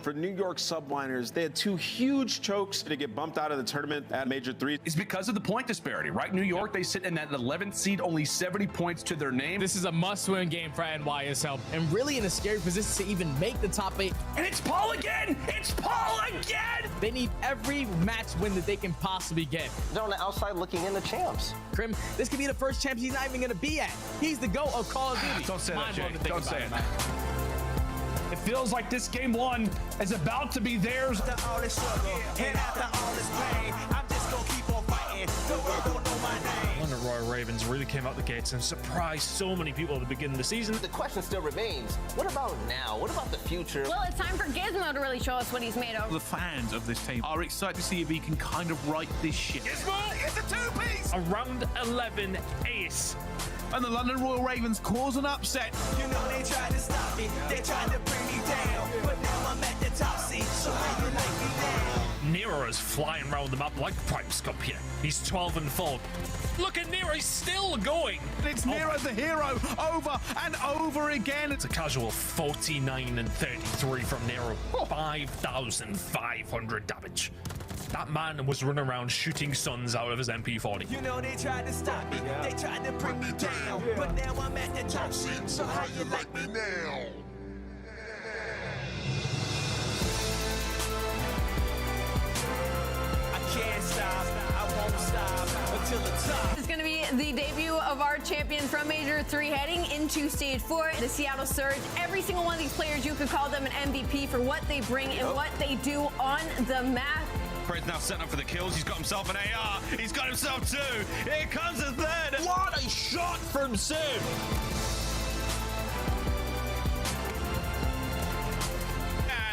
For New York Subliners, they had 2 huge chokes to get bumped out of the tournament at Major 3. It's because of the point disparity, right? New York, they sit in that 11th seed, only 70 points to their name. This is a must-win game for NYSL, and really in a scary position to even make the top 8. And it's Paul again! It's Paul again! They need every match win that they can possibly get. They're on the outside looking in the champs. Crim, this could be the first champs he's not even going to be at. He's the GOAT of Call of Duty. Don't say that, Jay. Don't say it. Man. It feels like this game 1 is about to be theirs. After all this struggle, and after all this pain, I'm just gonna keep on fighting. The world don't know my name. When the Royal Ravens really came out the gates and surprised so many people at the beginning of the season. The question still remains, what about now? What about the future? Well, it's time for Gizmo to really show us what he's made of. The fans of this team are excited to see if he can kind of right this ship. Gizmo, it's a 2-piece! A round 11 ace. And the London Royal Ravens cause an upset. You know they tried to stop me, they tried to bring me down, but now I'm at the top seat, so how you like me now? Nero is flying around the map like Prime Scump here. He's 12 and 4. Look at Nero, he's still going. It's Nero the hero, over and over again. It's a casual 49 and 33 from Nero. 5,500 damage. That man was running around shooting suns out of his MP40. You know they tried to stop me, they tried to bring me down, but now I'm at the top seat, so how you like me now? I can't stop, I won't stop until the top. It's going to be the debut of our champion from Major 3 heading into Stage 4. The Seattle Surge, every single one of these players, you could call them an MVP for what they bring and what they do on the map. Fred's now setting up for the kills. He's got himself an AR. He's got himself 2. Here comes a 3rd. What a shot from Simp!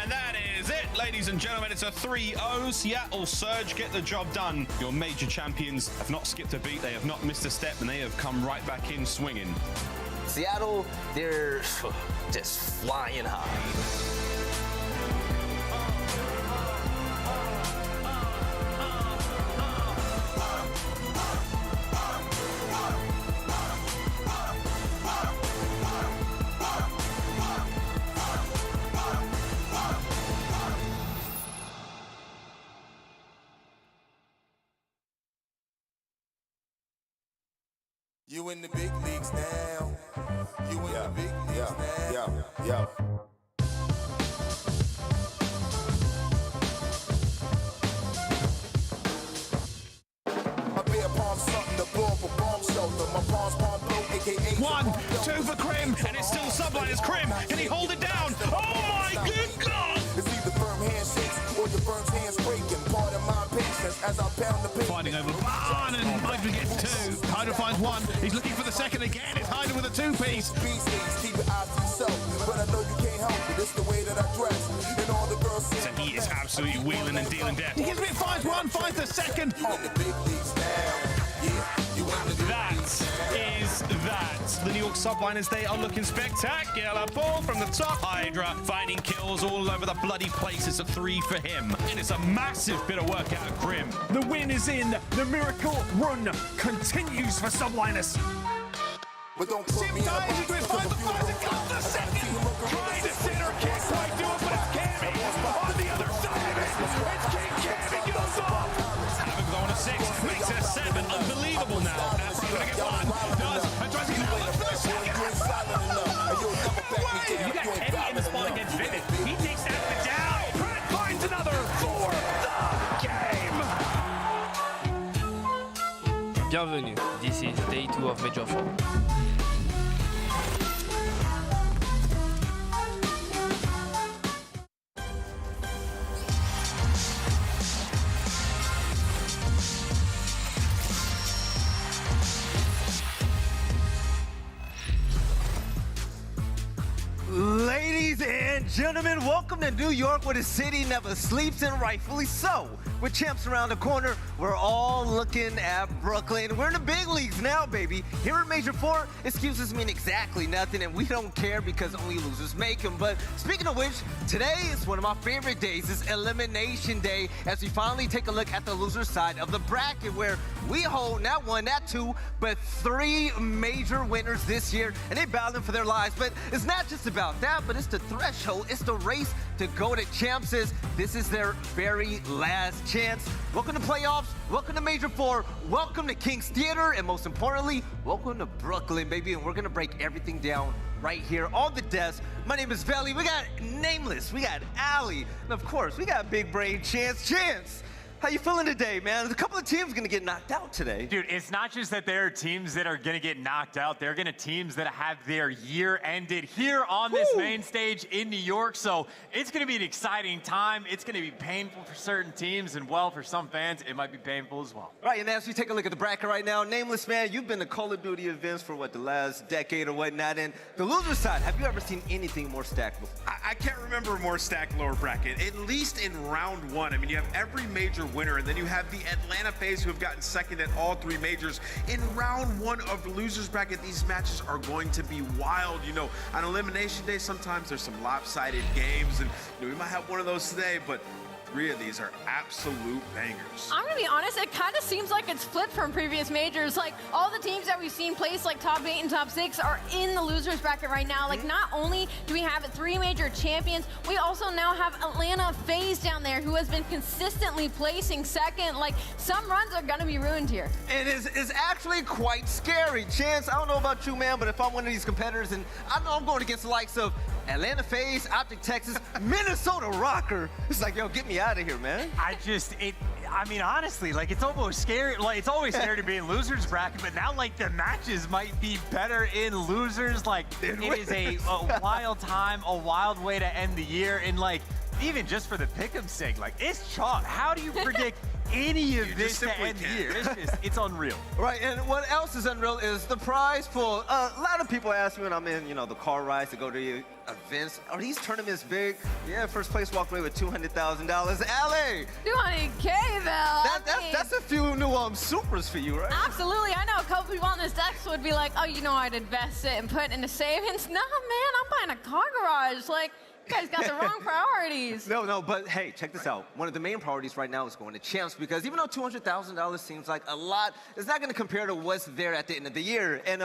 And that is it, ladies and gentlemen. It's a 3-0. Seattle Surge get the job done. Your major champions have not skipped a beat. They have not missed a step, and they have come right back in swinging. Seattle, they're just flying high. You in the big leagues now. You in the big leagues now. My bare palms something to blow up a bomb shelter. My palms palm blow, aka 1, 2 for Crim, and it's still Subliners. Crim, can he hold it down? Oh my good God! It's either firm handshakes or your burns hands breaking. Part of my patience as I pound the pavement. Fighting over Barn, and Hydra gets 2. Hydra finds 1. He's looking for the second again. It's Hydra with a 2-piece. These days, keep your eyes to yourself, but I know you can't help it. It's the way that I dress, and all the girls say. So he is absolutely wheeling and dealing death. He gives me 5-1, finds the second. You in the big leagues now. Yeah, you in the big That is that. The New York Subliners, they are looking spectacular. Ball from the top. Hydra finding kills all over the bloody place. It's a 3 for him. And it's a massive bit of work out of Crim. The win is in. The miracle run continues for Subliners. But don't put me up. He finds the second. Trying to center, can't quite do it, but it's Cammy. On the other side of it, it's King Cammy goes off. Havok going to 6, makes it a 7. Unbelievable now. Afro going to get 1. Does, and tries to get out for the second. You got Kenny in the spot against Vivid. He takes that down. Fred finds another for the game. Bienvenue. This is day 2 of Major 4. Ladies and gentlemen, welcome to New York, where the city never sleeps, and rightfully so. With champs around the corner, we're all looking at Brooklyn. We're in the big leagues now, baby. Here at Major 4, excuses mean exactly nothing, and we don't care because only losers make them. But speaking of which, today is one of my favorite days. It's Elimination Day, as we finally take a look at the loser side of the bracket, where we hold not 1, not 2, but 3 major winners this year, and they battling for their lives. But it's not just about that, but it's the threshold. It's the race to go to champs is this is their very last chance. Welcome to playoffs, welcome to Major 4, welcome to King's Theater, and most importantly, welcome to Brooklyn, baby. And we're gonna break everything down right here on the desk. My name is aBeZy, we got Nameless, we got aLLeY, and of course, we got Big Brain Chance. How you feeling today, man? There's a couple of teams gonna get knocked out today. Dude, it's not just that there are teams that are gonna get knocked out. They're gonna teams that have their year ended here on this main stage in New York. So it's gonna be an exciting time. It's gonna be painful for certain teams, and well, for some fans, it might be painful as well. Right, and as we take a look at the bracket right now, Nameless, man, you've been to Call of Duty events for what, the last decade or whatnot, and the loser side, have you ever seen anything more stacked before? I can't remember a more stacked lower bracket, at least in round one. I mean, you have every major winner, and then you have the Atlanta FaZe, who have gotten second at all three majors. In round one of the losers bracket, these matches are going to be wild. You know, on elimination day, sometimes there's some lopsided games, and you know, we might have one of those today, but 3 of these are absolute bangers. I'm gonna be honest, it kind of seems like it's flipped from previous majors. Like, all the teams that we've seen place like top 8 and top 6 are in the losers bracket right now. Like, not only do we have 3 major champions, we also now have Atlanta FaZe down there, who has been consistently placing second. Like, some runs are gonna be ruined here. And it's actually quite scary. Chance, I don't know about you, man, but if I'm one of these competitors and I know I'm going against the likes of Atlanta FaZe, OpTic Texas, Minnesota Røkkr, it's like, yo, get me out of here, man. I mean, honestly, like, it's almost scary. Like, it's always scary to be in losers bracket, but now, like, the matches might be better in losers. Like, it is a wild time, a wild way to end the year. And, like, even just for the pick'em sake, like, it's chalk. How do you predict any of this to end the year? It's unreal. Right, and what else is unreal is the prize pool. A lot of people ask me when I'm in, you know, the car rides to go to the events, are these tournaments big? Yeah, first place walked away with $200,000. aLLeY! 200K, Val. That's a few new supers for you, right? Absolutely. I know a couple people on this desk would be like, oh, you know, I'd invest it and put it into savings. Nah, man, I'm buying a car garage. Like, you guys got the wrong priorities. No, but hey, check this out. One of the main priorities right now is going to champs, because even though $200,000 seems like a lot, it's not going to compare to what's there at the end of the year. And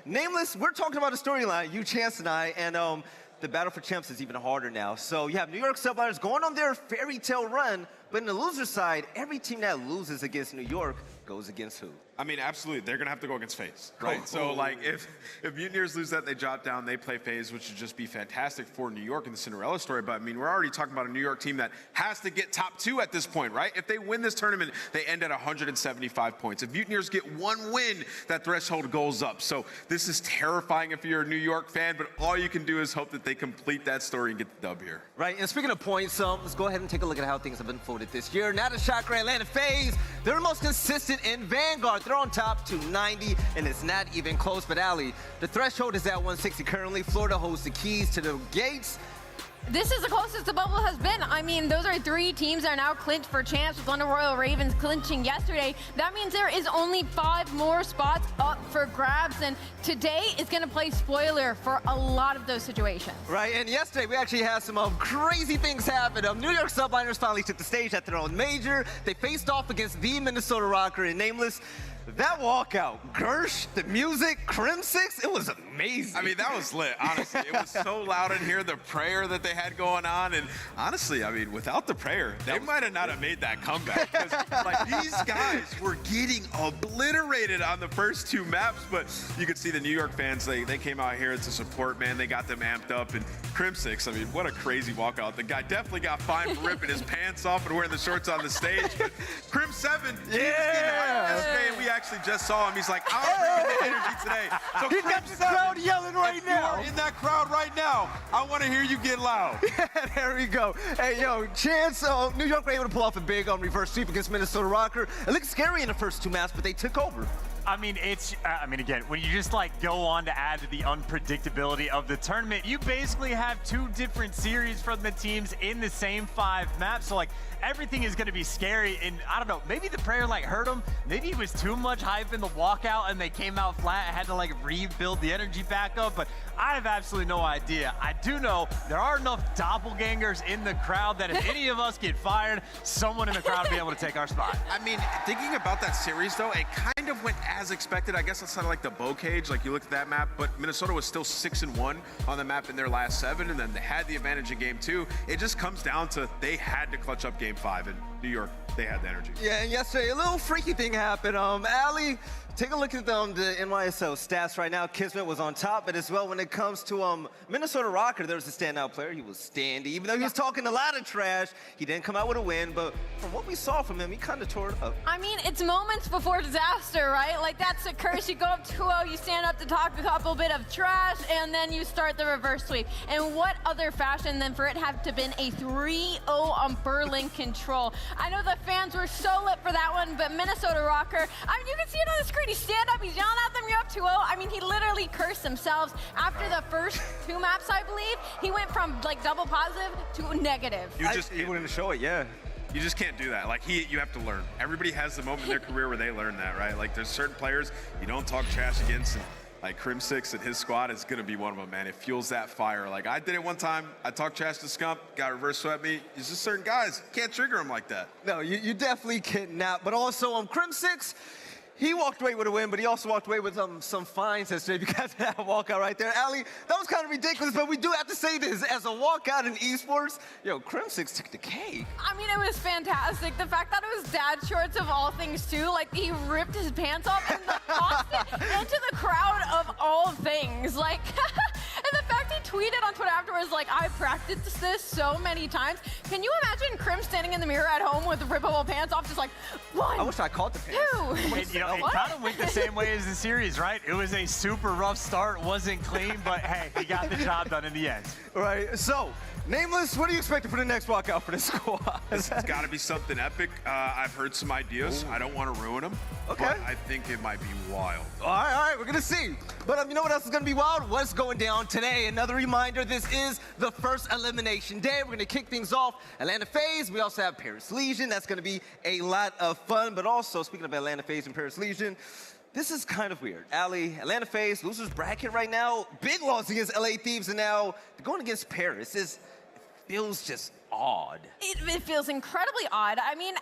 Nameless, we're talking about a storyline, you, Chance, and I, and the battle for champs is even harder now. So you have New York Subliners going on their fairy tale run, but in the loser side, every team that loses against New York goes against who? I mean, absolutely. They're going to have to go against FaZe, right? So, like, if Mutineers lose that, they drop down, they play FaZe, which would just be fantastic for New York in the Cinderella story. But, I mean, we're already talking about a New York team that has to get top 2 at this point, right? If they win this tournament, they end at 175 points. If Mutineers get 1 win, that threshold goes up. So, this is terrifying if you're a New York fan, but all you can do is hope that they complete that story and get the dub here. Right, and speaking of points, let's go ahead and take a look at how things have unfolded this year. Now the Shocker Atlanta FaZe, they're the most consistent in Vanguard. They're on top 290, and it's not even close. But aLLeY, the threshold is at 160 currently. Florida holds the keys to the gates. This is the closest the bubble has been. I mean, those are 3 teams that are now clinched for champs, with Thunder Royal Ravens clinching yesterday. That means there is only 5 more spots up for grabs, and today is going to play spoiler for a lot of those situations. Right, and yesterday we actually had some crazy things happen. New York Subliners finally took the stage at their own major. They faced off against the Minnesota Røkkr and Nameless. That walkout, Gersh, the music, Crimsix, it was amazing. I mean, that was lit, honestly. It was so loud in here, the prayer that they had going on. And honestly, I mean, without the prayer, they might have not have made that comeback. Because, like, these guys were getting obliterated on the first 2 maps. But you could see the New York fans, they came out here to support, man. They got them amped up. And Crimsix, I mean, what a crazy walkout. The guy definitely got fined for ripping his pants off and wearing the shorts on the stage. But Crim 7, he was getting hyped yesterday, and we actually just saw him. He's like, I'm bringing the energy today. So he's got the crowd yelling right now. You are in that crowd right now, I want to hear you get loud. There we go. Hey, yo, Chance, New York were able to pull off a big reverse sweep against Minnesota Røkkr. It looked scary in the first 2 maps, but they took over. I mean, again, when you just like go on to add to the unpredictability of the tournament, you basically have 2 different series from the teams in the same 5 maps. So like everything is going to be scary. And I don't know, maybe the prayer like hurt them. Maybe it was too much hype in the walkout and they came out flat and had to like rebuild the energy back up. But I have absolutely no idea. I do know there are enough doppelgangers in the crowd that if any of us get fired, someone in the crowd will be able to take our spot. I mean, thinking about that series though, it kind of went as expected. I guess that's kind of like the bow cage, like you look at that map, but Minnesota was still 6-1 on the map in their last 7, and then they had the advantage in game 2. It just comes down to they had to clutch up game 5, and New York, they had the energy. Yeah, and yesterday a little freaky thing happened. aLLeY, take a look at the NYSL stats right now. Kismet was on top, but as well when it comes to Minnesota Røkkr, there was a standout player. He was Standy. Even though he was talking a lot of trash, he didn't come out with a win, but from what we saw from him, he kind of tore it up. I mean, it's moments before disaster, right? Like, that's a curse. You go up 2-0, you stand up to talk a couple bit of trash, and then you start the reverse sweep. And what other fashion than for it have to been a 3-0 on Berlin control? I know the fans were so lit for that one, but Minnesota Røkkr, I mean, you can see it on the screen. He stand up, he's yelling at them, you're up 2-0. I mean, he literally cursed themselves. After the first 2 maps, I believe, he went from, like, double positive to negative. He wouldn't show it, yeah. You just can't do that. Like, you have to learn. Everybody has the moment in their career where they learn that, right? Like, there's certain players you don't talk trash against, and like Crimsix and his squad is going to be one of them, man. It fuels that fire. Like, I did it one time. I talked trash to Scump, got reverse swept me. There's just certain guys, can't trigger them like that. No, you definitely cannot. But also, Crimsix, he walked away with a win, but he also walked away with some fines yesterday because of that walkout right there. aLLeY, that was kind of ridiculous, but we do have to say this. As a walkout in esports, yo, Crimsix took the cake. I mean, it was fantastic. The fact that it was dad shorts of all things, too. Like, he ripped his pants off and tossed it into the crowd of all things. Like, and the fact he tweeted on Twitter afterwards, like, I practiced this so many times. Can you imagine Crim standing in the mirror at home with rippable pants off, just like, 1, I wish I caught the pants. 2. And, you know, it kind of went the same way as the series, right? It was a super rough start, wasn't clean, but hey, he got the job done in the end. Right, so, Nameless, what are you expecting for the next walkout for this squad? It's got to be something epic. I've heard some ideas. Ooh. I don't want to ruin them. Okay. But I think it might be wild. All right, we're going to see. But you know what else is going to be wild? What's going down today? Another reminder, this is the first elimination day. We're going to kick things off. Atlanta FaZe. We also have Paris Legion. That's going to be a lot of fun. But also, speaking of Atlanta FaZe and Paris Legion, this is kind of weird. aLLeY, Atlanta FaZe, losers bracket right now. Big loss against LA Thieves, and now going against Paris. It feels just odd. It feels incredibly odd. I mean,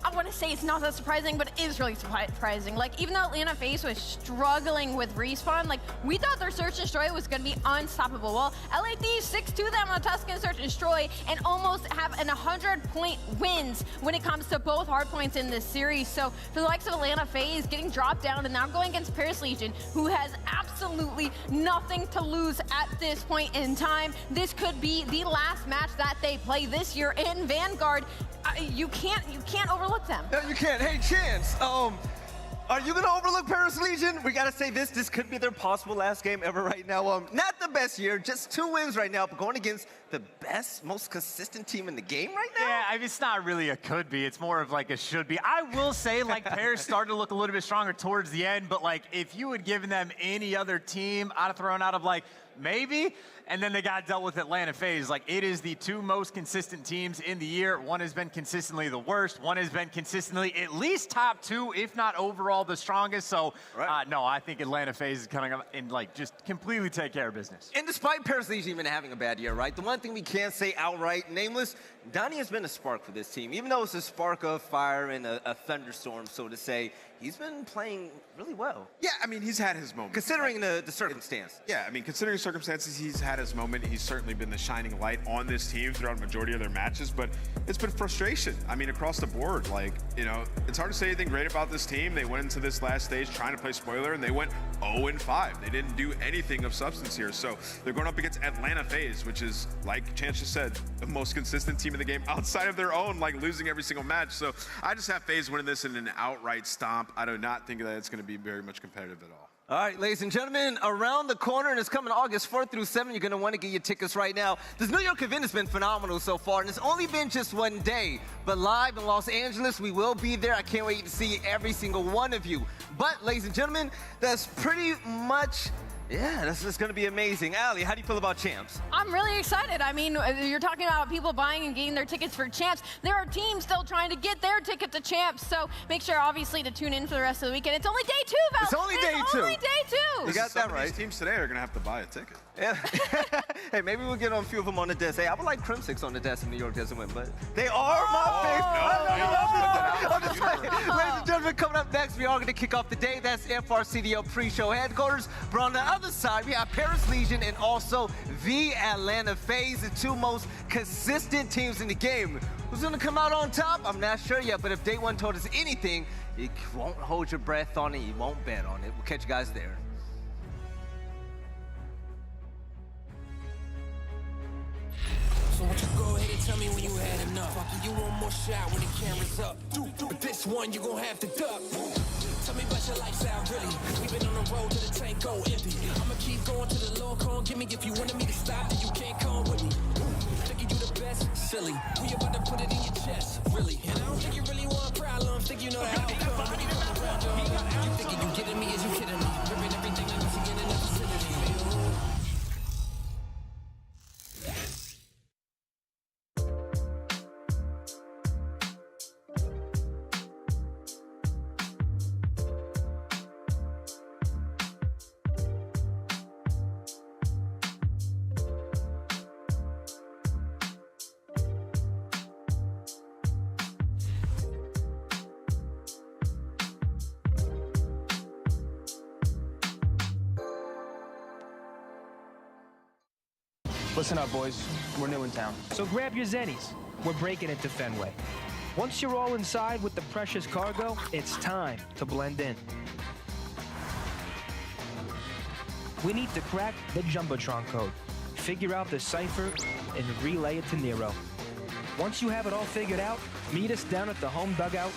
I want to say it's not that surprising, but it is really surprising. Like, even though Atlanta FaZe was struggling with respawn, like, we thought their search and destroy was going to be unstoppable. Well, LA Thieves 6-2 them on Tuscan search and destroy and almost have an 100-point wins when it comes to both hard points in this series. So for the likes of Atlanta FaZe getting dropped down and now going against Paris Legion, who has absolutely nothing to lose at this point in time, this could be the last match that they play this year in Vanguard. You can't overlook them. No, you can't. Hey, Chance, are you gonna overlook Paris Legion? We gotta say this could be their possible last game ever right now. Not the best year, just 2 wins right now, but going against the best, most consistent team in the game right now? Yeah, I mean, it's not really a could be. It's more of like a should be. I will say, like, Paris started to look a little bit stronger towards the end, but like, if you had given them any other team, I'd have thrown out of like, maybe. And then they got dealt with Atlanta FaZe. Like, it is the 2 most consistent teams in the year. One has been consistently the worst. One has been consistently at least top 2, if not overall the strongest. So, no, I think Atlanta FaZe is coming up and, like, just completely take care of business. And despite Paris Legion even having a bad year, right, the one thing we can't say outright, Nameless, Donnie has been a spark for this team. Even though it's a spark of fire and a thunderstorm, so to say, he's been playing really well. Yeah, I mean, he's had his moment. Considering the circumstance. Yeah, I mean, considering circumstances, he's had his moment. He's certainly been the shining light on this team throughout a majority of their matches, but it's been frustration. I mean, across the board. Like, you know, it's hard to say anything great about this team. They went into this last stage trying to play spoiler, and they went 0-5. They didn't do anything of substance here. So they're going up against Atlanta FaZe, which is, like Chance just said, the most consistent team in the game outside of their own, like losing every single match. So I just have FaZe winning this in an outright stomp. I do not think that it's going to be very much competitive at all. All right, ladies and gentlemen, around the corner, and it's coming August 4th through 7th. You're going to want to get your tickets right now. This New York event has been phenomenal so far, and it's only been just 1 day. But live in Los Angeles, we will be there. I can't wait to see every single one of you. But, ladies and gentlemen, that's pretty much Yeah, this is going to be amazing. aLLeY, how do you feel about Champs? I'm really excited. I mean, you're talking about people buying and getting their tickets for Champs. There are teams still trying to get their ticket to Champs, so make sure, obviously, to tune in for the rest of the weekend. It's only day 2, Val. It's only day 2. It's only day 2. You got that right. These teams today are going to have to buy a ticket. Yeah. Hey, maybe we'll get on a few of them on the desk. Hey, I would like Crimsix on the desk if New York doesn't win, but they are my favorite. Ladies and gentlemen, coming up next, we are going to kick off the day. That's FRCDL pre-show headquarters. But on the other side, we have Paris Legion and also the Atlanta FaZe, the 2 most consistent teams in the game. Who's going to come out on top? I'm not sure yet, but if day 1 told us anything, you won't hold your breath on it, you won't bet on it. We'll catch you guys there. So won't you go ahead and tell me when you had enough? Fucking you one more shot when the camera's up. But this one you gon' have to duck. Tell me about your lifestyle, really. We've been on the road to the tank go empty. I'ma keep going to the Lord, come give me. If you wanted me to stop, then you can't come with me. Thinking you the best, silly. We about to put it in your chest, really. And I don't think you really want problems. Think you know the outcome when you come around, dog. You thinking you kidding me? Is you kidding me? Ripping everything that we see in the vicinity. Listen up, boys. We're new in town. So grab your zennies. We're breaking into Fenway. Once you're all inside with the precious cargo, it's time to blend in. We need to crack the Jumbotron code, figure out the cipher, and relay it to Nero. Once you have it all figured out, meet us down at the home dugout.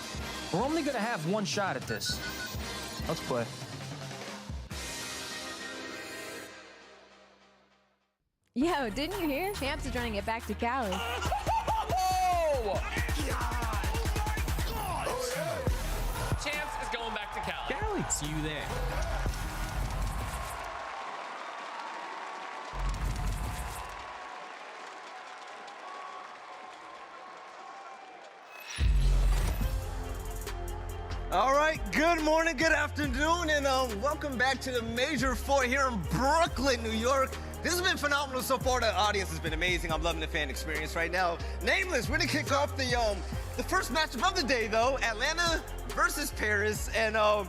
We're only gonna have one shot at this. Let's play. Yo, didn't you hear? Champs is trying to get back to Cali. Champs is going back to Cali. See you there. All right, good morning, good afternoon, and welcome back to the Major 4 here in Brooklyn, New York. This has been phenomenal so far. The audience has been amazing. I'm loving the fan experience right now. Nameless, we're gonna kick off the first matchup of the day, though. Atlanta versus Paris, and a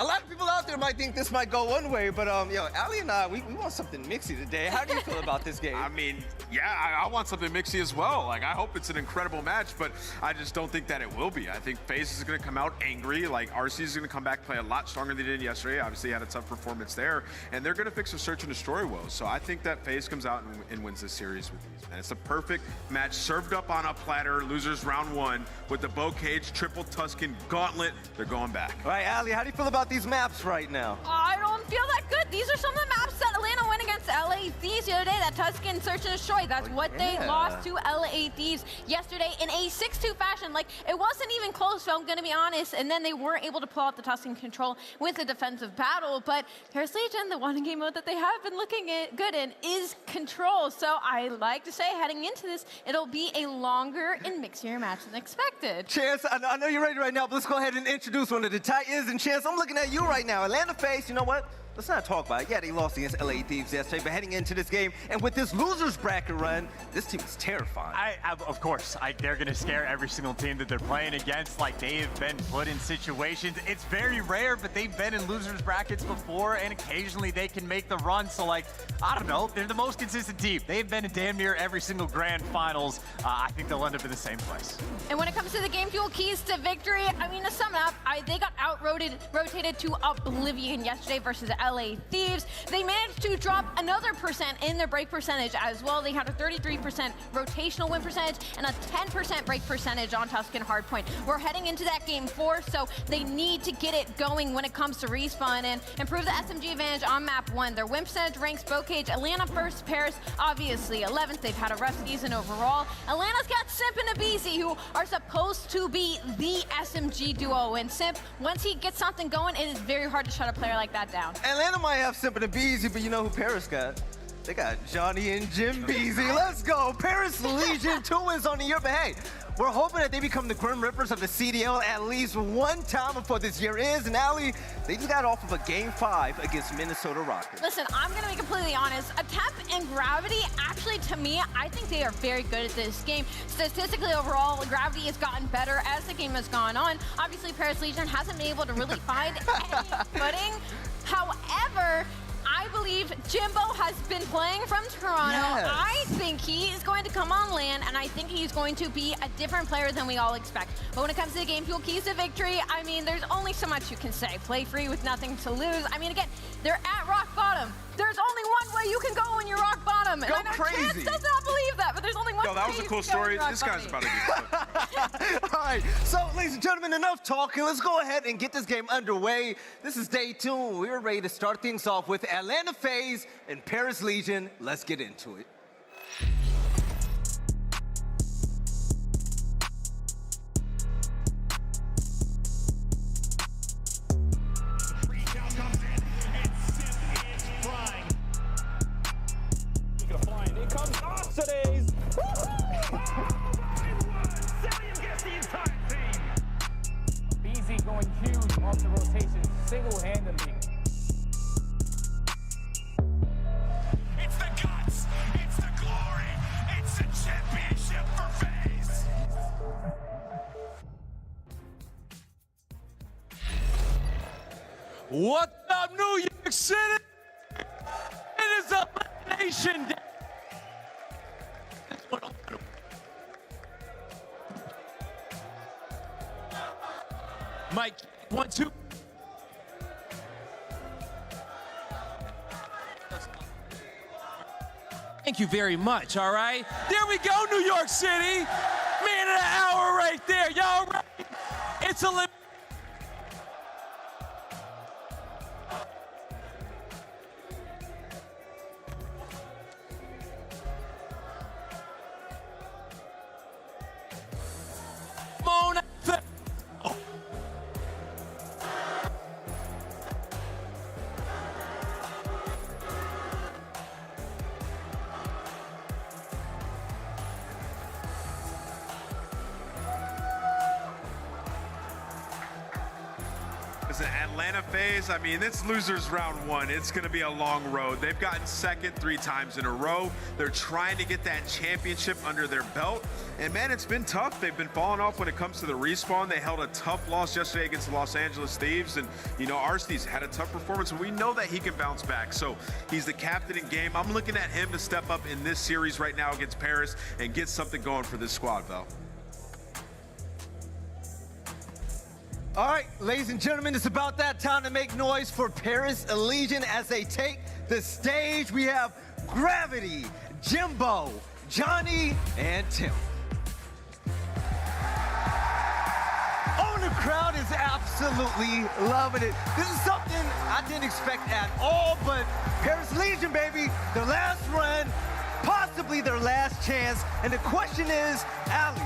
lot of people out there might think this might go one way, but yo, aLLeY and I, we want something mixy today. How do you feel about this game? I mean, yeah, I want something mixy as well. Like, I hope it's an incredible match, but I just don't think that it will be. I think FaZe is going to come out angry. Like, RC is going to come back, play a lot stronger than they did yesterday. Obviously, had a tough performance there, and they're going to fix their search and destroy woes. So I think that FaZe comes out and wins this series with these, man. It's a perfect match, served up on a platter. Losers round 1 with the bow cage, triple Tuscan gauntlet. They're going back. All right, aLLeY, how do you feel about these maps right now? I don't feel that good. These are some of the maps that Atlanta went against LA Thieves the other day. That Tuscan Search and Destroy. That's what they lost to LA Thieves yesterday in a 6-2 fashion. Like, it wasn't even close, so I'm going to be honest. And then they weren't able to pull out the Tuscan control with a defensive battle. But Paris Legion, the one game mode that they have been looking good in is control. So I like to say, heading into this, it'll be a longer and mixier match than expected. Chance, I know you're ready right now, but let's go ahead and introduce one of the Titans. And Chance, I'm looking at you right now. Atlanta FaZe, you know what? Let's not talk about it. Yeah, they lost against LA Thieves yesterday, but heading into this game, and with this losers bracket run, this team is terrifying. Of course, they're going to scare every single team that they're playing against. Like, they have been put in situations. It's very rare, but they've been in losers brackets before, and occasionally they can make the run. So, like, I don't know. They're the most consistent team. They've been in damn near every single grand finals. I think they'll end up in the same place. And when it comes to the game fuel keys to victory, I mean, to sum it up, they got rotated to oblivion yesterday versus LA Thieves. They managed to drop another percent in their break percentage as well. They had a 33% rotational win percentage and a 10% break percentage on Tuscan Hardpoint. We're heading into that game 4, so they need to get it going when it comes to respawn and improve the SMG advantage on map 1. Their win percentage ranks bow cage Atlanta first, Paris obviously 11th. They've had a rough season overall. Atlanta's got Simp and aBeZy, who are supposed to be the SMG duo. And Simp, once he gets something going, it is very hard to shut a player like that down. Atlanta might have Simp and aBeZy, but you know who Paris got? They got Johnny and Jim aBeZy. Let's go. Paris Legion, 2 wins on the year, but hey, we're hoping that they become the Grim Rippers of the CDL at least one time before this year is. And aLLeY, they just got off of a Game 5 against Minnesota Røkkr. Listen, I'm going to be completely honest. Attempt and Gravity, actually, to me, I think they are very good at this game. Statistically, overall, Gravity has gotten better as the game has gone on. Obviously, Paris Legion hasn't been able to really find any footing. However, I believe Jimbo has been playing from Toronto. Yes. I think he is going to come on land, and I think he's going to be a different player than we all expect. But when it comes to the game fuel keys to victory, I mean, there's only so much you can say. Play free with nothing to lose. I mean, again, they're at rock bottom. There's only one way you can go when you're rock bottom. Go and I know crazy. Chance does not believe that, but there's only one Yo, that way was a you cool can go when story. you're rock This guy's bottom. about to get All right, so ladies and gentlemen, enough talking. Let's go ahead and get this game underway. This is day 2. We're ready to start things off with Atlanta FaZe and Paris Legion. Let's get into it. In comes Arcitys! Cellium gets the entire team! aBeZy going huge off the rotation single-handedly. It's the guts, it's the glory, it's the championship for FaZe. What's up, New York City? It is Elimination Day. Mike, 1, 2. Thank you very much, all right? There we go, New York City. Man of the hour right there. Y'all ready? It's a Listen, Atlanta FaZe, I mean, it's losers round 1. It's going to be a long road. They've gotten second 3 times in a row. They're trying to get that championship under their belt. And, man, it's been tough. They've been falling off when it comes to the respawn. They held a tough loss yesterday against the Los Angeles Thieves. And, you know, Arcitys had a tough performance, and we know that he can bounce back. So he's the captain in game. I'm looking at him to step up in this series right now against Paris and get something going for this squad, Val. All right, ladies and gentlemen, it's about that time to make noise for Paris Legion as they take the stage. We have Gravity, Jimbo, Johnny, and Tim. Oh, the crowd is absolutely loving it. This is something I didn't expect at all, but Paris Legion, baby, their last run, possibly their last chance. And the question is, aLLeY,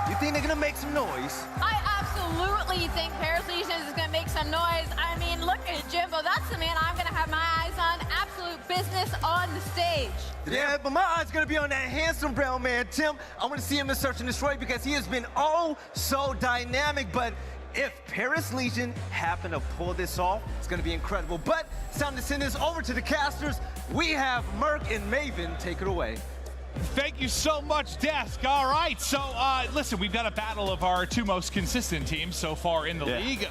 you think they're gonna make some noise? I absolutely think Paris Legion is going to make some noise. I mean, look at Jimbo. That's the man I'm going to have my eyes on. Absolute business on the stage. Yeah, but my eyes going to be on that handsome brown man, Tim. I want to see him in Search and Destroy because he has been oh so dynamic. But if Paris Legion happen to pull this off, it's going to be incredible. But it's time to send this over to the casters. We have Merc and Maven. Take it away. Thank you so much, Desk. All right, so listen, we've got a battle of our 2 most consistent teams so far in the league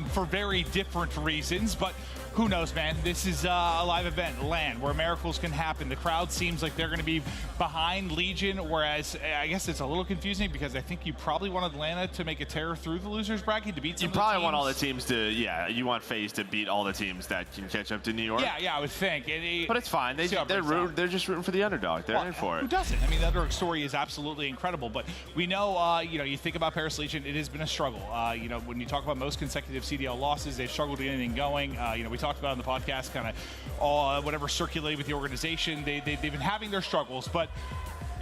for very different reasons, but who knows, man? This is a live event, LAN, where miracles can happen. The crowd seems like they're going to be behind Legion, whereas I guess it's a little confusing because I think you probably wanted Atlanta to make a tear through the losers bracket to beat some You of the probably teams. want all the teams to, you want FaZe to beat all the teams that can catch up to New York. Yeah, I would think. But it's fine. They're just rooting for the underdog. They're in for it. Who doesn't? I mean, the underdog story is absolutely incredible, but we know, you think about Paris Legion, it has been a struggle. When you talk about most consecutive CDL losses, they've struggled to get anything going. We talked about on the podcast kind of whatever circulated with the organization. They've been having their struggles, but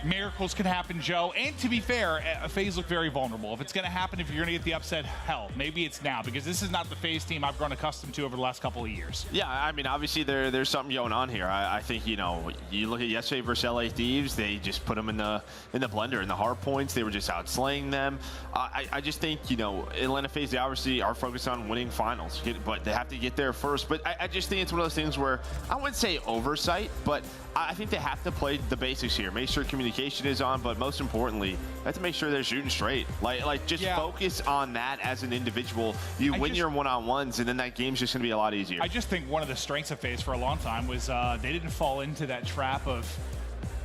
miracles can happen, Joe. And to be fair, FaZe look very vulnerable. If it's going to happen, if you're going to get the upset, hell, maybe it's now, because this is not the FaZe team I've grown accustomed to over the last couple of years. Yeah, I mean, obviously there's something going on here. I think, you know, you look at yesterday versus LA Thieves, they just put them in the blender in the hard points. They were just outslaying them. I just think, you know, Atlanta FaZe, they obviously are focused on winning finals, but they have to get there first. But I just think it's one of those things where I wouldn't say oversight, but I think they have to play the basics here. Make sure communication is on, but most importantly, they have to make sure they're shooting straight. Like just focus on that as an individual. You win your one-on-ones, and then that game's just going to be a lot easier. I just think one of the strengths of FaZe for a long time was they didn't fall into that trap of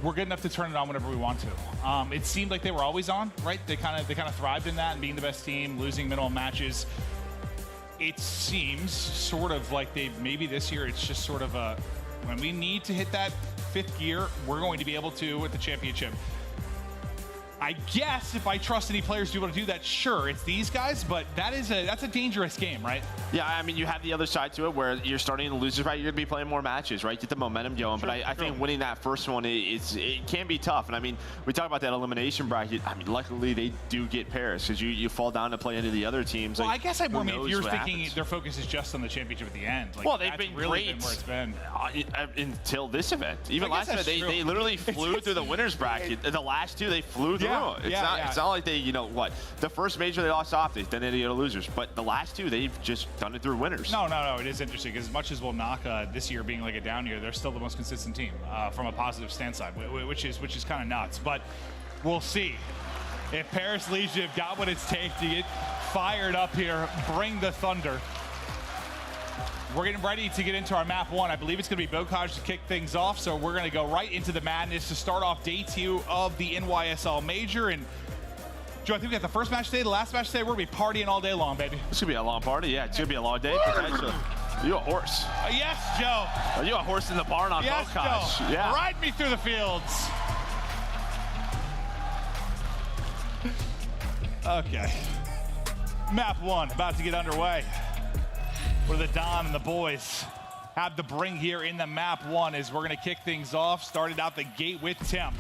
we're good enough to turn it on whenever we want to. It seemed like they were always on, right? They kind of thrived in that and being the best team, losing minimum matches. It seems sort of like maybe this year it's just sort of a when we need to hit that 5th gear, we're going to be able to at the championship. I guess if I trust any players to be able to do that, sure, it's these guys, but that's a dangerous game, right? Yeah, I mean, you have the other side to it where you're starting to lose, right? You're going to be playing more matches, right? Get the momentum going. Sure, but I think winning that first one, it can be tough. And I mean, we talk about that elimination bracket. I mean, luckily they do get Paris because you fall down to play into the other teams. Well, like, I guess I'm more if you're thinking their focus is just on the championship at the end. Like, well, they've been really great where it's been. Until this event. Even last time, they literally flew through the winners bracket. The last two, they flew through. It's not like they, you know what, the first major they lost OpTic, then they go to losers. But the last two, they've just done it through winners. No, it is interesting because as much as we'll knock this year being like a down year, they're still the most consistent team from a positive stance side, which is kind of nuts. But we'll see if Paris Legion have got what it's take to get fired up here, bring the thunder. We're getting ready to get into our map 1. I believe it's going to be aBeZy to kick things off, so we're going to go right into the madness to start off day 2 of the NYSL Major. And Joe, I think we got the first match today, the last match today. We're going to be partying all day long, baby. It's going to be a long party, yeah. It's going to be a long day, potentially. Are you a horse? Yes, Joe. Are you a horse in the barn on yes, Joe. Yeah. Ride me through the fields. Okay. Map 1 about to get underway. Where the Don and the boys have to bring here in the map 1 is we're going to kick things off. Started out the gate with Simp.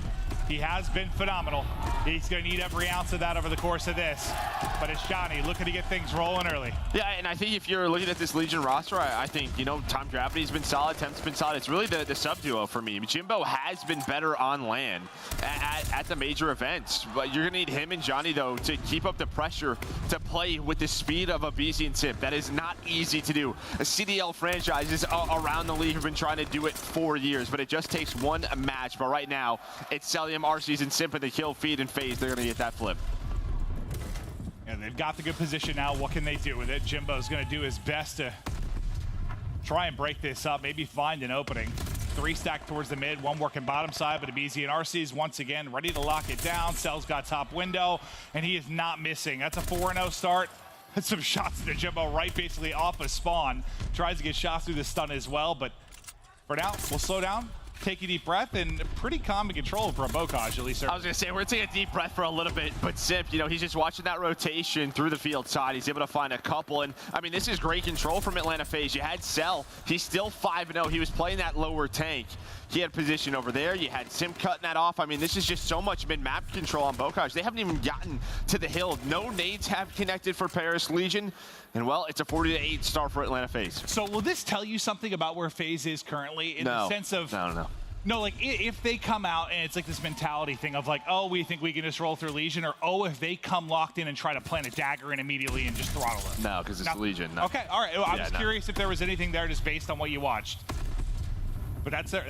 He has been phenomenal. He's going to need every ounce of that over the course of this. But it's Johnny looking to get things rolling early. Yeah, and I think if you're looking at this Legion roster, I think, you know, Time Gravity's been solid, Temp's been solid. It's really the sub-duo for me. Jimbo has been better on land at the major events. But you're going to need him and Johnny, though, to keep up the pressure to play with the speed of aBeZy and Simp. That is not easy to do. A CDL franchises around the league have been trying to do it for years, but it just takes one match. But right now, it's Cellium, Arcitys, and Simp in the kill feed and FaZe. They're going to get that flip. And they've got the good position now. What can they do with it? Jimbo's going to do his best to try and break this up, maybe find an opening. 3 stacked towards the mid, 1 working bottom side, but aBeZy and Arcitys once again ready to lock it down. Cell's got top window, and he is not missing. That's a 4-0 start. That's some shots to Jimbo right basically off a spawn. Tries to get shots through the stun as well, but for now, we'll slow down. Take a deep breath, and pretty calm and control for aBeZy, at least. I was going to say, we're going to take a deep breath for a little bit, but Simp, you know, he's just watching that rotation through the field side. He's able to find a couple, and I mean, this is great control from Atlanta FaZe. You had Cell. He's still 5-0. He was playing that lower tank. He had position over there. You had Simp cutting that off. I mean, this is just so much mid-map control on aBeZy. They haven't even gotten to the hill. No nades have connected for Paris Legion. And, well, it's a 40-8 start for Atlanta FaZe. So will this tell you something about where FaZe is currently in the sense of... No. No, like, if they come out and it's like this mentality thing of like, oh, we think we can just roll through Legion, or oh, if they come locked in and try to plant a dagger in immediately and just throttle it. No, because it's Legion. No. Okay, all right. Well, I was curious if there was anything there just based on what you watched. But that's fair.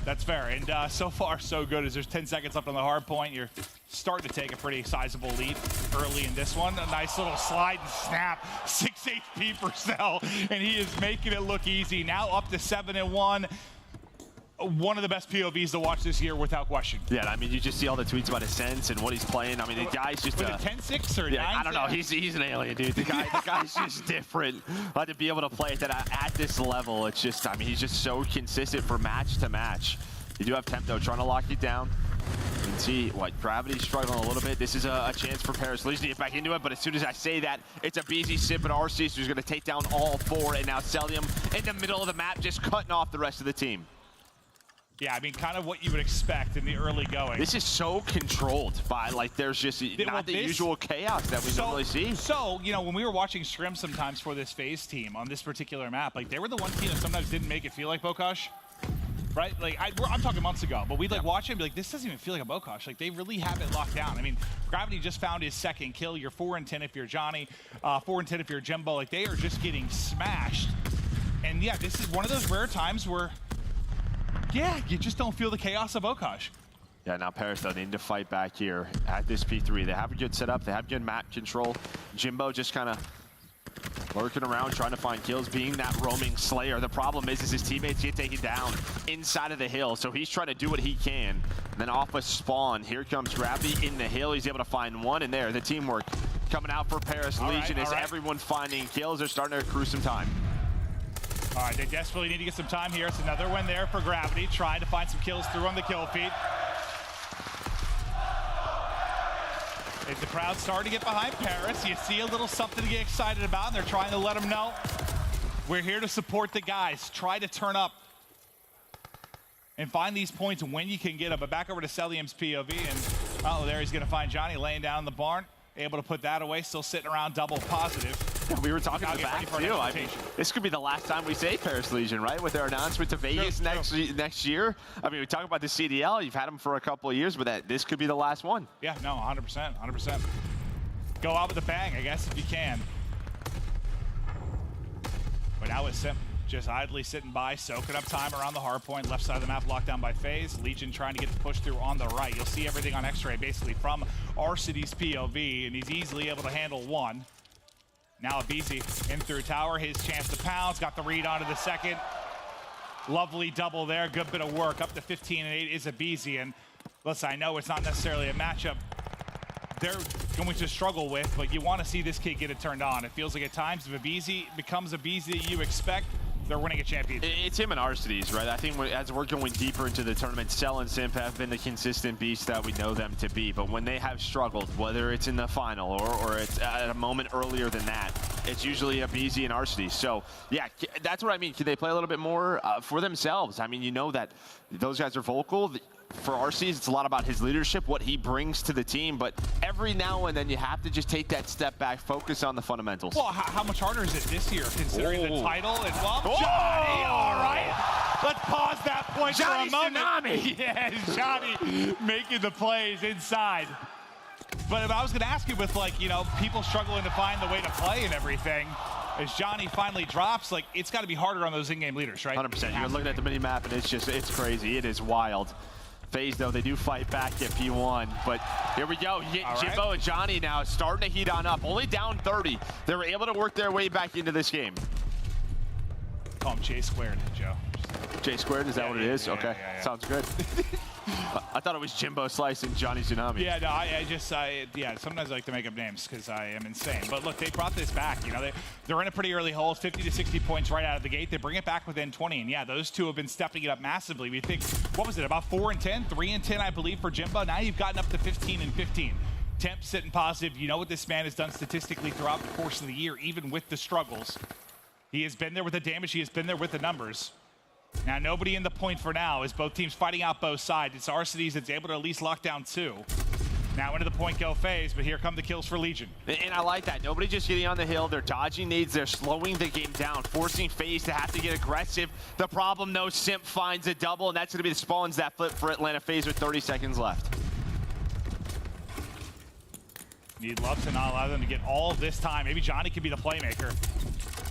That's fair. And so far, so good. As there's 10 seconds left on the hard point, you're starting to take a pretty sizable lead early in this one. A nice little slide and snap, 6 HP per cell, and he is making it look easy. Now up to 7-1. One of the best POVs to watch this year without question. Yeah, I mean, you just see all the tweets about his sense and what he's playing. I mean, the guy's just a 10-6 or 9-6? I don't know. He's an alien, dude. The guy's just different. To be able to play at this level, it's just, I mean, he's just so consistent from match to match. You do have Temp, though, trying to lock it down. You can see what Gravity's struggling a little bit. This is a chance for Paris Legion to get back into it, but as soon as I say that, it's aBeZy, Simp, and Arcitys who's going to take down all 4, and now Cellium in the middle of the map just cutting off the rest of the team. Yeah, I mean, kind of what you would expect in the early going. This is so controlled by, like, there's just not the usual chaos that we normally see. So, you know, when we were watching Scrim sometimes for this FaZe team on this particular map, like, they were the one team that sometimes didn't make it feel like Bokosh. Right? Like, I'm talking months ago, but we'd like watch it and be like, this doesn't even feel like a Bokosh. Like, they really have it locked down. I mean, Gravity just found his second kill. You're 4-10 if you're Johnny, 4-10 if you're Jimbo. Like, they are just getting smashed. And yeah, this is one of those rare times where, yeah, you just don't feel the chaos of Bokosh. Yeah, now Paris, though, they need to fight back here at this P3. They have a good setup. They have good map control. Jimbo just kind of lurking around, trying to find kills, being that roaming slayer. The problem is his teammates get taken down inside of the hill, so he's trying to do what he can. And then off a spawn, here comes Gravity in the hill. He's able to find one, and there, the teamwork coming out for Paris Legion as everyone finding kills. They're starting to accrue some time. All right, they desperately need to get some time here. It's another one there for Gravity, trying to find some kills through on the kill feed. Is the crowd starting to get behind Paris? You see a little something to get excited about, and they're trying to let them know we're here to support the guys. Try to turn up and find these points when you can get them. But back over to Cellium's POV, and oh, there he's going to find Johnny laying down in the barn, able to put that away, still sitting around double positive. We were talking in the back, too. I mean, this could be the last time we say Paris Legion, right? With their announcement to Vegas next year. I mean, we talk about the CDL. You've had them for a couple of years, but this could be the last one. Yeah, no, 100%, 100%. Go out with a bang, I guess, if you can. But now it's Simp just idly sitting by, soaking up time around the hard point. Left side of the map locked down by FaZe. Legion trying to get the push through on the right. You'll see everything on X-Ray basically from Arcitys POV, and he's easily able to handle one. Now aBeZy in through tower, his chance to pounce, got the read onto the second. Lovely double there, good bit of work. Up to 15-8 is aBeZy, and listen, I know it's not necessarily a matchup they're going to struggle with, but you want to see this kid get it turned on. It feels like at times if aBeZy becomes aBeZy you expect, they're winning a championship. It's him and Arcitys, right? I think as we're going deeper into the tournament, Cell and Simp have been the consistent beasts that we know them to be. But when they have struggled, whether it's in the final or it's at a moment earlier than that, it's usually aBeZy and Arcitys. So, yeah, that's what I mean. Can they play a little bit more for themselves? I mean, you know that those guys are vocal. For Arcitys, it's a lot about his leadership, what he brings to the team, but every now and then you have to just take that step back, focus on the fundamentals. Well, how much harder is it this year, considering the title? And, well, Johnny, all right. Let's pause that point Johnny for a moment. Tsunami. Yes, Johnny making the plays inside. But I was going to ask you with, like, you know, people struggling to find the way to play and everything, as Johnny finally drops, like, it's got to be harder on those in-game leaders, right? 100%. You're looking at the mini-map, and it's crazy. It is wild. FaZe, though, they do fight back at P1, but here we go. Jimbo and Johnny now starting to heat on up. Only down 30. They were able to work their way back into this game. Call him J squared, Joe. J squared, is that what it is? Okay, sounds good. I thought it was Jimbo Slice and Johnny Tsunami. Yeah, no, yeah, sometimes I like to make up names because I am insane. But look, they brought this back. You know, they're in a pretty early hole, 50 to 60 points right out of the gate. They bring it back within 20, and yeah, those two have been stepping it up massively. We think, what was it, about 4-10, 3-10, I believe, for Jimbo. Now you've gotten up to 15-15. Temp sitting positive. You know what this man has done statistically throughout the course of the year, even with the struggles. He has been there with the damage. He has been there with the numbers. Now, nobody in the point for now as both teams fighting out both sides. It's Arcitys that's able to at least lock down two. Now into the point go FaZe, but here come the kills for Legion. And I like that. Nobody just getting on the hill. They're dodging nades. They're slowing the game down, forcing FaZe to have to get aggressive. The problem, though, Simp finds a double, and that's going to be the spawns that flip for Atlanta. FaZe with 30 seconds left. You'd love to not allow them to get all this time. Maybe Johnny could be the playmaker.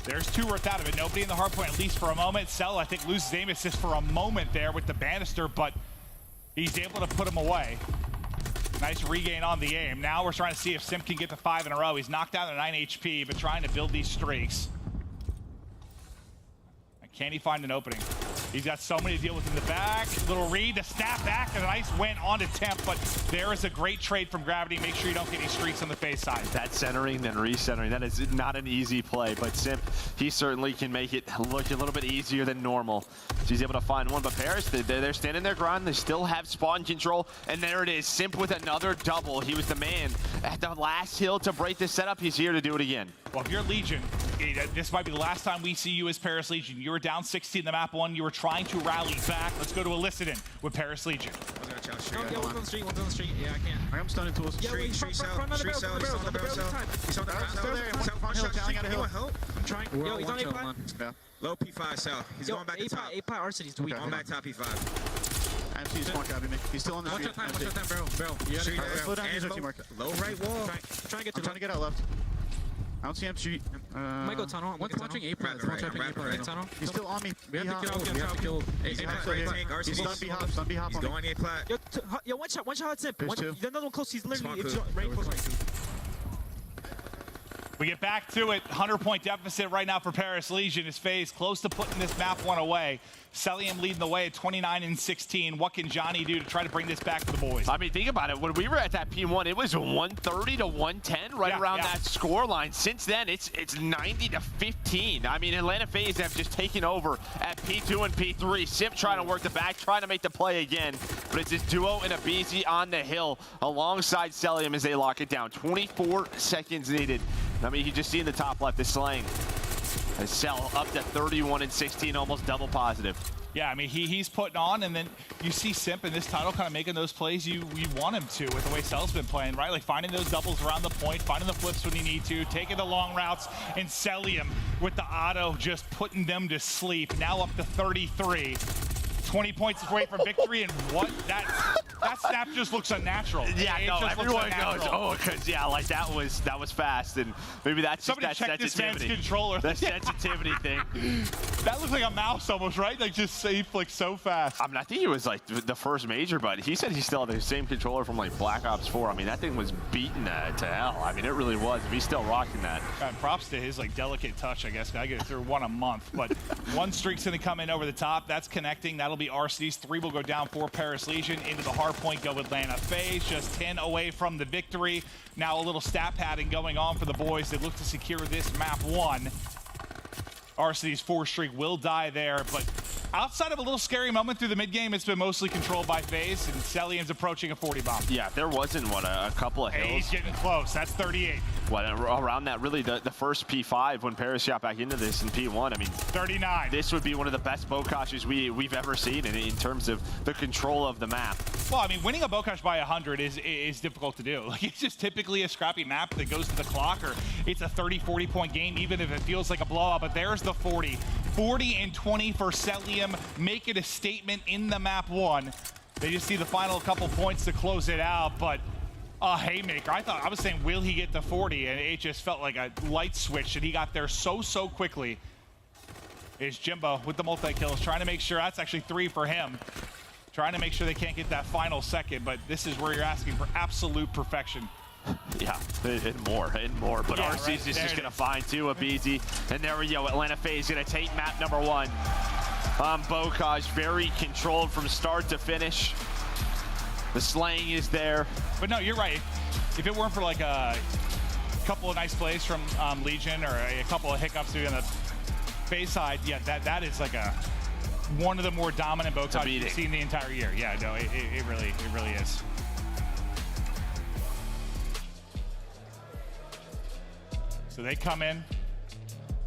There's two worth out of it. Nobody in the hard point, at least for a moment. Cell, I think, loses aim assist for a moment there with the banister, but he's able to put him away. Nice regain on the aim. Now we're trying to see if Simp can get to 5 in a row. He's knocked down to 9 HP, but trying to build these streaks. Can he find an opening? He's got so many to deal with in the back. Little read, the snap back, and a nice win onto Temp, but there is a great trade from Gravity. Make sure you don't get any streaks on the FaZe side. That centering, then recentering, that is not an easy play, but Simp, he certainly can make it look a little bit easier than normal. So he's able to find one, but Paris, they're standing their ground. They still have spawn control, and there it is. Simp with another double. He was the man at the last hill to break this setup. He's here to do it again. Well, if you're Legion, this might be the last time we see you as Paris Legion. You were down 16 in the map 1. You were trying to rally back. Let's go to Elicited with Paris Legion. Yeah, one's on the street, one's on the street. Yeah, I can't. I'm stunning tools. Street south, street south, he's on the barrel south. He's on the barrel south. One shot, street, anyone help? I'm trying. Yo, he's on A5. Yeah. Low P5 south. He's going back to top. A5 Arcitys to weak. Going back top P5. MC spawn capping me. He's still on the street. Watch your time, barrel. You gotta slow down, use our team mark. Low right wall. Trying to get out left. I don't see him street. Might go tunnel. One's watching A-Plat. One's watching A-Plat. Tunnel. He's still on me. We have to kill. He's stun B-hop. He's going A-Plat. Yo, one shot, Simp. Another one close. He's literally right close. We get back to it. 100-point deficit right now for Paris Legion. Is FaZe close to putting this map 1 away. Cellium leading the way at 29-16. What can Johnny do to try to bring this back to the boys? I mean, think about it. When we were at that P1, it was 130 to 110 right around that score line. Since then, it's 90 to 15. I mean, Atlanta FaZe have just taken over at P2 and P3. Simp trying to work the back, trying to make the play again. But it's this duo and aBeZy on the hill alongside Cellium as they lock it down. 24 seconds needed. I mean, you just see in the top left, the slaying. A Cell up to 31-16, almost double positive. Yeah, I mean, he's putting on, and then you see Simp in this title kind of making those plays you want him to with the way Cell's been playing, right? Like finding those doubles around the point, finding the flips when you need to, taking the long routes, and Cellium with the auto just putting them to sleep. Now up to 33. 20 points away from victory, and what? That snap just looks unnatural. Yeah, no, everyone goes, oh, because, yeah, like that was fast, and maybe that's just that sensitivity. This man's controller. The sensitivity thing. That looks like a mouse almost, right? Like just safe, like so fast. I mean, I think it was like the first major, but he said he still had the same controller from like Black Ops 4. I mean, that thing was beaten to hell. I mean, it really was. He's still rocking that. God, props to his like delicate touch, I guess. I get it through 1 a month, but 1 streak's gonna come in over the top. That's connecting. That'll be Arcitys. 3 will go down for Paris Legion. Into the hard point go Atlanta FaZe. Just 10 away from the victory. Now a little stat padding going on for the boys. They look to secure this map 1. Arcitys' 4 streak will die there, but outside of a little scary moment through the mid-game, it's been mostly controlled by FaZe, and Cellium's approaching a 40 bomb. Yeah, there wasn't, a couple of hills. Hey, he's getting close. That's 38. What, around that, really, the first P5 when Paris got back into this in P1, I mean... 39. This would be one of the best Bokashes we've ever seen in terms of the control of the map. Well, I mean, winning a Bokash by 100 is difficult to do. Like, it's just typically a scrappy map that goes to the clock, or it's a 30, 40-point game, even if it feels like a blowout, but there's the 40. 40 and 20 for Cellium. Make it a statement in the map 1. They just see the final couple points to close it out, but a haymaker. I was saying, will he get to 40? And it just felt like a light switch, and he got there so quickly. Is Jimbo with the multi-kills, trying to make sure that's actually 3 for him. Trying to make sure they can't get that final second, but this is where you're asking for absolute perfection. Yeah, and more. But yeah, Arcitys is just going to find 2 aBeZy. And there we go. Atlanta FaZe going to take map number 1. Bokash very controlled from start to finish. The slaying is there. But no, you're right. If it weren't for like a couple of nice plays from Legion, or a couple of hiccups on the FaZe side, yeah, that is like one of the more dominant Bokash you've seen the entire year. Yeah, no, it really is. So they come in,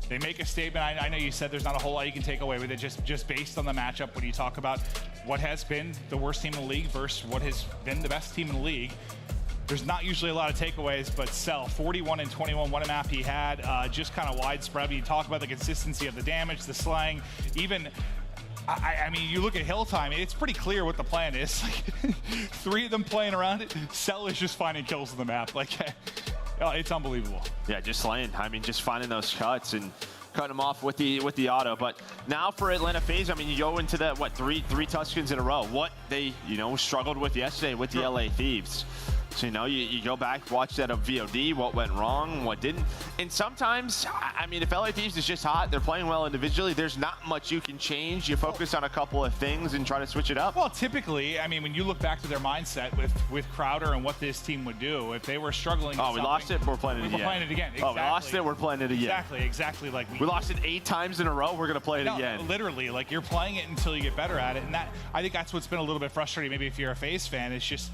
they make a statement. I know you said there's not a whole lot you can take away with it, just based on the matchup when you talk about what has been the worst team in the league versus what has been the best team in the league. There's not usually a lot of takeaways, but Cell, 41 and 21, what a map he had, just kind of widespread. You talk about the consistency of the damage, the slaying, even, I mean, you look at Hill Time, it's pretty clear what the plan is. Like, 3 of them playing around it, Cell is just finding kills on the map. Like, oh, it's unbelievable. Yeah, just slaying. I mean, just finding those cuts and cutting them off with the auto. But now for Atlanta FaZe, I mean, you go into that, what, three Tuscans in a row. What they, struggled with yesterday with the LA Thieves. So, you go back, watch that of VOD, what went wrong, what didn't. And sometimes, I mean, if LA Thieves is just hot, they're playing well individually, there's not much you can change. You focus on a couple of things and try to switch it up. Well, typically, I mean, when you look back to their mindset with Crowder and what this team would do, if they were struggling. Oh, we lost it, we're playing it again. We're playing it again. Exactly. Oh, we lost it, we're playing it again. Exactly. Like we lost it 8 times in a row, we're going to play it again. Literally, like you're playing it until you get better at it. And I think that's what's been a little bit frustrating, maybe if you're a FaZe fan, it's just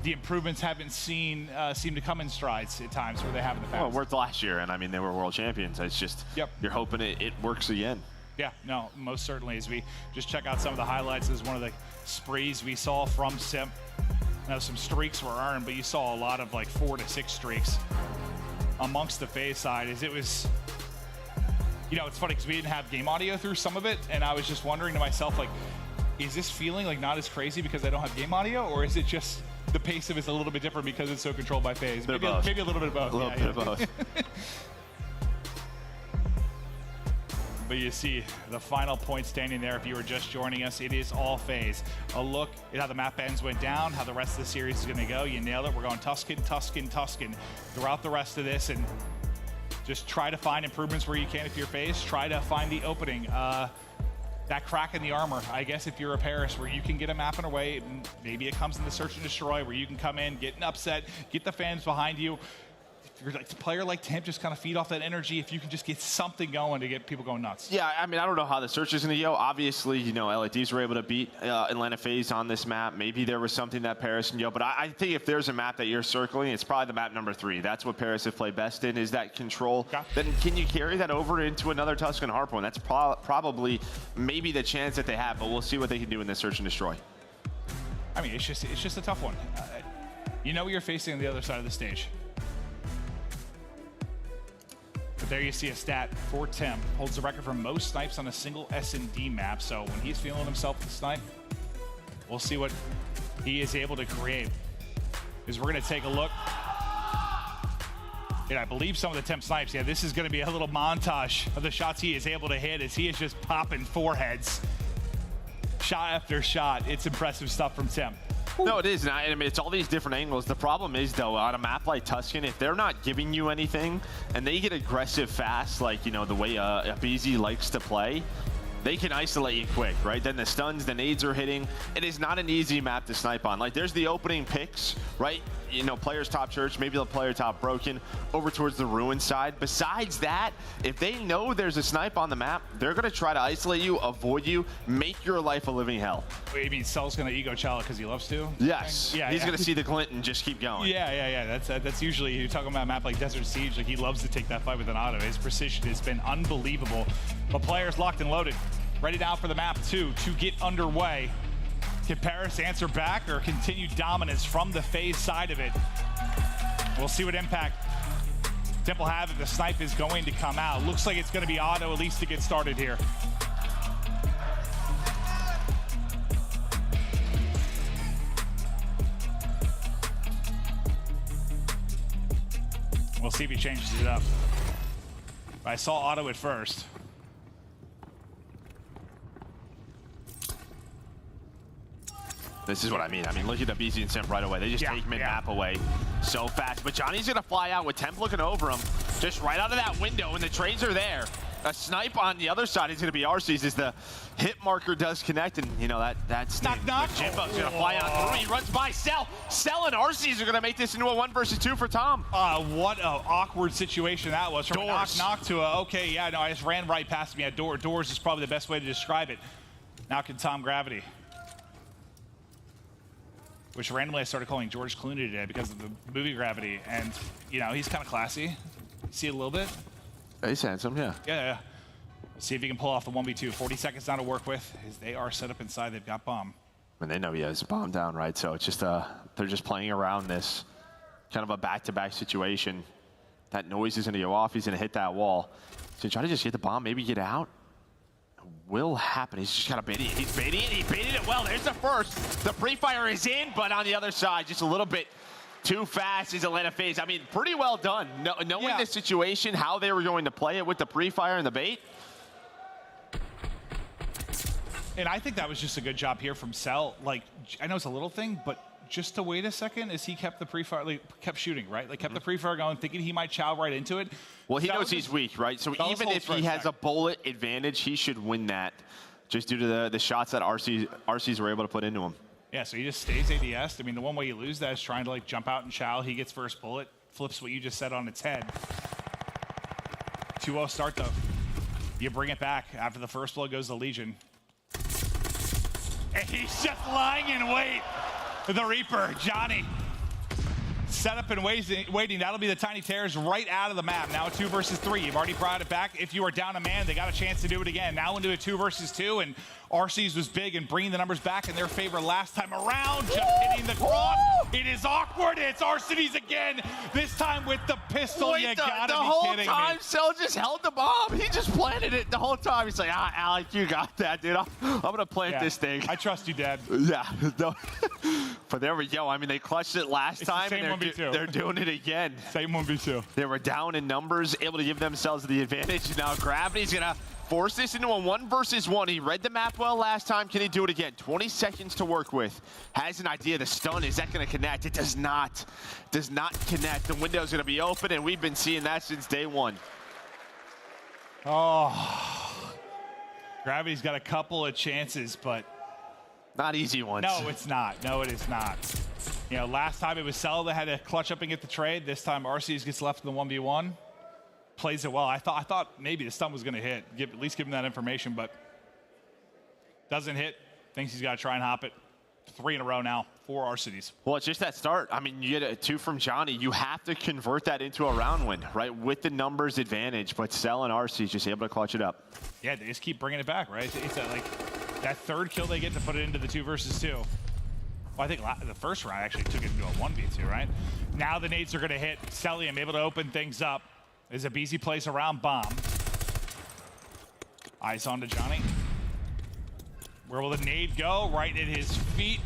the improvements haven't seem to come in strides at times where they have in the past. Well, it worked last year, and I mean, they were world champions. It's just, you're hoping it works again. Yeah, no, most certainly. As we just check out some of the highlights, this is one of the sprees we saw from Simp. Now, some streaks were earned, but you saw a lot of like 4 to 6 streaks amongst the FaZe side. As it was, you know, it's funny because we didn't have game audio through some of it, and I was just wondering to myself, like, is this feeling like not as crazy because I don't have game audio, or is it just the pace of it's a little bit different because it's so controlled by FaZe? Maybe a little bit of both. A little bit of both. But you see the final point standing there. If you were just joining us, it is all FaZe. A look at how the map ends went down, how the rest of the series is going to go. You nailed it. We're going Tuscan, Tuscan, Tuscan throughout the rest of this, and just try to find improvements where you can if you're FaZe. Try to find the opening. That crack in the armor, I guess if you're a Paris, where you can get a map in a way, maybe it comes in the search and destroy, where you can come in, get an upset, get the fans behind you. If you're like a player like Timp, just kind of feed off that energy. If you can just get something going to get people going nuts. Yeah, I mean, I don't know how the search is going to go. Obviously, you know, Thieves were able to beat Atlanta FaZe on this map. Maybe there was something that Paris can go. But I think if there's a map that you're circling, it's probably the map number 3. That's what Paris have played best in, is that control. Okay. Then can you carry that over into another Tuscan Hardpoint? That's probably maybe the chance that they have. But we'll see what they can do in this search and destroy. I mean, it's just a tough one. You know what you're facing on the other side of the stage. But there you see a stat for Timp. Holds the record for most snipes on a single S&D map. So when he's feeling himself to snipe, we'll see what he is able to create. As we're going to take a look. And I believe some of the Timp snipes, yeah, this is going to be a little montage of the shots he is able to hit as he is just popping foreheads. Shot after shot. It's impressive stuff from Timp. No, it is. And I mean, it's all these different angles. The problem is, though, on a map like Tuscan, if they're not giving you anything and they get aggressive fast, like, you know, the way aBeZy likes to play, they can isolate you quick, right? Then the stuns, the nades are hitting. It is not an easy map to snipe on. Like, there's the opening picks, right? You know, players top church, maybe the player top broken, over towards the ruin side. Besides that, if they know there's a snipe on the map, they're going to try to isolate you, avoid you, make your life a living hell. Wait, you mean Cell's going to ego Chala because he loves to? Yes. Yeah, he's going to see the glint and just keep going. Yeah. That's usually, you're talking about a map like Desert Siege, like he loves to take that fight with an auto. His precision has been unbelievable. But players locked and loaded, ready now for the map 2 to get underway. Can Paris answer back or continue dominance from the FaZe side of it? We'll see what impact Timp will have if the snipe is going to come out. Looks like it's going to be auto, at least to get started here. We'll see if he changes it up. I saw auto at first. This is what I mean. I mean, look at aBeZy and Simp right away. They just take mid-map away so fast. But Johnny's going to fly out with Timp looking over him, just right out of that window, and the trades are there. A snipe on the other side is going to be Arcitys as the hit marker does connect, and, you know, that's knock. Jimbo's going to fly out through. He runs by Cell. Cell and Arcitys are going to make this into a 1 versus 2 for Tom. What an awkward situation that was. From a knock to a, okay, yeah, no, I just ran right past me at doors is probably the best way to describe it. Now can Tom Gravity. Which randomly I started calling George Clooney today because of the movie Gravity. And, you know, he's kind of classy. See it a little bit? He's handsome, yeah. Yeah. See if he can pull off the 1v2. 40 seconds now to work with. As they are set up inside. They've got bomb. And they know he has a bomb down, right? So it's just, they're just playing around this kind of a back-to-back situation. That noise is going to go off. He's going to hit that wall. So try to just hit the bomb, maybe get out. Will happen. He's just got to bait it. He's baiting it. He baited it well. There's the first. The pre-fire is in, but on the other side, just a little bit too fast is Atlanta FaZe. I mean, pretty well done. Knowing the situation, how they were going to play it with the pre-fire and the bait. And I think that was just a good job here from Cell. Like, I know it's a little thing, but just to wait a second as he kept the pre-fire, like, kept shooting, right? Like, kept the pre-fire going, thinking he might chow right into it. Well, he knows he's weak, right? So even if he has a bullet advantage, he should win that just due to the shots that RCs were able to put into him. Yeah, so he just stays ADS'd. I mean, the one way you lose that is trying to, like, jump out and chow. He gets first bullet, flips what you just said on its head. 2-0 start, though. You bring it back. After the first blow goes the Legion. And he's just lying in wait. The Reaper, Johnny, Set up and waiting. That'll be the Tiny Terrors right out of the map. Now a 2 versus 3. You've already brought it back. If you are down a man, they got a chance to do it again. Now into a 2 versus 2, and Arcitys was big in bringing the numbers back in their favor last time around. Just hitting the cross. It is awkward. It's Arcitys again. This time with the pistol. Wait, you gotta the be whole kidding time, me. Cell just held the bomb. He just planted it the whole time. He's like, Alec, you got that, dude. I'm gonna plant this thing. I trust you, Dad. Yeah. No. But there we go. I mean, they clutched it last time, the same and they're doing it again. Same 1v2. They were down in numbers, able to give themselves the advantage. Now Gravity's gonna force this into a 1 versus 1. He read the map well last time. Can he do it again? 20 seconds to work with. Has an idea. The stun, is that gonna connect? It does not. Does not connect. The window's gonna be open, and we've been seeing that since day one. Oh. Gravity's got a couple of chances, but not easy ones. No, it's not. No, it is not. You know, last time it was Cell that had to clutch up and get the trade. This time Arcitys gets left in the 1v1. Plays it well. I thought maybe the stun was going to hit. At least give him that information, but doesn't hit. Thinks he's got to try and hop it. 3 in a row now for Arcitys. Well, it's just that start. I mean, you get a 2 from Johnny. You have to convert that into a round win, right? With the numbers advantage, but Cell and Arcitys just able to clutch it up. Yeah, they just keep bringing it back, right? It's like that 3rd kill they get to put it into the 2 versus 2. Well, I think the first round actually took it into a 1v2, right? Now the nades are going to hit. Cellium able to open things up. As aBeZy plays around bomb. Eyes on to Johnny. Where will the nade go? Right at his feet.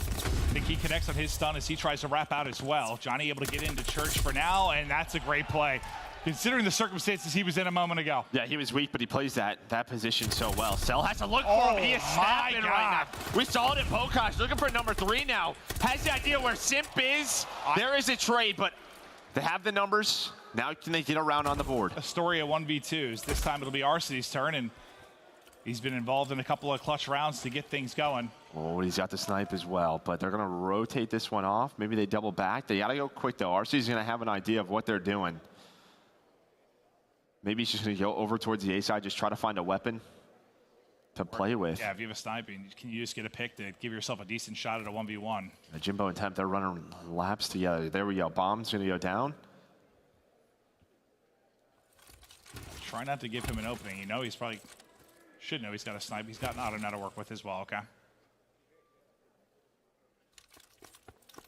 I think he connects on his stun as he tries to wrap out as well. Johnny able to get into church for now, and that's a great play. Considering the circumstances he was in a moment ago. Yeah, he was weak, but he plays that position so well. Cell has to look for him. He is snapping right now. We saw it in Paulehx. Looking for number 3 now. Has the idea where Simp is. There is a trade, but they have the numbers. Now can they get around on the board? A story of 1v2s. This time it'll be Arcitys' turn, and he's been involved in a couple of clutch rounds to get things going. Oh, he's got the snipe as well, but they're going to rotate this one off. Maybe they double back. They got to go quick, though. Arcitys going to have an idea of what they're doing. Maybe he's just going to go over towards the A side, just try to find a weapon to play with. Yeah, if you have a sniping, can you just get a pick to give yourself a decent shot at a 1v1? Jimbo and Temp, they're running laps together. There we go. Bomb's going to go down. Try not to give him an opening. You know he's probably should know he's got a snipe. He's got an auto now to work with as well, okay?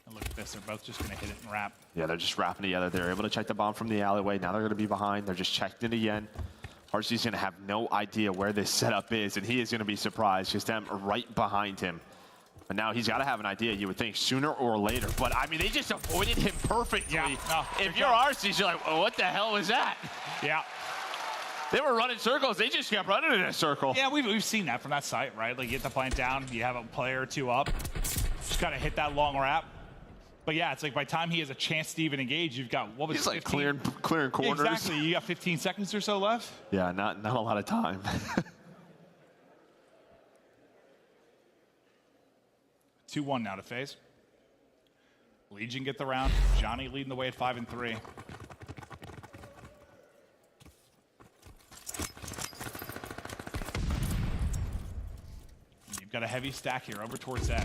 And look at this. They're both just going to hit it and wrap. Yeah, they're just wrapping together. They're able to check the bomb from the alleyway. Now they're going to be behind. They're just checking it again. Arcity's going to have no idea where this setup is, and he is going to be surprised because them right behind him. But now he's got to have an idea, you would think, sooner or later. But, I mean, they just avoided him perfectly. Yeah. No, if you're Arcitys, you're like, well, what the hell was that? Yeah. They were running circles. They just kept running in a circle. Yeah, we've seen that from that site, right? Like, you get the plant down, you have a player or 2 up. Just got to hit that long wrap. But, yeah, it's like by the time he has a chance to even engage, you've got, what was it, He's like clearing corners. Yeah, exactly. You got 15 seconds or so left. Yeah, not a lot of time. 2-1 now to FaZe. Legion get the round. Johnny leading the way at 5 and 3. You've got a heavy stack here over towards A.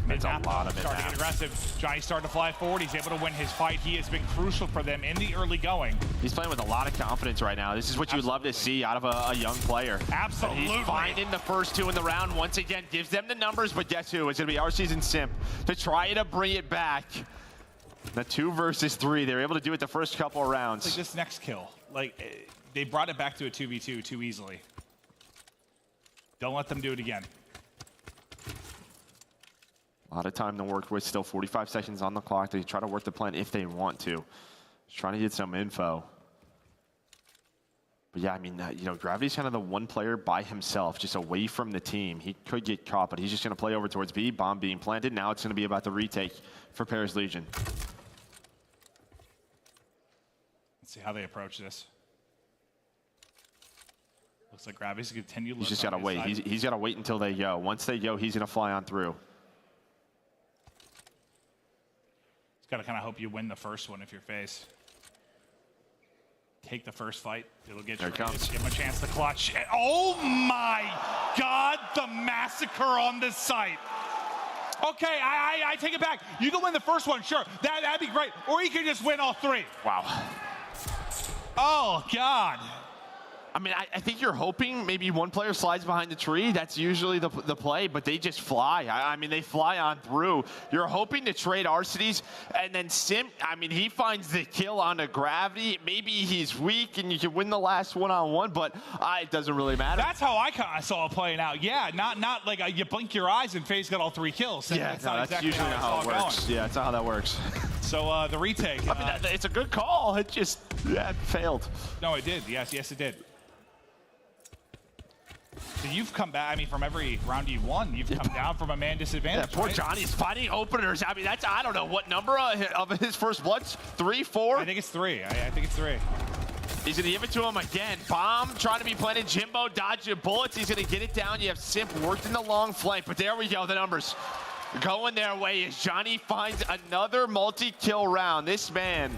It's a lot of it starting to get aggressive. Johnny's starting to fly forward. He's able to win his fight. He has been crucial for them in the early going. He's playing with a lot of confidence right now. This is what you would love to see out of a young player. Absolutely. He's finding the first 2 in the round. Once again, gives them the numbers, but guess who? It's going to be Arcitys and Simp to try to bring it back. The 2 versus 3. They were able to do it the first couple of rounds. Like this next kill. Like, they brought it back to a 2v2 too easily. Don't let them do it again. A lot of time to work with. Still 45 seconds on the clock. They try to work the plan if they want to. Just trying to get some info. But yeah, I mean, you know, Gravity's kind of the one player by himself, just away from the team. He could get caught, but he's just going to play over towards B. Bomb being planted. Now it's going to be about the retake for Paris Legion. Let's see how they approach this. Looks like Gravity's going to continue. He's just got to wait. He's got to wait until they go. Once they go, he's going to fly on through. Got to kind of hope you win the first one if you're FaZe. Take the first fight. It'll get you. Give him a chance to clutch. Oh my God, the massacre on this site. Okay, I take it back. You can win the first one, sure. That'd be great. Or you could just win all 3. Wow. Oh, God. I mean, I think you're hoping maybe one player slides behind the tree. That's usually the play, but they just fly. I mean, they fly on through. You're hoping to trade Arcitys, and then Simp, I mean, he finds the kill on the gravity. Maybe he's weak, and you can win the last one-on-one, but it doesn't really matter. That's how I kind of saw it playing out. Yeah, not like you blink your eyes and FaZe got all 3 kills. Yeah, that's usually not how it works. Going. Yeah, that's not how that works. So the retake. I mean, it's a good call. It just it failed. No, it did. Yes, it did. So you've come back, I mean, from every round you won, you've come down from a man disadvantage. Yeah, poor right? Johnny's finding openers. I mean, that's, I don't know, what number of his first bloods? 3, 4? I think it's 3. I think it's 3. He's going to give it to him again. Bomb trying to be planted. Jimbo dodging bullets. He's going to get it down. You have Simp worked in the long flank, but there we go, the numbers going their way as Johnny finds another multi-kill round. This man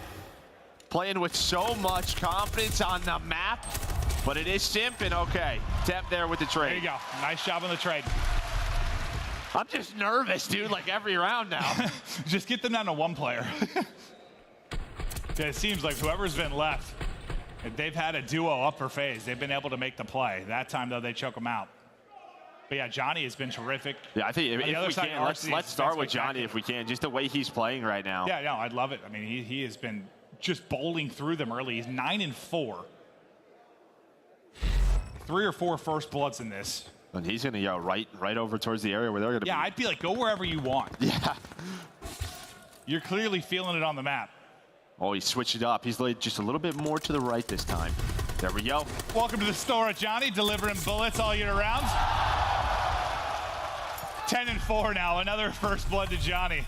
playing with so much confidence on the map. But it is Simp, and okay, Temp there with the trade. There you go. Nice job on the trade. I'm just nervous, dude, like every round now. Just get them down to 1 player. It seems like whoever's been left, they've had a duo up for FaZe. They've been able to make the play. That time, though, they choke them out. But yeah, Johnny has been terrific. Yeah, I think if we can, let's start with Johnny if we can, just the way he's playing right now. Yeah, no, I'd love it. I mean, he has been just bowling through them early. He's 9-4. 3 or 4 first bloods in this. And he's going to go right over towards the area where they're going to be. Yeah, I'd be like, go wherever you want. Yeah. You're clearly feeling it on the map. Oh, he switched it up. He's laid just a little bit more to the right this time. There we go. Welcome to the store, Johnny, delivering bullets all year round. 10-4 now, another first blood to Johnny.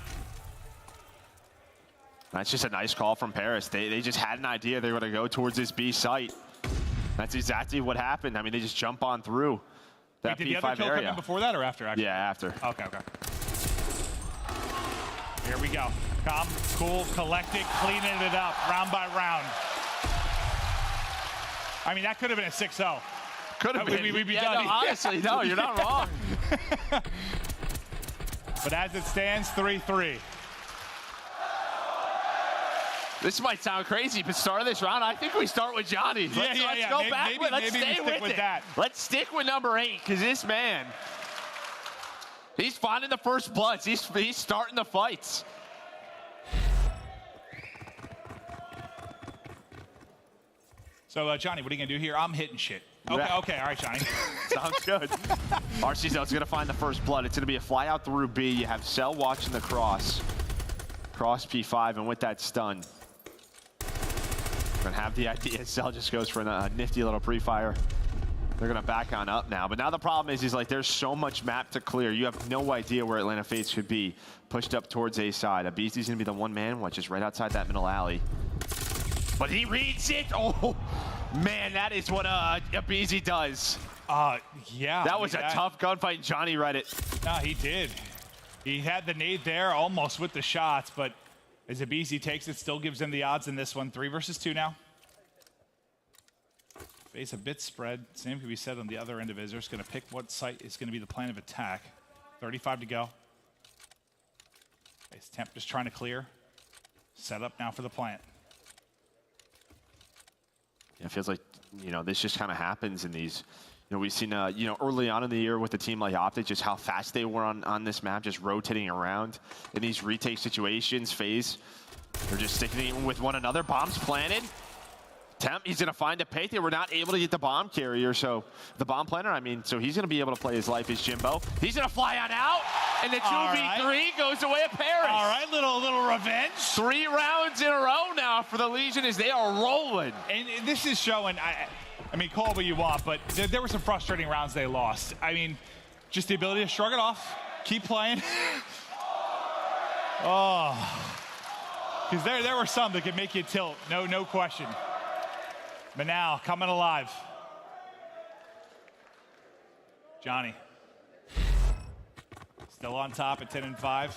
That's just a nice call from Paris. They just had an idea they were going to go towards this B site. That's exactly what happened. I mean, they just jump on through that Wait, did P5 the other kill area. come in before that or after? Actually? Yeah, after. Okay. Here we go. Calm, cool, collected, cleaning it up round by round. I mean, that could have been a 6-0. Could have been. We'd be yeah, done. No, honestly, no, you're not wrong. But as it stands, 3-3. This might sound crazy, but start of this round, I think we start with Johnny. Let's go back. Let's stay with it. That. Let's stick with number 8, because this man, he's finding the first bloods. He's starting the fights. So, Johnny, what are you going to do here? I'm hitting shit. Okay, all right, Johnny. Sounds good. Arcitys going to find the first blood. It's going to be a fly out through B. You have Cell watching the cross. Cross P5, and with that stun, going to have the idea. Cell just goes for a nifty little pre-fire. They're going to back on up now. But now the problem is like there's so much map to clear. You have no idea where Atlanta FaZe could be. Pushed up towards A side. aBeZy's going to be the one man, which is right outside that middle alley. But he reads it. Oh, man, that is what aBeZy does. Yeah. That was a tough gunfight, and Johnny read it. No, he did. He had the nade there almost with the shots, but as aBeZy takes it, still gives him the odds in this one. 3 versus 2 now. FaZe a bit spread. Same could be said on the other end of it. They're just going to pick what site is going to be the plan of attack. 35 to go. FaZe Temp just trying to clear. Set up now for the plant. Yeah, it feels like, this just kind of happens in these. We've seen, early on in the year with a team like OpTic, just how fast they were on this map, just rotating around in these retake situations. FaZe, they're just sticking with one another. Bombs planted. Temp, he's going to find a pate. They were not able to get the bomb carrier, so the bomb planner, so he's going to be able to play his life as Jimbo. He's going to fly on out, and the 2v3 goes away at Paris. All right, little revenge. 3 rounds in a row now for the Legion as they are rolling. And this is showing, call what you want, but there were some frustrating rounds they lost. Just the ability to shrug it off, keep playing. Because there were some that could make you tilt, no question. But now, coming alive. Johnny. Still on top at 10-5.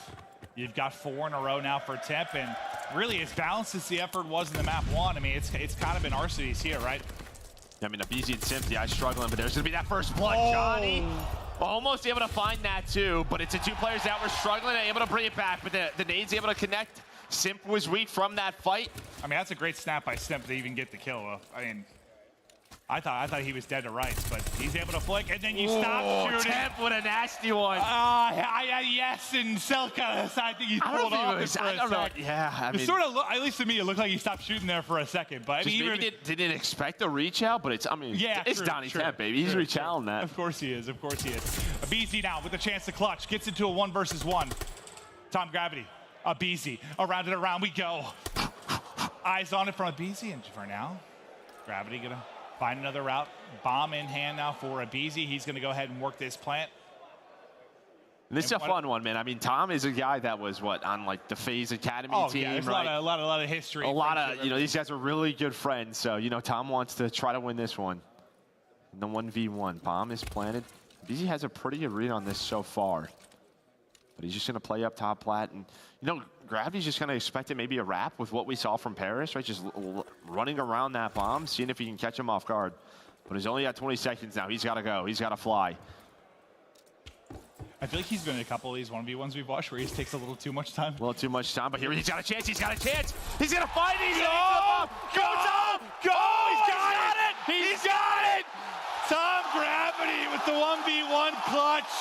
You've got 4 in a row now for Temp, and really as balanced as the effort was in the map 1, it's kind of been Arcitys here, right? aBeZy and Simp, the eye struggling, but there's going to be that first blood. Johnny Almost able to find that too, but it's the two players that were struggling and able to bring it back, but the nade's able to connect. Simp was weak from that fight. I mean, that's a great snap by Simp to even get the kill. I mean, I thought he was dead to rights, but he's able to flick, and then you stop shooting. Temp with a nasty one. Yes, and Selka, I think he pulled off it for a second. Yeah, I mean, it sort of, at least to me, it looked like he stopped shooting there for a second. But I mean, maybe didn't expect a reach out, but it's, I mean, yeah, it's Donnie Temp, baby. He's reach out on that. Of course he is. Of course he is. aBeZy now with a chance to clutch. Gets into a 1 versus 1. Tom Gravity. aBeZy. Around and around we go. Eyes on it from aBeZy, and for now, Gravity gonna find another route. Bomb in hand now for aBeZy. He's gonna go ahead and work this plant. This is a fun one, man. I mean, Tom is a guy that was on like the FaZe Academy team, yeah, there's right? a lot of history. A lot of, these guys are really good friends. So, Tom wants to try to win this one. In the 1v1, bomb is planted. aBeZy has a pretty good read on this so far, but he's just gonna play up top plat, and Gravity's just gonna expect it maybe a wrap with what we saw from Paris, right? Just running around that bomb, seeing if he can catch him off guard. But he's only got 20 seconds now. He's got to go. He's got to fly. I feel like he's been in a couple of these 1v1s we've watched where he takes a little too much time. A little too much time, but here he's got a chance. He's got a chance. He's going to find it. He's going to Goes up. Go! He's got it. He's got it. Tom Gravity with the 1v1 clutch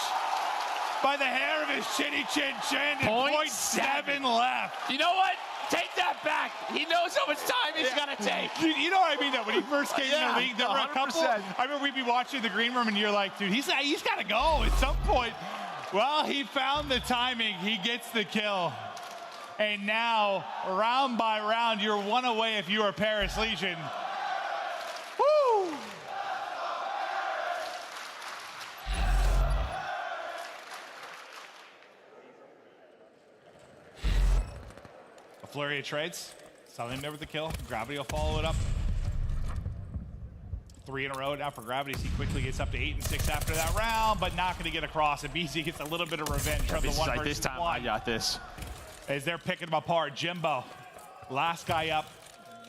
by the hair of his chinny chin chin. 0.7 left. You know what? Take that back. He knows how much time he's got to take. You know what I mean? That when he first came in the league, there were a 100%. couple. I remember we'd be watching the green room, and you're like, dude, he's got to go at some point. Well, he found the timing. He gets the kill. And now, round by round, you're one away if you are Paris Legion. Woo! A flurry of trades. Cellium there with the kill. Gravity will follow it up. 3 in a row now for Gravity. He quickly gets up to 8 and 6 after that round, but not going to get across. aBeZy gets a little bit of revenge from the 1 versus 1. This time I got this. As they're picking them apart, Jimbo, last guy up.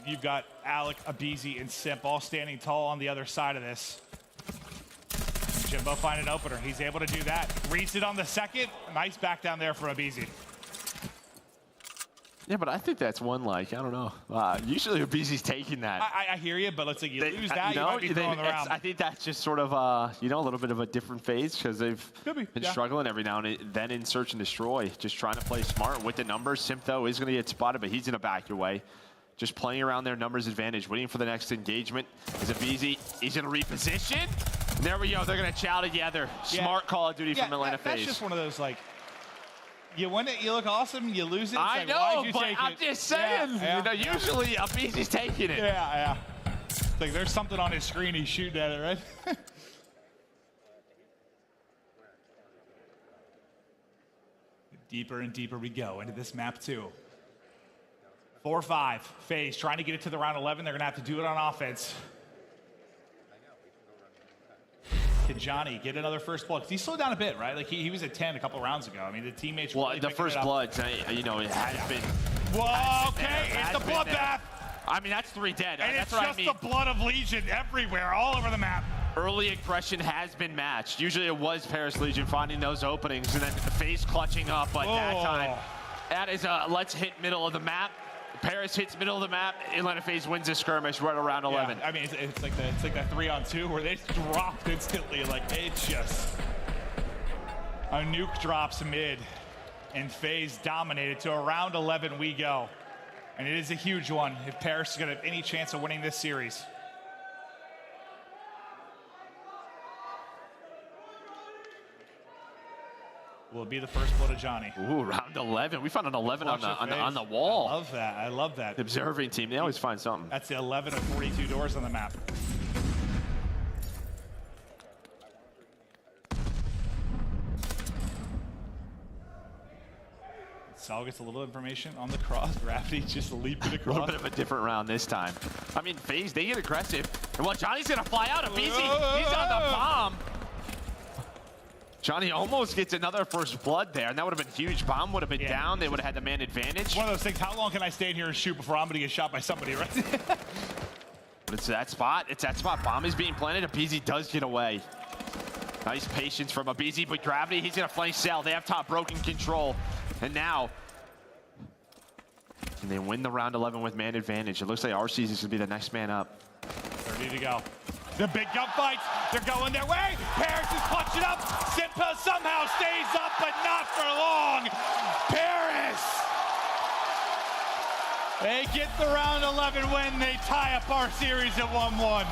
You've got aLLeY, aBeZy, and Simp all standing tall on the other side of this. Jimbo find an opener. He's able to do that. Reads it on the second. Nice back down there for aBeZy. Yeah, but I think that's one, I don't know. Usually aBeZy's taking that. I hear you, but let's say you lose that, you might be throwing the round. I think that's just sort of, a little bit of a different phase because they've been struggling every now and then in search and destroy. Just trying to play smart with the numbers. Simp, though, is going to get spotted, but he's going to back your way. Just playing around their numbers advantage, waiting for the next engagement. Is aBeZy. He's going to reposition. And there we go. They're going to chow together. Smart Call of Duty from Atlanta FaZe. That's just one of those, you win it, you look awesome, you lose it. I know, but I'm just saying. Usually aBeZy's taking it. Yeah. It's like there's something on his screen, he's shooting at it, right? Deeper and deeper we go into this map too. 4-5, FaZe trying to get it to the round 11. They're gonna have to do it on offense. Can Johnny get another first blood? Because he slowed down a bit, right? He was at 10 a couple rounds ago. I mean, the teammates. Well, the first blood, it has been. Whoa, okay, it's the bloodbath. I mean, that's 3 dead. And that's it's just the blood of Legion everywhere, all over the map. Early aggression has been matched. Usually it was Paris Legion finding those openings and then the FaZe clutching up, but that time, that is a let's hit middle of the map. Paris hits middle of the map. Atlanta FaZe wins a skirmish right around 11. I mean, it's like that 3-on-2 where they dropped instantly. It's just a nuke drops mid, and FaZe dominated to around 11. We go, and it is a huge one if Paris is going to have any chance of winning this series. Will be the first blood of Johnny. Ooh, round 11. We found an 11 on the wall. I love that. I love that. The observing team, they always find something. That's the 11 of 42 doors on the map. Sal gets a little information on the cross. Gravity just leaping across. A little bit of a different round this time. I mean, FaZe, they get aggressive. And well, Johnny's going to fly out. aBeZy, he's on the bomb. Johnny almost gets another first blood there, and that would have been huge. Bomb would have been down. They would have had the man advantage. One of those things, how long can I stay in here and shoot before I'm going to get shot by somebody, right? But it's that spot. It's that spot. Bomb is being planted. aBeZy does get away. Nice patience from aBeZy, but Gravity, he's gonna flank Cell. They have top broken control. And now, can they win the round 11 with man advantage? It looks like Arcitys is gonna be the next man up. Ready to go. The big gunfights, they're going their way. Paris is clutching up. Simp somehow stays up, but not for long. Paris! They get the round 11 win. They tie up our series at 1-1.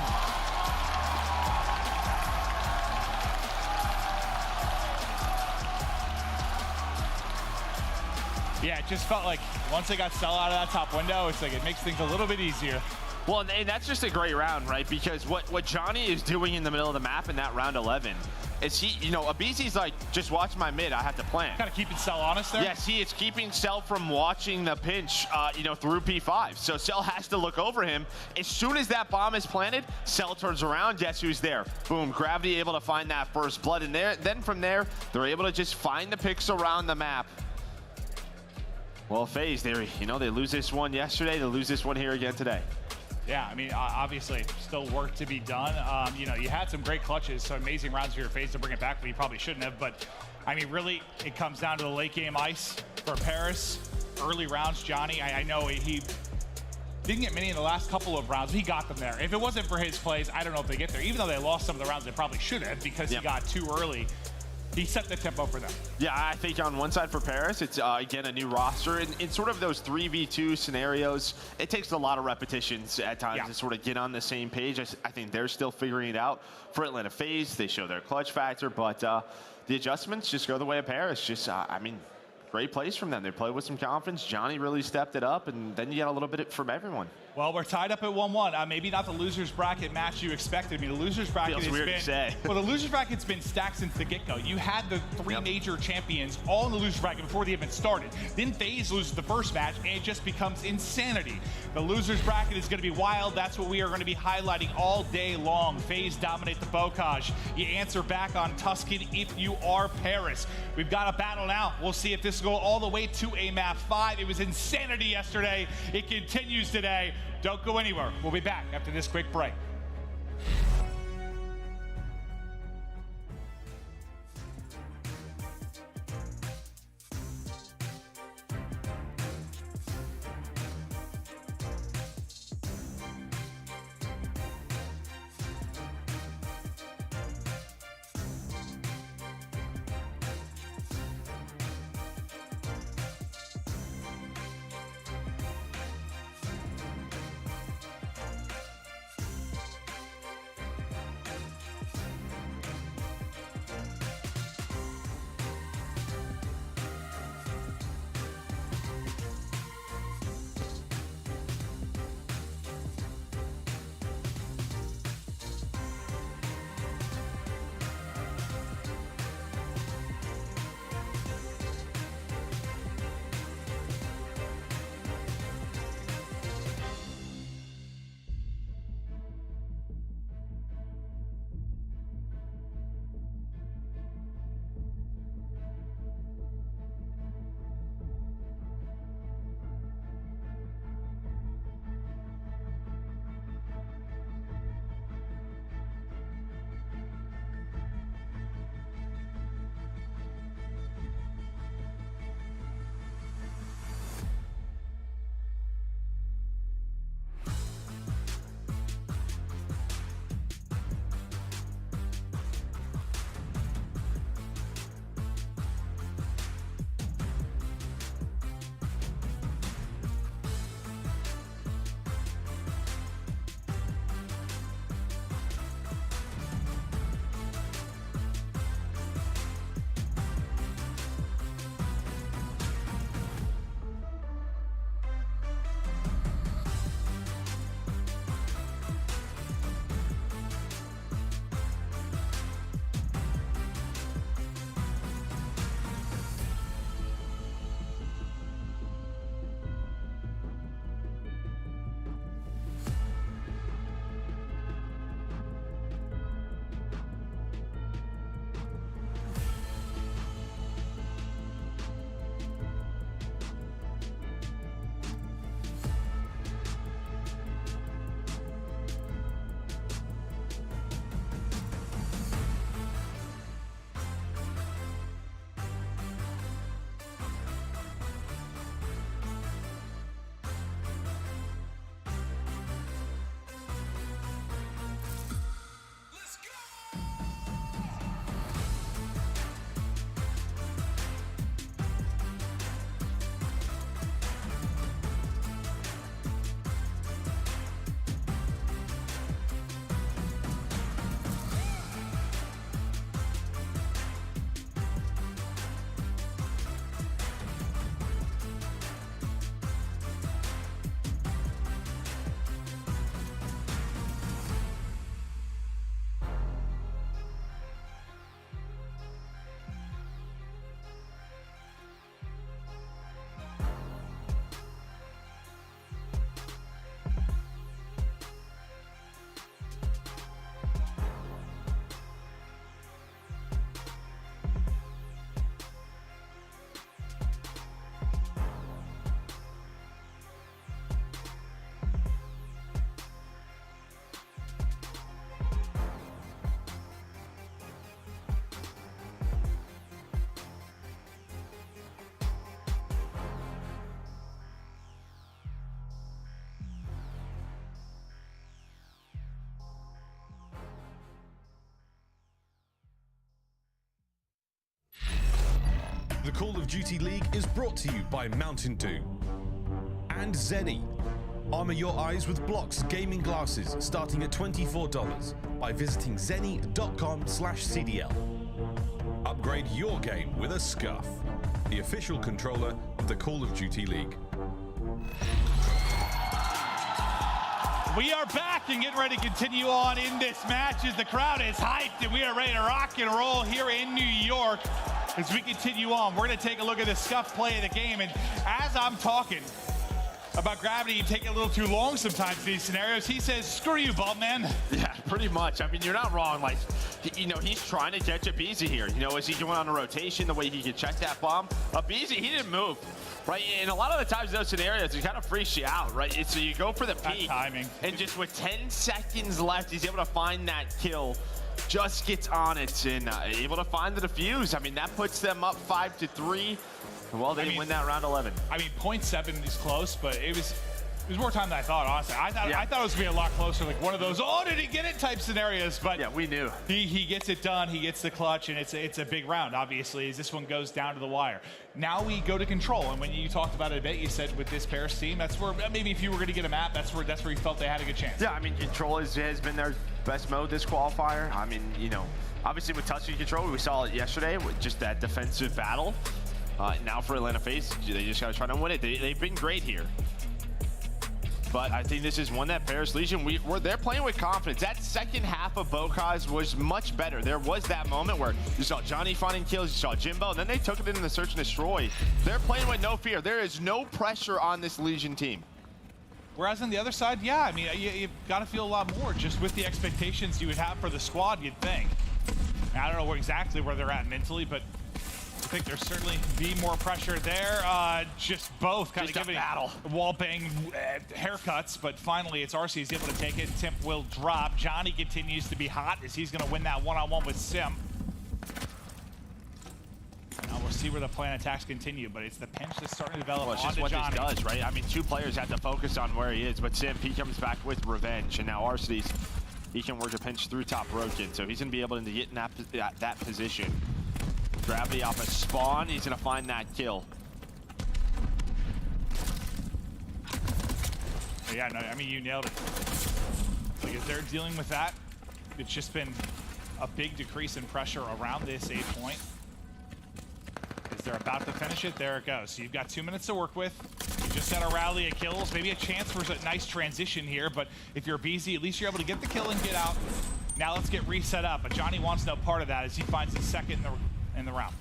Yeah, it just felt like once they got Cell out of that top window, it's like it makes things a little bit easier. Well, and that's just a great round, right? Because what Johnny is doing in the middle of the map in that round 11 is he, you know, aBeZy's like, just watch my mid, I have to plant. Kind of keeping Cell honest there? Yes, it's keeping Cell from watching the pinch, you know, through P5. So Cell has to look over him. As soon as that bomb is planted, Cell turns around, guess who's there? Boom, Gravity able to find that first blood in there. Then from there, they're able to just find the picks around the map. Well, FaZe, they lose this one yesterday, they lose this one here again today. Yeah, I mean, obviously, still work to be done. You know, you had some great clutches, so amazing rounds for your FaZe to bring it back, but you probably shouldn't have. But, I mean, really, it comes down to the late game ice for Paris. Early rounds, Johnny, I know he didn't get many in the last couple of rounds. He got them there. If it wasn't for his plays, I don't know if they get there. Even though they lost some of the rounds, they probably should have because he got too early. He set the tempo for them. Yeah, I think on one side for Paris, it's, again, a new roster. In sort of those 3v2 scenarios, it takes a lot of repetitions at times to sort of get on the same page. I think they're still figuring it out. For Atlanta FaZe, they show their clutch factor, but the adjustments just go the way of Paris. Just, I mean, great plays from them. They played with some confidence. Johnny really stepped it up, and then you got a little bit from everyone. Well, we're tied up at 1-1. Maybe not the losers bracket match you expected. I mean, the losers bracket Feels weird to say. Well, the losers bracket's been stacked since the get-go. You had the three major champions all in the losers bracket before the event started. Then FaZe loses the first match, and it just becomes insanity. The losers bracket is going to be wild. That's what we are going to be highlighting all day long. FaZe dominate the Bocage. You answer back on Tuscan if you are Paris. We've got a battle now. We'll see if this will go all the way to a map 5. It was insanity yesterday. It continues today. Don't go anywhere. We'll be back after this quick break. Call of Duty League is brought to you by Mountain Dew and Zenny. Armor your eyes with Blocks gaming glasses starting at $24 by visiting zenny.com/CDL. Upgrade your game with a Scuff, the official controller of the Call of Duty League. We are back and getting ready to continue on in this match as the crowd is hyped and we are ready to rock and roll here in New York. As we continue on, we're going to take a look at the Scuff play of the game. And as I'm talking about Gravity taking a little too long sometimes in these scenarios, he says, screw you, bald man. Yeah, pretty much. I mean, you're not wrong. Like, you know, he's trying to catch aBeZy here. You know, is he going on a rotation the way he could check that bomb? aBeZy, he didn't move. Right, and a lot of the times in those scenarios, he kind of freaks you out, right? So you go for the peak, timing. And just with 10 seconds left, he's able to find that kill. Just gets on it and able to find the defuse. I mean, that puts them up 5-3. Well, they win that round 11. I mean, 0.7 is close, but it was more time than I thought, honestly. I thought it was going to be a lot closer, like one of those, oh, did he get it type scenarios. But yeah, we knew. He gets it done. He gets the clutch, and it's a big round, obviously, as this one goes down to the wire. Now we go to control, and when you talked about it a bit, you said with this Paris team, that's where maybe if you were going to get a map, that's where you felt they had a good chance. Yeah, I mean, control has been their best mode this qualifier. I mean, you know, obviously with touch and control, we saw it yesterday with just that defensive battle. Now for Atlanta FaZe, they just got to try to win it. They've been great here. But I think this is one that Paris Legion, they're playing with confidence. That second half of Bocaz was much better. There was that moment where you saw Johnny finding kills, you saw Jimbo, and then they took it in the search and destroy. They're playing with no fear. There is no pressure on this Legion team. Whereas on the other side, yeah, I mean, you've got to feel a lot more just with the expectations you would have for the squad, you'd think. Now, I don't know exactly where they're at mentally, but I think there's certainly be more pressure there. Just both kind of giving wall bang haircuts, but finally it's Arcitys able to take it. Simp will drop. Johnny continues to be hot as he's going to win that one-on-one with Simp. Now we'll see where the plan attacks continue, but it's the pinch that's starting to develop well, it's just onto what Johnny. This does, right? I mean, two players have to focus on where he is, but Simp, he comes back with revenge, and now Arcitys, he can work a pinch through top Røkkr, so he's going to be able to get in that position. Gravity off a spawn, he's gonna find that kill. Yeah, no, I mean, you nailed it. Like, as they're dealing with that, it's just been a big decrease in pressure around this A point. As they're about to finish it, there it goes. So you've got 2 minutes to work with. You just had a rally of kills, maybe a chance for a nice transition here, but if you're aBeZy, at least you're able to get the kill and get out. Now let's get reset up, but Johnny wants no part of that as he finds his second in the round.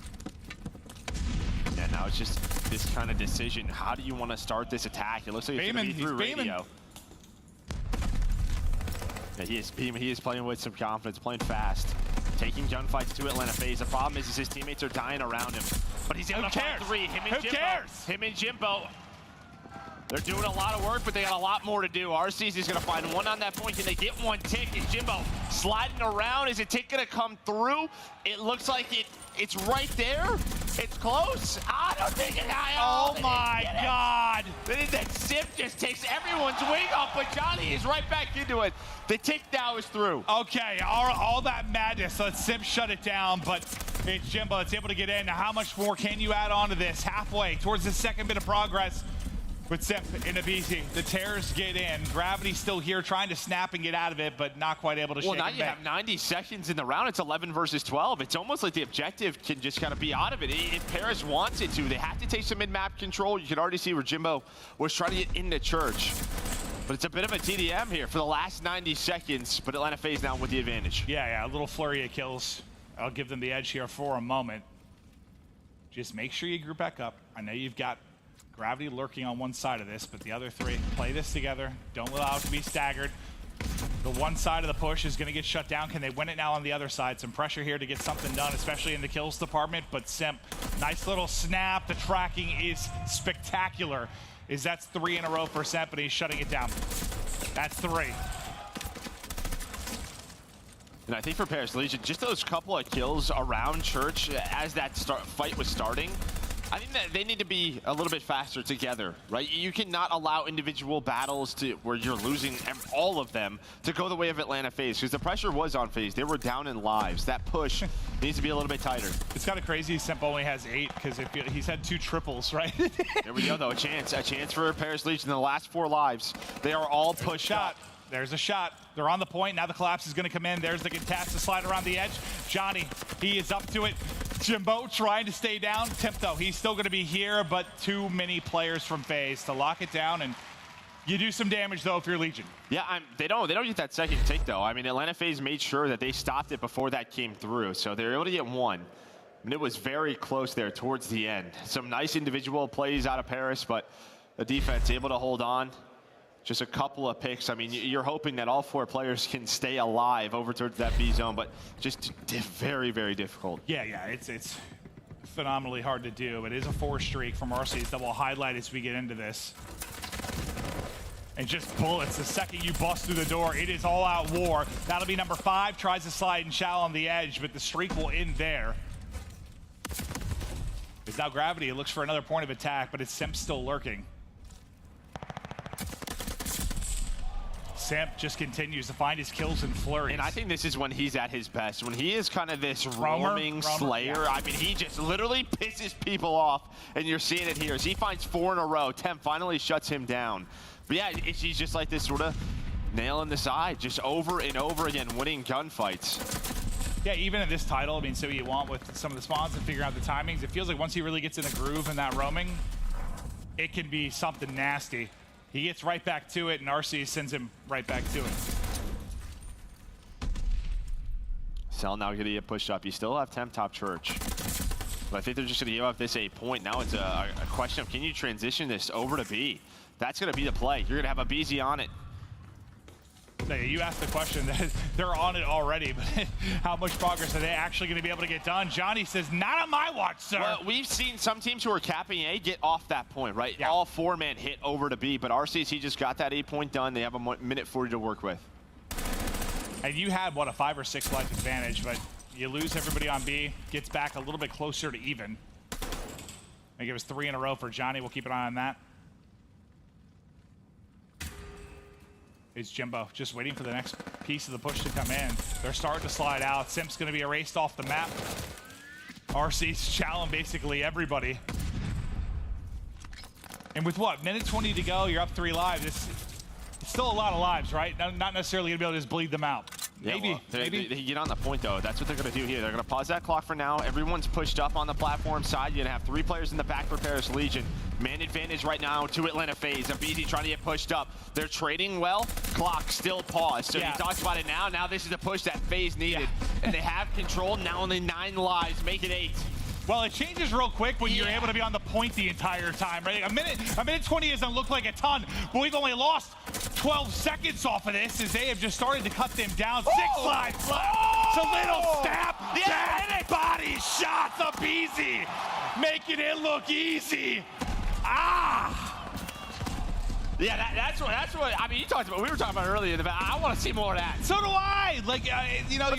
Yeah, now it's just this kind of decision. How do you want to start this attack? It looks like it's going to be through radio. Yeah, he is playing with some confidence, playing fast, taking gunfights to Atlanta FaZe. The problem is his teammates are dying around him, but he's able to find three. Him and Jimbo. They're doing a lot of work, but they got a lot more to do. Arcitys is going to find one on that point. Can they get one tick? Is Jimbo sliding around? Is a tick going to come through? It looks like it's right there. It's close. I don't think it. Oh my God. That Simp just takes everyone's wing off, but Johnny is right back into it. The tick now is through. Okay, all that madness. Let's Simp shut it down, but it's Jimbo that's able to get in. Now, how much more can you add on to this? Halfway towards the second bit of progress. With Simp and aBeZy, the tears get in. Gravity's still here trying to snap and get out of it, but not quite able to shake it back. Well, now you have 90 seconds in the round. It's 11 versus 12. It's almost like the objective can just kind of be out of it. If Paris wants it to, they have to take some mid-map control. You can already see where Jimbo was trying to get into church. But it's a bit of a TDM here for the last 90 seconds, but Atlanta FaZe now with the advantage. Yeah, a little flurry of kills. I'll give them the edge here for a moment. Just make sure you group back up. I know you've got Gravity lurking on one side of this, but the other three, play this together. Don't allow it to be staggered. The one side of the push is going to get shut down. Can they win it now on the other side? Some pressure here to get something done, especially in the kills department, but Simp, nice little snap. The tracking is spectacular. That's 3 in a row for Simp, and he's shutting it down. That's 3. And I think for Paris Legion, just those couple of kills around Church as that fight was starting, I think that they need to be a little bit faster together, right? You cannot allow individual battles to where you're losing all of them to go the way of Atlanta FaZe, because the pressure was on FaZe. They were down in lives. That push needs to be a little bit tighter. It's kind of crazy Simp only has 8 because he's had 2 triples, right? There we go, though. A chance for Paris Legion in the last 4 lives. They are all pushed up. There's a shot. They're on the point. Now the collapse is going to come in. There's the contest to slide around the edge. Johnny, he is up to it. Jimbo trying to stay down. Temp, though, he's still going to be here, but too many players from FaZe to lock it down, and you do some damage, though, if you're Legion. Yeah, they don't get that second tick, though. I mean, Atlanta FaZe made sure that they stopped it before that came through, so they were able to get 1. And it was very close there towards the end. Some nice individual plays out of Paris, but the defense able to hold on. Just a couple of picks. I mean, you're hoping that all 4 players can stay alive over towards that B zone, but just very, very difficult. Yeah, it's phenomenally hard to do. It is a 4 streak from Arcitys that will highlight as we get into this. And just bullets the second you bust through the door. It is all-out war. That'll be number 5. Tries to slide and shallow on the edge, but the streak will end there. It's now Gravity. It looks for another point of attack, but it's Simp still lurking. Simp just continues to find his kills and flurries. And I think this is when he's at his best. When he is kind of this roaming slayer. Yeah. I mean, he just literally pisses people off, and you're seeing it here. As he finds 4 in a row, Temp finally shuts him down. But yeah, he's just like this sort of nail in the side, just over and over again, winning gunfights. Yeah, even in this title, I mean, so you want with some of the spawns and figuring out the timings, it feels like once he really gets in the groove and that roaming, it can be something nasty. He gets right back to it, and Arcitys sends him right back to it. Cell now going to get pushed up. You still have Temp top church. But I think they're just going to give up this A point. Now it's a question of, can you transition this over to B? That's going to be the play. You're going to have aBeZy on it. You asked the question that they're on it already, but how much progress are they actually going to be able to get done? Johnny says, not on my watch, sir. Well, we've seen some teams who are capping A get off that point, right? Yeah. All 4-man hit over to B, but Arcitys, he just got that 8-point done. They have a minute 40 to work with. And you had, what, a 5 or 6 life advantage, but you lose everybody on B, gets back a little bit closer to even. I think it was 3 in a row for Johnny. We'll keep an eye on that. Is Jimbo just waiting for the next piece of the push to come in. They're starting to slide out. Simp's going to be erased off the map. Arcitys challenge basically everybody. And with what, minute 20 to go, you're up 3 lives. It's still a lot of lives, right? Not necessarily going to be able to just bleed them out. Yeah, maybe, well, maybe. They get on the point, though. That's what they're going to do here. They're going to pause that clock for now. Everyone's pushed up on the platform side. You're going to have 3 players in the back for Paris Legion. Man advantage right now to Atlanta FaZe. aBeZy trying to get pushed up. They're trading well. Clock still paused. So he talks about it now. Now this is the push that FaZe needed. And they have control. Now only 9 lives. Make it 8. Well, it changes real quick when you're able to be on the point the entire time, right? A minute 20 doesn't look like a ton, but we've only lost 12 seconds off of this as they have just started to cut them down. 6 lives left. It's a little snap. Back body shots. aBeZy making it look easy. Yeah, that's what. I mean, you talked about. We were talking about earlier. I want to see more of that. So do I. Like, you know,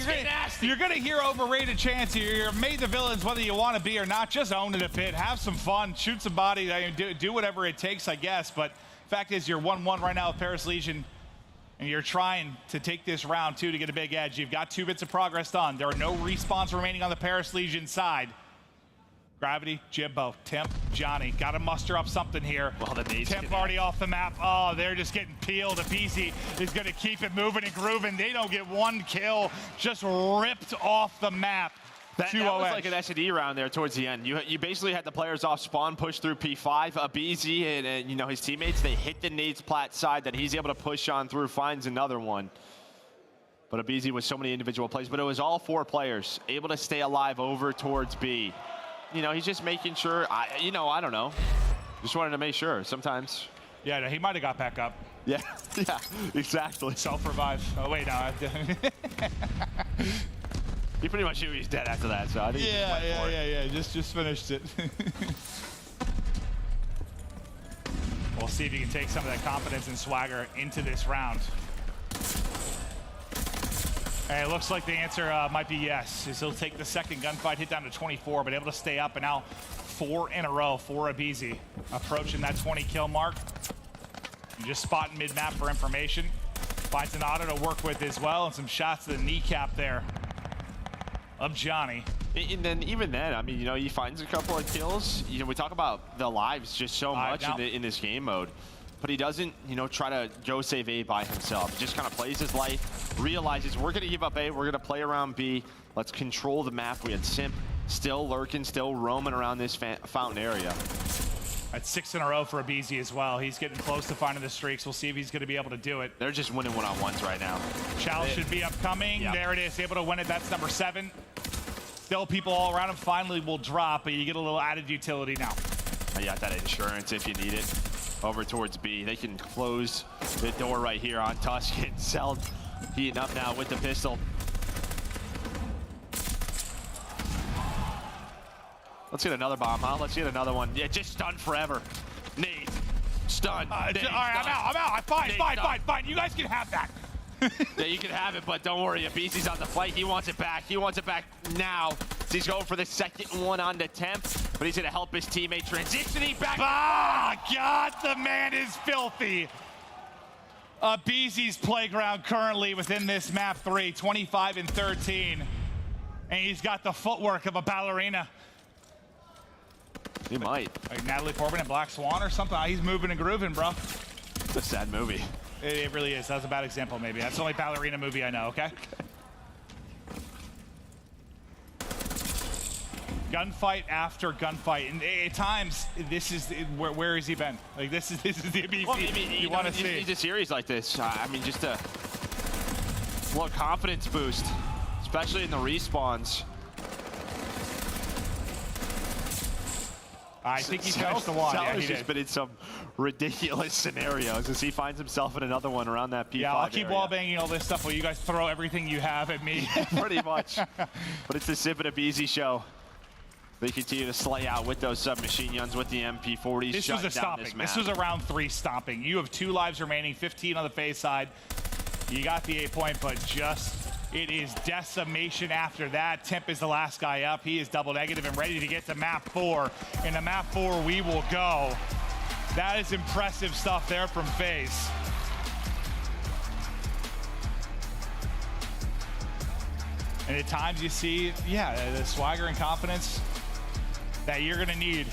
you're gonna hear overrated chants. You're made the villains, whether you want to be or not. Just own it a bit. Have some fun. Shoot some bodies. I mean, do whatever it takes, I guess. But fact is, you're 1-1 right now with Paris Legion, and you're trying to take this round 2 to get a big edge. You've got 2 bits of progress done. There are no respawns remaining on the Paris Legion side. Gravity, Jimbo, Temp, Johnny. Got to muster up something here. Well, the nades Temp already off the map. Oh, they're just getting peeled. aBeZy is going to keep it moving and grooving. They don't get 1 kill. Just ripped off the map. That was like an S&D round there towards the end. You basically had the players off spawn, push through P5. aBeZy and you know, his teammates, they hit the nades plat side that he's able to push on through, finds another one. But aBeZy with so many individual plays. But it was all 4 players able to stay alive over towards B. You know, he's just making sure, I don't know. Just wanted to make sure sometimes. Yeah, no, he might have got back up. Yeah, yeah, exactly. Self-revive. Oh, wait, no. He pretty much knew he's dead after that, so I think yeah. Just finished it. We'll see if you can take some of that confidence and swagger into this round. Hey, it looks like the answer might be yes. He'll take the second gunfight, hit down to 24, but able to stay up, and now 4 in a row for aBeZy. Approaching that 20 kill mark. You just spotting mid-map for information. Finds an auto to work with as well, and some shots to the kneecap there of Johnny. And then even then, I mean, you know, he finds a couple of kills. You know, we talk about the lives just so much in this game mode. But he doesn't, you know, try to go save A by himself. He just kind of plays his life, realizes we're going to give up A, we're going to play around B. Let's control the map. We had Simp still lurking, still roaming around this fountain area. That's 6 in a row for aBeZy as well. He's getting close to finding the streaks. We'll see if he's going to be able to do it. They're just winning one-on-ones right now. Chow should be upcoming. Yep. There it is, able to win it. That's number 7. Still people all around him finally will drop, but you get a little added utility now. You got that insurance if you need it. Over towards B. They can close the door right here on Tuscan. Cell heating up now with the pistol. Let's get another bomb, huh? Let's get another one. Yeah, just stunned forever. Nade. Stunned. All right, I'm out. Fine. You guys can have that. Yeah, you can have it, but don't worry. aBeZy's on the flight. He wants it back. He wants it back now. So he's going for the second one on the temp, but he's going to help his teammate transitioning back. God, the man is filthy. aBeZy's playground currently within this map 3, 25 and 13. And he's got the footwork of a ballerina. He might. Like Natalie Portman in Black Swan or something. He's moving and grooving, bro. It's a sad movie. It really is. That was a bad example, maybe. That's the only ballerina movie I know, okay? Gunfight after gunfight. And at times, this is where has he been? Like, this is the aBeZy well, I mean, you want to see. It's a series like this. I mean, just a little confidence boost, especially in the respawns. I think he touched the wall. Yeah, he just been in some ridiculous scenarios as he finds himself in another one around that P5 Yeah, I'll keep area. wall banging all this stuff while you guys throw everything you have at me. Pretty much. But it's the Simp and aBeZy show. They continue to slay out with those submachine guns, with the MP40s. This was a stopping. This was a round 3 stopping. You have 2 lives remaining, 15 on the FaZe side. You got the 8 point, but just... it is decimation after that. Temp is the last guy up. He is double negative and ready to get to map 4. And to map 4 we will go. That is impressive stuff there from FaZe. And at times you see, yeah, the swagger and confidence that you're gonna need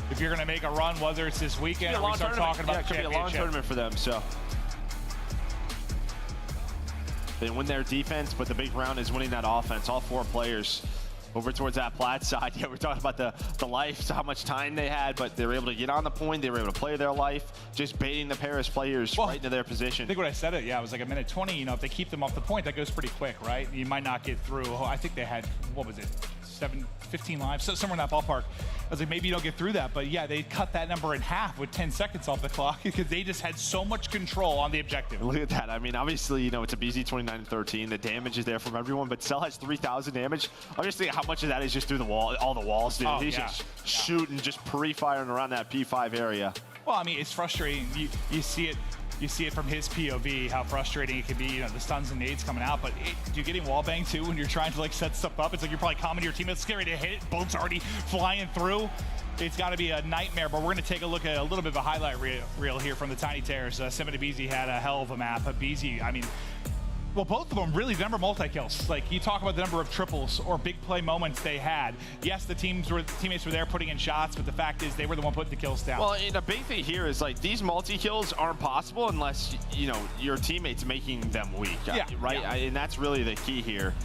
if you're gonna make a run, whether it's this weekend or we start talking about the championship. It could be a long tournament for them, so. They win their defense, but the big round is winning that offense. All 4 players over towards that plat side. Yeah, we're talking about the life, so how much time they had, but they were able to get on the point. They were able to play their life, just baiting the Paris players right into their position. I think when I said it, yeah, it was like a minute 20. You know, if they keep them off the point, that goes pretty quick, right? You might not get through. I think they had, what was it, 15 lives, so somewhere in that ballpark. I was like, maybe you don't get through that, but yeah, they cut that number in half with 10 seconds off the clock because they just had so much control on the objective. Look at that. I mean, obviously, you know, it's aBeZy 29-13. The damage is there from everyone, but Cell has 3,000 damage. I'm just thinking how much of that is just through the wall, all the walls, dude. He's just shooting, just pre-firing around that P5 area. Well, I mean, it's frustrating. You see it. You see it from his POV, how frustrating it can be, you know, the stuns and nades coming out, but you're getting wall bang too when you're trying to like set stuff up. It's like you're probably calming your teammates, scary to hit it, bullets already flying through. It's got to be a nightmare, but we're going to take a look at a little bit of a highlight reel here from the Tiny Terrors. Simp and aBeZy had a hell of a map. aBeZy, I mean, well, both of them really, the number of multi-kills. Like, you talk about the number of triples or big play moments they had. Yes, the teammates were there putting in shots, but the fact is they were the one putting the kills down. Well, and a big thing here is, like, these multi-kills aren't possible unless, you know, your teammate's making them weak, right? Yeah. And that's really the key here,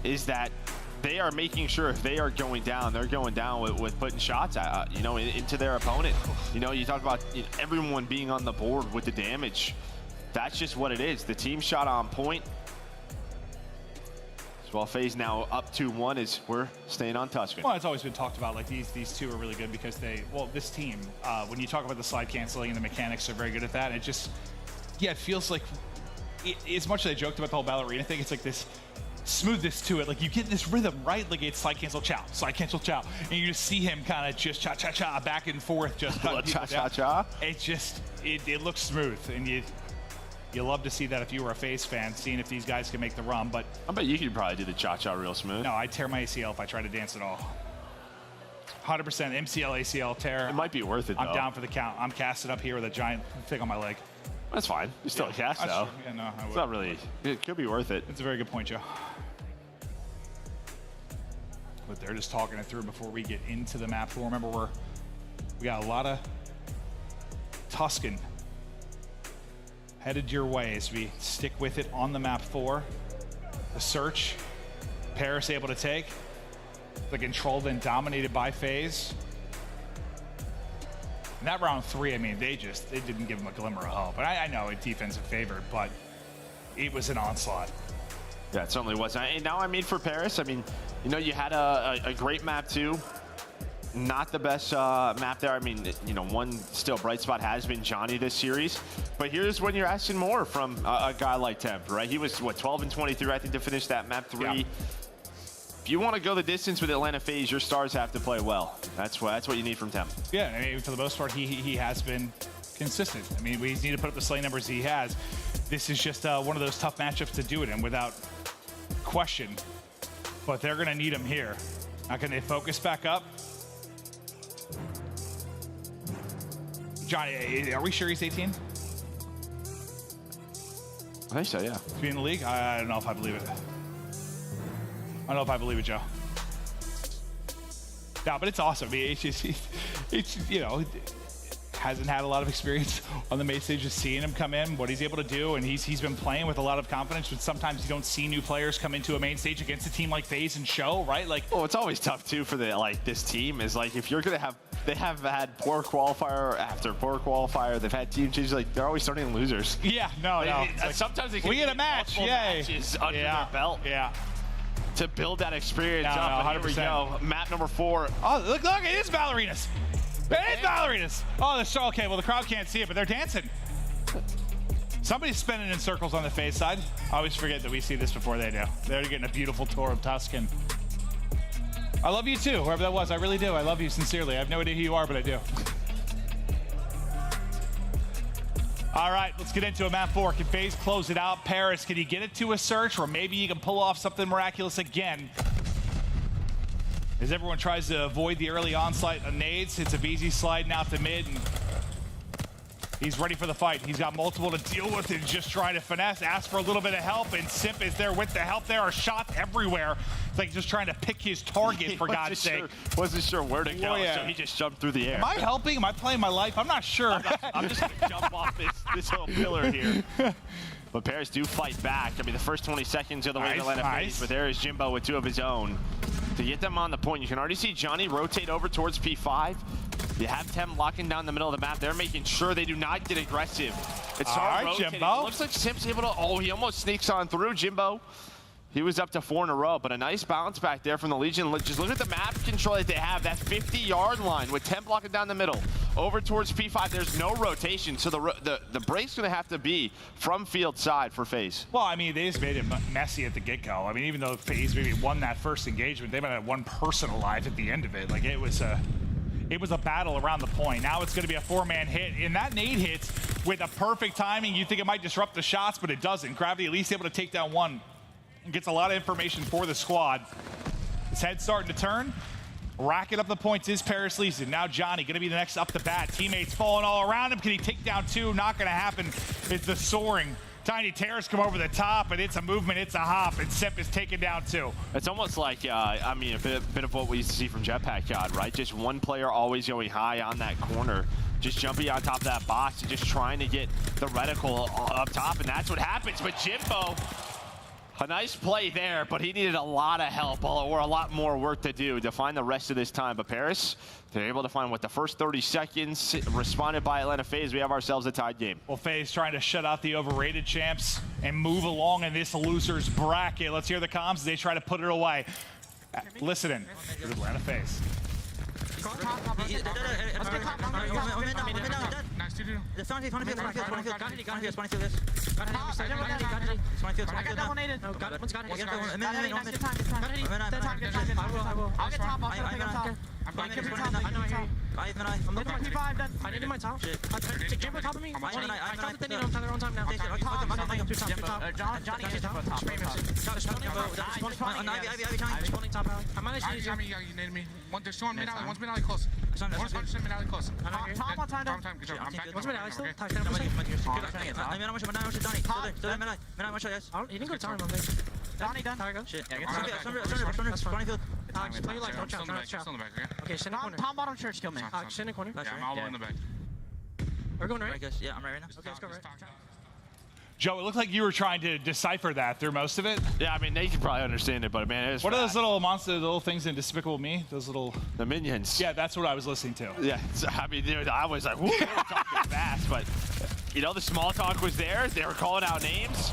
is that they are making sure if they are going down, they're going down with putting shots, you know, into their opponent. You know, you talk about everyone being on the board with the damage. That's just what it is. The team shot on point. While FaZe now up 2-1 is we're staying on Tuscan. Well, it's always been talked about, like these two are really good because they, well, this team, when you talk about the slide canceling and the mechanics, are very good at that. It just, yeah, it feels like, as much as I joked about the whole ballerina thing, it's like this smoothness to it. Like, you get this rhythm, right? Like, it's slide cancel chow, and you just see him kind of just cha-cha-cha back and forth, just cha-cha-cha. It just, it looks smooth, and you love to see that if you were a FaZe fan, seeing if these guys can make the run, but... I bet you could probably do the cha-cha real smooth. No, I'd tear my ACL if I tried to dance at all. 100% MCL, ACL tear. It might be worth it, I'm though. down for the count. I'm casted up here with a giant thing on my leg. That's fine. You're still a cast, that's though. true. Yeah, no, It's not really. It could be worth it. It's a very good point, Joe. But they're just talking it through before we get into the map 4. Remember, we got a lot of Tuscan headed your way as we stick with it on the map 4. The search, Paris able to take. The control then dominated by FaZe. And that round 3, I mean, they didn't give them a glimmer of hope. And I know a defensive favored, but it was an onslaught. Yeah, it certainly was. And now, I mean, for Paris, I mean, you know, you had a great map too. Not the best map there. I mean, you know, one still bright spot has been Johnny this series. But here's when you're asking more from a guy like Temp, right? He was, what, 12 and 23, I think, to finish that map 3. Yeah. If you want to go the distance with Atlanta FaZe, your stars have to play well. That's what you need from Temp. Yeah, I mean, for the most part, he has been consistent. I mean, we need to put up the slay numbers he has. This is just one of those tough matchups to do it in without question. But they're going to need him here. Now, can they focus back up? Johnny, are we sure he's 18? I think so, yeah. To be in the league? I don't know if I believe it. I don't know if I believe it, Joe. No, but it's awesome. I mean, it's just, you know, hasn't had a lot of experience on the main stage. Just seeing him come in, what he's able to do, and he's been playing with a lot of confidence. But sometimes you don't see new players come into a main stage against a team like FaZe and show, right? Like, well, it's always tough too for this team is like if you're gonna have. They have had poor qualifier after poor qualifier. They've had team changes. Like they're always starting losers. Yeah, no. Like, sometimes they can we get a match. Yay. Matches under their belt. Yeah. To build that experience up. No, and here we go. Map number 4. Oh, look! It is ballerinas. It is ballerinas. Oh, they're so okay. Well, the crowd can't see it, but they're dancing. Somebody's spinning in circles on the FaZe side. I always forget that we see this before they do. They're getting a beautiful tour of Tuscan. I love you too, whoever that was. I really do. I love you sincerely. I have no idea who you are, but I do. All right, let's get into a map 4. Can FaZe close it out? Paris, can he get it to a search, or maybe he can pull off something miraculous again? As everyone tries to avoid the early onslaught of nades, it's aBeZy sliding out to mid, and he's ready for the fight. He's got multiple to deal with and just trying to finesse, ask for a little bit of help, and Simp is there with the help. There are shots everywhere. It's like just trying to pick his target, for God's sake. Wasn't sure where to go, so he just jumped through the air. Am I helping? Am I playing my life? I'm not sure. I'm just going to jump off this little pillar here. But Paris do fight back. I mean, the first 20 seconds of the way to Atlanta FaZe, but there is Jimbo with 2 of his own. To get them on the point, you can already see Johnny rotate over towards P5. You have Tem locking down the middle of the map. They're making sure they do not get aggressive. It's hard rotating. Jimbo. It looks like Simp's able to, oh, he almost sneaks on through Jimbo. He was up to 4 in a row, but a nice bounce back there from the Legion. Just look at the map control that they have, that 50-yard line with Tem blocking down the middle. Over towards P5, there's no rotation, so the break's gonna have to be from field side for FaZe. Well, I mean, they just made it messy at the get-go. I mean, even though FaZe maybe won that first engagement, they might have one person alive at the end of it. Like, it was a battle around the point. Now it's gonna be a 4-man hit, and that nade hits with a perfect timing. You think it might disrupt the shots, but it doesn't. Gravity at least able to take down one. Gets a lot of information for the squad. His head's starting to turn. Racking up the points is Paris Leeson. Now Johnny gonna be the next up the bat. Teammates falling all around him. Can he take down 2? Not gonna happen. It's the soaring. Tiny Terrace come over the top, and it's a movement, it's a hop, and Simp is taken down 2. It's almost like, I mean, a bit of what we used to see from Jetpack God, right? Just one player always going high on that corner, just jumping on top of that box and just trying to get the reticle up top, and that's what happens. But Jimbo, a nice play there, but he needed a lot of help or a lot more work to do to find the rest of this time. But Paris, they're able to find what the first 30 seconds responded by Atlanta FaZe. We have ourselves a tied game. Well, FaZe trying to shut out the overrated champs and move along in this loser's bracket. Let's hear the comms as they try to put it away. Listening to Atlanta FaZe. I'm looking at my top. I'm looking at my P5 then. I need in my top. Jump on top of me. I tried to think on time now. Johnny is top. I'm managing to you need me. There's one mid alley, one's mid alley close. One's mid alley close. Tom on time. Good job. I'm back. One's mid alley still. You didn't go time on this. Donnie done. Shit. Okay, stand in corner. Tom bottom church, kill me. Stand in corner. Yeah, I'm all the way in the back. We're going right? Yeah, I'm right now. Okay, let's go right. Joe, it looked like you were trying to decipher that through most of it. Yeah, I mean, they can probably understand it, but man, it was What are those little little things in Despicable Me? Those little... The minions. Yeah, that's what I was listening to. Yeah, so, I mean, dude, I was like, whoa, they were talking fast, but, you know, the small talk was there. They were calling out names.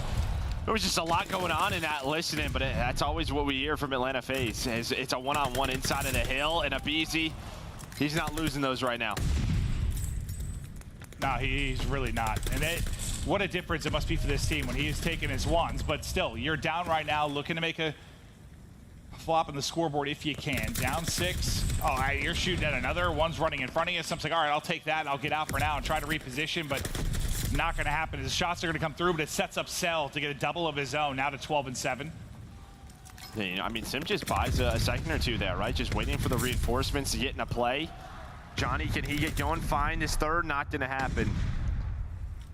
There was just a lot going on in that listening, but that's always what we hear from Atlanta FaZe. It's a one-on-one inside of the hill, and aBeZy, he's not losing those right now. No, he's really not. And what a difference it must be for this team when he is taking his ones. But still, you're down right now, looking to make a flop on the scoreboard if you can. Down 6. Oh, you're shooting at another. One's running in front of you. So I'm like, all right, I'll take that and I'll get out for now and try to reposition. But not going to happen. His shots are going to come through, but it sets up Cell to get a double of his own, now to 12-7. Yeah, you know, I mean, Simp just buys a second or two there, right? Just waiting for the reinforcements to get in a play. Johnny, can he get going? Find his third, not going to happen.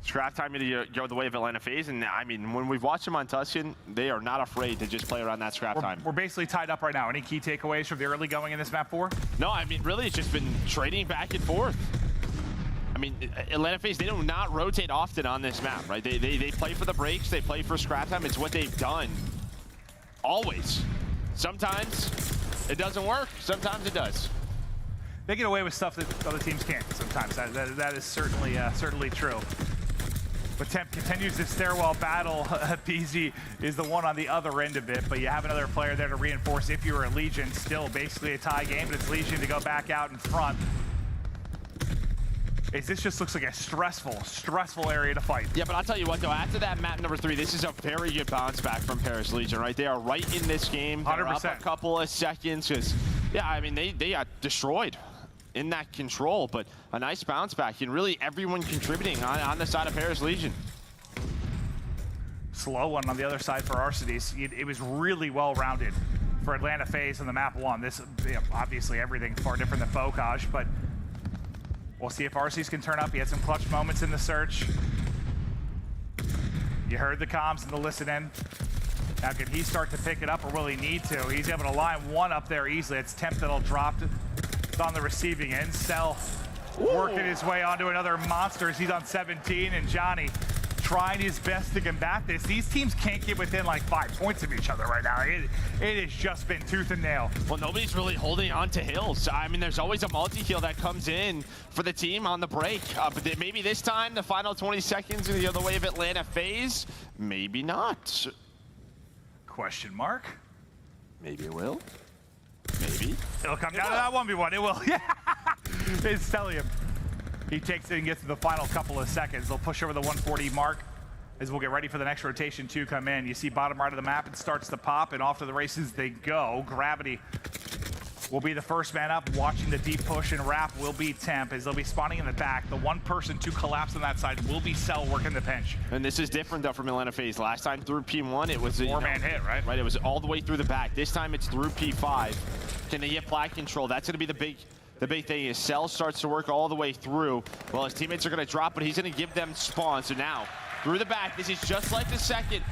Scrap time to go the way of Atlanta FaZe, and I mean, when we've watched them on Tuscan, they are not afraid to just play around that scrap time. We're basically tied up right now. Any key takeaways from the early going in this map 4? No, I mean, really, it's just been trading back and forth. I mean, Atlanta FaZe, they do not rotate often on this map, right? They play for the breaks, they play for scrap time. It's what they've done. Always. Sometimes it doesn't work, sometimes it does. They get away with stuff that other teams can't sometimes. That is certainly true. But Temp continues this stairwell battle. aBeZy is the one on the other end of it, but you have another player there to reinforce if you were a Legion. Still basically a tie game, but it's Legion to go back out in front. This just looks like a stressful area to fight. Yeah, but I'll tell you what, though, after that map number 3, this is a very good bounce back from Paris Legion, right? They are right in this game. They're 100%. up a couple of seconds. Because, yeah, I mean, they got destroyed in that control, but a nice bounce back, and really everyone contributing on the side of Paris Legion. Slow one on the other side for Arcitys. It was really well-rounded for Atlanta FaZe on the map 1. This, obviously, everything far different than Focage, but we'll see if Arcitys can turn up. He had some clutch moments in the search. You heard the comms and the listen-in. Now, can he start to pick it up, or will he need to? He's able to line one up there easily. It's Temp that'll drop on the receiving end. Cell working his way onto another monster as he's on 17, and Johnny trying his best to combat this. These teams can't get within like 5 points of each other right now. It has just been tooth and nail. Well, nobody's really holding on to hills. I mean, there's always a multi-kill that comes in for the team on the break. But maybe this time, the final 20 seconds in the other way of Atlanta FaZe, maybe not. Question mark? Maybe it will. Maybe. It'll come down to that 1v1. It will. Yeah. It's Cellium. He takes it and gets to the final couple of seconds. They'll push over the 140 mark as we'll get ready for the next rotation to come in. You see bottom right of the map, it starts to pop, and off to the races they go. Gravity will be the first man up. Watching the deep push and wrap will be Temp as they'll be spawning in the back. The one person to collapse on that side will be Cell working the pinch. And this is different though from Atlanta FaZe. Last time through P1, it was a four-man hit, right? Right, it was all the way through the back. This time it's through P5. Can they get plat control? That's gonna be the big thing is Cell starts to work all the way through. Well, his teammates are gonna drop, but he's gonna give them spawn. So now, through the back, this is just like the second,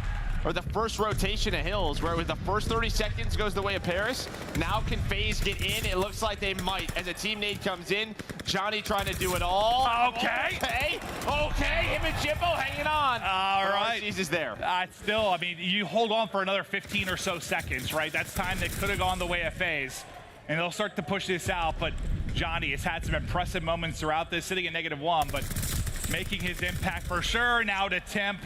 or the first rotation of Hills, where with the first 30 seconds goes the way of Paris. Now can FaZe get in? It looks like they might. As a team nade comes in, Johnny trying to do it all. Okay, him and Jimbo hanging on. All right. Arcitys is there. Still, I mean, you hold on for another 15 or so seconds, right? That's time that could have gone the way of FaZe. And they'll start to push this out, but Johnny has had some impressive moments throughout this, sitting at -1, but making his impact for sure. Now to Temp.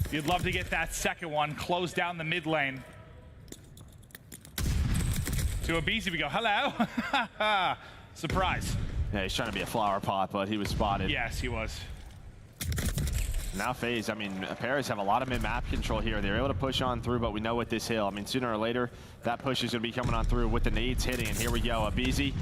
You'd love to get that second one, close down the mid lane. To aBeZy we go, hello. Surprise. Yeah, he's trying to be a flower pot, but he was spotted. Yes, he was. Now FaZe, I mean, Paris have a lot of mid-map control here. They're able to push on through, but we know with this hill, I mean, sooner or later, that push is going to be coming on through with the nades hitting. And here we go, aBeZy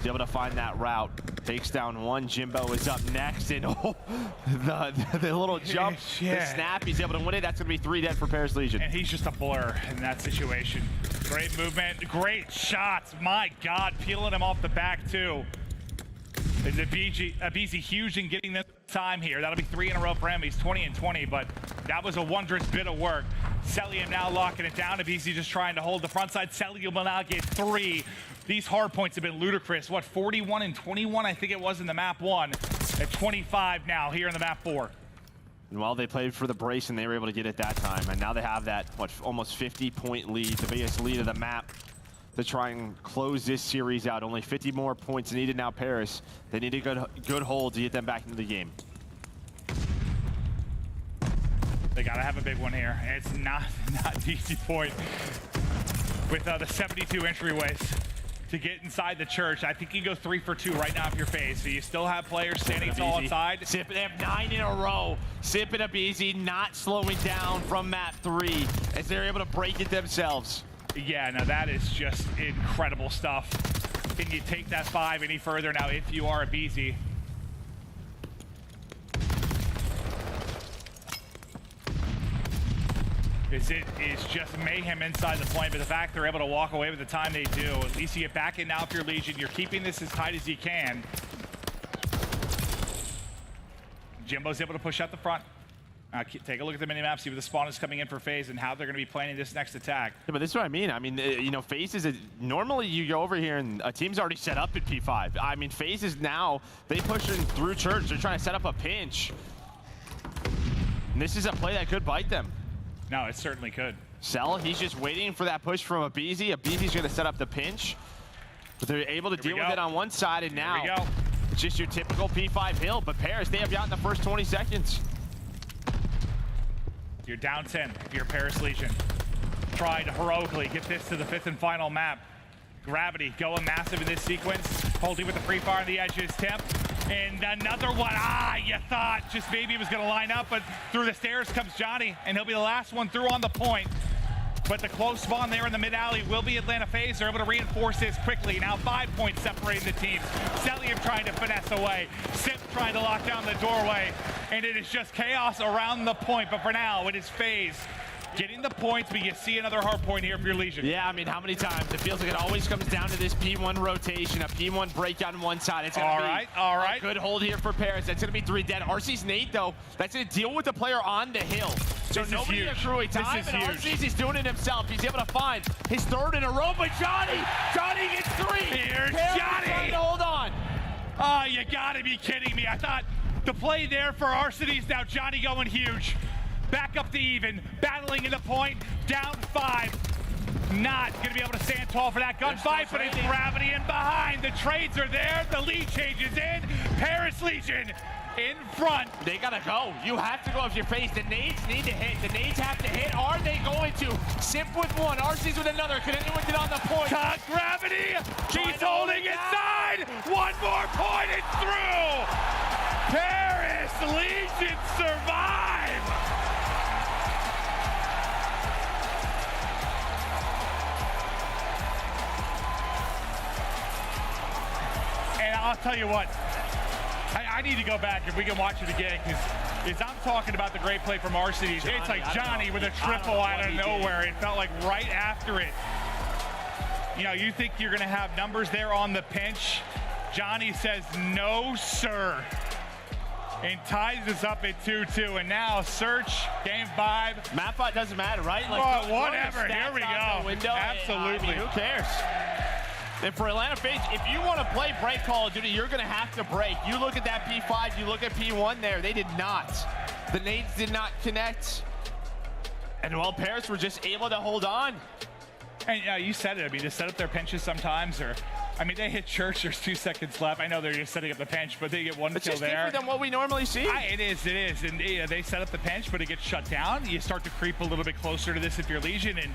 He's able to find that route. Takes down one. Jimbo is up next, and the little jump, the snap, he's able to win it. That's going to be 3 dead for Paris Legion. And he's just a blur in that situation. Great movement, great shots. My God, peeling him off the back too. Is aBeZy huge in getting the time here? That'll be 3 in a row for him. He's 20 and 20, but that was a wondrous bit of work. Cellium now locking it down. aBeZy just trying to hold the front side. Cellium will now get 3. These hard points have been ludicrous. What, 41 and 21, I think it was in the map 1. At 25 now here in the map 4. And while they played for the brace and they were able to get it that time, and now they have that, what, almost 50-point lead, the biggest lead of the map, to try and close this series out. Only 50 more points needed now, Paris. They need a good hold to get them back into the game. They gotta have a big one here. It's not an easy point with the 72 entryways to get inside the church. I think you go 3 for 2 right now if you're FaZe. So you still have players standing tall inside. Simp, they have 9 in a row. Simp and aBeZy not slowing down from map 3 as they're able to break it themselves. Yeah, no, that is just incredible stuff. Can you take that 5 any further now if you are aBeZy? It is just mayhem inside the point, but the fact they're able to walk away with the time they do, at least you get back in now if you're Legion. You're keeping this as tight as you can. Jimbo's able to push out the front. Take a look at the minimap, see where the spawn is coming in for FaZe and how they're going to be planning this next attack. Yeah, but this is what I mean. I mean, you know, FaZe is normally you go over here and a team's already set up at P5. I mean, FaZe is now, they pushing through church. They're trying to set up a pinch. And this is a play that could bite them. No, it certainly could. Cell, he's just waiting for that push from aBeZy. aBeZy's going to set up the pinch. But they're able to deal with it on one side, and now it's just your typical P5 hill. But Paris, they have gotten the first 20 seconds. You're down 10 if you're Paris Legion. Try to heroically get this to the 5th and final map. Gravity going massive in this sequence. Holding with the free fire on the edges. Temp. And another one. You thought just maybe it was going to line up, but through the stairs comes Johnny, and he'll be the last one through on the point. But the close spawn there in the mid-alley will be Atlanta FaZe. They're able to reinforce this quickly. Now 5 points separating the teams. Cellium trying to finesse away. Simp trying to lock down the doorway. And it is just chaos around the point. But for now, it is FaZe getting the points, but you see another hard point here for your Legion. Yeah, I mean, how many times? It feels like it always comes down to this P1 rotation, a P1 break on one side. It's gonna be a good hold here for Paris. That's gonna be 3 dead. RC's nade, though, that's gonna deal with the player on the hill. So nobody has truly time, and RC's he's doing it himself. He's able to find his 3rd in a row, but Johnny gets 3. Here's Paris Johnny. trying to hold on. Oh, you gotta be kidding me. I thought the play there for Arcitys, now Johnny going huge. Back up to even, battling in the point, down 5. Not gonna be able to stand tall for that gunfight, but it's gravity in behind. The trades are there, the lead changes in. Paris Legion in front. They gotta go. You have to go if you're FaZe. The nades need to hit. The nades have to hit. Are they going to? Simp with 1, RC's with another. Can anyone get on the point? Cut gravity. He's holding inside. 1 more point, it's through. Paris Legion survive. And I'll tell you what, I need to go back if we can watch it again, because I'm talking about the great play from Arcitys. It's like Johnny with a triple out of nowhere. It felt like right after it. You know, you think you're going to have numbers there on the pinch. Johnny says, no, sir. And ties this up at 2-2. And now Search, game 5. Map fight doesn't matter, right? Like, whatever. Here we go. Absolutely. I mean, who cares? And for Atlanta FaZe, if you want to play break Call of Duty, you're going to have to break. You look at that P5, you look at P1 there. They did not. The nades did not connect. And well, Paris were just able to hold on. And you said it. I mean, just set up their pinches sometimes, or I mean, they hit church. There's 2 seconds left. I know they're just setting up the pinch, but they get 1 kill there. It's just different than what we normally see. It is. And they set up the pinch, but it gets shut down. You start to creep a little bit closer to this if you're Legion, and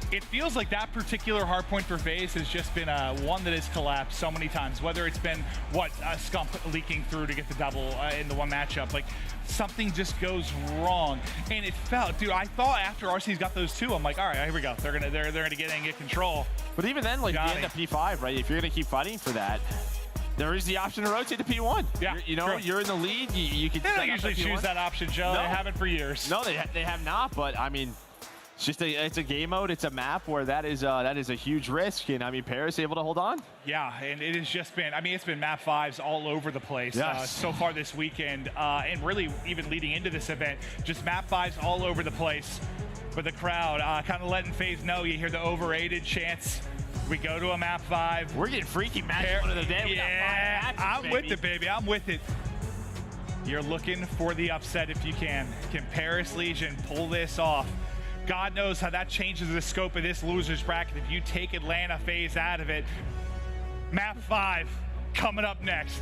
It feels like that particular hardpoint for FaZe has just been one that has collapsed so many times, whether it's been, Scump leaking through to get the double in the one matchup. Like, something just goes wrong. And it felt, dude, I thought after RC's got those two, I'm like, all right, here we go. They're gonna get in, get control. But even then, like, the end of P5, right? If you're gonna keep fighting for that, there is the option to rotate to P1. Yeah, you're in the lead. You can. They don't usually choose that option, Joe. No. They haven't for years. No, they have not. But I mean, it's just it's a game mode. It's a map where that is a huge risk. And I mean, Paris able to hold on. Yeah, and it has just been. I mean, it's been map 5s all over the place so far this weekend, and really even leading into this event, just map 5s all over the place. With the crowd kind of letting FaZe know. You hear the overrated chants. We go to a map 5. We're getting freaky match one of the day. Yeah, I'm with it, baby. I'm with it. You're looking for the upset if you can. Can Paris Legion pull this off? God knows how that changes the scope of this losers bracket if you take Atlanta FaZe out of it. Map 5 coming up next.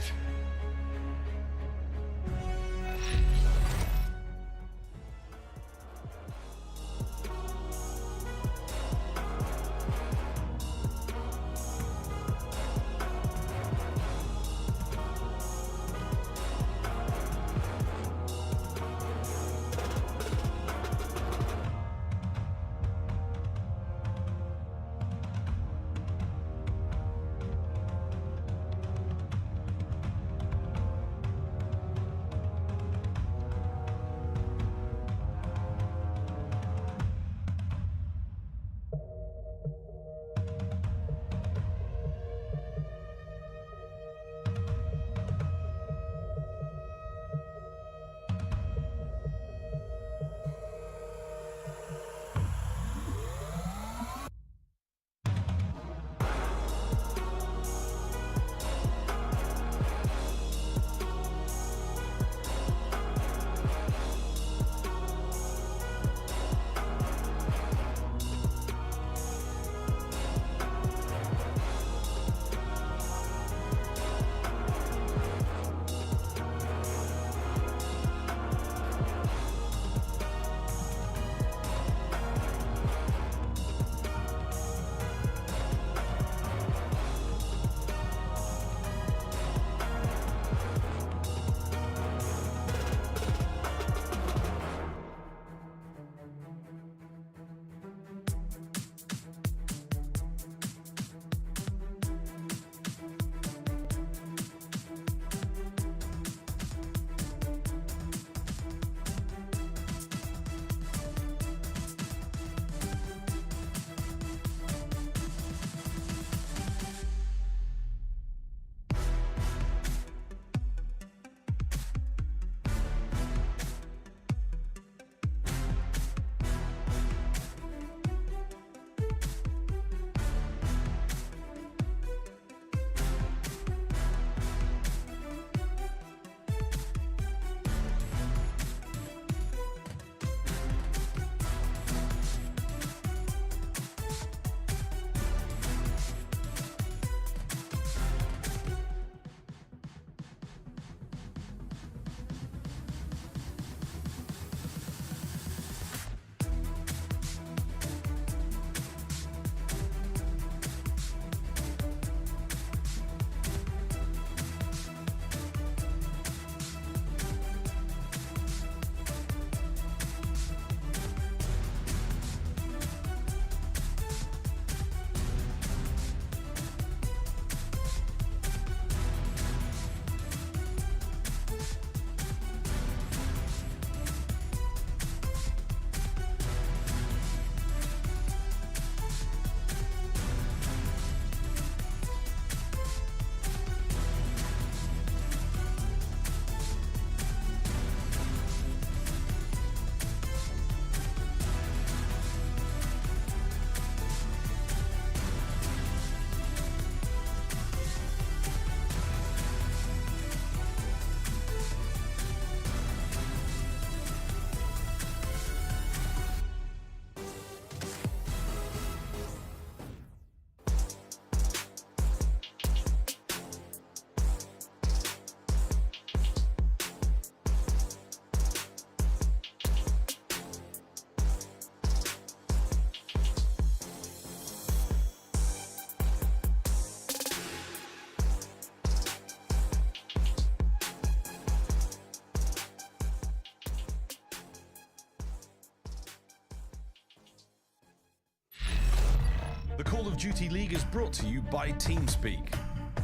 The Call of Duty League is brought to you by TeamSpeak,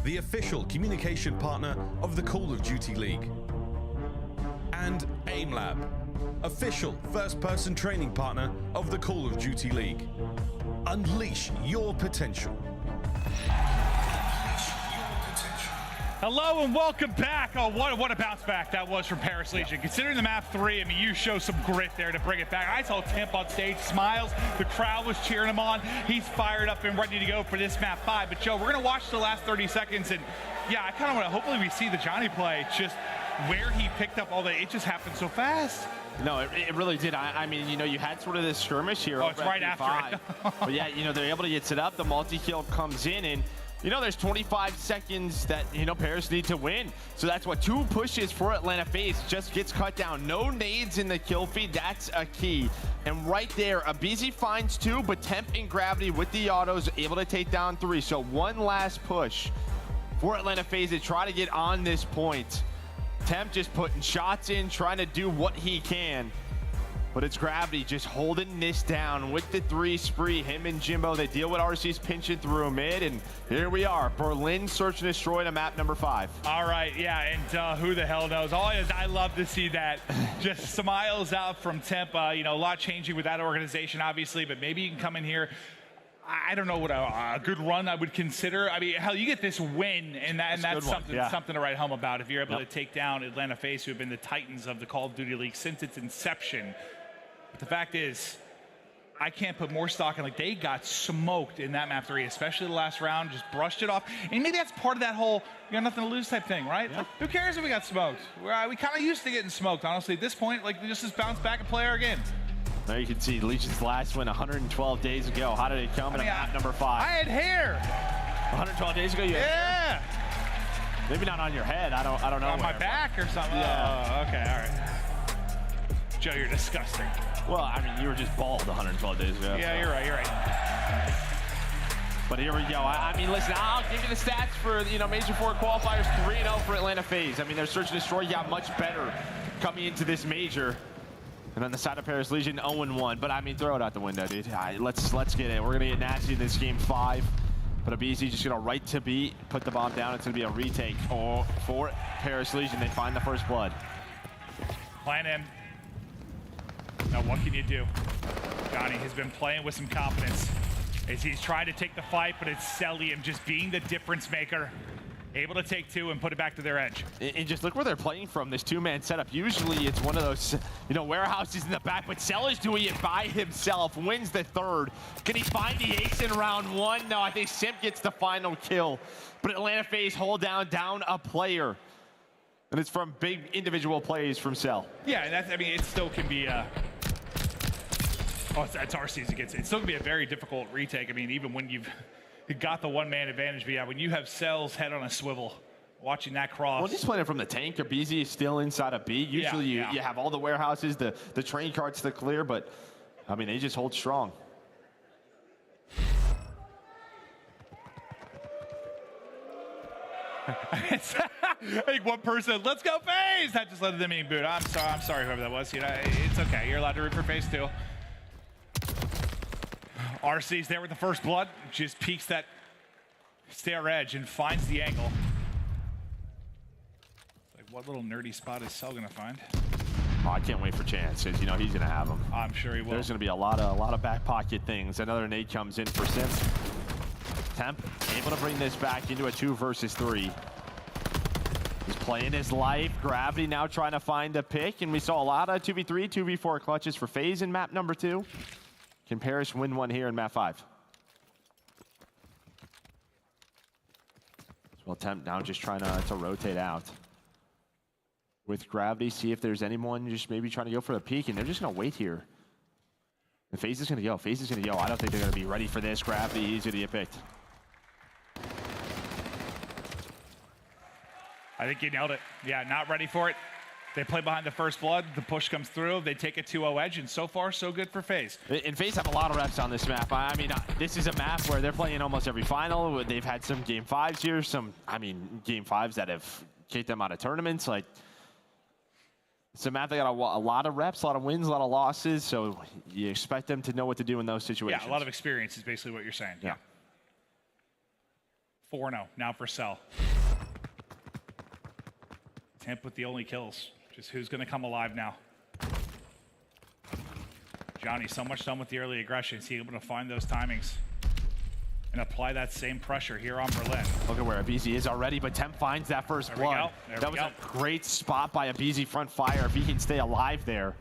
the official communication partner of the Call of Duty League. And AimLab, official first-person training partner of the Call of Duty League. Unleash your potential. Hello and welcome back. Oh, what a bounce back that was from Paris Legion. Considering the map 3, I mean, you show some grit there to bring it back. I saw Simp on stage, smiles. The crowd was cheering him on. He's fired up and ready to go for this map 5. But Joe, we're gonna watch the last 30 seconds, and yeah, I kind of want to. Hopefully, we see the Johnny play. Just where he picked up all that. It just happened so fast. No, it really did. I mean, you know, you had sort of this skirmish here. Oh, it's right after it. But yeah, you know, they're able to get set up. The multi-kill comes in, and you know, there's 25 seconds that, you know, Paris need to win. So that's what 2 pushes for Atlanta FaZe just gets cut down. No nades in the kill feed. That's a key. And right there, aBeZy finds 2, but Temp and Gravity with the autos able to take down 3. So one last push for Atlanta FaZe to try to get on this point. Temp just putting shots in, trying to do what he can. But it's Gravity just holding this down with the 3 spree. Him and Jimbo, they deal with RC's pinching through mid, and here we are. Berlin search and destroy to map number 5. All right, yeah, and who the hell knows? All it is, I love to see that. Just smiles out from Temp. You know, a lot changing with that organization, obviously, but maybe you can come in here. I don't know what a good run I would consider. I mean, hell, you get this win, and that's something to write home about if you're able to take down Atlanta FaZe, who have been the titans of the Call of Duty League since its inception. But the fact is, I can't put more stock in, like, they got smoked in that map 3, especially the last round, just brushed it off. And maybe that's part of that whole, you got nothing to lose type thing, right? Yeah. Like, who cares if we got smoked? We kind of used to getting smoked, honestly. At this point, like, we just bounce back and play our game. There you can see Legion's last win 112 days ago. How did it come in map number 5? I had hair. 112 days ago, you had hair? Maybe not on your head. I don't know. On my back or something? Yeah. Oh, okay, all right. Joe, you're disgusting. Well, I mean, you were just bald 112 days ago. Yeah, you're right. But here we go. I mean, listen, I'll give you the stats for, you know, Major 4 qualifiers, 3-0 for Atlanta FaZe. I mean, their search and destroy got much better coming into this major. And on the side of Paris Legion, 0-1. But I mean, throw it out the window, dude. All right, let's get it. We're gonna get nasty in this game 5. But aBeZy just gonna right to beat, put the bomb down. It's gonna be a retake for Paris Legion. They find the first blood. Plan in. Now what can you do? Johnny has been playing with some confidence as he's trying to take the fight, but it's Cellium just being the difference maker. Able to take 2 and put it back to their edge. And just look where they're playing from, this 2-man setup. Usually it's one of those, you know, warehouses in the back, but Cellium's doing it by himself, wins the 3rd. Can he find the ace in round 1? No, I think Simp gets the final kill. But Atlanta FaZe hold down a player. And it's from big individual plays from Cell. Yeah, and that's, I mean, it still can be oh, it's RC's against it. It's still gonna be a very difficult retake. I mean, even when you've got the 1-man advantage, but yeah, when you have Cell's head on a swivel, watching that cross. Well, just playing from the tank, aBeZy is still inside a B. Usually you have all the warehouses, the train carts to clear, but I mean, they just hold strong. I think one person, let's go FaZe! That just led to them being booed. I'm sorry, whoever that was. You know, it's okay. You're allowed to root for FaZe too. RC's there with the first blood. Just peeks that stair edge and finds the angle. Like, what little nerdy spot is Cell gonna find? Oh, I can't wait for Chance, because you know he's gonna have them. I'm sure he will. There's gonna be a lot of back pocket things. Another nade comes in for Simp. Temp able to bring this back into a 2 versus 3. He's playing his life. Gravity now trying to find a pick, and we saw a lot of 2v3, 2v4 clutches for FaZe in map number 2. Can Paris win one here in map 5? Well, Temp now just trying to rotate out. With Gravity, see if there's anyone just maybe trying to go for the peek, and they're just gonna wait here. And FaZe is gonna go, FaZe is gonna go. I don't think they're gonna be ready for this. Gravity, he's gonna get picked. I think you nailed it. Yeah, not ready for it. They play behind the first blood. The push comes through. They take a 2-0 edge, and so far, so good for FaZe. And FaZe have a lot of reps on this map. I mean, this is a map where they're playing almost every final. They've had some Game 5s here, some, I mean, Game 5s that have kicked them out of tournaments. Like, It's a map that got a lot of reps, a lot of wins, a lot of losses, so you expect them to know what to do in those situations. Yeah, a lot of experience is basically what you're saying. Yeah. 4-0 now for Cell. Temp with the only kills. Just who's going to come alive now? Johnny, so much done with the early aggression. Is he able to find those timings and apply that same pressure here on Berlin? Look at where aBeZy is already, but Temp finds that first blood. That was a great spot by aBeZy front fire if he can stay alive there.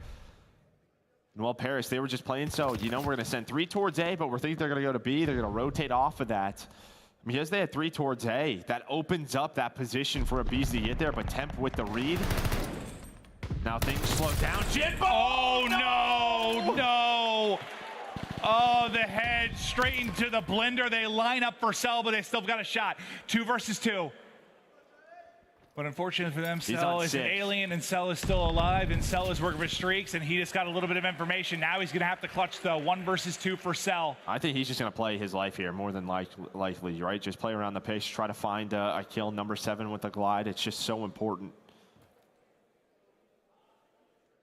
And well, Paris, they were just playing, so you know we're going to send 3 towards A, but we're thinking they're going to go to B. They're going to rotate off of that. Because they had 3 towards A, that opens up that position for aBeZy to get there, but Temp with the read. Now things slow down. Jitbo! Oh, no! Oh, the head straight into the blender. They line up for Cell, but they still got a shot. 2 versus 2. But unfortunately for them, Cell is an alien, and Cell is still alive, and Cell is working for streaks, and he just got a little bit of information. Now he's going to have to clutch the 1 versus 2 for Cell. I think he's just going to play his life here, more than likely, right? Just play around the pace, try to find a kill, number 7 with the glide. It's just so important.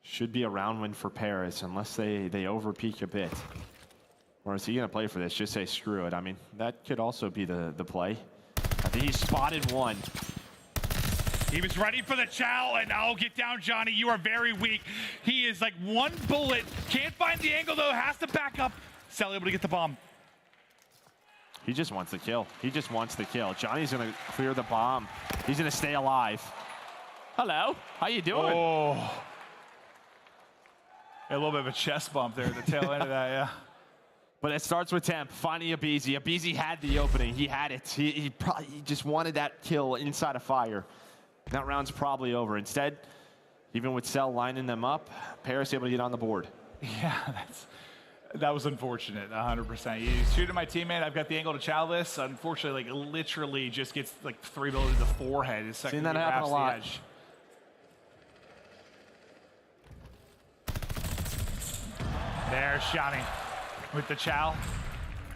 Should be a round win for Paris, unless they over-peak a bit. Or is he going to play for this? Just say screw it. I mean, that could also be the play. I think he spotted 1. He was ready for the chow, and oh, get down, Johnny. You are very weak. He is like 1 bullet. Can't find the angle, though. Has to back up. Cell able to get the bomb. He just wants the kill. He just wants the kill. Johnny's going to clear the bomb. He's going to stay alive. Hello. How you doing? Oh. A little bit of a chest bump there at the tail end of that, yeah. But it starts with Temp finding aBeZy. aBeZy had the opening. He had it. He just wanted that kill inside of fire. That round's probably over. Instead, even with Cell lining them up, Paris able to get on the board. Yeah, that was unfortunate, 100%. You shoot at my teammate, I've got the angle to chow this. Unfortunately, like literally just gets like 3 bullets to the forehead. His second Seen that happen a lot. Edge. There's Johnny with the chow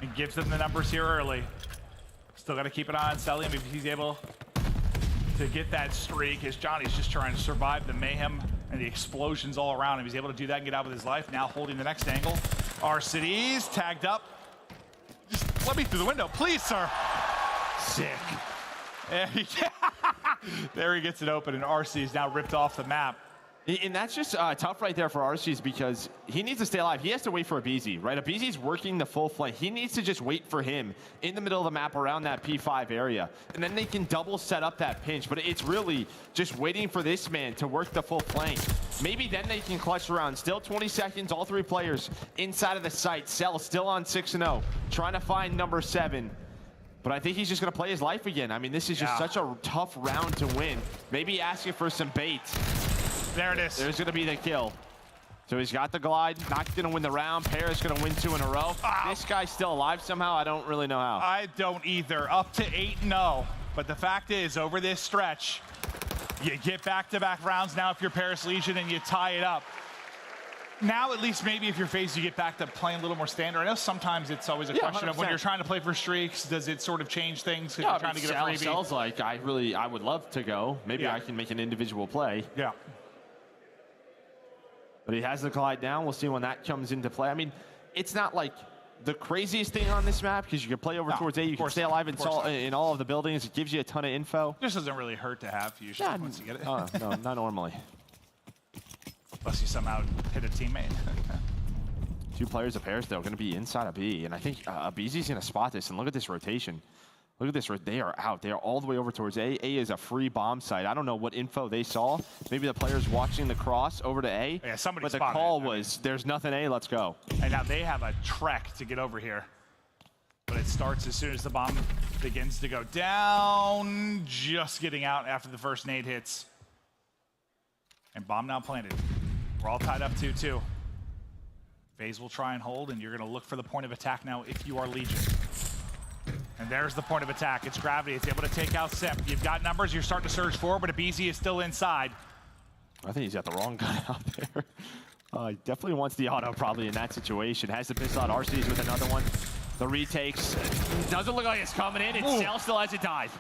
and gives them the numbers here early. Still got to keep an eye on Cellium if he's able to get that streak, as Johnny's just trying to survive the mayhem and the explosions all around him. He's able to do that and get out with his life. Now holding the next angle. Arcitys tagged up. Just let me through the window, please, sir. Sick. There he gets it open, and Arcitys now ripped off the map. And that's just tough right there for Arcitys, because he needs to stay alive. He has to wait for aBeZy, right? aBeZy's working the full flank. He needs to just wait for him in the middle of the map around that P5 area. And then they can double set up that pinch. But it's really just waiting for this man to work the full flank. Maybe then they can clutch around. Still 20 seconds, all 3 players inside of the site. Cell still on 6-0, trying to find number 7. But I think he's just going to play his life again. I mean, this is just such a tough round to win. Maybe asking for some bait. There it is. There's going to be the kill. So he's got the glide. Not going to win the round. Paris going to win 2 in a row. This guy's still alive somehow. I don't really know how. I don't either. Up to 8-0. But the fact is, over this stretch, you get back-to-back rounds now if you're Paris Legion and you tie it up. Now, at least maybe if you're FaZe, you get back to playing a little more standard. I know sometimes it's always a question 100%. of when you're trying to play for streaks, does it sort of change things because you're trying to get a freebie? Cell's like, I would love to go. Maybe I can make an individual play. Yeah. But he has the glide down. We'll see when that comes into play. I mean, it's not like the craziest thing on this map, because you can play over towards A. You can stay alive in all of the buildings. It gives you a ton of info. This doesn't really hurt to have usually once you get it. No, not normally. Unless you somehow hit a teammate. 2 players of Paris, though, going to be inside of B. And I think aBeZy's going to spot this. And look at this rotation. Look at this. They are out. They are all the way over towards A. A is a free bomb site. I don't know what info they saw. Maybe the players watching the cross over to A. Yeah, somebody but the spotted call was, there's nothing A, let's go. And now they have a trek to get over here. But it starts as soon as the bomb begins to go down. Just getting out after the first nade hits. And bomb now planted. We're all tied up 2-2. FaZe will try and hold, and you're going to look for the point of attack now if you are Legion. And there's the point of attack. It's Gravity. It's able to take out Simp. You've got numbers. You're starting to surge forward, but aBeZy is still inside. I think he's got the wrong guy out there. He definitely wants the auto probably in that situation. Has the pistol out. Arcitys with another one. The retakes. Doesn't look like it's coming in. And Cell still hasn't died.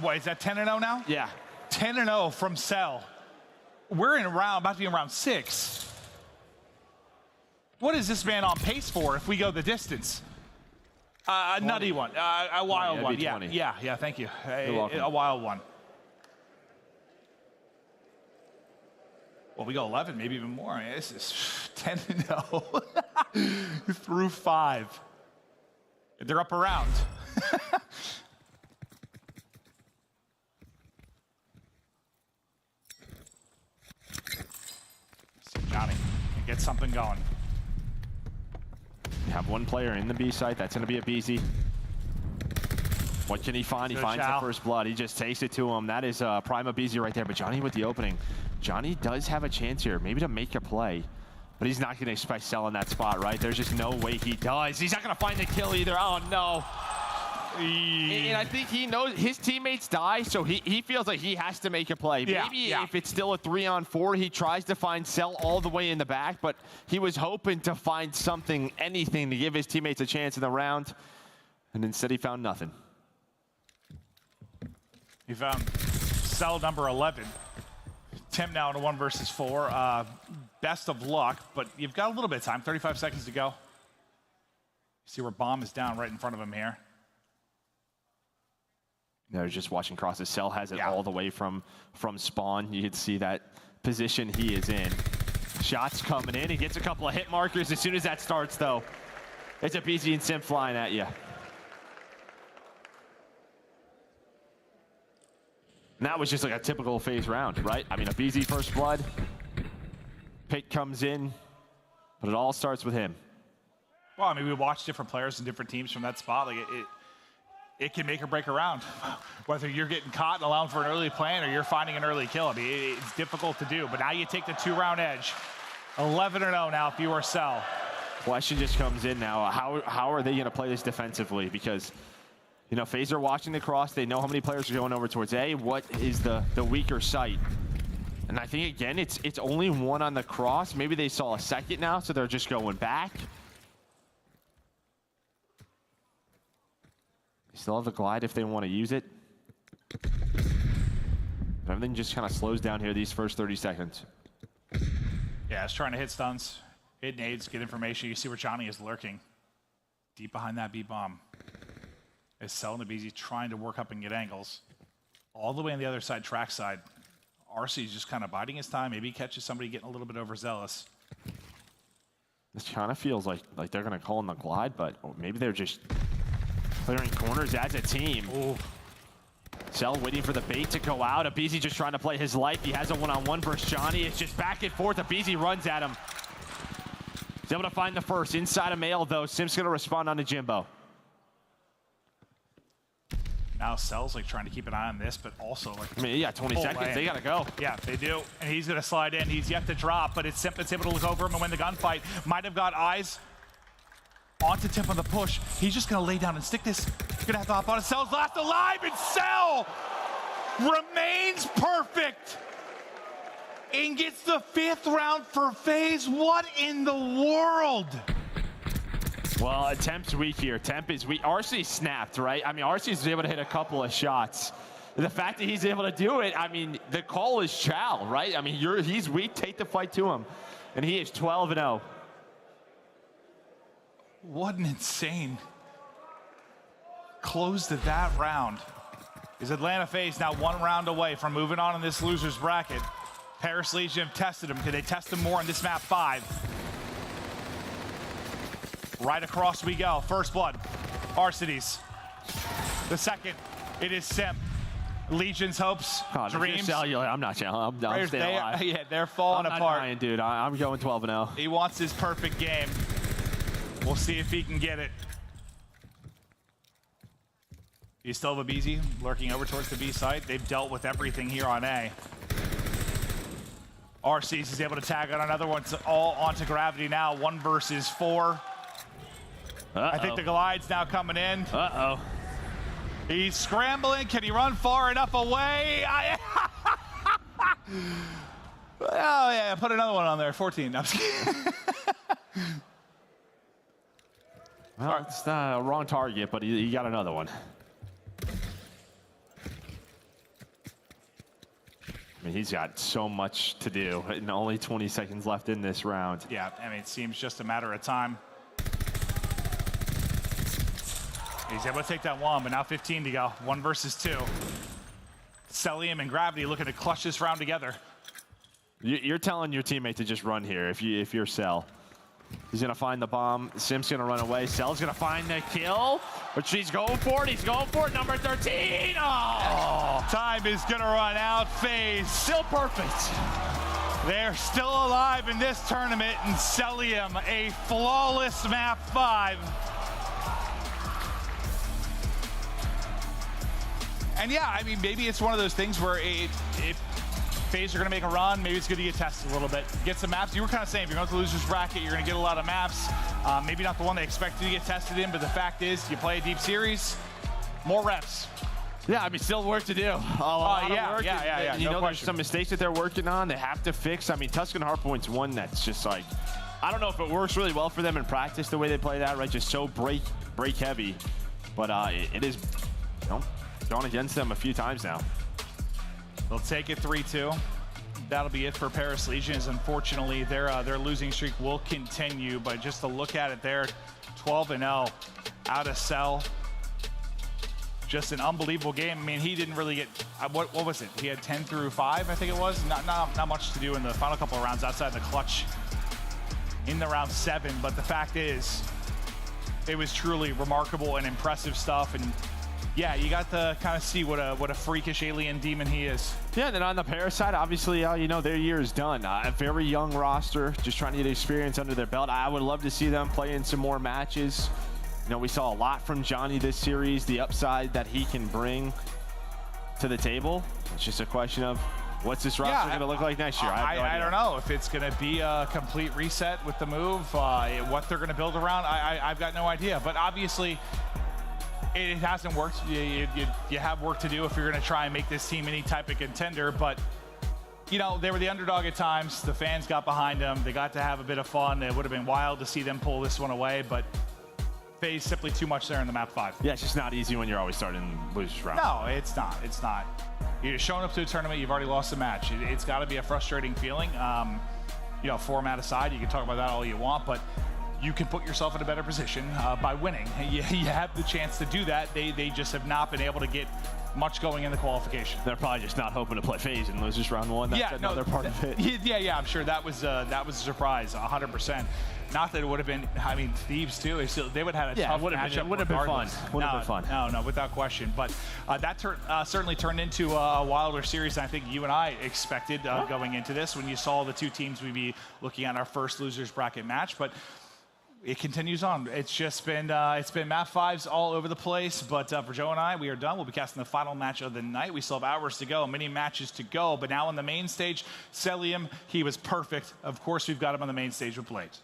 What, is that 10-0 now? Yeah. 10-0 from Cell. We're in about to be in round 6. What is this man on pace for if we go the distance? A nutty one, a wild one. Yeah, thank you. A wild one. Well, we go 11, maybe even more. I mean, this is 10-0 through 5. They're up around. Johnny can get something going. You have one player in the B site. That's going to be aBeZy. What can he find? He finds the first blood. He just takes it to him. That is prime aBeZy right there. But Johnny with the opening. Johnny does have a chance here, maybe to make a play. But he's not going to expect Cell in that spot, right? There's just no way he does. He's not going to find the kill either. Oh, no. And I think he knows his teammates die, so he feels like he has to make a play. Maybe if it's still a 3-on-4, he tries to find Cell all the way in the back, but he was hoping to find something, anything, to give his teammates a chance in the round. And instead he found nothing. He found Cell number 11. Tim now in a 1 versus 4. Best of luck, but you've got a little bit of time. 35 seconds to go. See where bomb is down right in front of him here. They're just watching crosses. Cell has it all the way from spawn. You can see that position he is in. Shots coming in. He gets a couple of hit markers as soon as that starts, though. It's aBeZy and Simp flying at you. And that was just like a typical FaZe round, right? I mean, aBeZy first blood. Pick comes in, but it all starts with him. Well, I mean, we watch different players and different teams from that spot. Like it can make or break a round. Whether you're getting caught and allowing for an early plan or you're finding an early kill. I mean, it's difficult to do, but now you take the 2-round edge. 11-0 now if you are Cell. Question just comes in now. How are they going to play this defensively? Because, you know, FaZe are watching the cross. They know how many players are going over towards A. What is the weaker site? And I think, again, it's only one on the cross. Maybe they saw a second now, so they're just going back. They still have the glide if they want to use it. Everything just kind of slows down here these first 30 seconds. Yeah, it's trying to hit stuns, hit nades, get information. You see where Johnny is lurking. Deep behind that B-bomb. Is Cell and aBeZy trying to work up and get angles. All the way on the other side, track side. Arcitys just kind of biding his time. Maybe he catches somebody getting a little bit overzealous. This kind of feels like they're going to call in the glide, but maybe they're just clearing corners as a team. Ooh. Cell waiting for the bait to go out. aBeZy just trying to play his life. He has a one-on-one versus Johnny. It's just back and forth. aBeZy runs at him. He's able to find the first. Inside of Mail, though. Simp's going to respond on to Jimbo. Now Cell's like trying to keep an eye on this, but also like, I mean, yeah, 20 seconds. They got to go. Yeah, they do. And he's going to slide in. He's yet to drop, but it's Simp that's able to look over him and win the gunfight. Might have got eyes onto Tim on the push. He's just going to lay down and stick this. He's going to have to hop on it. Cell's last alive, and Cell remains perfect and gets the 5th round for FaZe. What in the world? Well, Temp's weak here. Temp is weak. Arcitys snapped, right? I mean, Arcitys was able to hit a couple of shots. The fact that he's able to do it, I mean, the call is chow, right? I mean, he's weak. Take the fight to him. And he is 12-0. What an insane close to that round. Is Atlanta FaZe now 1 round away from moving on in this loser's bracket? Paris Legion have tested him. Can they test him more on this map 5? Right across we go. First blood, Arcitys. The second, it is Simp. Legion's hopes, dreams. I'm not challenging. I'm staying alive. Yeah, they're falling apart. I'm not dying, dude. I'm going 12-0. He wants his perfect game. We'll see if he can get it. You still have aBeZy lurking over towards the B site. They've dealt with everything here on A. Arcitys is able to tag on another one. It's all onto gravity now. 1 versus 4. I think the glide's now coming in. Uh-oh. He's scrambling. Can he run far enough away? Oh, yeah, put another one on there. 14. No, I'm just kidding. Well, it's the wrong target, but he got another one. I mean, he's got so much to do, and only 20 seconds left in this round. Yeah, I mean, it seems just a matter of time. He's able to take that one, but now 15 to go. 1 versus 2. Cellium and Gravity looking to clutch this round together. You're telling your teammate to just run here if you're Cell. He's gonna find the bomb. Simp's gonna run away. Cell's gonna find the kill, but he's going for it. He's going for it. Number 13. Oh, time is gonna run out. FaZe still perfect. They're still alive in this tournament, and Cellium a flawless map 5. And yeah, I mean, maybe it's one of those things where if FaZe are going to make a run, maybe it's good to get tested a little bit. Get some maps. You were kind of saying, if you're going to losers bracket, you're going to get a lot of maps. Maybe not the one they expect you to get tested in, but the fact is, you play a deep series, more reps. Yeah, I mean, still work to do. A lot of work. Yeah. You know, there's some mistakes that they're working on. They have to fix. I mean, Tuscan Hardpoint's one that's just like, I don't know if it works really well for them in practice the way they play that, right? Just so break heavy. But it is, you know, gone against them a few times now. They'll take it 3-2. That'll be it for Paris Legions. Unfortunately, their losing streak will continue, but just to look at it there, 12-0 out of Cell. Just an unbelievable game. I mean, he didn't really get, what was it? He had 10 through 5, I think it was. Not much to do in the final couple of rounds outside the clutch in the round 7, but the fact is, it was truly remarkable and impressive stuff. And yeah, you got to kind of see what a freakish alien demon he is. Yeah, and then on the Paris side, obviously, you know, their year is done. A very young roster, just trying to get experience under their belt. I would love to see them play in some more matches. You know, we saw a lot from Johnny this series, the upside that he can bring to the table. It's just a question of what's this roster going to look like next year? I don't know if it's going to be a complete reset with the move, what they're going to build around. I've got no idea, but obviously it hasn't worked. You have work to do if you're going to try and make this team any type of contender, but you know, they were the underdog at times. The fans got behind them. They got to have a bit of fun. It would have been wild to see them pull this one away, but FaZe simply too much there in the map 5. Yeah, it's just not easy when you're always starting losers round. No, it's not. It's not. You're showing up to a tournament, you've already lost a match. It's got to be a frustrating feeling. You know, format aside, you can talk about that all you want, but you can put yourself in a better position by winning. You have the chance to do that. They just have not been able to get much going in the qualification. They're probably just not hoping to play FaZe and losers round 1. That's another part of it. Yeah, I'm sure that was a surprise, 100%. Not that it would have been, I mean, Thieves too. They would have had a tough matchup. Would have been fun. Would have been fun. No, without question. But that certainly turned into a wilder series than I think you and I expected going into this when you saw the two teams we'd be looking at our first losers bracket match. But it continues on. It's just been map 5s all over the place. But for Joe and I, we are done. We'll be casting the final match of the night. We still have hours to go, many matches to go. But now on the main stage, Cellium, he was perfect. Of course, we've got him on the main stage with Blades.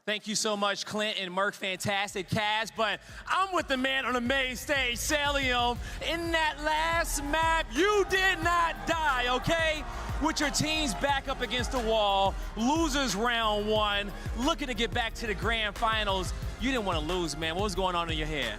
Thank you so much, Clint and Merc. Fantastic cast, but I'm with the man on the main stage, Cellium. In that last map, you did not die, okay? With your teams back up against the wall, losers round 1, looking to get back to the grand finals. You didn't want to lose, man. What was going on in your head?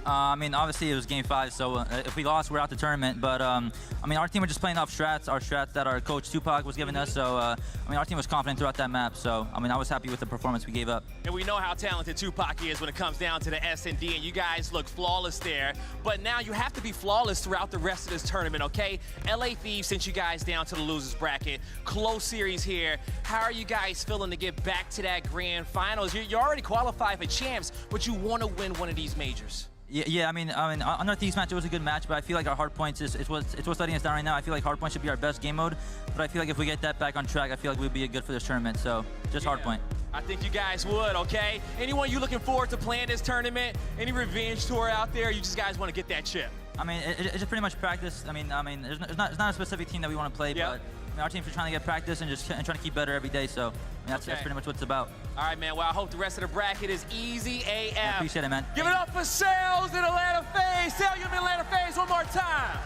I mean, obviously it was game 5, so if we lost, we're out the tournament. But I mean, our team was just playing off strats, our strats that our coach Tupac was giving us. So I mean, our team was confident throughout that map. So I mean, I was happy with the performance we gave up. And we know how talented Tupac is when it comes down to the S&D, and you guys look flawless there. But now you have to be flawless throughout the rest of this tournament, okay? LA Thieves sent you guys down to the losers bracket. Close series here. How are you guys feeling to get back to that grand finals? You're already qualified for champs, but you want to win one of these majors. Yeah, I mean, on our Thieves match, it was a good match, but I feel like our hard points it's what's letting us down right now. I feel like hard points should be our best game mode, but I feel like if we get that back on track, I feel like we'd be good for this tournament. So just hard point. I think you guys would, okay? Anyone you looking forward to playing this tournament? Any revenge tour out there? You just guys want to get that chip? I mean, it's just pretty much practice. I mean, it's not a specific team that we want to play, but I mean, our team's just trying to get practice and trying to keep better every day. So I mean, that's pretty much what it's about. All right, man. Well, I hope the rest of the bracket is easy AF. I appreciate it, man. Give it up for Sales in Atlanta FaZe. Cellium in Atlanta FaZe one more time.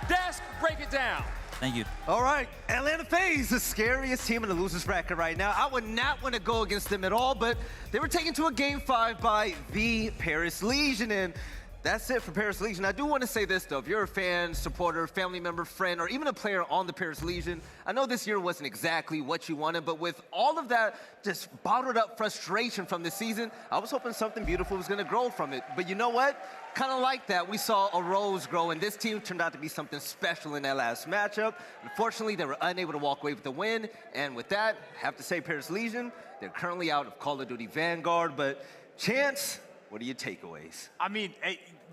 Desk, break it down. Thank you. All right, Atlanta FaZe, the scariest team in the losers bracket right now. I would not want to go against them at all, but they were taken to a game 5 by the Paris Legion, and That's it for Paris Legion. I do want to say this, though. If you're a fan, supporter, family member, friend, or even a player on the Paris Legion, I know this year wasn't exactly what you wanted, but with all of that just bottled up frustration from this season, I was hoping something beautiful was going to grow from it. But you know what? Kind of like that, we saw a rose grow, and this team turned out to be something special in that last matchup. Unfortunately, they were unable to walk away with the win, and with that, I have to say Paris Legion, they're currently out of Call of Duty Vanguard, but Chance, what are your takeaways? I mean,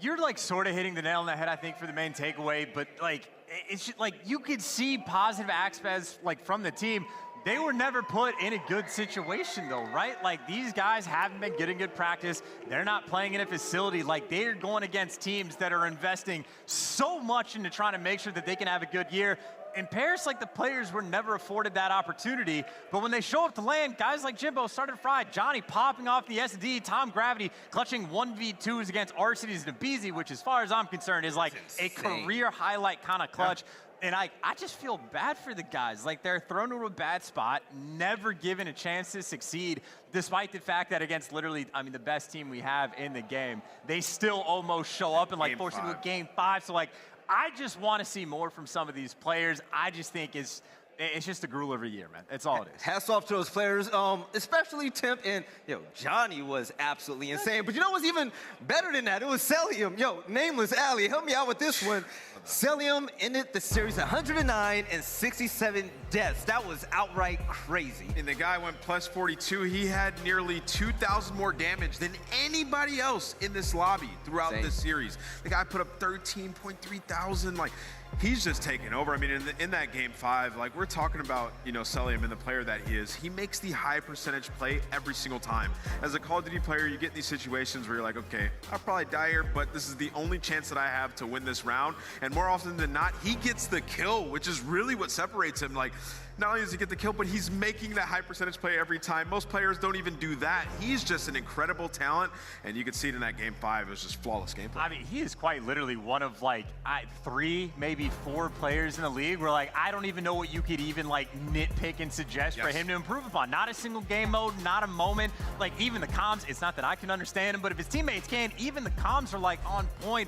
you're like sort of hitting the nail on the head, I think, for the main takeaway, but like, it's just, like you could see positive aspects like from the team. They were never put in a good situation though, right? Like these guys haven't been getting good practice. They're not playing in a facility. Like they're going against teams that are investing so much into trying to make sure that they can have a good year. In Paris, like the players were never afforded that opportunity, but when they show up to land, guys like Jimbo started to fry. Johnny popping off the SD, Tom Gravity clutching 1v2s against Arcitys and aBeZy, which as far as I'm concerned is like a career highlight kind of clutch. And I just feel bad for the guys. Like they're thrown into a bad spot, never given a chance to succeed, despite the fact that against literally, I mean, the best team we have in the game, they still almost show up and like force into a game 5. So like, I just want to see more from some of these players. I just think it's just a gruel every year, man. That's all it is. Hats off to those players, especially Timp and, Johnny was absolutely insane. But you know what's even better than that? It was Cellium. Nameless Alley, help me out with this one. Cellium ended the series 109 and 67 deaths. That was outright crazy. And the guy went plus 42. He had nearly 2,000 more damage than anybody else in this lobby throughout this series. The guy put up 13.3 thousand. Like, he's just taking over. I mean, in that game 5, like we're talking about, Cellium and the player that he is. He makes the high percentage play every single time. As a Call of Duty player, you get in these situations where you're like, okay, I'll probably die here, but this is the only chance that I have to win this round. And more often than not, he gets the kill, which is really what separates him. Like, not only does he get the kill, but he's making that high percentage play every time. Most players don't even do that. He's just an incredible talent, and you could see it in that game 5. It was just flawless gameplay. I mean, he is quite literally one of like 3, maybe 4 players in the league where like I don't even know what you could even like nitpick and suggest for him to improve upon. Not a single game mode, not a moment. Like even the comms, it's not that I can understand him, but if his teammates can, even the comms are like on point.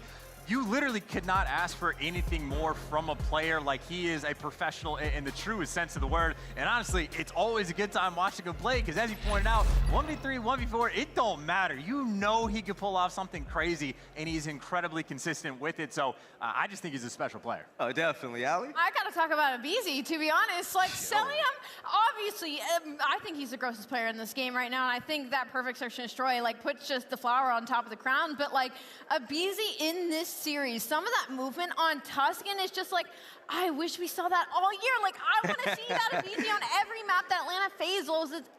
You literally could not ask for anything more from a player. Like he is a professional in the truest sense of the word. And honestly, it's always a good time watching him play because as you pointed out, 1v3, 1v4, it don't matter. You know he could pull off something crazy and he's incredibly consistent with it. So I just think he's a special player. Oh, definitely. aBeZy? I gotta talk about aBeZy, to be honest. Like Cellium, obviously, I think he's the grossest player in this game right now. And I think that perfect search and destroy like puts just the flower on top of the crown. But like aBeZy in this series, some of that movement on Tuscan is just like, I wish we saw that all year. Like, I want to see that aBeZy on every map that Atlanta FaZe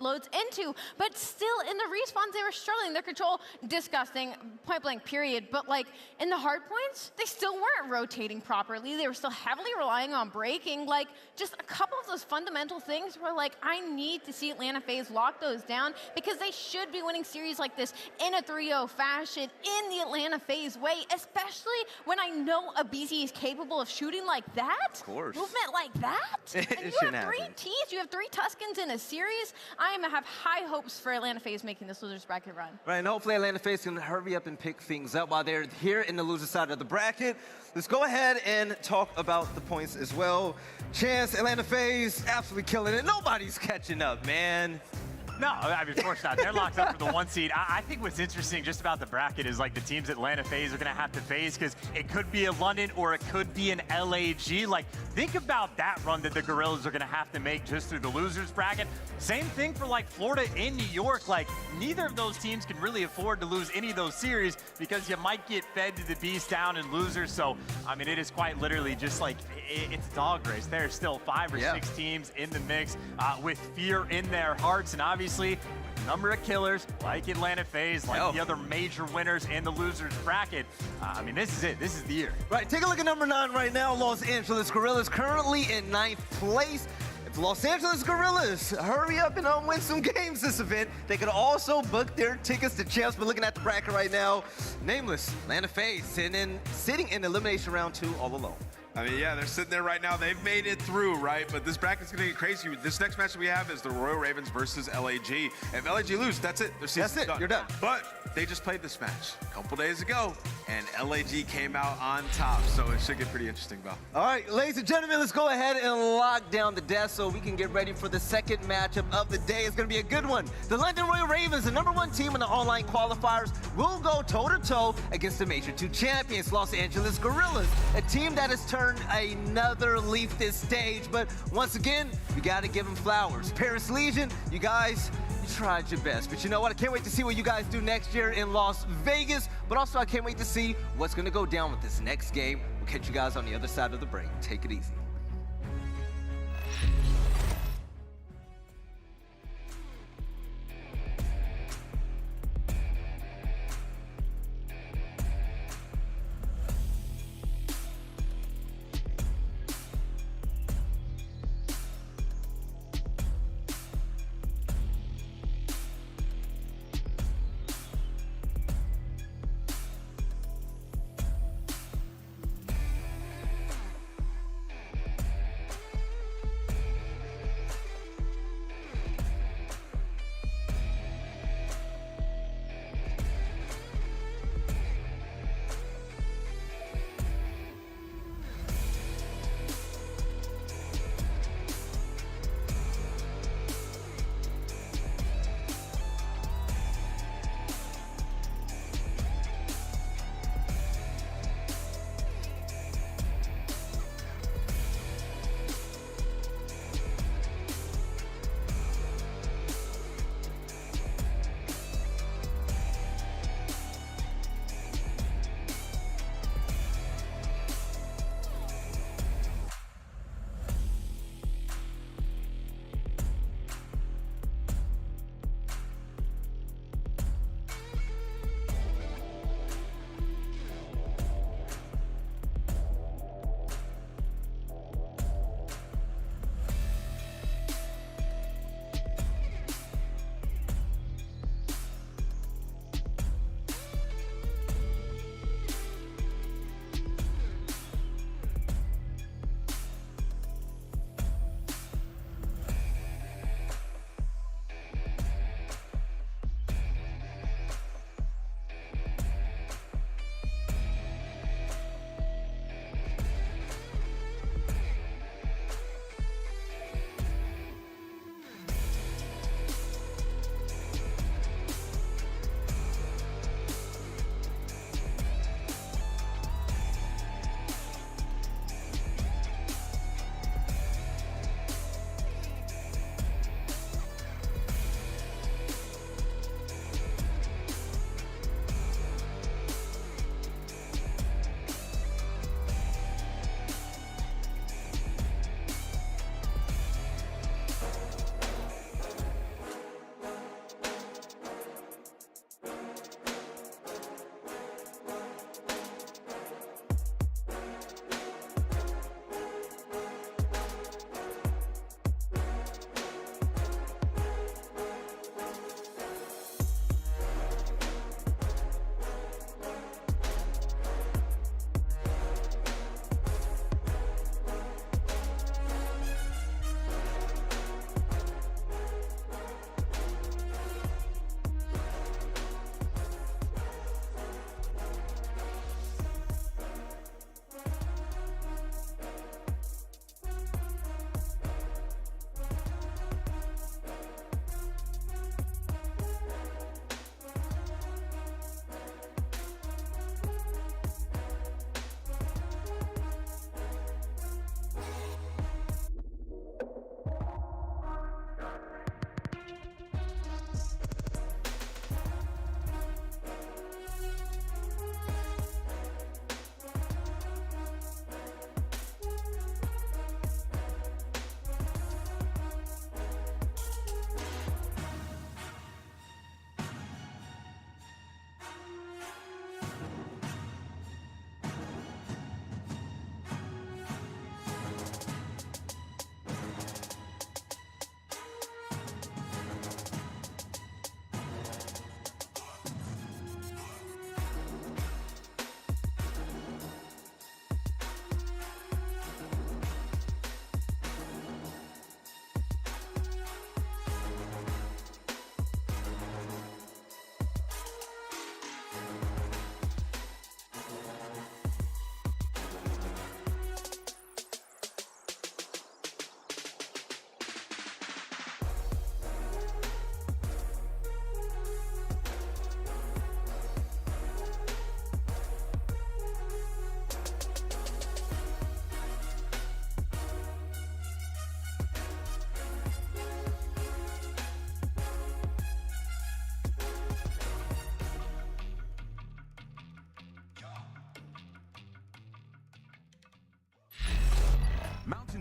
loads into. But still, in the respawns, they were struggling. Their control, disgusting, point blank, period. But, like, in the hard points, they still weren't rotating properly. They were still heavily relying on breaking. Like, just a couple of those fundamental things were like, I need to see Atlanta FaZe lock those down because they should be winning series like this in a 3-0 fashion in the Atlanta FaZe way, especially when I know aBeZy is capable of shooting like that. Of course. Movement like that? And you have 3 teams, you have 3 Tuscans in a series. I have high hopes for Atlanta FaZe making this losers bracket run. Right, and hopefully Atlanta FaZe can hurry up and pick things up while they're here in the loser side of the bracket. Let's go ahead and talk about the points as well. Chance, Atlanta FaZe, absolutely killing it. Nobody's catching up, man. No, I mean, of course not. They're locked up for the 1 seed. I think what's interesting just about the bracket is like the teams Atlanta FaZe are going to have to face because it could be a London or it could be an LAG. Like, think about that run that the Guerrillas are going to have to make just through the losers bracket. Same thing for like Florida and New York. Like, neither of those teams can really afford to lose any of those series because you might get fed to the beast down in losers. So, I mean, it is quite literally just like, it's a dog race. There's still 5 or 6 teams in the mix with fear in their hearts. And obviously, number of killers like Atlanta FaZe, like the other major winners in the losers bracket. I mean, this is it. This is the year. Right, take a look at number 9 right now. Los Angeles Guerrillas currently in 9th place. If the Los Angeles Guerrillas hurry up and win some games this event, they could also book their tickets to champs. But looking at the bracket right now, nameless Atlanta FaZe sitting in elimination round 2 all alone. I mean, yeah, they're sitting there right now. They've made it through, right? But this bracket's going to get crazy. This next match that we have is the Royal Ravens versus LAG. If LAG lose, that's it. Their season's done. You're done. But they just played this match a couple days ago, and LAG came out on top. So it should get pretty interesting, Val. All right, ladies and gentlemen, let's go ahead and lock down the desk so we can get ready for the second matchup of the day. It's going to be a good one. The London Royal Ravens, the #1 team in the online qualifiers, will go toe-to-toe against the Major 2 champions, Los Angeles Guerrillas, a team that has turned another leaf this stage. But once again, we got to give them flowers. Paris Legion, you guys, you tried your best. But you know what? I can't wait to see what you guys do next year in Las Vegas. But also, I can't wait to see what's going to go down with this next game. We'll catch you guys on the other side of the break. Take it easy.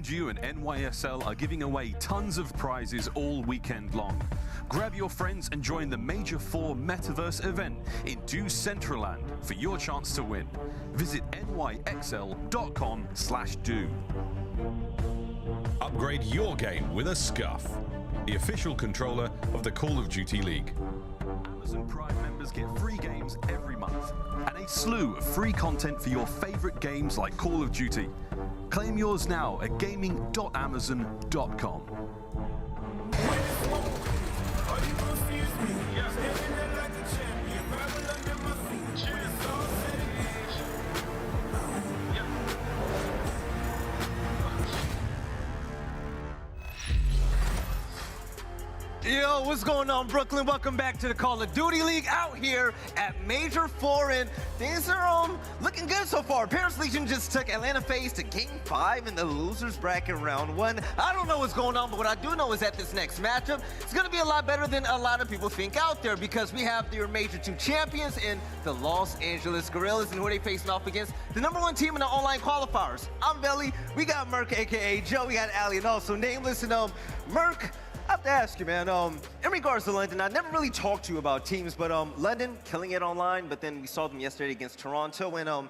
LGU and NYSL are giving away tons of prizes all weekend long. Grab your friends and join the Major 4 Metaverse event in Do Centraland for your chance to win. Visit nyxl.com/do. Upgrade your game with a Scuff, the official controller of the Call of Duty League. Amazon Prime members get free games every month and a slew of free content for your favorite games like Call of Duty. Claim yours now at gaming.amazon.com. Yo, what's going on, Brooklyn? Welcome back to the Call of Duty League out here at Major 4, and things are looking good so far. Paris Legion just took Atlanta FaZe to Game 5 in the losers bracket round 1. I don't know what's going on, but what I do know is that this next matchup is going to be a lot better than a lot of people think out there, because we have your Major 2 champions in the Los Angeles Guerrillas, and who are they facing off against? The #1 team in the online qualifiers. I'm Belly, we got Merc, aka Joe, we got Allie, and also Nameless, and Merc, I have to ask you, man, in regards to London, I never really talked to you about teams, but London killing it online, but then we saw them yesterday against Toronto, and I'm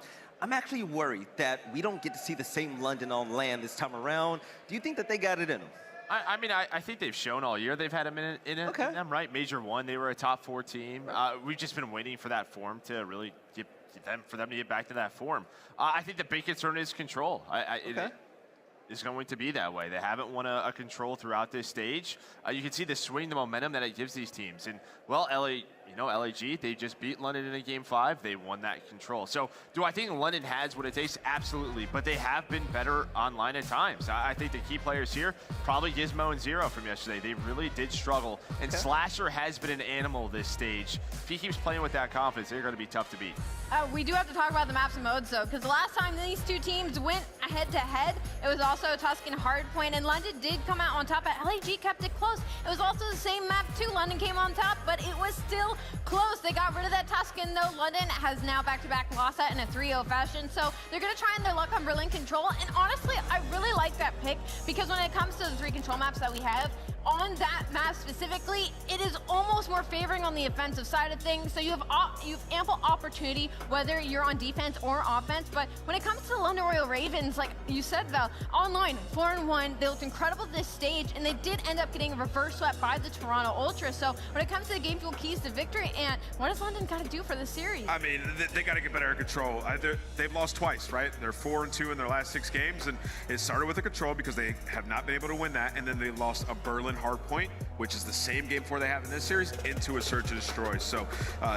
actually worried that we don't get to see the same London on land this time around. Do you think that they got it in them? I mean, I think they've shown all year they've had a minute in it. Okay. In them, right? Major 1, they were a top 4 team. We've just been waiting for that form to really for them to get back to that form. I think the big concern is control. Is going to be that way. They haven't won a control throughout this stage. You can see the swing, the momentum that it gives these teams. And, well, LAG, they just beat London in a Game 5. They won that control. So do I think London has what it takes? Absolutely. But they have been better online at times. I think the key players here, probably Gizmo and Zero from yesterday. They really did struggle. And Slasher has been an animal this stage. If he keeps playing with that confidence, they're going to be tough to beat. We do have to talk about the maps and modes, though, because the last time these two teams went head-to-head, it was also Tuscan Hardpoint, and London did come out on top, but LAG kept it close. It was also the same map, too. London came on top, but it was still close. They got rid of that Tuscan, though. London has now back-to-back lost that in a 3-0 fashion, so they're going to try their luck on Berlin Control, and honestly, I really like that pick, because when it comes to the 3 control maps that we have, on that map specifically, it is almost more favoring on the offensive side of things, so you have ample opportunity, whether you're on defense or offense. But when it comes to the London Royal Ravens, like you said, though, online, 4-1, they looked incredible this stage, and they did end up getting reverse swept by the Toronto Ultra. So when it comes to the game fuel keys to victory, and what does London got to do for this series? I mean, they got to get better at control. They've lost twice, right? They're 4-2 in their last 6 games, and it started with the control because they have not been able to win that, and then they lost a Berlin Hardpoint, which is the same game 4 they have in this series, into a Search and Destroy. So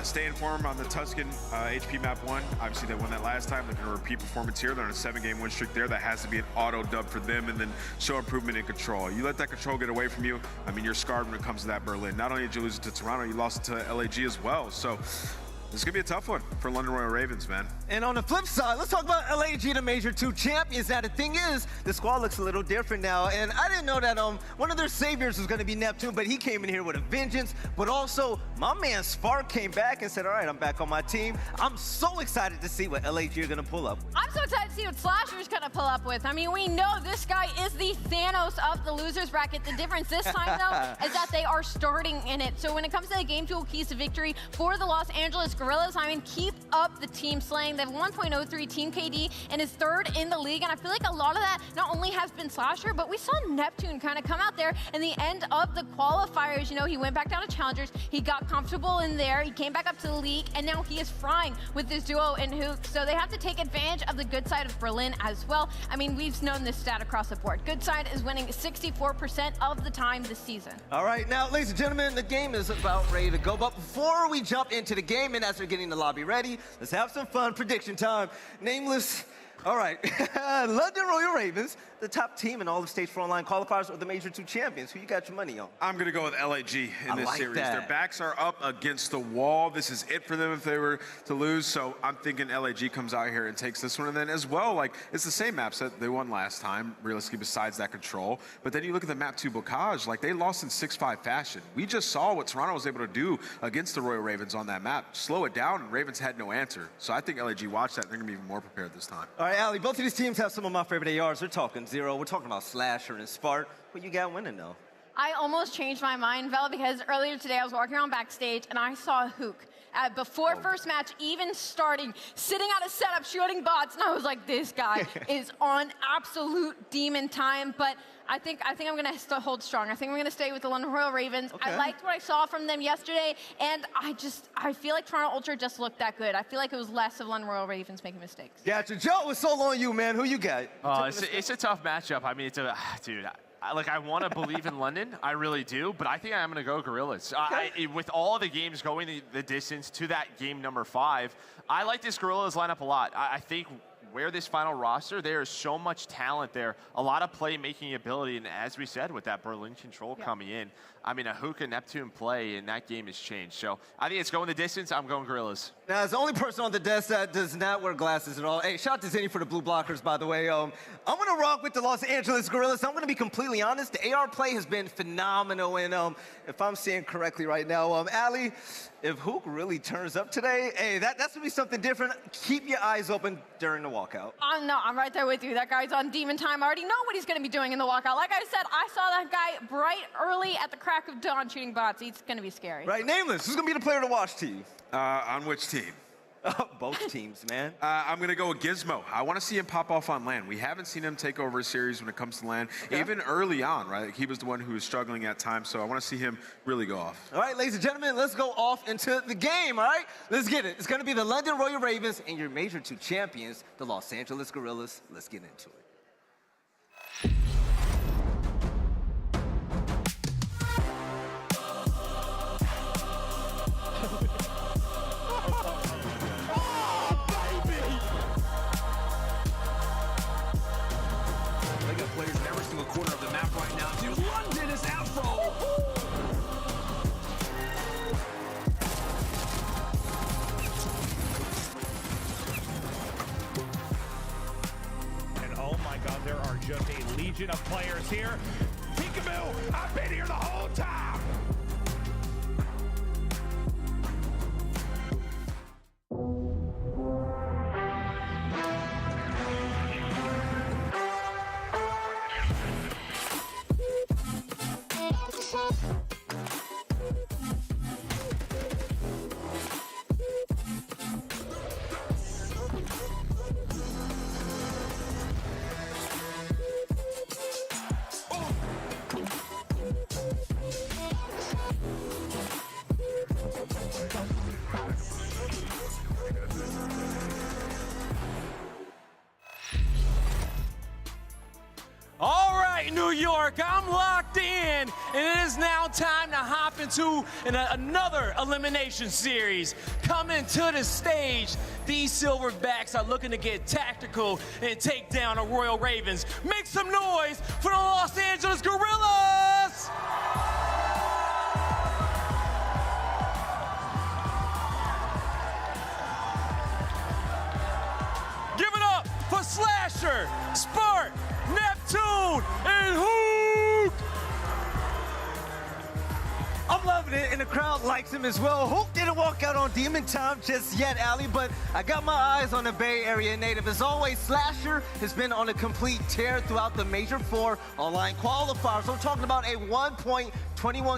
stay informed on the Tuscan HP map 1. Obviously, they won that last time. They're going to repeat performance here. They're on a 7-game win streak there. That has to be an auto dub for them, and then show improvement in control. You let that control get away from you, I mean, you're scarred when it comes to that Berlin. Not only did you lose it to Toronto, you lost it to LAG as well. So this is going to be a tough one for London Royal Ravens, man. And on the flip side, let's talk about LAG, the Major 2 champions. Now, the thing is, the squad looks a little different now, and I didn't know that one of their saviors was going to be Neptune, but he came in here with a vengeance. But also, my man Spark came back and said, all right, I'm back on my team. I'm so excited to see what LAG are going to pull up. I'm so excited to see what Slasher's going to pull up with. I mean, we know this guy is the Thanos of the losers bracket. The difference this time, though, is that they are starting in it. So when it comes to the game fuel keys to victory for the Los Angeles Guerrillas, I mean, keep up the team slaying. They have 1.03 team KD and is 3rd in the league. And I feel like a lot of that not only has been Slasher, but we saw Neptune kind of come out there in the end of the qualifiers. You know, he went back down to Challengers. He got comfortable in there. He came back up to the league, and now he is frying with this duo in Hook. So they have to take advantage of the good side of Berlin as well. I mean, we've known this stat across the board. Good side is winning 64% of the time this season. All right, now, ladies and gentlemen, the game is about ready to go. But before we jump into the game, and as we're getting the lobby ready, let's have some fun. Prediction time. Nameless. All right. London Royal Ravens, the top team in all of Stage 4 online qualifiers, or the Major 2 champions. Who you got your money on? I'm going to go with LAG in this series. That. Their backs are up against the wall. This is it for them if they were to lose. So I'm thinking LAG comes out here and takes this one. And then as well, like, it's the same maps that they won last time, realistically, besides that control. But then you look at the map 2 Bocage, like, they lost in 6-5 fashion. We just saw what Toronto was able to do against the Royal Ravens on that map. Slow it down, and Ravens had no answer. So I think LAG watched that, and they're going to be even more prepared this time. All right. right, aLLeY, both of these teams have some of my favorite ARs. We're talking Zero, we're talking about Slasher and Spark. What you got winning, though? I almost changed my mind, Vel, because earlier today I was walking around backstage and I saw Hook before first match even starting, sitting at a setup, shooting bots, and I was like, this guy is on absolute demon time. But I think I'm gonna hold strong. I think I'm gonna stay with the London Royal Ravens. Okay. I liked what I saw from them yesterday, and I feel like Toronto Ultra just looked that good. I feel like it was less of London Royal Ravens making mistakes. Gotcha. Joe, it's all on you, man. Who you got? It's a tough matchup. I mean, it's a dude. I want to believe in London, I really do, but I think I'm going to go Guerrillas. Okay. With all the games going the distance to that game number 5, I like this Guerrillas lineup a lot. I think where this final roster, there is so much talent there, a lot of playmaking ability, and as we said, with that Berlin control coming in, I mean, a Hook and Neptune play, and that game has changed. So I think it's going the distance. I'm going Guerrillas. Now, as the only person on the desk that does not wear glasses at all, hey, shout out to Zenny for the blue blockers, by the way. I'm going to rock with the Los Angeles Guerrillas. I'm going to be completely honest. The AR play has been phenomenal, and if I'm seeing correctly right now, aLLeY, if Hook really turns up today, hey, that's going to be something different. Keep your eyes open during the walkout. No, I'm right there with you. That guy's on demon time. I already know what he's going to be doing in the walkout. Like I said, I saw that guy bright early at the crack of dawn shooting bots. He's going to be scary. Right, Nameless, who's going to be the player to watch, team? On which team? Both teams, man. I'm going to go with Gizmo. I want to see him pop off on LAN. We haven't seen him take over a series when it comes to LAN, even early on, right? He was the one who was struggling at times, so I want to see him really go off. All right, ladies and gentlemen, let's go off into the game, all right? Let's get it. It's going to be the London Royal Ravens and your Major 2 champions, the Los Angeles Guerrillas. Let's get into it. They got players in every single corner of the map right now. Dude, London is Afro. And oh my God, there are just a legion of players here. Peekaboo, I've been here the whole time. All right, New York, I'm locked in, and it is now time to hop into another elimination series. Coming to the stage, these Silverbacks are looking to get tactical and take down the Royal Ravens. Make some noise for the Los Angeles Guerrillas! Give it up for Slasher, Spark, Neptune, and Hook! I'm loving it, and the crowd likes him as well. Hook didn't walk out on demon time just yet, aLLeY, but I got my eyes on the Bay Area native. As always, Slasher has been on a complete tear throughout the Major 4 online qualifiers. So we're talking about a 1.21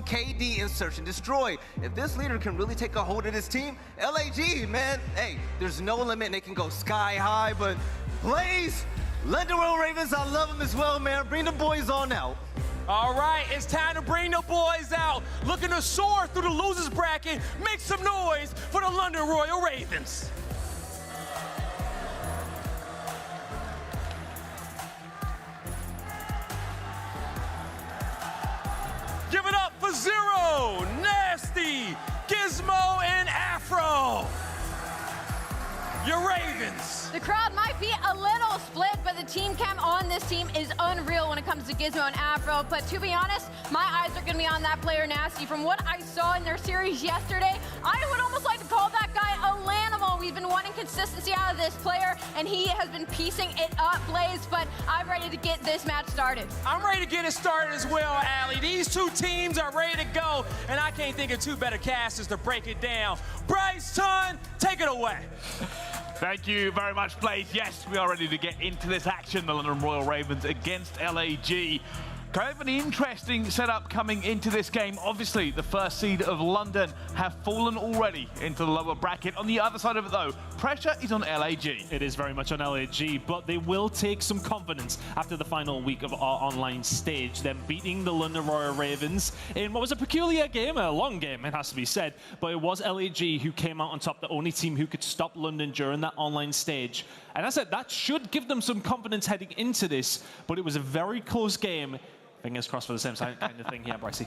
KD in Search and Destroy. If this leader can really take a hold of this team, LAG, man, hey, there's no limit, and they can go sky high, but Blaze, London Royal Ravens, I love them as well, man. Bring the boys on out. All right, it's time to bring the boys out. Looking to soar through the losers bracket. Make some noise for the London Royal Ravens. Give it up for Zero, Nasty, Gizmo, and Afro. Your Ravens. The crowd might be a little split, but the team chem on this team is unreal when it comes to Gizmo and Afro. But to be honest, my eyes are going to be on that player Nasty. From what I saw in their series yesterday, I would almost like to call that guy a Lanimal. We've been wanting consistency out of this player, and he has been piecing it up, Blaze. But I'm ready to get this match started. I'm ready to get it started as well, aLLeY. These two teams are ready to go, and I can't think of two better casters to break it down. Bryce Ton, take it away. Thank you very much, Blaze. Yes, we are ready to get into this action. The London Royal Ravens against LAG. Kind of an interesting setup coming into this game. Obviously, the first seed of London have fallen already into the lower bracket. On the other side of it, though, pressure is on LAG. It is very much on LAG, but they will take some confidence after the final week of our online stage. Them beating the London Royal Ravens in what was a peculiar game, a long game, it has to be said, but it was LAG who came out on top, the only team who could stop London during that online stage. And as I said, that should give them some confidence heading into this, but it was a very close game. Fingers crossed for the same kind of thing here, Brycey.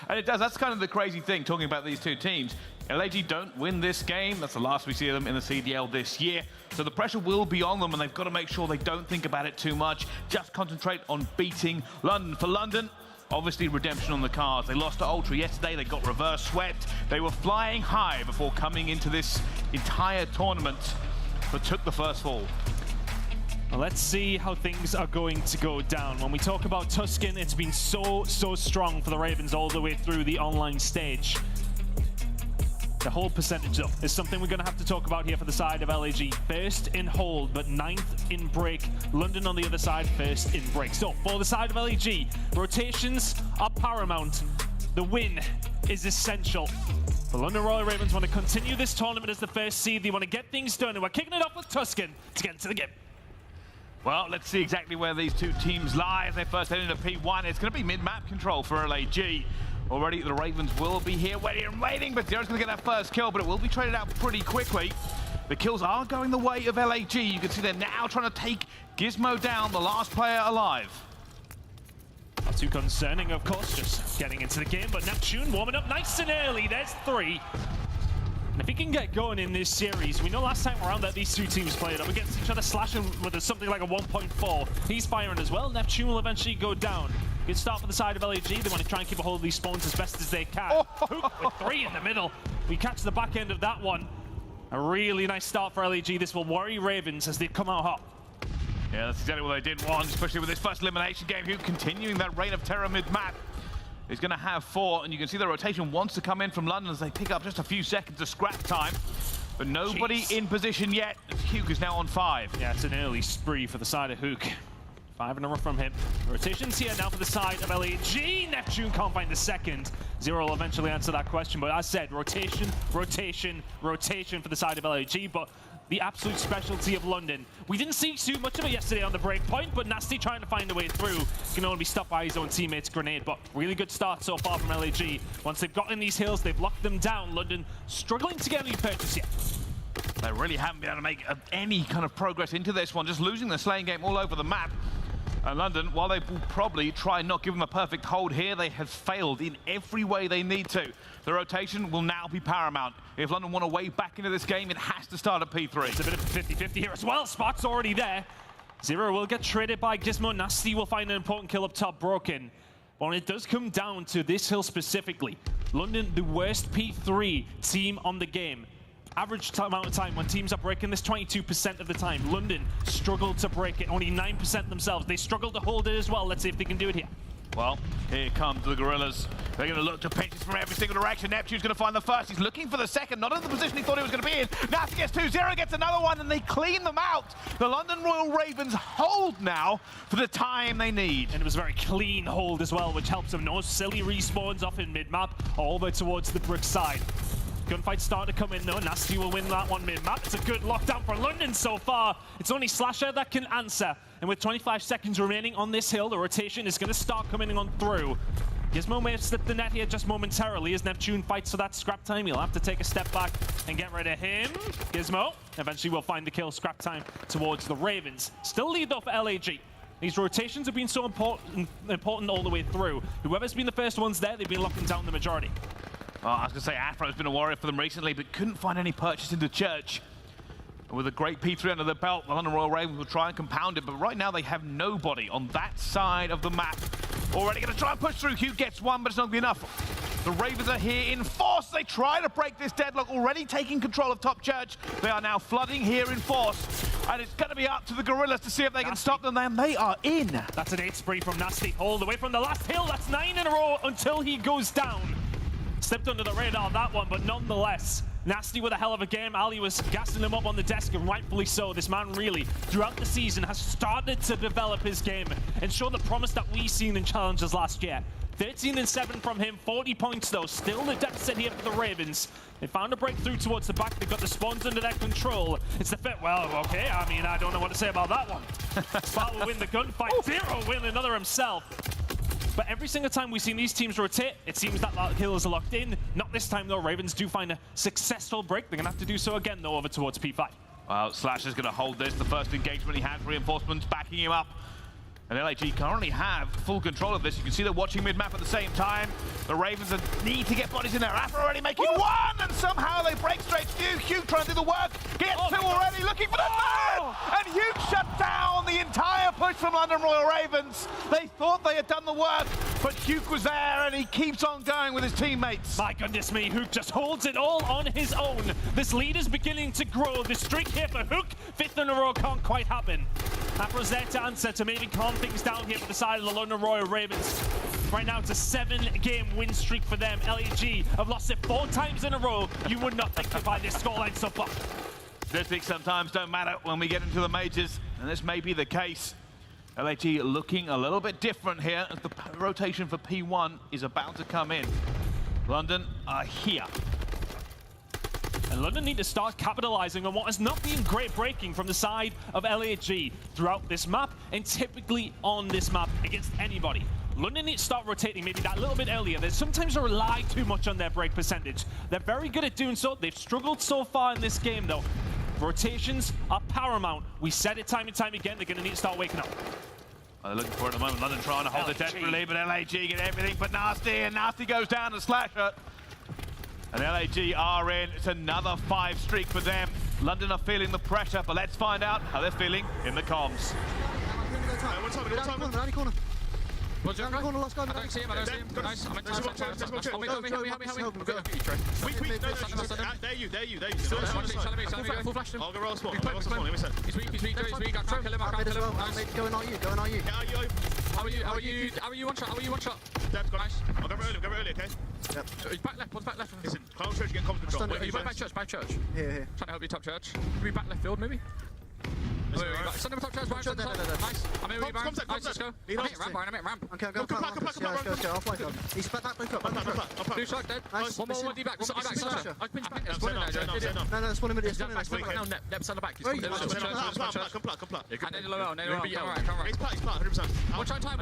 And it does. That's kind of the crazy thing, talking about these two teams. LAG don't win this game. That's the last we see of them in the CDL this year. So the pressure will be on them, and they've got to make sure they don't think about it too much. Just concentrate on beating London. For London, obviously redemption on the cards. They lost to Ultra yesterday. They got reverse swept. They were flying high before coming into this entire tournament, but took the first fall. Well, let's see how things are going to go down. When we talk about Tuscan, it's been so strong for the Ravens all the way through the online stage. The hold percentage, though, is something we're going to have to talk about here for the side of LAG. First in hold, but 9th in break. London on the other side, first in break. So, for the side of LAG, rotations are paramount. The win is essential. The London Royal Ravens want to continue this tournament as the first seed. They want to get things done, and we're kicking it off with Tuscan to get into the game. Well, let's see exactly where these two teams lie as they first head into P1. It's going to be mid-map control for LAG. Already, the Ravens will be here waiting, but Nero's going to get that first kill, but it will be traded out pretty quickly. The kills are going the way of LAG. You can see they're now trying to take Gizmo down, the last player alive. Not too concerning, of course, just getting into the game, but Neptune warming up nice and early. There's 3. And if he can get going in this series, we know last time around that these two teams played up against each other, slashing with something like a 1.4. He's firing as well. Neptune will eventually go down. Good start for the side of LAG. They want to try and keep a hold of these spawns as best as they can. Hook with 3 in the middle. We catch the back end of that one. A really nice start for LAG. This will worry Ravens as they come out hot. Yeah, that's exactly what they did want, especially with this first elimination game. Who continuing that reign of terror mid-map. He's going to have 4, and you can see the rotation wants to come in from London as they pick up just a few seconds of scrap time. But nobody in position yet. Hook is now on 5. Yeah, it's an early spree for the side of Hook. 5 in a row from him. Rotations here now for the side of LAG. Neptune can't find the second. Zero will eventually answer that question, but as said, rotation for the side of LAG, but the absolute specialty of London. We didn't see too much of it yesterday on the break point, but Nasty trying to find a way through. Can only be stopped by his own teammate's grenade, but really good start so far from LAG. Once they've gotten these hills, they've locked them down. London struggling to get any purchase yet. They really haven't been able to make any kind of progress into this one, just losing the slaying game all over the map. And London, while they will probably try and not give them a perfect hold here, they have failed in every way they need to. The rotation will now be paramount. If London want to wade back into this game, it has to start at P3. It's a bit of a 50-50 here as well. Spot's already there. Zero will get traded by Gizmo. Nasty will find an important kill up top, broken. But when it does come down to this hill specifically, London, the worst P3 team on the game. Average amount of time when teams are breaking this 22% of the time. London struggled to break it, only 9% themselves. They struggled to hold it as well. Let's see if they can do it here. Well, here comes the Guerrillas. They're going to look to pinch from every single direction. Neptune's going to find the first. He's looking for the second. Not in the position he thought he was going to be in. Nasty gets 2, Zero gets another one, and they clean them out. The London Royal Ravens hold now for the time they need. And it was a very clean hold as well, which helps them. No silly respawns off in mid-map or over towards the brick side. Gunfight starting to come in though. Nasty will win that one mid-map. It's a good lockdown for London so far. It's only Slasher that can answer. And with 25 seconds remaining on this hill, the rotation is going to start coming on through. Gizmo may have slipped the net here just momentarily as Neptune fights for that scrap time. He'll have to take a step back and get rid of him. Gizmo eventually will find the kill. Scrap time towards the Ravens. Still lead though for LAG. These rotations have been so important all the way through. Whoever's been the first ones there, they've been locking down the majority. I was going to say Afro's been a warrior for them recently, but couldn't find any purchase into Church. And with a great P3 under the belt, the London Royal Ravens will try and compound it, but right now they have nobody on that side of the map. Already going to try and push through. Hugh gets one, but it's not going to be enough. The Ravens are here in force. They try to break this deadlock, already taking control of top Church. They are now flooding here in force. And it's going to be up to the Guerrillas to see if they can stop them. And they are in. That's an 8 spree from Nasty. All the way from the last hill. That's 9 in a row until he goes down. Slipped under the radar that one, but nonetheless, Nasty with a hell of a game. aLLeY was gassing him up on the desk, and rightfully so. This man really, throughout the season, has started to develop his game and show the promise that we seen in challenges last year. 13-7 from him, 40 points though. Still the deficit here for the Ravens. They found a breakthrough towards the back. They've got the spawns under their control. It's the fit. Well, okay. I mean, I don't know what to say about that one. Spark will win the gunfight. Zero win another himself. But every single time we've seen these teams rotate, it seems that kills are locked in. Not this time though. Ravens do find a successful break. They're gonna have to do so again though over towards P5. Well, Slasher's gonna hold this. The first engagement he has, reinforcements backing him up. And LAG currently have full control of this. You can see they're watching mid-map at the same time. The Ravens need to get bodies in there. Afro already making one, and somehow they break straight through. Hugh trying to do the work. Gets two already, looking for the third! And Hugh shut down the entire push from London Royal Ravens. They thought they had done the work, but Hugh was there, and he keeps on going with his teammates. My goodness me, Hook just holds it all on his own. This lead is beginning to grow. The streak here for Hook, 5th in a row, can't quite happen. Afro's there to answer, to maybe calm things down here for the side of the London Royal Ravens. Right now, it's a 7-game win streak for them. LAG have lost it 4 times in a row. You would not think it by this scoreline so far. Statistics sometimes don't matter when we get into the majors, and this may be the case. LAG looking a little bit different here as the rotation for P1 is about to come in. London are here. And London need to start capitalizing on what has not been great breaking from the side of LAG throughout this map, and typically on this map against anybody. London need to start rotating maybe that little bit earlier. They sometimes rely too much on their break percentage. They're very good at doing so. They've struggled so far in this game though. Rotations are paramount. We said it time and time again. They're going to need to start waking up. They're looking for it at the moment. London trying to hold it desperately, but LAG get everything but Nasty, and Nasty goes down to Slasher. And LAG are in. It's another 5 streak for them. London are feeling the pressure, but let's find out how they're feeling in the comms. Corner, last guy. I don't see him, Nice. I'm in time. Help me. There you. Full flash him. I'll go roll spawn. He's weak. He's weak. I can't kill him. Nice. Go in on you. How are you one shot? Nice. I'll go early, okay? Yep. He's back left. One's back left. Listen, Clown Church get comms control. Are you back church? Here. Trying to help you top church. Maybe back left field, maybe? Send him top church, nice. I'm here, nice, let's go. I'm hitting ramp. Okay, go. I'll fly up. He's back up. Blue shark dead. Nice. One more D back. I pinch back. No, spawn him in No, Nep, send the back. Come plat. And then low out, come right. He's plat, 100%. One shot time.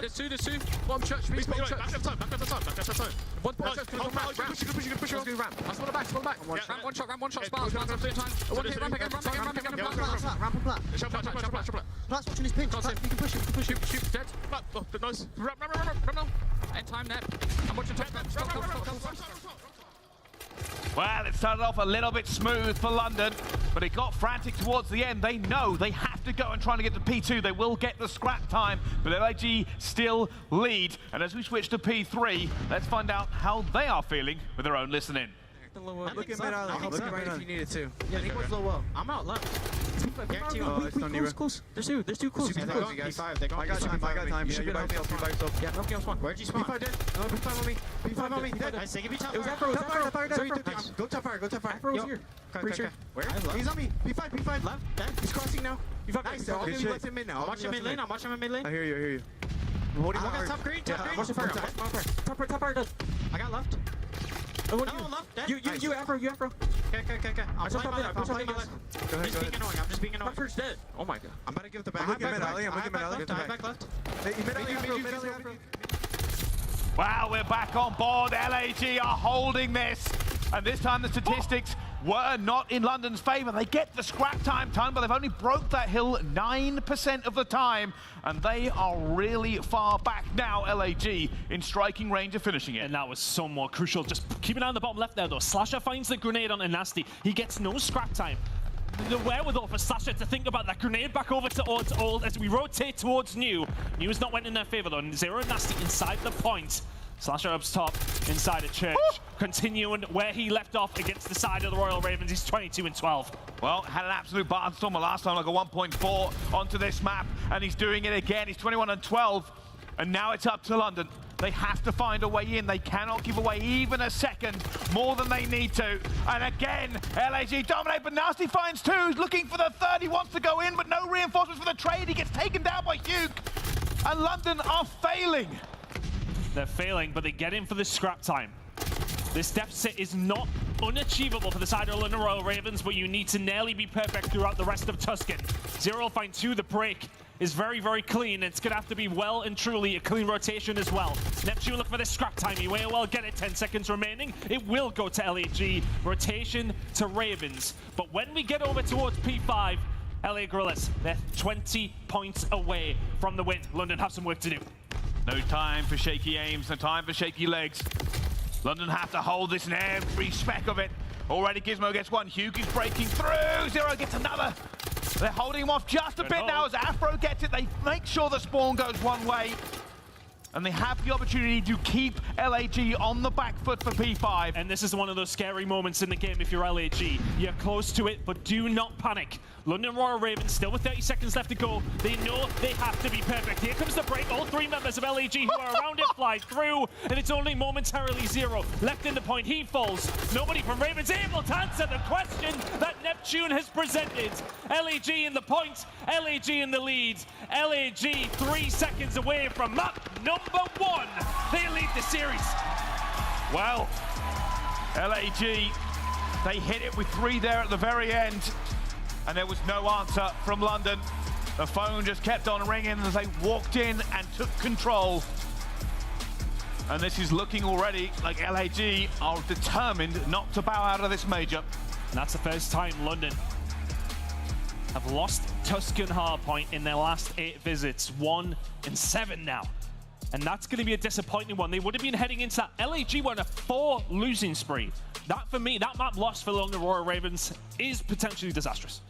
There's two. One church, please. Back left time. One church, push him. Ramp. I spawn the back. Ramp, one shot, spars at the same time. One hit, ramp again. Ramp and plat. Plat's watching his pinch. You can push him. Shoot, dead. Nice. Ramp now. End time, Nep. I'm watching top. Well, it started off a little bit smooth for London, but it got frantic towards the end. They know they have to go and try to get to P2. They will get the scrap time, but LAG still lead. And as we switch to P3, let's find out how they are feeling with their own listening. Look at mid-island. Look at right if you need it too. Yeah, he was low well. I'm out left. There's two close. I got time. You should be by yourself. Yeah, nothing else one. Where'd you spawn? P5 dead. No, P5 on me. Dead. Nice, give me top. It was Afro. Top fire. Go top fire. Afro was here. Okay. Where? He's on me. P5. Left. Dead. He's crossing now. Nice. I'll give you left in mid now. I'm watching mid lane. I hear you. I got top green. Watch the fire. Top fire dead. I got left. No, left, dead. You Afro. Okay. I'm playing my left. Go ahead. I'm just being annoying. First dead. Oh my god. I'm about to give the back. I'm looking back left. Wow, we're back on board. LAG are holding this. And this time the statistics were not in London's favor. They get the scrap time ton, but they've only broke that hill 9% of the time. And they are really far back now, LAG, in striking range of finishing it. And that was so more crucial. Just keep an eye on the bottom left there, though. Slasher finds the grenade on Nasty. He gets no scrap time. The wherewithal for Slasher to think about that grenade back over to old as we rotate towards New. New's not went in their favor, though. Zero and Nasty inside the point. Slasher up top inside a church, continuing where he left off against the side of the Royal Ravens. He's 22-12. Well, had an absolute barnstormer last time, like a 1.4 onto this map, and he's doing it again. He's 21-12, and now it's up to London. They have to find a way in. They cannot give away even a second more than they need to. And again, LAG dominate, but Nasty finds two. He's looking for the third. He wants to go in, but no reinforcements for the trade. He gets taken down by Hugh. And London are failing. They're failing, but they get in for the scrap time. This deficit is not unachievable for the side of London Royal Ravens, but you need to nearly be perfect throughout the rest of Tuscan. Zero will find two. The break is very, very clean. It's going to have to be well and truly a clean rotation as well. Neptune look for this scrap time. He may well get it. 10 seconds remaining. It will go to LAG. Rotation to Ravens. But when we get over towards P5, LA Guerrillas, they're 20 points away from the win. London have some work to do. No time for shaky aims, no time for shaky legs. London have to hold this in every speck of it. Already Gizmo gets one, Hugh is breaking through, Zero gets another. They're holding him off just a bit now as Afro gets it. They make sure the spawn goes one way. And they have the opportunity to keep LAG on the back foot for P5. And this is one of those scary moments in the game if you're LAG. You're close to it, but do not panic. London Royal Ravens still with 30 seconds left to go. They know they have to be perfect. Here comes the break. All three members of LAG who are around it fly through, and it's only momentarily Zero left in the point. He falls. Nobody from Ravens able to answer the question that Neptune has presented. LAG in the point, LAG in the lead. LAG 3 seconds away from map number 1. They lead the series. Well, LAG, they hit it with 3 there at the very end. And there was no answer from London. The phone just kept on ringing as they walked in and took control. And this is looking already like LAG are determined not to bow out of this major. And that's the first time London have lost Tuscan Hardpoint in their last 8 visits. 1-7 now. And that's going to be a disappointing one. They would have been heading into that. LAG were on a 4 losing spree. That, for me, that map loss for London Royal Ravens is potentially disastrous.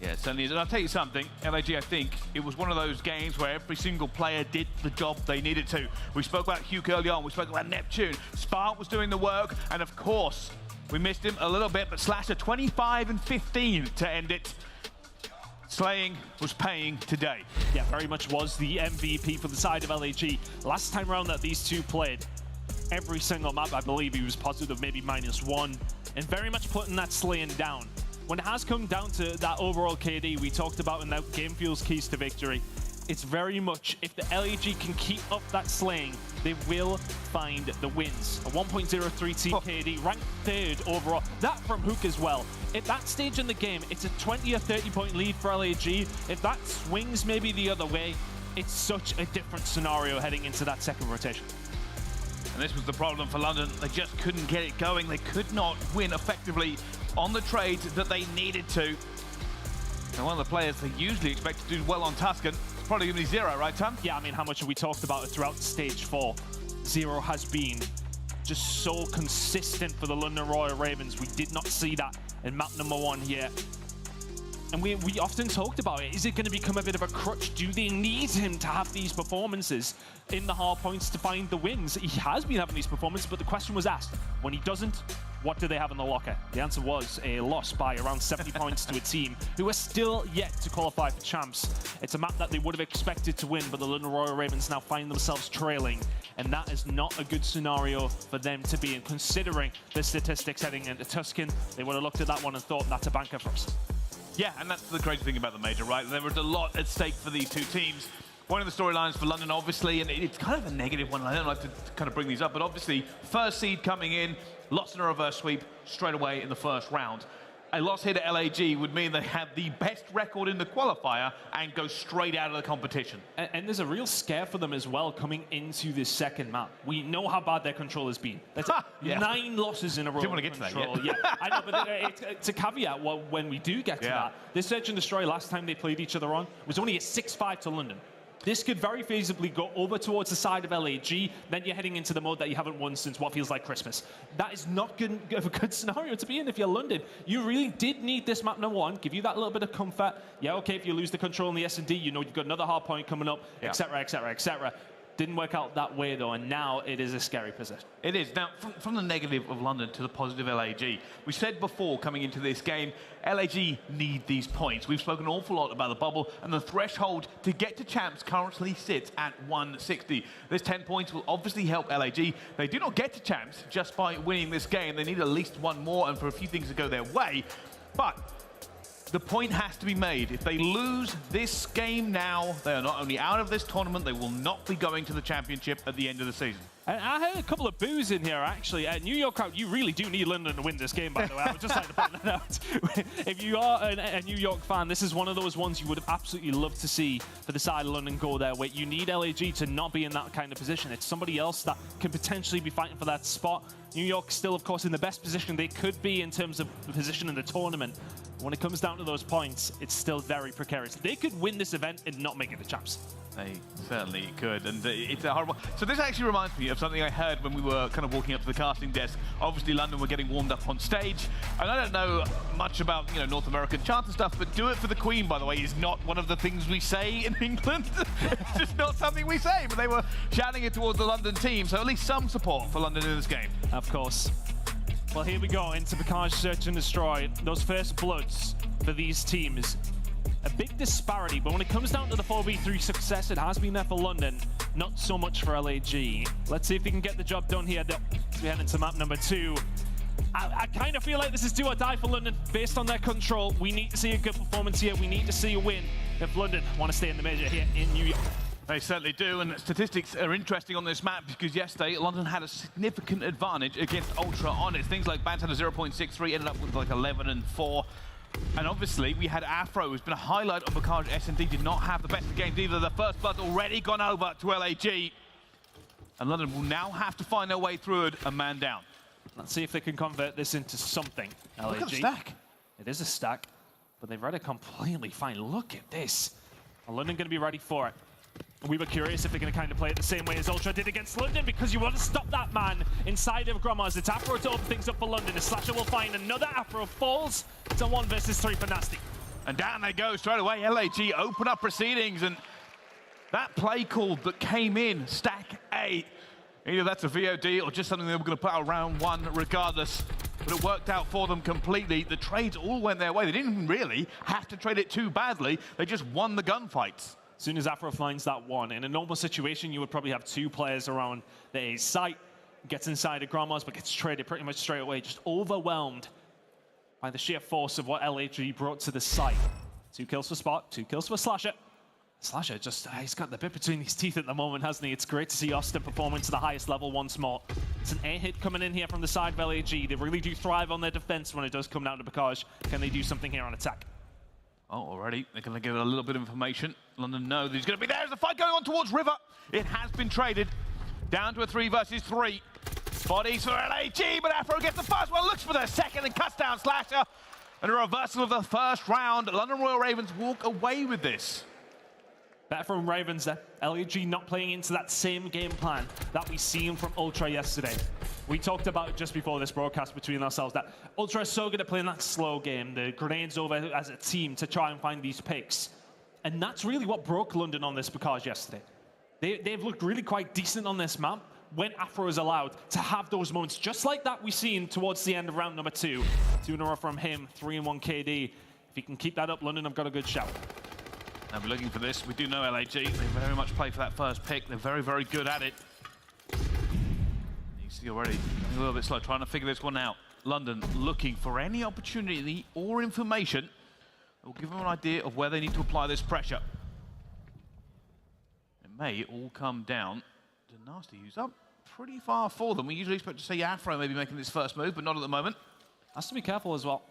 Yeah, it certainly is. And I'll tell you something, LAG, I think, it was one of those games where every single player did the job they needed to. We spoke about Hugh early on, we spoke about Neptune. Spark was doing the work, and of course, we missed him a little bit, but Slasher 25 and 15 to end it. Slaying was paying today. Yeah, very much was the MVP for the side of LAG. Last time around that these two played, every single map, I believe he was positive, maybe -1, and very much putting that slaying down. When it has come down to that overall KD we talked about in that Game Fuel's keys to victory, it's very much, if the LAG can keep up that slaying, they will find the wins. A 1.03 KD, ranked 3rd overall. That from Hook as well. At that stage in the game, it's a 20 or 30 point lead for LAG. If that swings maybe the other way, it's such a different scenario heading into that second rotation. And this was the problem for London. They just couldn't get it going. They could not win effectively on the trades that they needed to. And one of the players they usually expect to do well on Tuscan, it's probably going to be Zero, right, Tom? Yeah, I mean, how much have we talked about it throughout stage 4? Zero has been just so consistent for the London Royal Ravens. We did not see that in map number 1 here. And we often talked about it. Is it going to become a bit of a crutch? Do they need him to have these performances in the hard points to find the wins? He has been having these performances, but the question was asked, when he doesn't, what do they have in the locker? The answer was a loss by around 70 points to a team who are still yet to qualify for champs. It's a map that they would have expected to win, but the London Royal Ravens now find themselves trailing, and that is not a good scenario for them to be in. Considering the statistics heading into Tuscan, they would have looked at that one and thought, that's a banker for us. Yeah, and that's the crazy thing about the major, right? There was a lot at stake for these two teams. One of the storylines for London, obviously, and it's kind of a negative one. I don't like to kind of bring these up, but obviously, first seed coming in, lost in a reverse sweep straight away in the first round. A loss here to LAG would mean they have the best record in the qualifier and go straight out of the competition. And there's a real scare for them as well coming into this second map. We know how bad their control has been. That's 9 losses in a row. Didn't want to get to that yet. Yeah, I know, but it's a caveat when we do get to that. This Search and Destroy last time they played each other on was only a 6-5 to London. This could very feasibly go over towards the side of LAG, then you're heading into the mode that you haven't won since what feels like Christmas. That is not a good scenario to be in if you're London. You really did need this map number 1, give you that little bit of comfort. Yeah, okay, if you lose the control in the S&D, you know you've got another hard point coming up, etc., etc., etc. Didn't work out that way though, and now it is a scary position. It is. Now, from the negative of London to the positive LAG, we said before coming into this game, LAG need these points. We've spoken an awful lot about the bubble, and the threshold to get to champs currently sits at 160. This 10 points will obviously help LAG. They do not get to champs just by winning this game. They need at least one more and for a few things to go their way. But the point has to be made. If they lose this game now, they are not only out of this tournament, they will not be going to the championship at the end of the season. And I heard a couple of boos in here, actually. New York crowd, you really do need London to win this game, by the way. I would just like to point that out. If you are a New York fan, this is one of those ones you would have absolutely loved to see for the side of London go their way. You need LAG to not be in that kind of position. It's somebody else that can potentially be fighting for that spot. New York still, of course, in the best position they could be in terms of the position in the tournament. When it comes down to those points, it's still very precarious. They could win this event and not make it the champs. They certainly could, and it's a horrible... So this actually reminds me of something I heard when we were kind of walking up to the casting desk. Obviously, London were getting warmed up on stage, and I don't know much about, you know, North American chants and stuff, but do it for the Queen, by the way, is not one of the things we say in England. It's just not something we say, but they were shouting it towards the London team, so at least some support for London in this game. Of course. Well, here we go into Bacage Search and Destroy. Those first bloods for these teams. A big disparity, but when it comes down to the 4v3 success, it has been there for London, not so much for LAG. Let's see if they can get the job done here as we head into map number 2. I kind of feel like this is do or die for London based on their control. We need to see a good performance here. We need to see a win if London want to stay in the major here in New York. They certainly do, and statistics are interesting on this map because yesterday London had a significant advantage against Ultra on it. Things like Bant had a 0.63, ended up with like 11 and 4. And obviously, we had Afro, who's been a highlight on Bacage. S&D did not have the best of games either. The first blood's already gone over to LAG. And London will now have to find their way through it, a man down. Let's see if they can convert this into something, LAG. Look at the stack. It is a stack, but they've read it completely fine. Look at this. Are London going to be ready for it? We were curious if they're going to kind of play it the same way as Ultra did against London, because you want to stop that man inside of Gromma's. It's Afro to open things up for London. The Slasher will find another. Afro falls. It's a 1 versus 3 for Nasty. And down they go straight away. LAG open up proceedings, and that play call that came in, stack 8, either that's a VOD or just something they were going to put out round 1 regardless. But it worked out for them completely. The trades all went their way. They didn't really have to trade it too badly. They just won the gunfights. As soon as Afro finds that one, in a normal situation, you would probably have 2 players around the site, gets inside of Gromma's, but gets traded pretty much straight away, just overwhelmed by the sheer force of what LAG brought to the site. 2 kills for Spot, 2 kills for Slasher. Slasher just, he's got the bit between his teeth at the moment, hasn't he? It's great to see Austin performing to the highest level once more. It's an air hit coming in here from the side of LAG. They really do thrive on their defense when it does come down to Bacage. Can they do something here on attack? Oh, already they're going to give it a little bit of information. London know that he's going to be there. There's a fight going on towards River. It has been traded down to a 3 versus 3. Bodies for LAG, but Afro gets the first one, looks for the second and cuts down Slasher. And a reversal of the first round. London Royal Ravens walk away with this. Better from Ravens there. LAG not playing into that same game plan that we seen from Ultra yesterday. We talked about it just before this broadcast between ourselves that Ultra is so good at playing that slow game, the grenades over as a team to try and find these picks. And that's really what broke London on this Bacage yesterday. They've looked really quite decent on this map when Afro is allowed to have those moments just like that we've seen towards the end of round number 2. 2 in a row from him, 3 and 1 KD. If he can keep that up, London have got a good shout. Now we're looking for this. We do know LAG. They very much play for that first pick. They're very, very good at it. You see already a little bit slow, trying to figure this one out. London looking for any opportunity or information that will give them an idea of where they need to apply this pressure. It may all come down to Nasty, who's up pretty far for them. We usually expect to see Afro maybe making this first move, but not at the moment. Has to be careful as well.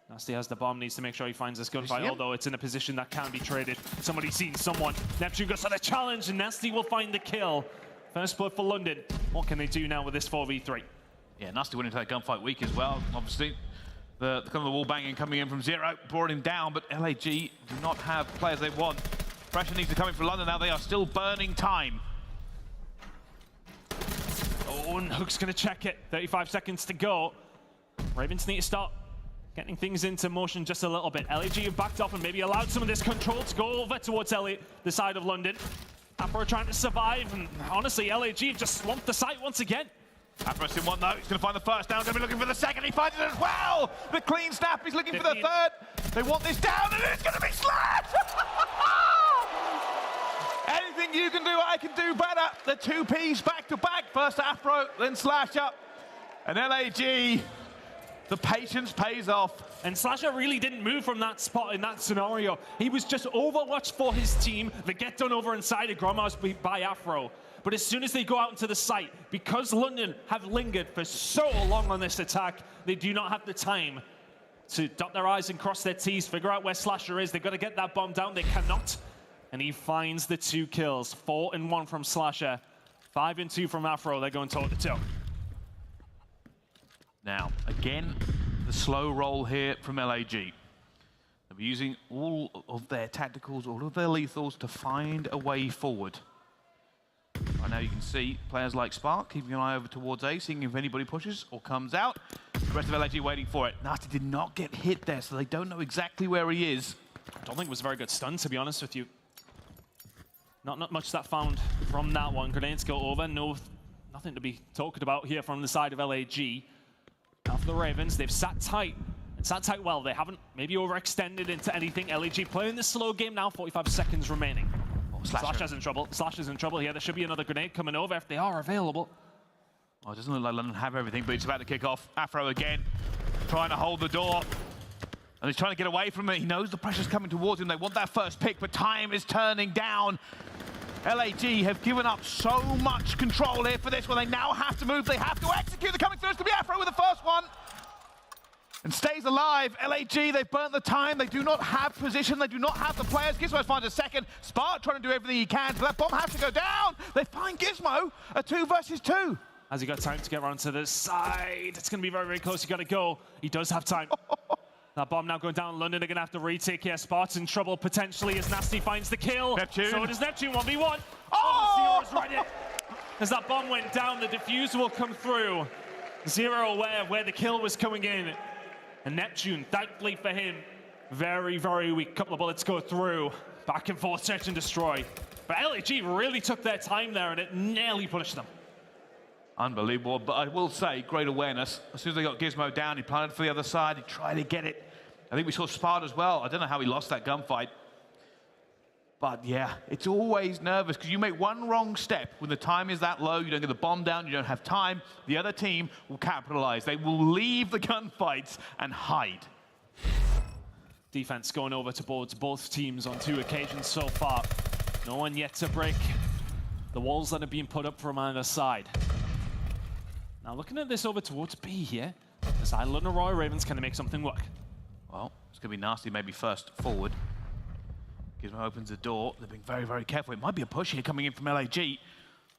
Nasty has the bomb, needs to make sure he finds this gunfight, although it's in a position that can be traded. Somebody's seen someone. Neptune goes on a challenge, and Nasty will find the kill. First blood for London. What can they do now with this 4v3? Yeah, Nasty went into that gunfight weak as well. Obviously, the kind of the wall banging coming in from Zero brought him down, but LAG do not have players they want. Pressure needs to come in from London now. They are still burning time. Oh, and Hook's going to check it. 35 seconds to go. Ravens need to start getting things into motion just a little bit. LAG have backed off and maybe allowed some of this control to go over towards the side of London. Afro trying to survive, and honestly, LAG have just swamped the site once again. Afro's in one though, he's going to find the first down, going to be looking for the second, he finds it as well! The clean snap, he's looking for the third. They want this down, and it's going to be slashed! Anything you can do, I can do better. The 2Ps back to back, first Afro, then Slash up. And LAG, the patience pays off. And Slasher really didn't move from that spot in that scenario. He was just overwatched for his team. They get done over inside of Gromma's by Afro. But as soon as they go out into the site, because London have lingered for so long on this attack, they do not have the time to dot their I's and cross their T's, figure out where Slasher is. They've got to get that bomb down. They cannot. And he finds the 2 kills. 4 and 1 from Slasher. 5 and 2 from Afro. They're going toe-to-toe. Now, again, the slow roll here from LAG. They'll be using all of their tacticals, all of their lethals to find a way forward. Right now you can see players like Spark keeping an eye over towards A, seeing if anybody pushes or comes out. The rest of LAG waiting for it. Nasty did not get hit there, so they don't know exactly where he is. I don't think it was a very good stun, to be honest with you. Not much that found from that one. Grenades go over. Nothing to be talked about here from the side of LAG. Now for the Ravens, they've sat tight. And sat tight well. They haven't maybe overextended into anything. LAG playing this slow game now. 45 seconds remaining. Slasher's in trouble. Slasher's in trouble here. There should be another grenade coming over if they are available. Oh, it doesn't look like London have everything, but it's about to kick off. Afro again, trying to hold the door. And he's trying to get away from it. He knows the pressure's coming towards him. They want that first pick, but time is turning down. LAG have given up so much control here for this one. They now have to move. They have to execute. They're coming through. It's going to be Afro with the first one. And stays alive. LAG, they've burnt the time. They do not have position. They do not have the players. Gizmo finds a second. Spark trying to do everything he can, but that bomb has to go down. They find Gizmo, a 2 versus 2. Has he got time to get around to the side? It's going to be very, very close. He got to go. He does have time. That bomb now going down. London are going to have to retake here. Spark's in trouble potentially as Nasty finds the kill. Neptune. So does Neptune 1v1. Oh! Zero's right in. As that bomb went down, the diffuse will come through. Zero aware where the kill was coming in. And Neptune, thankfully for him, very, very weak. Couple of bullets go through. Back and forth, search and destroy. But LAG really took their time there, and it nearly punished them. Unbelievable, but I will say, great awareness. As soon as they got Gizmo down, he planted for the other side. He tried to get it. I think we saw Spard as well. I don't know how he lost that gunfight. But yeah, it's always nervous because you make one wrong step when the time is that low, you don't get the bomb down, you don't have time. The other team will capitalize. They will leave the gunfights and hide. Defense going over towards both teams on 2 occasions so far. No one yet to break the walls that are being put up from either side. Now looking at this over towards B here, as iLLeY and Roy Ravens can make something work. Well, it's going to be Nasty maybe first forward. Gizmo opens the door. They're being very, very careful. It might be a push here coming in from LAG. They're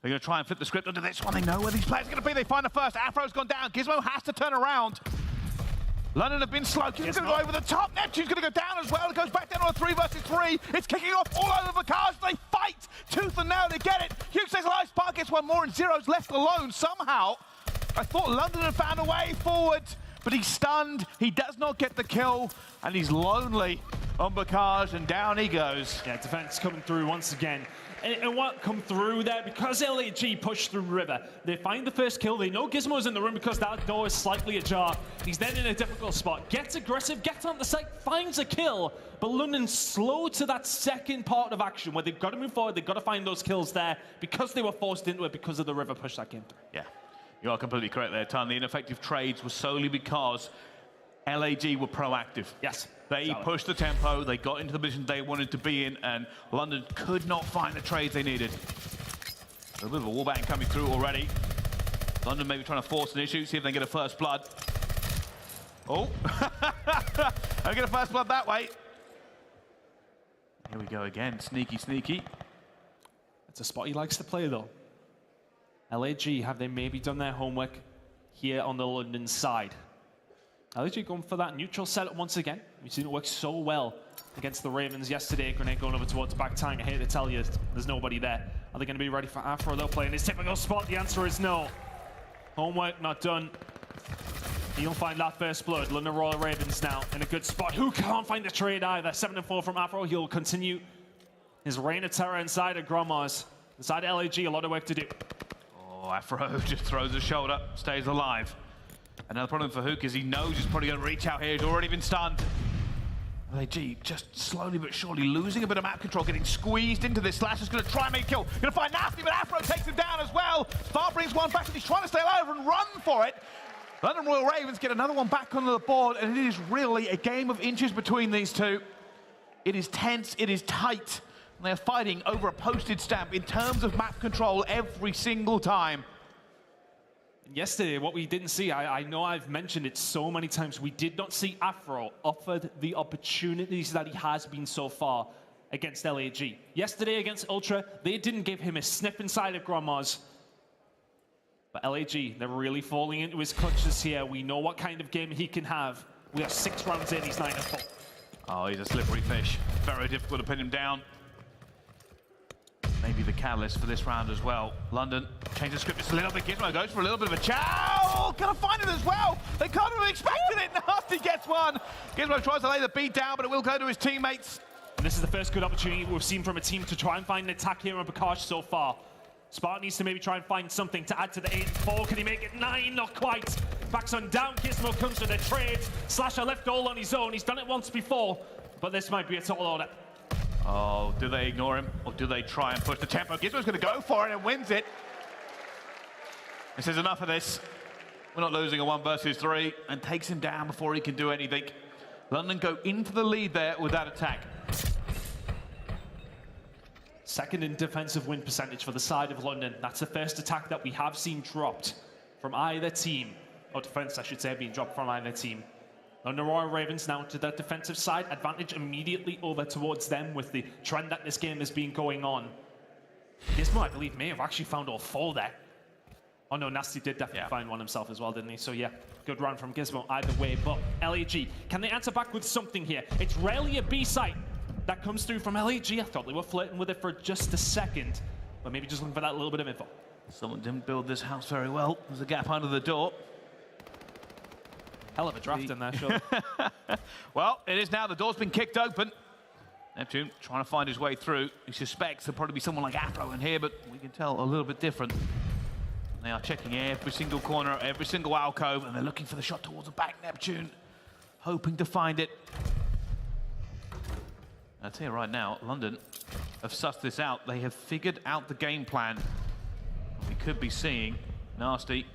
going to try and flip the script onto this one. They know where these players are going to be. They find the first. Afro's gone down. Gizmo has to turn around. London have been slow. Gizmo's going to go over the top. Neptune's going to go down as well. It goes back down on a 3 versus 3. It's kicking off all over the cars. They fight tooth and nail to get it. Hugh stays alive. Spark gets one more, and Zero's left alone somehow. I thought London had found a way forward, but he's stunned. He does not get the kill, and he's lonely on Bakaj, and down he goes. Yeah, defense coming through once again. And what come through there, because LAG pushed through River, they find the first kill. They know Gizmo's in the room because that door is slightly ajar. He's then in a difficult spot. Gets aggressive, gets on the site, finds a kill, but London's slow to that second part of action where they've got to move forward, they've got to find those kills there because they were forced into it because of the River push that came through. Yeah, you are completely correct there, Ton. The ineffective trades were solely because LAG were proactive. Yes. They pushed the tempo, they got into the position they wanted to be in, and London could not find the trades they needed. A little bit of a wallbang coming through already. London maybe trying to force an issue, see if they can get a first blood. Oh, don't get a first blood that way. Here we go again, sneaky, sneaky. It's a spot he likes to play though. LAG, have they maybe done their homework here on the London side? LAG going for that neutral setup once again. We've seen it work so well against the Ravens yesterday. Grenade going over towards back tank. I hate to tell you, there's nobody there. Are they going to be ready for Afro? They'll play in his typical spot. The answer is no. Homework not done. He'll find that first blood. London Royal Ravens now in a good spot. Who can't find the trade either? 7-4 from Afro. He'll continue his reign of terror inside of Gromma's. The side of LAG, a lot of work to do. Oh, Afro just throws a shoulder, stays alive. Another problem for Hook is he knows he's probably going to reach out here. He's already been stunned. LAG just slowly but surely losing a bit of map control, getting squeezed into this. Slash is going to try and make a kill. Going to find Nasty, but Afro takes him down as well. Far brings one back, and he's trying to stay alive and run for it. London Royal Ravens get another one back onto the board, and it is really a game of inches between these two. It is tense, it is tight. And they're fighting over a postage stamp in terms of map control every single time. Yesterday, what we didn't see, I know I've mentioned it so many times, we did not see Afro offered the opportunities that he has been so far against LAG. Yesterday against Ultra, they didn't give him a sniff inside of Grandma's. But LAG, they're really falling into his clutches here. We know what kind of game he can have. We are 6 rounds in, he's 9-4. Oh, he's a slippery fish. Very difficult to pin him down. Maybe the catalyst for this round as well. London, change the script just a little bit. Gizmo goes for a little bit of a chow. Gonna find it as well. They can't have expected it. Nasty gets one. Gizmo tries to lay the beat down, but it will go to his teammates. And this is the first good opportunity we've seen from a team to try and find an attack here on Prakash so far. Spartan needs to maybe try and find something to add to the 8-4. Can he make it 9? Not quite. Backs on down. Gizmo comes to the trade. Slasher left all on his own. He's done it once before, but this might be a tall order. Oh, do they ignore him, or do they try and push the tempo? Gizmo's going to go for it and wins it. This is enough of this. We're not losing a 1 versus 3, and takes him down before he can do anything. London go into the lead there with that attack. Second in defensive win percentage for the side of London. That's the first attack that we have seen dropped from either team, or defense, I should say, being dropped from either team. London Royal Ravens now to their defensive side. Advantage immediately over towards them with the trend that this game has been going on. Gizmo, I believe, may have actually found all 4 there. Oh no, Nasty did definitely find one himself as well, didn't he? So yeah, good run from Gizmo either way. But LAG, can they answer back with something here? It's rarely a B site that comes through from LAG. I thought they were flirting with it for just a second, but maybe just looking for that little bit of info. Someone didn't build this house very well. There's a gap under the door. Hell of a draft in there, sure. Well, it is now. The door's been kicked open. Neptune trying to find his way through. He suspects there'll probably be someone like Afro in here, but we can tell a little bit different. They are checking every single corner, every single alcove, and they're looking for the shot towards the back. Neptune hoping to find it. I'll tell you right now, London have sussed this out. They have figured out the game plan. We could be seeing Nasty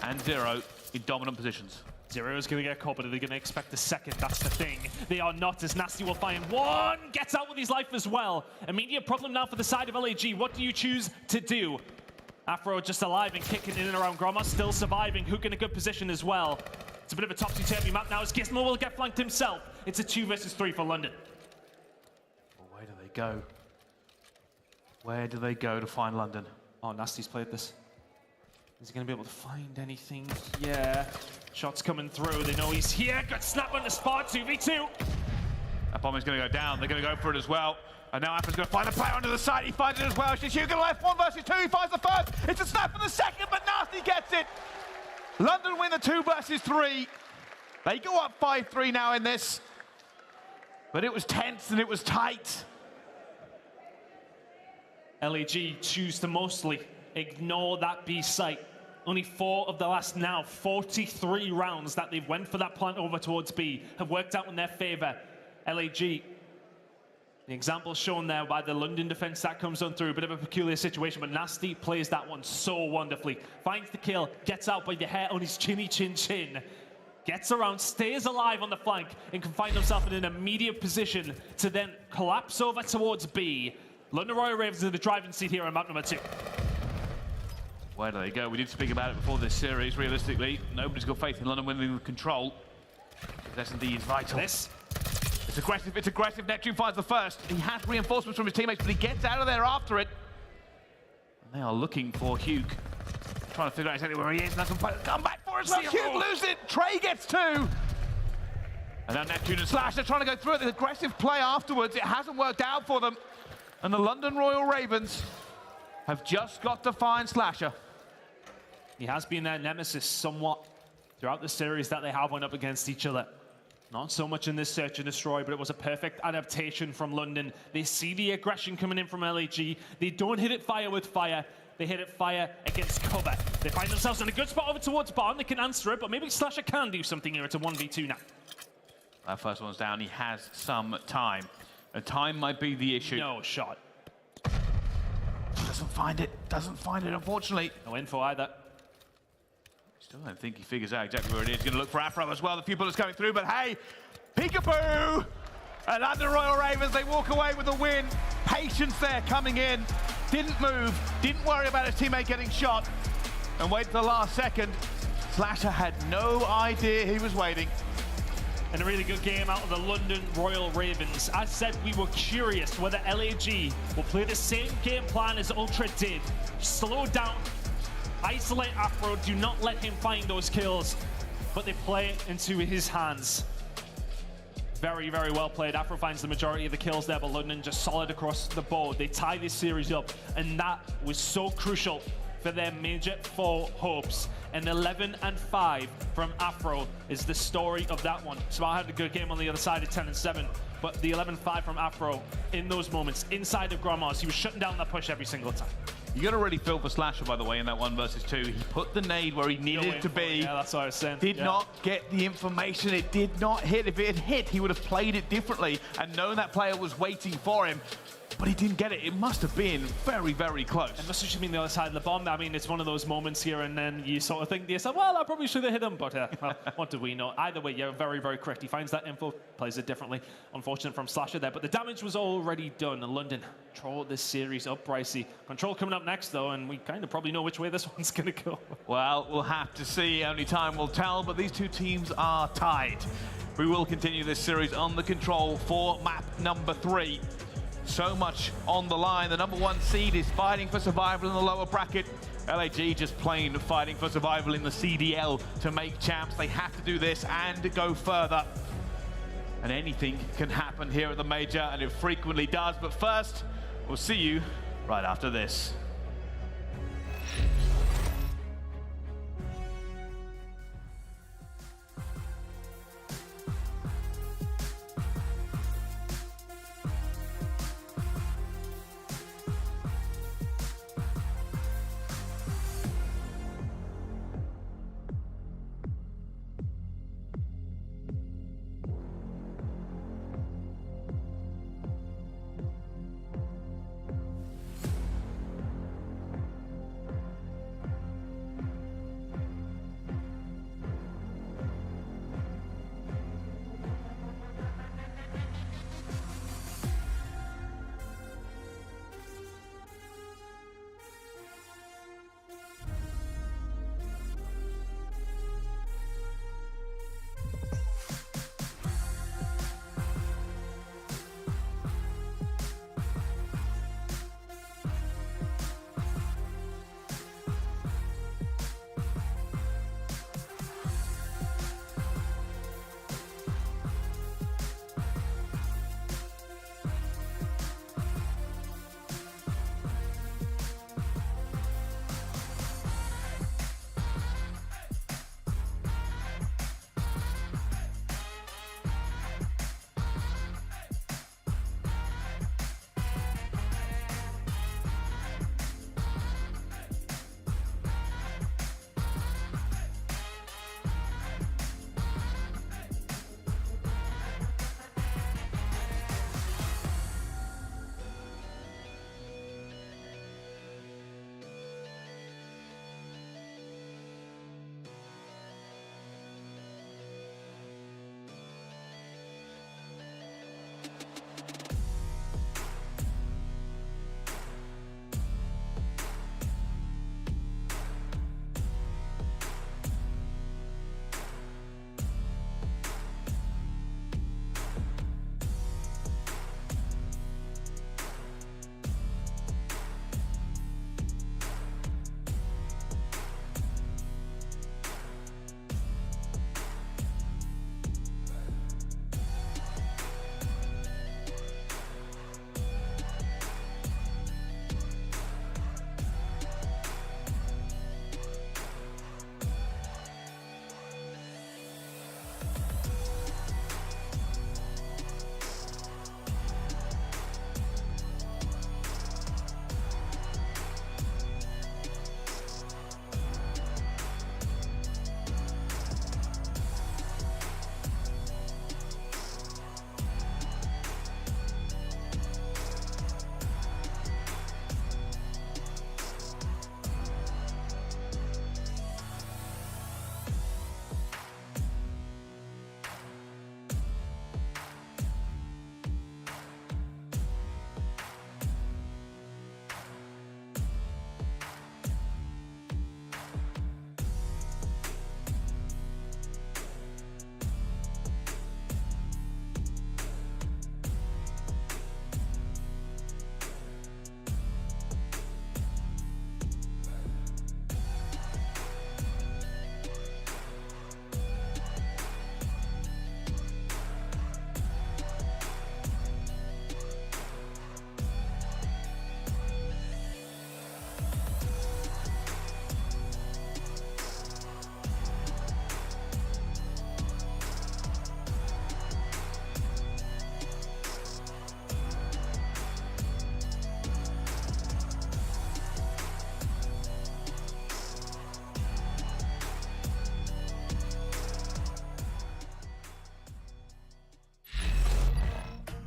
and Zero in dominant positions. Zero is going to get caught, but are they going to expect a second? That's the thing. They are not, as Nasty will find one. Gets out with his life as well. Immediate problem now for the side of LAG. What do you choose to do? Afro just alive and kicking in and around Gromma, still surviving. Hook in a good position as well. It's a bit of a topsy-turvy map now as Gizmo will get flanked himself. It's a 2 versus 3 for London. Well, where do they go? Where do they go to find London? Oh, Nasty's played this. Is he going to be able to find anything? Yeah. Shots coming through. They know he's here. Good snap on the spot. 2v2. That bomb is going to go down. They're going to go for it as well. And now Afro's going to find a player onto the side. He finds it as well. She's going to left 1 versus 2. He finds the first. It's a snap for the second, but Nasty gets it. London win the 2 versus 3. They go up 5-3 now in this. But it was tense and it was tight. LAG choose to mostly ignore that B site. Only 4 of the last now 43 rounds that they've went for that plant over towards B have worked out in their favor. LAG, the example shown there by the London defense that comes on through, a bit of a peculiar situation, but Nasty plays that one so wonderfully. Finds the kill, gets out by the hair on his chinny chin chin. Gets around, stays alive on the flank, and can find himself in an immediate position to then collapse over towards B. London Royal Ravens in the driving seat here on map number 2. Where do they go? We did speak about it before this series. Realistically, nobody's got faith in London winning the control. That's indeed vital. It's aggressive. It's aggressive. Neptune finds the first. He has reinforcements from his teammates, but he gets out of there after it. And they are looking for Hugh. Trying to figure out exactly where he is. And that's a come back for us. Hugh loses it. Trey gets 2. And now Neptune and Slash are trying to go through it. The aggressive play afterwards. It hasn't worked out for them. And the London Royal Ravens have just got to find Slasher. He has been their nemesis somewhat throughout the series that they have went up against each other. Not so much in this search and destroy, but it was a perfect adaptation from London. They see the aggression coming in from LAG. They don't hit it fire with fire. They hit it fire against cover. They find themselves in a good spot over towards Barn. They can answer it, but maybe Slasher can do something here. It's a 1v2 now. That first one's down. He has some time. Time might be the issue. No shot. Doesn't find it. Doesn't find it, unfortunately. No info either. Still don't think he figures out exactly where it is. Going to look for Afro as well. The few bullets coming through, but hey, peekaboo! And under Royal Ravens, they walk away with a win. Patience there coming in. Didn't move. Didn't worry about his teammate getting shot. And wait till the last second. Slasher had no idea he was waiting. And a really good game out of the London Royal Ravens. As said, we were curious whether LAG will play the same game plan as Ultra did. Slow down, isolate Afro, do not let him find those kills, but they play it into his hands. Very, very well played. Afro finds the majority of the kills there, but London just solid across the board. They tie this series up, and that was so crucial for their major 4 hopes. And 11-5 from Afro is the story of that one. Smart had a good game on the other side at 10-7, but the 11-5 from Afro in those moments, inside of Grandma's, he was shutting down that push every single time. You got to really feel for Slasher, by the way, in that 1 versus 2. He put the nade where he needed it to be. Yeah, that's what I was saying. Did not get the information. It did not hit. If it had hit, he would have played it differently and known that player was waiting for him. But he didn't get it. It must have been very, very close. It must have just been the other side of the bomb. I mean, it's one of those moments here, and then you sort of think to yourself, well, I probably should have hit him, but well, what do we know? Either way, you're very, very correct. He finds that info, plays it differently. Unfortunate from Slasher there, but the damage was already done, and London control this series up pricey. Control coming up next, though, and we kind of probably know which way this one's going to go. Well, we'll have to see. Only time will tell, but these two teams are tied. We will continue this series on the Control for map number 3. So much on the line. The number 1 seed is fighting for survival in the lower bracket. LAG just plain fighting for survival in the CDL to make champs. They have to do this and go further. And anything can happen here at the major, and it frequently does. But first, we'll see you right after this.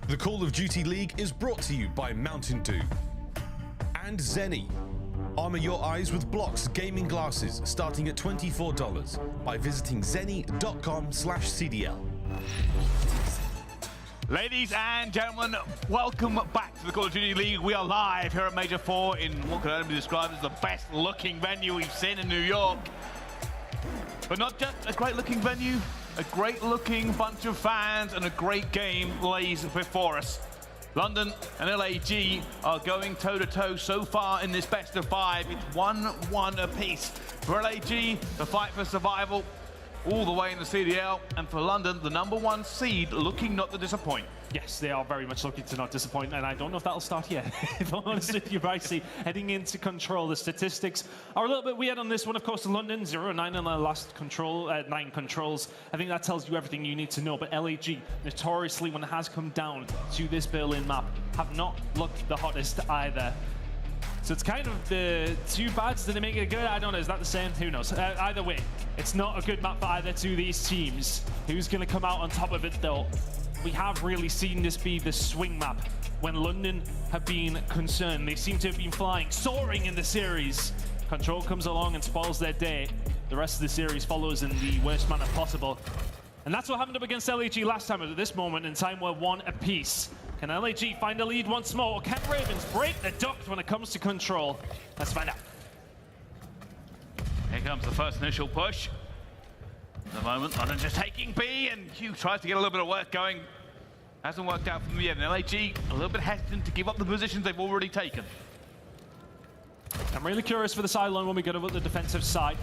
The Call of Duty League is brought to you by Mountain Dew and Zenny. Armor your eyes with Blocks gaming glasses starting at $24 by visiting zenny.com/CDL. Ladies and gentlemen, welcome back to the Call of Duty League. We are live here at Major 4 in what could only be described as the best looking venue we've seen in New York. But not just a great looking venue, a great looking bunch of fans and a great game lays before us. London and LAG are going toe-to-toe so far in this best of 5. It's 1-1 apiece. For LAG, the fight for survival all the way in the CDL, and for London, the #1 seed looking not to disappoint. Yes, they are very much looking to not disappoint, and I don't know if that'll start yet. If I'm honest with you, Brycey, heading into Control, the statistics are a little bit weird on this one. Of course, London 0-9 on their last control, 9 controls. I think that tells you everything you need to know. But LAG, notoriously, when it has come down to this Berlin map, have not looked the hottest either. So it's kind of the two bads. Did they make it good? I don't know. Is that the same? Who knows? Either way, it's not a good map for either two of these teams. Who's going to come out on top of it, though? We have really seen this be the swing map when London have been concerned. They seem to have been flying, soaring in the series. Control comes along and spoils their day. The rest of the series follows in the worst manner possible. And that's what happened up against LAG last time. At this moment in time, we're 1 apiece. Can LAG find a lead once more, or can Ravens break the duct when it comes to Control? Let's find out. Here comes the first initial push. At the moment, London just taking B, and Hugh tries to get a little bit of work going. Hasn't worked out for them yet, and LAG a little bit hesitant to give up the positions they've already taken. I'm really curious for the sideline when we get over the defensive side.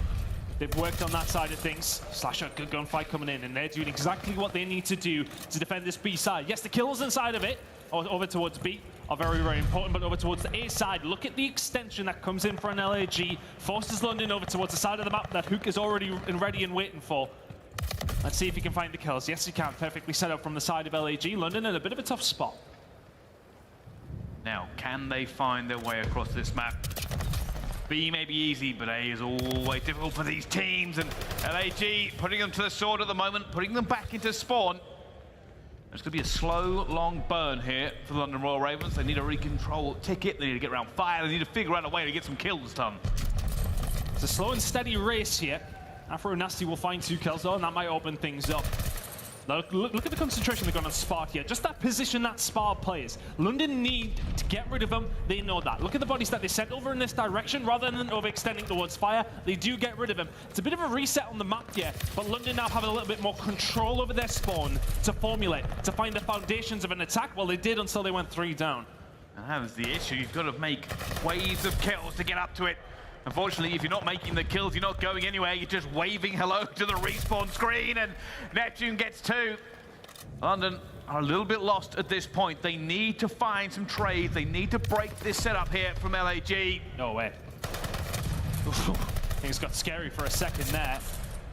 They've worked on that side of things. Slasher, good gunfight coming in, and they're doing exactly what they need to do to defend this B side. Yes, the kills inside of it, or over towards B, are very, very important, but over towards the A side, look at the extension that comes in for an LAG. Forces London over towards the side of the map that Hook is already ready and waiting for. Let's see if he can find the kills. Yes, he can. Perfectly set up from the side of LAG. London in a bit of a tough spot. Now, can they find their way across this map? B may be easy, but A is always difficult for these teams, and LAG putting them to the sword at the moment, putting them back into spawn. It's going to be a slow, long burn here for the London Royal Ravens. They need a recontrol ticket, they need to get around fire, they need to figure out a way to get some kills done. It's a slow and steady race here. Afro and Nasty will find 2 kills though, and that might open things up. Look at the concentration they've got on Spart here. Just that position that Spart plays. London need to get rid of them. They know that. Look at the bodies that they sent over in this direction. Rather than overextending towards fire, they do get rid of them. It's a bit of a reset on the map here, but London now have a little bit more control over their spawn to formulate, to find the foundations of an attack. Well, they did until they went 3 down. And that was the issue. You've got to make waves of kills to get up to it. Unfortunately, if you're not making the kills, you're not going anywhere. You're just waving hello to the respawn screen, and Neptune gets 2. London are a little bit lost at this point. They need to find some trades. They need to break this setup here from LAG. No way. Things got scary for a second there.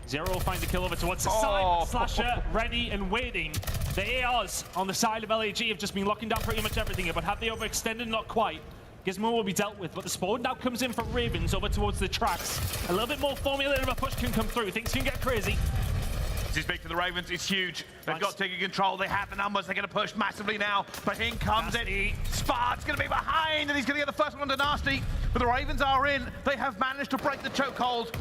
Zero will find the kill over towards the side. Slasher ready and waiting. The ARs on the side of LAG have just been locking down pretty much everything here, but have they overextended? Not quite. Gizmo will be dealt with, but the spawn now comes in for Ravens over towards the tracks. A little bit more formulated of a push can come through. Things can get crazy. This is big for the Ravens. It's huge. They've got taking control. They have the numbers. They're going to push massively now. But in comes it. Spart's going to be behind, and he's going to get the first one to Nasty. But the Ravens are in. They have managed to break the chokehold.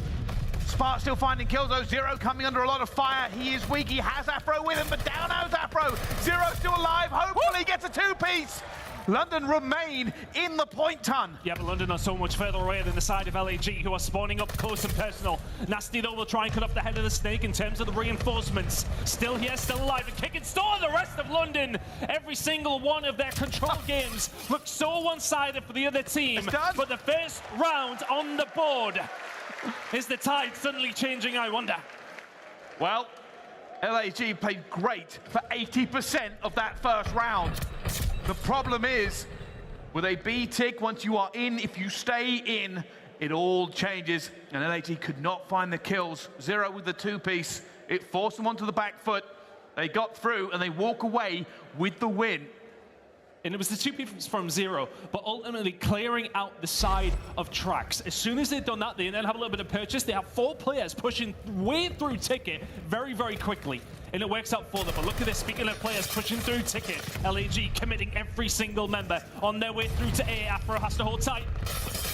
Spart still finding kills, though. Zero coming under a lot of fire. He is weak. He has Afro with him, but down goes Afro. Zero still alive. Hopefully he gets a 2-piece. London remain in the point ton. Yeah, but London are so much further away than the side of LAG, who are spawning up close and personal. Nasty, though, will try and cut off the head of the snake in terms of the reinforcements. Still here, still alive, and kick and store the rest of London. Every single one of their control games looks so one-sided for the other team. But the first round on the board. Is the tide suddenly changing, I wonder? Well, LAG played great for 80% of that first round. The problem is, with a B tick, once you are in, if you stay in, it all changes. And LAG could not find the kills. Zero with the 2-piece. It forced them onto the back foot. They got through, and they walk away with the win. and it was the 2 people from Zero, but ultimately clearing out the side of tracks. As soon as they've done that, they then have a little bit of purchase. They have 4 players pushing way through Ticket very, very quickly, and it works out for them. But look at this, speaking of players pushing through Ticket, LAG committing every single member on their way through to A. Afro has to hold tight.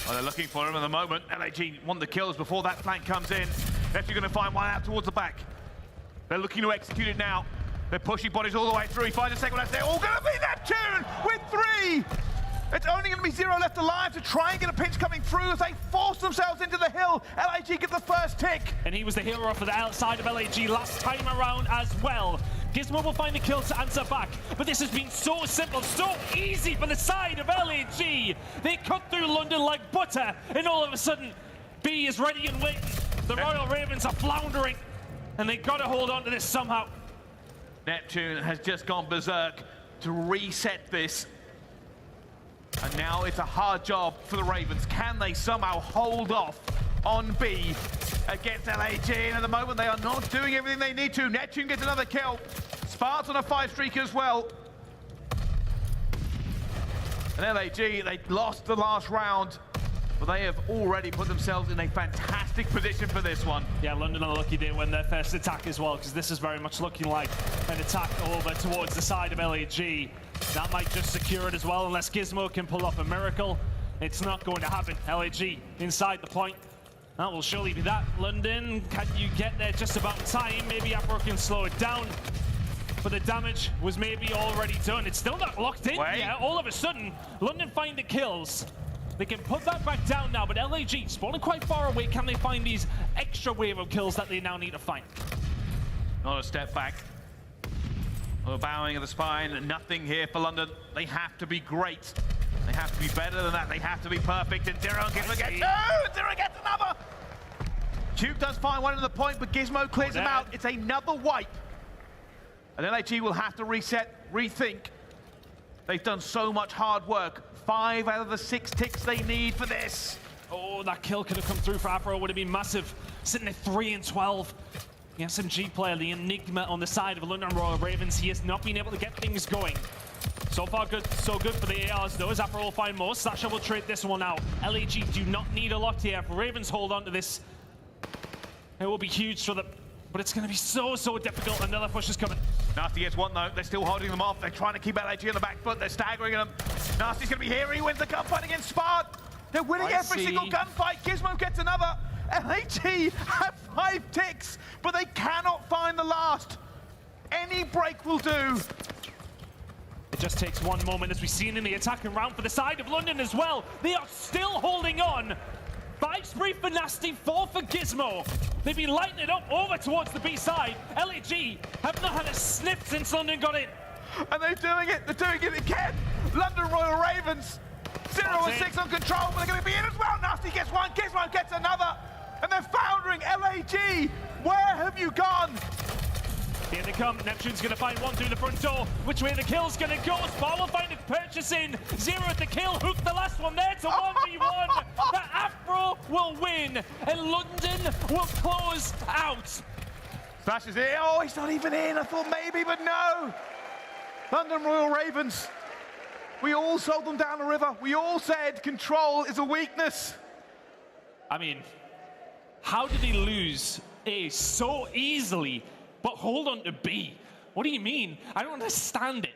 Well, they're looking for him at the moment. LAG want the kills before that flank comes in. They're actually going to find one out towards the back. They're looking to execute it now. They're pushing bodies all the way through. He finds a second left. They're all going to be Neptune with 3. It's only going to be Zero left alive to try and get a pinch coming through as they force themselves into the hill. LAG get the first tick. And he was the hero for the outside of LAG last time around as well. Gizmo will find the kill to answer back, but this has been so simple, so easy for the side of LAG. They cut through London like butter, and all of a sudden, B is ready and waiting. The Royal Ravens are floundering, and they got to hold on to this somehow. Neptune has just gone berserk to reset this. And now it's a hard job for the Ravens. Can they somehow hold off on B against LAG? And at the moment, they are not doing everything they need to. Neptune gets another kill. Sparks on a 5 streak as well. And LAG, they lost the last round, but they have already put themselves in a fantastic position for this one. Yeah, London are lucky they win their first attack as well, because this is very much looking like an attack over towards the side of LAG. That might just secure it as well, unless Gizmo can pull off a miracle. It's not going to happen. LAG inside the point. That will surely be that. London, can you get there just about time? Maybe Afro can slow it down. But the damage was maybe already done. It's still not locked in yet. All of a sudden, London find the kills. They can put that back down now, but LAG spawning quite far away. Can they find these extra wave of kills that they now need to find? Not a step back. A bowing of the spine. Nothing here for London. They have to be great. They have to be better than that. They have to be perfect. And Zero gets Zero gets another. Duke does find one at the point, but Gizmo clears him out. It's another wipe. And LAG will have to reset, rethink. They've done so much hard work. 5 out of the 6 ticks they need for this. Oh, that kill could have come through for Afro. Would have been massive. Sitting at 3 and 12. The SMG player, the Enigma on the side of London Royal Ravens. He has not been able to get things going. So far, good, so good for the ARs though, as Afro will find more. Slasher will trade this one out. LAG do not need a lot here. If Ravens hold on to this, it will be huge for them. But it's going to be so difficult. Another push is coming. Nasty gets one though. They're still holding them off. They're trying to keep LAG on the back foot. They're staggering them. Nasty's going to be here. He wins the gunfight against Spark. They're winning every single gunfight. Gizmo gets another. LAG have 5 ticks, but they cannot find the last. Any break will do. It just takes one moment, as we've seen in the attacking round for the side of London as well. They are still holding on. 5 spree for Nasty, 4 for Gizmo. They've been lighting it up over towards the B side. LAG have not had a sniff since London got in. And they're doing it again. London Royal Ravens. 0 and 6 on control, but they're going to be in as well. Nasty gets one, Gizmo gets another. And they're foundering. LAG, where have you gone? Here they come. Neptune's going to find one through the front door. Which way the kill's going to go? Spar will find his purchase in. 0 at the kill. Hook the last one there to 1v1. The Afro will win. And London will close out. Flash is here. Oh, he's not even in. I thought maybe, but no. London Royal Ravens. We all sold them down the river. We all said control is a weakness. I mean, how did he lose A so easily, but hold on to B? What do you mean? I don't understand it.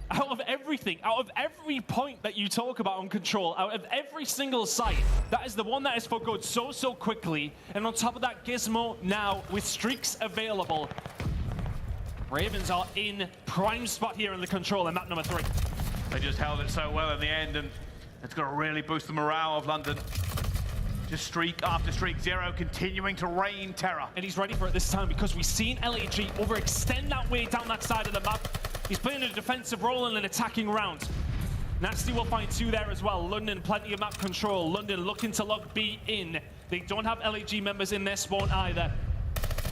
Out of everything, out of every point that you talk about on control, out of every single site, that is the one that is forgoed so quickly. And on top of that, Gizmo now with streaks available. Ravens are in prime spot here in the control in map number 3. They just held it so well in the end, and it's going to really boost the morale of London. Just streak after streak. 0 continuing to rain terror. And he's ready for it this time, because we've seen LAG overextend that way down that side of the map. He's playing a defensive role in an attacking round. Nasty will find 2 there as well. London, plenty of map control. London looking to lock B in. They don't have LAG members in their spawn either.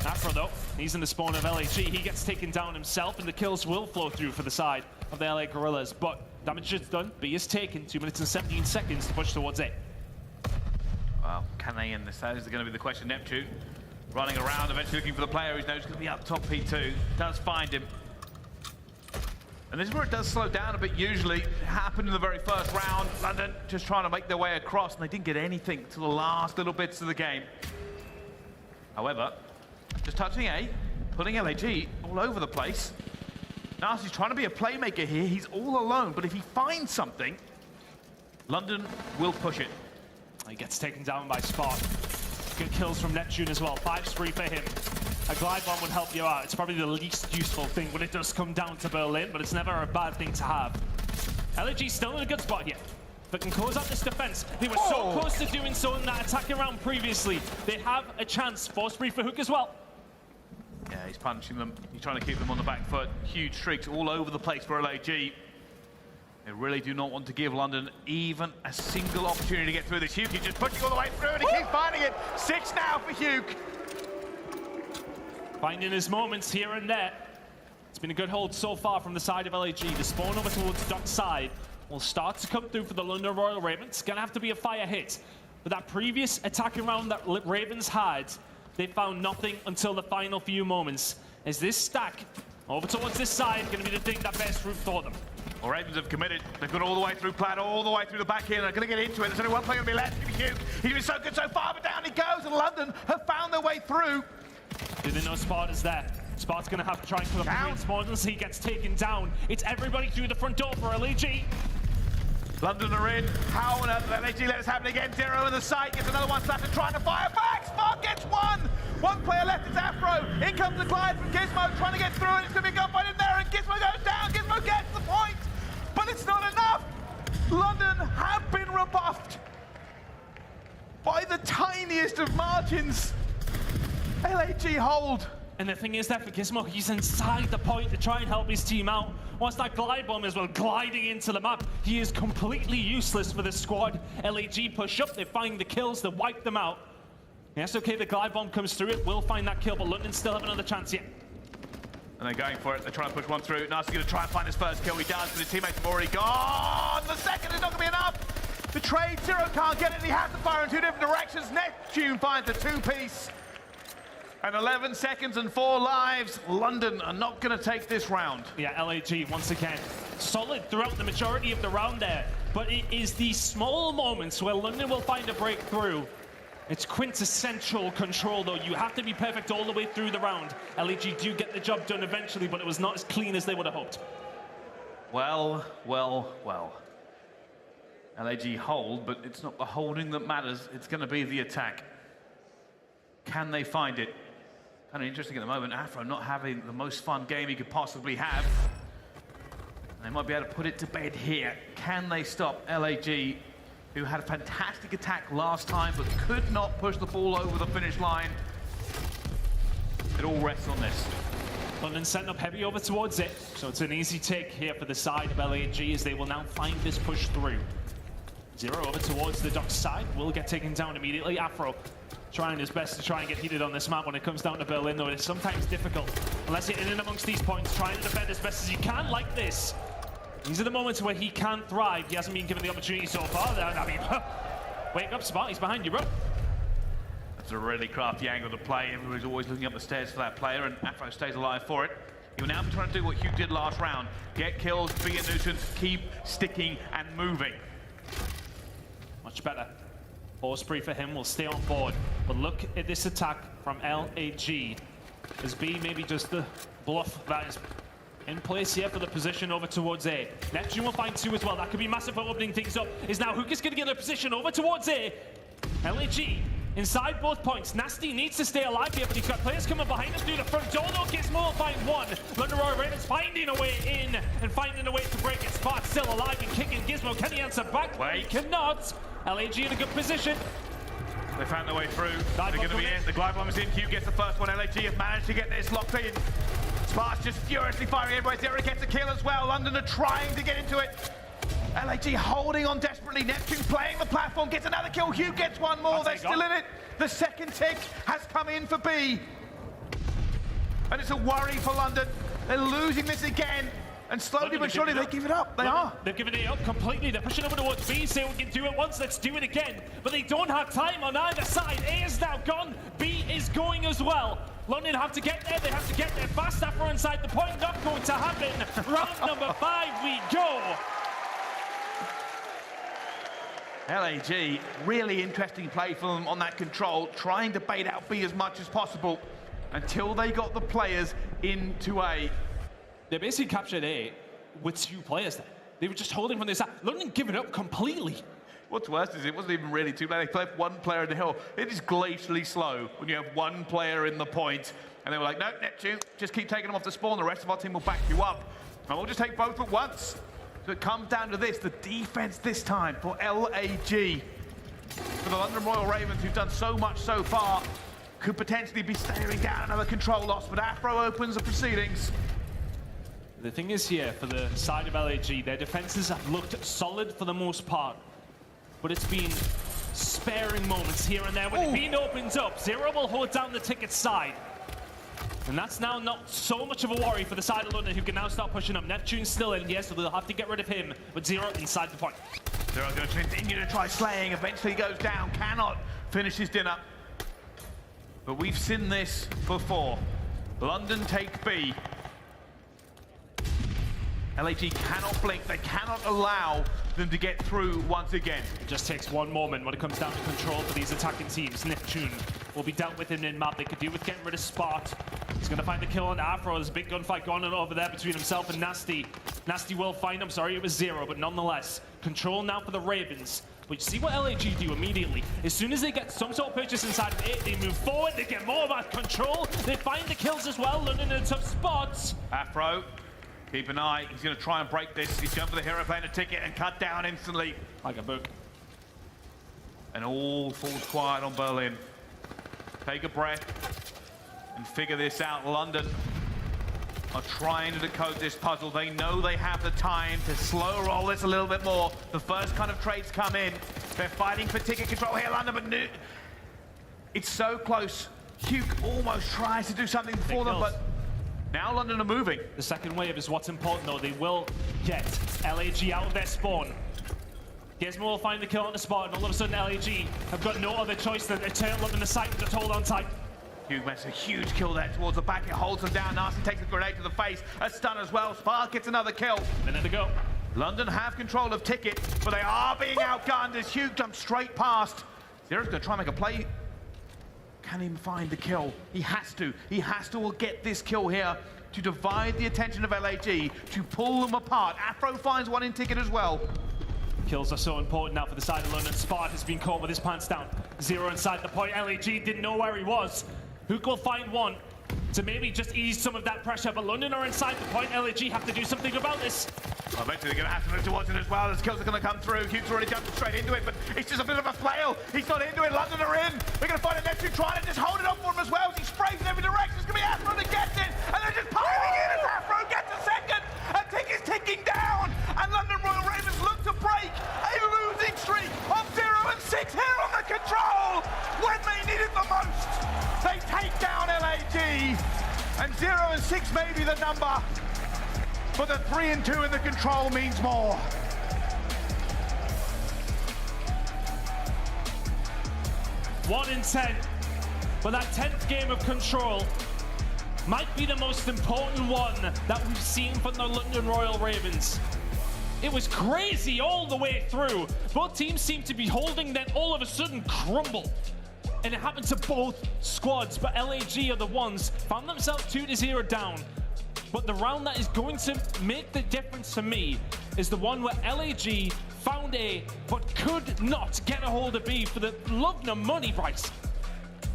Afro though, he's in the spawn of LAG. He gets taken down himself, and the kills will flow through for the side of the LA Guerrillas. But damage is done. B is taken. 2 minutes and 17 seconds to push towards A. Well, can they end this? That is going to be the question. Neptune running around, eventually looking for the player who knows he's going to be up top. P2 does find him. And this is where it does slow down a bit usually. It happened in the very first round. London just trying to make their way across, and they didn't get anything to the last little bits of the game. However, just touching A, putting aLLeY all over the place. Nasty's trying to be a playmaker here. He's all alone, but if he finds something, London will push it. He gets taken down by Spot. Good kills from Neptune as well. 5 spree for him. A glide bomb would help you out. It's probably the least useful thing when it does come down to Berlin, but it's never a bad thing to have. aLLeY still in a good spot here. But can close out this defense. They were so close to doing so in that attacking round previously. They have a chance. 4 spree for Hook as well. Yeah, he's punching them. He's trying to keep them on the back foot. Huge streaks all over the place for aLLeY. They really do not want to give London even a single opportunity to get through this. Huke, he's just pushing all the way through, and he keeps finding it. 6 now for Huke. Finding his moments here and there. It's been a good hold so far from the side of aLLeY. The spawn over towards the dock side will start to come through for the London Royal Ravens. It's gonna have to be a fire hit. But that previous attacking round that Ravens had, they found nothing until the final few moments. Is this stack over towards this side gonna be the thing that bears fruit for them? Well, Ravens have committed. They've gone all the way through Plaid, all the way through the back here. They're going to get into it. There's only one player going to be left. Huke. He's been so good so far, but down he goes. And London have found their way through. Do they know Spot is there? Spot's going to have to try and come up against more as he gets taken down. It's everybody through the front door for aLLeY. London are in. How on earth aLLeY let us happen again? Zero in the sight. Gets another one slapped and trying to fire back. Spot gets one. One player left. It's Afro. In comes the glide from Gizmo trying to get through it. It's going to be a gunfight in there. And Gizmo goes down. Gizmo gets the point. But it's not enough. London have been rebuffed by the tiniest of margins. aLLeY hold. And the thing is that for Gizmo, he's inside the point to try and help his team out. Once that glide bomb is gliding into the map, he is completely useless for this squad. aLLeY push up, they find the kills, they wipe them out. Yes, okay, the glide bomb comes through, it will find that kill, but London still have another chance here. And they're going for it. They're trying to push one through. Nasty's going to try and find his first kill. He does, but his teammates have already gone. The second is not going to be enough. The trade, Zero can't get it. He has to fire in 2 different directions. Neptune finds a 2-piece. And 11 seconds and 4 lives. London are not going to take this round. Yeah, aLLeY, once again, solid throughout the majority of the round there. But it is these small moments where London will find a breakthrough. It's quintessential control, though. You have to be perfect all the way through the round. aLLeY do get the job done eventually, but it was not as clean as they would have hoped. Well. aLLeY hold, but it's not the holding that matters. It's going to be the attack. Can they find it? Kind of interesting at the moment. Afro not having the most fun game he could possibly have. They might be able to put it to bed here. Can they stop aLLeY, who had a fantastic attack last time, but could not push the ball over the finish line? It all rests on this. London setting up heavy over towards it, so it's an easy take here for the side of aLLeY as they will now find this push through. Zero over towards the dock side, will get taken down immediately. Afro trying his best to try and get heated on this map when it comes down to Berlin, though it's sometimes difficult. Unless you're in and amongst these points, trying to defend as best as you can like this. These are the moments where he can thrive. He hasn't been given the opportunity so far. I mean, wake up, Spot, he's behind you, bro. That's a really crafty angle to play. Everybody's always looking up the stairs for that player, and Afro stays alive for it. He will now be trying to do what Huke did last round. Get kills, be a nuisance, keep sticking and moving. Much better. 4 spree for him will stay on board. But look at this attack from aLLeY. Is B maybe just the bluff that is in place here for the position over towards A. Neptune will find 2 as well. That could be massive for opening things up. Is now Hook is going to get a position over towards A. aLLeY inside both points. Nasty needs to stay alive here, but he's got players coming behind him through the front door. Though Gizmo will find 1. London Royal Ravens finding a way in and finding a way to break it. Spot still alive and kicking Gizmo. Can he answer back? Wait. He cannot. aLLeY in a good position. They found their way through. They're going to be in. The glide bomb is in. Huke gets the first one. aLLeY have managed to get this locked in. Sparks just furiously firing everywhere. Zero gets a kill as well. London are trying to get into it. aLLeY holding on desperately. Neptune playing the platform, gets another kill. Huke gets one more. They're still in it. The second tick has come in for B. And it's a worry for London. They're losing this again. And slowly but surely they give it up. They are. They've given it up completely. They're pushing over towards B, say we can do it once, let's do it again. But they don't have time on either side. A is now gone. B is going as well. London have to get there. They have to get there fast. Afro inside the point. Not going to happen. Round number 5 we go. LAG, really interesting play for them on that control, trying to bait out B as much as possible until they got the players into A. They basically captured A with 2 players there. They were just holding from this side. London giving up completely. What's worse is it wasn't even really too bad. They played 1 player in the hill. It is glacially slow when you have 1 player in the point. And they were like, no, Neptune, just keep taking them off the spawn. The rest of our team will back you up. And we'll just take both at once. So it comes down to this, the defense this time for LAG. For the London Royal Ravens, who've done so much so far, could potentially be staring down another control loss, but Afro opens the proceedings. The thing is here, for the side of LAG, their defenses have looked solid for the most part, but it's been sparing moments here and there. When the bean opens up, Zero will hold down the ticket side. And that's now not so much of a worry for the side of London, who can now start pushing up. Neptune's still in, yes, so they'll have to get rid of him, but Zero inside the point. Zero going to continue to try slaying, eventually goes down, cannot finish his dinner. But we've seen this before. London take B. LAG cannot blink, they cannot allow them to get through once again. It just takes one moment when it comes down to control for these attacking teams. Neptune will be dealt with in mid-map. They could do with getting rid of Spot. He's going to find the kill on Afro. There's a big gunfight going on over there between himself and Nasty. Nasty will find him. Sorry, it was Zero, but nonetheless. Control now for the Ravens. But you see what LAG do immediately. As soon as they get some sort of purchase inside of it, they move forward, they get more of that control. They find the kills as well. London in a tough spot. Afro, keep an eye. He's going to try and break this. He's going for the hero playing a ticket and cut down instantly. Like a book. And all falls quiet on Berlin. Take a breath and figure this out. London are trying to decode this puzzle. They know they have the time to slow roll this a little bit more. The first kind of trades come in. They're fighting for ticket control here, London, but it's so close. Hugh almost tries to do something for them, but now London are moving. The second wave is what's important, though. They will get LAG out of their spawn. Gizmo will find the kill on the spot, and all of a sudden LAG have got no other choice than to turn up in the sight and just hold on tight. Hugh makes a huge kill there towards the back. It holds them down. Nasty takes a grenade to the face. A stun as well. Spark gets another kill. Minute to go. London have control of ticket, but they are being outgunned as Hugh jumps straight past. Zero's going to try and make a play. Can he find the kill? He has to. He has to get this kill here to divide the attention of LAG, to pull them apart. Afro finds one in ticket as well. Kills are so important now for the side of London. Spot has been caught with his pants down. Zero inside the point. LAG didn't know where he was. Hook will find one to maybe just ease some of that pressure, but London are inside the point. LAG have to do something about this. Well, eventually they're going to have to move towards it as well. As kills are going to come through. Hugh's already jumped straight into it, but it's just a bit of a flail. He's not into it. London are in. They're going to find a Neptune trying to just hold it up for him as well as he sprays in every direction. It's going to be Afro that gets it, and they're just piling in as Afro gets a second. And Tick is ticking down, and London Royal Ravens look to break a losing streak of 0 and 6 here on the control when they need it the most. They take down LAG, and 0 and 6 may be the number, but the 3 and 2 in the control means more. One in 10, but that 10th game of control might be the most important one that we've seen from the London Royal Ravens. It was crazy all the way through. Both teams seemed to be holding, then all of a sudden crumble. And it happened to both squads, but LAG are the ones found themselves 2-0 down. But the round that is going to make the difference for me is the one where LAG found A, but could not get a hold of B for the love nor money price.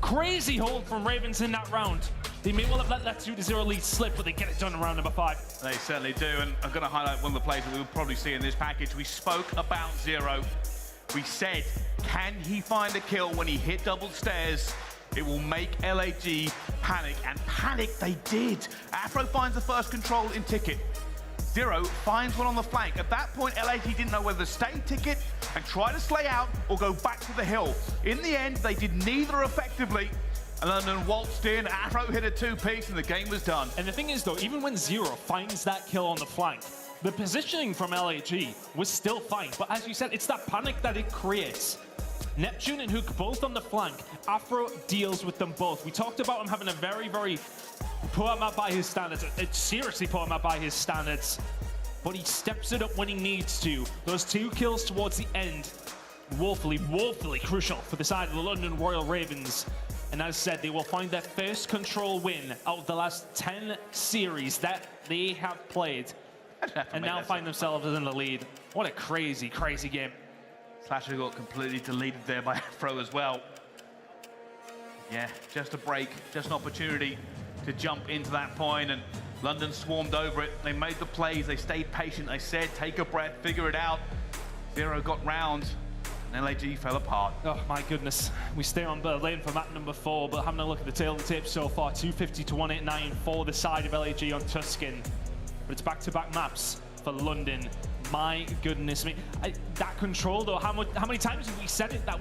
Crazy hold from Ravens in that round. They may well have let that 2-0 lead slip, but they get it done in round number 5. They certainly do, and I'm going to highlight one of the plays that we'll probably see in this package. We spoke about Zero. We said, can he find a kill when he hit double stairs? It will make LAG panic, and panic they did. Afro finds the first control in ticket. Zero finds one on the flank. At that point, LAG didn't know whether to stay ticket and try to slay out or go back to the hill. In the end, they did neither effectively. And London waltzed in, Afro hit a 2-piece, and the game was done. And the thing is, though, even when Zero finds that kill on the flank, the positioning from LAG was still fine. But as you said, it's that panic that it creates. Neptune and Hook both on the flank. Afro deals with them both. We talked about him having a very, very poor map by his standards. It's seriously poor map by his standards. But he steps it up when he needs to. Those 2 kills towards the end, woefully crucial for the side of the London Royal Ravens. And as said, they will find their first control win out of the last 10 series that they have played. And now find themselves in the lead. What a crazy, crazy game. Slasher got completely deleted there by Afro as well. Yeah, just a break, just an opportunity to jump into that point, and London swarmed over it. They made the plays, they stayed patient. They said, take a breath, figure it out. Zero got round, and LAG fell apart. Oh my goodness. We stay on Berlin for map number 4, but having a look at the tail of the tape so far, 250 to 189 for the side of LAG on Tuscan. But it's back-to-back maps for London. My goodness me. That control though, how many times have we said it that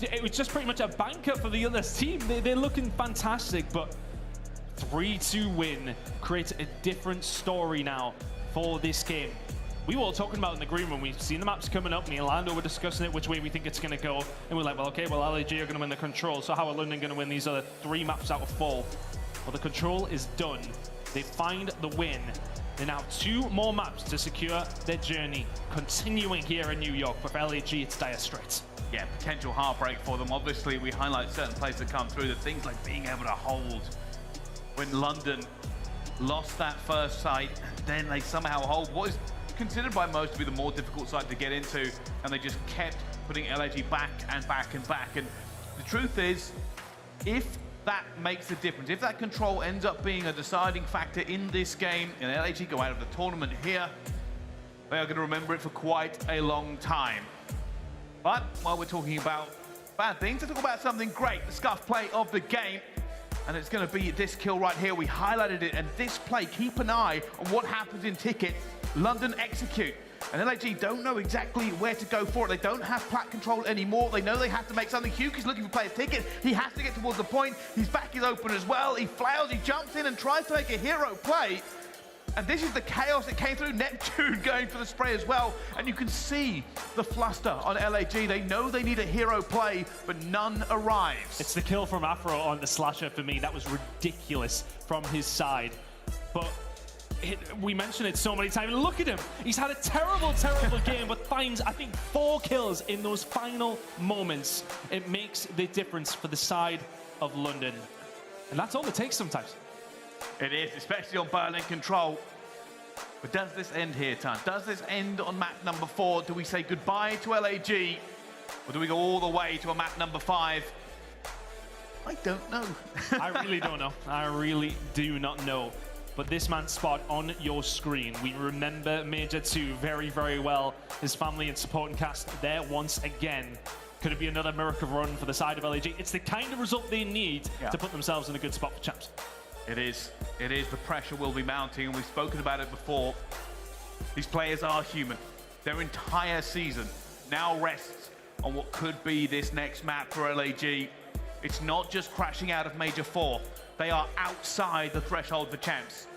it was just pretty much a banker for the other team. They're looking fantastic, but 3-2 win creates a different story now for this game. We were all talking about in the green room. We've seen the maps coming up. Me and Lando were discussing it, which way we think it's going to go. And we're like, well, okay, well, LAG are going to win the control. So how are London going to win these other 3 maps out of 4? Well, the control is done. They find the win. They now have 2 more maps to secure their journey, continuing here in New York. But for LAG, it's dire straits. Yeah, potential heartbreak for them. Obviously, we highlight certain plays that come through, the things like being able to hold. When London lost that first site, then they somehow hold what is considered by most to be the more difficult site to get into, and they just kept putting LAG back and back and back. And the truth is, if that makes a difference, if that control ends up being a deciding factor in this game, and LAG go out of the tournament here, they are going to remember it for quite a long time. But while we're talking about bad things, let's talk about something great, the scuff play of the game. And it's going to be this kill right here. We highlighted it, and this play, keep an eye on what happens in Ticket. London execute. And LAG don't know exactly where to go for it. They don't have plat control anymore. They know they have to make something. Huke is looking for player Ticket. He has to get towards the point. His back is open as well. He flails, he jumps in and tries to make a hero play. And this is the chaos that came through. Neptune going for the spray as well. And you can see the fluster on LAG. They know they need a hero play, but none arrives. It's the kill from Afro on the slasher for me. That was ridiculous from his side. But we mentioned it so many times. Look at him. He's had a terrible, terrible game, but finds, I think, 4 kills in those final moments. It makes the difference for the side of London. And that's all it takes sometimes. It is, especially on Berlin control. But does this end here, Tan? Does this end on map number 4? Do we say goodbye to LAG? Or do we go all the way to a map number 5? I don't know. I really don't know. I really do not know. But this man's spot on your screen. We remember Major 2 very, very well. His family and supporting cast there once again. Could it be another miracle run for the side of LAG? It's the kind of result they need to put themselves in a good spot for champs. It is. It is. The pressure will be mounting, and we've spoken about it before. These players are human. Their entire season now rests on what could be this next map for LAG. It's not just crashing out of Major 4. They are outside the threshold for champs.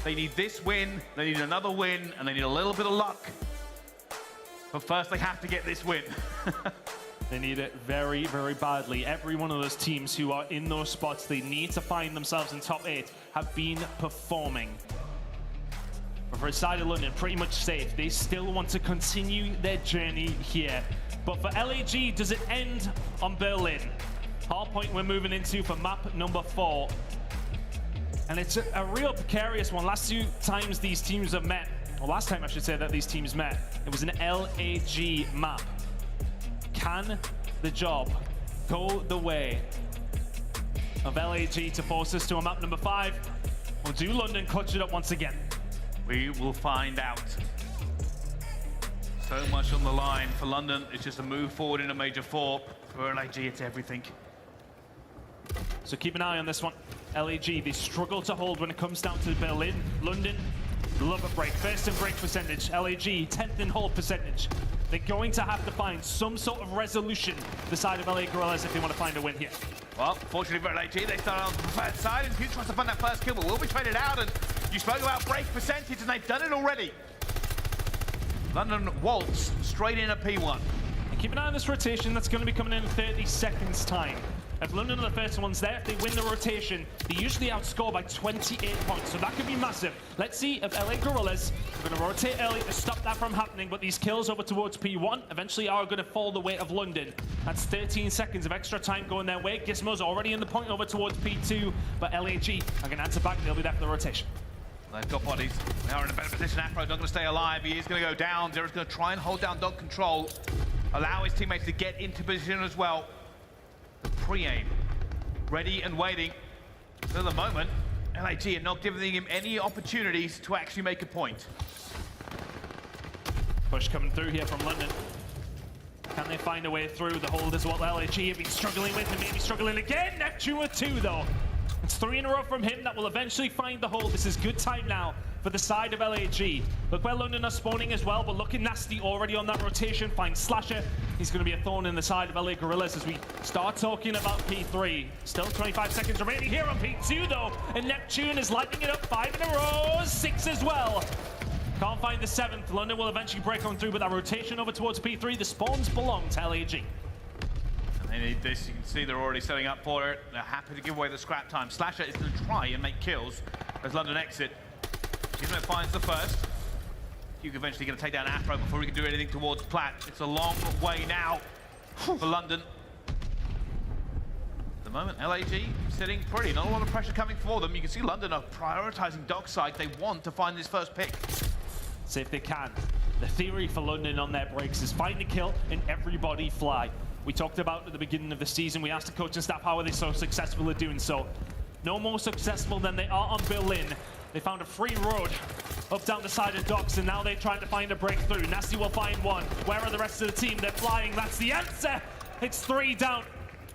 They need this win, they need another win, and they need a little bit of luck. But first, they have to get this win. They need it very, very badly. Every one of those teams who are in those spots, they need to find themselves in top 8, have been performing. But for a side of London, pretty much safe. They still want to continue their journey here. But for LAG, does it end on Berlin? Hard point we're moving into for map number 4. And it's a real precarious one. Last 2 times these teams have met, or last time I should say that these teams met, it was an LAG map. Can the job go the way of LAG to force us to a map number 5? Or do London clutch it up once again? We will find out. So much on the line for London. It's just a move forward in a Major 4. For LAG, it's everything. So keep an eye on this one. LAG, they struggle to hold when it comes down to Berlin. London, love a break. First in break percentage. LAG, 10th in hold percentage. They're going to have to find some sort of resolution the side of LA Guerrillas if they want to find a win here. Well, fortunately for LAG, they start on the preferred side, and Huge tries to find that first kill, but will be traded out. And you spoke about break percentage, and they've done it already. London waltz straight in at P1. keep an eye on this rotation that's going to be coming in 30 seconds time. If London are the first ones there, if they win the rotation, they usually outscore by 28 points, so that could be massive. Let's see if LA Guerrillas are going to rotate early to stop that from happening, but these kills over towards P1 eventually are going to fall the weight of London. That's 13 seconds of extra time going their way. Gizmo's already in the point over towards P2, but LAG are going to answer back. They'll be there for the rotation. They've got bodies. They are in a better position. Afro's not going to stay alive. He is going to go down. Zero's going to try and hold down dog control, allow his teammates to get into position as well. Pre-aim, ready and waiting. For the moment, LAG are not giving him any opportunities to actually make a point. Push coming through here from London. Can they find a way through? The hold is what LAG have been struggling with, and maybe struggling again. Neptune with 2 though. It's 3 in a row from him that will eventually find the hold. This is good time now for the side of LAG. Look where London are spawning as well, but looking nasty already on that rotation. Finds Slasher. He's going to be a thorn in the side of LA Guerrillas as we start talking about P3. Still 25 seconds remaining here on P2 though, and Neptune is lighting it up. 5 in a row, 6 as well. Can't find the 7th. London will eventually break on through, but that rotation over towards P3, the spawns belong to LAG. They need this. You can see they're already setting up for it. They're happy to give away the scrap time. Slasher is going to try and make kills as London exit. Kismet finds the first. Hugo eventually going to take down Afro before he can do anything towards Plat. It's a long way now for London. At the moment, LAG sitting pretty. Not a lot of pressure coming for them. You can see London are prioritizing dockside. They want to find this first pick. See if they can. The theory for London on their breaks is find the kill and everybody fly. We talked about at the beginning of the season, we asked the coaching staff how are they so successful at doing so. No more successful than they are on Berlin. They found a free road up down the side of docks, and now they're trying to find a breakthrough. Nasty will find one. Where are the rest of the team? They're flying. That's the answer. It's 3 down.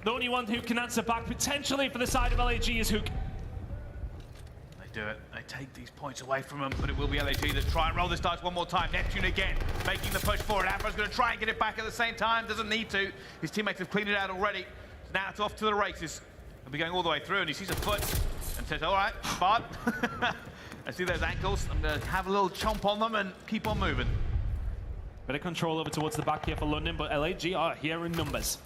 The only one who can answer back potentially for the side of LAG is Hook. They do it. They take these points away from them, but it will be LAG that try and roll this dice one more time. Neptune again, making the push forward. Afro's going to try and get it back at the same time. Doesn't need to. His teammates have cleaned it out already. So now it's off to the races. They'll be going all the way through, and he sees a foot and says, all right, Bart. I see those ankles. I'm going to have a little chomp on them and keep on moving. Bit of control over towards the back here for London, but LAG are here in numbers.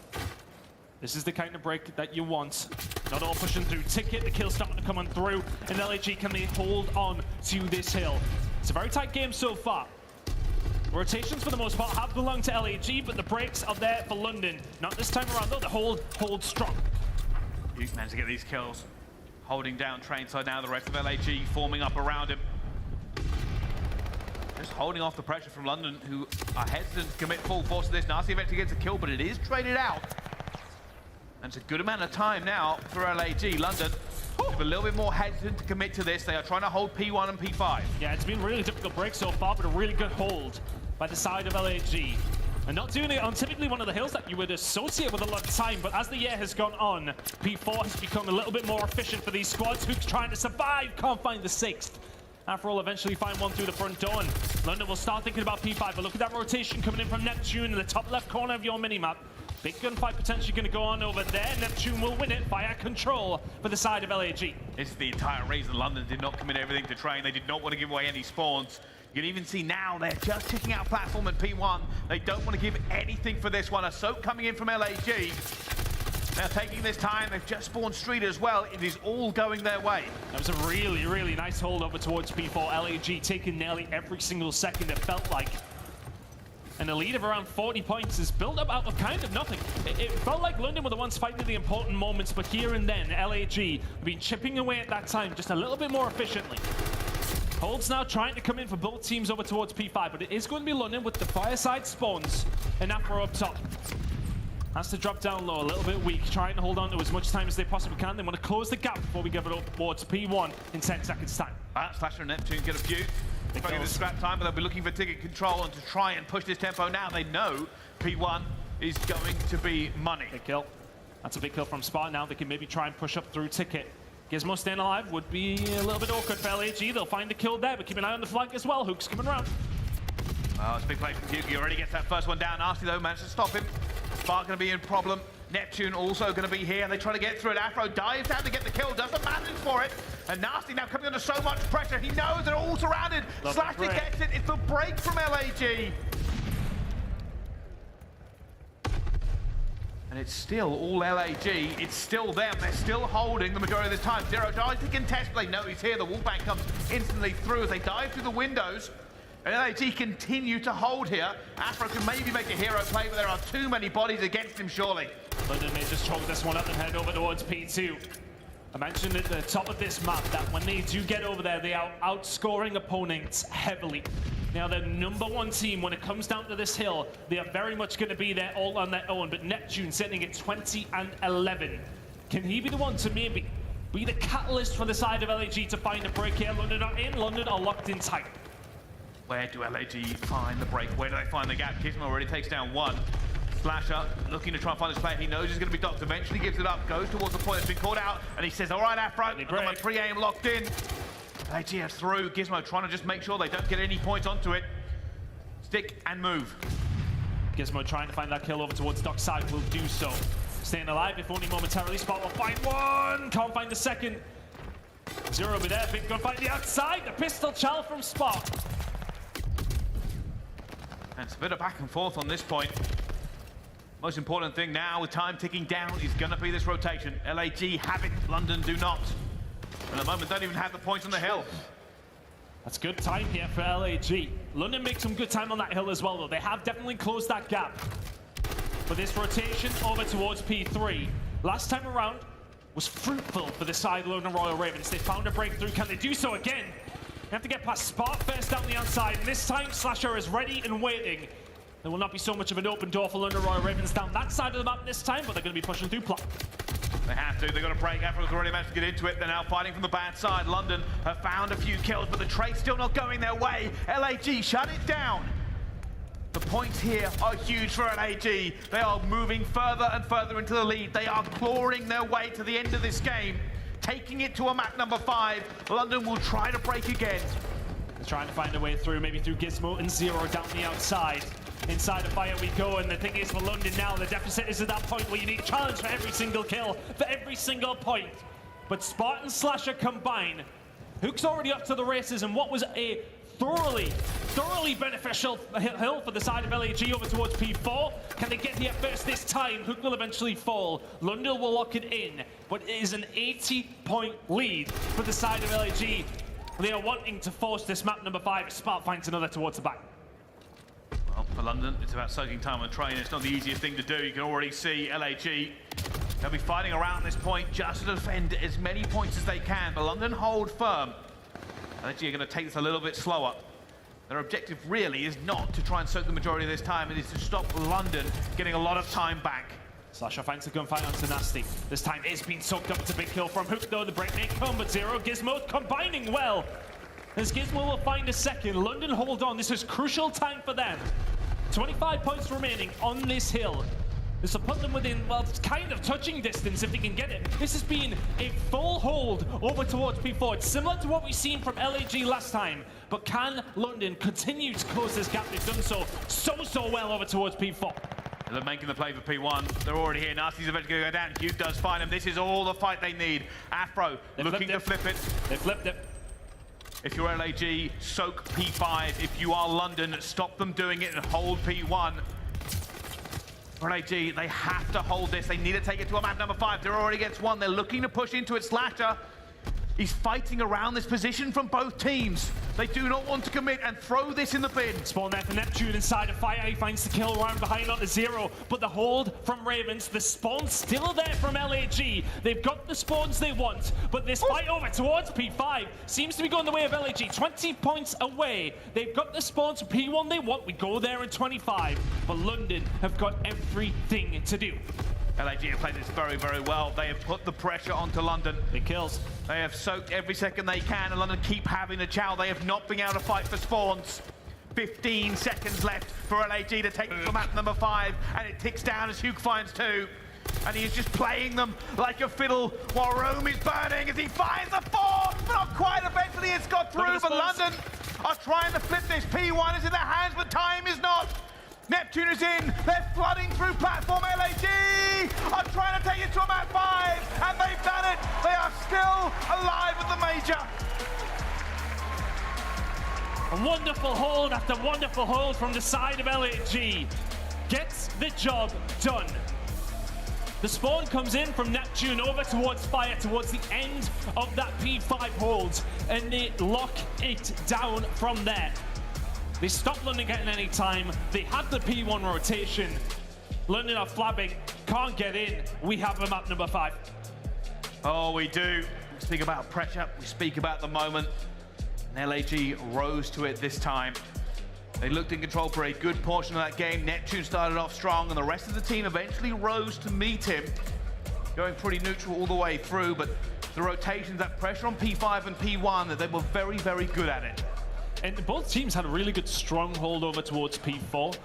This is the kind of break that you want. Not all pushing through. Ticket, the kill starting to come on through, and LAG can they hold on to this hill. It's a very tight game so far. Rotations for the most part have belonged to LAG, but the breaks are there for London. Not this time around though, the hold strong. He's managed to get these kills. Holding down Trainside now, the rest of LAG forming up around him. Just holding off the pressure from London, who are hesitant to commit full force to this. Nasty eventually gets a kill, but it is traded out. And it's a good amount of time now for LAG. London, a little bit more hesitant to commit to this. They are trying to hold P1 and P5. Yeah, it's been a really difficult break so far, but a really good hold by the side of LAG. And not doing it on typically one of the hills that you would associate with a lot of time, but as the year has gone on, P4 has become a little bit more efficient for these squads. Who's trying to survive, can't find the 6th. Afro will eventually find one through the front door, and London will start thinking about P5, but look at that rotation coming in from Neptune in the top left corner of your minimap. Big gunfight potentially going to go on over there. Neptune will win it via control for the side of LAG. This is the entire reason London did not commit everything to Train. They did not want to give away any spawns. You can even see now they're just kicking out platform at P1. They don't want to give anything for this one. A soak coming in from LAG. They're taking this time. They've just spawned Street as well. It is all going their way. That was a really, really nice hold over towards P4. LAG taking nearly every single second, it felt like. And a lead of around 40 points is built up out of kind of nothing. It felt like London were the ones fighting the important moments, but here and then, LAG have been chipping away at that time just a little bit more efficiently. Holds now trying to come in for both teams over towards P5, but it is going to be London with the fireside spawns and Afro up top. Has to drop down low, a little bit weak, trying to hold on to as much time as they possibly can. They want to close the gap before we give it up towards P1 in 10 seconds time. Slasher and Neptune get a few. They're trying to get the scrap time, but they'll be looking for ticket control and to try and push this tempo now. They know P1 is going to be money. Big kill. That's a big kill from Spa now. They can maybe try and push up through ticket. Gizmo staying alive would be a little bit awkward for LAG. They'll find the kill there, but keep an eye on the flank as well. Hook's coming around. Oh, it's a big play from Hugo. He already gets that first one down. Nasty, though, managed to stop him. Spark going to be in problem. Neptune also going to be here. They try to get through it. Afro dives down to get the kill. Doesn't manage for it. And Nasty now coming under so much pressure. He knows they're all surrounded. Slashy gets it. It's the break from LAG. And it's still all LAG. It's still them. They're still holding the majority of this time. Nero tries to contest, but they know he's here. The wallbang comes instantly through as they dive through the windows. And LAG continue to hold here. Afro can maybe make a hero play, but there are too many bodies against him, surely. London may just choke this one up and head over towards P2. I mentioned at the top of this map that when they do get over there, they are outscoring opponents heavily. Now, they're #1 team when it comes down to this hill. They are very much going to be there all on their own, but Neptune sitting at 20-11. Can he be the one to maybe be the catalyst for the side of LAG to find a break here? London are in, London are locked in tight. Where do LAG find the break? Where do they find the gap? Kismet already takes down one. Slasher looking to try and find this player. He knows he's going to be docked. Eventually gives it up, goes towards the point that's been called out, and he says, all right, Afro, I've got my pre-aim locked in. LAG are through. Gizmo trying to just make sure they don't get any points onto it. Stick and move. Gizmo trying to find that kill over towards Dockside will do so. Staying alive, if only momentarily. Spot will find one. Can't find the second. Zero over there. Big gun find the outside. The pistol chal from Spot. And it's a bit of back and forth on this point. Most important thing now, with time ticking down, is going to be this rotation. LAG have it, London do not. And at the moment, don't even have the points on the hill. That's good time here for LAG. London makes some good time on that hill as well, though. They have definitely closed that gap. But this rotation over towards P3, last time around, was fruitful for the side of London Royal Ravens. They found a breakthrough. Can they do so again? They have to get past Spark first down the outside. And this time, Slasher is ready and waiting. There will not be so much of an open door for London Royal Ravens down that side of the map this time, but they're going to be pushing through plot. They have to. They've got to break. Afro's already managed to get into it. They're now fighting from the bad side. London have found a few kills, but the trade's still not going their way. LAG shut it down. The points here are huge for LAG. They are moving further and further into the lead. They are clawing their way to the end of this game, taking it to a map #5. London will try to break again. They're trying to find a way through, maybe through Gizmo and Zero down the outside. Inside the fire we go, and the thing is for London now, the deficit is at that point where you need a challenge for every single kill, for every single point. But Spot and Slasher combine. Hook's already up to the races, and what was a thoroughly beneficial hill for the side of LAG over towards P4. Can they get here first this time? Hook will eventually fall. London will lock it in, but it is an 80-point lead for the side of LAG. They are wanting to force this map #5 as Spark finds another towards the back. Well, for London, it's about soaking time on the train. It's not the easiest thing to do. You can already see LAG. They'll be fighting around this point just to defend as many points as they can, but London hold firm. LAG are going to take this a little bit slower. Their objective really is not to try and soak the majority of this time. It is to stop London getting a lot of time back. Slasher finds a gunfight onto Nasty. This time it's been soaked up. It's a big kill from Hook, though. The break may come, but Zero, Gizmo combining well. As Gizmo will find a second. London hold on. This is crucial time for them. 25 points remaining on this hill. This will put them within, well, kind of touching distance if they can get it. This has been a full hold over towards P4. It's similar to what we've seen from LAG last time. But can London continue to close this gap? They've done so well over towards P4. They're making the play for P1. They're already here. Nasty's eventually going to go down. Hugh does find him. This is all the fight they need. Afro looking to flip it. They flipped it. If you're LAG, soak P5. If you are London, stop them doing it and hold P1. For LAG, they have to hold this. They need to take it to a map #5. They're already against one. They're looking to push into it. Slasher, he's fighting around this position from both teams. They do not want to commit and throw this in the bin. Spawn there for Neptune inside of fire. He finds the kill round behind onto Zero. But the hold from Ravens, the spawn's still there from LAG. They've got the spawns they want. But this fight over towards P5 seems to be going the way of LAG. 20 points away. They've got the spawns for P1 they want. We go there in 25. But London have got everything to do. LAG have played this very, very well. They have put the pressure onto London. Big kills. They have soaked every second they can, and London keep having a chow. They have not been able to fight for spawns. 15 seconds left for LAG to take it to map #5, and it ticks down as Hugh finds 2. And he is just playing them like a fiddle while Rome is burning as he finds the 4, but not quite. Eventually it's got through, but London are trying to flip this. P1 is in their hands, but time is not. Neptune is in, they're flooding through platform. LAG are trying to take it to a map 5, and they've done it. They are still alive at the major. A wonderful hold after wonderful hold from the side of LAG. Gets the job done. The spawn comes in from Neptune over towards Fire, towards the end of that P5 hold, and they lock it down from there. They stop London getting any time. They have the P1 rotation. London are flabbing, can't get in. We have them at number 5. Oh, we do. We speak about pressure, we speak about the moment. And LAG rose to it this time. They looked in control for a good portion of that game. Neptune started off strong, and the rest of the team eventually rose to meet him, going pretty neutral all the way through, but the rotations, that pressure on P5 and P1, that they were very, very good at it. And both teams had a really good stronghold over towards P4.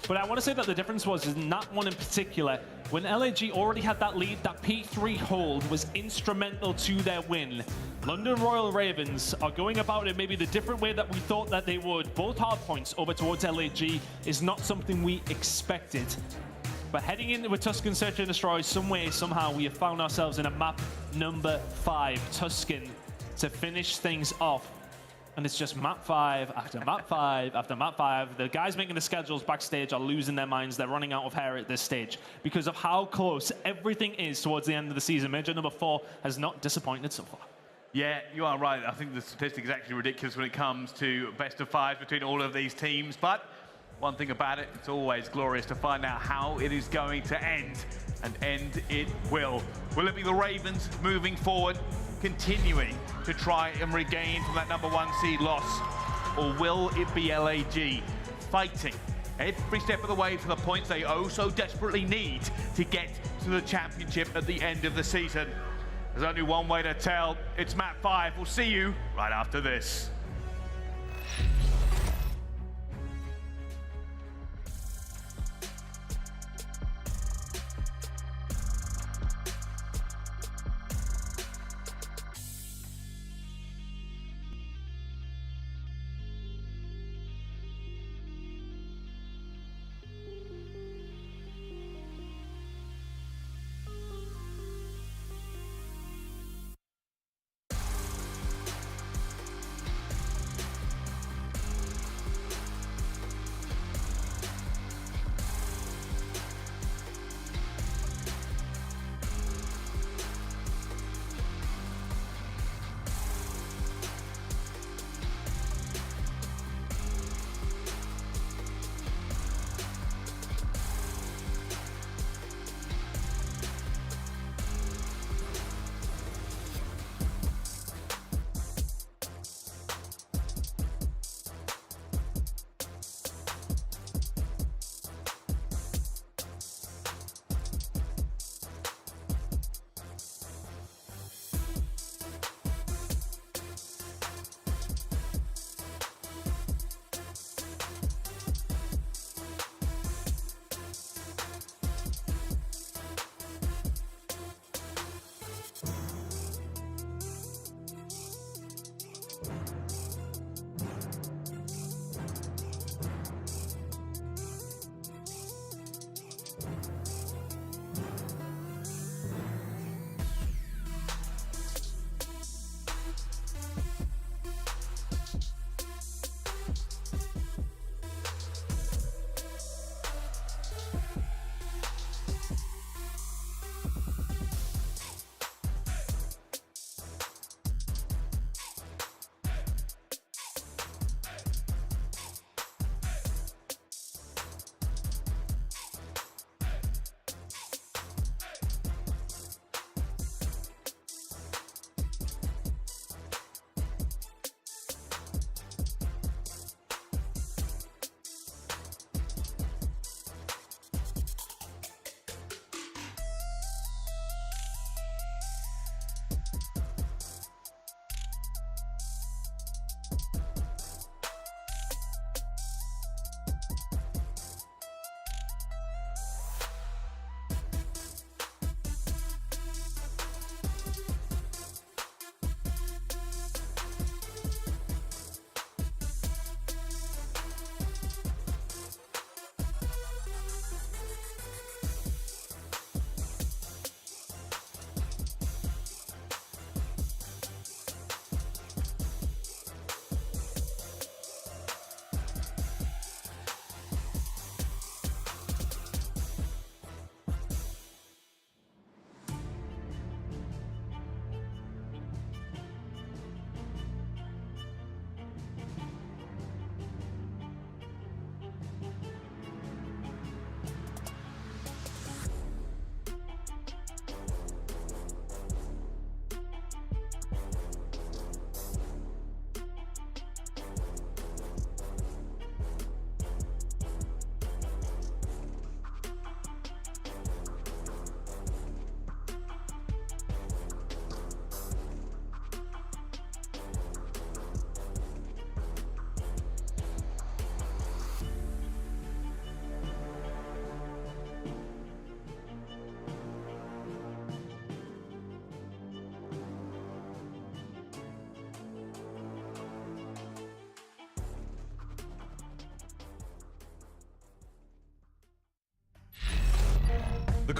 But I want to say that the difference was in that one in particular, when LAG already had that lead, that P3 hold was instrumental to their win. London Royal Ravens are going about it maybe the different way that we thought that they would. Both hard points over towards LAG is not something we expected. But heading into a Tuscan Search and Destroy, some way, somehow, we have found ourselves in a map number 5, Tuscan, to finish things off. And it's just map 5 after map 5 after map 5. The guys making the schedules backstage are losing their minds. They're running out of hair at this stage because of how close everything is towards the end of the season. Major number 4 has not disappointed so far. Yeah, you are right. I think the statistic is actually ridiculous when it comes to best of 5 between all of these teams. But one thing about it, it's always glorious to find out how it is going to end. And end it will. Will it be the Ravens moving forward, continuing to try and regain from that number 1 seed loss? Or will it be LAG fighting every step of the way for the points they oh so desperately need to get to the championship at the end of the season? There's only one way to tell. It's map 5. We'll see you right after this.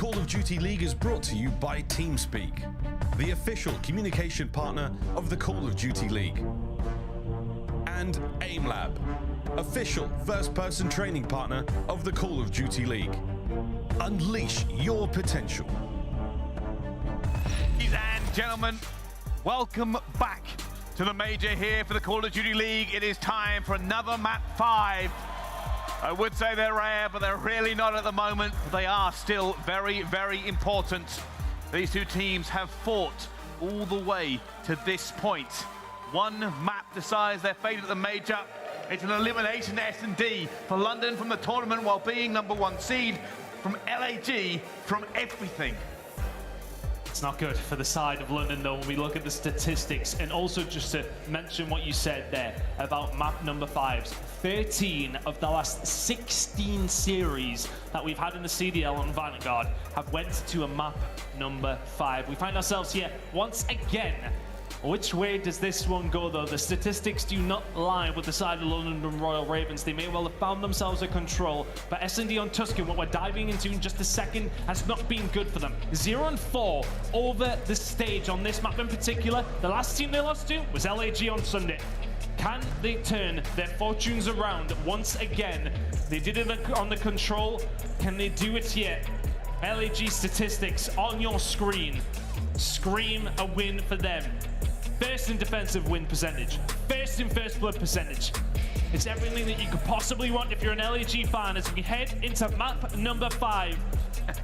Call of Duty League is brought to you by TeamSpeak, the official communication partner of the Call of Duty League. And AimLab, official first-person training partner of the Call of Duty League. Unleash your potential. Ladies and gentlemen, welcome back to the major here for the Call of Duty League. It is time for another map 5. I would say they're rare, but they're really not at the moment. They are still very, very important. These two teams have fought all the way to this point. One map decides their fate at the major. It's an elimination S&D for London from the tournament while being #1 seed, from LAG, from everything. It's not good for the side of London, though, when we look at the statistics. And also just to mention what you said there about map number 5s. 13 of the last 16 series that we've had in the CDL on Vanguard have went to a map number 5. We find ourselves here once again. Which way does this one go, though? The statistics do not lie with the side of the London Royal Ravens. They may well have found themselves a control, but S&D on Tuscan, what we're diving into in just a second, has not been good for them. 0-4 over the stage on this map in particular. The last team they lost to was LAG on Sunday. Can they turn their fortunes around once again? They did it on the control. Can they do it here? LAG statistics on your screen. Scream a win for them. First in defensive win percentage. First in first blood percentage. It's everything that you could possibly want if you're an LAG fan as we head into map number 5.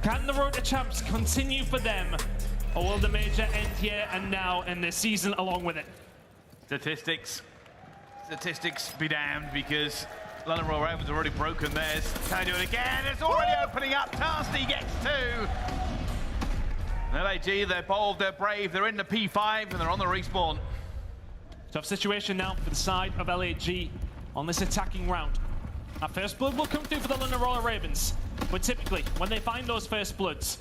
Can the road to champs continue for them? Or will the major end here and now and the season along with it? Statistics be damned, because London Royal Ravens have already broken theirs. Can they do it again? It's already opening up. Tasty gets 2. LAG, they're bold, they're brave, they're in the P5 and they're on the respawn. Tough situation now for the side of LAG on this attacking round. Our first blood will come through for the London Royal Ravens, but typically when they find those first bloods,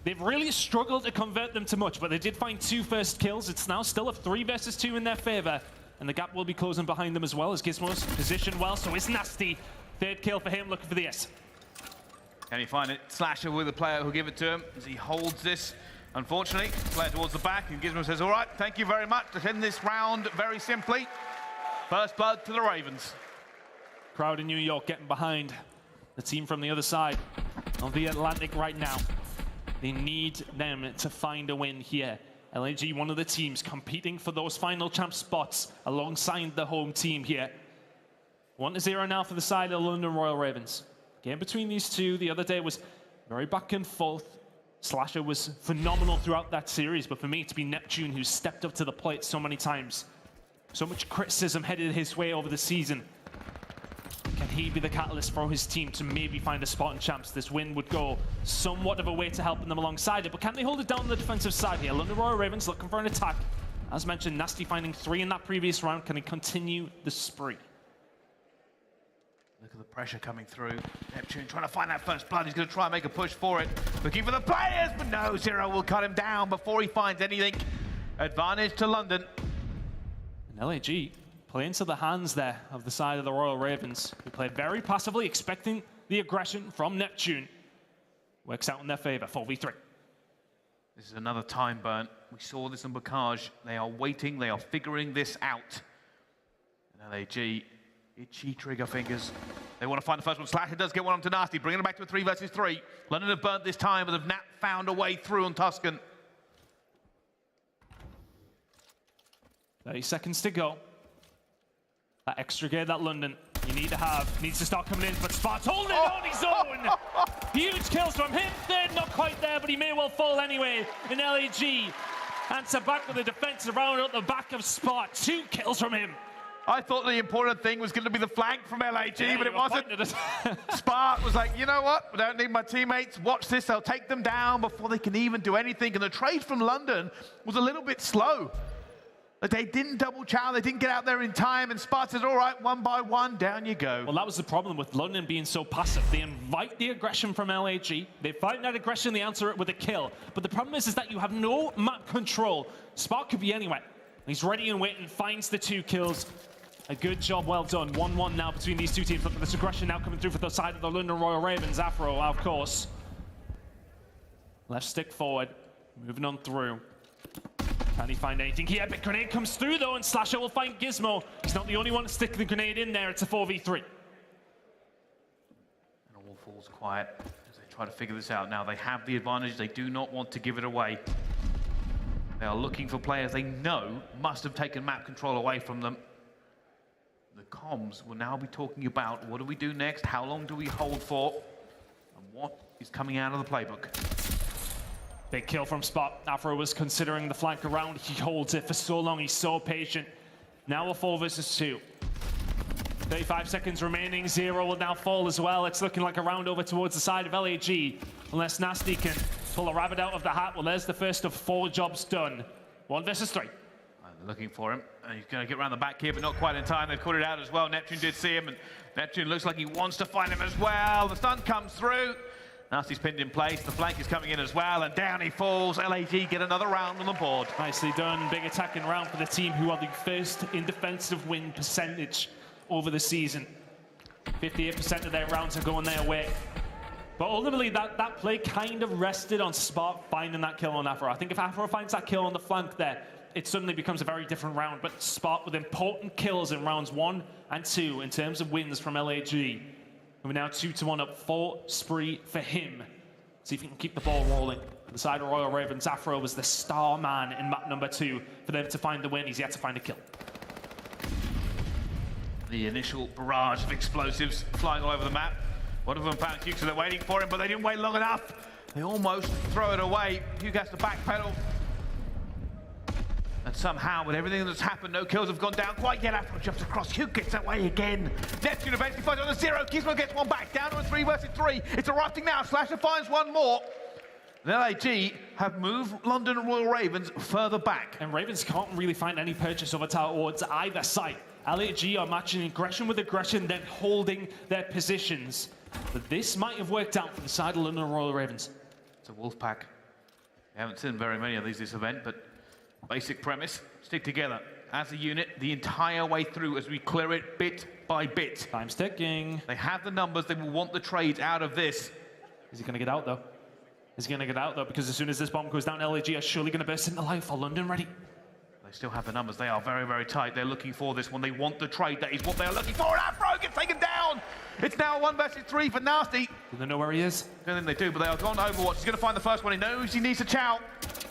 they've really struggled to convert them to much, but they did find 2 first kills. It's now still a 3 versus 2 in their favor, and the gap will be closing behind them as well, as Gizmo's positioned well, so it's nasty. 3rd kill for him, looking for the S. Can he find it? Slasher with a player who'll give it to him as he holds this. Unfortunately, player towards the back, and Gizmo says, all right, thank you very much. To end this round very simply. First blood to the Ravens. Crowd in New York getting behind the team from the other side of the Atlantic right now. They need them to find a win here. LAG, one of the teams competing for those final champ spots alongside the home team here. 1-0 now for the side of the London Royal Ravens. Game between these two the other day was very back and forth. Slasher was phenomenal throughout that series, but for me, it's been Neptune who's stepped up to the plate so many times. So much criticism headed his way over the season. Can he be the catalyst for his team to maybe find a spot in champs? This win would go somewhat of a way to helping them alongside it, but can they hold it down on the defensive side here? London Royal Ravens looking for an attack. As mentioned, Nasty finding 3 in that previous round. Can he continue the spree? Look at the pressure coming through. Neptune trying to find that first blood. He's going to try and make a push for it. Looking for the players, but no, Zero will cut him down before he finds anything. Advantage to London. And LAG playing to the hands there of the side of the Royal Ravens, who played very passively, expecting the aggression from Neptune. Works out in their favor, 4v3. This is another time burn. We saw this in Bocage. They are waiting, they are figuring this out. And LAG, itchy trigger fingers. They want to find the first one. Slasher does get one onto Nasty, bringing it back to a 3 versus 3. London have burnt this time, but they've found a way through on Tuscan. 30 seconds to go. That extra gear that London you need to have needs to start coming in, but Spart's holding it on his own. Huge kills from him. Third, not quite there, but he may well fall anyway in LAG. Answer back with a defensive round at the back of Spart. 2 kills from him. I thought the important thing was going to be the flank from LAG, but it wasn't. Spart was like, you know what? I don't need my teammates. Watch this. They'll take them down before they can even do anything. And the trade from London was a little bit slow. But they didn't double chow, they didn't get out there in time, and Spart said, all right, 1 by 1, down you go. Well, that was the problem with London being so passive. They invite the aggression from LAG, they find that aggression, they answer it with a kill. But the problem is that you have no map control. Spart could be anywhere. He's ready and waiting, finds the 2 kills. A good job, well done. 1-1 now between these two teams. Look at this aggression now coming through for the side of the London Royal Ravens. Afro, of course. Left stick forward, moving on through. Can he find anything here? But grenade comes through though, and Slasher will find Gizmo. He's not the only one to stick the grenade in there. It's a 4v3. And all falls quiet as they try to figure this out. Now they have the advantage. They do not want to give it away. They are looking for players they know must have taken map control away from them. The comms will now be talking about what do we do next? How long do we hold for? And what is coming out of the playbook? Big kill from Spot. Afro was considering the flank around. He holds it for so long. He's so patient. Now a 4 versus 2. 35 seconds remaining. Zero will now fall as well. It's looking like a round over towards the side of LAG. Unless Nasty can pull a rabbit out of the hat. Well, there's the first of 4 jobs done. 1 versus 3. Looking for him. He's going to get around the back here, but not quite in time. They've caught it out as well. Neptune did see him, and Neptune looks like he wants to find him as well. The stun comes through. Nasty's pinned in place. The flank is coming in as well, and down he falls. LAG get another round on the board. Nicely done. Big attacking round for the team who are the first in defensive win percentage over the season. 58% of their rounds are going their way. But ultimately, that play kind of rested on Spot finding that kill on Afro. I think if Afro finds that kill on the flank there, it suddenly becomes a very different round. But Spot with important kills in rounds 1 and 2 in terms of wins from LAG. We're now 2-1 up, 4 spree for him. See if he can keep the ball rolling. On the side of Royal Ravens, Afro was the star man in map number 2 for them to find the win. He's yet to find a kill. The initial barrage of explosives flying all over the map. One of them found Hugh, so they're waiting for him, but they didn't wait long enough. They almost throw it away. Hugh has to backpedal. And somehow, with everything that's happened, no kills have gone down quite yet. Afro jumps across. Hugh gets away again. Neptune eventually finds on the 0. Kismet gets one back. Down to a 3 versus 3. It's erupting now. Slasher finds one more. The LAG have moved London and Royal Ravens further back. And Ravens can't really find any purchase over towards either side. LAG are matching aggression with aggression, then holding their positions. But this might have worked out for the side of London and Royal Ravens. It's a wolf pack. We haven't seen very many of these this event, but basic premise, stick together as a unit the entire way through as we clear it bit by bit. Time's ticking. They have the numbers, they will want the trades out of this. Is he going to get out though? Is he going to get out though? Because as soon as this bomb goes down, LAG are surely going to burst into life. Are London ready? They still have the numbers, they are very, very tight. They're looking for this one, they want the trade, that is what they're looking for. And Afro gets taken down! It's now 1 versus 3 for Nasty. Do they know where he is? I don't think they do, but they are gone to Overwatch. He's going to find the first one, he knows he needs to chow.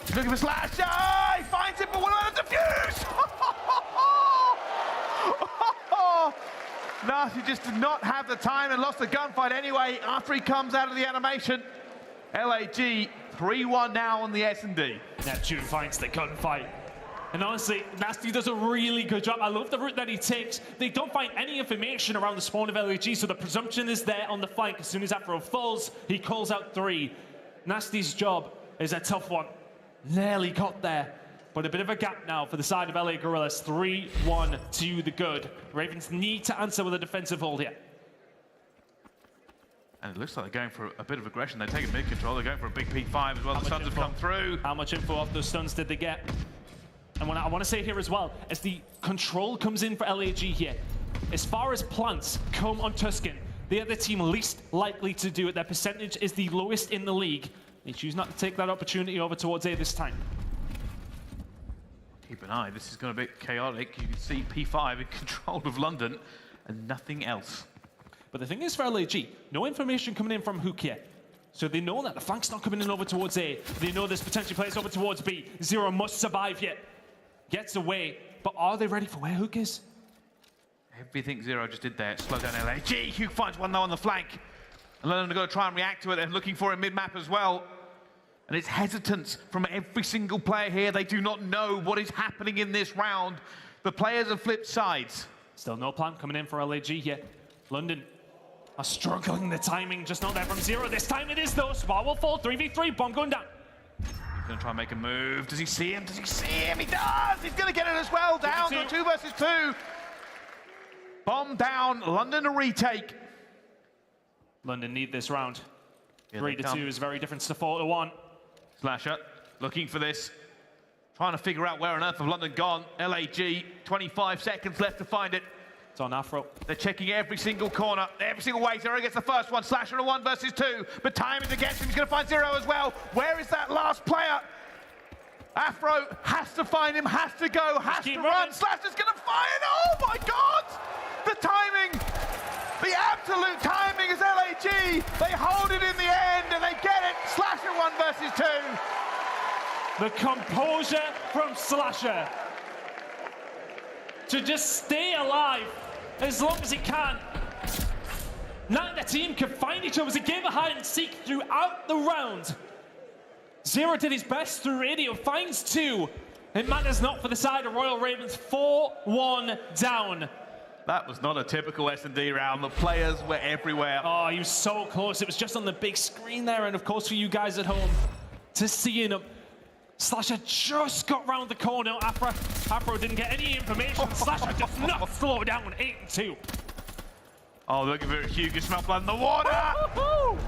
He's looking for Slash, he finds it, but what about the defuse? Nasty just did not have the time and lost the gunfight anyway after he comes out of the animation. LAG 3-1 now on the S&D. Neptune finds the gunfight. And honestly, Nasty does a really good job. I love the route that he takes. They don't find any information around the spawn of LAG, so the presumption is there on the flank. As soon as Afro falls, he calls out 3. Nasty's job is a tough one. Nearly got there, but a bit of a gap now for the side of LA Guerrillas. 3-1 to the good. Ravens need to answer with a defensive hold here. And it looks like they're going for a bit of aggression. They're taking mid-control. They're going for a big P5 as well. The stuns have come through. How much info off those stuns did they get? And I want to say here as well, as the control comes in for LAG here, as far as plants come on Tuscan, they are the team least likely to do it. Their percentage is the lowest in the league. They choose not to take that opportunity over towards A this time. Keep an eye. This is going to be chaotic. You can see P5 in control of London and nothing else. But the thing is for LAG, no information coming in from Hook yet. So they know that the flank's not coming in over towards A. They know there's potentially players over towards B. Zero must survive yet. Gets away, but are they ready for where Hook is? Everything Zero just did there, slow down LAG. Hugh finds one though on the flank. And London are going to try and react to it. They're looking for a mid-map as well. And it's hesitance from every single player here. They do not know what is happening in this round. The players have flipped sides. Still no plan coming in for LAG here. London are struggling. The timing just not there from Zero. This time it is though. Spot will fall. 3v3. Bomb going down. He's going to try and make a move. Does he see him? Does he see him? He does! He's going to get it as well. Down to a 2 versus 2. Bomb down. London a retake. London need this round. 3-2 is very different to 4-1. Slasher looking for this. Trying to figure out where on earth have London gone. LAG, 25 seconds left to find it. It's on Afro. They're checking every single corner, every single way. Zero gets the first one. Slasher in a 1 versus 2. But time is against him. He's going to find Zero as well. Where is that last player? Afro has to find him, has to go, has to run. Slasher's going to find. Oh my God! The timing, the absolute timing is LAG. They hold it in the end and they get it. Slasher 1 versus 2. The composure from Slasher to just stay alive as long as he can. Neither team can find each other. It was a game of hide and seek throughout the round. Zero did his best through radio, finds 2. It matters not for the side of Royal Ravens, 4-1 down. That was not a typical S&D round. The players were everywhere. Oh, he was so close. It was just on the big screen there, and of course for you guys at home to seeing him. Slasher just got round the corner. Afro didn't get any information. Slasher does not slow down. 8-2. Oh, looking for a huge smell blood in the water.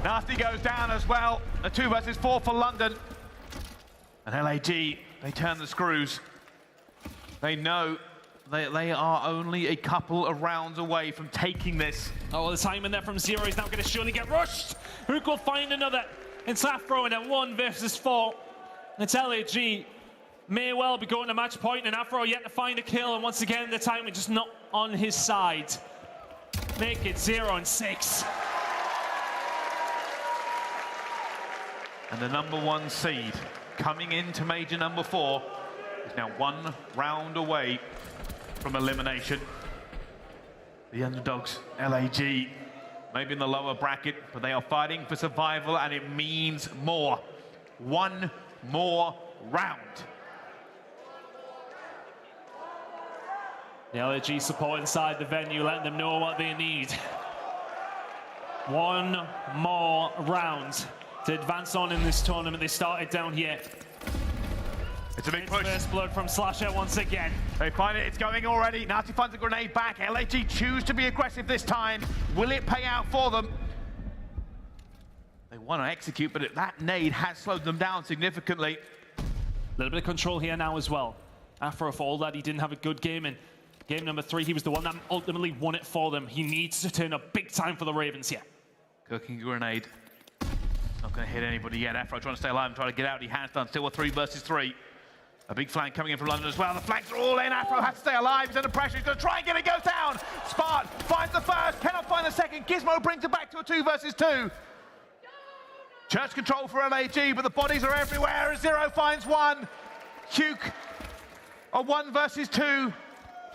Nasty goes down as well. A 2 versus 4 for London. And LAG, they turn the screws. They know they are only a couple of rounds away from taking this. Oh, the time in there from Zero is now going to surely get rushed. Who will find another? It's Afro in a 1 versus 4. It's LAG. May well be going to match point, and Afro yet to find a kill. And once again, the timing just not on his side. Make it 0-6. And the #1 seed coming into major #4 is now 1 round away from elimination. The underdogs, LAG, maybe in the lower bracket, but they are fighting for survival, and it means more. 1 more round. The LAG support inside the venue, letting them know what they need. 1 more round to advance on in this tournament. They started down here. It's a big push. First blood from Slasher once again. They find it, it's going already. Nasty finds a grenade back. LAG choose to be aggressive this time. Will it pay out for them? They want to execute, but that nade has slowed them down significantly. A little bit of control here now as well. Afro, for all that, he didn't have a good game in game #3. He was the one that ultimately won it for them. He needs to turn up big time for the Ravens here. Cooking a grenade. Not going to hit anybody yet. Afro trying to stay alive and trying to get out. He has done. Still a 3 versus 3. A big flank coming in from London as well. The flanks are all in. Afro has to stay alive. He's under pressure. He's going to try and get it. Goes down. Spart finds the first. Cannot find the second. Gizmo brings it back to a 2 versus 2. Church control for LAG, but the bodies are everywhere. Zero finds 1. Huke, a 1 versus 2.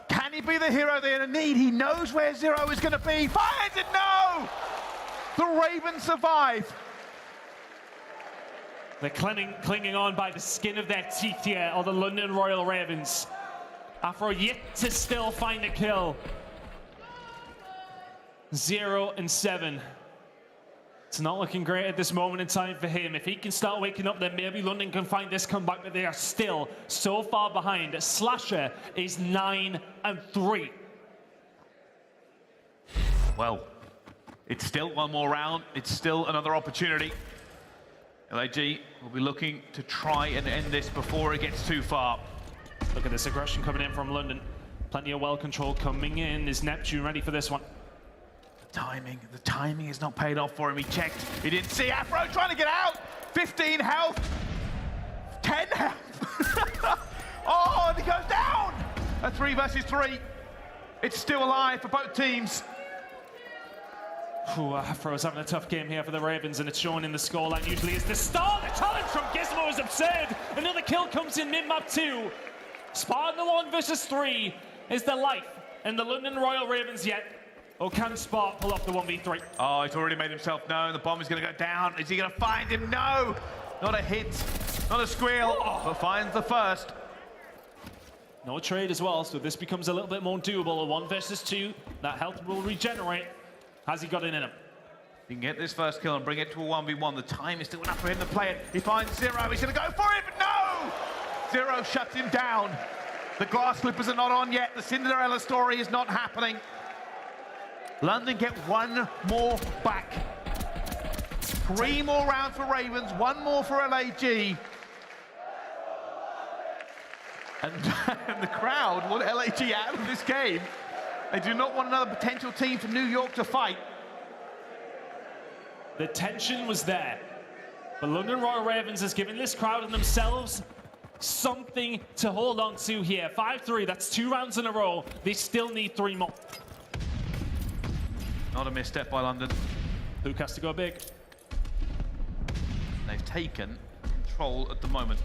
Can he be the hero they're in need? He knows where Zero is going to be. Finds it. No! The Ravens survive. They're clinging on by the skin of their teeth here, or the London Royal Ravens. Afro yet to still find a kill. 0-7. It's not looking great at this moment in time for him. If he can start waking up, then maybe London can find this comeback, but they are still so far behind. Slasher is 9-3. Well, it's still 1 more round. It's still another opportunity. LAG will be looking to try and end this before it gets too far. Look at this aggression coming in from London. Plenty of well control coming in. Is Neptune ready for this one? The timing is not paid off for him. He checked, he didn't see Afro trying to get out. 15 health, 10 health. Oh, and he goes down. A 3 versus 3. It's still alive for both teams. Afro's having a tough game here for the Ravens, and it's shown in the scoreline. Usually it's the start. The challenge from Gizmo is absurd. Another kill comes in mid-map 2. Spart in the 1 versus 3 is the life in the London Royal Ravens yet. Or can Spart pull off the 1v3? Oh, he's already made himself known. The bomb is going to go down. Is he going to find him? No! Not a hit, not a squeal, but finds the first. No trade as well, so this becomes a little bit more doable. A 1 versus 2. That health will regenerate. Has he got it in him? He can get this first kill and bring it to a 1v1. The time is still enough for him to play it. He finds Zero. He's going to go for it, but no! Zero shuts him down. The glass slippers are not on yet. The Cinderella story is not happening. London get 1 more back. 3 more rounds for Ravens, 1 more for LAG. And the crowd want LAG out of this game. They do not want another potential team for New York to fight. The tension was there. But London Royal Ravens has given this crowd and themselves something to hold on to here. 5-3, that's 2 rounds in a row. They still need 3 more. Not a misstep by London. Luke has to go big. They've taken control at the moment.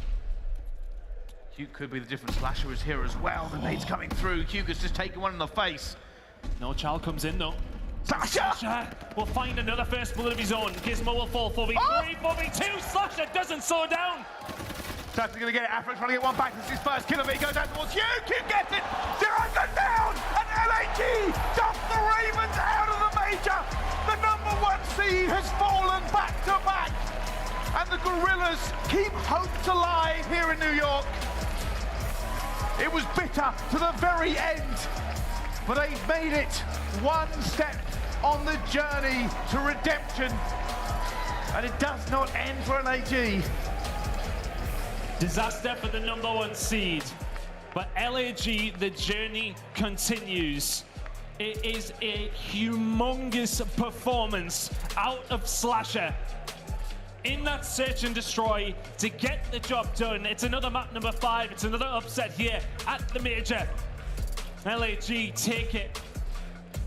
Hugh could be the difference. Slasher is here as well. The nade's coming through. Hugo's just taken one in the face. No child comes in though. Slasher will find another first bullet of his own. Gizmo will fall 4v3, 4v2. Slasher doesn't slow down. Slasher's going to get it. Afro trying to get one back. This is his first kill of it. He goes out towards Hugh. Hugh gets it. Zero's gone down. And aLLeY dumps the Ravens out of the major. The #1 seed has fallen back to back. And the Guerrillas keep hope alive here in New York. It was bitter to the very end, but they've made it one step on the journey to redemption. And it does not end for aLLeY. Disaster for the #1 seed. But aLLeY, the journey continues. It is a humongous performance out of Slasher in that search and destroy to get the job done. It's another map #5. It's another upset here at the major. aLLeY take it.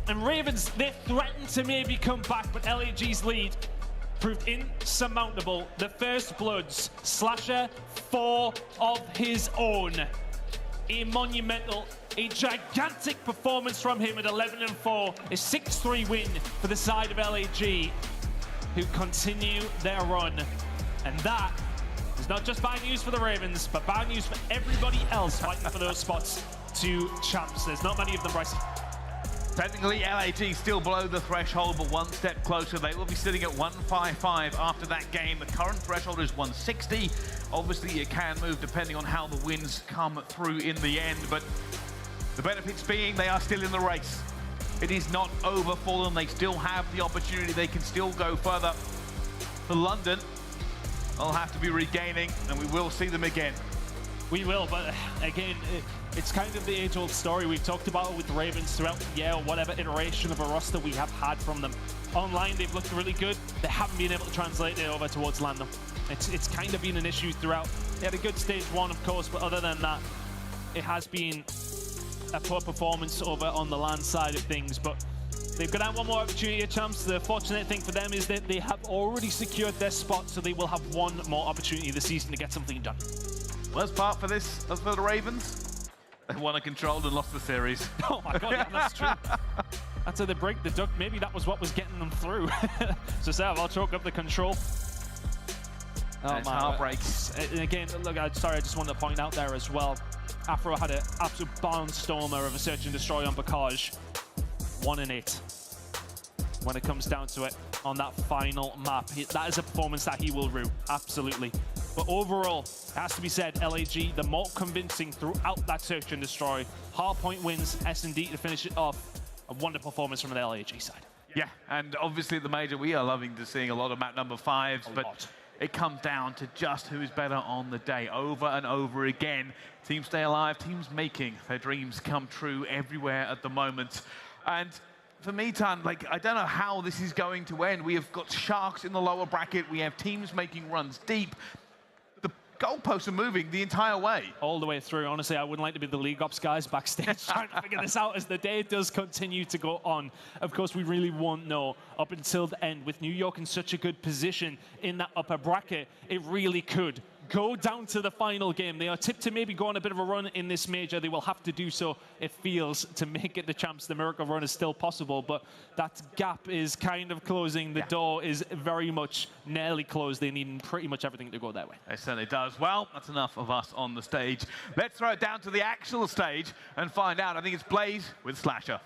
And Ravens, they threatened to maybe come back, but aLLeY's lead proved insurmountable. The first bloods, Slasher 4 of his own. A monumental, a gigantic performance from him at 11-4. A 6-3 win for the side of aLLeY, who continue their run. And that is not just bad news for the Ravens, but bad news for everybody else fighting for those spots to champs. There's not many of them, Bryce. Technically, aLLeY still below the threshold, but one step closer. They will be sitting at 155 after that game. The current threshold is 160. Obviously, it can move depending on how the wins come through in the end, but the benefits being they are still in the race. It is not over for them. They still have the opportunity. They can still go further. For London, they'll have to be regaining, and we will see them again. We will, but again, it's kind of the age-old story. We've talked about it with the Ravens throughout the year, or whatever iteration of a roster we have had from them. Online, they've looked really good. They haven't been able to translate it over towards LAN, though. It's kind of been an issue throughout. They had a good stage 1, of course, but other than that, it has been a poor performance over on the LAN side of things. But they've got out one more opportunity at champs. The fortunate thing for them is that they have already secured their spot, so they will have one more opportunity this season to get something done. Worst part for this, as for the Ravens, they won a controlled and lost the series. Oh my God, yeah, that's true. That's how they break the duck. Maybe that was what was getting them through. So Sav, I'll choke up the control. Oh It's man, heartbreaks. And again, look, sorry, I just wanted to point out there as well. Afro had an absolute barnstormer of a search and destroy on Bakaj. 1 in 8. When it comes down to it, on that final map, that is a performance that he will rue, absolutely. But overall, it has to be said, aLLeY, the more convincing throughout that search and destroy. Hardpoint wins S&D to finish it off. A wonderful performance from an aLLeY side. Yeah, and obviously at the major, we are loving to seeing a lot of map #5s, but it comes down to just who is better on the day, over and over again. Teams stay alive, teams making their dreams come true everywhere at the moment. And for me, Tan, like, I don't know how this is going to end. We have got Sharks in the lower bracket. We have teams making runs deep. The goalposts are moving the entire way. All the way through. Honestly, I wouldn't like to be the League Ops guys backstage trying to figure this out as the day does continue to go on. Of course, we really won't know up until the end. With New York in such a good position in that upper bracket, it really could go down to the final game. They are tipped to maybe go on a bit of a run in this major. They will have to do so, it feels, to make it the champs. The miracle run is still possible, but that gap is kind of closing. The door is very much nearly closed. They need pretty much everything to go their way. It certainly does. Well, that's enough of us on the stage. Let's throw it down to the actual stage and find out. I think it's Blaze with Slasher.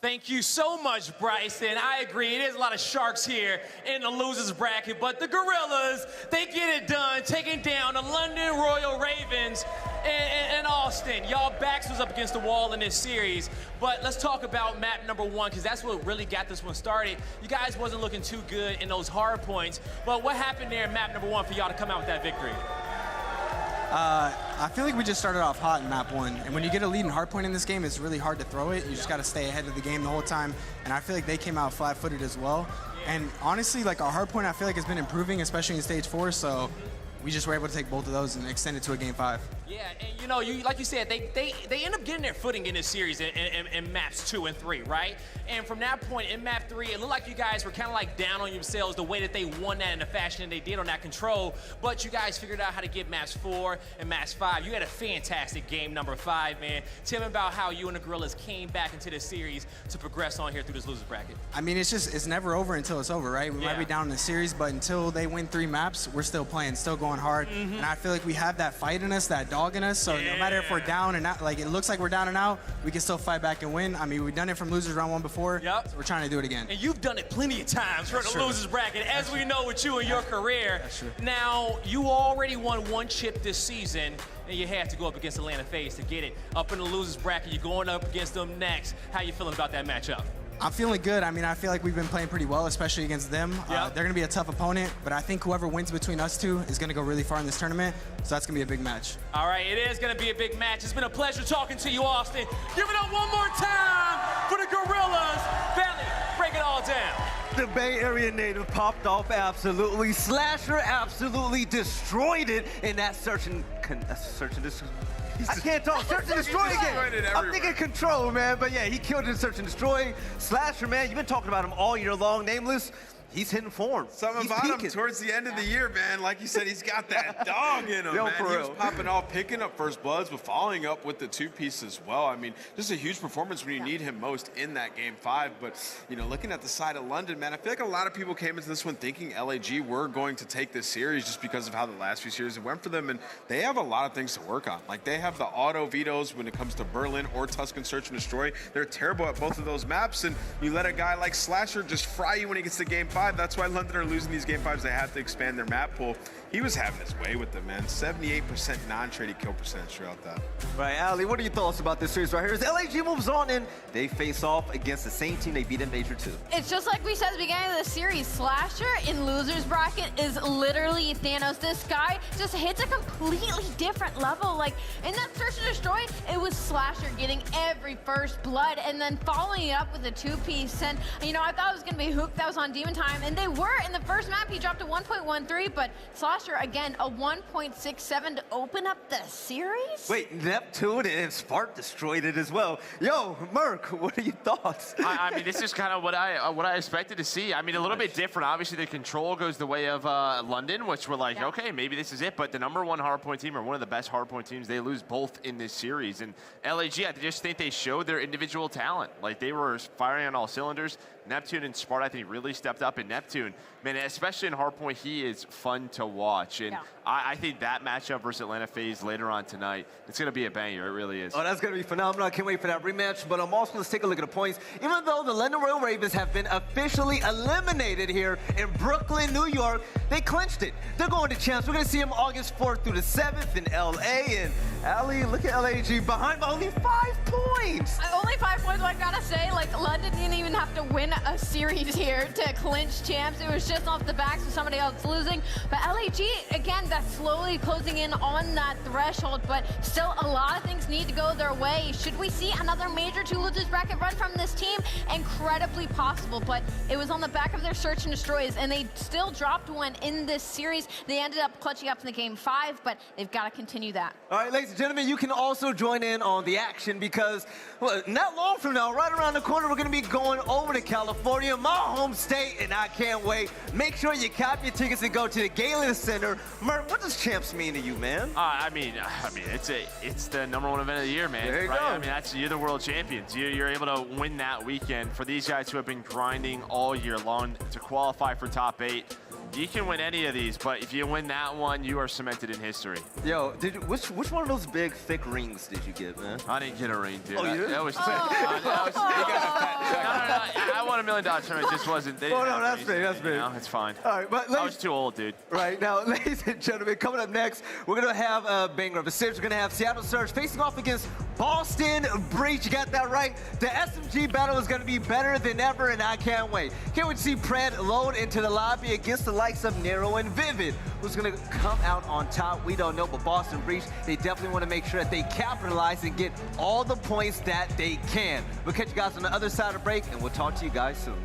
Thank you so much, Bryce, and I agree, it is a lot of sharks here in the losers bracket, but the Guerrillas, they get it done, taking down the London Royal Ravens and Austin. Y'all backs was up against the wall in this series, but let's talk about map #1, because that's what really got this one started. You guys wasn't looking too good in those hard points, but what happened there in map #1 for y'all to come out with that victory? I feel like we just started off hot in map 1, and when you get a lead in hardpoint in this game, it's really hard to throw it. You just got to stay ahead of the game the whole time, and I feel like they came out flat-footed as well. And honestly, like our hardpoint, I feel like has been improving, especially in stage 4. So we just were able to take both of those and extend it to a game 5. Yeah, and you know, like you said, they end up getting their footing in this series in maps 2 and 3, right? And from that point, in map 3, it looked like you guys were kind of like down on yourselves the way that they won that in the fashion they did on that control. But you guys figured out how to get maps 4 and maps 5. You had a fantastic game number 5, man. Tell me about how you and the Guerrillas came back into this series to progress on here through this loser bracket. I mean, it's never over until it's over, right? We might be down in the series, but until they win 3 maps, we're still playing, still going hard. And I feel like we have that fight in us, that dog in us. So no matter if we're down and out, like it looks like we're down and out, we can still fight back and win. I mean, we've done it from losers round 1 before. So we're trying to do it again. And you've done it plenty of times for the losers bracket, as we know with you in your career. Now, you already won 1 chip this season, and you had to go up against Atlanta FaZe to get it up in the losers bracket. You're going up against them next. How you feeling about that matchup? I'm feeling good. I mean, I feel like we've been playing pretty well, especially against them. They're going to be a tough opponent, but I think whoever wins between us two is going to go really far in this tournament, so that's going to be a big match. All right, it is going to be a big match. It's been a pleasure talking to you, Austin. Give it up one more time for the Guerrillas. Belly, break it all down. The Bay Area native popped off absolutely. Slasher absolutely destroyed it in that search and destroy. I can't talk. Search and destroy again. I'm thinking control, man. But yeah, he killed it in search and destroy. Slasher, man, you've been talking about him all year long. Nameless. He's hitting form. Something about him towards the end of the year, man. Like you said, he's got that dog in him, man. He was popping off, picking up first bloods, but following up with the 2-piece as well. I mean, just a huge performance when you need him most in that game 5. But, you know, looking at the side of London, man, I feel like a lot of people came into this one thinking LAG were going to take this series just because of how the last few series went for them. And they have a lot of things to work on. Like, they have the auto vetoes when it comes to Berlin or Tuscan Search and Destroy. They're terrible at both of those maps. And you let a guy like Slasher just fry you when he gets to game 5. That's why London are losing these game 5s. They have to expand their map pool. He was having his way with them, man. 78% non-traded kill percentage throughout that. Right, aLLeY, what are your thoughts about this series right here? As LAG moves on and they face off against the same team they beat in Major 2. It's just like we said at the beginning of the series. Slasher in losers bracket is literally Thanos. This guy just hits a completely different level. Like in that search and destroy, it was Slasher getting every first blood and then following it up with a 2-piece. And you know, I thought it was gonna be Hook that was on Demon Time, and they were in the first map. He dropped a 1.13, but Slasher again a 1.67 to open up the series. Wait, Neptune and Spark destroyed it as well. Yo, Merc, what are your thoughts? I mean, this is kind of what I expected to see. I mean, a little bit different. Obviously, the control goes the way of London, which we're like, okay, maybe this is it. But the #1 hardpoint team, or one of the best hardpoint teams, they lose both in this series. And LAG, I just think they showed their individual talent. Like, they were firing on all cylinders. Neptune and Spark, I think, really stepped up. In Neptune, man, especially in hardpoint, he is fun to watch. And I think that matchup versus Atlanta FaZe later on tonight, it's going to be a banger. It really is. Oh, that's going to be phenomenal. I can't wait for that rematch. But also, let's take a look at the points. Even though the London Royal Ravens have been officially eliminated here in Brooklyn, New York, they clinched it. They're going to champs. We're going to see them August 4th through the 7th in LA. And aLLeY, look at LAG behind by only 5 points. Only 5 points, but I gotta say, like, London didn't even have to win a series here to clinch champs. It was just off the backs of somebody else losing. But LAG, again, that's slowly closing in on that threshold, but still a lot of things need to go their way. Should we see another major 2 losers bracket run from this team? Incredibly possible, but it was on the back of their search and destroys, and they still dropped one in this series. They ended up clutching up in the game 5, but they've got to continue that. All right, ladies and gentlemen, you can also join in on the action because, well, not long from now, right around the corner, we're going to be going over to California, my home state, and I can't wait. Make sure you cop your tickets and go to the Galen Center. Merc, what does champs mean to you, man? I mean, it's the #1 event of the year, man. There you right? go. I mean, you're the world champions. You're able to win that weekend. For these guys who have been grinding all year long to qualify for top 8, you can win any of these, but if you win that one, you are cemented in history. Yo, which one of those big, thick rings did you get, man? I didn't get a ring, dude. Oh, you didn't? That was I won $1 million tournament. It just wasn't. They didn't that's big. That's big. You know, it's fine. All right, but I was too old, dude. Right now, ladies and gentlemen, coming up next, we're gonna have a banger of a series. We're gonna have Seattle Surge facing off against Boston Breach, you got that right. The SMG battle is going to be better than ever, and I can't wait. Can't wait to see Pred load into the lobby against the likes of Nero and Vivid. Who's going to come out on top? We don't know, but Boston Breach, they definitely want to make sure that they capitalize and get all the points that they can. We'll catch you guys on the other side of break, and we'll talk to you guys soon.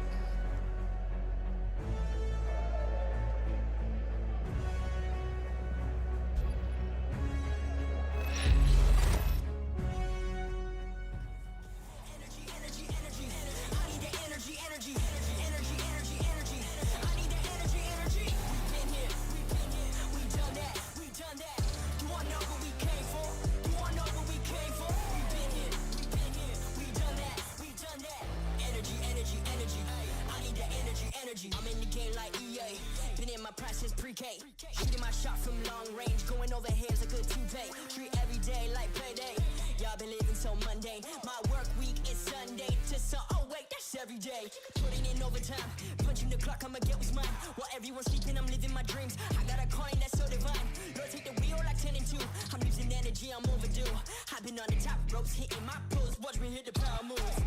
I'm in the game like EA, been in my practice pre-K, shooting my shot from long range, going over here's a good 2-day, treat every day like payday, y'all been living so mundane, my work week is Sunday to oh wait, that's every day, putting in overtime, punching the clock, I'ma get what's mine, while everyone's sleeping, I'm living my dreams, I got a coin that's so divine, Lord take the wheel like 10 and 2, I'm losing energy, I'm overdue, I've been on the top ropes, hitting my pose, watch me hit the power moves,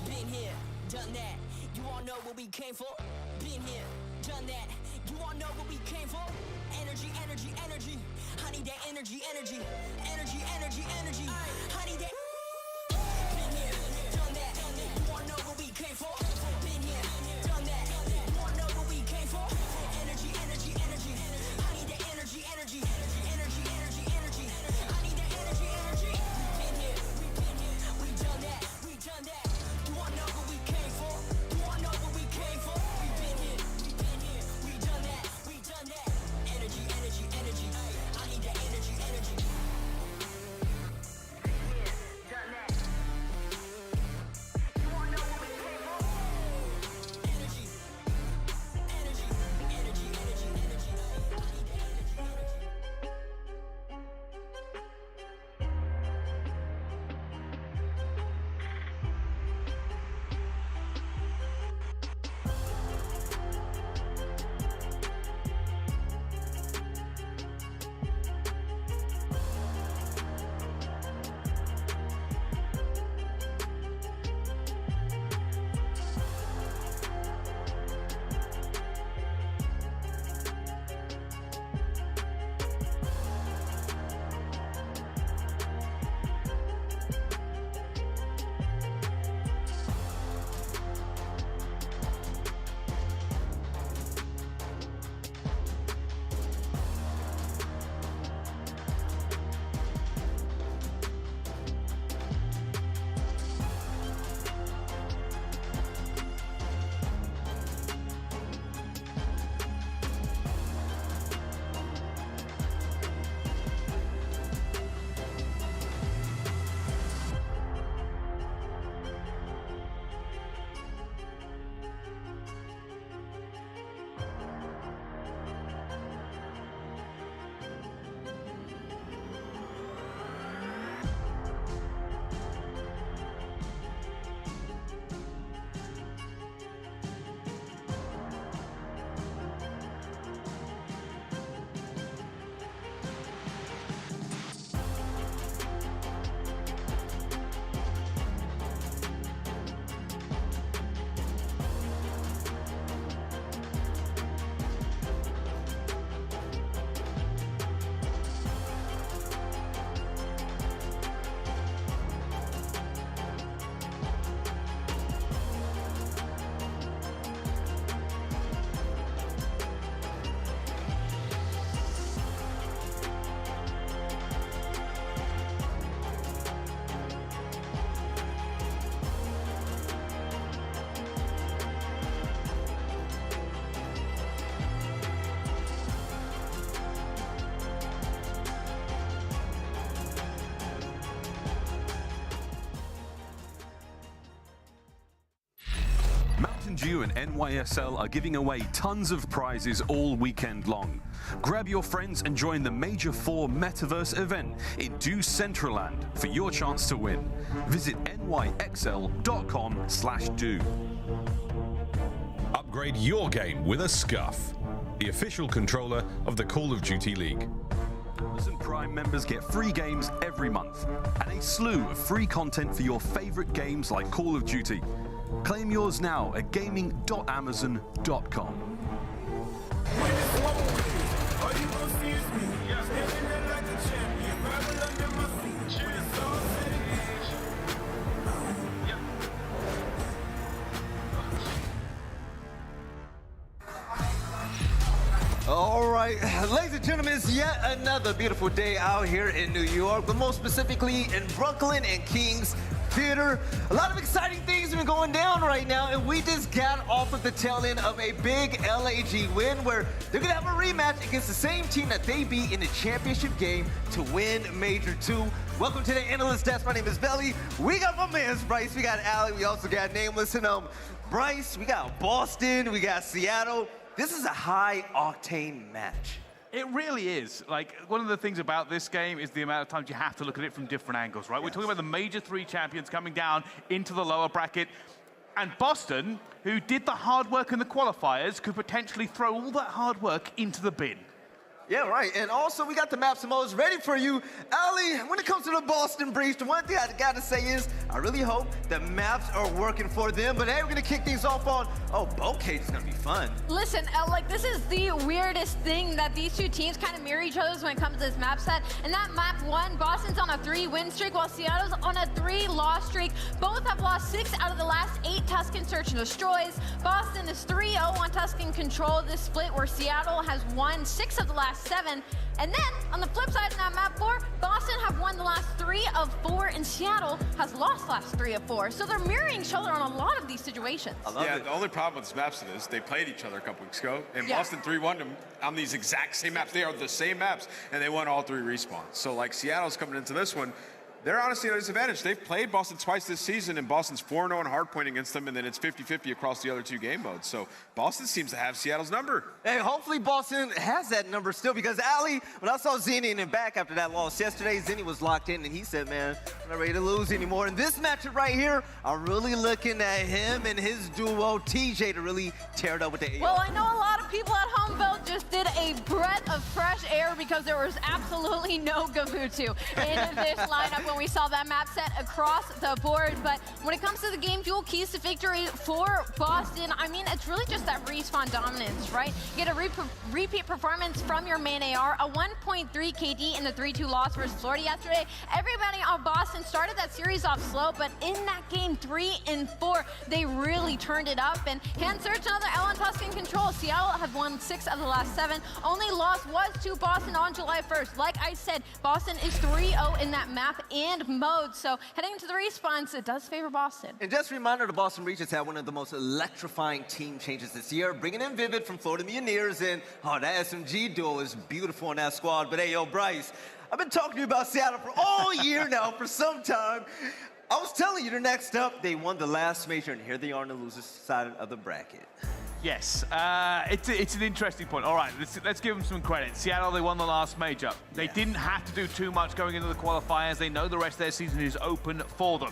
been here, done that. You all know what we came for. Been here, done that. You all know what we came for. Energy, energy, energy. I need that energy, energy. Energy, energy, energy. I need that. Been here, done that. You all know what we came for. Been here, done that. You all know what we came for. Energy, energy, energy. I need that energy, energy. Energy, energy, energy. I need that energy, energy. Been here, we done that. We done that. You all know what we came for. Energy, energy, energy. I need that energy, energy. Dew and NYSL are giving away tons of prizes all weekend long. Grab your friends and join the Major 4 Metaverse event in Decentraland for your chance to win. Visit nyxl.com/do. Upgrade your game with a Scuff, the official controller of the Call of Duty League. Amazon Prime members get free games every month and a slew of free content for your favorite games like Call of Duty. Claim yours now at gaming.amazon.com. All right, ladies and gentlemen, it's yet another beautiful day out here in New York, but more specifically in Brooklyn and King's Theater. A lot of exciting things have been going down right now, and we just got off of the tail end of a big LAG win where they're gonna have a rematch against the same team that they beat in the championship game to win Major 2. Welcome to the analyst desk. My name is Belly. We got my man's Bryce. We got aLLeY. We also got Nameless. And Bryce, we got Boston. We got Seattle. This is a high-octane match. It really is. Like, one of the things about this game is the amount of times you have to look at it from different angles, right? Yes. We're talking about the Major 3 champions coming down into the lower bracket. And Boston, who did the hard work in the qualifiers, could potentially throw all that hard work into the bin. Yeah, right. And also, we got the maps and modes ready for you. aLLeY, when it comes to the Boston Breach, the one thing I got to say is I really hope the maps are working for them. But hey, we're going to kick things off on, boat cage is going to be fun. Listen, like, this is the weirdest thing that these two teams kind of mirror each other when it comes to this map set. And that map 1, Boston's on a 3-win streak, while Seattle's on a 3-loss streak. Both have lost 6 out of the last 8 Tuscan Search and Destroys. Boston is 3-0 on Tuscan Control this split, where Seattle has won 6 of the last 7. And then, on the flip side of that map 4, Boston have won the last 3 of 4, and Seattle has lost the last 3 of 4. So they're mirroring each other on a lot of these situations. Yeah, the only problem with this map set is they played each other a couple weeks ago, and Boston 3-1 them on these exact same maps. They are the same maps, and they won all 3 respawns. So, like, Seattle's coming into this one, they're honestly at a disadvantage. They've played Boston twice this season, and Boston's 4-0 in hardpoint against them, and then it's 50-50 across the other 2 game modes. So Boston seems to have Seattle's number. Hey, hopefully Boston has that number still, because aLLeY, when I saw Zenny in the back after that loss yesterday, Zenny was locked in, and he said, man, I'm not ready to lose anymore. And this matchup right here, I'm really looking at him and his duo, TJ, to really tear it up with the AO. Well, I know a lot of people at home, Bill, just did a breath of fresh air because there was absolutely no Gavutu in this lineup when we saw that map set across the board. But when it comes to the game duel keys to victory for Boston, I mean, it's really just that respawn dominance, right? You get a repeat performance from your main AR, a 1.3 KD in the 3-2 loss versus Florida yesterday. Everybody on Boston started that series off slow, but in that game 3 and 4, they really turned it up. And hand search another L on Tuscan Control. Seattle have won 6 of the last 7. Only loss was to Boston on July 1st. Like I said, Boston is 3-0 in that map and mode. So heading into the respawns, it does favor Boston. And just a reminder, the Boston Breach has had one of the most electrifying team changes this year, bringing in Vivid from Florida Mutineers, and that SMG duo is beautiful in that squad. But hey, yo, Bryce, I've been talking to you about Seattle for all year now, for some time. I was telling you, they're next up. They won the last major, and here they are on the loser's side of the bracket. Yes, it's an interesting point. All right, let's give them some credit. Seattle, they won the last major. They didn't have to do too much going into the qualifiers. They know the rest of their season is open for them.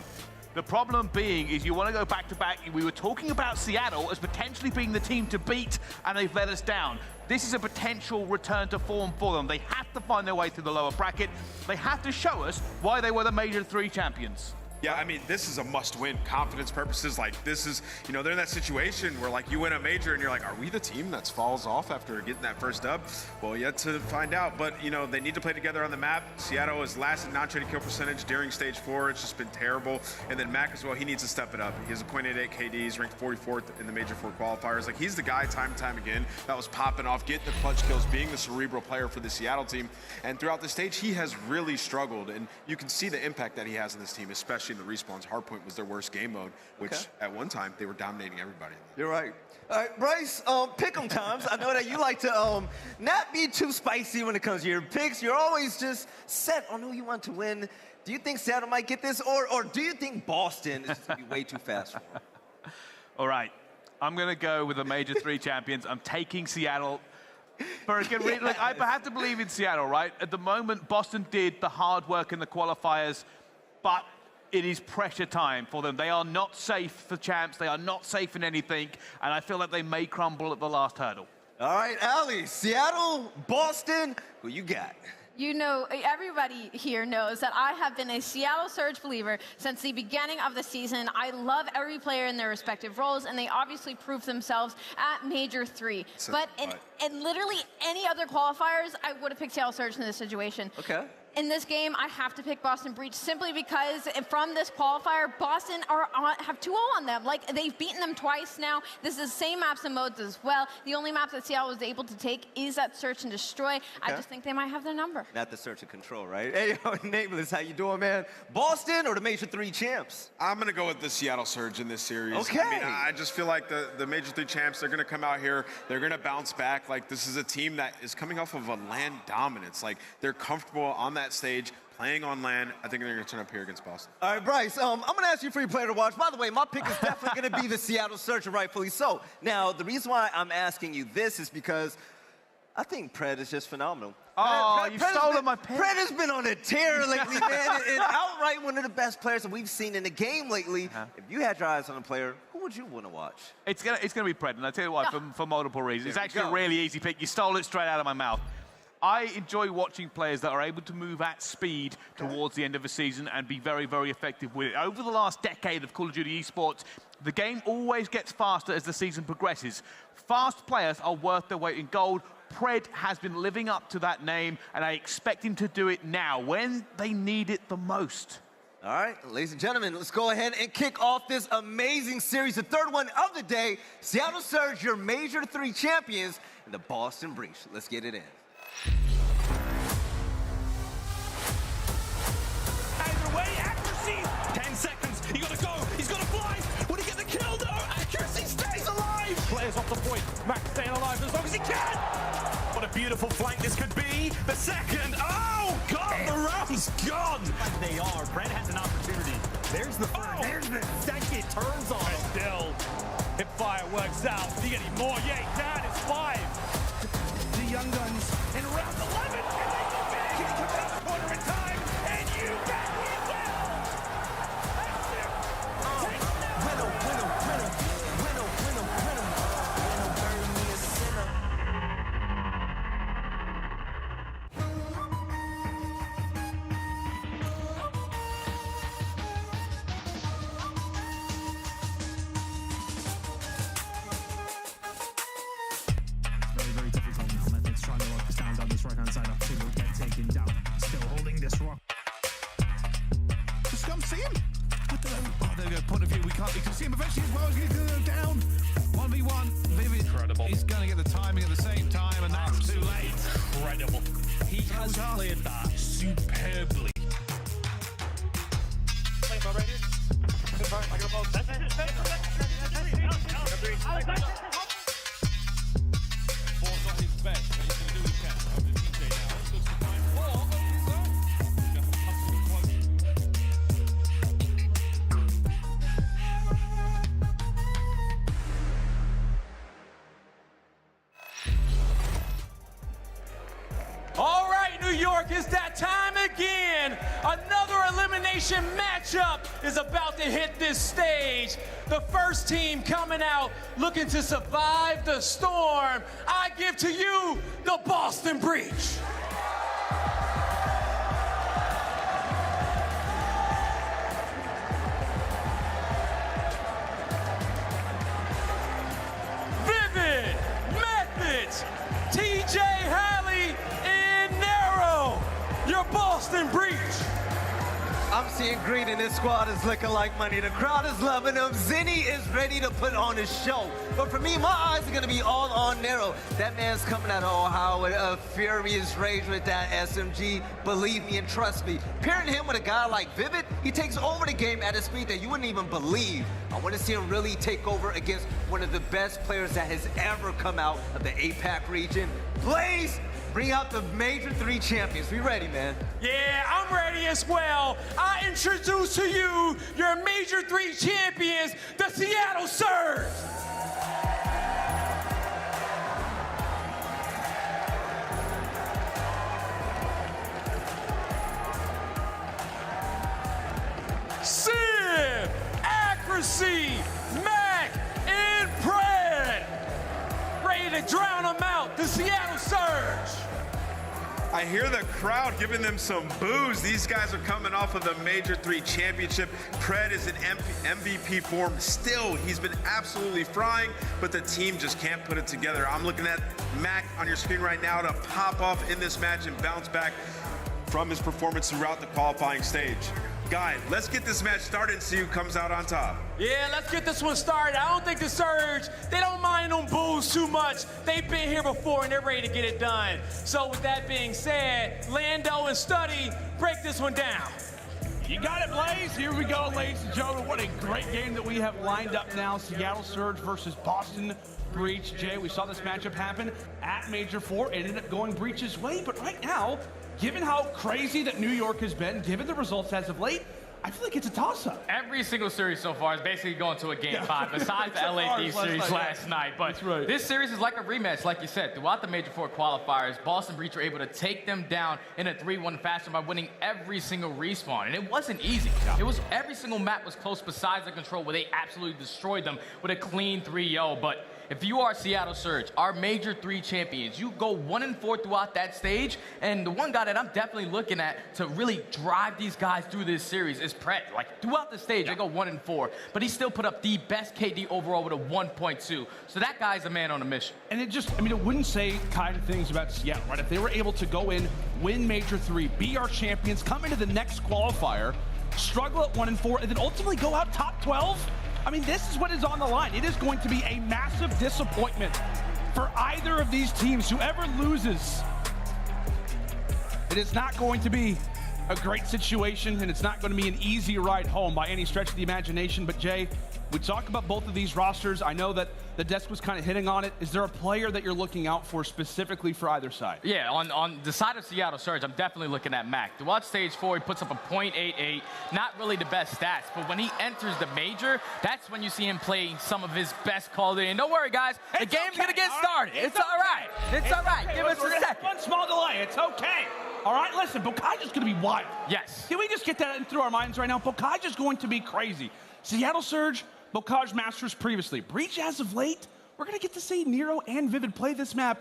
The problem being is you want to go back-to-back. We were talking about Seattle as potentially being the team to beat, and they've let us down. This is a potential return to form for them. They have to find their way to the lower bracket. They have to show us why they were the Major 3 champions. Yeah, I mean, this is a must-win. Confidence purposes, like, this is, they're in that situation where, like, you win a major and you're like, are we the team that falls off after getting that first dub? Well, yet to find out. But, they need to play together on the map. Seattle is last in non-traded kill percentage during stage 4. It's just been terrible. And then Mack as well, he needs to step it up. He has a .88 KD. He's ranked 44th in the Major 4 qualifiers. Like, he's the guy time and time again that was popping off, getting the clutch kills, being the cerebral player for the Seattle team. And throughout the stage, he has really struggled. And you can see the impact that he has in this team, especially in the respawns. Hardpoint was their worst game mode, which at one time they were dominating everybody. You're right. All right, Bryce, pick'em times. I know that you like to not be too spicy when it comes to your picks. You're always just set on who you want to win. Do you think Seattle might get this, or do you think Boston is just going to be way too fast for them? All right, I'm going to go with the Major 3 champions. I'm taking Seattle. Look, I have to believe in Seattle, right? At the moment, Boston did the hard work in the qualifiers, but it is pressure time for them. They are not safe for champs. They are not safe in anything, and I feel like they may crumble at the last hurdle. All right, aLLeY, Seattle, Boston, who you got? You know, everybody here knows that I have been a Seattle Surge believer since the beginning of the season. I love every player in their respective roles, and they obviously proved themselves at Major 3. But in literally any other qualifiers, I would have picked Seattle Surge in this situation. Okay. In this game, I have to pick Boston Breach simply because from this qualifier, Boston have 2-0 on them. Like, they've beaten them twice now. This is the same maps and modes as well. The only map that Seattle was able to take is that Search and Destroy. Okay. I just think they might have their number. Not the Search and Control, right? Hey, yo, Nameless, how you doing, man? Boston or the Major 3 champs? I'm going to go with the Seattle Surge in this series. Okay. I mean, I just feel like the Major 3 champs, they're going to come out here. They're going to bounce back. Like, this is a team that is coming off of a LAN dominance. Like, they're comfortable on that stage, playing on LAN. I think they're going to turn up here against Boston. All right, Bryce, I'm going to ask you for your player to watch. By the way, my pick is definitely going to be the Seattle Surge, and rightfully so. Now, the reason why I'm asking you this is because I think Pred is just phenomenal. Oh, you've stolen my pick. Pred has been on a tear lately, man, and outright one of the best players that we've seen in the game lately. If you had your eyes on a player, who would you want to watch? It's gonna be Pred, and I'll tell you why, for multiple reasons. It's actually a really easy pick. You stole it straight out of my mouth. I enjoy watching players that are able to move at speed towards the end of a season and be very, very effective with it. Over the last decade of Call of Duty esports, the game always gets faster as the season progresses. Fast players are worth their weight in gold. Pred has been living up to that name, and I expect him to do it now, when they need it the most. All right, ladies and gentlemen, let's go ahead and kick off this amazing series, the third one of the day. Seattle Surge, your Major 3 champions, and the Boston Breach. Let's get it in. Either way, accuracy. 10 seconds. He gotta go. He's gonna fly. Would he get the kill? No. Accuracy stays alive. Players off the point. Mack staying alive as long as he can. What a beautiful flank this could be. The second. Oh, God, the round's gone. Like they are. Brent has an opportunity. There's the first. There's the second. Turns on. And still, if fire works out, do you get any more? Yeah, he can. It's 5. The Young Guns in round 11, and they go back. Can he come out the corner in time? And you bet he will. That's it. Take that. Winner, winner, winner, winner, winner, winner. Winner, bury me a sinner. Very, very difficult now. Methodz trying to lock this down this right-hand side. Up 2 will get taken down. Still holding this rock. Does Scump see him? I don't know. Oh, there we go. Point of view. We can see him eventually as well. He's going to go down. 1v1. Vivid. Incredible. He's going to get the timing at the same time, and that's too late. Incredible. He has played that superbly. Four's not his best, but he's going to do what he can. Over to TJ now. Looks to find 4. Oh, he's there. All right, New York, it's that time again. Another elimination matchup is about to hit this stage. The first team coming out looking to survive the storm. I give to you the Boston Breach. Vivid, Methodz, TJHaly, and Nero, your Boston Breach. I'm seeing green in this squad is looking like money. The crowd is loving him. Zenny is ready to put on a show. But for me, my eyes are going to be all on Nero. That man's coming out of Ohio with a furious rage with that SMG. Believe me and trust me. Pairing him with a guy like Vivid, he takes over the game at a speed that you wouldn't even believe. I want to see him really take over against one of the best players that has ever come out of the APAC region. Blaze, bring out the Major 3 champions. We ready, man? Yeah, I'm ready as well. I introduce to you your Major 3 champions, the Seattle Surge. Simp, accuracy, Mack, and Pred. Ready to drown them out, the Seattle Surge. I hear the crowd giving them some boos. These guys are coming off of the Major 3 championship. Pred is in MVP form still. He's been absolutely frying, but the team just can't put it together. I'm looking at Mack on your screen right now to pop off in this match and bounce back from his performance throughout the qualifying stage. Guy, let's get this match started and see who comes out on top. Yeah, let's get this one started. I don't think the Surge, they don't mind them boos too much. They've been here before and they're ready to get it done. So with that being said, Lando and Study, break this one down. You got it, Blaze. Here we go, ladies and gentlemen. What a great game that we have lined up now. Seattle Surge versus Boston Breach. Jay, we saw this matchup happen at Major 4. It ended up going Breach's way, but right now, given how crazy that New York has been, given the results as of late, I feel like it's a toss-up. Every single series so far is basically going to a game 5, besides the LA Thieves series last night. But this series is like a rematch, like you said. Throughout the Major 4 qualifiers, Boston Breach were able to take them down in a 3-1 fashion by winning every single respawn. And it wasn't easy. It was every single map was close besides the control, where they absolutely destroyed them with a clean 3-0. But if you are Seattle Surge, our Major 3 champions, you go 1-4 throughout that stage, and the one guy that I'm definitely looking at to really drive these guys through this series is Pred. Like, throughout the stage, they go 1-4, but he still put up the best KD overall with a 1.2. So that guy's a man on a mission. And it just, I mean, it wouldn't say kind of things about Seattle, right? If they were able to go in, win Major 3, be our champions, come into the next qualifier, struggle at 1-4, and then ultimately go out top 12, I mean, this is what is on the line. It is going to be a massive disappointment for either of these teams. Whoever loses, it is not going to be a great situation, and it's not going to be an easy ride home by any stretch of the imagination. But Jay, we talk about both of these rosters. I know that the desk was kind of hitting on it. Is there a player that you're looking out for specifically for either side? Yeah, on the side of Seattle Surge, I'm definitely looking at Mack. Throughout stage 4, he puts up a .88, not really the best stats, but when he enters the Major, that's when you see him play some of his best called in. Don't worry, guys, the game's gonna get started. It's all right. It's all right. Give us a second. One small delay. It's okay. All right, listen, Bokaja's going to be wild. Yes. Can we just get that through our minds right now? Bokaja's going to be crazy. Seattle Surge, Bokaj Masters previously. Breach as of late, we're going to get to see Nero and Vivid play this map.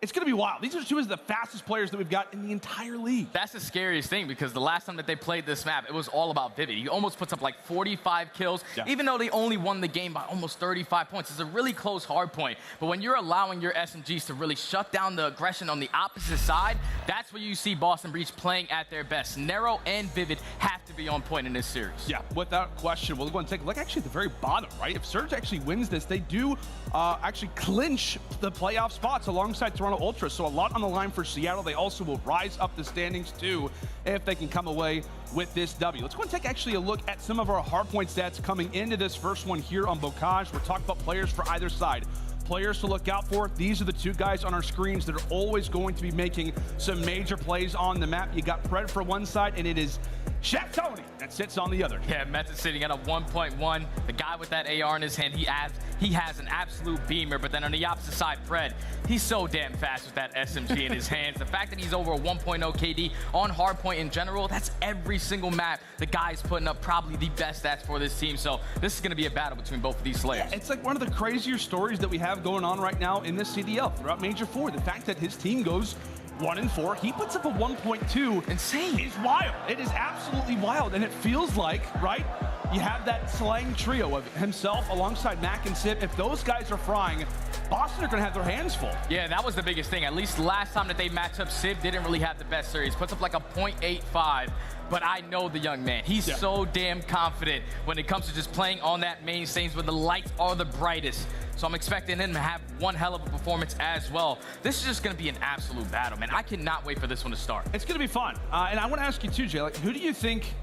It's going to be wild. These are two of the fastest players that we've got in the entire league. That's the scariest thing, because the last time that they played this map, it was all about Vivid. He almost puts up like 45 kills, even though they only won the game by almost 35 points. It's a really close hard point. But when you're allowing your SMGs to really shut down the aggression on the opposite side, that's where you see Boston Breach playing at their best. Nero and Vivid have to be on point in this series. Yeah, without question. We'll go and take a look actually at the very bottom, right? If Surge actually wins this, they do actually clinch the playoff spots alongside Toronto Ultra. So a lot on the line for Seattle. They also will rise up the standings too if they can come away with this W. Let's go and take actually a look at some of our hardpoint stats coming into this first one here on Bokaj. We're talking about players for either side. Players to look out for. These are the two guys on our screens that are always going to be making some major plays on the map. You got Pred for one side, and it is Chef Tony that sits on the other. Yeah, Methodz sitting at a 1.1. The guy with that AR in his hand, he has an absolute beamer. But then on the opposite side, Pred, he's so damn fast with that SMG in his hands. The fact that he's over a 1.0 KD on hardpoint in general, that's every single map the guy's putting up probably the best stats for this team. So this is going to be a battle between both of these slayers. Yeah, it's like one of the crazier stories that we have going on right now in this CDL throughout Major 4. The fact that his team goes 1-4, he puts up a 1.2. Insane. It's wild. It is absolutely wild. And it feels like, right, you have that slaying trio of himself alongside Mack and Simp. If those guys are frying, Boston are going to have their hands full. Yeah, that was the biggest thing. At least last time that they matched up, Simp didn't really have the best series. Puts up like a .85. But I know the young man. He's so damn confident when it comes to just playing on that main stage where the lights are the brightest. So I'm expecting him to have one hell of a performance as well. This is just going to be an absolute battle, man. I cannot wait for this one to start. It's going to be fun. And I want to ask you too, Jay, like, who do you think,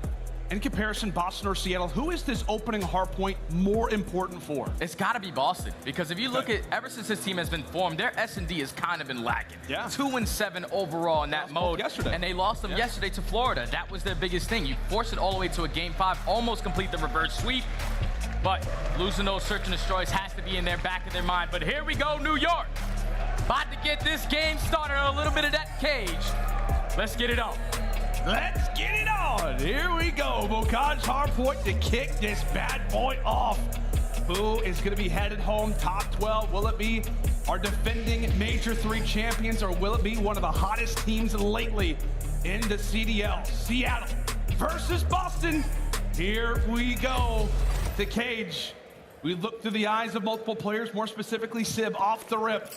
in comparison, Boston or Seattle, who is this opening hardpoint more important for? It's got to be Boston, because if you look at, ever since this team has been formed, their S&D has kind of been lacking. Yeah. 2-7 overall in that mode. Yesterday. And they lost them yesterday to Florida. That was their biggest thing. You force it all the way to a game 5, almost complete the reverse sweep. But losing those search and destroys has to be in their back of their mind. But here we go, New York. About to get this game started on a little bit of that cage. Let's get it on. Let's get it on. Here we go. Bokaj's hardpoint to kick this bad boy off. Who is going to be headed home top 12? Will it be are defending Major 3 champions, or will it be one of the hottest teams lately in the CDL? Seattle versus Boston. Here we go. The cage. We look through the eyes of multiple players, more specifically Sib off the rip.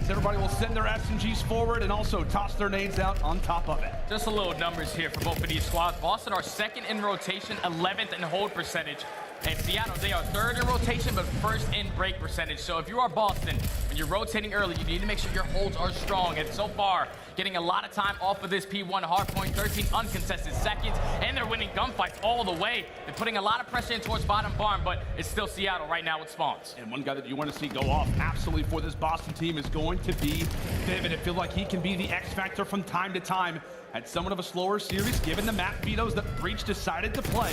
So everybody will send their SMGs forward and also toss their nades out on top of it. Just a little numbers here for both of these squads. Boston are 2nd in rotation, 11th in hold percentage. And Seattle, they are 3rd in rotation, but 1st in break percentage. So if you are Boston, when you're rotating early, you need to make sure your holds are strong. And so far, getting a lot of time off of this P1 hardpoint, 13 uncontested seconds, and they're winning gunfights all the way. They're putting a lot of pressure in towards bottom barn, but it's still Seattle right now with spawns. And one guy that you want to see go off absolutely for this Boston team is going to be Vivid. I feel like he can be the X factor from time to time. Had somewhat of a slower series given the map vetoes that Breach decided to play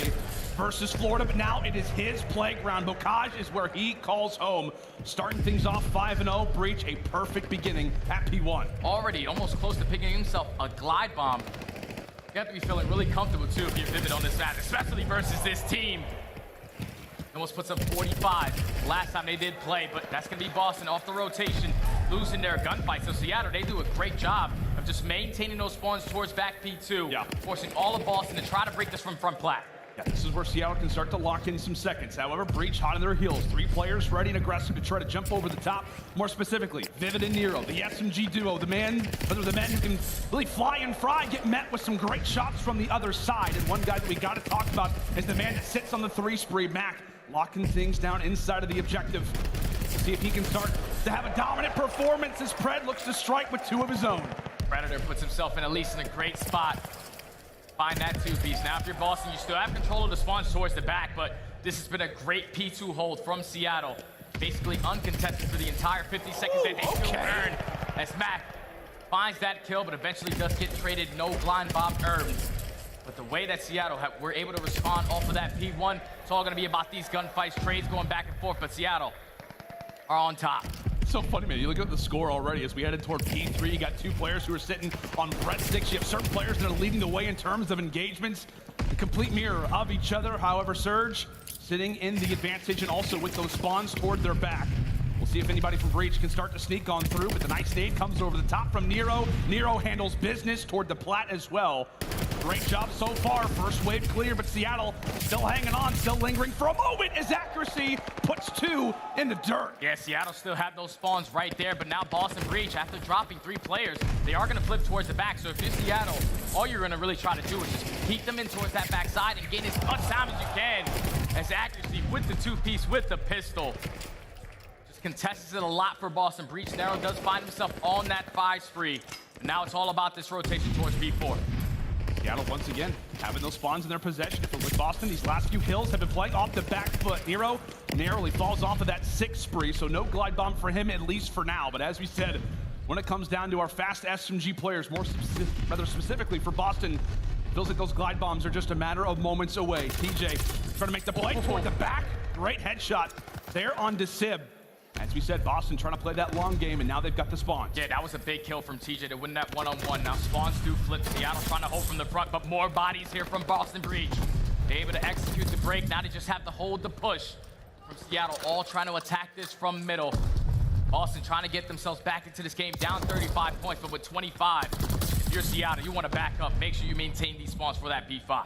versus Florida, but now it is his playground. Bocage is where he calls home. Starting things off 5-0, Breach, a perfect beginning at P1. Already almost close to picking himself a glide bomb. You have to be feeling really comfortable too if you're Vivid on this map, especially versus this team. Almost puts up 45 last time they did play, but that's gonna be Boston off the rotation, losing their gunfight. So Seattle, they do a great job of just maintaining those spawns towards back P2, forcing all of Boston to try to break this from front plat. Yeah, this is where Seattle can start to lock in some seconds. However, Breach hot on their heels. 3 players ready and aggressive to try to jump over the top. More specifically, Vivid and Nero, the SMG duo, the men who can really fly and fry, get met with some great shots from the other side. And one guy that we got to talk about is the man that sits on the 3 spree, Mack, locking things down inside of the objective. See if he can start to have a dominant performance as Pred looks to strike with 2 of his own. Predator puts himself in at least in a great spot. Find that 2-piece. Now if you're Boston, you still have control of the spawns towards the back, but this has been a great P2 hold from Seattle. Basically uncontested for the entire 50 seconds that they still earn. As Mack finds that kill, but eventually does get traded. No blind bomb earned. But the way that Seattle were able to respond off of that P1, it's all going to be about these gunfights, trades going back and forth, but Seattle are on top. So funny, man. You look at the score already as we headed toward P3. You got 2 players who are sitting on breadsticks. You have certain players that are leading the way in terms of engagements. A complete mirror of each other. However, Surge sitting in the advantage and also with those spawns toward their back. We'll see if anybody from Breach can start to sneak on through, but the nice nade comes over the top from Nero. Nero handles business toward the plat as well. Great job so far. First wave clear, but Seattle still hanging on, still lingering for a moment as accuracy puts 2 in the dirt. Yeah, Seattle still have those spawns right there, but now Boston Breach, after dropping 3 players, they are going to flip towards the back. So if you're Seattle, all you're going to really try to do is just keep them in towards that backside and gain as much time as you can. As accuracy with the 2-piece, with the pistol. Just contests it a lot for Boston Breach. Nero does find himself on that 5 spree. And now it's all about this rotation towards B4. Seattle once again having those spawns in their possession. But with Boston, these last few kills have been playing off the back foot. Nero narrowly falls off of that 6 spree, so no glide bomb for him, at least for now. But as we said, when it comes down to our fast SMG players, rather specifically for Boston, it feels like those glide bombs are just a matter of moments away. TJ trying to make the play toward the back. Great headshot there on Sib. As we said, Boston trying to play that long game, and now they've got the spawns. Yeah, that was a big kill from TJ to win that one-on-one. Now spawns do flip. Seattle trying to hold from the front, but more bodies here from Boston Breach. They're able to execute the break. Now they just have to hold the push from Seattle, all trying to attack this from middle. Boston trying to get themselves back into this game, down 35 points, but with 25. If you're Seattle, you want to back up. Make sure you maintain these spawns for that P5.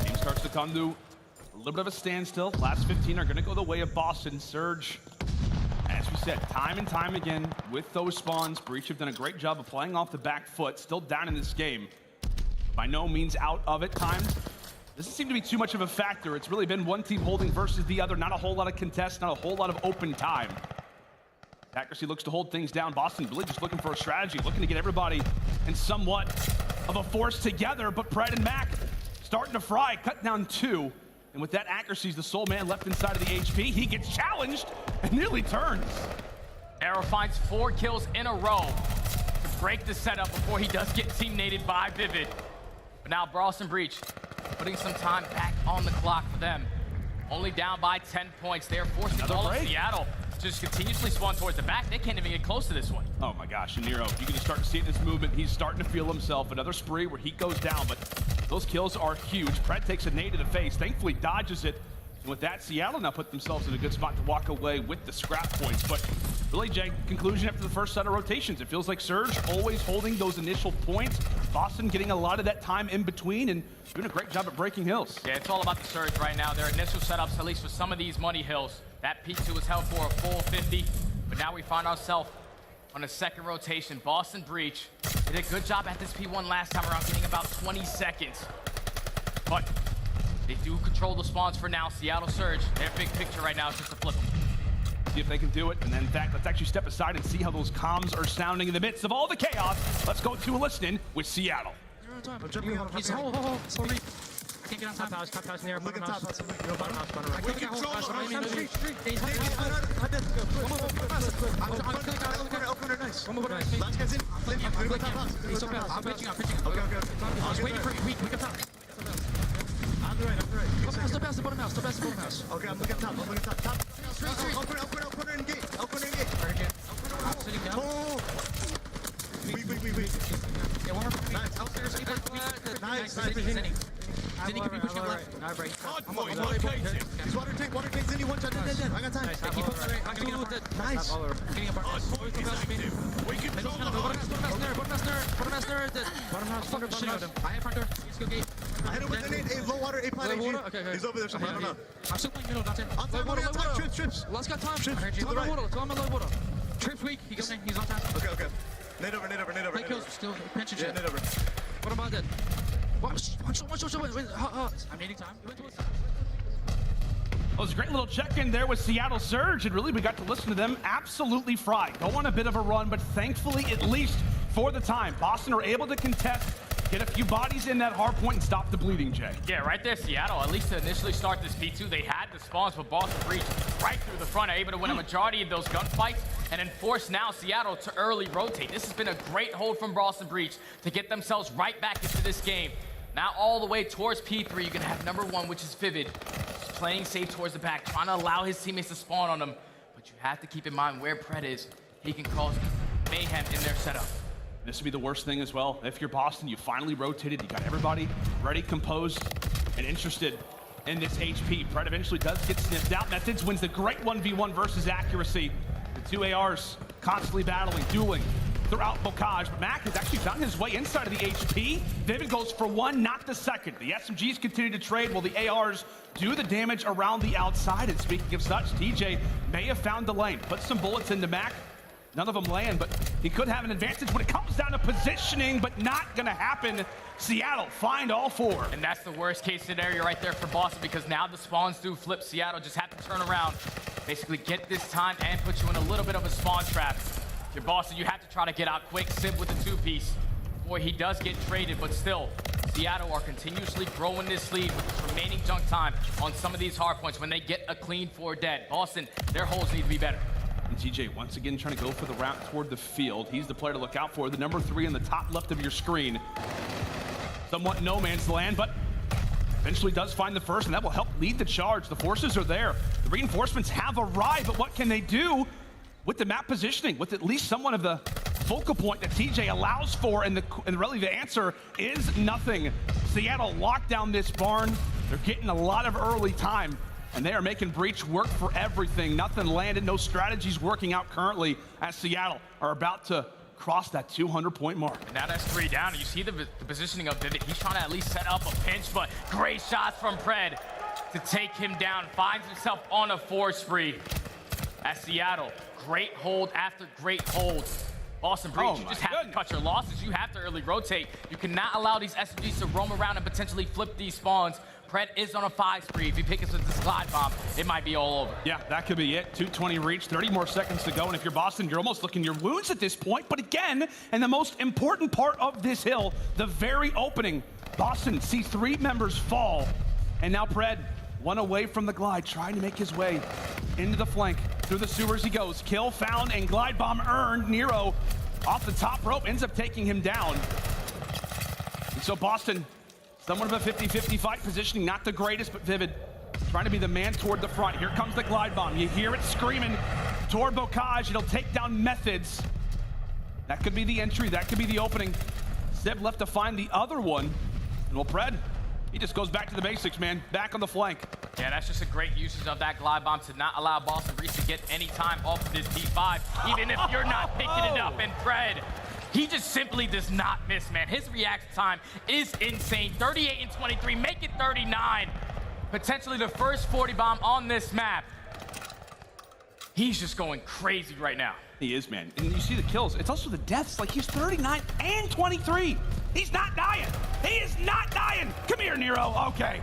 Game starts to come to a little bit of a standstill. Last 15 are going to go the way of Boston. Surge, as we said, time and time again with those spawns. Breach have done a great job of playing off the back foot. Still down in this game. By no means out of it times. Doesn't seem to be too much of a factor. It's really been one team holding versus the other. Not a whole lot of contest, not a whole lot of open time. Accuracy looks to hold things down. Boston really just looking for a strategy, looking to get everybody in somewhat of a force together. But Pred and Mack starting to fry, cut down 2. And with that accuracy, the sole man left inside of the HP. He gets challenged and nearly turns. Nero finds 4 kills in a row to break the setup before he does get team-nated by Vivid. But now Boston Breach putting some time back on the clock for them. Only down by 10 points. They're forcing all of Seattle to just continuously spawn towards the back. They can't even get close to this one. Oh my gosh, and Nero, you can start to see it in this movement. He's starting to feel himself. Another spree where he goes down, but those kills are huge. Pred takes a nade to the face, thankfully dodges it. And with that, Seattle now put themselves in a good spot to walk away with the scrap points. But really, Jay, conclusion after the first set of rotations, it feels like Surge always holding those initial points. Boston getting a lot of that time in between and doing a great job at breaking hills. Yeah, it's all about the Surge right now. Their initial setups, at least for some of these money hills, that P2 was held for a full 50, but now we find ourselves on a second rotation. Boston Breach did a good job at this P1 last time around, getting about 20 seconds. But they do control the spawns for now. Seattle Surge, their big picture right now is just to flip them. See if they can do it. And then, in fact, let's actually step aside and see how those comms are sounding in the midst of all the chaos. Let's go to a listening with Seattle. Can't get on top house, Nero, bottom house. Bottom house, bottom right. We control nice. Last guy's in. He's so fast. I'm pitching. Okay. I was waiting for you. We can top. I'm the right. Still pass the bottom house. Okay, I'm looking top. Top. Open and gate. I'm sitting down. Wait. Yeah, one more. Nice. Nice. Zenny, can we push him left? No, bro. He's water tank, Zenny, one shot, dead. I got time. Keep up, I'm gonna get him. Nice. Getting a bar. We can bottom house, Nero. Bottom house, shit out him. I have front door. Let's go gate. I hit him with an 8, low water, 8 pot. Okay. He's over there somewhere, I don't know. I'm still playing middle, not 10. On time, trips. Let's go top. Trips, to the right. Tell him low water. Trips weak, he's on time. Okay. Nade over. Play kills, still pinching shit. Nade over. What about that? One shot. I'm needing time. That was a great little check-in there with Seattle Surge, and really we got to listen to them absolutely fry. Go on a bit of a run, but thankfully, at least for the time, Boston are able to contest, get a few bodies in that hard point and stop the bleeding, Jay. Yeah, right there, Seattle. At least to initially start this P2, they had the spawns, but Boston Breach right through the front, are able to win a majority of those gunfights and then force now Seattle to early rotate. This has been a great hold from Boston Breach to get themselves right back into this game. Now all the way towards P3, you're gonna have number 1, which is Vivid, just playing safe towards the back, trying to allow his teammates to spawn on him. But you have to keep in mind where Pred is. He can cause mayhem in their setup. This would be the worst thing as well. If you're Boston, you finally rotated, you got everybody ready, composed, and interested in this HP. Pred eventually does get sniffed out. Methodz wins the great 1v1 versus accuracy. The two ARs constantly battling, dueling throughout Bocage, but Mack has actually found his way inside of the HP. Vivid goes for 1, not the second. The SMGs continue to trade while the ARs do the damage around the outside. And speaking of such, TJ may have found the lane. Put some bullets into Mack. None of them land, but he could have an advantage when it comes down to positioning, but not gonna happen. Seattle find all 4. And that's the worst case scenario right there for Boston, because now the spawns do flip. Seattle just have to turn around, basically get this time and put you in a little bit of a spawn trap. If you're Boston, you have to try to get out quick. Simp with the 2-piece. Boy, he does get traded, but still, Seattle are continuously growing this lead with this remaining junk time on some of these hard points when they get a clean 4 dead. Boston, their holes need to be better. And TJ once again trying to go for the route toward the field. He's the player to look out for. The number 3 in the top left of your screen. Somewhat no man's land, but eventually does find the first, and that will help lead the charge. The forces are there. The reinforcements have arrived, but what can they do with the map positioning, with at least someone of the focal point that TJ allows for, and really the answer is nothing. Seattle locked down this barn. They're getting a lot of early time, and they are making Breach work for everything. Nothing landed, no strategies working out currently as Seattle are about to cross that 200-point mark. And now that's 3 down. You see the positioning of Vivid. He's trying to at least set up a pinch, but great shots from Pred to take him down. Finds himself on a 4 spree as Seattle. Great hold after great hold. Boston Breach, you just have to cut your losses. You have to early rotate. You cannot allow these SMGs to roam around and potentially flip these spawns. Pred is on a 5 spree. If you pick us with this glide bomb, it might be all over. Yeah, that could be it. 220 reach, 30 more seconds to go. And if you're Boston, you're almost licking your wounds at this point. But again, and the most important part of this hill, the very opening, Boston sees 3 members fall. And now Pred, 1 away from the glide, trying to make his way into the flank. Through the sewers he goes. Kill found and glide bomb earned. Nero off the top rope ends up taking him down. And so Boston, somewhat of a 50-50 fight positioning. Not the greatest, but Vivid trying to be the man toward the front. Here comes the glide bomb. You hear it screaming toward Bocage. It'll take down Methodz. That could be the entry. That could be the opening. Civ left to find the other one. And well, Pred He just goes back to the basics, man. Back on the flank. Yeah, that's just a great usage of that glide bomb to not allow Boston Breach to get any time off of this P5, even if you're not picking it up. And Fred, he just simply does not miss, man. His reaction time is insane. 38 and 23, make it 39. Potentially the first 40 bomb on this map. He's just going crazy right now. He is, man. And you see the kills. It's also the deaths. Like, he's 39 and 23. He's not dying. He is not dying. Come here, Nero. Okay.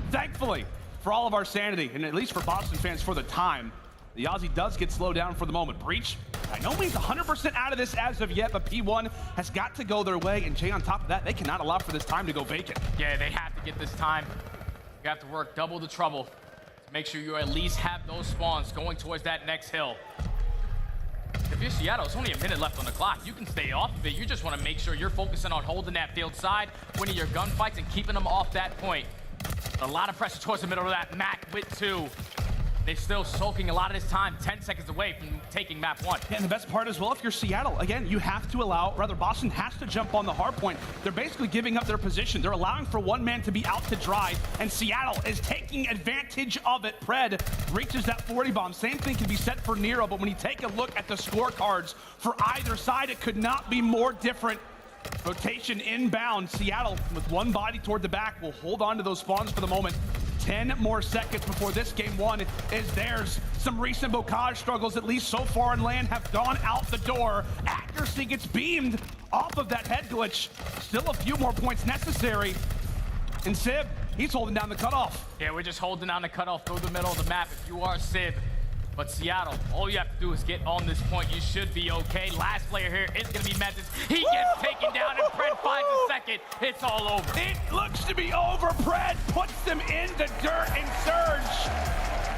Thankfully, for all of our sanity, and at least for Boston fans for the time, the Aussie does get slowed down for the moment. Breach, by no means 100% out of this as of yet, but P1 has got to go their way. And Jay, on top of that, they cannot allow for this time to go vacant. Yeah, they have to get this time. You have to work double the trouble to make sure you at least have those spawns going towards that next hill. If you're Seattle, it's only a minute left on the clock. You can stay off of it. You just want to make sure you're focusing on holding that field side, winning your gunfights, and keeping them off that point. A lot of pressure towards the middle of that. Mack with 2. They're still soaking a lot of this time, 10 seconds away from taking map 1. Yeah, and the best part as well, if you're Seattle, again, you have to allow, rather Boston has to jump on the hard point. They're basically giving up their position. They're allowing for one man to be out to dry, and Seattle is taking advantage of it. Pred reaches that 40 bomb. Same thing can be said for Nero, but when you take a look at the scorecards for either side, it could not be more different. Rotation inbound. Seattle with one body toward the back will hold on to those spawns for the moment. 10 more seconds before this game 1 is theirs. Some recent bocage struggles, at least so far in land, have gone out the door. Accuracy gets beamed off of that head glitch. Still a few more points necessary. And Sib, he's holding down the cutoff. Yeah, we're just holding down the cutoff through the middle of the map if you are Sib. But Seattle, all you have to do is get on this point. You should be okay. Last player here is going to be Methodz. He gets taken down, and Pred finds a second. It's all over. It looks to be over. Pred puts them in the dirt and Surge.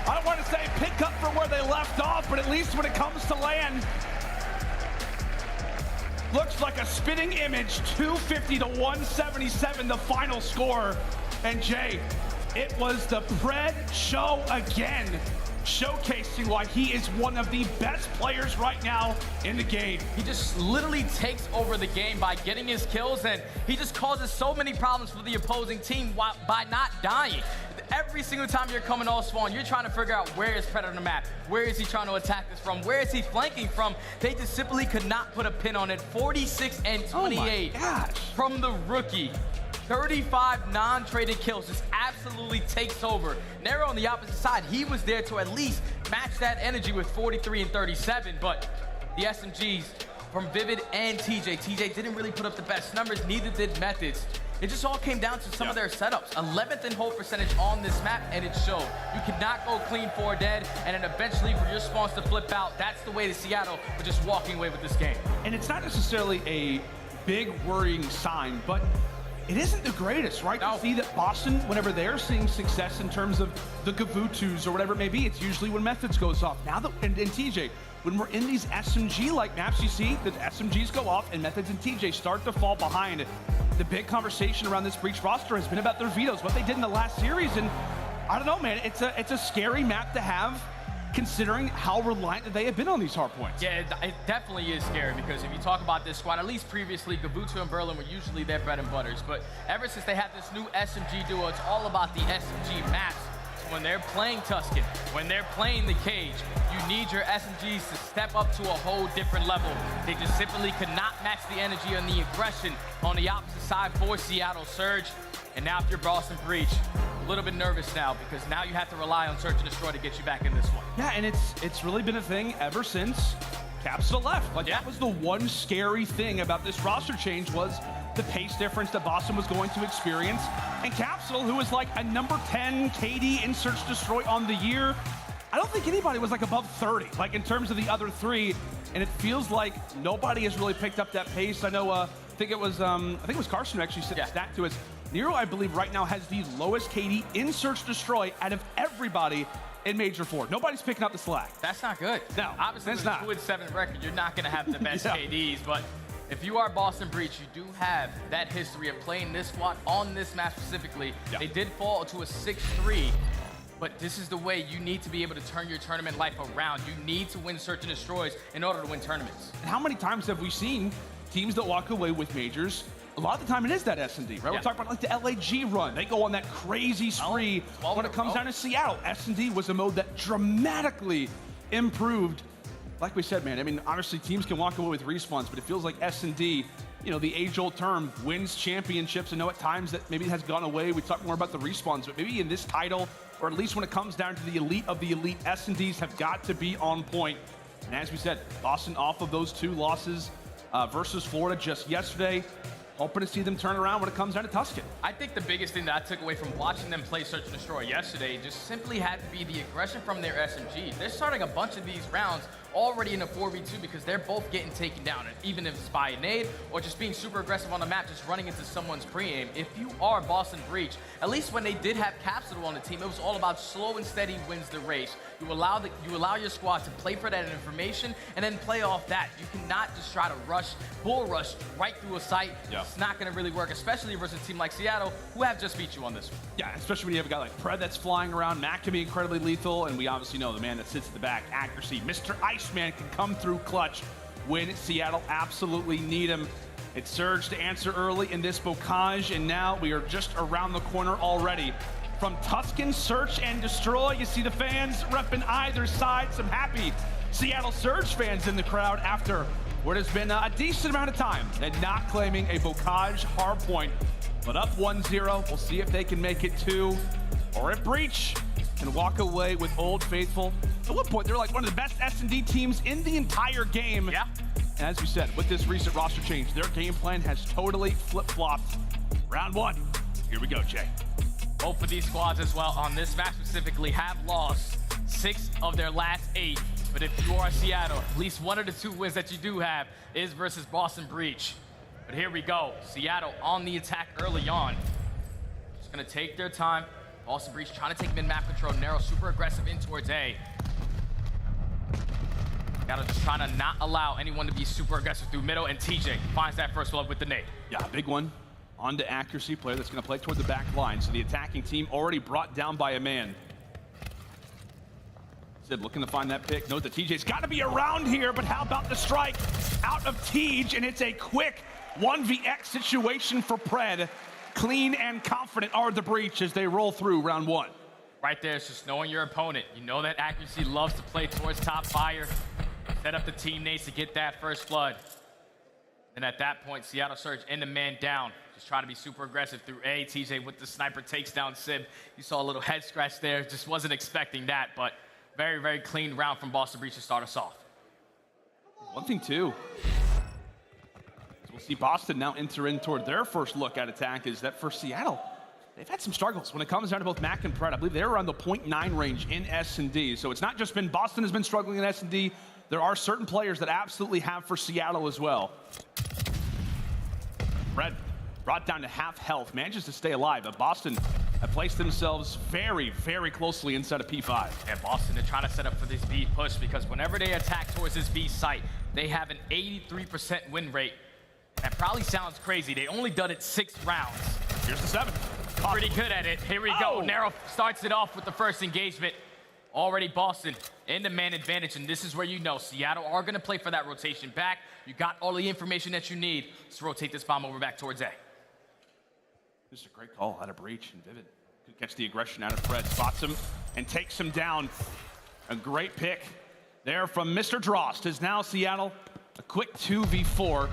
I don't want to say pick up from where they left off, but at least when it comes to land, looks like a spitting image. 250 to 177, the final score. And Jay, it was the Pred show again, showcasing why he is one of the best players right now in the game. He just literally takes over the game by getting his kills, and he just causes so many problems for the opposing team by not dying. Every single time you're coming off spawn, you're trying to figure out where is Pred on the map. Where is he trying to attack this from? Where is he flanking from? They just simply could not put a pin on it. 46 and 28 from the rookie. 35 non-traded kills, just absolutely takes over. Nero on the opposite side, he was there to at least match that energy with 43 and 37, but the SMGs from Vivid and TJ. TJ didn't really put up the best numbers, neither did Methodz. It just all came down to some of their setups. 11th in hold percentage on this map, and it showed. You could not go clean 4 dead, and then eventually for your spawns to flip out, that's the way to Seattle for just walking away with this game. And it's not necessarily a big worrying sign, but it isn't the greatest, right? To see that Boston, whenever they're seeing success in terms of the Gavutus or whatever it may be, it's usually when Methodz goes off. Now that, and TJ, when we're in these SMG-like maps, you see that SMGs go off and Methodz and TJ start to fall behind. The big conversation around this Breach roster has been about their vetoes, what they did in the last series, and I don't know, man, it's a scary map to have, considering how reliant they have been on these hard points. Yeah, it definitely is scary, because if you talk about this squad, at least previously, Gavutu and Berlin were usually their bread and butters, but ever since they had this new SMG duo, it's all about the SMG maps. So when they're playing Tuscan, when they're playing the Cage, you need your SMGs to step up to a whole different level. They just simply could not match the energy and the aggression on the opposite side for Seattle Surge. And now if you're Boston Breach, a little bit nervous now, because now you have to rely on Search and Destroy to get you back in this one. Yeah, and it's really been a thing ever since Capsule left. Like, that was the one scary thing about this roster change, was the pace difference that Boston was going to experience. And Capsule, who was like a number 10 KD in Search Destroy on the year, I don't think anybody was like above 30, like in terms of the other three. And it feels like nobody has really picked up that pace. I know, I think it was Carson who actually stacked to us. Nero, I believe, right now has the lowest KD in Search Destroy out of everybody in Major 4. Nobody's picking up the slack. That's not good. No, obviously with a 2-7 record, you're not going to have the best Yeah. KDs, but if you are Boston Breach, you do have that history of playing this squad on this map specifically. Yeah. They did fall to a 6-3, but this is the way you need to be able to turn your tournament life around. You need to win Search and Destroys in order to win tournaments. And how many times have we seen teams that walk away with majors a lot of the time it is that S&D, right? Yeah. We're talking about like the LAG run. They go on that crazy spree. When it comes down to Seattle, S&D was a mode that dramatically improved. Like we said, man, I mean, obviously teams can walk away with respawns, but it feels like S&D, you know, the age-old term, wins championships. I know at times that maybe has gone away. We talk more about the respawns, but maybe in this title, or at least when it comes down to the elite of the elite, S&Ds have got to be on point. And as we said, Boston off of those 2 losses versus Florida just yesterday. Hoping to see them turn around when it comes down to Tuscan. I think the biggest thing that I took away from watching them play Search and Destroy yesterday just simply had to be the aggression from their SMG. They're starting a bunch of these rounds already in a 4v2 because they're both getting taken down, and even if it's by a nade or just being super aggressive on the map, just running into someone's pre-aim. If you are Boston Breach, at least when they did have Capsule on the team, it was all about slow and steady wins the race. You allow your squad to play for that information and then play off that. You cannot just try to bull rush right through a site. Yeah. It's not going to really work, especially versus a team like Seattle, who have just beat you on this one. Yeah, especially when you have a guy like Pred that's flying around. Mack can be incredibly lethal, and we obviously know the man that sits at the back, accuracy. Mr. Iceman can come through clutch when Seattle absolutely need him. It's Surge to answer early in this bocage, and now we are just around the corner already. From Tuscan, Search and Destroy, you see the fans repping either side. Some happy Seattle Surge fans in the crowd after what has been a decent amount of time and not claiming a bocage hardpoint. But up 1-0, we'll see if they can make it 2, or if Breach can walk away with Old Faithful. At one point, they're like one of the best S&D teams in the entire game. Yeah. And as we said, with this recent roster change, their game plan has totally flip-flopped. Round 1, here we go, Jay. Both of these squads as well on this map specifically have lost 6 of their last 8. But if you are Seattle, at least one of the 2 wins that you do have is versus Boston Breach. But here we go. Seattle on the attack early on. Just going to take their time. Boston Breach trying to take mid-map control. Nero super aggressive in towards A. Seattle just trying to not allow anyone to be super aggressive through middle, and TJ finds that first blood with the nade. Yeah, big one. On to accuracy player that's going to play toward the back line. So the attacking team already brought down by a man. Sid looking to find that pick. Knows that TJ's got to be around here, but how about the strike out of TJ? And it's a quick 1vx situation for Pred. Clean and confident are the Breach as they roll through round 1. Right there, it's just knowing your opponent. You know that accuracy loves to play towards top fire. Set up the teammates to get that first blood. And at that point, Seattle Surge in the man down. Just trying to be super aggressive through A. TJ with the sniper takes down Simp. You saw a little head scratch there. Just wasn't expecting that, but very, very clean round from Boston Breach to start us off. One thing, too. We'll see Boston now enter in toward their first look at attack is that for Seattle, they've had some struggles when it comes down to both Mack and Pred. I believe they're around the 0.9 range in S&D. So it's not just been Boston has been struggling in S&D. There are certain players that absolutely have for Seattle as well. Pred brought down to half health, manages to stay alive, but Boston have placed themselves very, very closely inside of P5. And Boston are trying to set up for this B push because whenever they attack towards this B site, they have an 83% win rate. That probably sounds crazy. They only done it 6 rounds. Here's the 7. Pretty good at it. Here we go. Nero starts it off with the first engagement. Already Boston in the man advantage, and this is where you know Seattle are going to play for that rotation back. You got all the information that you need. Let's rotate this bomb over back towards A. This is a great call out of Breach, and Vivid could catch the aggression out of Pred. Spots him and takes him down. A great pick there from Mr. Drost. Is now Seattle a quick 2v4.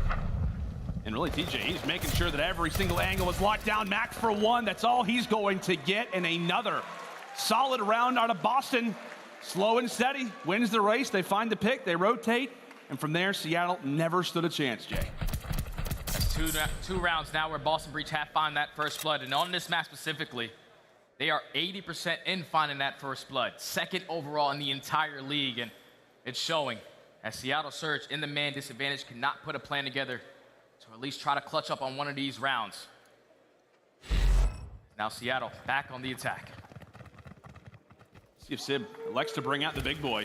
And really, TJ, he's making sure that every single angle is locked down. Mack for 1. That's all he's going to get. And another solid round out of Boston. Slow and steady. Wins the race. They find the pick. They rotate. And from there, Seattle never stood a chance, Jay. That's two rounds now where Boston Breach have found that first blood. And on this map specifically, they are 80% in finding that first blood. 2nd overall in the entire league. And it's showing as Seattle Surge in the man disadvantage cannot put a plan together to at least try to clutch up on one of these rounds. Now Seattle back on the attack. See if Sib elects to bring out the big boy.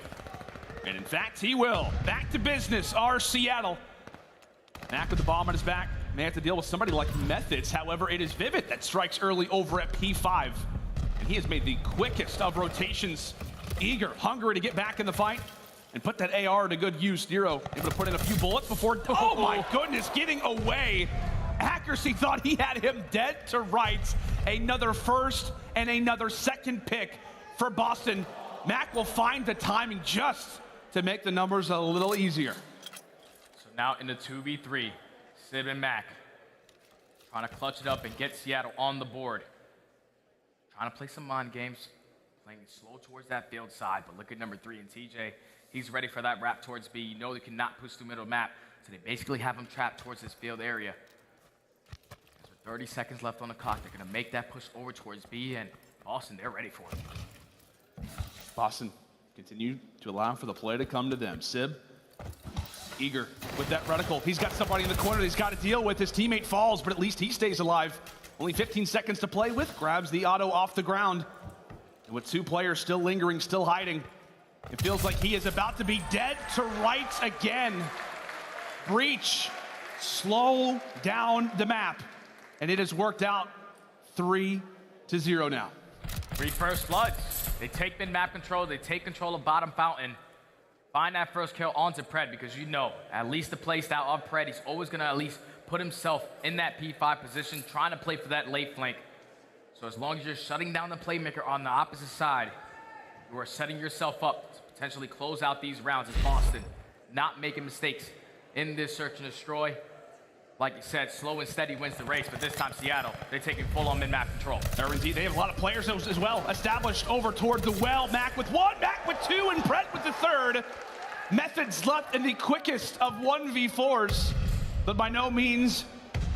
And in fact, he will. Back to business are Seattle. Mack with the bomb on his back. May have to deal with somebody like Methodz. However, it is Vivid that strikes early over at P5. And he has made the quickest of rotations. Eager, hungry to get back in the fight and put that AR to good use. Nero able to put in a few bullets before, oh my goodness, getting away aCBeZy thought he had him dead to rights. Another first and another second pick for Boston. Mack will find the timing just to make the numbers a little easier. So now in the 2v3, Simp and Mack trying to clutch it up and get Seattle on the board. Trying to play some mind games, playing slow towards that field side, but look at number 3 in TJ. He's ready for that wrap towards B. You know they cannot push through middle map, so they basically have him trapped towards this field area. With 30 seconds left on the clock, they're gonna make that push over towards B, and Boston, they're ready for it. Boston continue to allow for the play to come to them. Sib, eager with that reticle. He's got somebody in the corner that he's got to deal with. His teammate falls, but at least he stays alive. Only 15 seconds to play with. Grabs the auto off the ground. And with 2 players still lingering, still hiding, it feels like he is about to be dead to rights again. Breach, slow down the map. And it has worked out 3-0 now. 3 first bloods. They take mid-map control. They take control of bottom fountain. Find that first kill onto Pred, because you know, at least the play style of Pred, he's always going to at least put himself in that P5 position, trying to play for that late flank. So as long as you're shutting down the playmaker on the opposite side, you are setting yourself up to potentially close out these rounds as Boston, not making mistakes in this search and destroy. Like you said, slow and steady wins the race, but this time Seattle, they're taking full-on mid-map control. Indeed, they have a lot of players as well established over toward the well. Mack with 1, Mack with 2, and Pred with the 3rd. Methodz left in the quickest of 1v4s, but by no means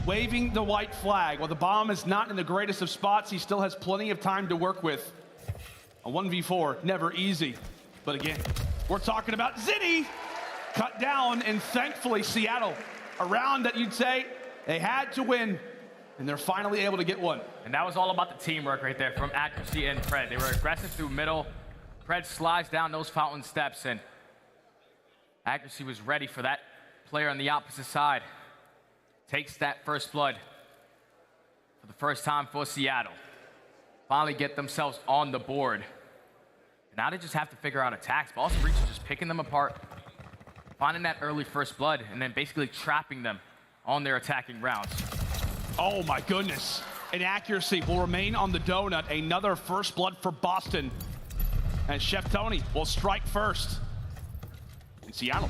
waving the white flag. While the bomb is not in the greatest of spots, he still has plenty of time to work with. A 1v4, never easy. But again, we're talking about Zinni cut down, and thankfully Seattle, a round that you'd say they had to win, and they're finally able to get one. And that was all about the teamwork right there from aCBeZy and Pred. They were aggressive through middle. Pred slides down those fountain steps, and aCBeZy was ready for that player on the opposite side. Takes that first blood for the first time for Seattle. Finally get themselves on the board. And now they just have to figure out attacks. Boston Breach is just picking them apart, finding that early first blood, and then basically trapping them on their attacking rounds. Oh my goodness. And aCBeZy will remain on the donut. Another first blood for Boston. And Chef Tony will strike first. And Seattle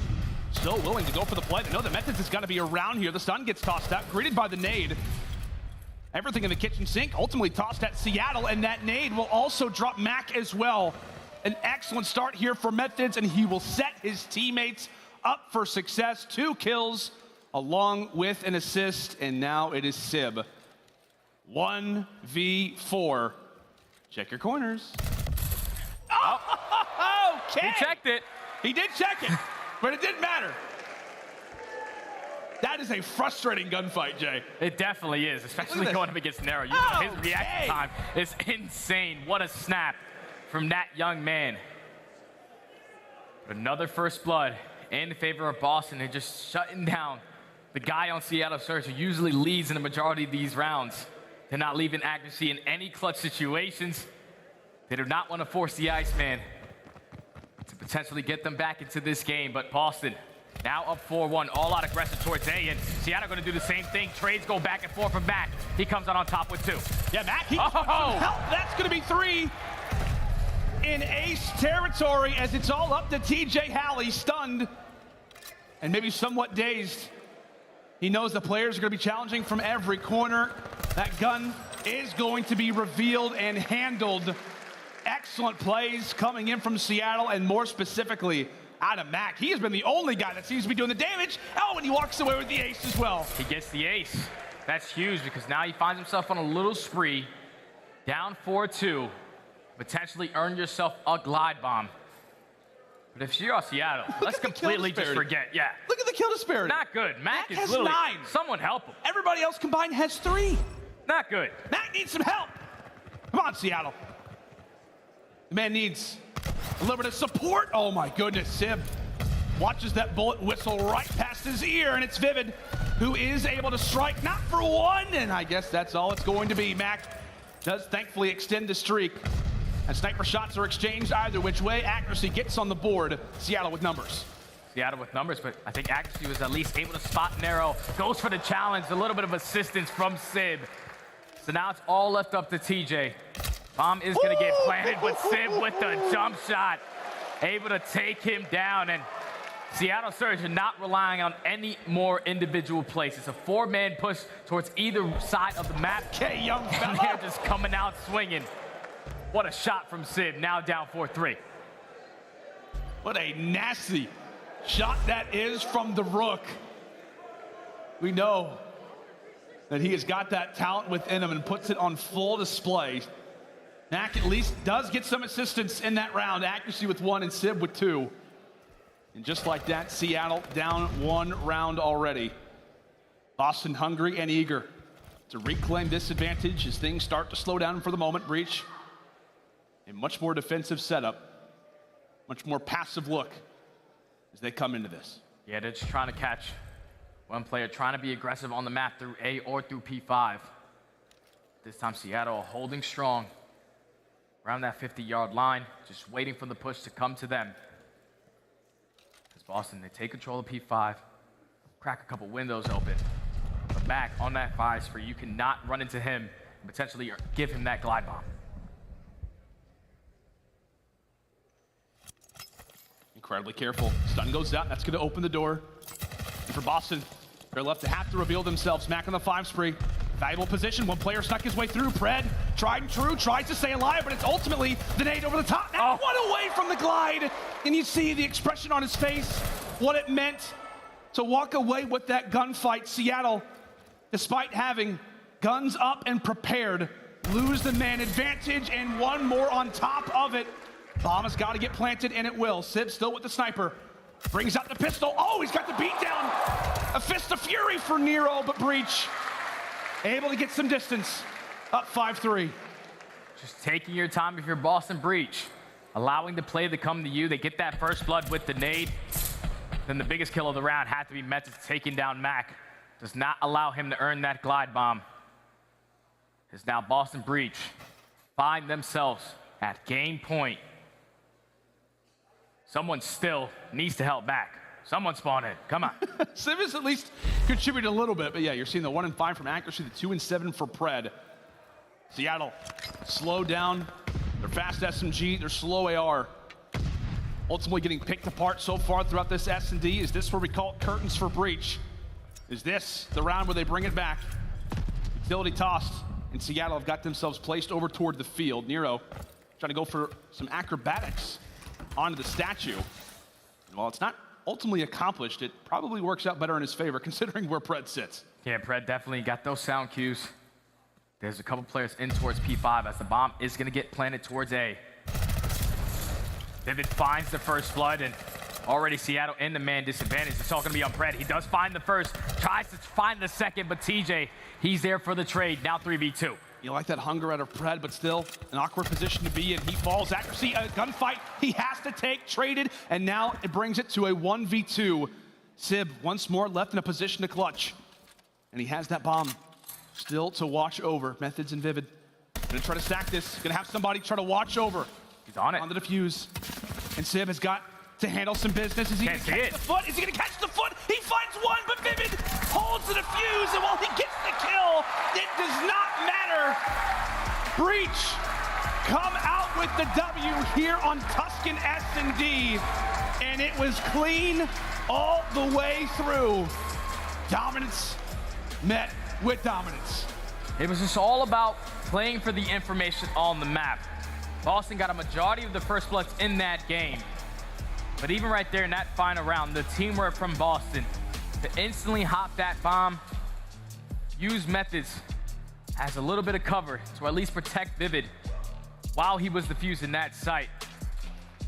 still willing to go for the play. They know the Methodz is going to be around here. The stun gets tossed out, greeted by the nade. Everything in the kitchen sink ultimately tossed at Seattle, and that nade will also drop Mack as well. An excellent start here for Methodz, and he will set his teammates up for success. 2 kills along with an assist, and now it is Sib. 1v4. Check your corners. Oh, okay. He checked it. He did check it, but it didn't matter. That is a frustrating gunfight, Jay. It definitely is, especially going up against Nero. You know, his reaction time is insane. What a snap from that young man. But another first blood in favor of Boston. They're just shutting down the guy on Seattle Search who usually leads in the majority of these rounds. They're not leaving aCBeZy in any clutch situations. They do not want to force the Iceman to potentially get them back into this game, but Boston now up 4-1, all out aggressive towards A, and Seattle going to do the same thing. Trades go back and forth from Mack. He comes out on top with 2. Yeah, Mack, he wants some help. That's going to be 3 in ace territory as it's all up to TJHaly, stunned and maybe somewhat dazed. He knows the players are going to be challenging from every corner. That gun is going to be revealed and handled. Excellent plays coming in from Seattle, and more specifically out of Mack. He has been the only guy that seems to be doing the damage. Oh, and he walks away with the ace as well. He gets the ace. That's huge because now he finds himself on a little spree. Down 4-2. Potentially earn yourself a glide bomb. But if you're Seattle, let's completely just forget. Yeah. Look at the kill disparity. Not good. Mack is has literally 9. Someone help him. Everybody else combined has 3. Not good. Mack needs some help. Come on, Seattle. The man needs a little bit of support. Oh my goodness, Sib watches that bullet whistle right past his ear, and it's Vivid who is able to strike, not for 1, and I guess that's all it's going to be. Mack does thankfully extend the streak, and sniper shots are exchanged either which way. aCBeZy gets on the board. Seattle with numbers. Seattle with numbers, but I think Abazy was at least able to spot Nero. Goes for the challenge, a little bit of assistance from Simp. So now it's all left up to TJ. Bomb is gonna get planted, but Simp with the jump shot, able to take him down. And Seattle Surge are not relying on any more individual plays. It's a 4-man push towards either side of the map. Young and they're just coming out swinging. What a shot from Simp, now down 4-3. What a nasty shot that is from the Røkkr. We know that he has got that talent within him and puts it on full display. Mack at least does get some assistance in that round. Accuracy with 1 and Simp with 2. And just like that, Seattle down 1 round already. Boston hungry and eager to reclaim this advantage as things start to slow down for the moment. Breach, a much more defensive setup, much more passive look as they come into this. Yeah, they're just trying to catch one player, trying to be aggressive on the map through A or through P5. This time Seattle holding strong around that 50-yard line, just waiting for the push to come to them. As Boston, they take control of P5, crack a couple windows open. But Mack on that 5 spree, you cannot run into him and potentially give him that glide bomb. Incredibly careful. Stun goes out. That's going to open the door. And for Boston, they're left to have to reveal themselves. Mack on the 5 spree. Valuable position. One player snuck his way through. Pred, tried and true, tries to stay alive, but it's ultimately the nade over the top. Now one away from the glide. And you see the expression on his face, what it meant to walk away with that gunfight. Seattle, despite having guns up and prepared, lose the man advantage and one more on top of it. Bomb has got to get planted, and it will. Simp still with the sniper. Brings out the pistol. Oh, he's got the beat down. A fist of fury for Nero, but Breach able to get some distance. Up 5-3. Just taking your time if you're Boston Breach. Allowing the play to come to you. They get that first blood with the nade. Then the biggest kill of the round had to be Methodz taking down Mack. Does not allow him to earn that glide bomb. As now Boston Breach find themselves at game point. Someone still needs to help Mack. Someone spawn in. Come on. Simp has at least contributed a little bit, but yeah, you're seeing the 1 and 5 from accuracy, the 2 and 7 for Pred. Seattle slow down. Their fast SMG, their slow AR. Ultimately getting picked apart so far throughout this S&D. Is this where we call it curtains for Breach? Is this the round where they bring it back? Utility tossed, and Seattle have got themselves placed over toward the field. Nero trying to go for some acrobatics onto the statue. And while it's not ultimately accomplished, it probably works out better in his favor considering where Pred sits. Yeah, Pred definitely got those sound cues. There's a couple players in towards P5 as the bomb is gonna get planted towards A. Vivid finds the first blood, and already Seattle in the man disadvantage. It's all gonna be on Pred. He does find the first, tries to find the second, but TJ, he's there for the trade, now 3v2. You like that hunger out of Pred, but still an awkward position to be in. He falls, accuracy, a gunfight he has to take, traded, and now it brings it to a 1v2. Simp once more left in a position to clutch. And he has that bomb still to watch over. Methodz and Vivid gonna try to stack this, gonna have somebody try to watch over. He's on it. On the defuse. And Simp has got to handle some business. Is he gonna catch the foot? Is he gonna catch the foot? He finds one, but Vivid holds the defuse, and while he gets the kill, it does not matter. Breach come out with the W here on Tuscan S&D, and it was clean all the way through. Dominance met with dominance. It was just all about playing for the information on the map. Boston got a majority of the first bloods in that game. But even right there in that final round, the teamwork from Boston to instantly hop that bomb, use Methodz as a little bit of cover to at least protect Vivid while he was defusing that site.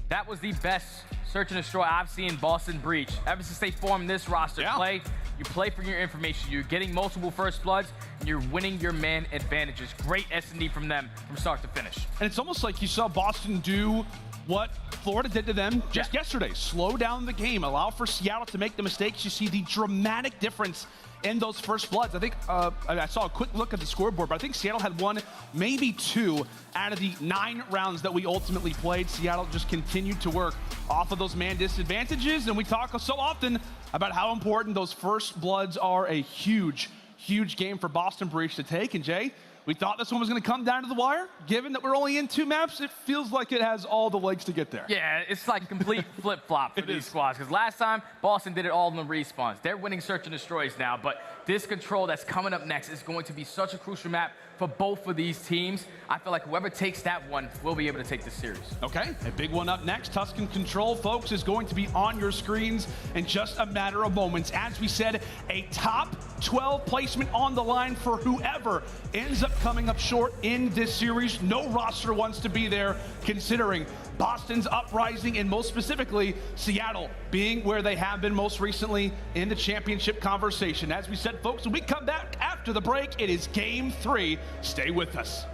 That was the best search and destroy I've seen Boston Breach. Ever since they formed this roster play, you play for your information. You're getting multiple first bloods, and you're winning your man advantages. Great S&D from them from start to finish. And it's almost like you saw Boston do what Florida did to them just yesterday. Slow down the game, allow for Seattle to make the mistakes. You see the dramatic difference in those first bloods. I think I saw a quick look at the scoreboard, but I think Seattle had 1, maybe 2 out of the 9 rounds that we ultimately played. Seattle just continued to work off of those man disadvantages, and we talk so often about how important those first bloods are. A huge game for Boston Breach to take. And Jay, we thought this one was going to come down to the wire. Given that we're only in 2 maps, it feels like it has all the legs to get there. Yeah, it's like complete flip-flop for these squads. Because last time, Boston did it all in the respawns. They're winning Search and Destroys now, but this Control that's coming up next is going to be such a crucial map for both of these teams. I feel like whoever takes that one will be able to take the series. Okay, a big one up next. Tuscan Control, folks, is going to be on your screens in just a matter of moments. As we said, a top 12 placement on the line for whoever ends up coming up short in this series. No roster wants to be there, considering Boston's uprising, and most specifically, Seattle being where they have been most recently in the championship conversation. As we said, folks, when we come back after the break, it is Game 3. Stay with us.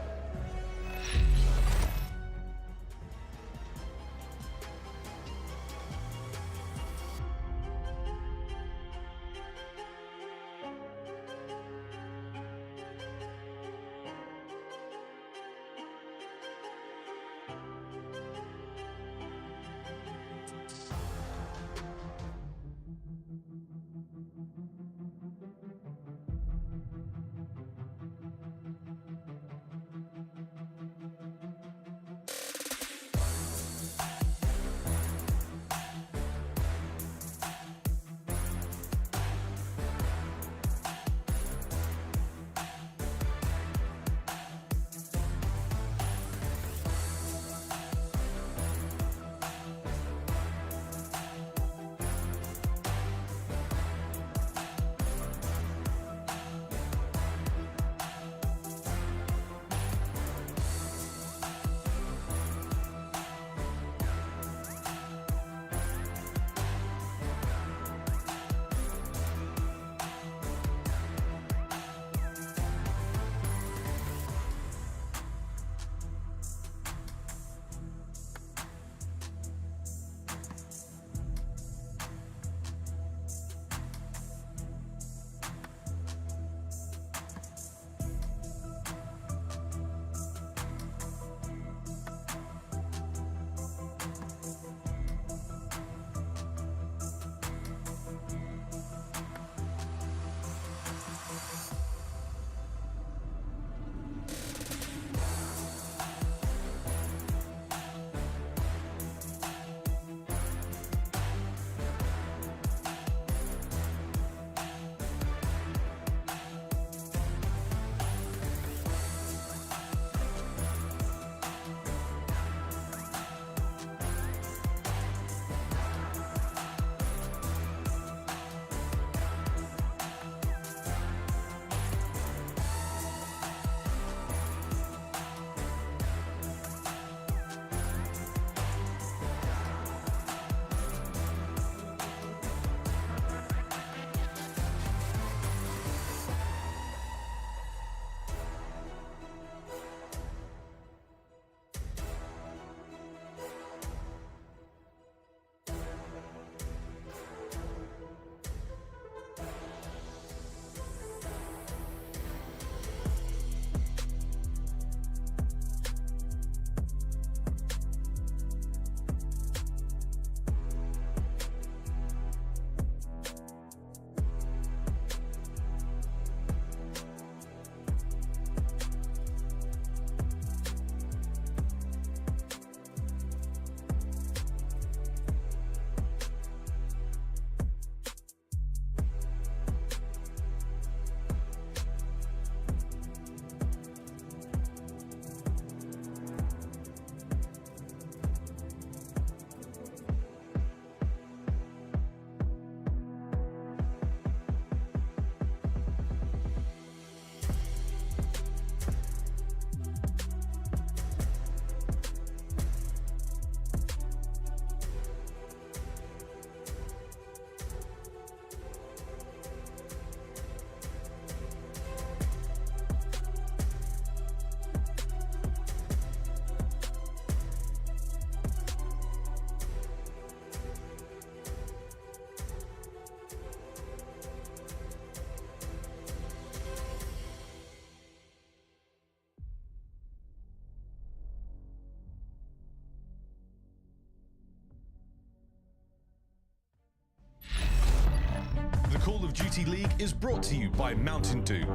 Call of Duty League is brought to you by Mountain Dew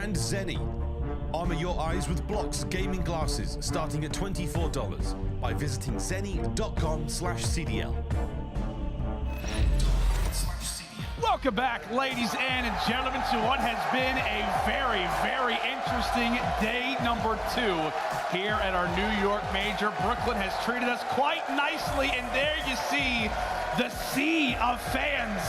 and Zenny. Armor your eyes with Blocks gaming glasses starting at $24 by visiting zenny.com/CDL. Welcome back, ladies and gentlemen, to what has been a very, very interesting day number 2 here at our New York Major. Brooklyn has treated us quite nicely, and there you see the sea of fans.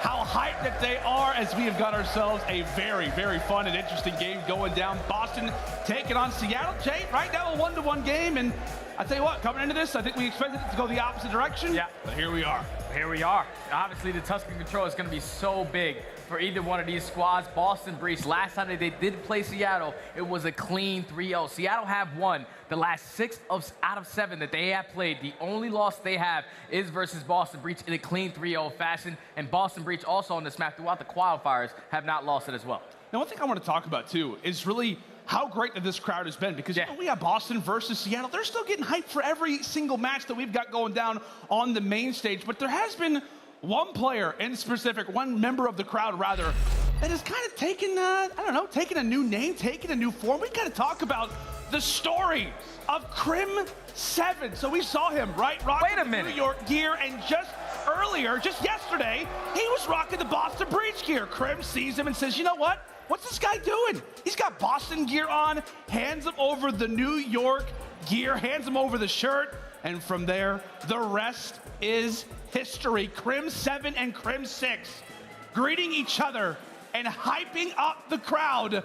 How hyped that they are as we have got ourselves a very, very fun and interesting game going down. Boston taking on Seattle. Jay, right now a 1-1 game, and I tell you what, coming into this, I think we expected it to go the opposite direction. Yeah. But here we are. Here we are. Obviously, the Tuscan control is going to be so big for either one of these squads. Boston Breeze, last time they did play Seattle, it was a clean 3-0. Seattle have won the last 6 out of 7 that they have played. The only loss they have is versus Boston Breach in a clean 3-0 fashion. And Boston Breach also on this map throughout the qualifiers have not lost it as well. Now, one thing I want to talk about, too, is really how great that this crowd has been, because you know, we have Boston versus Seattle. They're still getting hyped for every single match that we've got going down on the main stage, but there has been one player in specific, one member of the crowd rather, that has kind of taken, I don't know, taken a new name, taken a new form. We've got to talk about the story of Crim7. So we saw him, right, rocking the New York gear, and just earlier, just yesterday, he was rocking the Boston Breach gear. Crim sees him and says, you know what? What's this guy doing? He's got Boston gear on, hands him over the New York gear, hands him over the shirt, and from there, the rest is history. Crim7 and Crimsix greeting each other and hyping up the crowd.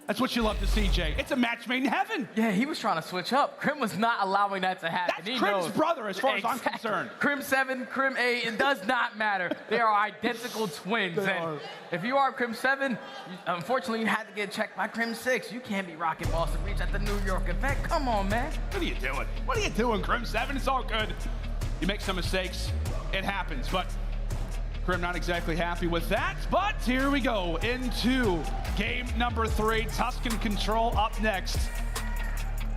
That's what you love to see, Jay. It's a match made in heaven. Yeah, he was trying to switch up. Crim was not allowing that to happen. That's Crim's brother, as far as I'm concerned. Crim7, Crim 8, it does not matter. They are identical twins. And if you are Crim7, unfortunately, you had to get checked by Crimsix. You can't be rocking Boston Breach at the New York event. Come on, man. What are you doing? What are you doing, Crim7? It's all good. You make some mistakes. It happens, but Crim not exactly happy with that, but here we go into game number 3. Tuscan Control up next.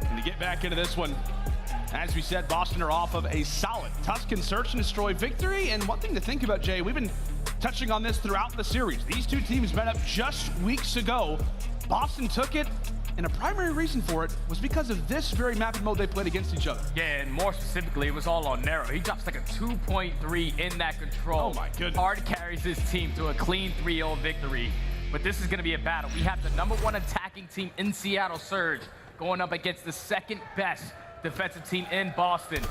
And to get back into this one, as we said, Boston are off of a solid Tuscan search and destroy victory. And one thing to think about, Jay, we've been touching on this throughout the series. These two teams met up just weeks ago. Boston took it, and a primary reason for it was because of this very map and mode they played against each other. Yeah, and more specifically, it was all on Nero. He drops like a 2.3 in that control. Oh my goodness. Hard carries his team to a clean 3-0 victory. But this is going to be a battle. We have the #1 attacking team in Seattle, Surge, going up against the second best defensive team in Boston.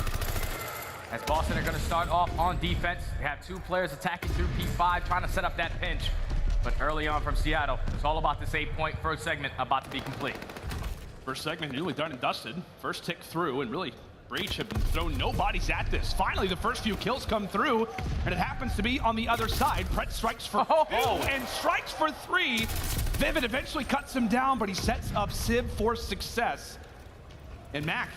As Boston are going to start off on defense. They have 2 players attacking through P5, trying to set up that pinch. But early on from Seattle, it's all about this 8-point first segment about to be complete. First segment nearly done and dusted. First tick through, and really, Breach have been throwing no bodies at this. Finally, the first few kills come through, and it happens to be on the other side. Pret strikes for 2 and strikes for 3. Vivid eventually cuts him down, but he sets up Sib for success. And Mack,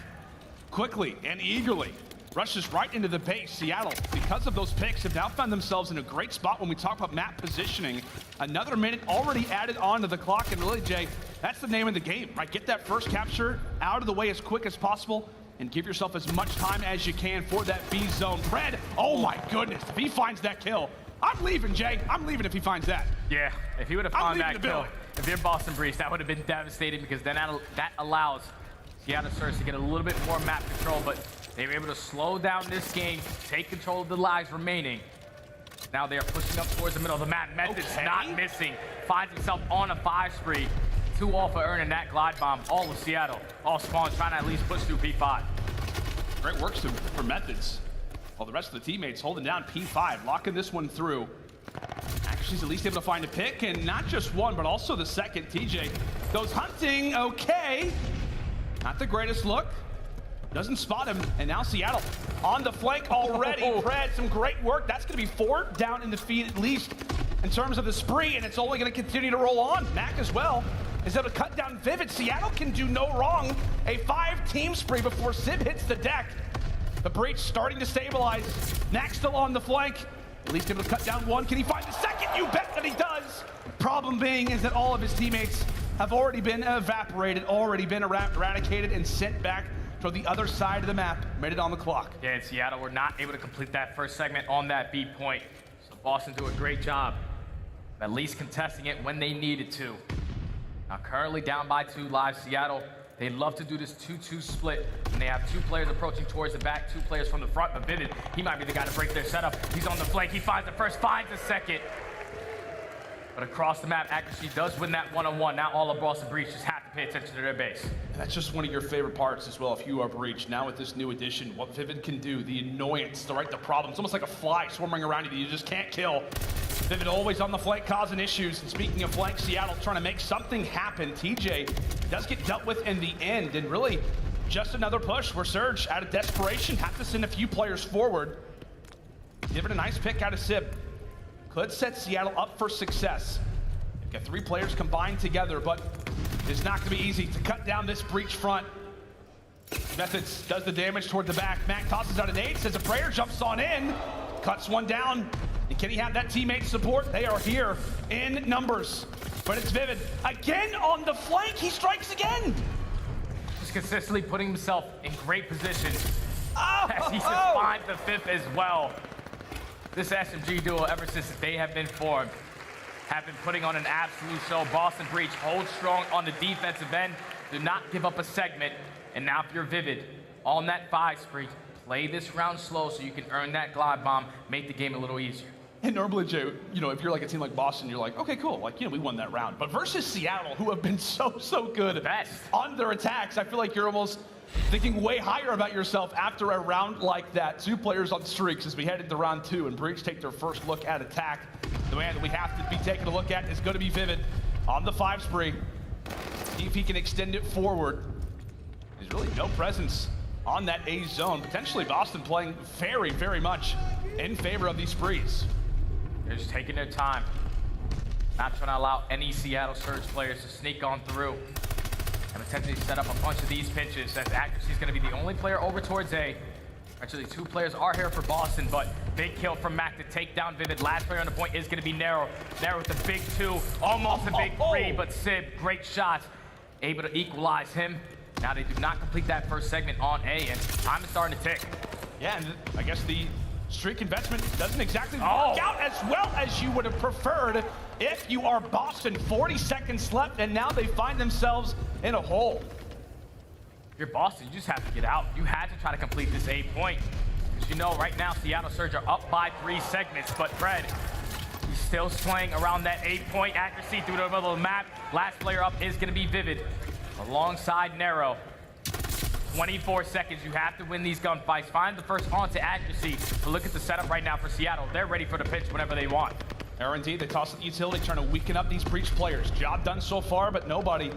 quickly and eagerly, rushes right into the base. Seattle, because of those picks, have now found themselves in a great spot when we talk about map positioning. Another minute already added on to the clock, and really, Jay, that's the name of the game, right? Get that first capture out of the way as quick as possible, and give yourself as much time as you can for that B zone. Fred, oh my goodness, if he finds that kill, I'm leaving, Jay. I'm leaving if he finds that. Yeah, if he would have found that kill, if you're Boston Breach, that would have been devastating, because then that allows Seattle Surge to get a little bit more map control, but they were able to slow down this game, take control of the lives remaining. Now they are pushing up towards the middle of the map. Methodz not missing, finds himself on a 5 spree. 2 off of earning that glide bomb. All of Seattle, all Spawn trying to at least push through P5. Great work for Methodz. While the rest of the teammates holding down P5, locking this one through. Actually, he's at least able to find a pick, and not just one, but also the second. TJ goes hunting, okay. Not the greatest look. Doesn't spot him, and now Seattle on the flank already. Fred, some great work. That's going to be 4 down in the feed at least in terms of the spree, and it's only going to continue to roll on. Mack as well is able to cut down Vivid. Seattle can do no wrong. A 5-team spree before Sib hits the deck. The Breach starting to stabilize. Mack still on the flank. At least able to cut down 1. Can he find the second? You bet that he does. Problem being is that all of his teammates have already been evaporated, already been eradicated and sent back to the other side of the map. Made it on the clock. Yeah, and Seattle were not able to complete that first segment on that B point. So Boston do a great job at least contesting it when they needed to. Now currently down by 2 live Seattle. They love to do this 2-2 split when they have 2 players approaching towards the back, 2 players from the front. But Vivid, he might be the guy to break their setup. He's on the flank, he finds the first, finds the second. But across the map, aCBeZy does win that one-on-one. Now all of Boston Breach just have to pay attention to their base. That's just one of your favorite parts as well if you are Breach. Now with this new addition, what Vivid can do, the annoyance, the problem. It's almost like a fly swarming around you that you just can't kill. Vivid always on the flank causing issues. And speaking of flank, Seattle trying to make something happen. TJ does get dealt with in the end, and really just another push where Surge, out of desperation, have to send a few players forward. Give it a nice pick out of Sib. Could set Seattle up for success. They've got 3 players combined together, but it's not gonna be easy to cut down this Breach front. Methodz does the damage toward the back. Mack tosses out an nade, says a prayer, jumps on in, cuts one down. And can he have that teammate support? They are here in numbers. But it's Vivid. Again on the flank, he strikes again. Just consistently putting himself in great position. As he just finds the 5th as well. This SMG duo, ever since they have been formed, have been putting on an absolute show. Boston Breach holds strong on the defensive end. Do not give up a segment. And now if you're Vivid, on that 5 spree, play this round slow so you can earn that glide bomb, make the game a little easier. And normally, Jay, if you're like a team like Boston, you're like, okay, cool, we won that round. But versus Seattle, who have been so good on their attacks, I feel like you're almost thinking way higher about yourself after a round like that. 2 players on streaks as we head into round 2, and Breach take their first look at attack. The man that we have to be taking a look at is going to be Vivid on the 5 spree. See if he can extend it forward. There's really no presence on that A zone. Potentially Boston playing very much in favor of these sprees. They're just taking their time. Not trying to allow any Seattle Surge players to sneak on through and potentially set up a bunch of these pinches, as aCBeZy is going to be the only player over towards A. Actually, 2 players are here for Boston, but big kill from Mack to take down Vivid. Last player on the point is going to be Nero. Nero with the big 2, almost a big 3, but Sib, great shots, able to equalize him. Now they do not complete that first segment on A, and time is starting to tick. Yeah, and I guess the streak investment doesn't exactly work out as well as you would have preferred if you are Boston. 40 seconds left, and now they find themselves in a hole. If you're Boston, you just have to get out. You had to try to complete this A point. Because right now, Seattle Surge are up by 3 segments, but Fred, he's still swaying around that 8-point accuracy through the middle of the map. Last player up is gonna be Vivid, alongside Nero. 24 seconds, you have to win these gunfights. Find the first onto aCBeZy. But look at the setup right now for Seattle. They're ready for the pitch whenever they want. R&D, they toss the utility, trying to weaken up these Breach players. Job done so far, but nobody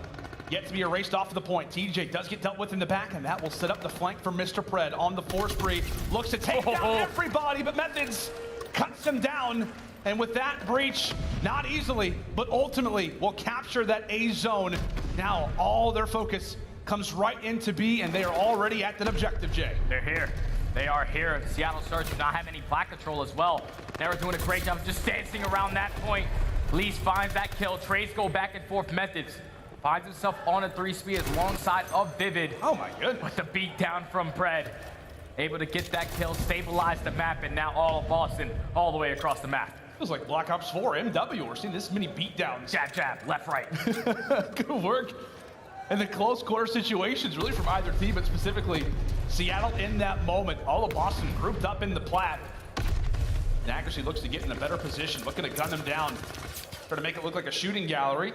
yet to be erased off of the point. TJ does get dealt with in the back, and that will set up the flank for Mr. Pred on the 4 spree. Looks to take down everybody, but Methodz cuts him down. And with that, Breach, not easily, but ultimately will capture that A zone. Now, all their focus comes right into B, and they are already at that objective, Jay. They're here. They are here. Seattle Surge do not have any flat control as well. They're doing a great job just dancing around that point. Lees finds that kill. Trades go back and forth. Methodz finds himself on a 3 speed alongside of Vivid. Oh my goodness. With the beat down from Pred. Able to get that kill, stabilize the map, and now all of Boston all the way across the map. Feels like Black Ops 4, MW. We're seeing this many beatdowns. Jab, left, right. Good work. And the close quarter situations, really from either team, but specifically Seattle in that moment. All of Boston grouped up in the plat. And aCBeZy looks to get in a better position, looking to gun them down. Try to make it look like a shooting gallery.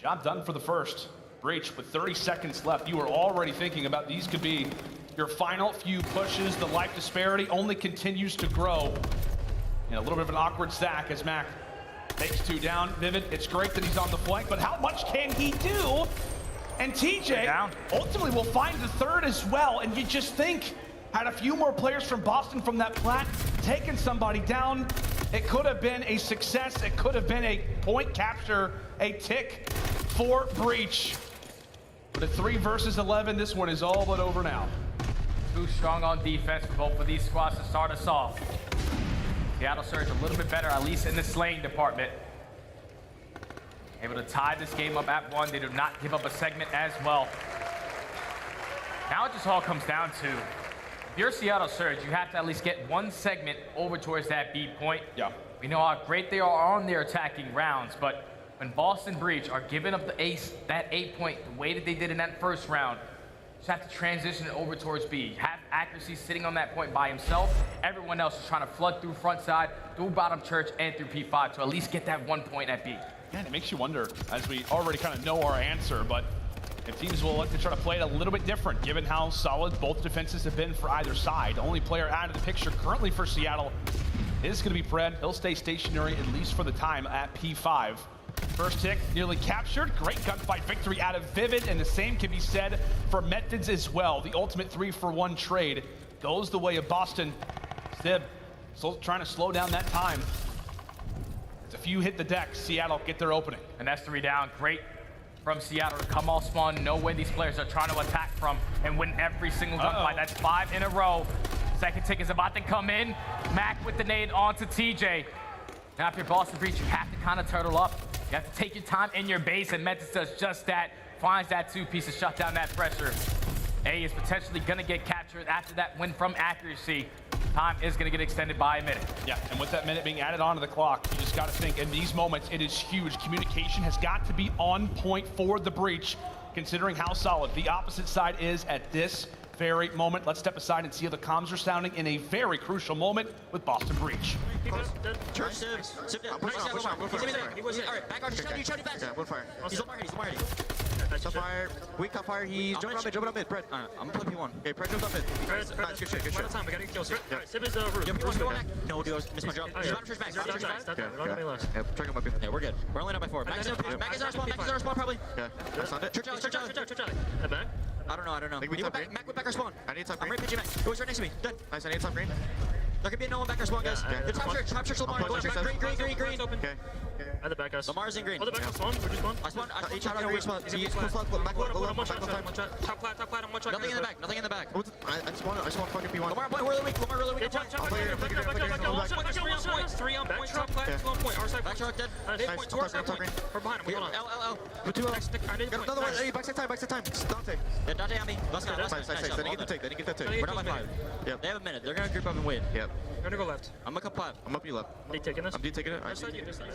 Job done for the first. Breach with 30 seconds left. You are already thinking about these could be your final few pushes. The life disparity only continues to grow. And a little bit of an awkward stack as Mack takes 2 down. Vivid, it's great that he's on the flank, but how much can he do? And TJ ultimately will find the 3rd as well. And you just think, had a few more players from Boston from that plat taking somebody down, it could have been a success. It could have been a point capture, a tick for Breach. But at 3 versus 11, this one is all but over now. Too strong on defense for both of these squads to start us off. Seattle Surge a little bit better, at least in the slaying department. Able to tie this game up at 1. They do not give up a segment as well. Now it just all comes down to If you're Seattle Surge, you have to at least get one segment over towards that B point. Yeah. We know how great they are on their attacking rounds, but when Boston Breach are giving up the ace, that 8 point, the way that they did in that first round, you just have to transition it over towards B. Have accuracy sitting on that point by himself. Everyone else is trying to flood through front side, through bottom church, and through P5 to at least get that 1 point at B. Yeah, and it makes you wonder, as we already kind of know our answer, but if teams will look to try to play it a little bit different, given how solid both defenses have been for either side. The only player out of the picture currently for Seattle is going to be Pred. He'll stay stationary, at least for the time, at P5. First tick nearly captured. Great gunfight victory out of Vivid, and the same can be said for Methodz as well. The ultimate 3-for-1 trade goes the way of Boston. Sib still trying to slow down that time. As a few hit the deck, Seattle get their opening. And that's 3 down. Great from Seattle to come all spawn, know where these players are trying to attack from, and win every single gunfight. That's 5 in a row. Second tick is about to come in. Mack with the nade onto TJ. Now if you're Boston Breach, you have to kind of turtle up. You have to take your time in your base, and Methodz does just that. Finds that 2-piece to shut down that pressure. A is potentially gonna get captured after that win from accuracy. Time is gonna get extended by a minute. Yeah, and with that minute being added onto the clock, you just gotta think in these moments, it is huge. Communication has got to be on point for the Breach, considering how solid the opposite side is at this very moment. Let's step aside and see how the comms are sounding in a very crucial moment with Boston Breach. Church, Simp down. Push on. Alright, back on. He's fast. Yeah, one fire. He's on my head. Top fire. Weak top fire. He's jumping up mid. Pred. I'm gonna put P1. Okay, Pred jumps up mid. Nice, good shit. Good shit. Time. We gotta get kills. Simp is roof. No, dude, I missed my drop. He's church back. Yeah, trying to go yeah, we're good. We're only down by 4. Mack is our spawn. Mack is our spawn, probably. Yeah. Church out. Back. I don't know. Mack went back our spawn. I need top green. I'm right pitching Mack. He was right next to me. Dead. Nice, I need top green. There could be no one back our spawn, guys. Yeah. The top church Lamar. Green. Okay. At the back, guys. Lamar's in green. Oh, the back on spawn. Where'd you spawn? I spawned on He's spawn. back one shot. Top plat, I'm one shot. Nothing in the back. I just want fucking P1. Lamar really weak. Back, 3 on point, top plat, 2 on point. Our side. Back truck dead. Point, towards our point. We're behind him, hold on. L. I need Another one. Hey, backside time. Dante. Yeah, Dante on me. Let's go. Nice. They didn't get the take. They didn't get that take. We're down by 5. Yep. They have a minute. They're gonna group up and win. Yep. I'm gonna go left. I'm gonna come plat. I'm up you left. They taking this? I'm taking it. This side, you, this side.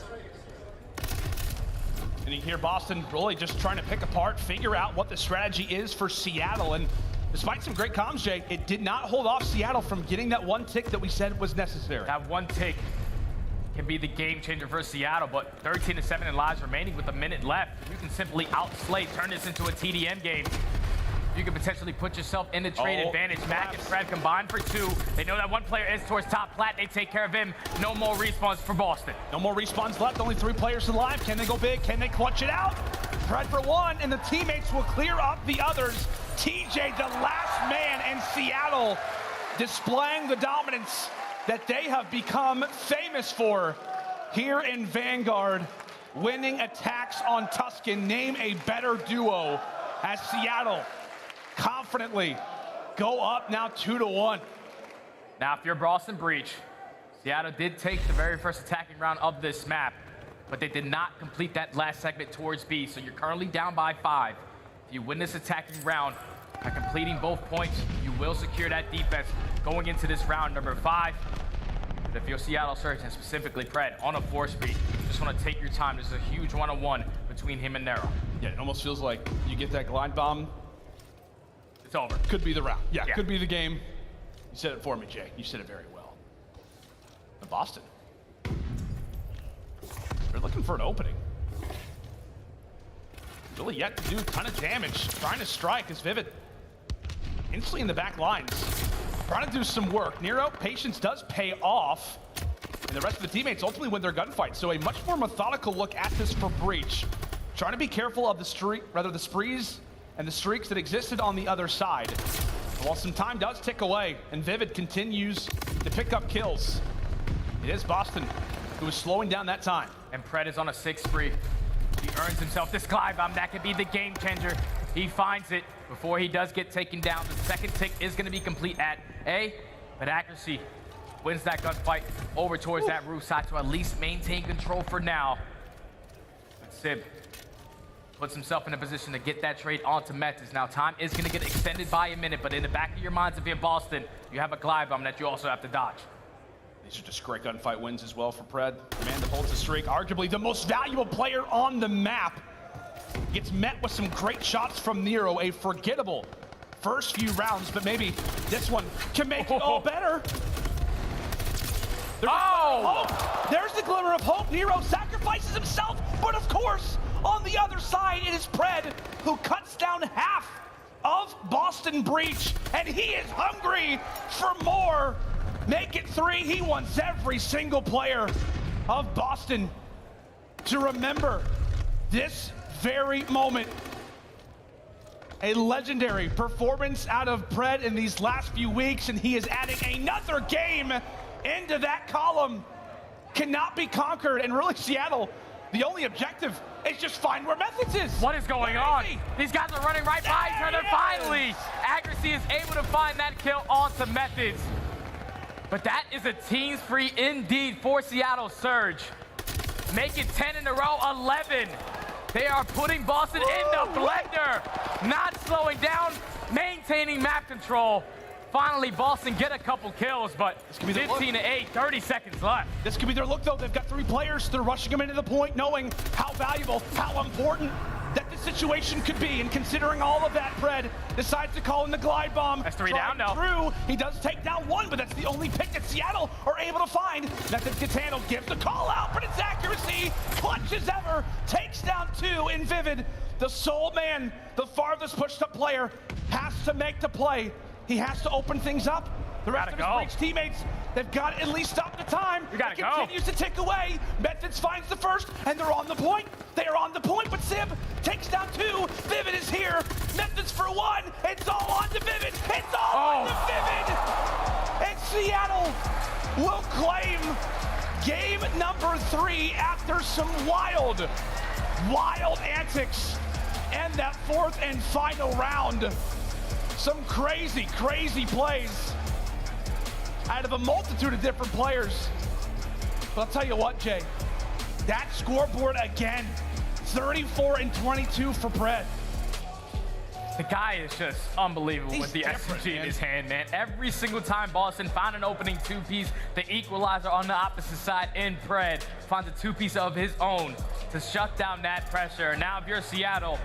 And you hear Boston really just trying to pick apart, figure out what the strategy is for Seattle. And despite some great comms, Jay, it did not hold off Seattle from getting that 1 tick that we said was necessary. That 1 tick can be the game changer for Seattle, but 13-7 in lives remaining with a minute left. You can simply outslay, turn this into a TDM game. You can potentially put yourself in the trade advantage. Mack and Fred combined for 2. They know that one player is towards top plat. They take care of him. No more respawns for Boston. No more respawns left. Only 3 players alive. Can they go big? Can they clutch it out? Fred for 1, and the teammates will clear up the others. TJ, the last man in Seattle, displaying the dominance that they have become famous for here in Vanguard. Winning attacks on Tuscan. Name a better duo as Seattle confidently go up now 2-1. Now, if you're Boston Breach, Seattle did take the very first attacking round of this map, but they did not complete that last segment towards B, so you're currently down by 5. If you win this attacking round by completing both points, you will secure that defense going into this round number 5. But if you're Seattle Surge, and specifically Pred, on a 4-speed, you just want to take your time. This is a huge one-on-one between him and Nero. Yeah, it almost feels like you get that glide bomb, it's over. Could be the round. Yeah, could be the game. You said it for me, Jay. You said it very well. And Boston, they're looking for an opening. Really yet to do a ton of damage. Trying to strike is Vivid. Instantly in the back lines. Trying to do some work. Nero, patience does pay off. And the rest of the teammates ultimately win their gunfight. So a much more methodical look at this for Breach. Trying to be careful of the sprees and the streaks that existed on the other side. While some time does tick away and Vivid continues to pick up kills, it is Boston who is slowing down that time. And Pred is on a 6 spree. He earns himself this glide bomb. That could be the game changer. He finds it before he does get taken down. The second tick is going to be complete at A, but accuracy wins that gunfight over towards that roof side to at least maintain control for now. But Simp puts himself in a position to get that trade onto Methodz. Now, time is going to get extended by a minute, but in the back of your minds, if you're Boston, you have a glide bomb that you also have to dodge. These are just great gunfight wins as well for Pred. The man that holds the streak, arguably the most valuable player on the map, gets met with some great shots from Nero. A forgettable first few rounds, but maybe this one can make it all better. There's the glimmer of hope. Nero sacrifices himself, but of course, on the other side, it is Pred who cuts down half of Boston Breach, and he is hungry for more. Make it 3. He wants every single player of Boston to remember this very moment. A legendary performance out of Pred in these last few weeks, and he is adding another game into that column. Cannot be conquered, and really Seattle, the only objective is just find where Methodz is. What is going on? These guys are running right by each other. Finally, aggreSy is able to find that kill onto Methodz. But that is a team free indeed for Seattle Surge. Make it 10 in a row, 11. They are putting Boston in the blender. Not slowing down, maintaining map control. Finally, Boston get a couple kills, but 15-8, 30 seconds left. This could be their look, though. They've got 3 players. They're rushing them into the point, knowing how valuable, how important that the situation could be. And considering all of that, Pred decides to call in the glide bomb. That's 3 down now. Through. He does take down 1, but that's the only pick that Seattle are able to find. Methodz gets handled, gives the call out, but it's aggreSy. Clutch as ever, takes down 2 in Vivid. The sole man, the farthest pushed up player, has to make the play. He has to open things up. The rest of his Breach teammates, they've got to at least stop the time. It continues to tick away. Methodz finds the first, and they're on the point. They are on the point, but Simp takes down 2. Vivid is here. Methodz for 1. It's all on to Vivid. It's all on to Vivid. And Seattle will claim game number 3 after some wild antics. And that 4th and final round. Some crazy plays out of a multitude of different players. But I'll tell you what, Jay, that scoreboard again, 34 and 22 for Pred. The guy is just unbelievable with the SMG in his hand, man. Every single time Boston found an opening 2-piece, the equalizer on the opposite side in Pred finds a 2-piece of his own to shut down that pressure. Now, if you're Seattle,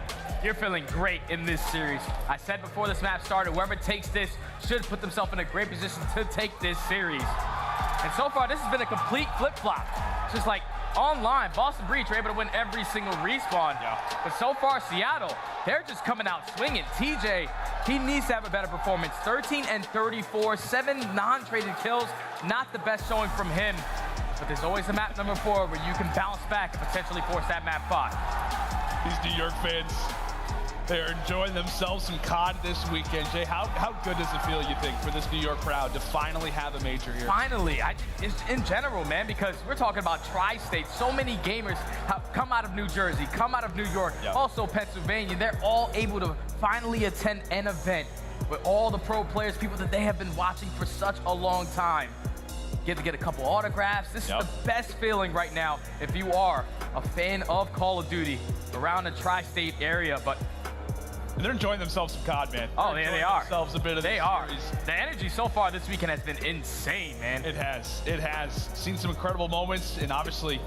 you're feeling great in this series. I said before this map started, whoever takes this should put themselves in a great position to take this series. And so far, this has been a complete flip-flop. It's just like online, Boston Breach are able to win every single respawn. But so far, Seattle, they're just coming out swinging. TJ, he needs to have a better performance. 13 and 34, 7 non-traded kills. Not the best showing from him. But there's always a map number 4 where you can bounce back and potentially force that map 5. These New York fans, they're enjoying themselves some COD this weekend. Jay, how good does it feel, you think, for this New York crowd to finally have a major here? Finally, it's in general, man, because we're talking about tri-state. So many gamers have come out of New Jersey, come out of New York, also Pennsylvania. They're all able to finally attend an event with all the pro players, people that they have been watching for such a long time. Get to get a couple autographs. This is the best feeling right now if you are a fan of Call of Duty around the tri-state area. But they're enjoying themselves some COD, man. Oh, yeah, they are. Themselves a bit of they are. The energy so far this weekend has been insane, man. It has. It has. Seen some incredible moments, and obviously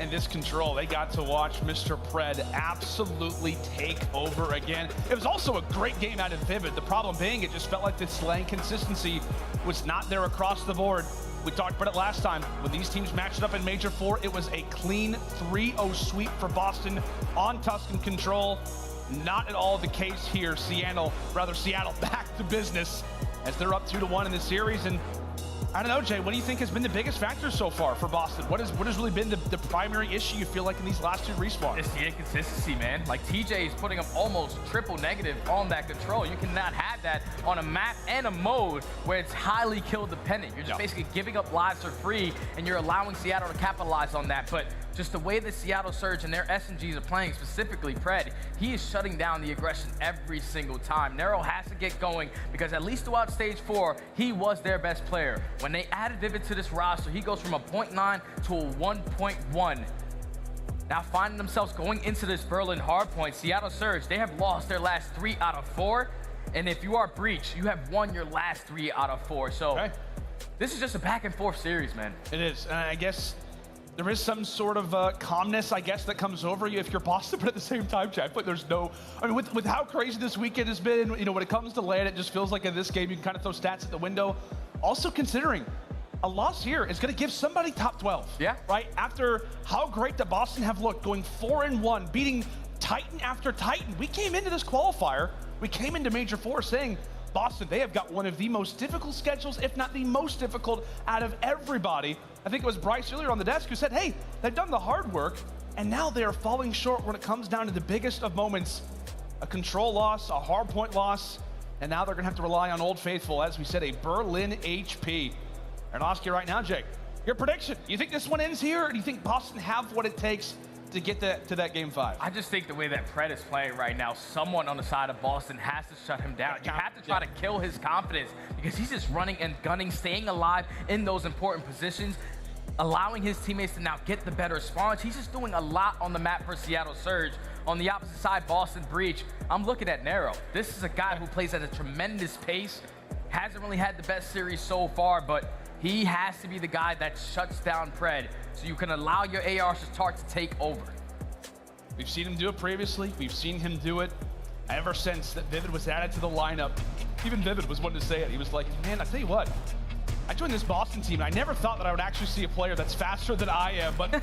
in this control, they got to watch Mr. Pred absolutely take over again. It was also a great game out of Vivid. The problem being, it just felt like the slaying consistency was not there across the board. We talked about it last time. When these teams matched up in Major 4, it was a clean 3-0 sweep for Boston on Tuscan control. Not at all the case here. Seattle back to business as they're up 2-1 in the series. And I don't know, Jay, what do you think has been the biggest factor so far for Boston? What has really been the primary issue you feel like in these last 2 respawns? It's the inconsistency, man. Like TJ is putting up almost triple negative on that control. You cannot have that on a map and a mode where it's highly kill dependent. You're just basically giving up lives for free, and you're allowing Seattle to capitalize on that. But just the way the Seattle Surge and their SMGs are playing, specifically Pred, he is shutting down the aggression every single time. Nero has to get going because at least throughout stage 4, he was their best player. When they added Vivid to this roster, he goes from a 0.9 to a 1.1. Now finding themselves going into this Berlin hardpoint, Seattle Surge, they have lost their last 3 out of 4. And if you are Breach, you have won your last 3 out of 4. So this is just a back and forth series, man. It is, and I guess there is some sort of calmness, I guess, that comes over you if you're Boston, but at the same time, Chad, but there's no, I mean, with how crazy this weekend has been, you know, when it comes to LAN, it just feels like in this game, you can kind of throw stats at the window. Also considering a loss here is going to give somebody top 12. Yeah. Right? After how great the Boston have looked, going 4-1, beating Titan after Titan. We came into this qualifier, we came into Major 4 saying, Boston, they have got one of the most difficult schedules, if not the most difficult out of everybody. I think it was Bryce earlier on the desk who said, hey, they've done the hard work, and now they are falling short when it comes down to the biggest of moments. A control loss, a hard point loss, and now they're going to have to rely on Old Faithful, as we said, a Berlin HP. And I'll ask you right now, Jake, your prediction. You think this one ends here, or do you think Boston have what it takes to get to that game 5? I just think the way that Pred is playing right now, someone on the side of Boston has to shut him down. You have to try to kill his confidence because he's just running and gunning, staying alive in those important positions, allowing his teammates to now get the better spawns. He's just doing a lot on the map for Seattle Surge. On the opposite side, Boston Breach, I'm looking at Nero. This is a guy who plays at a tremendous pace, hasn't really had the best series so far, but he has to be the guy that shuts down Pred so you can allow your AR to start to take over. We've seen him do it previously. We've seen him do it ever since that Vivid was added to the lineup. Even Vivid was one to say it. He was like, man, I tell you what, I joined this Boston team, and I never thought that I would actually see a player that's faster than I am. But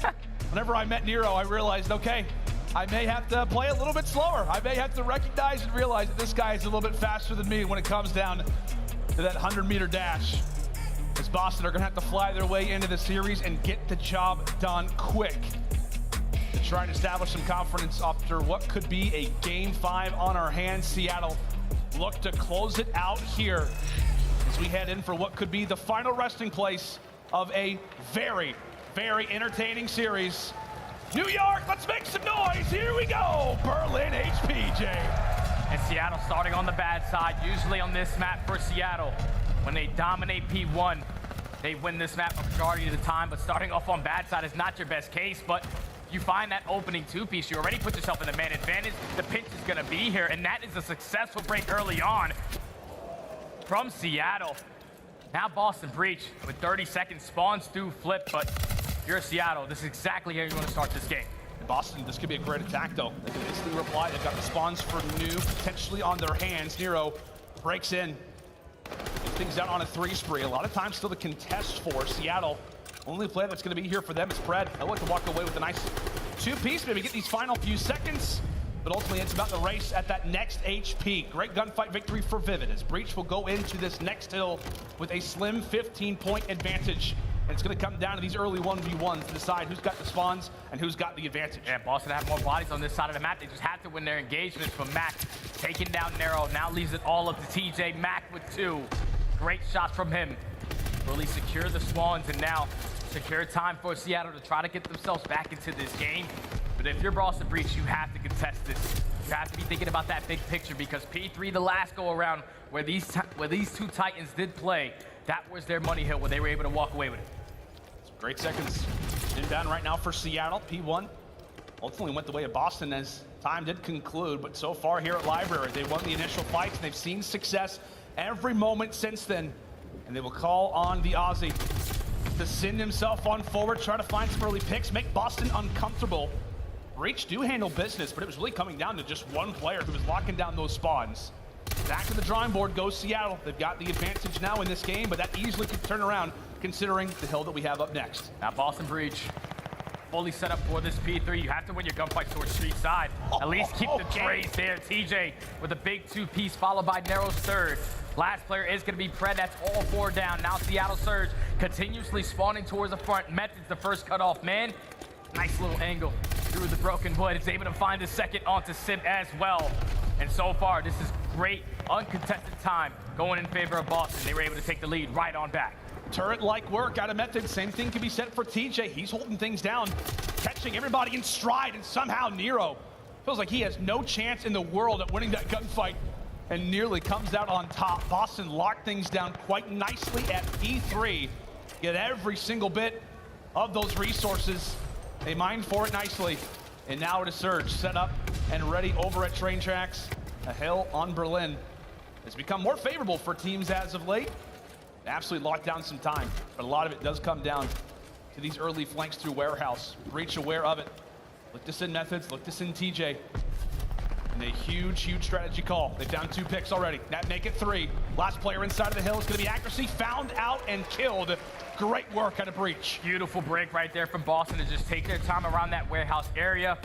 whenever I met Nero, I realized, okay, I may have to play a little bit slower. I may have to recognize and realize that this guy is a little bit faster than me when it comes down to that 100-meter dash. As Boston are going to have to fly their way into the series and get the job done quick to try and establish some confidence after what could be a game 5 on our hands. Seattle look to close it out here as we head in for what could be the final resting place of a very, very entertaining series. New York, let's make some noise. Here we go. Berlin HP, Jay. And Seattle starting on the bad side. Usually on this map for Seattle, when they dominate P1, they win this map a majority of the time, but starting off on bad side is not your best case, but you find that opening 2-piece, you already put yourself in the man advantage. The pinch is gonna be here, and that is a successful break early on from Seattle. Now Boston Breach with 30 seconds spawns through flip, but if you're Seattle, this is exactly how you want to start this game. Boston, this could be a great attack, though. They can instantly reply. They've got the spawns for new, potentially on their hands. Nero breaks in. Gets things down on a 3 spree. A lot of times still the contest for Seattle. Only play that's going to be here for them is Pred. They'll look to walk away with a nice 2-piece, maybe get these final few seconds. But ultimately, it's about the race at that next HP. Great gunfight victory for Vivid as Breach will go into this next hill with a slim 15-point advantage. And it's going to come down to these early 1v1s to decide who's got the spawns and who's got the advantage. Yeah, Boston have more bodies on this side of the map. They just have to win their engagements. But Mack taking down Nero now leaves it all up to TJ. Mack with 2. Great shots from him. Really secure the spawns and now secure time for Seattle to try to get themselves back into this game. But if you're Boston Breach, you have to contest this. You have to be thinking about that big picture because P3, the last go around where these 2 Titans did play, that was their money hill where they were able to walk away with it. Great seconds inbound right now for Seattle. P1 ultimately went the way of Boston as time did conclude, but so far here at Library, they won the initial fights and they've seen success every moment since then. And they will call on the Aussie to send himself on forward, try to find some early picks, make Boston uncomfortable. Breach do handle business, but it was really coming down to just one player who was locking down those spawns. Back to the drawing board goes Seattle. They've got the advantage now in this game, but that easily could turn around considering the hill that we have up next. Now Boston Breach fully set up for this P3. You have to win your gunfight towards street side. At least keep the trays there. TJ with a big 2-piece followed by Nero's 3rd. Last player is going to be Pred. That's all 4 down. Now Seattle Surge continuously spawning towards the front. Methodz the first cutoff man. Nice little angle through the broken wood. It's able to find the second onto Simp as well. And so far, this is great uncontested time going in favor of Boston. They were able to take the lead right on back. Turret-like work out of Methodz. Same thing can be said for TJ. He's holding things down, catching everybody in stride, and somehow Nero feels like he has no chance in the world at winning that gunfight and nearly comes out on top. Boston locked things down quite nicely at P3. Get every single bit of those resources. They mined for it nicely. And now it is Surge set up and ready over at train tracks. A hill on Berlin has become more favorable for teams as of late. They absolutely locked down some time, but a lot of it does come down to these early flanks through Warehouse. Breach aware of it. Look to send Methodz, look to send TJ. And a huge, huge strategy call. They found 2 picks already. That make it 3. Last player inside of the hill is gonna be Accuracy, found out and killed. Great work out of Breach. Beautiful break right there from Boston to just take their time around that warehouse area.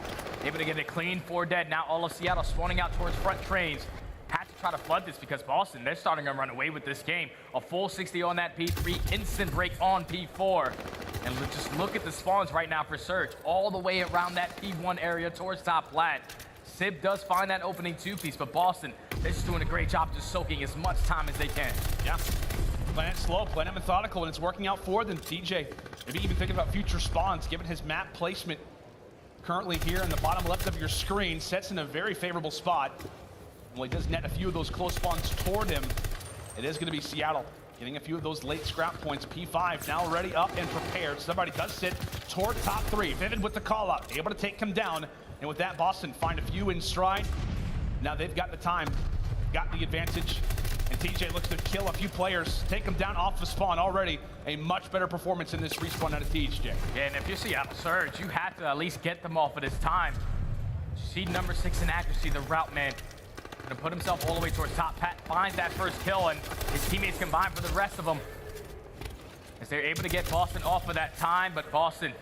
Able to get it clean, 4 dead. Now all of Seattle spawning out towards front trains. Had to try to flood this because Boston, they're starting to run away with this game. A full 60 on that P3, instant break on P4. And just look at the spawns right now for Surge. All the way around that P1 area towards top plat. Sib does find that opening 2-piece, but Boston, they're just doing a great job just soaking as much time as they can. Yeah, playing it slow, playing it methodical, and it's working out for them. TJ, maybe even thinking about future spawns, given his map placement currently here in the bottom left of your screen, sets in a very favorable spot. Well, he does net a few of those close spawns toward him. It is going to be Seattle getting a few of those late scrap points. P5 now ready up and prepared. Somebody does sit toward top 3. Vivid with the call out, able to take him down. And with that, Boston find a few in stride. Now they've got the time, got the advantage. And TJ looks to kill a few players, take them down off the spawn already. A much better performance in this respawn out of TJ. Yeah, and if you're Seattle Surge, you have to at least get them off at this time. See number 6 in Accuracy, the route man. Gonna put himself all the way towards top. Pat finds that first kill, and his teammates combine for the rest of them. As they're able to get Boston off of that time, but Boston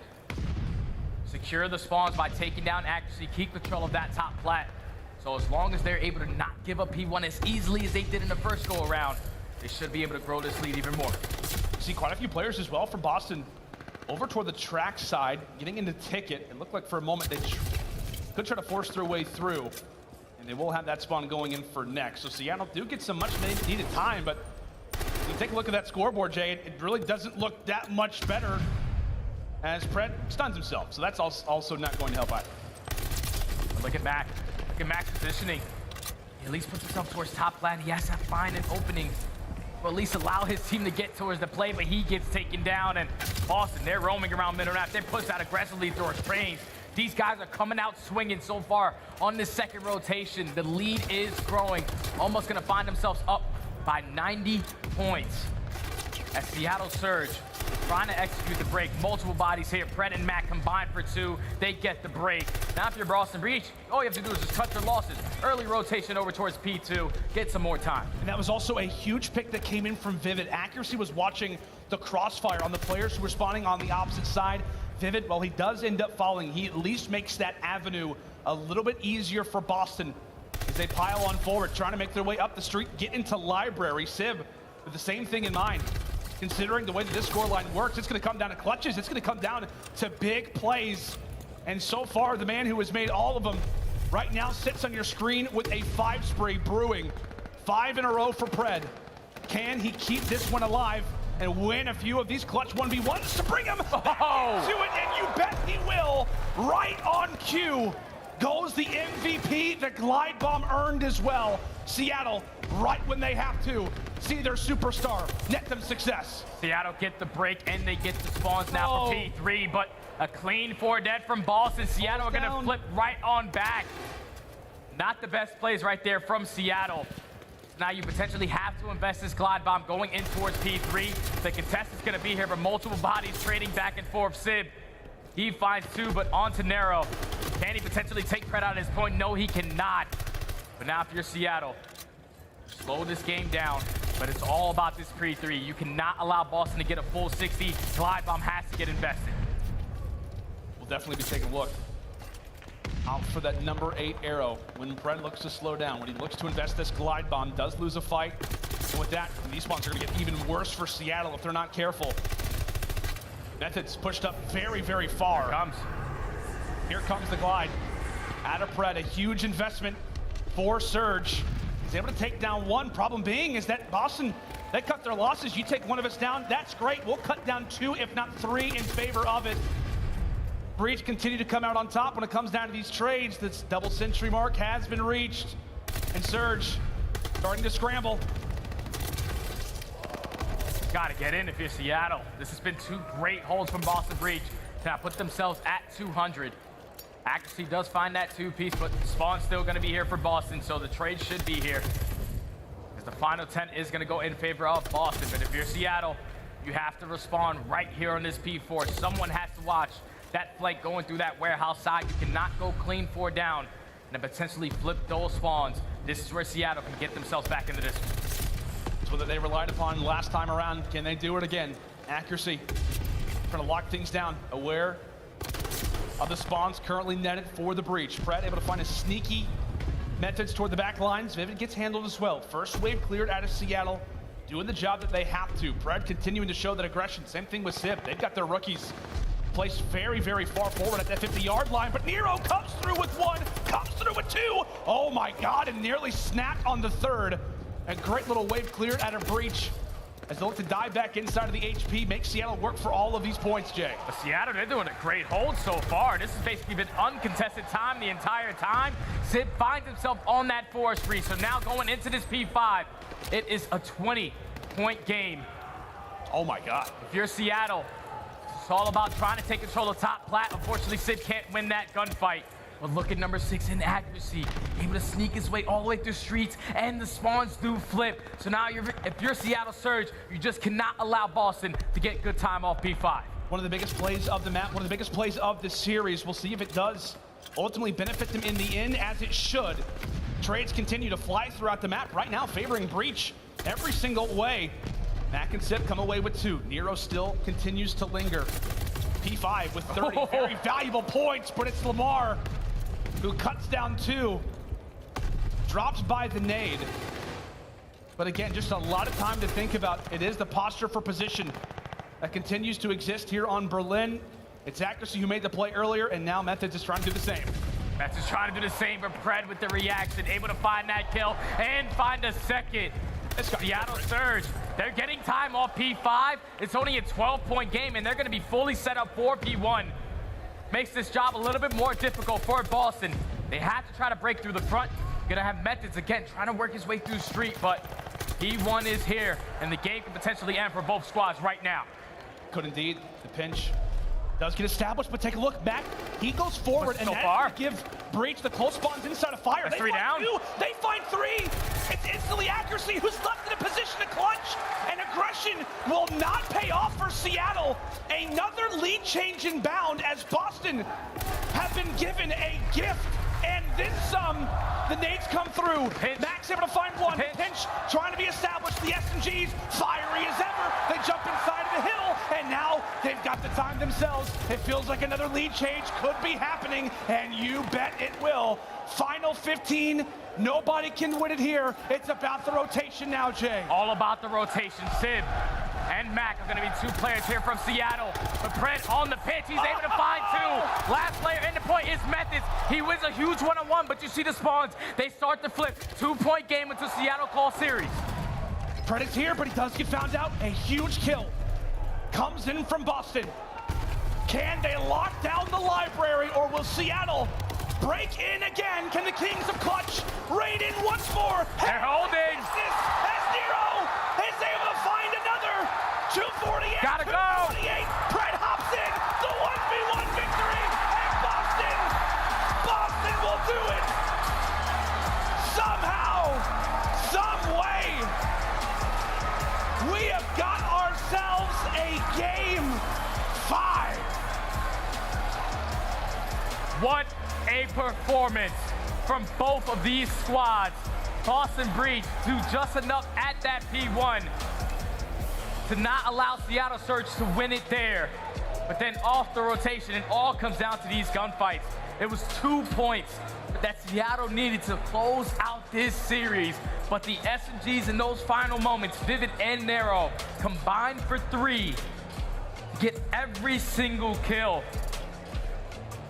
secure the spawns by taking down Accuracy, keep control of that top plat. So as long as they're able to not give up P1 as easily as they did in the first go around, they should be able to grow this lead even more. See quite a few players as well from Boston over toward the track side, getting into Ticket. It looked like for a moment they could try to force their way through, and they will have that spawn going in for next. So Seattle do get some much needed time, but if you take a look at that scoreboard, Jay, it really doesn't look that much better as Pred stuns himself. So that's also not going to help either. But look at Mack. Look at Mack's positioning. He at least puts himself towards top plat. He has to find an opening, or at least allow his team to get towards the play, but he gets taken down. And Boston, they're roaming around middle map. They're pushed out aggressively towards trains. These guys are coming out swinging so far on this second rotation. The lead is growing. Almost gonna find themselves up by 90 points. As Seattle Surge trying to execute the break. Multiple bodies here. Pred and Mack combined for 2. They get the break. Now if you're Boston Breach, all you have to do is just cut your losses. Early rotation over towards P2. Get some more time. And that was also a huge pick that came in from Vivid. Accuracy was watching the crossfire on the players who were spawning on the opposite side. Vivid, well, he does end up falling. He at least makes that avenue a little bit easier for Boston as they pile on forward, trying to make their way up the street, get into Library. Sib with the same thing in mind. Considering the way that this scoreline works, it's going to come down to clutches. It's going to come down to big plays. And so far, the man who has made all of them right now sits on your screen with a 5 spray brewing. 5 in a row for Pred. Can he keep this one alive and win a few of these clutch 1v1s to bring him back into it? And you bet he will. Right on cue goes the MVP, the glide bomb earned as well. Seattle, right when they have to see their superstar net them success. Seattle get the break and they get the spawns now for P3, but a clean 4 dead from Boston. Seattle are gonna flip right on back. Not the best plays right there from Seattle. Now you potentially have to invest this glide bomb going in towards P3. The contest is gonna be here, but multiple bodies trading back and forth. Sib, he finds 2, but onto Nero. Can he potentially take Pred out at his point? No, he cannot. But now if you're Seattle, slow this game down, but it's all about this P3. You cannot allow Boston to get a full 60. Glide bomb has to get invested. We'll definitely be taking a look out for that number 8 arrow when Pred looks to slow down. When he looks to invest this glide bomb, does lose a fight. And with that, these spawns are going to get even worse for Seattle if they're not careful. Methodz pushed up very, very far. Here comes the glide. Out of Pred, a huge investment for Surge. He's able to take down 1. Problem being is that Boston, they cut their losses. You take one of us down, that's great. We'll cut down 2, if not 3, in favor of it. Breach continue to come out on top when it comes down to these trades. This double century mark has been reached. And Surge starting to scramble. Gotta get in if you're Seattle. This has been 2 great holds from Boston Breach. to put themselves at 200. Accuracy does find that 2-piece, but Spawn's still going to be here for Boston, so the trade should be here. Because the final 10 is going to go in favor of Boston. But if you're Seattle, you have to respond right here on this P4. Someone has to watch that flank going through that warehouse side. You cannot go clean 4 down and then potentially flip those spawns. This is where Seattle can get themselves back into this. It's what they relied upon last time around. Can they do it again? Accuracy. Trying to lock things down. Aware of the spawns currently netted for the breach. Pred able to find a sneaky Methodz toward the back lines. Vivid gets handled as well. First wave cleared out of Seattle, doing the job that they have to. Pred continuing to show that aggression. Same thing with Simp. They've got their rookies placed very, very far forward at that 50-yard line, but Nero comes through with 1, comes through with 2. Oh my God, and nearly snapped on the 3rd. A great little wave cleared out of breach as they look to dive back inside of the HP, make Seattle work for all of these points, Jay. But Seattle, they're doing a great hold so far. This has basically been uncontested time the entire time. Sid finds himself on that forestry, so now going into this P5, it is a 20-point game. Oh my God. If you're Seattle, it's all about trying to take control of top plat. Unfortunately, Sid can't win that gunfight. But look at number 6 in accuracy, able to sneak his way all the way through streets, and the spawns do flip. So now if you're Seattle Surge, you just cannot allow Boston to get good time off P5. One of the biggest plays of the map, one of the biggest plays of this series. We'll see if it does ultimately benefit them in the end, as it should. Trades continue to fly throughout the map, right now favoring breach every single way. Mack and Simp come away with 2. Nero still continues to linger. P5 with 30 very valuable points, but it's Lamar who cuts down 2, drops by the nade. But again, just a lot of time to think about. It is the posture for position that continues to exist here on Berlin. It's Accuracy who made the play earlier, and now Methodz is trying to do the same. Methodz is trying to do the same, but Pred with the reaction, able to find that kill and find a second. Seattle Surge, they're getting time off P5. It's only a 12-point game, and they're going to be fully set up for P1. Makes this job a little bit more difficult for Boston. They have to try to break through the front. Gonna have Methodz again trying to work his way through street, but P1 is here, and the game can potentially end for both squads right now. Could indeed. The pinch does get established, but take a look. Mack, he goes forward, and that give Breach the close spawns inside of fire. That's They 3 find down. 2, they find 3. It's instantly Accuracy who's left in a position to clutch, and aggression will not pay off for Seattle. Another lead change inbound as Boston have been given a gift, and then some. The nades come through. Mack's able to find 1. Pinch trying to be established. The SMGs fiery as ever. They jump inside of the hill, and now they've got the time themselves. It feels like another lead change could be happening, and you bet it will. Final 15. Nobody can win it here. It's about the rotation now, Jay. All about the rotation. Sid and Mack are going to be 2 players here from Seattle. But Pred on the pitch, he's able to find 2. Last player in the point is Methodz. He wins a huge one-on-one, but you see the spawns. They start to flip. 2-point game until Seattle call series. Pred is here, but he does get found out. A huge kill comes in from Boston. Can they lock down the library, or will Seattle break in again? Can the Kings of Clutch raid in once more? They're holding. As Nero is able to find another 248. Gotta go. 248. Pred hops in. The 1v1 victory. And Boston will do it. Somehow, some way, we have got ourselves a game 5. What a performance from both of these squads. Boston Breach do just enough at that P1 to not allow Seattle Surge to win it there. But then off the rotation, it all comes down to these gunfights. It was 2 points that Seattle needed to close out this series. But the SMGs in those final moments, Vivid and Nero, combined for 3 to get every single kill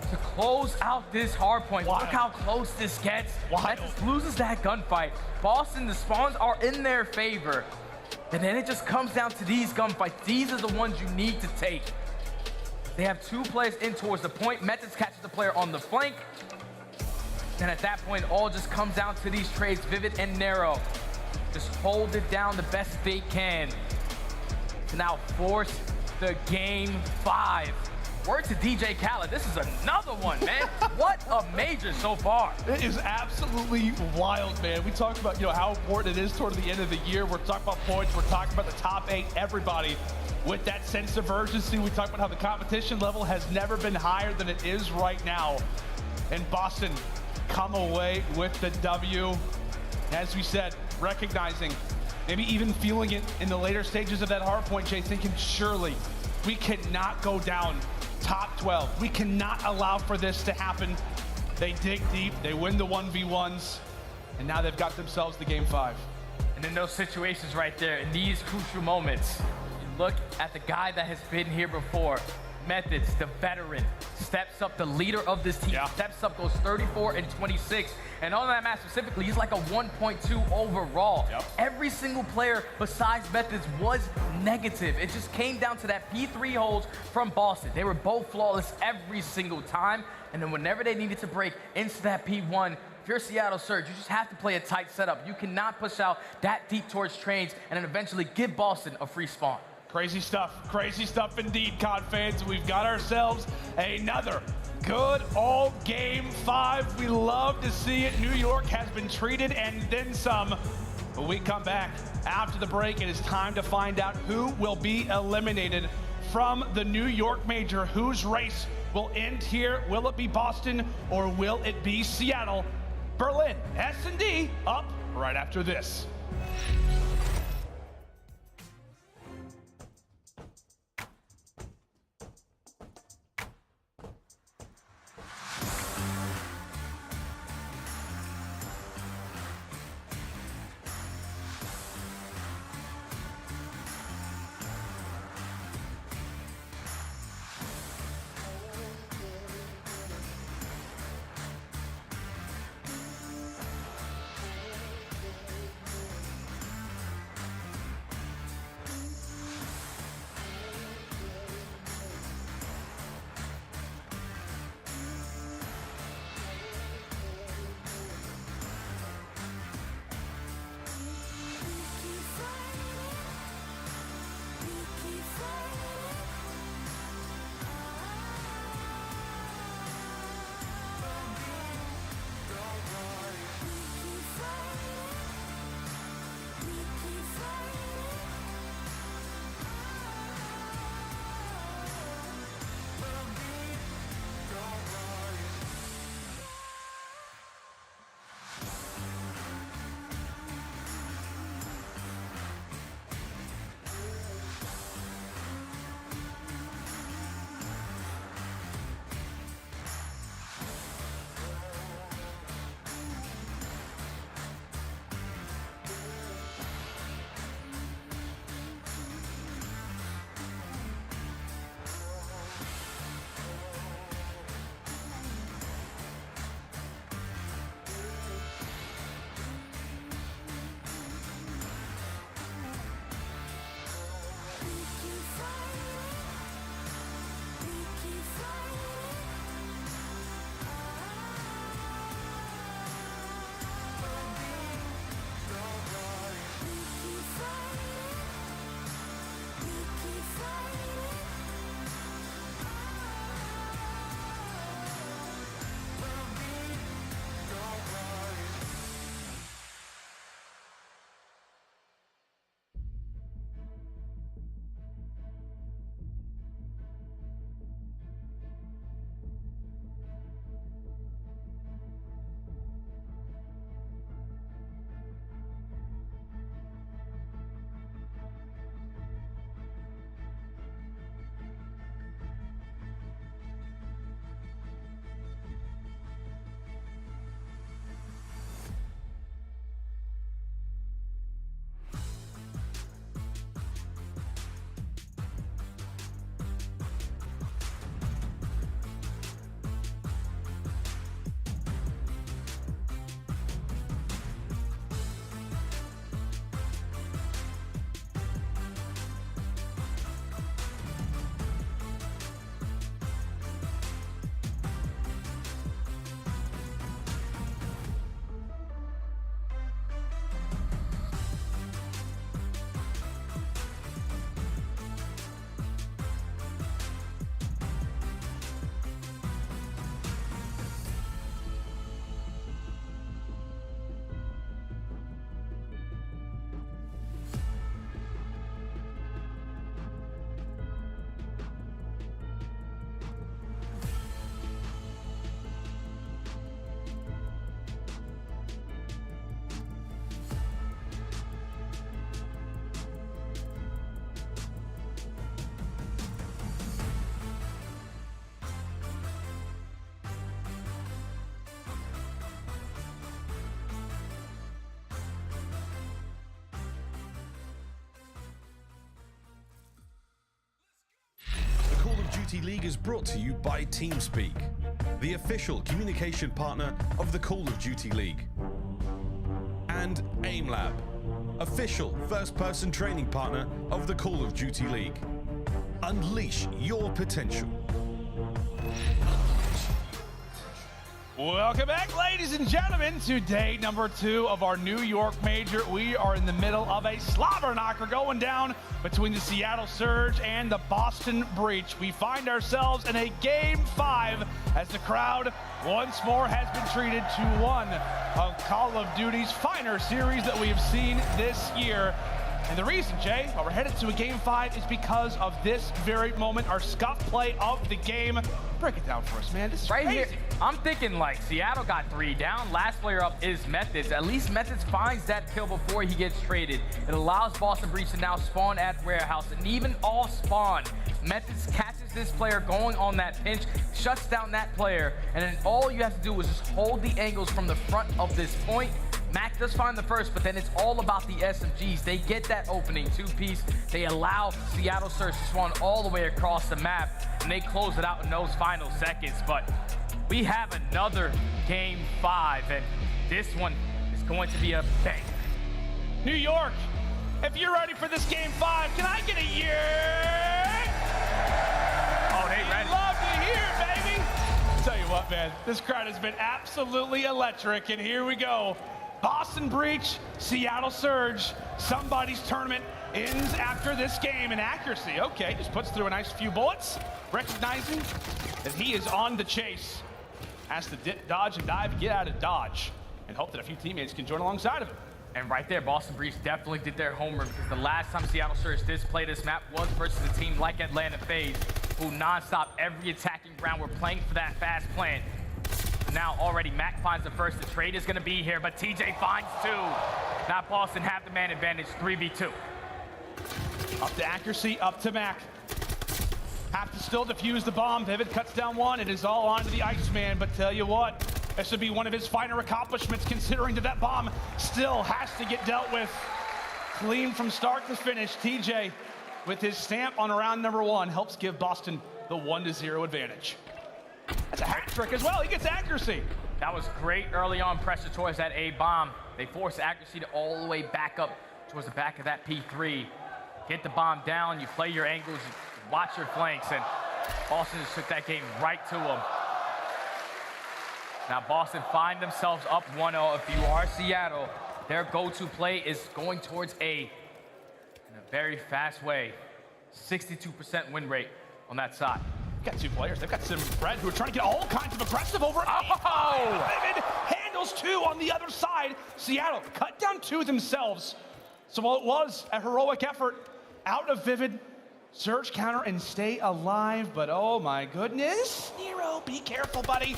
to close out this hard point. Look how close this gets. Methodz loses that gunfight. Boston, the spawns are in their favor. And then it just comes down to these gunfights. These are the ones you need to take. They have 2 players in towards the point. Methodz catches the player on the flank. Then at that point, it all just comes down to these trades. Vivid and Nero just hold it down the best they can to now force the game 5 word to TJHaly, this is another one, man. What a major so far. It is absolutely wild, man. We talked about, how important it is toward the end of the year. We're talking about points. We're talking about the top 8. Everybody with that sense of urgency. We talked about how the competition level has never been higher than it is right now. And Boston come away with the W. As we said, recognizing, maybe even feeling it in the later stages of that hard point, Jay, thinking surely we cannot go down top 12. We cannot allow for this to happen. They dig deep, they win the 1v1s, and now they've got themselves the game 5. And in those situations right there, in these crucial moments, you look at the guy that has been here before, Methodz, the veteran, steps up, the leader of this team, steps up, goes 34 and 26. And on that match specifically, he's like a 1.2 overall. Every single player besides Methodz was negative. It just came down to that P3 holds from Boston. They were both flawless every single time. And then whenever they needed to break into that P1, if you're Seattle Surge, you just have to play a tight setup. You cannot push out that deep towards trains and then eventually give Boston a free spawn. Crazy stuff indeed, COD fans. We've got ourselves another good old game 5. We love to see it. New York has been treated and then some. When we come back after the break, it is time to find out who will be eliminated from the New York Major. Whose race will end here? Will it be Boston or will it be Seattle? Berlin, S&D up right after this. League is brought to you by TeamSpeak, the official communication partner of the Call of Duty League. And AimLab, official first-person training partner of the Call of Duty League. Unleash your potential. Welcome back, ladies and gentlemen, to day number 2 of our New York Major. We are in the middle of a slobber knocker going down between the Seattle Surge and the Boston Breach. We find ourselves in a Game 5 as the crowd once more has been treated to one of Call of Duty's finer series that we have seen this year. And the reason, Jay, why we're headed to a Game 5 is because of this very moment, our Scump play of the game. Break it down for us, man. This is right crazy. here. I'm thinking like Seattle got 3 down. Last player up is Methodz. At least Methodz finds that kill before he gets traded. It allows Boston Breach to now spawn at Warehouse and even off spawn. Methodz catches this player going on that pinch, shuts down that player, and then all you have to do is just hold the angles from the front of this point. Mack does find the first, but then it's all about the SMGs. They get that opening 2-piece. They allow Seattle Surge to spawn all the way across the map, and they close it out in those final seconds. But we have another Game 5, and this one is going to be a bang. New York, if you're ready for this Game 5, can I get a yeah? Oh, they ready. Love to hear it, baby. Tell you what, man, this crowd has been absolutely electric, and here we go. Boston Breach, Seattle Surge, somebody's tournament ends after this game. And accuracy, okay, just puts through a nice few bullets, recognizing that he is on the chase. Has to dip, dodge, and dive, get out of dodge, and hope that a few teammates can join alongside of him. And right there, Boston Breach definitely did their homework, because the last time Seattle Surge did play this map was versus a team like Atlanta FaZe, who nonstop every attacking round were playing for that fast plan. Now already Mack finds the first. The trade is going to be here, but TJ finds 2. Now Boston have the man advantage, 3v2. Up to accuracy, up to Mack. Have to still defuse the bomb. Vivid cuts down 1. It is all onto the Iceman, but tell you what, this would be one of his finer accomplishments, considering that bomb still has to get dealt with. Clean from start to finish. TJ, with his stamp on round number 1, helps give Boston the 1-0 advantage. That's a hat trick as well. He gets accuracy. That was great early on pressure towards that A bomb. They force accuracy to all the way back up towards the back of that P3. Get the bomb down, you play your angles, you watch your flanks, and Boston just took that game right to them. Now Boston find themselves up 1-0. If you are Seattle, their go-to play is going towards A in a very fast way. 62% win rate on that side. Got 2 players. They've got Simp and Fred who are trying to get all kinds of aggressive over. Oh! Vivid handles 2 on the other side. Seattle cut down 2 themselves. So while it was a heroic effort, out of Vivid, Surge counter and stay alive. But oh my goodness, Nero, be careful, buddy.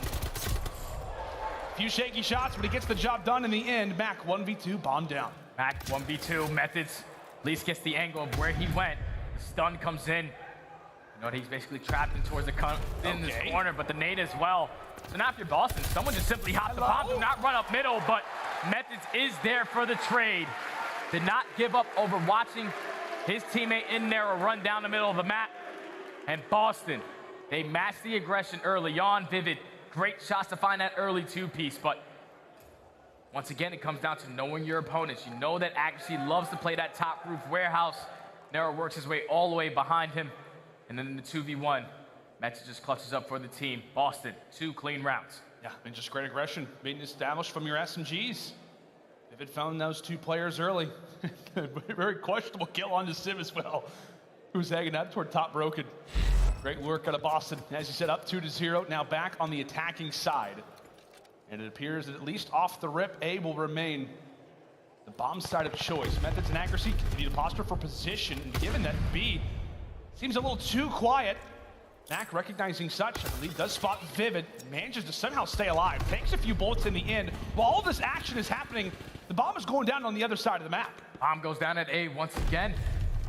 Few shaky shots, but he gets the job done in the end. Mack 1v2, bomb down. Mack 1v2, Methodz at least gets the angle of where he went. The stun comes in. You know, he's basically trapped in towards this corner, but the nade as well. So now if you're Boston, someone just simply hop the bomb. Do not run up middle, but Methodz is there for the trade. Did not give up over watching his teammate in Nero run down the middle of the map. And Boston, they matched the aggression early on. Vivid, great shots to find that early 2-piece, but once again, it comes down to knowing your opponents. You know that accuracy loves to play that top roof warehouse. Nero works his way all the way behind him. And then in the 2v1, Methodz just clutches up for the team. Boston, 2 clean rounds. Yeah, and just great aggression being established from your SMGs. Vivid found those 2 players early. Very questionable kill on the Sim as well, who's hanging up toward top broken. Great work out of Boston. As you said, up 2-0. Now back on the attacking side. And it appears that at least off the rip, A will remain the bomb side of choice. Methodz and accuracy continue to posture for position. And given that B seems a little too quiet, Mack, recognizing such, I believe, does spot Vivid, manages to somehow stay alive, takes a few bullets in the end. While all this action is happening, the bomb is going down on the other side of the map. Bomb goes down at A once again.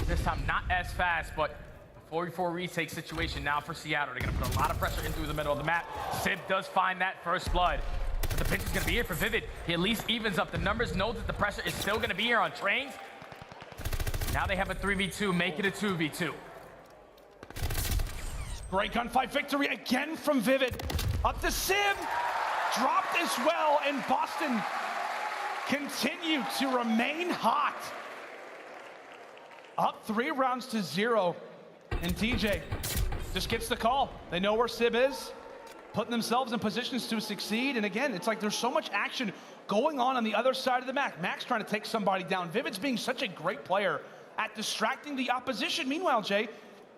This time not as fast, but a 4v4 retake situation now for Seattle. They're going to put a lot of pressure in through the middle of the map. Simp does find that first blood. But the pinch is going to be here for Vivid. He at least evens up the numbers, knows that the pressure is still going to be here on trains. Now they have a 3v2, make it a 2v2. Great gunfight victory again from Vivid. Up to Sim, dropped as well, and Boston continue to remain hot. Up 3 rounds to 0, and TJ just gets the call. They know where Sim is, putting themselves in positions to succeed, and again, it's like there's so much action going on the other side of the Mack. Mack's trying to take somebody down. Vivid's being such a great player at distracting the opposition. Meanwhile, Jay,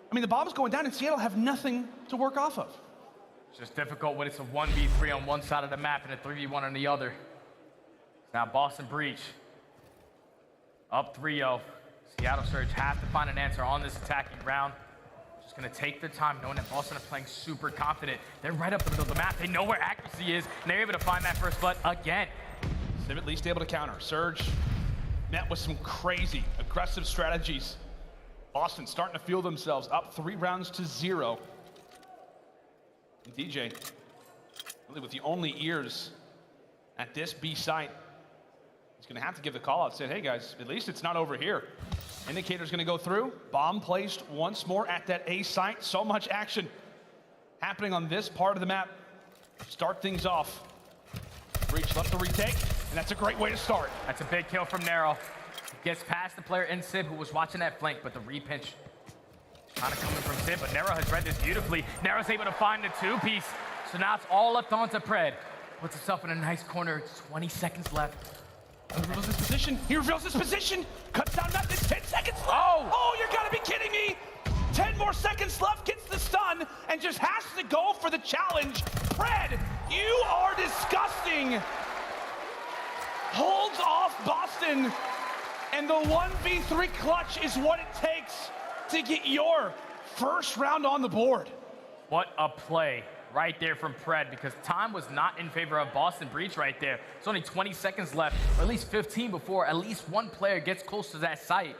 I mean, the bomb's going down, and Seattle have nothing to work off of. It's just difficult when it's a 1v3 on one side of the map and a 3v1 on the other. Now Boston Breach, up 3-0. Seattle Surge have to find an answer on this attacking round. Just gonna take their time, knowing that Boston are playing super confident. They're right up the middle of the map. They know where accuracy is, and they're able to find that first blood again. Sim at least able to counter. Surge met with some crazy, aggressive strategies. Boston starting to feel themselves up 3 rounds to 0. And DJ, really with the only ears at this B site, he's gonna have to give the call out, saying, hey guys, at least it's not over here. Indicator's gonna go through. Bomb placed once more at that A site. So much action happening on this part of the map. Start things off. Breach left to retake, and that's a great way to start. That's a big kill from Nero. Gets past the player in Simp who was watching that flank, but the repinch kind of coming from Simp, but Nero has read this beautifully. Nero's able to find the 2-piece, so now it's all up onto Pred. Puts himself in a nice corner, 20 seconds left. He reveals his position. He reveals his position. Cuts down nothing. 10 seconds left. Oh, you're gotta be kidding me. 10 more seconds left. Gets the stun and just has to go for the challenge. Pred, you are disgusting. Holds off Boston. And the 1v3 clutch is what it takes to get your first round on the board. What a play right there from Pred, because time was not in favor of Boston Breach right there. It's only 20 seconds left, or at least 15 before at least one player gets close to that site.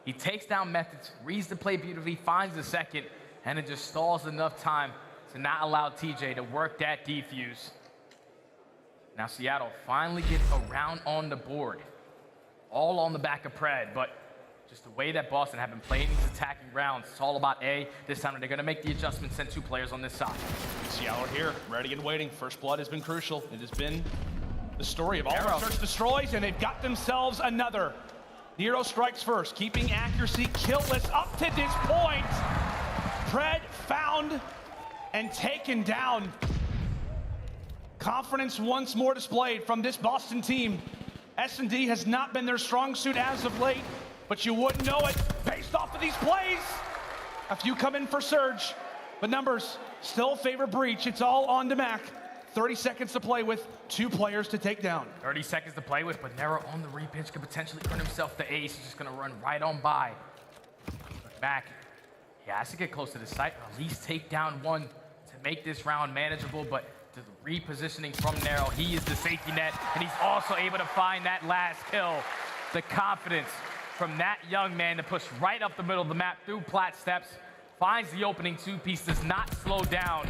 He takes down Methodz, reads the play beautifully, finds the second, and it just stalls enough time to not allow TJ to work that defuse. Now Seattle finally gets a round on the board. All on the back of Pred, but just the way that Boston have been playing these attacking rounds, it's all about A. This time they're going to make the adjustment, send 2 players on this side. Seattle are here, ready and waiting. First blood has been crucial. It has been the story of all our search destroys, and they've got themselves another. Nero strikes first, keeping accuracy killless up to this point. Pred found and taken down. Confidence once more displayed from this Boston team. S&D has not been their strong suit as of late, but you wouldn't know it based off of these plays. A few come in for Surge, but numbers still favor Breach. It's all on to Mack. 30 seconds to play with, 2 players to take down. 30 seconds to play with, but Nero on the repitch could potentially earn himself the ace. He's just gonna run right on by. Mack, he has to get close to the site, or at least take down one to make this round manageable, but to the repositioning from Nero, he is the safety net, and he's also able to find that last kill. The confidence from that young man to push right up the middle of the map through plat steps, finds the opening 2-piece, does not slow down,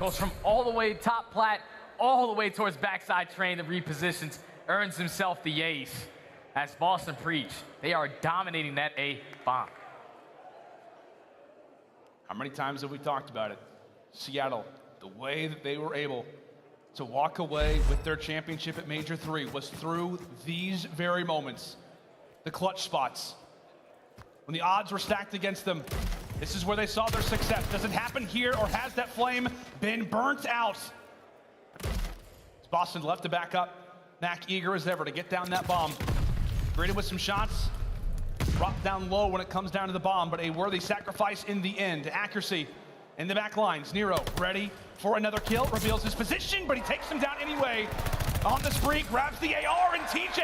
goes from all the way top plat, all the way towards backside train, that repositions, earns himself the ace. As Boston Breach, they are dominating that A bomb. How many times have we talked about it? Seattle, the way that they were able to walk away with their championship at Major 3 was through these very moments. The clutch spots. When the odds were stacked against them, this is where they saw their success. Does it happen here, or has that flame been burnt out? As Boston left to back up, Mack eager as ever to get down that bomb. Greeted with some shots, dropped down low when it comes down to the bomb, but a worthy sacrifice in the end. Accuracy in the back lines. Nero ready for another kill, reveals his position, but he takes him down anyway. On the spree, grabs the AR, and TJ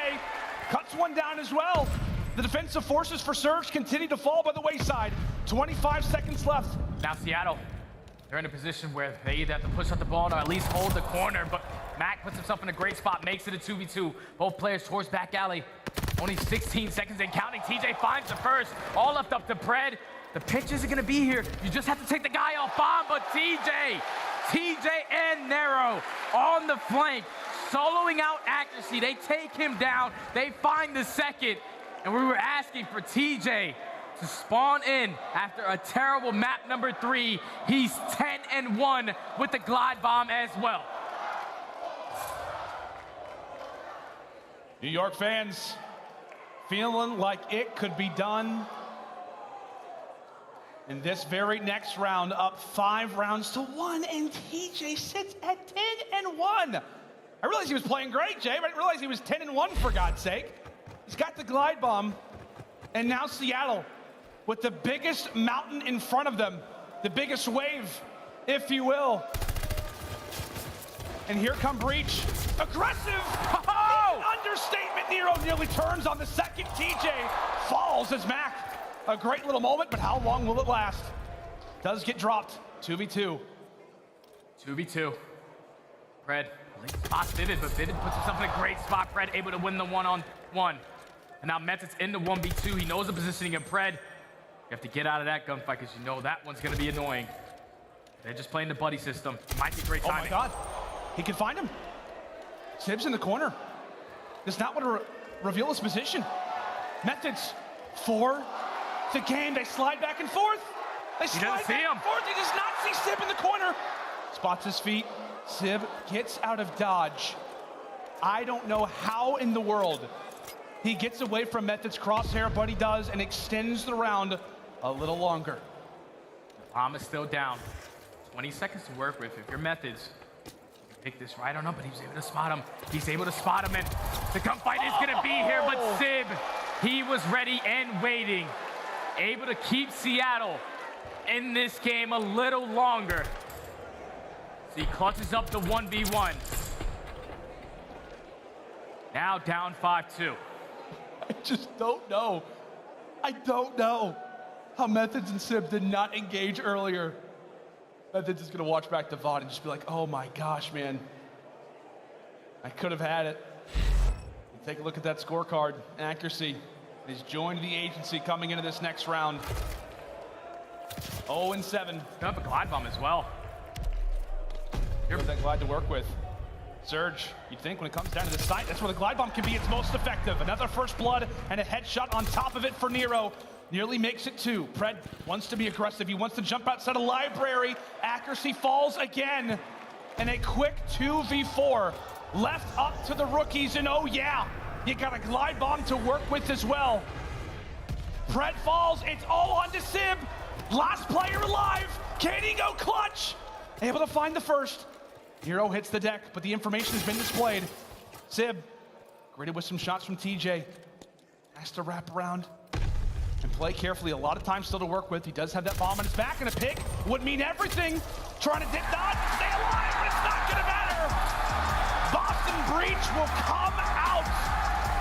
cuts one down as well. The defensive forces for Surge continue to fall by the wayside. 25 seconds left. Now Seattle, they're in a position where they either have to push out the ball or at least hold the corner, but Mack puts himself in a great spot, makes it a 2v2. Both players towards back alley. Only 16 seconds and counting. TJ finds the first. All left up to Pred. The pitch isn't gonna be here. You just have to take the guy off bomb, but TJ and Nero on the flank, soloing out accuracy. They take him down. They find the second, and we were asking for TJ to spawn in after a terrible map number 3. He's 10-1 with the glide bomb as well. New York fans feeling like it could be done in this very next round, up 5 rounds to 1, and TJ sits at 10-1. I realized he was playing great, Jay, but I didn't realize he was 10-1 for God's sake. He's got the glide bomb, and now Seattle with the biggest mountain in front of them, the biggest wave, if you will. And here come Breach. Aggressive! Oh! Understatement. Nero nearly turns on the second. TJ falls as Mack. A great little moment, but how long will it last? Does get dropped. 2v2. 2v2. Pred spots Vivid, but Vivid puts himself in a great spot. Pred able to win the one-on-one. And now Methodz in the 1v2. He knows the positioning of Pred. You have to get out of that gunfight because you know that one's going to be annoying. They're just playing the buddy system. Might be great timing. Oh my God. He can find him. Sib's in the corner. Does not want to reveal his position. Methodz for the game. They slide back and forth. They slide back and forth. He does not see Sib in the corner. Spots his feet. Sib gets out of dodge. I don't know how in the world he gets away from Methodz crosshair, but he does, and extends the round a little longer. The bomb is still down. 20 seconds to work with. If you're Methodz, pick this right on up, but he was able to spot him. He's able to spot him, and the gunfight is going to be here, but Sib, he was ready and waiting. Able to keep Seattle in this game a little longer. So he clutches up the 1v1. Now down 5-2. I just don't know. I don't know how Methodz and Sib did not engage earlier. Methodz is going to watch back the VOD and just be like, oh my gosh, man. I could have had it. Take a look at that scorecard. Accuracy has joined the agency coming into this next round. 0-7. Got up a glide bomb as well. Here's that glide to work with. Surge, you'd think when it comes down to the site, that's where the glide bomb can be its most effective. Another first blood and a headshot on top of it for Nero. Nearly makes it 2. Pred wants to be aggressive. He wants to jump outside of library. Accuracy falls again. And a quick 2v4 left up to the rookies. And oh yeah, you got a glide bomb to work with as well. Pred falls. It's all on to Sib. Last player alive. Can he go clutch? Able to find the first. Nero hits the deck, but the information has been displayed. Sib, greeted with some shots from TJ. Has to wrap around and play carefully. A lot of time still to work with. He does have that bomb on his back, and a pick would mean everything. Trying to dip dodge, stay alive, but it's not gonna matter. Boston Breach will come out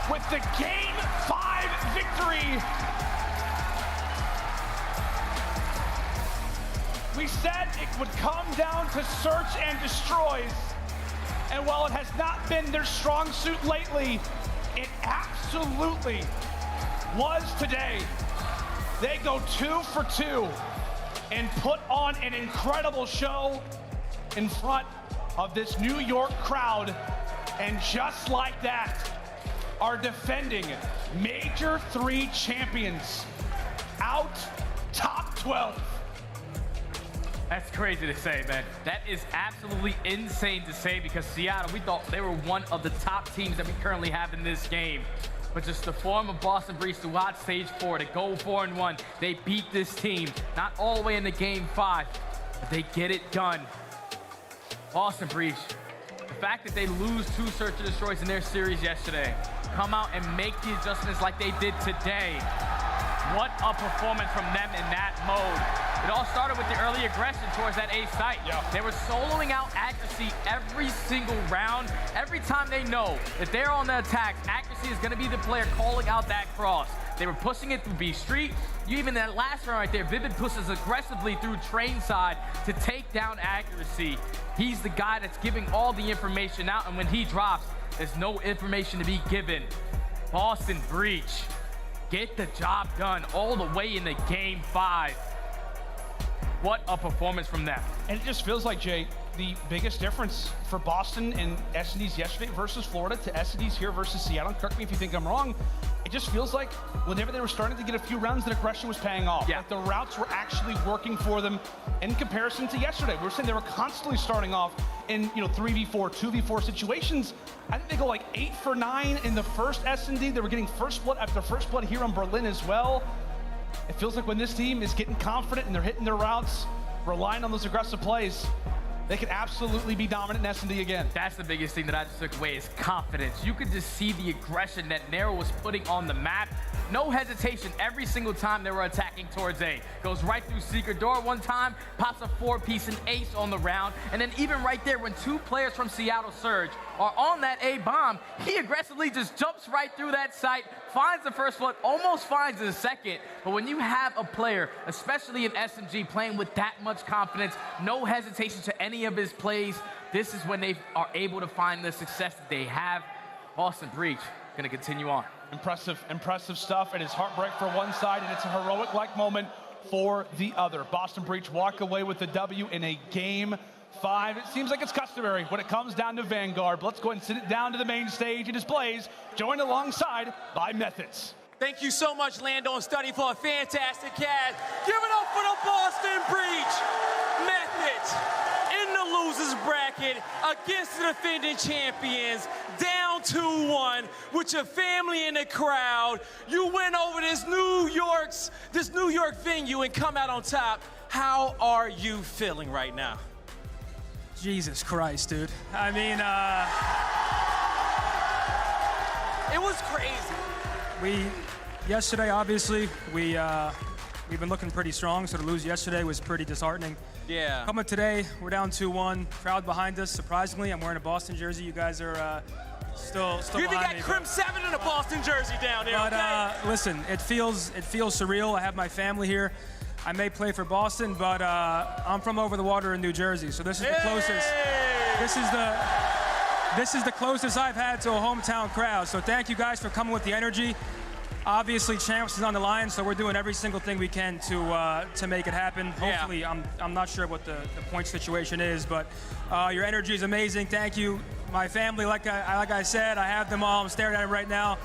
with the Game 5 victory. We said it would come down to search and destroys. And while it has not been their strong suit lately, it absolutely was today. They go 2 for 2 and put on an incredible show in front of this New York crowd. And just like that, our defending Major 3 champions out top 12. That's crazy to say, man. That is absolutely insane to say because Seattle, we thought they were one of the top teams that we currently have in this game. But just the form of Boston Breach throughout stage 4, to go 4-1, they beat this team. Not all the way into game 5, but they get it done. Boston Breach, the fact that they lose 2 search and destroys in their series yesterday, come out and make the adjustments like they did today. What a performance from them in that mode. It all started with the early aggression towards that A site. Yeah. They were soloing out accuracy every single round. Every time they know that they're on the attack, accuracy is going to be the player calling out that cross. They were pushing it through B Street. Even that last round right there, Vivid pushes aggressively through train side to take down accuracy. He's the guy that's giving all the information out, and when he drops, there's no information to be given. Boston Breach, get the job done all the way into game 5. What a performance from them. And it just feels like, Jay, the biggest difference for Boston and S&Ds yesterday versus Florida to S&Ds here versus Seattle, correct me if you think I'm wrong, it just feels like whenever they were starting to get a few rounds, that aggression was paying off. Yeah. Like the routes were actually working for them in comparison to yesterday. We were saying they were constantly starting off in 3v4, 2v4 situations. I think they go like 8 for 9 in the first S&D. They were getting first blood after first blood here in Berlin as well. It feels like when this team is getting confident and they're hitting their routes, relying on those aggressive plays, they could absolutely be dominant in S&D again. That's the biggest thing that I just took away is confidence. You could just see the aggression that Nero was putting on the map. No hesitation every single time they were attacking towards A. Goes right through secret door one time, pops a 4-piece and ace on the round, and then even right there when 2 players from Seattle Surge are on that A bomb, he aggressively just jumps right through that site, finds the first blood, almost finds the second. But when you have a player, especially in SMG, playing with that much confidence, no hesitation to any of his plays, this is when they are able to find the success that they have. Boston Breach gonna continue on. Impressive stuff. It is heartbreak for one side, and it's a heroic-like moment for the other. Boston Breach walk away with the W in a Game 5. It seems like it's customary when it comes down to Vanguard. But let's go ahead and send it down to the main stage. It is Blaze, joined alongside by Methodz. Thank you so much, Lando and Study, for a fantastic cast. Give it up for the Boston Breach. Methodz in the losers bracket against the defending champions, down 2-1 with your family in the crowd. You went over this New York venue and come out on top. How are you feeling right now? Jesus Christ, dude. I mean, it was crazy. Yesterday, obviously, we've been looking pretty strong, so to lose yesterday was pretty disheartening. Yeah. Coming today, we're down 2-1. Crowd behind us, surprisingly. I'm wearing a Boston jersey. You guys are still You even behind got me. Crim 7 in a Boston jersey down there, But okay? listen, it feels surreal. I have my family here. I may play for Boston, but I'm from over the water in New Jersey, so this is the closest. This is the closest I've had to a hometown crowd. So thank you guys for coming with the energy. Obviously, Champs is on the line, so we're doing every single thing we can to make it happen. Hopefully, I'm not sure what the point situation is, but your energy is amazing. Thank you, my family. Like I said, I have them all. I'm staring at them right now.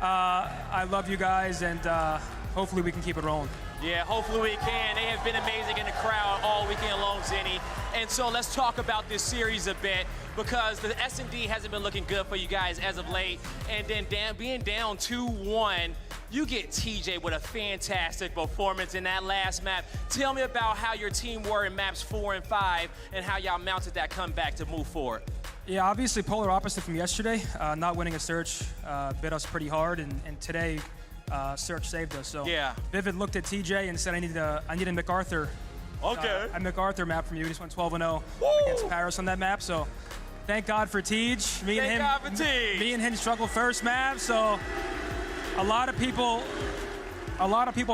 I love you guys, and hopefully we can keep it rolling. Yeah, hopefully we can. They have been amazing in the crowd all weekend long, Zenny. And so let's talk about this series a bit, because the S&D hasn't been looking good for you guys as of late. And then being down 2-1, you get TJ with a fantastic performance in that last map. Tell me about how your team were in maps 4 and 5 and how y'all mounted that comeback to move forward. Yeah, obviously polar opposite from yesterday. Not winning a search bit us pretty hard, and today Search saved us. So yeah. Vivid looked at TJ and said, I need a MacArthur. Okay. A MacArthur map from you. He just went 12-0 against Paris on that map. So thank God for Tej. Me and him struggled first map. So a lot of people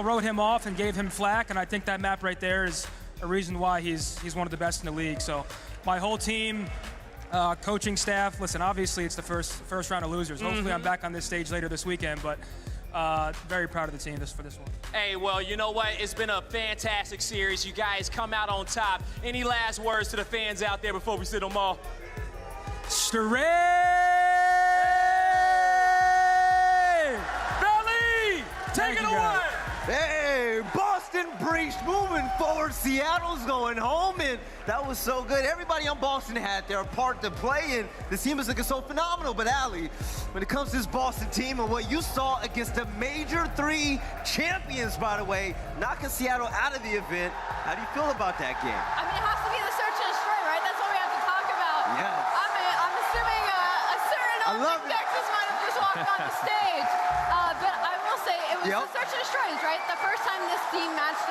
wrote him off and gave him flack, and I think that map right there is a reason why he's one of the best in the league. So my whole team, coaching staff, listen, obviously it's the first round of losers. Hopefully I'm back on this stage later this weekend, but very proud of the team for this one. Hey, well, you know what? It's been a fantastic series. You guys come out on top. Any last words to the fans out there before we sit them all? Straight! Belly! Take it away! Hey, Boston Breach moving forward. Seattle's going home, and that was so good. Everybody on Boston had their part to play, and the team is looking so phenomenal. But aLLeY, when it comes to this Boston team and what you saw against the Major 3 champions, by the way, knocking Seattle out of the event, how do you feel about that game? I mean, it has to be the search and destroy, right? That's what we have to talk about. Yes. I'm assuming a certain OpTic Texas might have just walked on the stage. But I will say, it was the search and destroys, right? The first time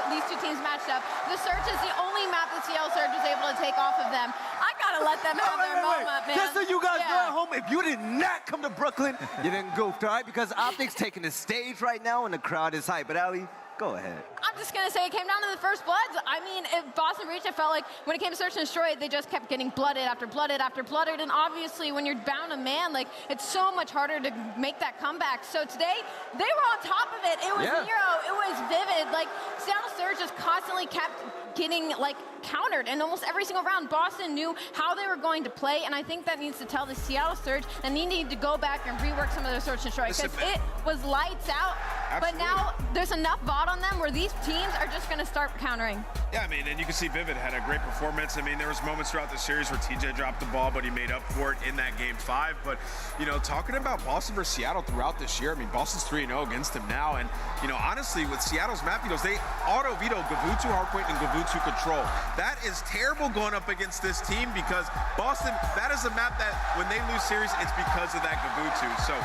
these two teams matched up, the search is the only map that CL Surge was able to take off of them. I gotta let them have their moment, man. Just so you guys know at home, if you did not come to Brooklyn, you didn't goofed, all right? Because OpTic's taking the stage right now, and the crowd is hype. But aLLeY, go ahead. I'm just gonna say it came down to the first bloods. I mean, if Boston Breach, it felt like when it came to search and destroy, they just kept getting blooded after blooded after blooded. And obviously, when you're down a man, like, it's so much harder to make that comeback. So today, they were on top of it. It was Nero, it was Vivid. Like, Seattle Surge just constantly kept getting like countered in almost every single round. Boston knew how they were going to play, and I think that needs to tell the Seattle Surge that they need to go back and rework some of their Search and Destroy, because it was lights out. Absolutely. But now there's enough bot on them where these teams are just going to start countering. Yeah, I mean, and you can see Vivid had a great performance. I mean, there was moments throughout the series where TJ dropped the ball, but he made up for it in that game 5. But, you know, talking about Boston versus Seattle throughout this year, I mean, Boston's 3-0 against them now. And, you know, honestly, with Seattle's map vetoes, they auto-veto Gavutu Hardpoint and Gavutu Control. That is terrible going up against this team, because Boston, that is a map that when they lose series, it's because of that Gavutu. So,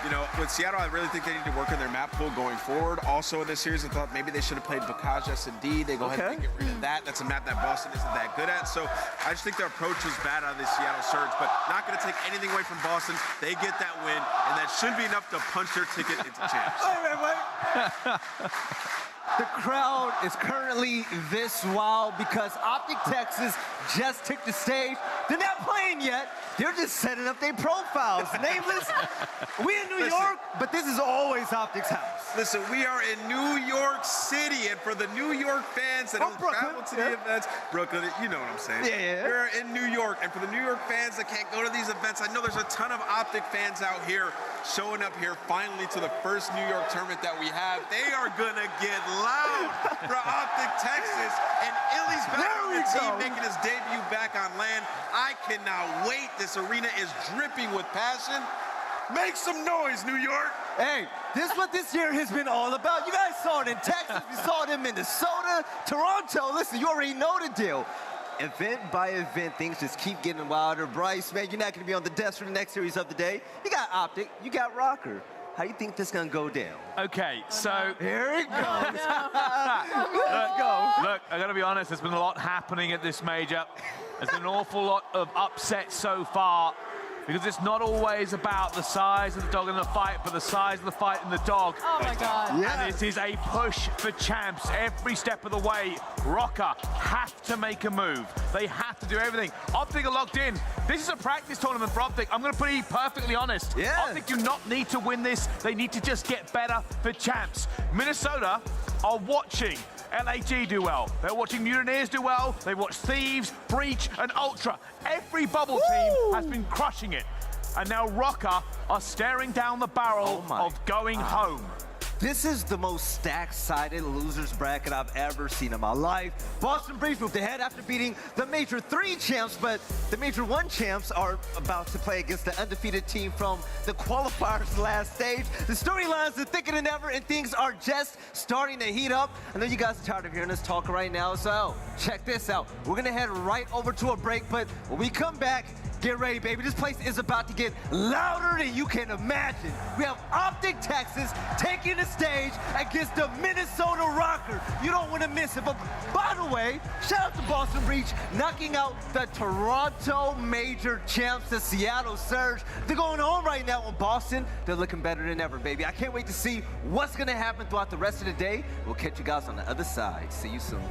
you know, with Seattle, I really think they need to work on their map pool going forward. Also in this series, I thought maybe they should have played Bokaj S&D. They go ahead and get rid of that. That's a map that Boston isn't that good at. So I just think their approach was bad out of the Seattle Surge, but not going to take anything away from Boston. They get that win, and that should be enough to punch their ticket into champs. Wait. The crowd is currently this wild because OpTic Texas just took the stage. They're not playing yet. They're just setting up their profiles. Nameless, we in New York, but this is always OpTic's house. Listen, we are in New York City, and for the New York fans that don't travel to the events, Brooklyn, you know what I'm saying. Yeah. We're in New York, and for the New York fans that can't go to these events, I know there's a ton of OpTic fans out here showing up here finally to the first New York tournament that we have. They are gonna get loud for OpTic Texas, and iLLeY's back on the team, making his debut back on land. I cannot wait. This arena is dripping with passion. Make some noise, New York. Hey, this is what this year has been all about. You guys saw it in Texas. We saw it in Minnesota, Toronto. Listen, you already know the deal. Event by event, things just keep getting wilder. Bryce, man, you're not going to be on the desk for the next series of the day. You got OpTic, you got Røkkr. How do you think this is going to go down? Okay, so... Here it goes. Look, I got to be honest, there's been a lot happening at this major. There's been an awful lot of upsets so far, because it's not always about the size of the dog in the fight, but the size of the fight in the dog. Oh my God. And it is a push for champs every step of the way. Røkkr have to make a move. They have to do everything. OpTic are locked in. This is a practice tournament for OpTic. I'm going to be perfectly honest. Yeah. OpTic do not need to win this. They need to just get better for champs. Minnesota are watching LAG do well. They're watching Mutineers do well. They watch Thieves, Breach, and Ultra. Every bubble team has been crushing it. And now Røkkr are staring down the barrel of going home. This is the most stacked-sided losers bracket I've ever seen in my life. Boston Breeze moved ahead after beating the Major 3 champs, but the Major 1 champs are about to play against the undefeated team from the qualifiers last stage. The storylines are thicker than ever, and things are just starting to heat up. I know you guys are tired of hearing us talk right now, so check this out. We're gonna head right over to a break, but when we come back, get ready, baby. This place is about to get louder than you can imagine. We have OpTic Texas taking the stage against the Minnesota Røkkr. You don't want to miss it. But by the way, shout out to Boston Breach knocking out the Toronto Major champs, the Seattle Surge. They're going home right now in Boston. They're looking better than ever, baby. I can't wait to see what's going to happen throughout the rest of the day. We'll catch you guys on the other side. See you soon.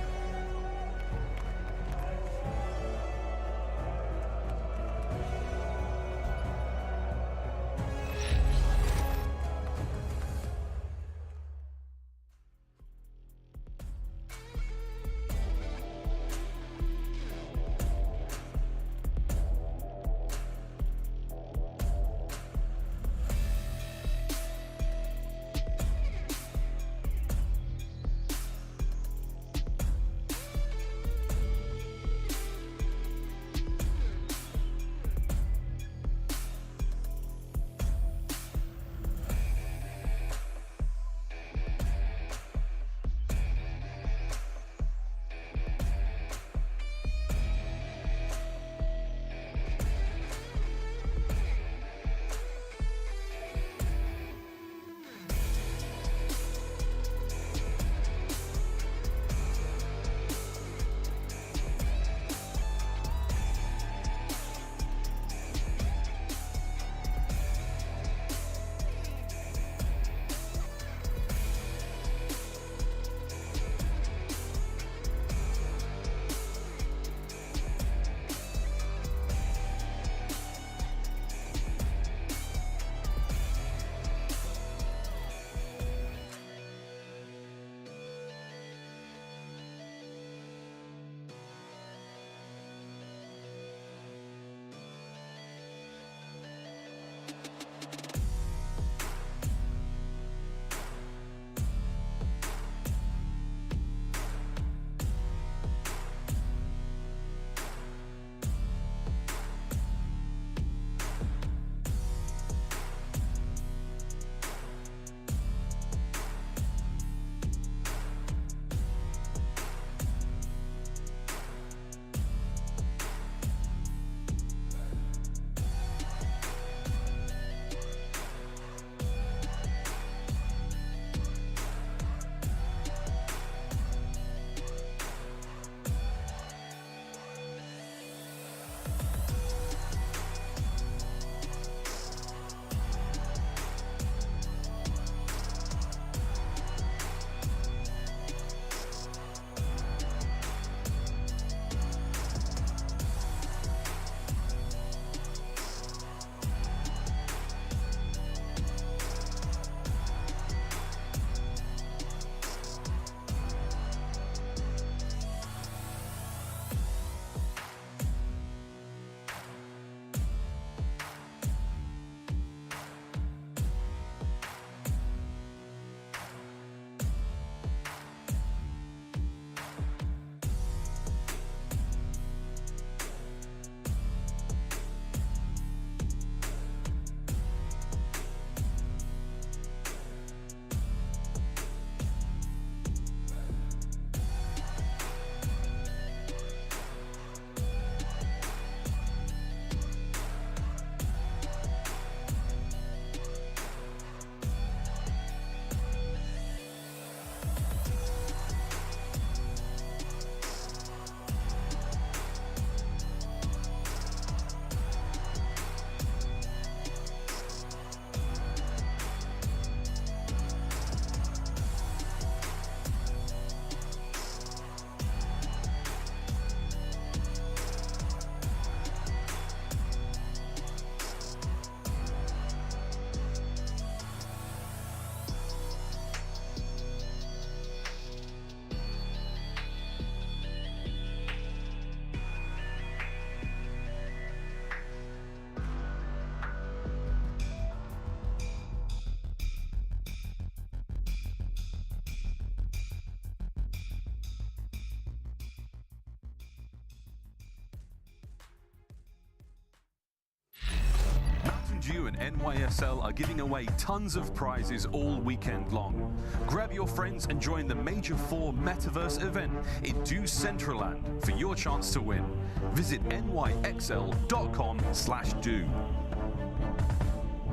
TJHaly and NYSL are giving away tons of prizes all weekend long. Grab your friends and join the Major 4 Metaverse event in Decentraland for your chance to win. Visit nyxl.com/do.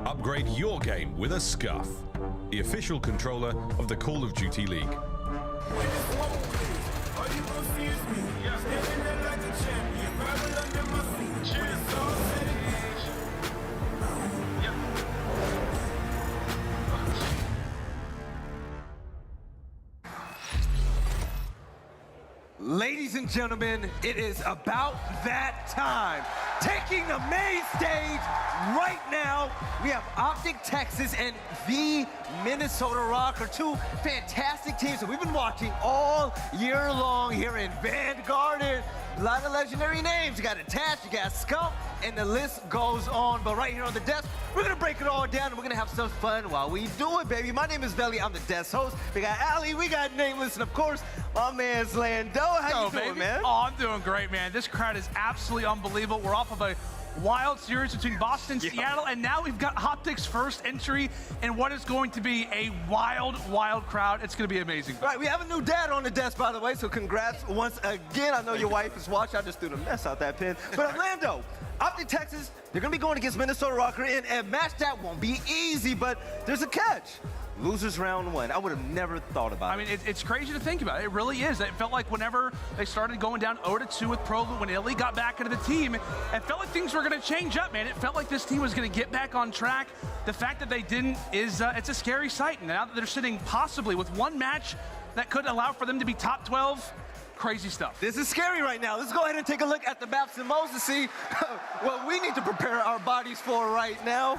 Upgrade your game with a Scuff, the official controller of the Call of Duty League. Ladies and gentlemen, it is about that time. Taking the main stage right now, we have OpTic Texas and the Minnesota Røkkr, two fantastic teams that we've been watching all year long here in Vanguard. A lot of legendary names. You got Attach, you got Scump, and the list goes on. But right here on the desk, we're gonna break it all down and we're gonna have some fun while we do it, baby. My name is Velly, I'm the desk host. We got aLLeY, we got Nameless, and of course, my man's Lando. How you doing, baby? man? Oh, I'm doing great, man. This crowd is absolutely unbelievable. We're off of a wild series between Boston, Seattle, and now we've got OpTic's first entry in what is going to be a wild, wild crowd. It's going to be amazing. Right, we have a new dad on the desk, by the way, so congrats once again. I know your wife is watching. I just threw the mess out that pin. But Orlando, OpTic Texas, they're going to be going against Minnesota Røkkr, and a match that won't be easy, but there's a catch. Losers round one. I would have never thought about it. I mean, it's crazy to think about. It really is. It felt like whenever they started going down 0-2 with Pro, when iLLeY got back into the team, it felt like things were going to change up, man. It felt like this team was going to get back on track. The fact that they didn't is it's a scary sight. And now that they're sitting possibly with one match that could allow for them to be top 12, crazy stuff. This is scary right now. Let's go ahead and take a look at the maps and modes to see what we need to prepare our bodies for right now.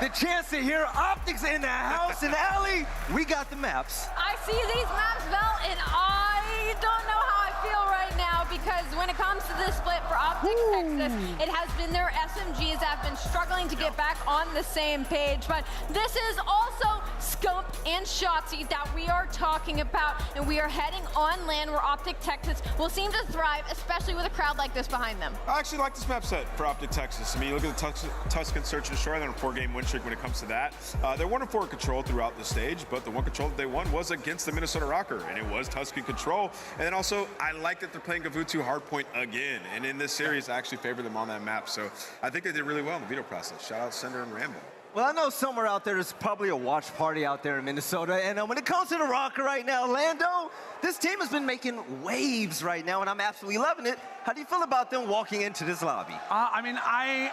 The chance to hear OpTic's in the house, and aLLeY, we got the maps. I see these maps, Vel, and I don't know how I feel right now because when it comes to this split for OpTic Texas, it has been their SMGs that have been struggling to get back on the same page. But this is also Scump and Shotzzy that we are talking about, and we are heading on land where OpTic Texas will seem to thrive, especially with a crowd like this behind them. I actually like this map set for OpTic Texas. I mean, you look at the Tuscan Search and Destroy, they're on a 4-game win streak when it comes to that. They're 1-4 control throughout the stage, but the one control that they won was against the Minnesota Røkkr, and it was Tuscan control. And then also, I like that they're playing Gavutu hardpoint again, and in this series, I actually favor them on that map. So I think they did really well in the veto process. Shout out Cinder and Rambo. Well, I know somewhere out there, there's probably a watch party out there in Minnesota. And when it comes to the Røkkr right now, Lando, this team has been making waves right now, and I'm absolutely loving it. How do you feel about them walking into this lobby? I mean, I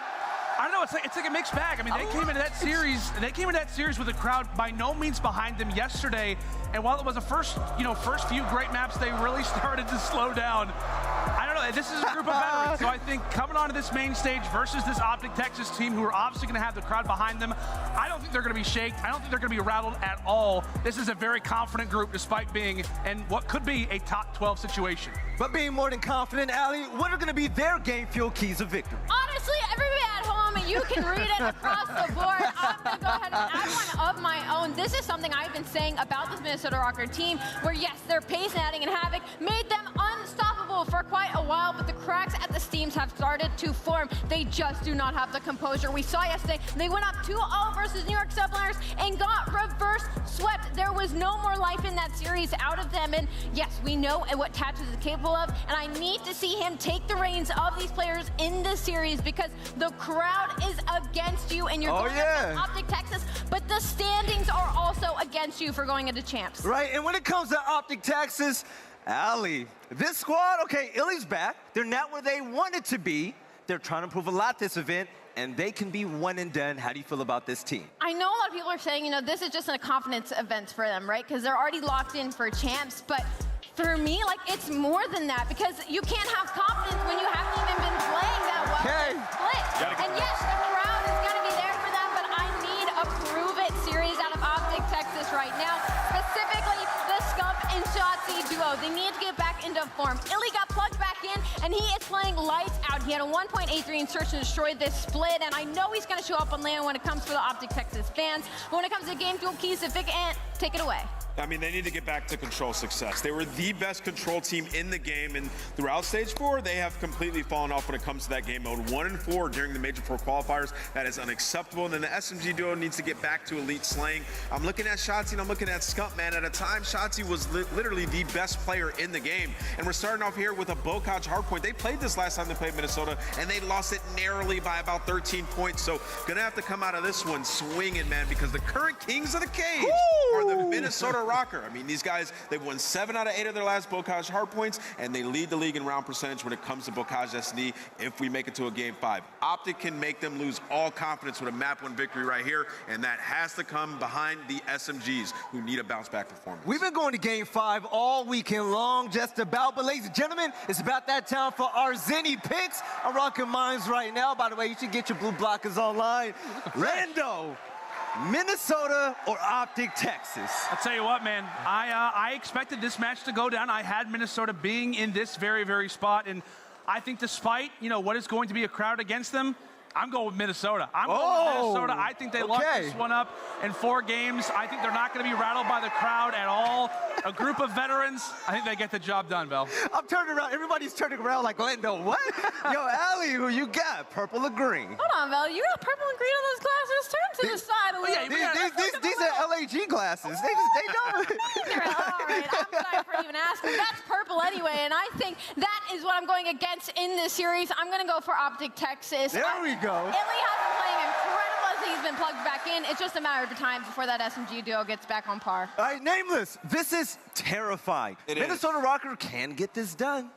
don't know. It's like a mixed bag. I mean, they came into that series. They came into that series with a crowd by no means behind them yesterday. And while it was the first few great maps, they really started to slow down. I don't know. This is a group of veterans. So I think coming onto this main stage versus this OpTic Texas team, who are obviously going to have the crowd behind them, I don't think they're going to be shaken. I don't think they're going to be rattled at all. This is a very confident group, despite being in what could be a top 12 situation. But being more than confident, aLLeY, what are going to be their game fuel keys of victory? Honestly, everybody at home, you can read it across the board. I'm going to go ahead and add one of my own. This is something I've been saying about this Minnesota Røkkr team, where yes, their pace adding and Havok made them unstoppable for quite a while, but the cracks at the steams have started to form. They just do not have the composure. We saw yesterday, they went up 2-0 versus York Subliners and got reverse swept. There was no more life in that series out of them, and yes, we know what Tatch is capable of, and I need to see him take the reins of these players in this series because the crowd is against you and you're going against OpTic Texas, but the standings are also against you for going into champs. Right, and when it comes to OpTic Texas, aLLeY, this squad, okay, iLLeY's back. They're not where they wanted to be. They're trying to prove a lot this event, and they can be one and done. How do you feel about this team? I know a lot of people are saying, this is just a confidence event for them, right? Because they're already locked in for champs, but for me, it's more than that because you can't have confidence when you haven't even been playing that well in the split. And yes, the crowd is going to be there for them, but I need a prove-it series out of OpTic Texas right now, specifically the Scump and Shotzzy duo. They need to get back into form. iLLeY got plugged back in, and he is playing lights out. He had a 1.83 in Search and Destroy this split, and I know he's going to show up on land when it comes for the OpTic Texas fans. But when it comes to game fuel keys, take it away. I mean, they need to get back to control success. They were the best control team in the game, and throughout Stage 4, they have completely fallen off when it comes to that game mode. 1-4 during the Major 4 qualifiers. That is unacceptable, and then the SMG duo needs to get back to elite slaying. I'm looking at Shotzzy, and I'm looking at Scump, man. At a time, Shotzzy was literally the best player in the game, and we're starting off here with a Bocage hardpoint. They played this last time they played Minnesota, and they lost it narrowly by about 13 points, so gonna have to come out of this one swinging, man, because the current kings of the cage are the Minnesota Røkkr. I mean, these guys, they've won 7 out of 8 of their last Bocage hardpoints, and they lead the league in round percentage when it comes to Bocage SD if we make it to a game 5. OpTic can make them lose all confidence with a map 1 victory right here, and that has to come behind the SMGs, who need a bounce back performance. We've been going to game 5 all weekend long, just about, but ladies and gentlemen, it's about that time for our Zenny picks. I'm rocking mines right now. By the way, you should get your blue blockers online. Lando, Minnesota or OpTic Texas? I'll tell you what, man. I expected this match to go down. I had Minnesota being in this very, very spot, and I think despite, what is going to be a crowd against them, I'm going with Minnesota. I'm going with Minnesota. I think they locked this one up in 4 games. I think they're not going to be rattled by the crowd at all. A group of veterans, I think they get the job done, Bell. I'm turning around. Everybody's turning around like, Lando, what? Yo, aLLeY, who you got? Purple or green? Hold on, Bell. You got purple and green on those glasses? Turn to the side a little bit. These are LAG glasses. They don't. All right, I'm sorry for even asking. That's purple anyway, and I think that is what I'm going against in this series. I'm going to go for OpTic Texas. There we go. iLLeY has been playing incredible as he's been plugged back in. It's just a matter of time before that SMG duo gets back on par. All right, Nameless, this is terrifying. Minnesota Røkkr can get this done.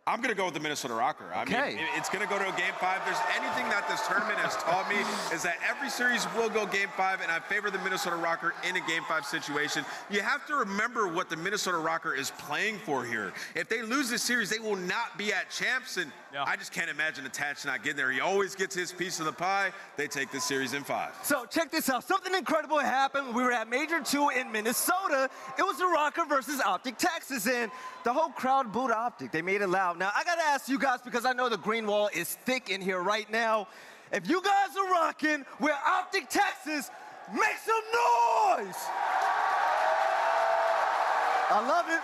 I'm going to go with the Minnesota Røkkr. I mean, it's going to go to a game 5. There's anything that this tournament has taught me is that every series will go game 5, and I favor the Minnesota Røkkr in a game 5 situation. You have to remember what the Minnesota Røkkr is playing for here. If they lose this series, they will not be at champs, and I just can't imagine Attach not getting there. He always gets his piece of the pie. They take this series in 5. So check this out. Something incredible happened when we were at Major 2 in Minnesota. It was the Røkkr versus OpTic Texas, and the whole crowd booed OpTic. They made it loud. Now, I got to ask you guys, because I know the green wall is thick in here right now. If you guys are rocking with OpTic Texas, make some noise! I love it.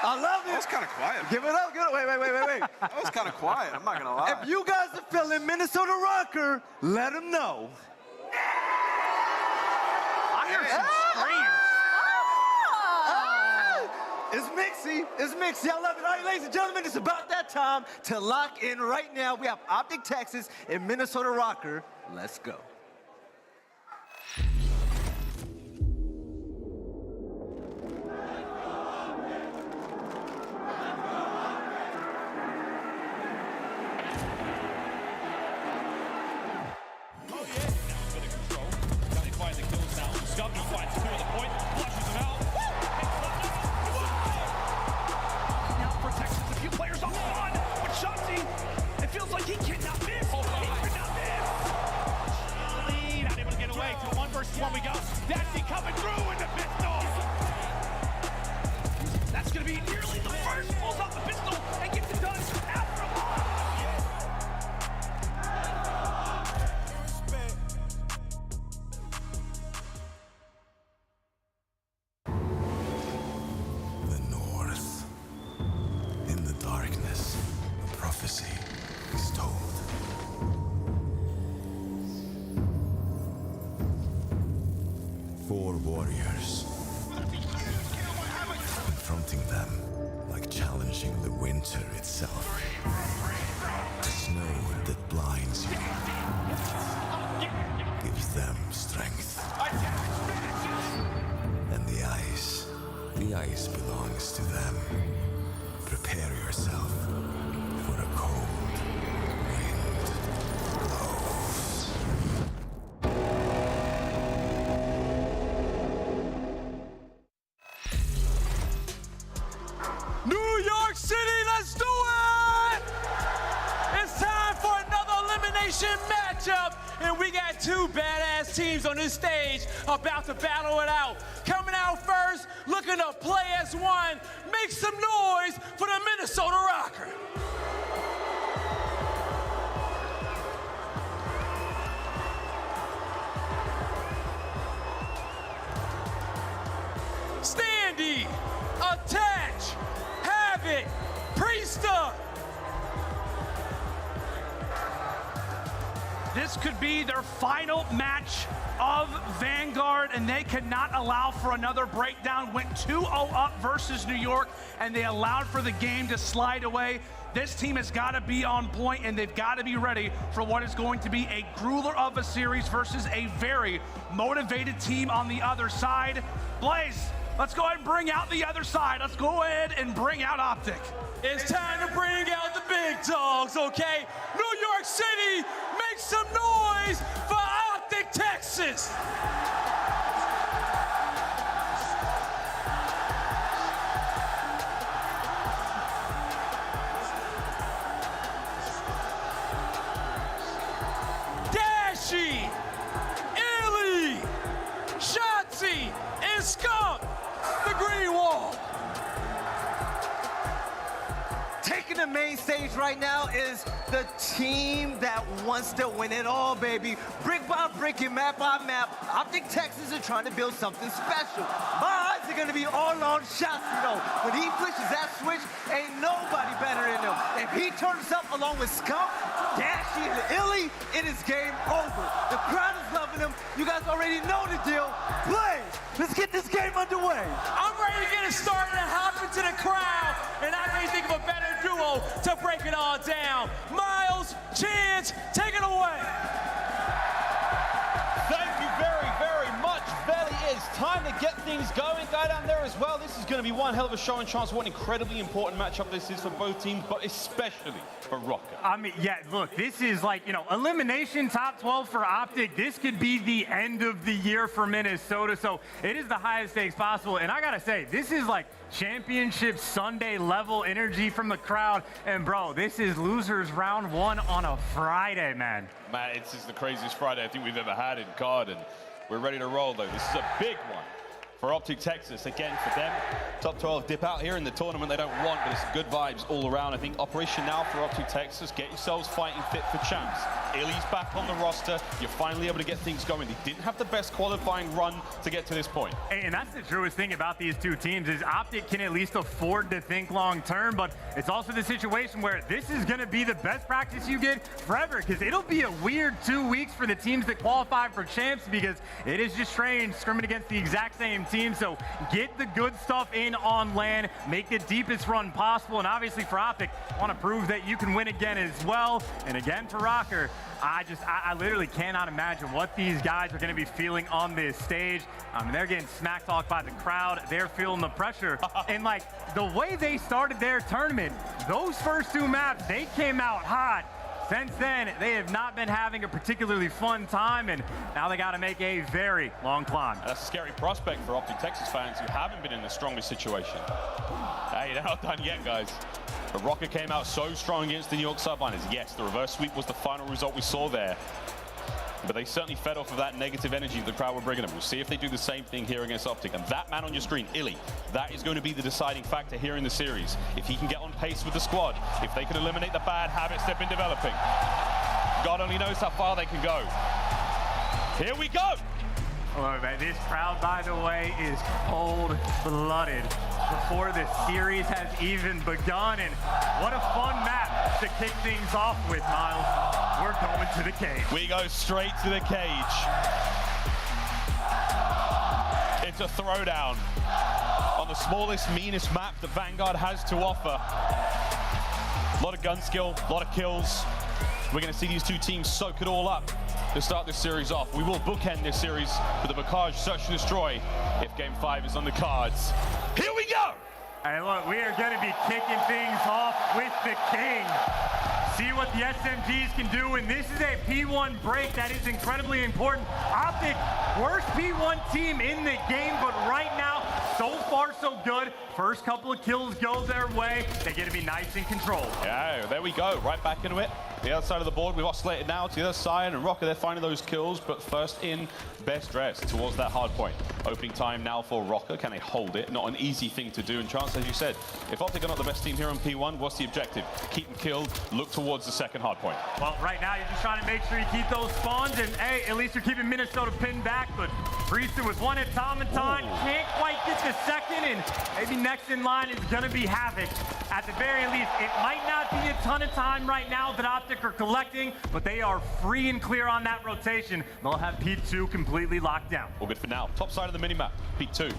I love it. That was kind of quiet. Give it up. Wait. That was kind of quiet. I'm not going to lie. If you guys are feeling Minnesota Røkkr, let them know. I hear some screams. It's mixy. It's mixy. I love it. All right, ladies and gentlemen, it's about that time to lock in right now. We have OpTic Texas and Minnesota Røkkr. Let's go. Scump finds 2 on the point, flushes him out. Now protects a few players off the run, but Shotzzy, it feels like he cannot miss. He cannot miss. Lead, not able to get away. To 1 versus 1 we go. Dashy coming through with the pistol. That's going to be nearly the first. Pulls out the pistol and gets it done. Afro. Four warriors. Confronting them like challenging the winter itself. The snow that blinds you gives them strength. And the ice belongs to them. Prepare yourself for a cold wind blows. New York City, let's do it! It's time for another elimination matchup, and we got 2 badass teams on this stage about to battle it out. Coming out first, looking to play as one, make some noise for the Minnesota Røkkr. This could be their final match of Vanguard, and they cannot allow for another breakdown. Went 2-0 up versus New York, and they allowed for the game to slide away. This team has got to be on point, and they've got to be ready for what is going to be a grueler of a series versus a very motivated team on the other side. Blaze, let's go ahead and bring out the other side. Let's go ahead and bring out OpTic. It's time to bring out the big dogs, okay? New York City, make some noise for OpTic Texas. Dashy, iLLeY, Shotzzy, and Scump, the green wall. Taking the main stage right now is the team that wants to win it all, baby. Brick by brick and map by map, OpTic Texas are trying to build something special. My eyes are gonna be all on Shotzzy, though. When he flishes that switch, ain't nobody better than him. If he turns up along with Scump, Dashy, and iLLeY, it is game over. The crowd is loving him. You guys already know the deal. Blaze, let's get this game underway. I'm ready to get it started and hop into the crowd, and I can't think of a better duo to break it all down. Miles, Chance, take it away. Thank you very, very much, Belly. It's time to get things going. Go down there as well. This is going to be one hell of a show and chance. What an incredibly important matchup this is for both teams, but especially for Røkkr. I mean, yeah, look, this is like, you know, elimination top 12 for OpTic. This could be the end of the year for Minnesota, so it is the highest stakes possible. And I gotta say, this is like championship Sunday level energy from the crowd. And bro, this is losers round 1 on a Friday, man. Man, it's just the craziest Friday I think we've ever had in COD, and we're ready to roll, though. This is a big one for OpTic Texas. Again, for them, top 12 dip out here in the tournament they don't want, but it's good vibes all around. I think Operation now for OpTic Texas, get yourselves fighting fit for champs. iLLeY's back on the roster. You're finally able to get things going. They didn't have the best qualifying run to get to this point. And that's the truest thing about these two teams is OpTic can at least afford to think long term, but it's also the situation where this is going to be the best practice you get forever, because it'll be a weird 2 weeks for the teams that qualify for champs, because it is just strange scrimming against the exact same team. So get the good stuff in on land, make the deepest run possible, and obviously for OpTic, want to prove that you can win again as well. And again for Røkkr, I literally cannot imagine what these guys are going to be feeling on this stage. They're getting smack talked by the crowd. They're feeling the pressure. And like the way they started their tournament, those first 2 maps, they came out hot. Since then, they have not been having a particularly fun time, and now they got to make a very long climb. That's a scary prospect for OpTic Texas fans who haven't been in the strongest situation. Hey, they're not done yet, guys. But Røkkr came out so strong against the New York Subliners. Yes, the reverse sweep was the final result we saw there. But they certainly fed off of that negative energy the crowd were bringing them. We'll see if they do the same thing here against OpTic. And that man on your screen, iLLeY, that is going to be the deciding factor here in the series. If he can get on pace with the squad, if they can eliminate the bad habits they've been developing, God only knows how far they can go. Here we go! Oh, man, this crowd, by the way, is cold-blooded before the series has even begun. And what a fun map to kick things off with, Miles. We're going to the cage. We go straight to the cage. It's a throwdown on the smallest, meanest map that Vanguard has to offer. A lot of gun skill, a lot of kills. We're going to see these two teams soak it all up to start this series off. We will bookend this series with a Barrage Search and Destroy if Game 5 is on the cards. Here we go! Hey, look, we are going to be kicking things off with the king. See what the SMGs can do, and this is a P1 break that is incredibly important. OpTic, worst P1 team in the game, but right now, so far so good. First couple of kills go their way. They get to be nice and controlled. Yeah, there we go, right back into it. The other side of the board, we've oscillated now to the other side, and Røkkr, they're finding those kills, but first in, best dressed towards that hard point. Opening time now for Røkkr. Can they hold it? Not an easy thing to do, and Chance, as you said, if OpTic are not the best team here on P1, what's the objective? Keep them killed, look towards the second hard point. Well, right now, you're just trying to make sure you keep those spawns, and hey, at least you're keeping Minnesota pinned back, but Priestahh with one automaton, can't quite get the second, and maybe next in line is gonna be Havok. at the very least, it might not be a ton of time right now that OpTic are collecting, but they are free and clear on that rotation. They'll have P2 completely locked down. All good for now. Top side of the minimap, P2.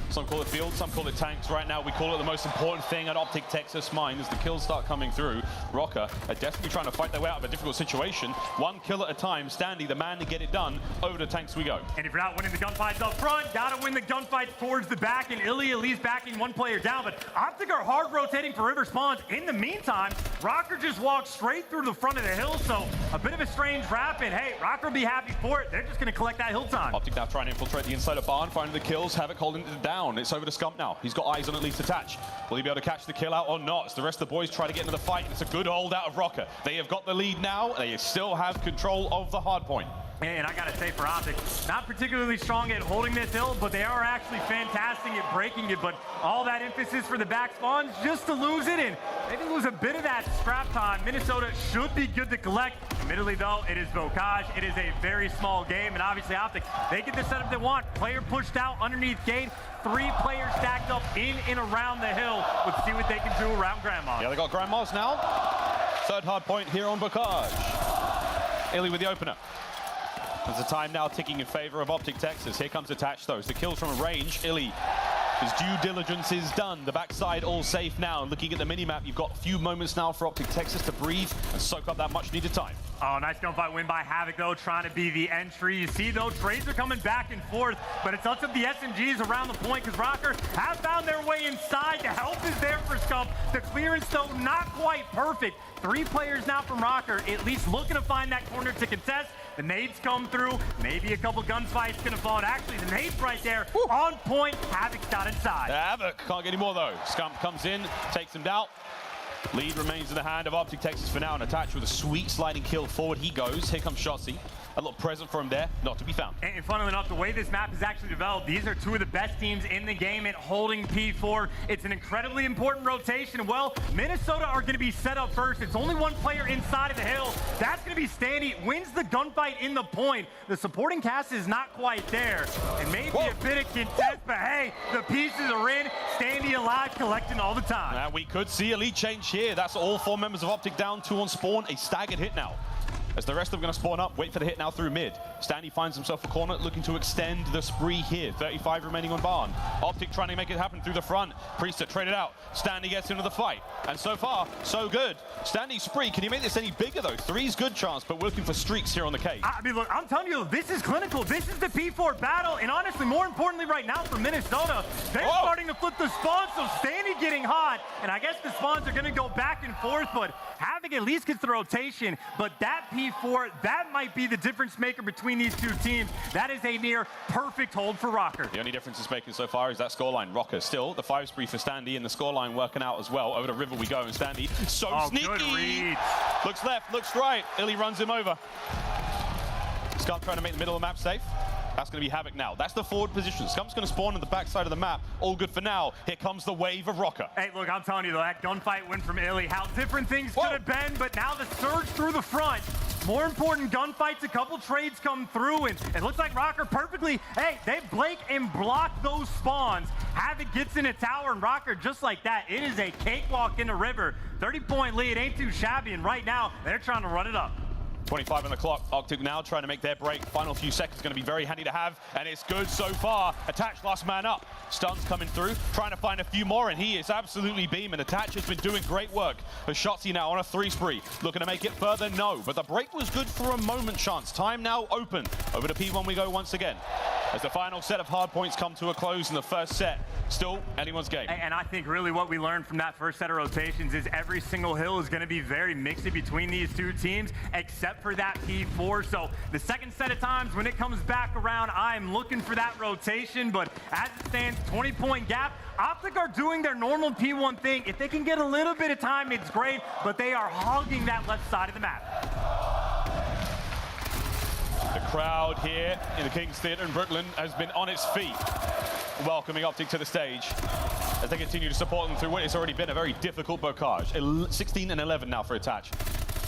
Some call it field, some call it tanks. Right now, we call it the most important thing at OpTic Texas mind as the kills start coming through. Røkkr are desperately trying to fight their way out of a difficult situation. One kill at a time. Standy, the man to get it done. Over to tanks we go. And if you're not winning the gunfights up front, gotta win the gunfights towards the back. And iLLeY at least backing one player down. But OpTic are hard rotating for river spawns. In the meantime, Røkkr just walked straight through the front of the hill. So a bit of a strange wrap. And hey, Røkkr will be happy for it. They're just going to collect that hill time. OpTic now trying to infiltrate the inside of barn, finding the kills. Havok holding it down. It's over to Scump now. He's got eyes on at least attach. Will he be able to catch the kill out or not? As the rest of the boys try to get into the fight. It's a good hold out of Røkkr. They have got the lead now. They still have control of the hard point. And I gotta say for OpTic, not particularly strong at holding this hill, but they are actually fantastic at breaking it. But all that emphasis for the back spawns just to lose it, and maybe lose a bit of that scrap time. Minnesota should be good to collect. Admittedly though, it is Bocage. It is a very small game, and obviously OpTic, they get the setup they want. Player pushed out underneath gate. 3 players stacked up in and around the hill. Let's see what they can do around Grandma. Yeah, they got Grandmas now. Third hard point here on Bocage. iLLeY with the opener. There's the time now ticking in favor of OpTic Texas. Here comes Attach though. It's the kills from a range. iLLeY, his due diligence is done. The backside all safe now. And looking at the minimap, you've got a few moments now for OpTic Texas to breathe and soak up that much needed time. Oh, nice gunfight win by Havok though, trying to be the entry. You see though, trades are coming back and forth, but it's up to the SMGs around the point because Røkkr have found their way inside. The help is there for Scump. The clearance though, not quite perfect. 3 players now from Røkkr, at least looking to find that corner to contest. The nades come through, maybe a couple gunfights gonna fall. And actually, the nades right there, on point. Havok's got inside. Havok can't get any more though. Scump comes in, takes him down. Lead remains in the hand of OpTic Texas for now, and Attach with a sweet sliding kill forward he goes. Here comes Shotzzy. A little present for him there, not to be found. And funnily enough, the way this map is actually developed, these are 2 of the best teams in the game at holding P4. It's an incredibly important rotation. Well, Minnesota are going to be set up first. It's only 1 player inside of the hill. That's going to be Standy. Wins the gunfight in the point. The supporting cast is not quite there. And maybe a bit of contest, but hey, the pieces are in. Standy alive, collecting all the time. And we could see a lead change here. That's all 4 members of OpTic down, 2 on spawn. A staggered hit now. As the rest of them going to spawn up, wait for the hit now through mid. Standy finds himself a corner, looking to extend the spree here. 35 remaining on barn. OpTic trying to make it happen through the front. Priestahh traded out. Standy gets into the fight. And so far, so good. Standy spree, can you make this any bigger though? 3's good chance, but we're looking for streaks here on the cave. I mean, look, I'm telling you, this is clinical. This is the P4 battle. And honestly, more importantly right now for Minnesota, they're starting to flip the spawns, so Standy getting hot. And I guess the spawns are going to go back and forth, but Havok at least gets the rotation. But that P4, that might be the difference maker between these 2 teams. That is a near perfect hold for Røkkr. The only difference it's making so far is that scoreline. Røkkr still, the 5 spree for Standy, and the scoreline working out as well. Over to River we go, and Standy, so sneaky! Good read. Looks left, looks right. iLLeY runs him over. Scump trying to make the middle of the map safe. That's going to be Havok now. That's the forward position. Scump's going to spawn on the backside of the map. All good for now. Here comes the wave of Røkkr. Hey, look, I'm telling you, though, that gunfight win from iLLeY. How different things could have been, but now the surge through the front. More important gunfights, a couple trades come through, and it looks like Røkkr perfectly, hey, they Blake and block those spawns. Havok gets in a tower, and Røkkr, just like that, it is a cakewalk in the river. 30-point lead ain't too shabby, and right now, they're trying to run it up. 25 on the clock. OpTic now trying to make their break. Final few seconds going to be very handy to have, and it's good so far. Attach last man up. Stuns coming through, trying to find a few more, and he is absolutely beaming. Attach has been doing great work. A Shotzzy now on a 3 spree. Looking to make it further, no. But the break was good for a moment chance. Time now open. Over to P1 we go once again. As the final set of hard points come to a close in the first set. Still anyone's game. And I think really what we learned from that first set of rotations is every single hill is going to be very mixy between these 2 teams, except for that P4. So the second set of times when it comes back around, I'm looking for that rotation. But as it stands, 20-point gap. OpTic are doing their normal P1 thing. If they can get a little bit of time, it's great. But they are hogging that left side of the map. The crowd here in the King's Theatre in Brooklyn has been on its feet, welcoming OpTic to the stage as they continue to support them through what has already been a very difficult Bocage. 16 and 11 now for Attach,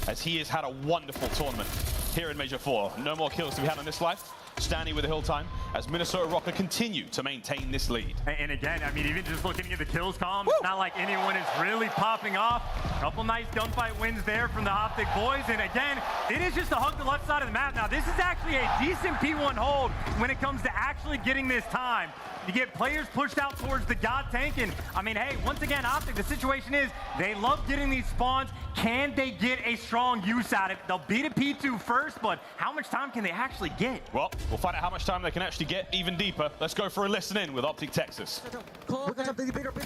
as he has had a wonderful tournament here in Major 4. No more kills to be had on this life. Standy with the hill time. as Minnesota Røkkr continue to maintain this lead. And again, I mean, even just looking at the kills column, it's not like anyone is really popping off. A couple nice gunfight wins there from the OpTic boys. And again, it is just to hug the left side of the map. Now, this is actually a decent P1 hold when it comes to actually getting this time. You get players pushed out towards the God tank, and I mean, hey, once again, OpTic, the situation is they love getting these spawns. Can they get a strong use out of it? They'll beat a P2 first, but how much time can they actually get? Well, we'll find out how much time they can actually get even deeper. Let's go for a listen in with OpTic Texas. Look at bigger. I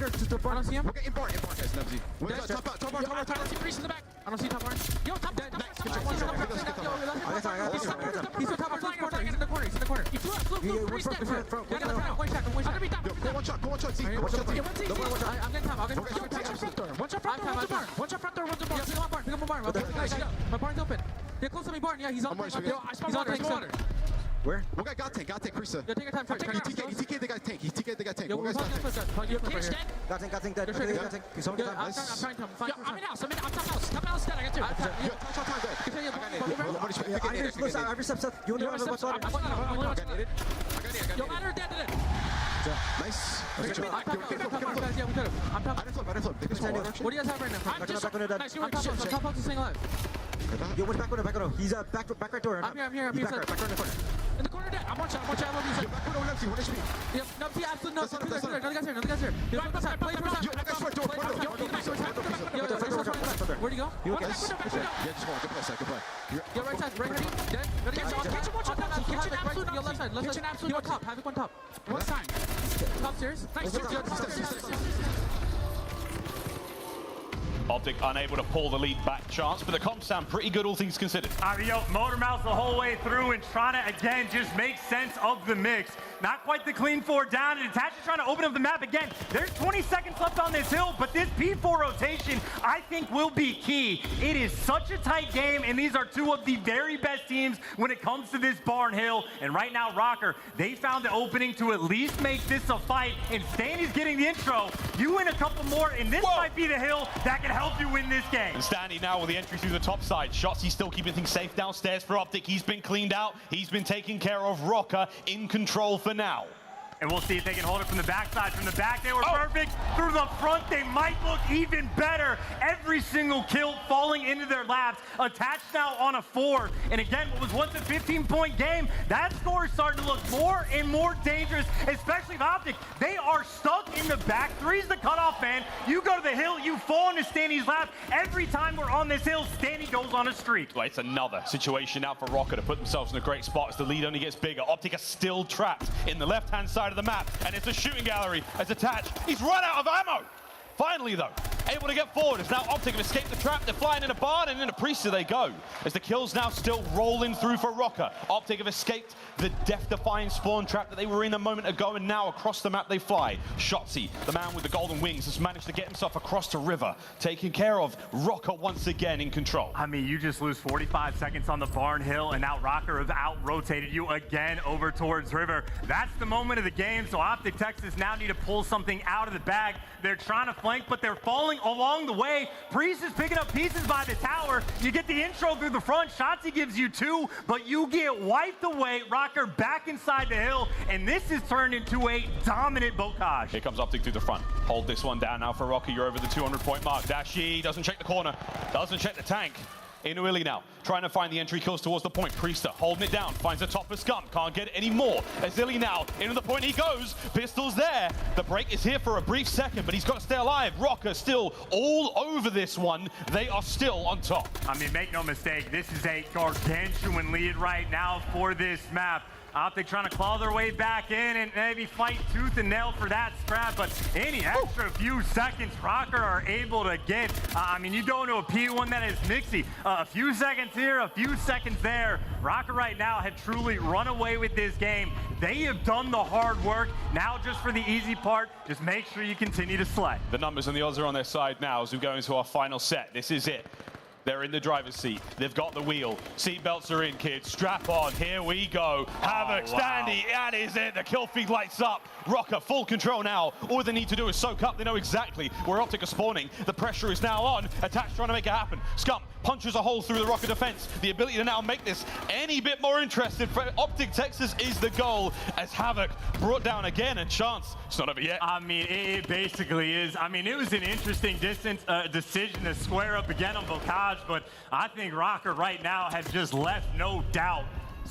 don't see him. Okay, import, guys, Nebzy. Top bar. I don't see Priest in the back. I don't see top bar. Yo, top bar. He's on top bar. He's in the corner. He flew. Priest dead. One shot. Go one shot. I'm getting top. One shot front door. Pick up my barn. My barn's open. Get close to me, barn. Yeah, he's on. He's on tank. Where? One guy got tank, Priestahh. Yo, take your time. He TK'd the guy's tank. He TK'd the guy's tank. One guy's got tank. Got tank dead. He's on time. I'm trying to find. I'm in house. I'm top house. Top house dead. I got two. Yo, touch on time dead. I reset. You want to what's on? Yo, ladder dead. Nice. I'm top. I didn't flip. What do you guys have right now? I'm top house is staying alive. Yo, what's back window? He's back right door. I'm here. Back door in the corner. In the corner dead. I'm watching. Back window, Nebzy. What HP? Yep, Nebzy, absolutely no. Another guy's here. Where'd he go? Yeah, just one. Good play. Yo, right side. Right ready. Dead. Ready. Kitchen absolute. Yo, left side. Kitchen absolute. Yo, top. Havok on top. What time? Top stairs. Nice. OpTic unable to pull the lead back chance, but the comps sound pretty good, all things considered. Motor Mouth the whole way through and trying to, again, just make sense of the mix. Not quite the clean 4 down, and Dashy trying to open up the map again. There's 20 seconds left on this hill, but this P4 rotation, I think, will be key. It is such a tight game, and these are two of the very best teams when it comes to this barn hill. And right now, Røkkr, they found the opening to at least make this a fight, and Standy's getting the intro. You win a couple more, and this might be the hill that can help you win this game. And Standy now with the entry through the top side. Shotzzy still keeping things safe downstairs for OpTic. He's been cleaned out. He's been taken care of. Røkkr in control for now. And we'll see if they can hold it from the backside. From the back, they were perfect. Through the front, they might look even better. Every single kill falling into their laps. Attached now on a 4. And again, what was once a 15-point game, that score is starting to look more and more dangerous, especially with OpTic. They are stuck in the back. 3's the cutoff, man. You go to the hill, you fall into Standy's lap. Every time we're on this hill, Standy goes on a streak. Well, it's another situation now for Røkkr to put themselves in a great spot as the lead only gets bigger. OpTic are still trapped in the left-hand side of the map, and it's a shooting gallery as attached. He's run out of ammo. Finally, though, able to get forward as now OpTic have escaped the trap. They're flying in a barn, and into Priestahh they go. As the kills now still rolling through for Røkkr. OpTic have escaped the death-defying spawn trap that they were in a moment ago, and now across the map they fly. Shotzzy, the man with the golden wings, has managed to get himself across to River, taking care of Røkkr once again in control. I mean, you just lose 45 seconds on the barn hill, and now Røkkr have out-rotated you again over towards River. That's the moment of the game, so OpTic Texas now need to pull something out of the bag. They're trying to flank, but they're falling along the way. Priestahh is picking up pieces by the tower. You get the intro through the front. Shotzzy gives you 2, but you get wiped away. Røkkr back inside the hill, and this is turned into a dominant bocage. Here comes OpTic through the front. Hold this one down now for Røkkr. You're over the 200-point mark. Dashy doesn't check the corner, doesn't check the tank. Into iLLeY now, trying to find the entry kills towards the point. Priestahh holding it down, finds the top of Scump, can't get it anymore. As iLLeY now, into the point he goes, pistols there. The break is here for a brief second, but he's got to stay alive. Røkkr still all over this one. They are still on top. I mean, make no mistake, this is a gargantuan lead right now for this map. OpTic trying to claw their way back in and maybe fight tooth and nail for that scrap, but any extra few seconds Røkkr are able to get. I mean, you go into a P1 that is mixy. A few seconds here, a few seconds there. Røkkr right now have truly run away with this game. They have done the hard work. Now just for the easy part, just make sure you continue to slay. The numbers and the odds are on their side now as we go into our final set. This is it. They're in the driver's seat. They've got the wheel. Seatbelts are in, kids. Strap on. Here we go. Havok, Standy, that is it. The kill feed lights up. Røkkr, full control now. All they need to do is soak up. They know exactly where OpTic are spawning. The pressure is now on. Attach trying to make it happen. Scump punches a hole through the Røkkr defense. The ability to now make this any bit more interesting for OpTic Texas is the goal, as Havok brought down again, and chance. It's not over yet. I mean, it basically is. I mean, it was an interesting decision to square up again on Volkaj, but I think Røkkr right now has just left no doubt.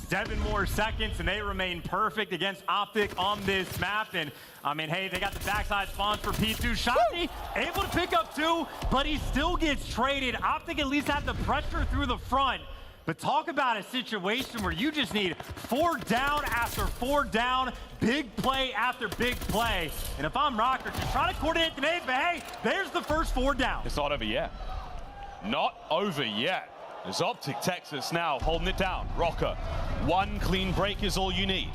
7 more seconds, and they remain perfect against OpTic on this map. And, I mean, hey, they got the backside spawns for P2. Shotzzy able to pick up 2, but he still gets traded. OpTic at least had the pressure through the front. But talk about a situation where you just need 4 down after 4 down, big play after big play. And if I'm Røkkr, just trying to coordinate the nades, but hey, there's the first 4 down. It's not over yet. Not over yet. As OpTic Texas now holding it down. Røkkr, 1 clean break is all you need.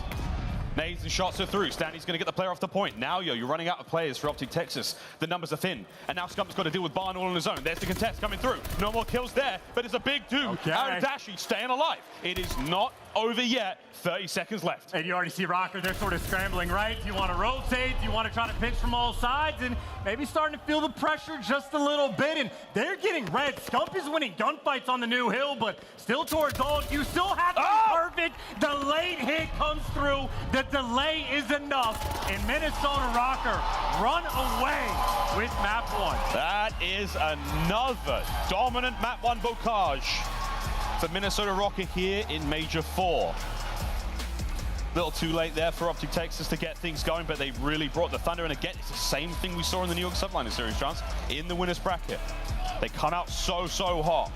Nades and shots are through. Standy's going to get the player off the point. Now, you're running out of players for OpTic Texas. The numbers are thin. And now Scump's got to deal with Barn all on his own. There's the contest coming through. No more kills there, but it's a big 2 out of Dashy staying alive. It is not over yet. 30 seconds left. And you already see Røkkr, they're sort of scrambling, right? Do you want to rotate? Do you want to try to pinch from all sides? And maybe starting to feel the pressure just a little bit. And they're getting red. Scump is winning gunfights on the new hill, but still towards ult. You still have to be perfect. The late hit comes through. The delay is enough. And Minnesota Røkkr run away with map 1. That is another dominant map 1 Volkaj for Minnesota Røkkr here in Major 4. Little too late there for OpTic Texas to get things going, but they really brought the thunder. And again, it's the same thing we saw in the New York Subliners series, chance in the winners bracket. They come out so hot,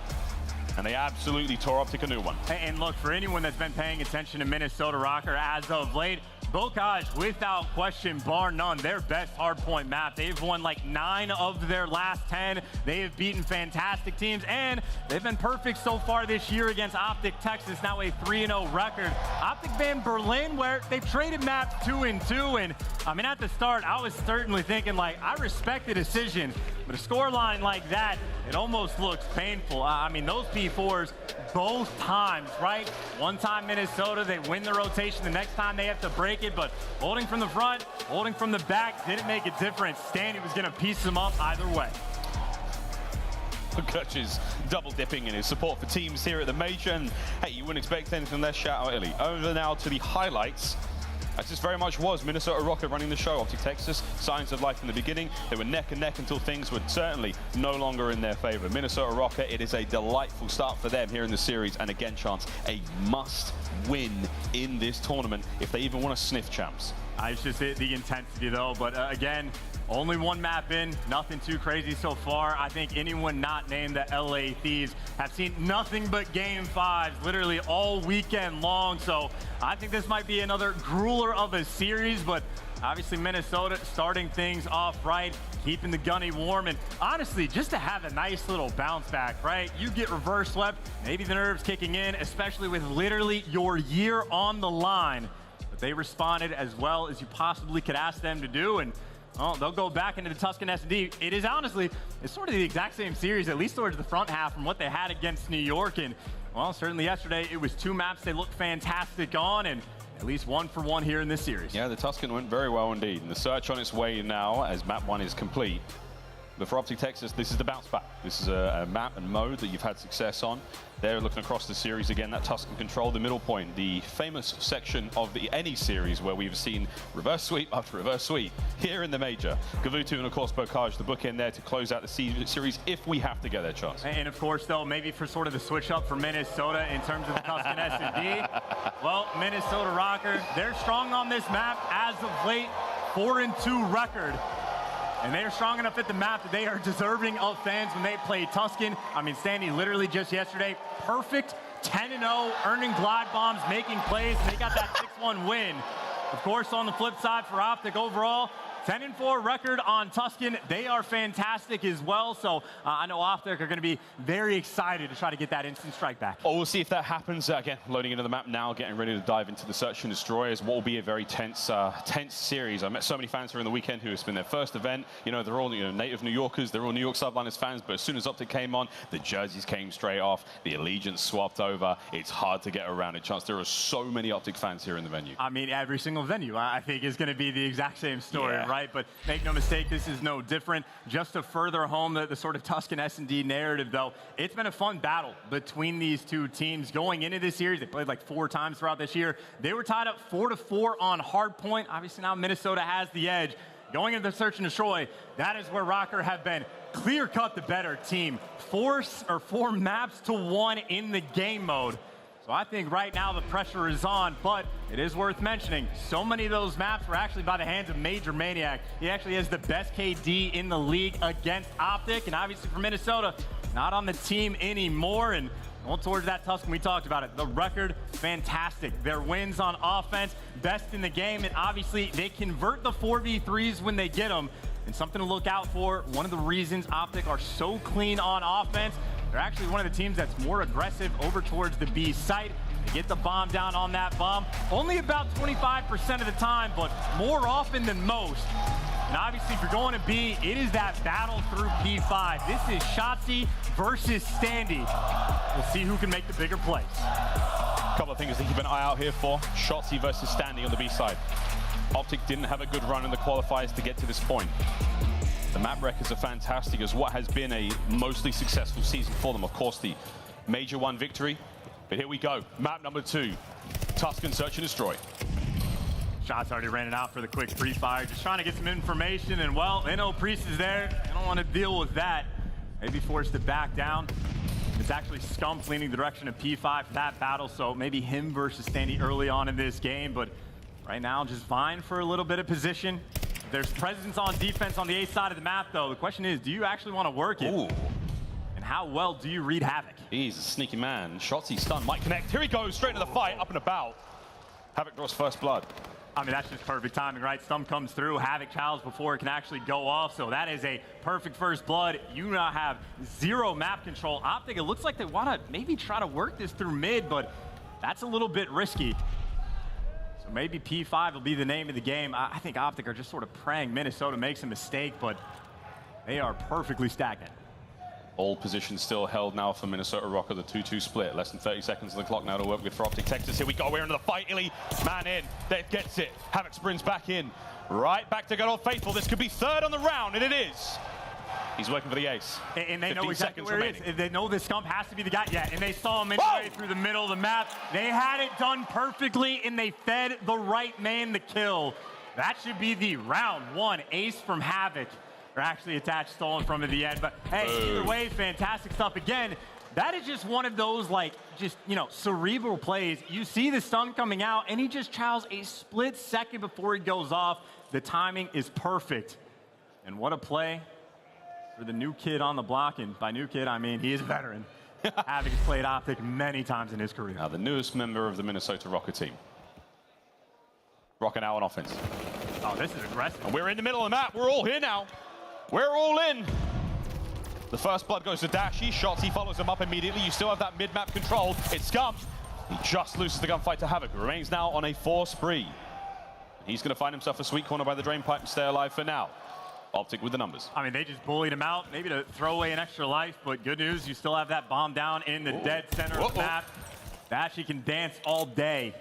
and they absolutely tore OpTic a new one. And look, for anyone that's been paying attention to Minnesota Røkkr as of late, Volkaj, without question, bar none, their best hardpoint map. They've won like 9 of their last 10. They have beaten fantastic teams, and they've been perfect so far this year against OpTic Texas, now a 3-0 record. OpTic Van Berlin, where they've traded maps 2 and 2, and I mean, at the start, I was certainly thinking, like, I respect the decision, but a scoreline like that, it almost looks painful. I mean, those P4s, both times, right? One time Minnesota, they win the rotation. The next time they have to break it, but holding from the front, holding from the back didn't make a difference. Standy was going to piece them up either way. Kutch is double dipping in his support for teams here at the Major, and hey, you wouldn't expect anything less. Shout out iLLeY. Over now to the highlights. As this very much was Minnesota Røkkr running the show. OpTic Texas, signs of life in the beginning. They were neck and neck until things were certainly no longer in their favor. Minnesota Røkkr, it is a delightful start for them here in the series. And again, chance, a must win in this tournament if they even want to sniff champs. It's just the intensity though, but again, only 1 map in, nothing too crazy so far. I think anyone not named the LA Thieves have seen nothing but game 5s literally all weekend long. So I think this might be another grueler of a series, but obviously Minnesota starting things off right, keeping the gunny warm, and honestly, just to have a nice little bounce back, right? You get reverse swept, maybe the nerves kicking in, especially with literally your year on the line. But they responded as well as you possibly could ask them to do, and well, they'll go back into the Tuscan S&D. It is honestly, it's sort of the exact same series, at least towards the front half from what they had against New York. And well, certainly yesterday, it was 2 maps they looked fantastic on, and at least 1 for 1 here in this series. Yeah, the Tuscan went very well indeed. And the search on its way now as map 1 is complete. But for OpTic Texas, this is the bounce back. This is a map and mode that you've had success on. They're looking across the series again, that Tuscan control, the middle point, the famous section of any series where we've seen reverse sweep after reverse sweep here in the Major. Gavutu and of course Volkaj, the bookend there to close out the series if we have to get their chance. And of course though, maybe for sort of the switch up for Minnesota in terms of the Tuscan S&D, well, Minnesota Røkkr, they're strong on this map as of late, 4-2 record. And they are strong enough at the map that they are deserving of fans when they play Tuscan. I mean, Standy literally just yesterday, perfect 10-0, earning glide bombs, making plays, and they got that 6-1 win. Of course, on the flip side for OpTic overall, 10-4 record on Tuscan. They are fantastic as well. So I know OpTic are going to be very excited to try to get that instant strike back. Oh, we'll see if that happens. Again, loading into the map now, getting ready to dive into the search and destroy as what will be a very tense series. I met so many fans here in the weekend who it's been their first event. You know, they're all native New Yorkers. They're all New York Subliners fans. But as soon as OpTic came on, the jerseys came straight off. The allegiance swapped over. It's hard to get around a chance. There are so many OpTic fans here in the venue. I mean, every single venue, I think, is going to be the exact same story, right? But make no mistake, this is no different. Just to further home the sort of Tuscan S&D narrative, though, it's been a fun battle between these two teams. Going into this series, they played like 4 times throughout this year. They were tied up 4-4 on hardpoint. Obviously, now Minnesota has the edge. Going into the search and destroy, that is where Røkkr have been clear-cut the better team. 4 maps to 1 in the game mode. So I think right now the pressure is on, but it is worth mentioning, so many of those maps were actually by the hands of Major Maniac. He actually has the best KD in the league against OpTic, and obviously for Minnesota, not on the team anymore. And going towards that Tuscan, we talked about it. The record, fantastic. Their wins on offense, best in the game, and obviously they convert the 4v3s when they get them. And something to look out for, one of the reasons OpTic are so clean on offense, they're actually one of the teams that's more aggressive over towards the B site. They get the bomb down on that bomb. Only about 25% of the time, but more often than most. And obviously, if you're going to B, it is that battle through P5. This is Shotzzy versus Standy. We'll see who can make the bigger plays. A couple of things to keep an eye out here for. Shotzzy versus Standy on the B side. OpTic didn't have a good run in the qualifiers to get to this point. The map records are fantastic as what has been a mostly successful season for them. Of course, the Major 1 victory. But here we go. Map number 2. Tuscan search and destroy. Shots already ran it out for the quick pre-fire. Just trying to get some information. And, well, they know Priest is there. They don't want to deal with that. Maybe forced to back down. It's actually Scump leaning the direction of P5 for that battle. So maybe him versus Standy early on in this game. But right now, just vying for a little bit of position. There's presence on defense on the A side of the map, though. The question is, do you actually want to work it? Ooh. And how well do you read Havok? He's a sneaky man. Shotzzy stun might connect. Here he goes, straight into the fight, up and about. Havok draws first blood. I mean, that's just perfect timing, right? Stun comes through, Havok childs before it can actually go off, so that is a perfect first blood. You now have 0 map control. OpTic, it looks like they want to maybe try to work this through mid, but that's a little bit risky. Maybe P5 will be the name of the game. I think OpTic are just sort of praying Minnesota makes a mistake, but they are perfectly stagnant. All positions still held now for Minnesota Røkkr, the 2-2 split. Less than 30 seconds on the clock now to work with for OpTic Texas. Here we go, we're into the fight. iLLeY, man in, that gets it. Havok sprints back in. Right back to good old faithful. This could be 3rd on the round, and it is. He's working for the ace. And they know exactly where he is. They know the Scump has to be the guy. Yeah, and they saw him midway through the middle of the map. They had it done perfectly, and they fed the right man the kill. That should be the round 1 ace from Havok. Or actually attached, stolen from at the end. But hey, either way, fantastic stuff. Again, that is just one of those, like, just, you know, cerebral plays. You see the stun coming out, and he just childs a split second before he goes off. The timing is perfect. And what a play for the new kid on the block, and by new kid, I mean he is a veteran. Havok has played OpTic many times in his career. Now, the newest member of the Minnesota Røkkr team. Røkkr now on offense. Oh, this is aggressive. And we're in the middle of the map. We're all here now. We're all in. The first blood goes to Dashy. Shotzzy follows him up immediately. You still have that mid-map control. It's Scump. He just loses the gunfight to Havok. Remains now on a 4 spree. He's going to find himself a sweet corner by the drain pipe and stay alive for now. OpTic with the numbers. I mean, they just bullied him out, maybe to throw away an extra life, but good news, you still have that bomb down in the dead center of the map. Dashy can dance all day.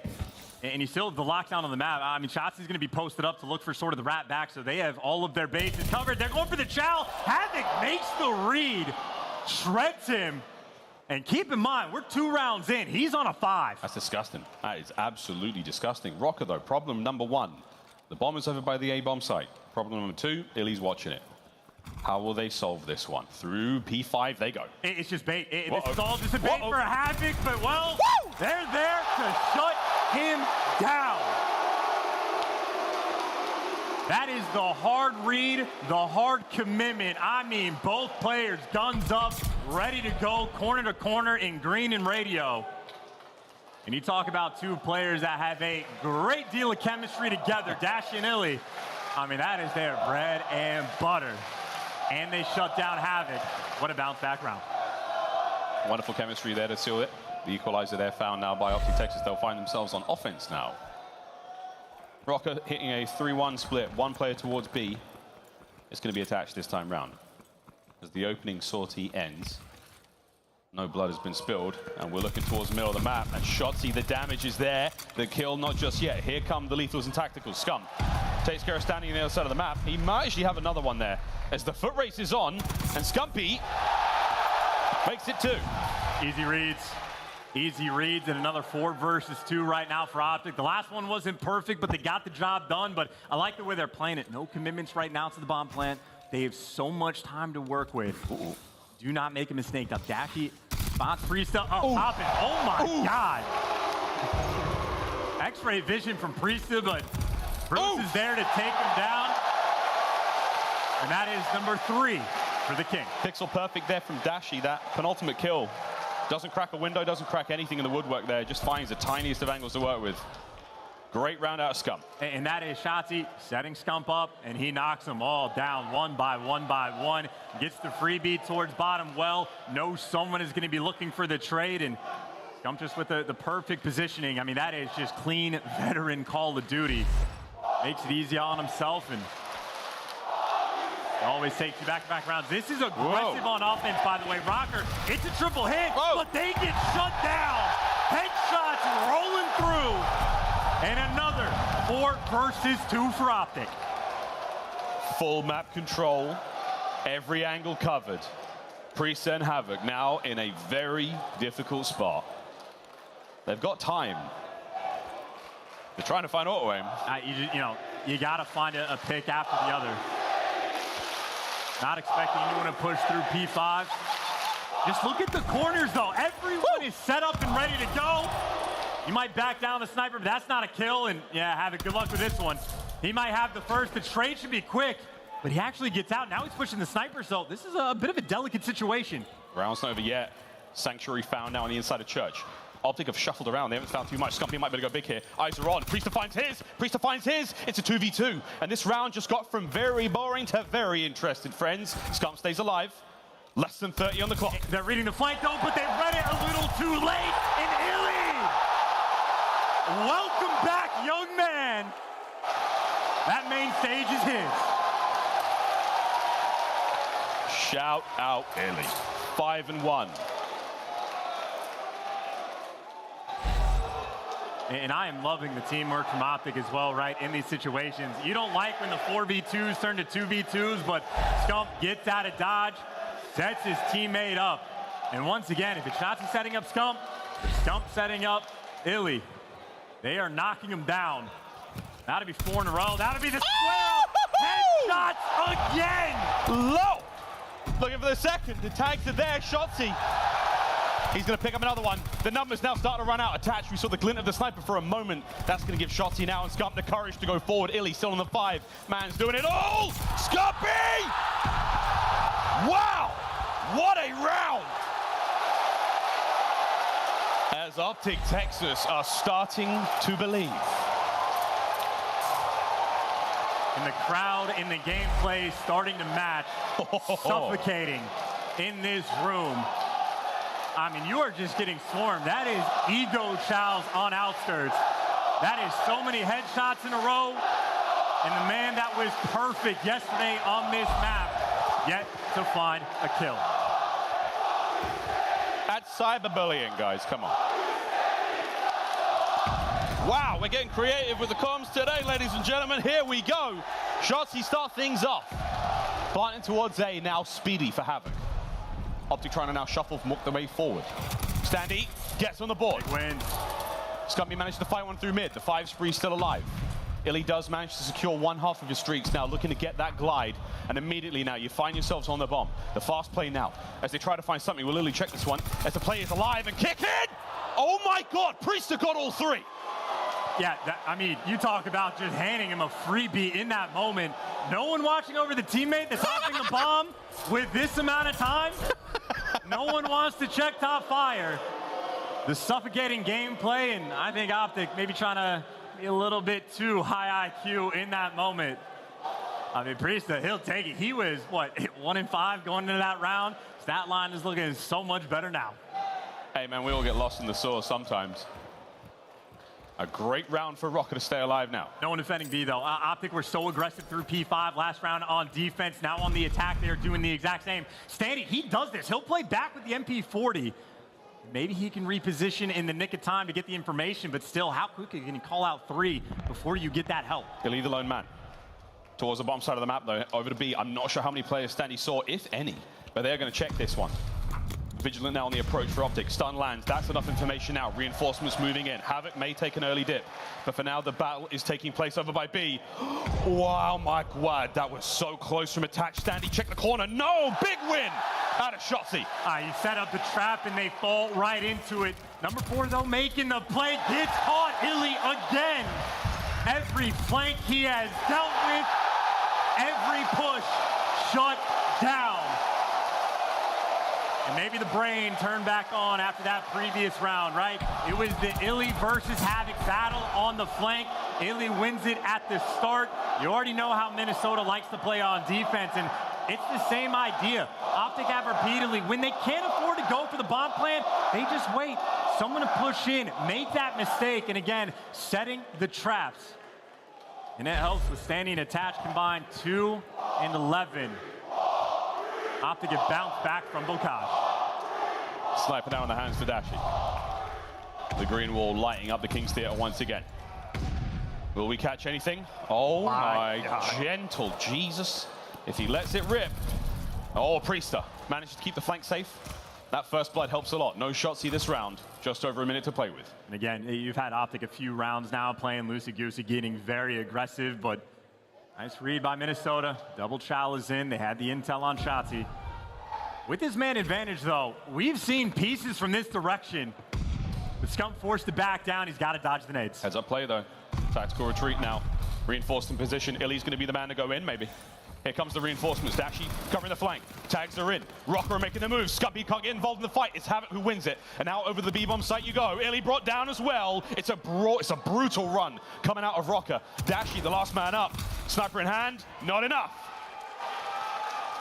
And you still have the lockdown on the map. I mean, Shotzzy's going to be posted up to look for sort of the rat back, so they have all of their bases covered. They're going for the chow. Havok makes the read, shreds him. And keep in mind, we're 2 rounds in. He's on a 5. That's disgusting. That is absolutely disgusting. Røkkr, though, problem number 1. The bomb is over by the A-bomb site. Problem number 2, iLLeY's watching it. How will they solve this one? Through P5 they go. It's just bait. This is all just a bait for Havok, but, well, they're there to shut him down. That is the hard read, the hard commitment. I mean, both players, guns up, ready to go, corner to corner in green and radio. And you talk about 2 players that have a great deal of chemistry together, Dashy and iLLeY. I mean, that is their bread and butter. And they shut down Havok. What a bounce back round. Wonderful chemistry there to seal it. The equalizer there found now by OpTic Texas. They'll find themselves on offense now. Røkkr hitting a 3-1 split. One player towards B. It's going to be attached this time round. As the opening sortie ends, no blood has been spilled, and we're looking towards the middle of the map. And Shotzzy, the damage is there. The kill, not just yet. Here come the lethals and tacticals. Scump takes care of Standy on the other side of the map. He might actually have another one there. As the foot race is on, and Scumpy makes it 2. Easy reads. Easy reads, and another 4 versus 2 right now for OpTic. The last one wasn't perfect, but they got the job done. But I like the way they're playing it. No commitments right now to the bomb plant. They have so much time to work with. Do not make a mistake. Now Dashy spots Priestahh up top, and oh my God. X-ray vision from Priestahh, but Bruce is there to take him down. And that is number 3 for the King. Pixel perfect there from Dashy. That penultimate kill. Doesn't crack a window, doesn't crack anything in the woodwork there. Just finds the tiniest of angles to work with. Great round out of Scump. And that is Shotzzy setting Scump up, and he knocks them all down one by one. Gets the freebie towards bottom well. Knows someone is going to be looking for the trade, and Scump just with the perfect positioning. I mean, that is just clean veteran Call of Duty. Makes it easy on himself, and always takes you back-to-back rounds. This is aggressive on offense, by the way. Røkkr, it's a triple hit, but they get shut down. Headshots rolling through. And another 4 versus 2 for OpTic. Full map control, every angle covered. Priestahh and Havok now in a very difficult spot. They've got time. They're trying to find auto aim. You got to find a pick after the other. Not expecting anyone to push through P5. Just look at the corners, though. Everyone is set up and ready to go. You might back down the sniper, but that's not a kill. And yeah, Havok, good luck with this one. He might have the first. The trade should be quick, but he actually gets out. Now he's pushing the sniper, so this is a bit of a delicate situation. Round's not over yet. Sanctuary found now on the inside of Church. OpTic have shuffled around. They haven't found too much. Scumpy might better go big here. Eyes are on. Priestahh finds his. Priestahh finds his. It's a 2v2. And this round just got from very boring to very interested, friends. Scump stays alive. Less than 30 on the clock. They're reading the flank, though, but they read it a little too late. And iLLeY! Welcome back, young man. That main stage is his. Shout out iLLeY. 5-1. And I am loving the teamwork from OpTic as well, right, in these situations. You don't like when the 4v2s turn to 2v2s, but Scump gets out of dodge, sets his teammate up. And once again, if it's Shotzzy setting up Scump, Scump setting up iLLeY. They are knocking him down. That'll be 4 in a row. That'll be the square. Headshots again. Low. Looking for the second. The tags are there. Shotzzy. He's going to pick up another one. The numbers now start to run out. Attached, we saw the glint of the sniper for a moment. That's going to give Shotzzy now and Scump the courage to go forward. iLLeY still on the 5. Man's doing it all. Scumpy! Wow! What a round! As OpTic Texas are starting to believe. And the crowd in the gameplay starting to match. Suffocating in this room. I mean, you are just getting swarmed. That is ego chows on outskirts. That is so many headshots in a row. And the man that was perfect yesterday on this map, yet to find a kill. That's cyberbullying, guys. Come on. Wow, we're getting creative with the comms today, ladies and gentlemen. Here we go. Shotzzy start things off. Planting towards A, now Speedy for Havok. OpTic trying to now shuffle the way forward. Standy gets on the board. Big win. Scumpy managed to fight one through mid. The 5 spree still alive. iLLeY does manage to secure 1/2 of his streaks now, looking to get that glide. And immediately now, you find yourselves on the bomb. The fast play now, as they try to find something. Will iLLeY check this one, as the play is alive and kick in! Oh my God, Priestahh got all 3. Yeah, I mean, you talk about just handing him a freebie in that moment. No one watching over the teammate that's hopping the bomb with this amount of time. No one wants to check top fire. The suffocating gameplay, and I think OpTic maybe trying to be a little bit too high IQ in that moment. I mean, Priestahh, he'll take it. He was, what, 1-5 going into that round? Stat line is looking so much better now. Hey, man, we all get lost in the sauce sometimes. A great round for Røkkr to stay alive now. No one defending B, though. OpTic were so aggressive through P5 last round on defense. Now on the attack, they're doing the exact same. Standy, he does this. He'll play back with the MP40. Maybe he can reposition in the nick of time to get the information, but still, how quickly can you call out 3 before you get that help? iLLeY the lone man. Towards the bomb side of the map, though, over to B. I'm not sure how many players Standy saw, if any, but they're going to check this one. Vigilant now on the approach for OpTic. Stun lands. That's enough information now. Reinforcements moving in. Havok may take an early dip, but for now, the battle is taking place over by B. Wow, my God, that was so close from attach. Standy, check the corner. No, big win out of Shotzzy. He set up the trap, and they fall right into it. Number 4, though, making the play. Gets caught. iLLeY again. Every flank he has dealt with, every push shut down. And maybe the brain turned back on after that previous round, right? It was the iLLeY versus Havok battle on the flank. iLLeY wins it at the start. You already know how Minnesota likes to play on defense, and it's the same idea. OpTic have repeatedly, when they can't afford to go for the bomb plant, they just wait. Someone to push in, make that mistake, and again, setting the traps. And it helps with Standy and attach combined 2 and 11. OpTic get bounced back from Blocage. Sniper now in the hands for Dashy. The green wall lighting up the King's Theater once again. Will we catch anything? Oh my gentle Jesus. If he lets it rip. Oh, Priestahh managed to keep the flank safe. That first blood helps a lot. No Shotzzy this round. Just over a minute to play with. And again, you've had OpTic a few rounds now playing loosey-goosey, getting very aggressive, but nice read by Minnesota. Double chow is in. They had the intel on Shotzzy. With his man advantage, though, we've seen pieces from this direction. With Scump forced to back down, he's got to dodge the nades. Heads up play, though. Tactical retreat now. Reinforced in position. iLLeY's going to be the man to go in, maybe. Here comes the reinforcements. Dashy covering the flank. Tags are in. Røkkr are making the move. Scump can't get involved in the fight. It's Havok who wins it. And now over the B-bomb site you go. iLLeY brought down as well. It's a brutal run coming out of Røkkr. Dashy, the last man up. Sniper in hand. Not enough.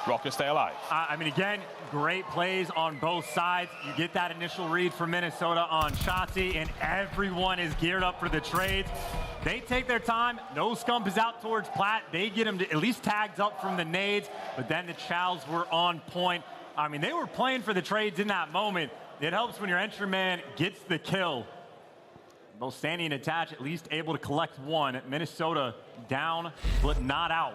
Røkkr stay alive. I mean, again, great plays on both sides. You get that initial read from Minnesota on Shotzzy, and everyone is geared up for the trades. They take their time. No Scump is out towards Plat. They get him to at least tags up from the nades, but then the chows were on point. I mean, they were playing for the trades in that moment. It helps when your entry man gets the kill. Both Standy and attach at least able to collect one. Minnesota down, but not out.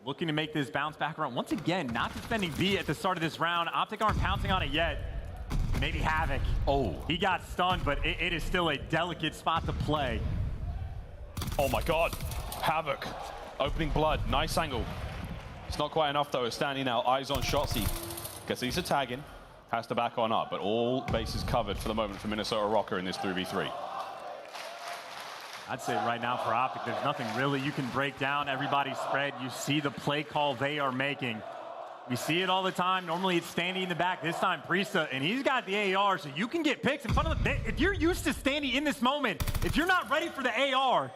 Looking to make this bounce back around. Once again, not defending B at the start of this round. OpTic aren't pouncing on it yet. Maybe Havok. Oh. He got stunned, but it is still a delicate spot to play. Oh my God. Havok. Opening blood. Nice angle. It's not quite enough, though. Standing now. Eyes on Shotzzy. Gets Lisa tagging. Has to back on up, but all bases covered for the moment for Minnesota Røkkr in this 3v3. I'd say right now for OpTic, there's nothing really you can break down. Everybody's spread. You see the play call they are making. We see it all the time. Normally it's Standy in the back. This time Priestahh, and he's got the AR, so you can get picks in front of them. If you're used to Standy in this moment, if you're not ready for the AR,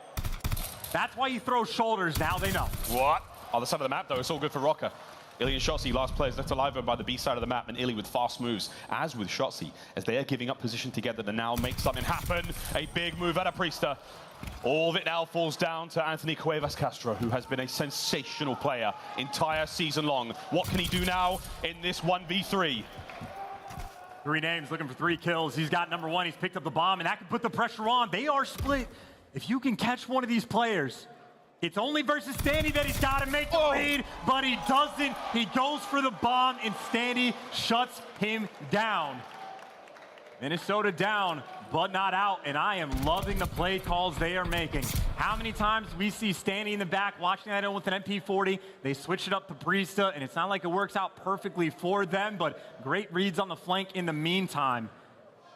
that's why you throw shoulders. Now they know. What? Other side of the map, though, it's all good for Røkkr. iLLeY and Shotzzy, last players left alive by the B side of the map, and iLLeY with fast moves, as with Shotzzy, as they are giving up position together to now make something happen. A big move out of Priestahh. All of it now falls down to Anthony Cuevas Castro, who has been a sensational player entire season long. What can he do now in this 1v3? 3 names looking for 3 kills. He's got number 1. He's picked up the bomb, and that can put the pressure on. They are split. If you can catch one of these players, it's only versus Standy that he's got to make the lead, but he doesn't. He goes for the bomb, and Standy shuts him down. Minnesota down, but not out, and I am loving the play calls they are making. How many times we see Standy in the back watching that in with an MP40, they switch it up to Priestahh, and it's not like it works out perfectly for them, but great reads on the flank in the meantime.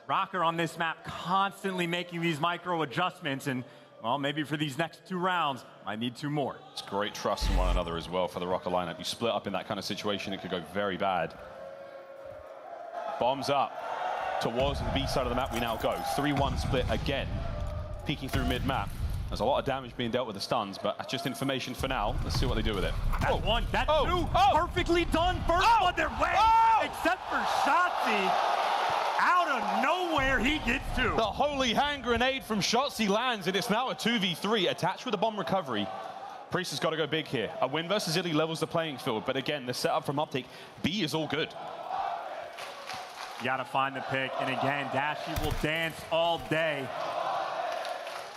Røkkr on this map constantly making these micro adjustments, and well, maybe for these next 2 rounds, I need 2 more. It's great trust in one another as well for the Røkkr lineup. You split up in that kind of situation, it could go very bad. Bombs up. Towards the B side of the map we now go. 3-1 split again. Peeking through mid-map. There's a lot of damage being dealt with the stuns, but that's just information for now. Let's see what they do with it. That's one, that's two. Perfectly done. First one, they're way, except for Shotzzy. Out of nowhere, he gets two. The holy hand grenade from Shotzzy lands, and it's now a 2v3 attached with a bomb recovery. Priestahh's got to go big here. A win versus iLLeY levels the playing field, but again, the setup from OpTic, B is all good. You got to find the pick, and again, Dashy will dance all day.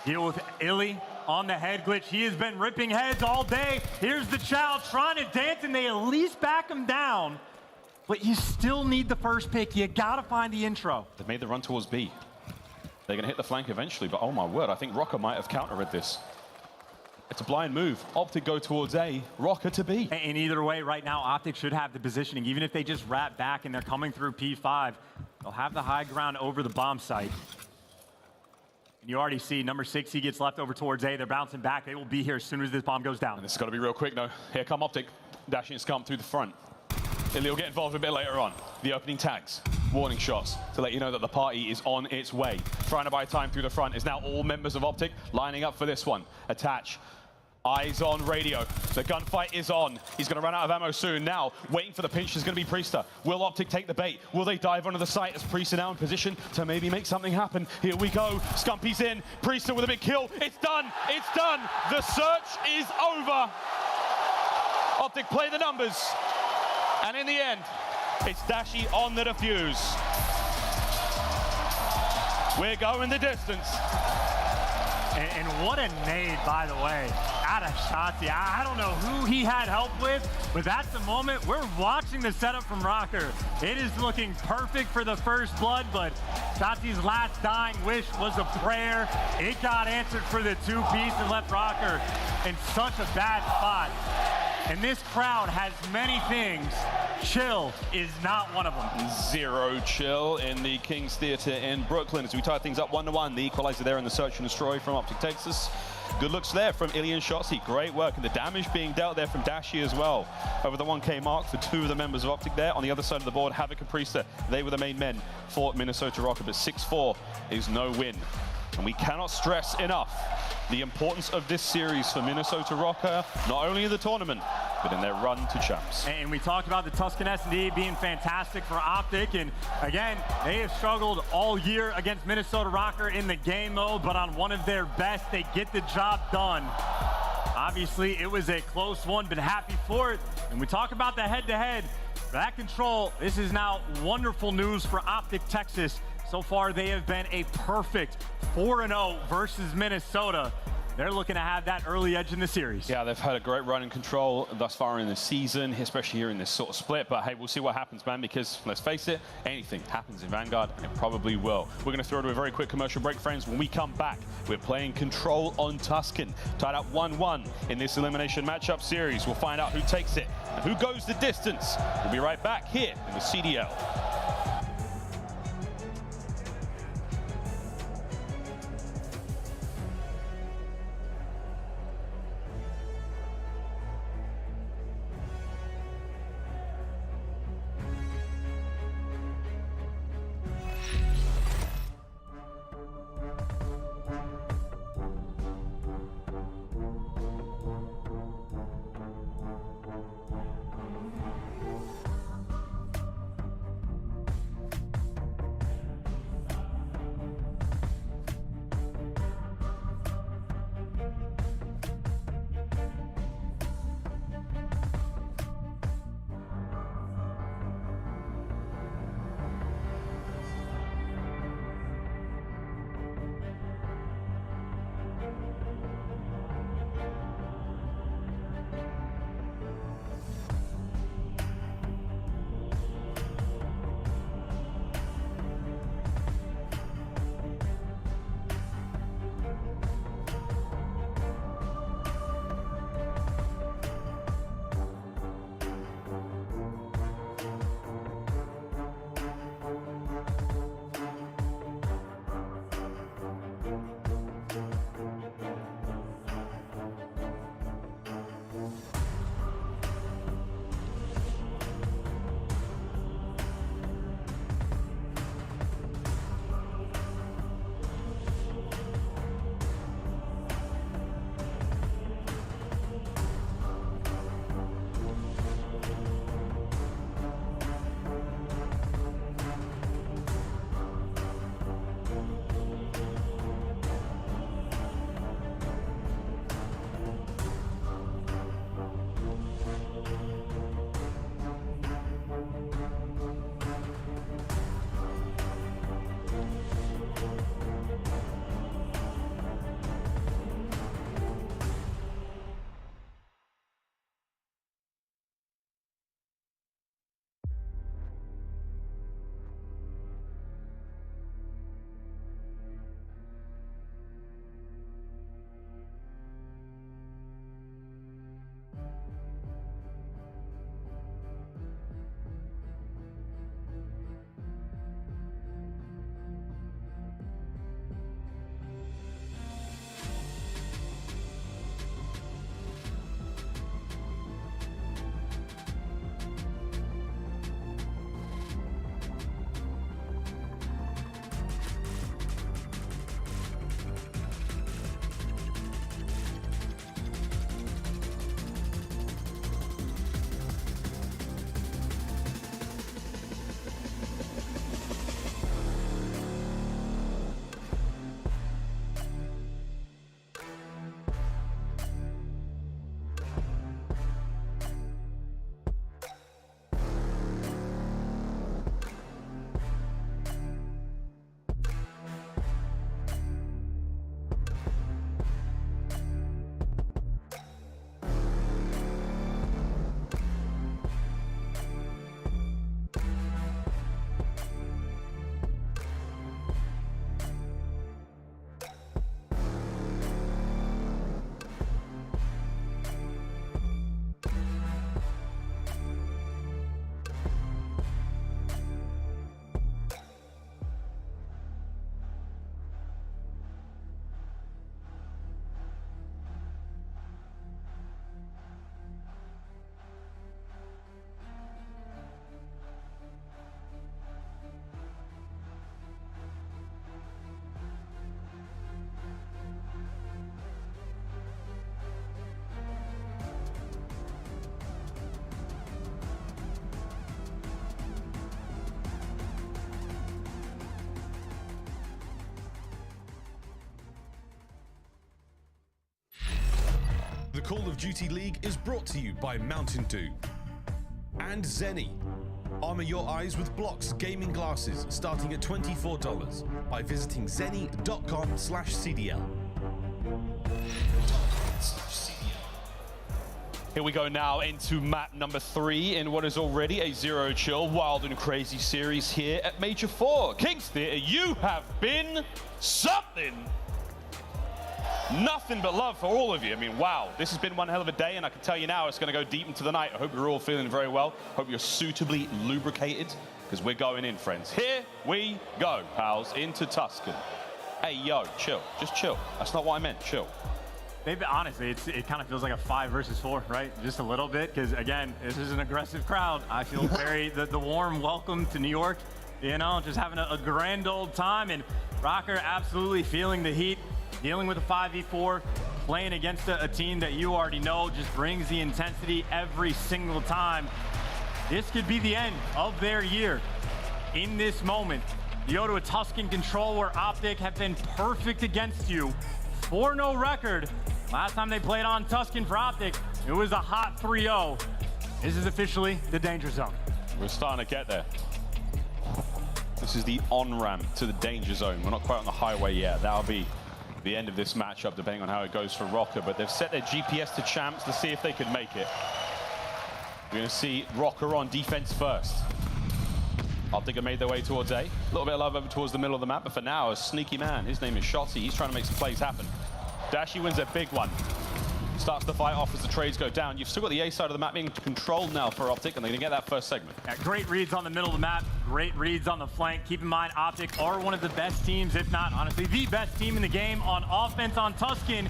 Deal with iLLeY on the head glitch. He has been ripping heads all day. Here's the child trying to dance, and they at least back him down. But you still need the first pick. You got to find the intro. They've made the run towards B. They're going to hit the flank eventually, but oh my word, I think Røkkr might have counter-read this. It's a blind move. OpTic go towards A, Røkkr to B. And either way, right now, OpTic should have the positioning. Even if they just wrap back and they're coming through P5, they'll have the high ground over the bomb site. And you already see number 6, he gets left over towards A. They're bouncing back. They will be here as soon as this bomb goes down. And this has got to be real quick, though. Here come OpTic, Dashy and Scump through the front. iLLeY will get involved a bit later on. The opening tags, warning shots to let you know that the party is on its way. Trying to buy time through the front is now all members of OpTic lining up for this one. Attach. Eyes on radio. The gunfight is on. He's going to run out of ammo soon. Now, waiting for the pinch is going to be Priestahh. Will OpTic take the bait? Will they dive onto the site as Priestahh now in position to maybe make something happen? Here we go. Scumpy's in. Priestahh with a big kill. It's done. It's done. The search is over. OpTic play the numbers. And in the end, it's Dashy on the defuse. We're going the distance. And what a nade, by the way, out of Shotzzy. I don't know who he had help with, but at the moment, we're watching the setup from Røkkr. It is looking perfect for the first blood, but Shotzzy's last dying wish was a prayer. It got answered for the 2-piece and left Røkkr in such a bad spot. And this crowd has many things. Chill is not one of them. Zero chill in the King's Theatre in Brooklyn as we tie things up 1-1. The equalizer there in the search and destroy from OpTic Texas. Good looks there from iLLeY and Shotzzy. Great work. And the damage being dealt there from Dashy as well. Over the 1K mark for 2 of the members of OpTic there. On the other side of the board, Havok and Priestahh. They were the main men for Minnesota Røkkr, but 6-4 is no win. And we cannot stress enough the importance of this series for Minnesota Røkkr, not only in the tournament, but in their run to champs. And we talked about the Tuscan S&D being fantastic for OpTic, and again, they have struggled all year against Minnesota Røkkr in the game mode, but on one of their best, they get the job done. Obviously, it was a close one, but happy for it. And we talk about the head-to-head. That control, this is now wonderful news for OpTic Texas. So far, they have been a perfect 4-0 versus Minnesota. They're looking to have that early edge in the series. Yeah, they've had a great run and control thus far in the season, especially here in this sort of split. But hey, we'll see what happens, man, because let's face it, anything happens in Vanguard, and it probably will. We're going to throw to a very quick commercial break, friends. When we come back, we're playing Control on Tuscan, tied up 1-1 in this elimination matchup series. We'll find out who takes it and who goes the distance. We'll be right back here in the CDL. Call of Duty League is brought to you by Mountain Dew and Zenny. Armor your eyes with Blocks gaming glasses starting at $24 by visiting zenny.com/CDL. Here we go now into map number 3 in what is already a zero chill, wild and crazy series here at Major 4. Kings Theatre, you have been something. Nothing but love for all of you. I mean, wow, this has been one hell of a day, and I can tell you now it's going to go deep into the night. I hope you're all feeling very well. Hope you're suitably lubricated, because we're going in, friends. Here we go, pals, into Tuscan. Hey, yo, chill. Just chill. That's not what I meant. Chill. Maybe, honestly, it kind of feels like a 5 versus 4, right? Just a little bit, because, again, this is an aggressive crowd. I feel very, the warm welcome to New York, you know, just having a grand old time, and Røkkr absolutely feeling the heat. Dealing with a 5v4, playing against a team that you already know just brings the intensity every single time. This could be the end of their year. In this moment, you go to a Tuscan control where OpTic have been perfect against you. 4-0 record. Last time they played on Tuscan for OpTic, it was a hot 3-0. This is officially the danger zone. We're starting to get there. This is the on-ramp to the danger zone. We're not quite on the highway yet. That'll be the end of this matchup, depending on how it goes for Røkkr, but they've set their GPS to champs to see if they can make it. We're going to see Røkkr on defense first. OpTic have made their way towards A. A little bit of love over towards the middle of the map, but for now, a sneaky man. His name is Shotzzy. He's trying to make some plays happen. Dashy wins a big one. Starts the fight off as the trades go down. You've still got the A side of the map being controlled now for OpTic, and they're going to get that first segment. Yeah, great reads on the middle of the map, great reads on the flank. Keep in mind, OpTic are one of the best teams, if not, honestly, the best team in the game on offense on Tuscan.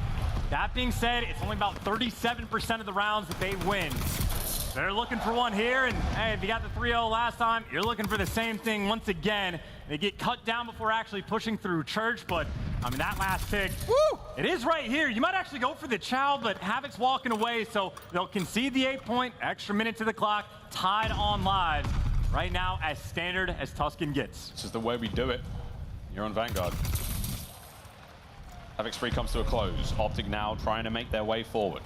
That being said, it's only about 37% of the rounds that they win. They're looking for one here, and hey, if you got the 3-0 last time, you're looking for the same thing once again. They get cut down before actually pushing through Church, but I mean, that last pick, woo, it is right here. You might actually go for the chow, but Havok's walking away, so they'll concede the 8-point, extra minute to the clock, tied on live. Right now, as standard as Tuscan gets. This is the way we do it. You're on Vanguard. Havok spree comes to a close. OpTic now trying to make their way forward.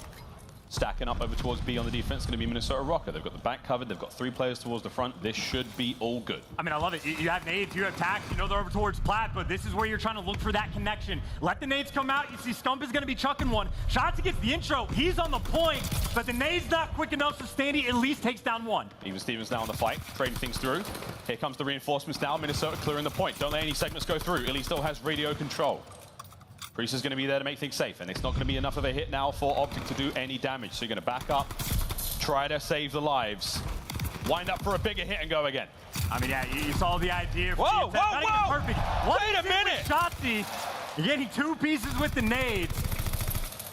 Stacking up over towards B on the defense, going to be Minnesota Røkkr. They've got the back covered, they've got 3 players towards the front. This should be all good. I mean, I love it. You have nades, you have tacks, you know they're over towards Plat, but this is where you're trying to look for that connection. Let the nades come out. You see Scump is going to be chucking one. Shotzzy gets the intro. He's on the point, but the nade's not quick enough, so Standy at least takes down one. Even Stevens now on the fight, trading things through. Here comes the reinforcements now. Minnesota clearing the point. Don't let any segments go through. iLLeY still has radio control. Priestahh is going to be there to make things safe, and it's not going to be enough of a hit now for OpTic to do any damage. So you're going to back up, try to save the lives, wind up for a bigger hit and go again. I mean, yeah, you saw the idea. Whoa, whoa! Perfect. Wait a minute! Shotzzy, you're getting 2 pieces with the nades.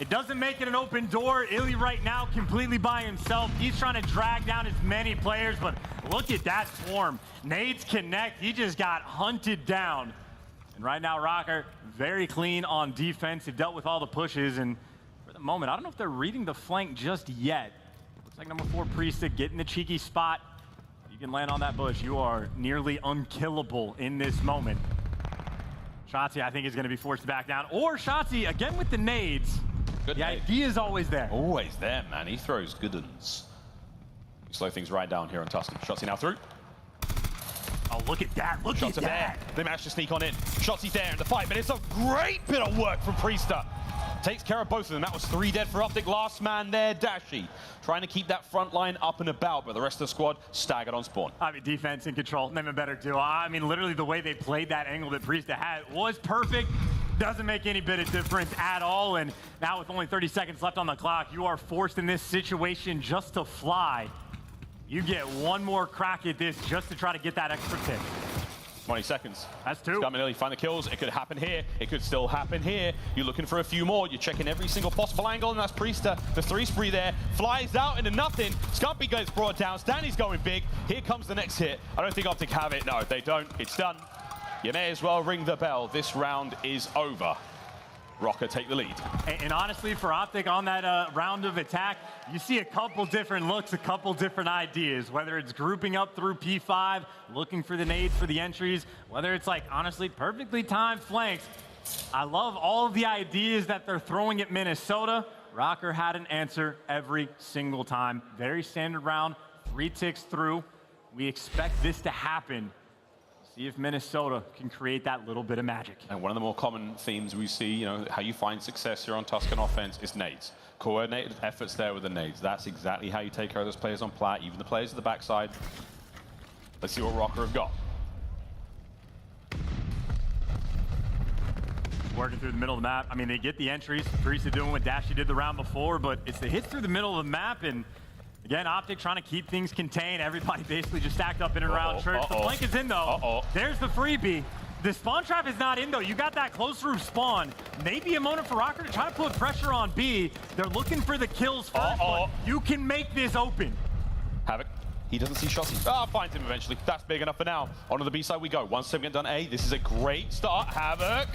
It doesn't make it an open door. iLLeY right now completely by himself. He's trying to drag down as many players, but look at that swarm. Nades connect. He just got hunted down. And right now, Røkkr, very clean on defense. They've dealt with all the pushes, and for the moment, I don't know if they're reading the flank just yet. Looks like number 4, Priestahh, getting the cheeky spot. You can land on that bush. You are nearly unkillable in this moment. Shotzzy, I think, is going to be forced to back down. Or Shotzzy, again with the nades. Good the nade. idea is always there. Always there, man. He throws good uns. Slow things right down here on Tuscan. Shotzzy now through. Oh, look at that. Look Shots at that. There. They managed to sneak on in. Shotzzy's there in the fight, but it's a great bit of work from Priestahh. Takes care of both of them. That was 3 dead for OpTic. Last man there, Dashy. Trying to keep that front line up and about, but the rest of the squad staggered on spawn. I mean, defense and control, never better do. I mean, literally the way they played that angle that Priestahh had was perfect. Doesn't make any bit of difference at all. And now with only 30 seconds left on the clock, you are forced in this situation just to fly. You get one more crack at this just to try to get that extra tip. 20 seconds. That's 2. Scump and iLLeY find the kills. It could happen here. It could still happen here. You're looking for a few more. You're checking every single possible angle, and that's Priestahh. The 3 spree there flies out into nothing. Scumpy gets brought down. Standy's going big. Here comes the next hit. I don't think OpTic have it. No, they don't. It's done. You may as well ring the bell. This round is over. Røkkr take the lead. And honestly, for OpTic on that round of attack, you see a couple different looks, a couple different ideas, whether it's grouping up through P5, looking for the nades for the entries, whether it's like, honestly, perfectly timed flanks. I love all of the ideas that they're throwing at Minnesota. Røkkr had an answer every single time. Very standard round, 3 ticks through. We expect this to happen. See if Minnesota can create that little bit of magic. And one of the more common themes we see, you know, how you find success here on Tuscan offense is nades. Coordinated efforts there with the nades. That's exactly how you take care of those players on plat, even the players at the backside. Let's see what Røkkr have got. Working through the middle of the map. I mean, they get the entries. Priestahh doing what Dashy did the round before, but it's the hits through the middle of the map, and again, OpTic trying to keep things contained. Everybody basically just stacked up in and around church. The flank is in, though. There's the freebie. The spawn trap is not in, though. You got that close through spawn. Maybe a moment for Røkkr to try to put pressure on B. They're looking for the kills first, but you can make this open. Havok. He doesn't see Shotzzy. Finds him eventually. That's big enough for now. Onto the B side we go. 1 second done A. This is a great start. Havok.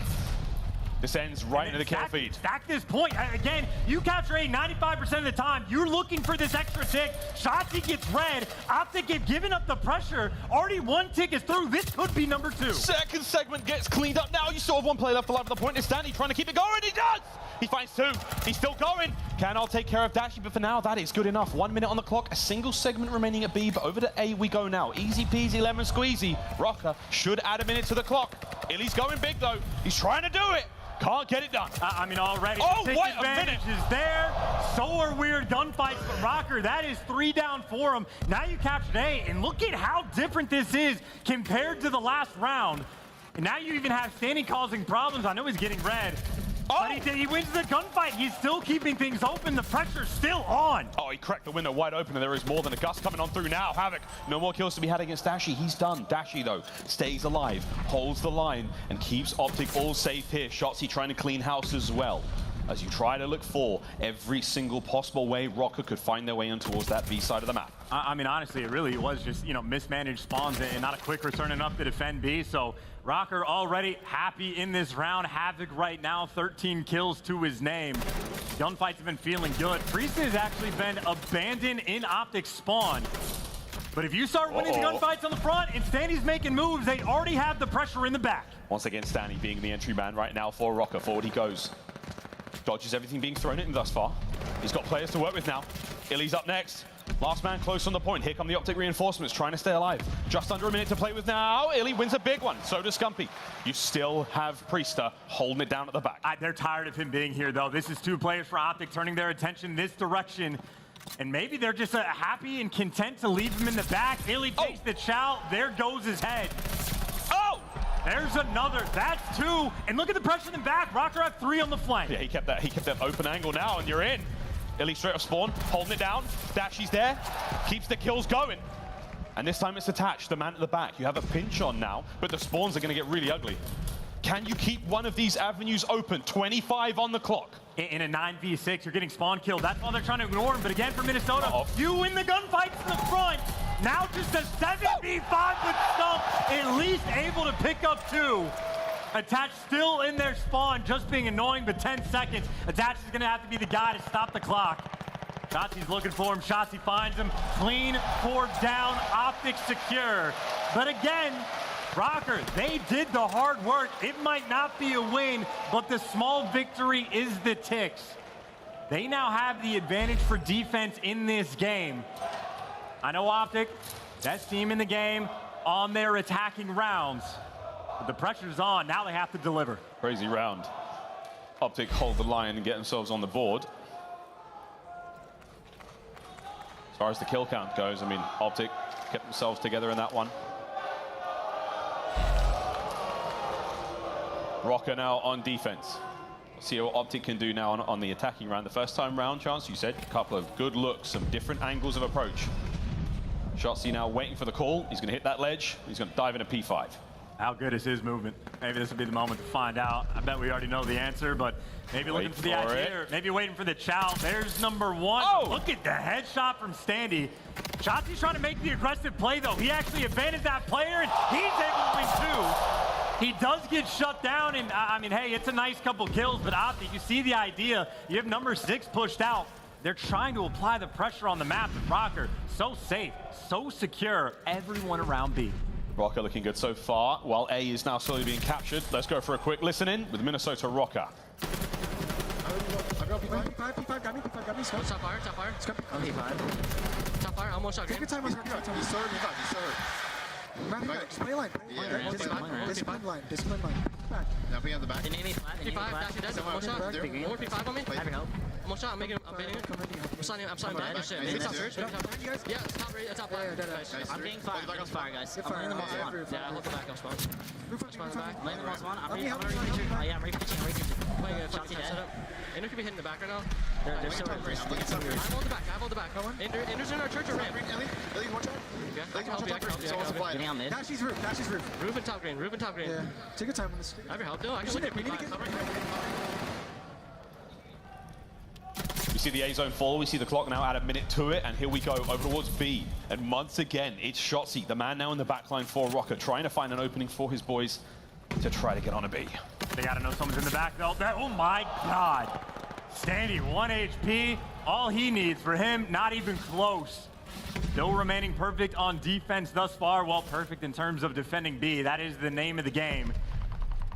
This ends right into the kill feed. Stack this point. Again, you capture A 95% of the time. You're looking for this extra tick. Shotzzy gets red. OpTic get given up the pressure. Already 1 tick is through. This could be number 2. Second segment gets cleaned up now. You still have 1 player left alive at the point. Is Standy trying to keep it going? He does! He finds 2. He's still going. Can all take care of Dashy, but for now, that is good enough. 1 minute on the clock. A single segment remaining at B, but over to A we go now. Easy peasy, lemon squeezy. Røkkr should add a minute to the clock. iLLeY's going big, though. He's trying to do it. Can't get it done. I mean, already the tick advantage is there. So are weird gunfights for Røkkr. That is 3 down for him. Now you captured A, and look at how different this is compared to the last round. And now you even have Standy causing problems. I know he's getting red. But he wins the gunfight. He's still keeping things open. The pressure's still on. He cracked the window wide open, and there is more than a gust coming on through now. Havok, no more kills to be had against Dashy. He's done. Dashy, though, stays alive, holds the line, and keeps OpTic all safe here. Shotzzy trying to clean house as well. As you try to look for every single possible way Røkkr could find their way in towards that B side of the map. I mean, honestly, it really was just, mismanaged spawns and not a quick return enough to defend B. So Røkkr already happy in this round. Havok right now, 13 kills to his name. Gunfights have been feeling good. Priestahh has actually been abandoned in OpTic spawn. But if you start winning the gunfights on the front and Standy's making moves, they already have the pressure in the back. Once again, Standy being the entry man right now for Røkkr. Forward he goes. Dodges everything being thrown at him thus far. He's got players to work with now. iLLeY's up next. Last man close on the point. Here come the OpTic reinforcements trying to stay alive. Just under a minute to play with now. iLLeY wins a big one. So does Scumpy. You still have Priestahh holding it down at the back. They're tired of him being here, though. This is 2 players for OpTic turning their attention this direction. And maybe they're just happy and content to leave him in the back. iLLeY takes the chow. There goes his head. There's another. That's 2. And look at the pressure in the back. Røkkr have 3 on the flank. Yeah, he kept that open angle now, and you're in. iLLeY straight off spawn, holding it down. Dashy's there, keeps the kills going. And this time it's attached, the man at the back. You have a pinch on now, but the spawns are going to get really ugly. Can you keep one of these avenues open? 25 on the clock. In a 9v6, you're getting spawn killed. That's why they're trying to ignore him. But again, for Minnesota, you win the gunfights in the front. Now just a 7v5 with Scump, at least able to pick up 2. Attach still in their spawn, just being annoying, but 10 seconds. Attach is gonna have to be the guy to stop the clock. Shotzzy's looking for him. Shotzzy finds him. Clean, 4 down, OpTic secure. But again, Røkkr, they did the hard work. It might not be a win, but the small victory is the ticks. They now have the advantage for defense in this game. I know OpTic, best team in the game on their attacking rounds. But the pressure's on. Now they have to deliver. Crazy round. OpTic hold the line and get themselves on the board. As far as the kill count goes, I mean, OpTic kept themselves together in that one. Røkkr now on defense. See what OpTic can do now on the attacking round. The first time round, Chance, you said, a couple of good looks, some different angles of approach. Shotzzy now waiting for the call. He's going to hit that ledge. He's going to dive into P5. How good is his movement? Maybe this will be the moment to find out. I bet we already know the answer, but maybe looking for the idea, or maybe waiting for the chow. There's number 1. Look at the headshot from Standy. Shotzzy's trying to make the aggressive play, though. He actually abandoned that player, and he's able to win 2. He does get shut down, and I mean, hey, it's a nice couple kills, but OpTic, you see the idea. You have number 6 pushed out. They're trying to apply the pressure on the map, and Røkkr, so safe, so secure, everyone around B. Røkkr looking good so far, while A is now slowly being captured. Let's go for a quick listen in with Minnesota Røkkr. P5, got me, Scump. Top fire. Scump. I'm P5. Top fire, I'm one shot. Take your time on Røkkr. He's third. Just play line. Discipline line. Back. Now we have the back. They need me flat. P5, Dashy dead. One shot. One more P5 on me. Have your help. One shot, I'm baiting it. I'm starting back. Shit. Maybe top surge. Yeah, top fire. I'm getting fire, guys. I'm laying the most one. Yeah, hold the back up spawn. I'm laying the most one. I'm re-pitching. I'm re-pitching. Playing a Shotzzy setup. Ender could be hitting the back right now. They're still reversed. I hold the back. Ender's in our church or ramp. Ellie, one shot. Yeah, I can help you. Getting on mid. Dashy's roof. Roof and top green. Yeah. Take your time on this. I have your help, though. I can We need to get... We see the A zone fall, we see the clock now add a minute to it, and here we go over towards B. And once again, it's Shotzzy, the man now in the backline for Røkkr, trying to find an opening for his boys to try to get on a B. They gotta know someone's in the back though. Oh my God. Standy, 1 HP. All he needs for him, not even close. Still remaining perfect on defense thus far. Well, perfect in terms of defending B. That is the name of the game.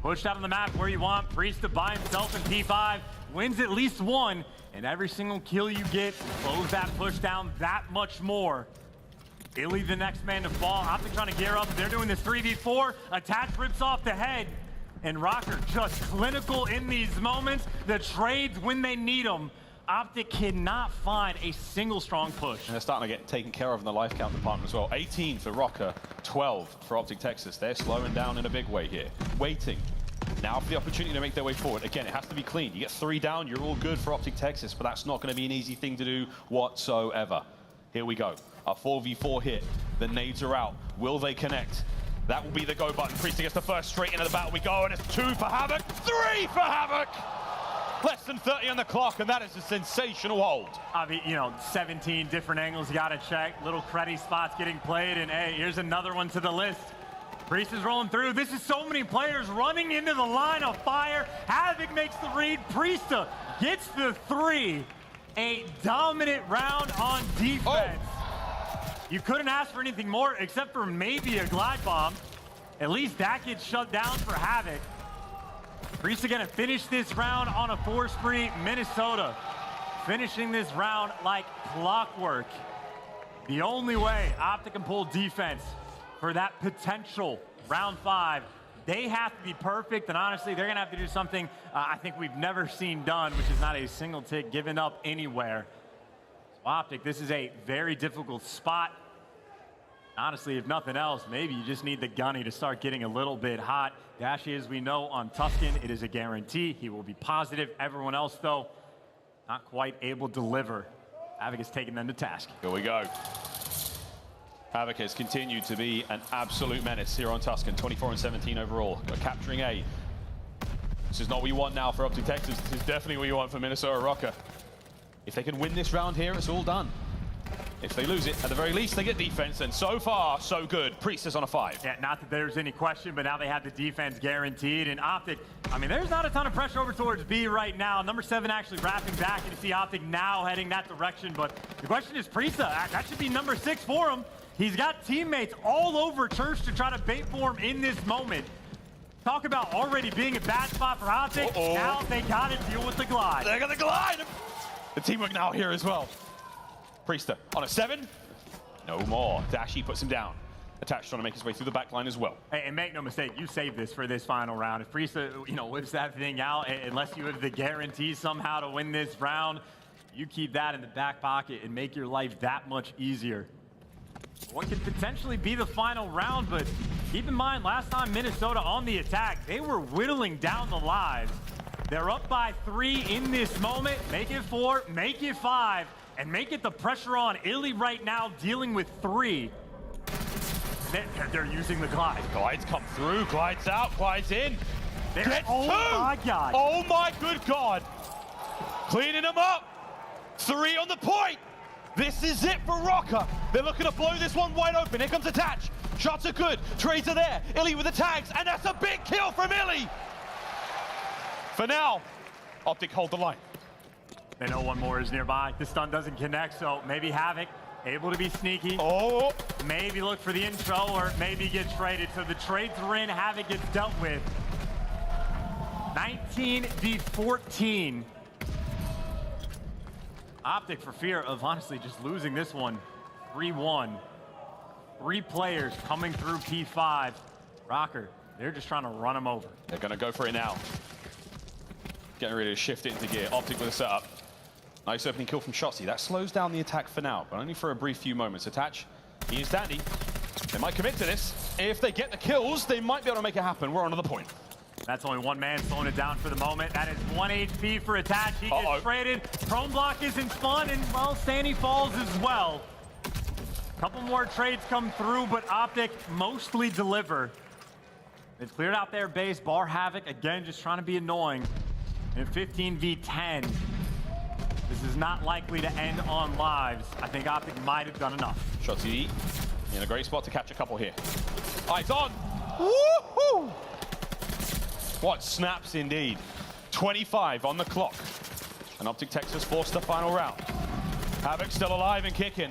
Pushed out on the map where you want. Priestahh by himself in P5. Wins at least one. And every single kill you get, slows that push down that much more. iLLeY the next man to fall. OpTic trying to gear up. They're doing this 3v4. Attach rips off the head. And Røkkr just clinical in these moments. The trades when they need them. OpTic cannot find a single strong push. And they're starting to get taken care of in the life count department as well. 18 for Røkkr, 12 for OpTic Texas. They're slowing down in a big way here. Waiting. Now for the opportunity to make their way forward. Again, it has to be clean. You get 3 down, you're all good for OpTic Texas, but that's not going to be an easy thing to do whatsoever. Here we go. A 4v4 hit. The nades are out. Will they connect? That will be the go button. Priestahh gets the first straight into the battle. We go, and it's 2 for Havok, 3 for Havok! Less than 30 on the clock, and that is a sensational hold. I mean, you know, 17 different angles you got to check. Little cruddy spots getting played, and hey, here's another one to the list. Priestahh's rolling through. This is so many players running into the line of fire. Havok makes the read. Priestahh gets the 3. A dominant round on defense. You couldn't ask for anything more except for maybe a glide bomb. At least that gets shut down for Havok. Priestahh gonna finish this round on a 4 spree. Minnesota finishing this round like clockwork. The only way OpTic can pull defense for that potential round 5, they have to be perfect, and honestly, they're gonna have to do something I think we've never seen done, which is not a single tick given up anywhere. So OpTic, this is a very difficult spot. Honestly, if nothing else, maybe you just need the gunny to start getting a little bit hot. Dashy, as we know, on Tuscan, it is a guarantee. He will be positive. Everyone else, though, not quite able to deliver. Havok is taking them to task. Here we go. Havok has continued to be an absolute menace here on Tuscan. 24 and 17 overall. We're capturing A. This is not what you want now for OpTic Texas. This is definitely what you want for Minnesota Røkkr. If they can win this round here, it's all done. If they lose it, at the very least, they get defense, and so far, so good. Priestahh's on a 5. Yeah, not that there's any question, but now they have the defense guaranteed. And OpTic, I mean, there's not a ton of pressure over towards B right now. Number 7 actually wrapping back, and you see OpTic now heading that direction. But the question is Priestahh. That should be number 6 for him. He's got teammates all over church to try to bait for him in this moment. Talk about already being a bad spot for OpTic. Now they got to deal with the glide. They got the glide! The teamwork now here as well. Priestahh on a 7. No more. Dashy puts him down. Attached trying to make his way through the back line as well. Hey, and make no mistake, you save this for this final round. If Priestahh, whips that thing out, unless you have the guarantee somehow to win this round, you keep that in the back pocket and make your life that much easier. What could potentially be the final round, but keep in mind, last time Minnesota on the attack, they were whittling down the lives. They're up by 3 in this moment. Make it 4, make it 5. And make it the pressure on iLLeY right now, dealing with 3. They're using the glide. Glides come through, glides out, glides in. Gets 2! My God. Oh my good God. Cleaning them up. 3 on the point. This is it for Røkkr. They're looking to blow this one wide open. Here comes Attach. Shots are good. Trades are there. iLLeY with the tags, and that's a big kill from iLLeY. For now, OpTic hold the line. They know one more is nearby. The stun doesn't connect, so maybe Havok able to be sneaky. Oh! Maybe look for the intro, or maybe get traded. So the trades are in, Havok gets dealt with. 19 v 14. OpTic, for fear of honestly just losing this one, 3-1. 3 players coming through P5. Røkkr, they're just trying to run him over. They're going to go for it now. Getting ready to shift it into gear. OpTic with a setup. Nice opening kill from Shotzzy. That slows down the attack for now, but only for a brief few moments. Attach, he is Standy. They might commit to this. If they get the kills, they might be able to make it happen. We're on to the point. That's only one man slowing it down for the moment. That is 1 HP for Attach. He gets traded. Prone block isn't fun, and well, Standy falls as well. Couple more trades come through, but OpTic mostly deliver. They've cleared out their base. Bar Havok, again, just trying to be annoying. And 15v10. This is not likely to end on lives. I think OpTic might have done enough. Shotzzy in a great spot to catch a couple here. Eyes on. Woohoo! What snaps indeed. 25 on the clock. And OpTic Texas forced the final round. Havok still alive and kicking.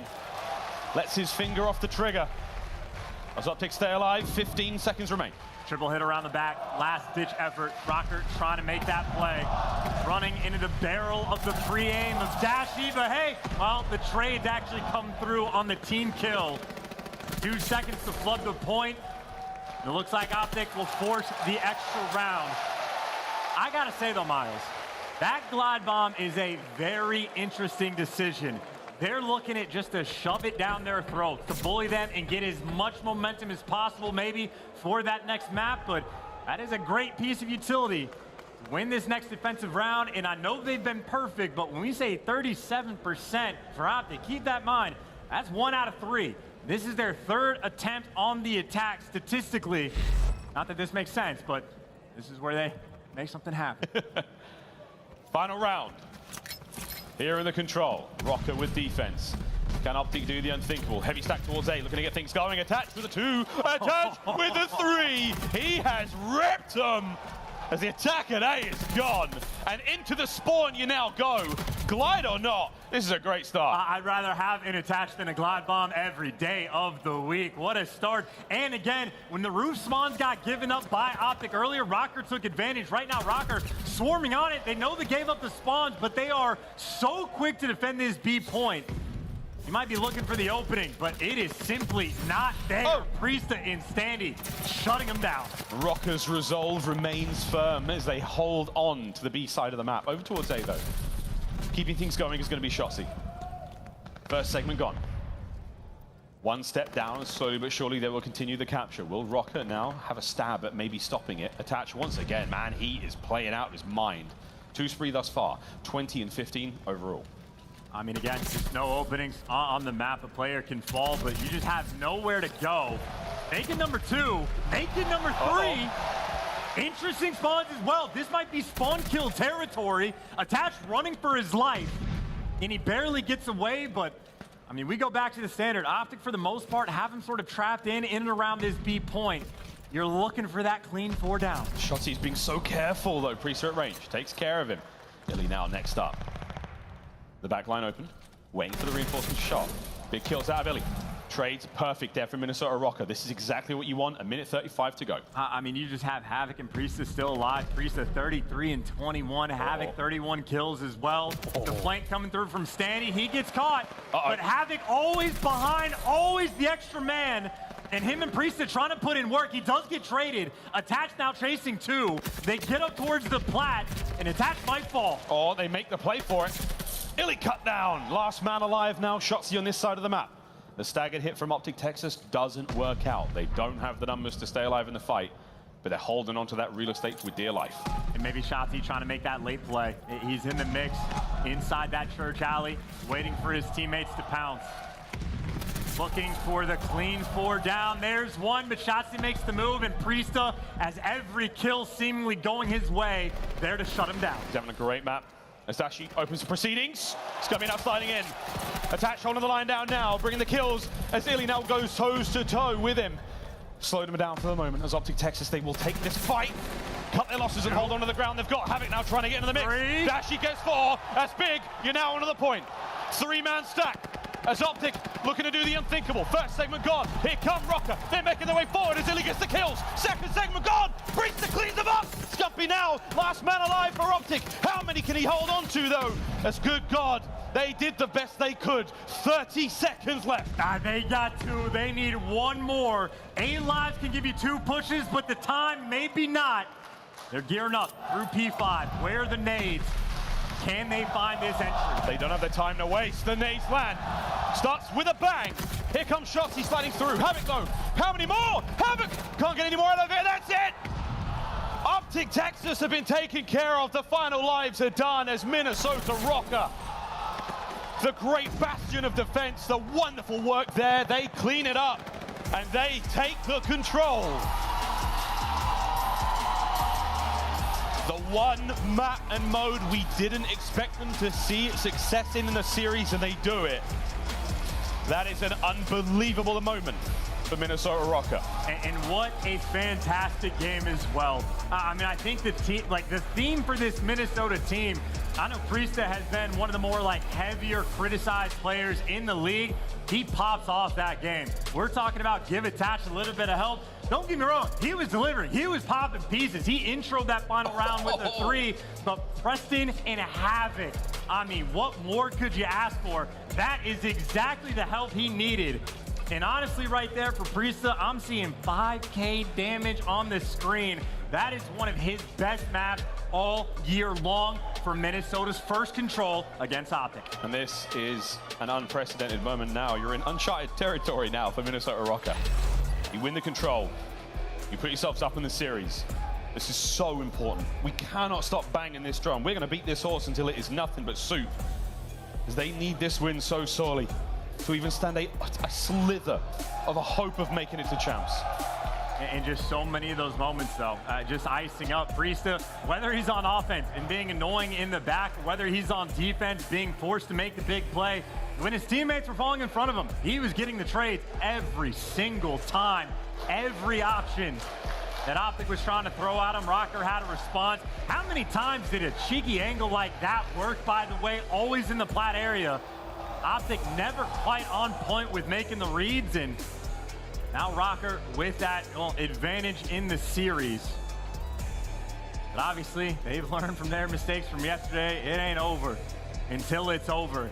Lets his finger off the trigger. As OpTic stay alive, 15 seconds remain. Triple hit around the back, last ditch effort. Røkkr trying to make that play. Running into the barrel of the pre-aim of Dashy, but hey, well, the trades actually come through on the team kill. 2 seconds to flood the point. It looks like OpTic will force the extra round. I gotta say though, Miles, that glide bomb is a very interesting decision. They're looking at just to shove it down their throats, to bully them and get as much momentum as possible for that next map, but that is a great piece of utility to win this next defensive round, and I know they've been perfect, but when we say 37% for OpTic, keep that in mind, that's 1 out of 3. This is their 3rd attempt on the attack statistically. Not that this makes sense, but this is where they make something happen. Final round. Here in the control, Røkkr with defense. Can OpTic do the unthinkable? Heavy stack towards A, looking to get things going. Attached with a 2, attached with a 3. He has ripped them as the attack at A is gone. And into the spawn you now go. Glide or not, this is a great start. I'd rather have an attach than a glide bomb every day of the week. What a start. And again, when the roof spawns got given up by OpTic earlier, Røkkr took advantage. Right now, Røkkr swarming on it. They know they gave up the spawns, but they are so quick to defend this B point. You might be looking for the opening, but it is simply not there. Priestahh and Standy shutting them down. Røkkr's resolve remains firm as they hold on to the B side of the map. Over towards A though. Keeping things going is going to be Shotzzy. First segment gone. 1 step down, slowly but surely they will continue the capture. Will Røkkr now have a stab at maybe stopping it? Attach once again, man, he is playing out his mind. 2 spree thus far, 20 and 15 overall. I mean, again, just no openings on the map. A player can fall, but you just have nowhere to go. Make it number 2, make it number 3. Interesting spawns as well. This might be spawn kill territory. Attach running for his life, and he barely gets away, but I mean, we go back to the standard. OpTic, for the most part, have him sort of trapped in and around this B point. You're looking for that clean 4 down. Shotzzy's being so careful, though. Priestahh at range takes care of him. iLLeY now next up. The back line open, waiting for the reinforcement shot. Big kills out of iLLeY. Trades perfect there from Minnesota Røkkr. This is exactly what you want. 1:35 to go. I mean, you just have Havok and Priestahh still alive. Priestahh 33 and 21. Havok 31 kills as well. The flank coming through from Standy. He gets caught, but Havok always behind, always the extra man. And him and Priestahh trying to put in work. He does get traded. Attach now chasing 2. They get up towards the plat, and Attach might fall. Oh, they make the play for it. iLLeY cut down. Last man alive now. Shotzzy on this side of the map. The staggered hit from OpTic Texas doesn't work out. They don't have the numbers to stay alive in the fight, but they're holding on to that real estate with dear life. And maybe Shotzzy trying to make that late play. He's in the mix inside that TJHaly, waiting for his teammates to pounce. Looking for the clean 4 down. There's one, but Shotzzy makes the move, and Priestahh has every kill seemingly going his way, there to shut him down. He's having a great map. As Dashy opens the proceedings, Scump now sliding in. Attach holding the line down now, bringing the kills as iLLeY now goes toes to toe with him. Slowed him down for the moment as OpTic Texas, they will take this fight, cut their losses and hold on to the ground. They've got Havok now trying to get into the mix. 3. Dashy gets 4, that's big, you're now onto the point. 3-man stack. As OpTic looking to do the unthinkable. First segment gone. Here come Røkkr. They're making their way forward as iLLeY gets the kills. Second segment gone. Priestahh cleans them up. Scumpy now. Last man alive for OpTic. How many can he hold on to though? As good God, They did the best they could. 30 seconds left. They got 2. They need 1 more. 8 lives can give you 2 pushes, but the time maybe not. They're gearing up through P5. Where are the nades? Can they find this entry? They don't have the time to waste. The nades land. Starts with a bang. Here comes Shotzzy sliding through. Havok though. How many more? Havok can't get any more out of it. That's it. OpTic Texas have been taken care of. The final lives are done as Minnesota Røkkr, the great bastion of defense, the wonderful work there. They clean it up and they take the control. The one map and mode we didn't expect them to see success in the series, and they do it. That is an unbelievable moment for Minnesota Røkkr. And what a fantastic game as well. I mean, I think the team, like the theme for this Minnesota team, I know Priestahh has been one of the more like heavier criticized players in the league. He pops off that game. We're talking about give attach a little bit of help. Don't get me wrong, he was delivering. He was popping pieces. He introed that final round with a 3, but Preston and Havok, I mean, what more could you ask for? That is exactly the help he needed. And honestly, right there for Priestahh, I'm seeing 5K damage on the screen. That is one of his best maps all year long for Minnesota's first control against OpTic. And this is an unprecedented moment now. You're in uncharted territory now for Minnesota Røkkr. You win the control. You put yourselves up in the series. This is so important. We cannot stop banging this drum. We're going to beat this horse until it is nothing but soup, because they need this win so sorely to even stand a slither of a hope of making it to champs. And just so many of those moments, though, just icing up Priestahh, whether he's on offense and being annoying in the back, whether he's on defense being forced to make the big play. When his teammates were falling in front of him, he was getting the trades every single time. Every option that OpTic was trying to throw at him, Røkkr had a response. How many times did a cheeky angle like that work, by the way, always in the plat area? OpTic never quite on point with making the reads, and now Røkkr with that advantage in the series. But obviously, they've learned from their mistakes from yesterday. It ain't over until it's over.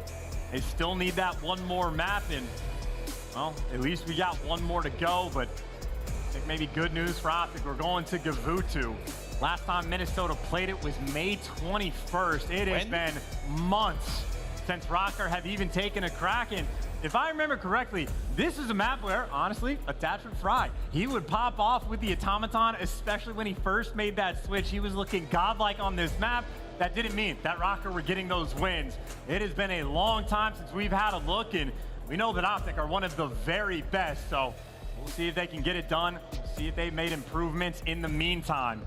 They still need that one more map, and, well, at least we got one more to go, but I think maybe good news for OpTic. We're going to Gavutu. Last time Minnesota played it was May 21st. It has been months since Røkkr have even taken a crack, and if I remember correctly, this is a map where, honestly, Attachment Fry, he would pop off with the Automaton, especially when he first made that switch. He was looking godlike on this map. That didn't mean that Røkkr were getting those wins. It has been a long time since we've had a look, and we know that OpTic are one of the very best, so we'll see if they can get it done, see if they've made improvements in the meantime.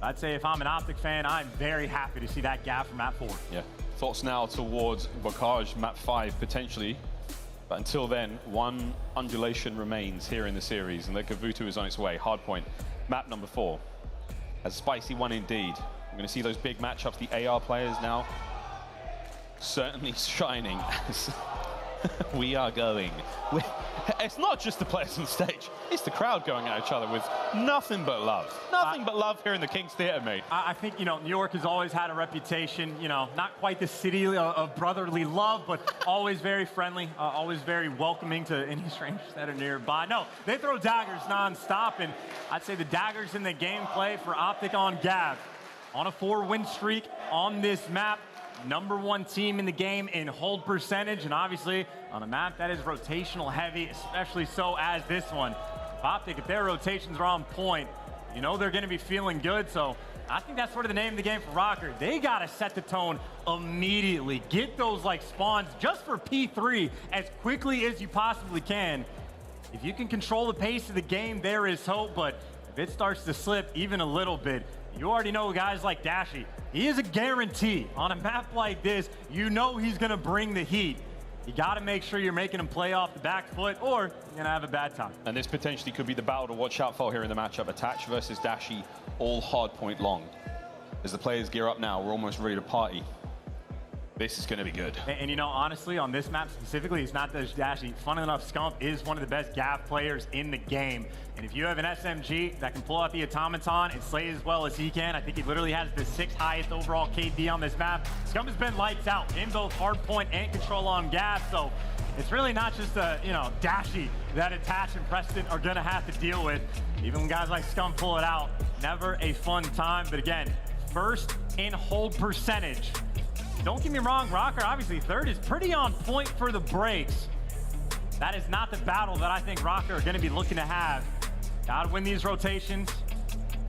I'd say if I'm an OpTic fan, I'm very happy to see that gap from map 4. Yeah. Thoughts now towards Bocage, map 5 potentially, but until then, one undulation remains here in the series, and the Gavutu is on its way. Hardpoint, map number 4. A spicy one indeed. We're going to see those big matchups. The AR players now certainly shining as we are going. It's not just the players on stage, it's the crowd going at each other with nothing but love. Nothing but love here in the King's Theater, mate. I think, you know, New York has always had a reputation, you know, not quite the city of brotherly love, but always very friendly, always very welcoming to any strangers that are nearby. No, they throw daggers nonstop, and I'd say the daggers in the gameplay for OpTic on Gav. On a 4-win streak on this map. #1 team in the game in hold percentage, and obviously on a map that is rotational heavy, especially so as this one. OpTic, if their rotations are on point, you know they're going to be feeling good, so I think that's sort of the name of the game for Røkkr. They got to set the tone immediately. Get those like spawns just for P3 as quickly as you possibly can. If you can control the pace of the game, there is hope, but if it starts to slip even a little bit, you already know guys like Dashy. He is a guarantee. On a map like this, you know he's going to bring the heat. You got to make sure you're making him play off the back foot, or you're going to have a bad time. And this potentially could be the battle to watch out for here in the matchup. Attach versus Dashy, all hard point long. As the players gear up now, we're almost ready to party. This is going to be good. And you know, honestly, on this map specifically, it's not just Dashy. Fun enough, Scump is one of the best Gav players in the game. And if you have an SMG that can pull out the automaton and slay as well as he can, I think he literally has the 6th highest overall KD on this map. Scump has been lights out in both hardpoint and control on Gav, so it's really not just Dashy that Attach and Preston are gonna have to deal with. Even when guys like Scump pull it out, never a fun time. But again, first in hold percentage. Don't get me wrong, Røkkr, obviously third is pretty on point for the breaks. That is not the battle that I think Røkkr are gonna be looking to have. Gotta win these rotations.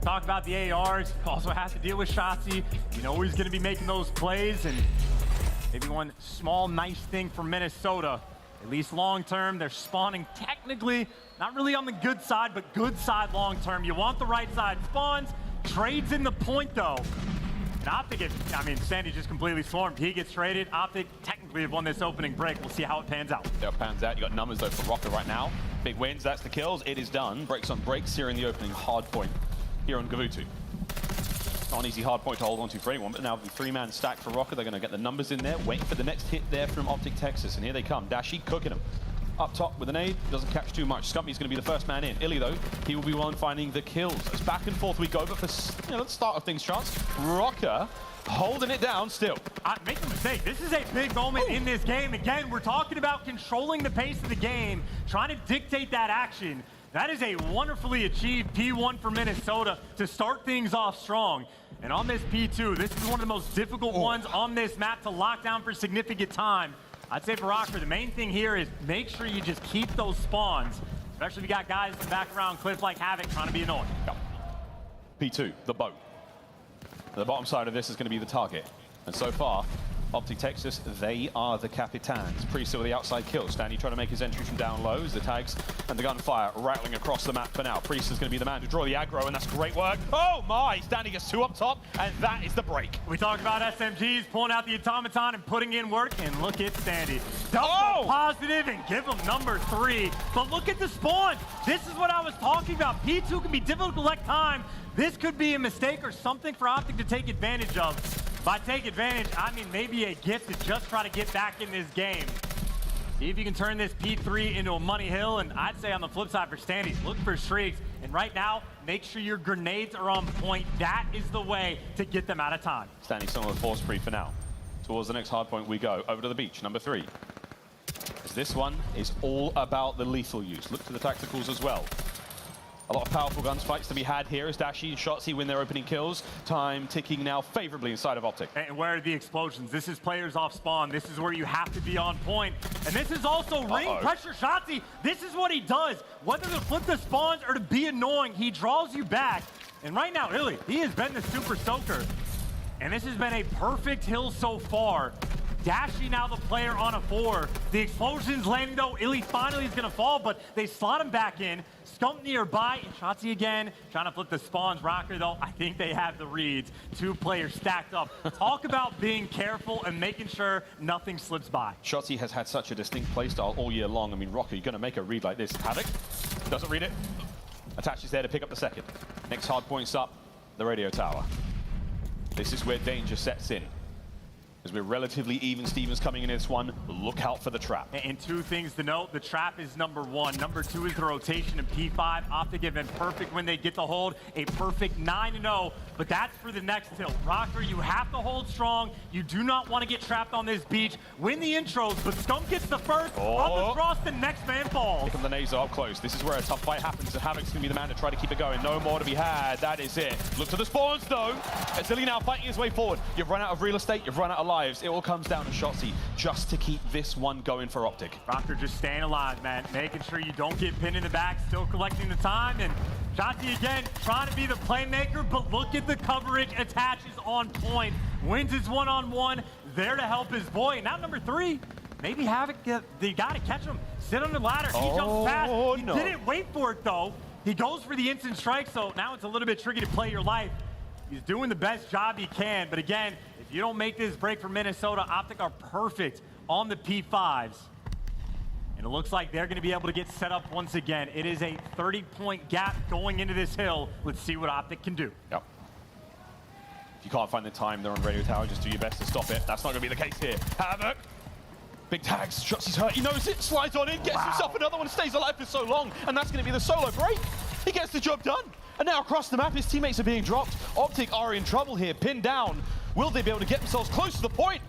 Talk about the ARs, also have to deal with Shotzzy. You know he's gonna be making those plays, and maybe one small nice thing for Minnesota. At least long term, they're spawning technically, not really on the good side, but good side long term. You want the right side spawns, trades in the point though. And OpTic Standy just completely swarmed. He gets traded. OpTic technically have won this opening break. We'll see how it pans out. Yeah, it pans out. You got numbers though for Røkkr right now. Big wins, that's the kills. It is done. Breaks on breaks here in the opening hard point here on Gavutu. Not an easy hard point to hold on to for anyone, but now the 3-man stack for Røkkr. They're going to get the numbers in there, waiting for the next hit there from OpTic Texas. And here they come. Dashy cooking them. Up top with an nade, doesn't catch too much. Scumpy's going to be the first man in. iLLeY though, he will be one finding the kills. As back and forth we go, but for the start of things, chance, Røkkr holding it down still. Make no mistake, this is a big moment in this game. Again, we're talking about controlling the pace of the game, trying to dictate that action. That is a wonderfully achieved P1 for Minnesota to start things off strong. And on this P2, this is one of the most difficult ones on this map to lock down for significant time. I'd say for Røkkr, the main thing here is make sure you just keep those spawns, especially if you got guys in the back around cliff like Havok trying to be annoying. P2, the boat. The bottom side of this is going to be the target. And so far, OpTic Texas, they are the capitans. Priestahh with the outside kill. Standy trying to make his entry from down low as the tags and the gunfire rattling across the map for now. Priestahh's going to be the man to draw the aggro, and that's great work. Oh my! Standy gets 2 up top, and that is the break. We talked about SMGs pulling out the automaton and putting in work, and look at Standy. Double positive and give him number 3. But look at the spawn. This is what I was talking about. P2 can be difficult to collect time. This could be a mistake or something for OpTic to take advantage of. By take advantage, I mean maybe a gift to just try to get back in this game. See if you can turn this P3 into a money hill, and I'd say on the flip side for Standy, look for streaks. And right now, make sure your grenades are on point. That is the way to get them out of time. Standy still on the force free for now. Towards the next hard point we go. Over to the beach, number 3. As this one is all about the lethal use. Look to the tacticals as well. A lot of powerful guns fights to be had here as Dashy and Shotzzy win their opening kills. Time ticking now favorably inside of OpTic. And where are the explosions? This is players off spawn. This is where you have to be on point. And this is also ring pressure Shotzzy. This is what he does. Whether to flip the spawns or to be annoying, he draws you back. And right now, iLLeY, he has been the super soaker. And this has been a perfect hill so far. Dashy now the player on a 4. The explosions landing though, iLLeY finally is gonna fall, but they slot him back in. Scump nearby, and Shotzzy again, trying to flip the spawns. Røkkr though, I think they have the reads. 2 players stacked up. Talk about being careful and making sure nothing slips by. Shotzzy has had such a distinct playstyle all year long. I mean, Røkkr, you're gonna make a read like this. Havok doesn't read it. Attach is there to pick up the second. Next hard point's up, the radio tower. This is where danger sets in. As we're relatively even, Stevens coming in this one. Look out for the trap. And 2 things to note. The trap is number 1. Number 2 is the rotation in P5. OpTic have been perfect when they get the hold. A perfect 9-0, but that's for the next hill. Røkkr, you have to hold strong. You do not want to get trapped on this beach. Win the intros, but Scump gets the first. On the cross, the next man falls. Here come the nades up close. This is where a tough fight happens, and Havok's going to be the man to try to keep it going. No more to be had. That is it. Look to the spawns, though. As iLLeY now fighting his way forward. You've run out of real estate. You've run out of lives. It all comes down to Shotzzy just to keep this one going for OpTic. Røkkr just staying alive, man. Making sure you don't get pinned in the back, still collecting the time. And Shotzzy again, trying to be the playmaker, but look at the coverage. Attaches on point. Wins his one-on-one. There to help his boy. And now number 3, maybe Havok, they got to catch him. Sit on the ladder. He jumps fast. He didn't wait for it, though. He goes for the instant strike, so now it's a little bit tricky to play your life. He's doing the best job he can, but again, if you don't make this break for Minnesota, OpTic are perfect on the P5s. And it looks like they're going to be able to get set up once again. It is a 30-point gap going into this hill. Let's see what OpTic can do. Yep. If you can't find the time, they're on radio tower, just do your best to stop it. That's not going to be the case here. Havok. Big tags, Shotzzy's hurt, he knows it, slides on in, gets himself another one, stays alive for so long, and that's going to be the solo break. He gets the job done. And now across the map, his teammates are being dropped. OpTic are in trouble here, pinned down. Will they be able to get themselves close to the point?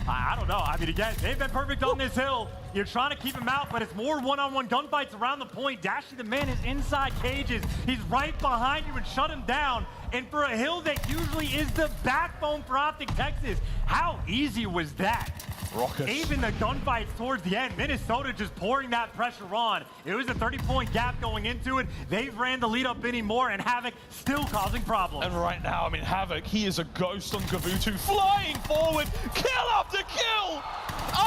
I don't know. I mean, again, they've been perfect on this hill. You're trying to keep him out, but it's more one-on-one gunfights around the point. Dashy, the man, is inside cages. He's right behind you and shut him down. And for a hill that usually is the backbone for OpTic Texas, how easy was that? Røkkr. Even the gunfights towards the end, Minnesota just pouring that pressure on. It was a 30-point gap going into it. They ran the lead up anymore, and Havok still causing problems. And right now, I mean, Havok, he is a ghost on Gavutu, flying forward, kill after kill!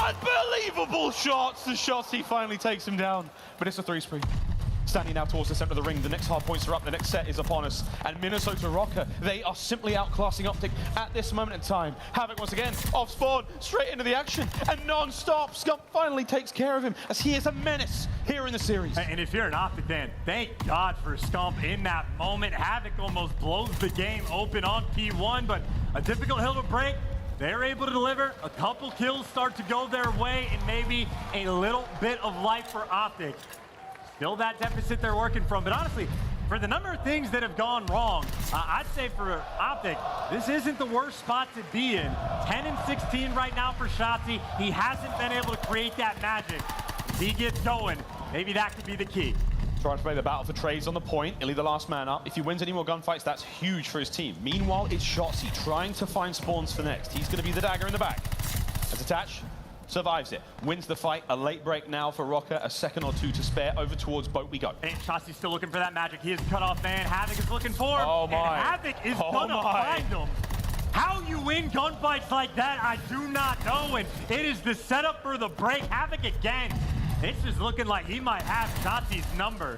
Unbelievable shots! The Shotzzy finally takes him down, but it's a 3-spree. Standing now towards the center of the ring, the next hard points are up, the next set is upon us, and Minnesota Røkkr, they are simply outclassing OpTic at this moment in time. Havok once again, off spawn, straight into the action, and non-stop, Scump finally takes care of him, as he is a menace here in the series. And if you're an OpTic fan, thank God for Scump in that moment. Havok almost blows the game open on P1, but a difficult hill to break. They're able to deliver, a couple kills start to go their way, and maybe a little bit of life for OpTic. Still that deficit they're working from, but honestly, for the number of things that have gone wrong, I'd say for OpTic, this isn't the worst spot to be in. 10-16 right now for Shotzzy. He hasn't been able to create that magic. If he gets going, maybe that could be the key. Trying to play the battle for trades on the point. iLLeY the last man up. If he wins any more gunfights, that's huge for his team. Meanwhile, it's Shotzzy trying to find spawns for next. He's going to be the dagger in the back. As attached. Survives it, wins the fight, a late break now for Røkkr, a second or two to spare, over towards boat we go. And Shotzzy's still looking for that magic, he is cut off man, Havok is looking for him, oh my. and Havok is gonna find him. How you win gunfights like that, I do not know, and it is the setup for the break. Havok again, it's just looking like he might have Shotzzy's number.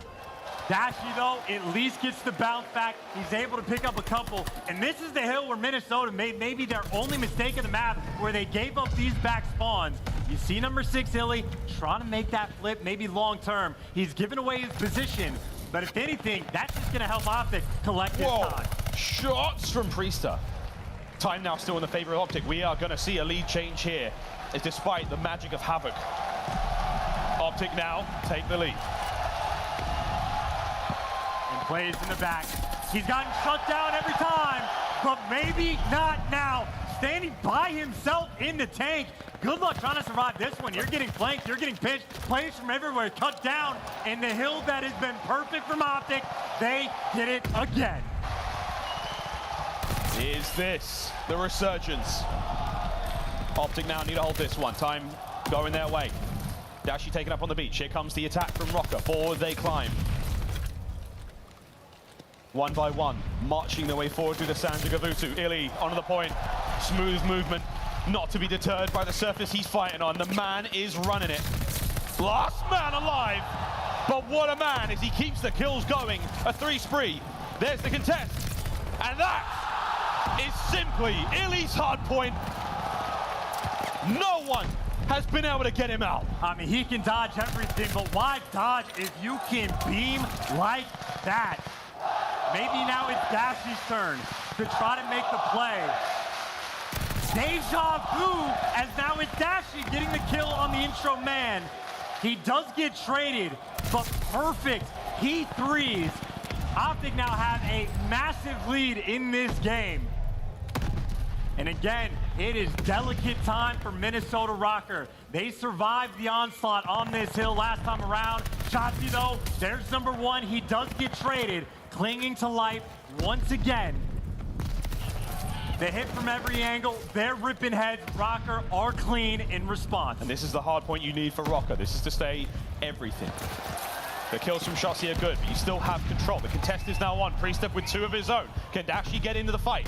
Dashy, though, at least gets the bounce back. He's able to pick up a couple. And this is the hill where Minnesota made maybe their only mistake of the map, where they gave up these back spawns. You see number 6, iLLeY, trying to make that flip, maybe long term. He's given away his position. But if anything, that's just going to help OpTic collect his time. Shots from Priestahh. Time now still in the favor of OpTic. We are going to see a lead change here, as despite the magic of Havok. OpTic now take the lead. Plays in the back. He's gotten shut down every time, but maybe not now. Standing by himself in the tank. Good luck trying to survive this one. You're getting flanked, you're getting pinched, plays from everywhere, cut down, and the hill that has been perfect from OpTic, they did it again. Is this the resurgence? OpTic now need to hold this one. Time going their way. Dashy taken up on the beach. Here comes the attack from Røkkr. Forward they climb. One by one, marching their way forward through the sands of Gavutu. iLLeY onto the point, smooth movement, not to be deterred by the surface he's fighting on. The man is running it. Last man alive, but what a man as he keeps the kills going. A 3-spree, there's the contest. And that is simply iLLeY's hard point. No one has been able to get him out. I mean, he can dodge everything, but why dodge if you can beam like that? Maybe now it's Dashy's turn to try to make the play. Deja vu, as now it's Dashy getting the kill on the intro man. He does get traded, but perfect. He threes. OpTic now have a massive lead in this game. And again, it is delicate time for Minnesota Røkkr. They survived the onslaught on this hill last time around. Shotzzy, though, there's number 1. He does get traded, clinging to life once again. They hit from every angle. They're ripping heads. Røkkr are clean in response. And this is the hard point you need for Røkkr. This is to stay everything. The kills from Shotzzy are good, but you still have control. The contest is now on. Priestahh with 2 of his own. Can Dashy get into the fight?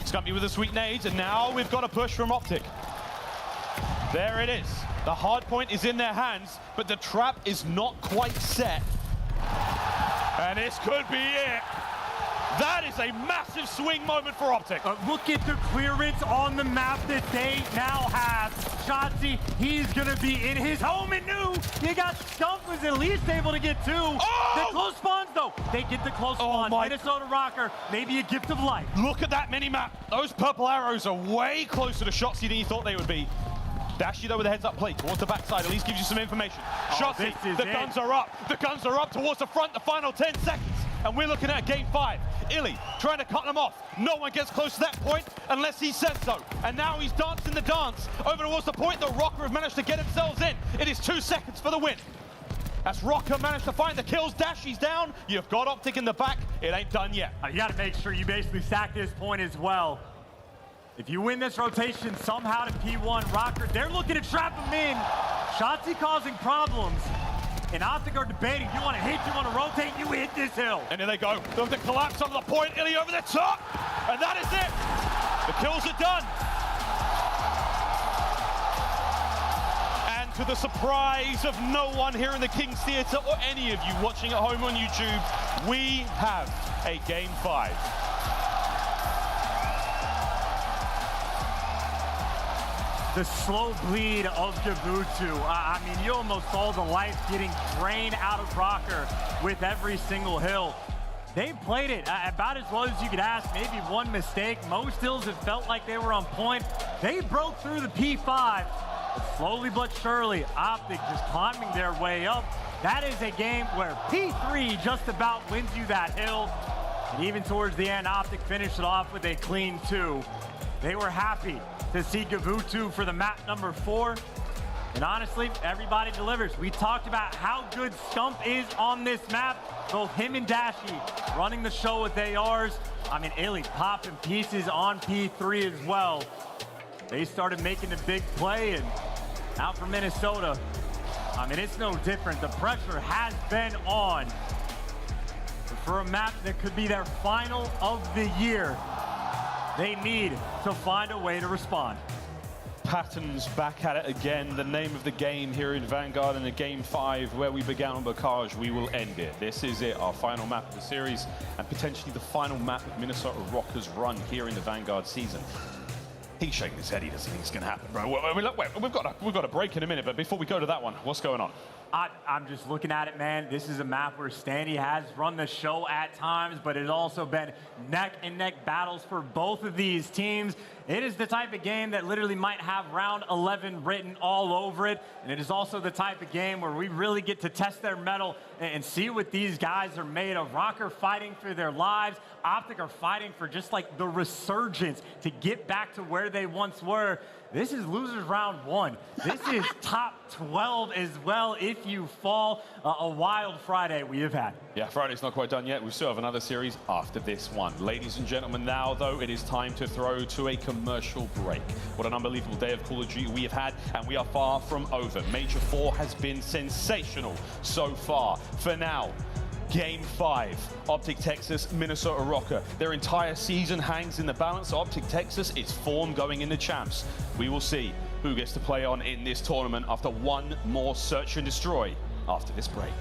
Scumpy with the sweet nades, and now we've got a push from OpTic. There it is. The hard point is in their hands, but the trap is not quite set. And this could be it. That is a massive swing moment for OpTic. Look at the clearance on the map that they now have. Shotzzy, he's going to be in his home and new. You got Scump was at least able to get 2. Oh! The close spawns, though. They get the close spawns. Minnesota Røkkr, maybe a gift of life. Look at that mini-map. Those purple arrows are way closer to Shotzzy than you thought they would be. Dashy, though, with a heads-up play towards the backside, at least gives you some information. Shotzzy, the guns are up. The guns are up towards the front, the final 10 seconds. And we're looking at game 5. iLLeY trying to cut them off. No one gets close to that point unless he says so. And now he's dancing the dance over towards the point that Røkkr have managed to get themselves in. It is 2 seconds for the win. As Røkkr managed to find the kills, Dashy's down. You've got OpTic in the back. It ain't done yet. You got to make sure you basically stack this point as well. If you win this rotation somehow to P1, Røkkr, they're looking to trap him in. Shotzzy causing problems. And OpTic are debating, you want to hit, you want to rotate, you hit this hill. And here they go. They'll have to collapse onto the point. iLLeY over the top. And that is it. The kills are done. And to the surprise of no one here in the King's Theatre or any of you watching at home on YouTube, we have a game 5. The slow bleed of Gavutu. I mean, you almost saw the life getting drained out of Røkkr with every single hill. They played it about as well as you could ask. Maybe one mistake. Most hills, it felt like they were on point. They broke through the P5. But slowly but surely, OpTic just climbing their way up. That is a game where P3 just about wins you that hill. And even towards the end, OpTic finished it off with a clean 2. They were happy to see Gavutu for the map number 4. And honestly, everybody delivers. We talked about how good Scump is on this map. Both him and Dashy running the show with ARs. I mean, iLLeY popping pieces on P3 as well. They started making the big play, and out for Minnesota. I mean, it's no different. The pressure has been on. But for a map that could be their final of the year, they need to find a way to respond. Patterns back at it again. The name of the game here in Vanguard in the game 5, where we began on Barrage, we will end it. This is it, our final map of the series, and potentially the final map of Minnesota Røkkr's run here in the Vanguard season. He's shaking his head. He doesn't think it's going to happen, bro. Wait, we've got a break in a minute, but before we go to that one, what's going on? I'm just looking at it, man. This is a map where Standy has run the show at times, but it's also been neck-and-neck battles for both of these teams. It is the type of game that literally might have round 11 written all over it, and it is also the type of game where we really get to test their mettle and see what these guys are made of. Røkkr fighting for their lives. OpTic are fighting for just like the resurgence to get back to where they once were. This is losers round 1. This is top 12 as well if you fall. A wild Friday we have had. Yeah, Friday's not quite done yet. We still have another series after this one. Ladies and gentlemen, now though, it is time to throw to a commercial break. What an unbelievable day of Call of Duty we have had, and we are far from over. Major 4 has been sensational so far. For now, Game 5, OpTic Texas, Minnesota Røkkr. Their entire season hangs in the balance. OpTic Texas is form going in the champs. We will see who gets to play on in this tournament after one more search and destroy after this break.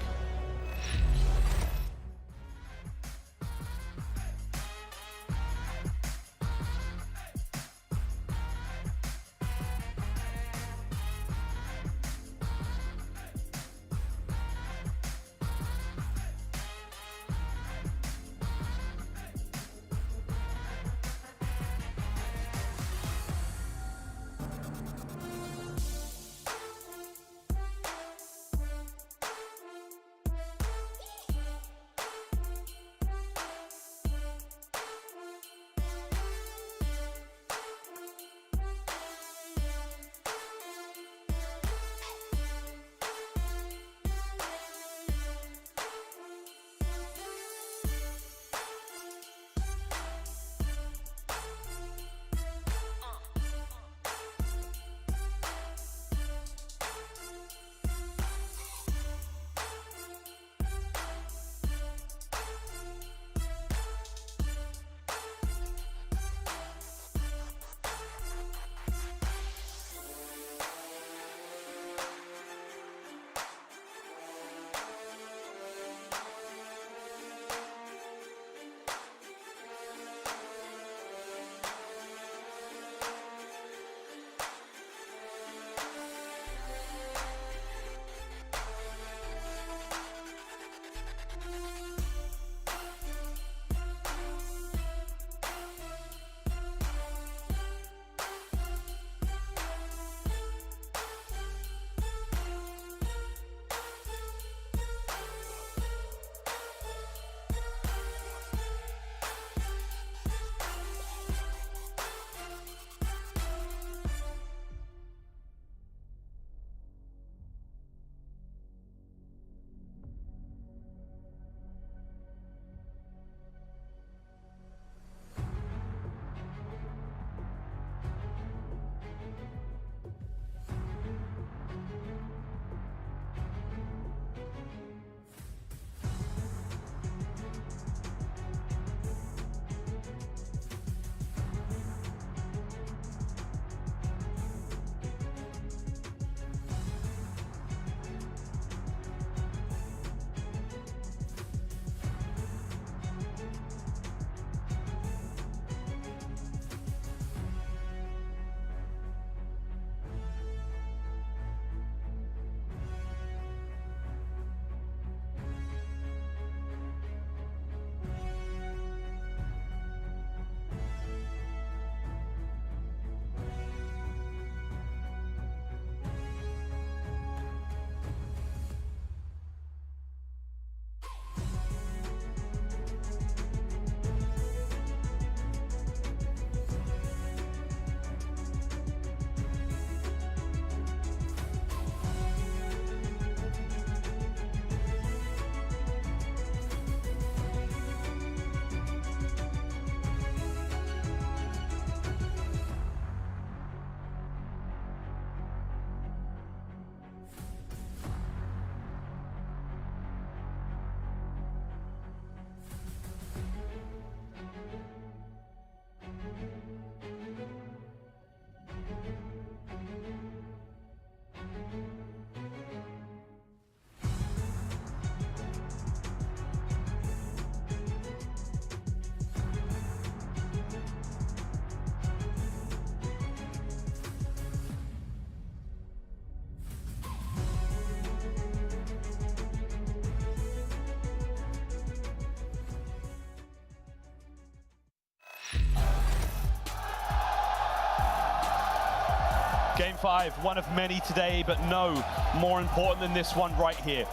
Game 5, one of many today, but no more important than this one right here.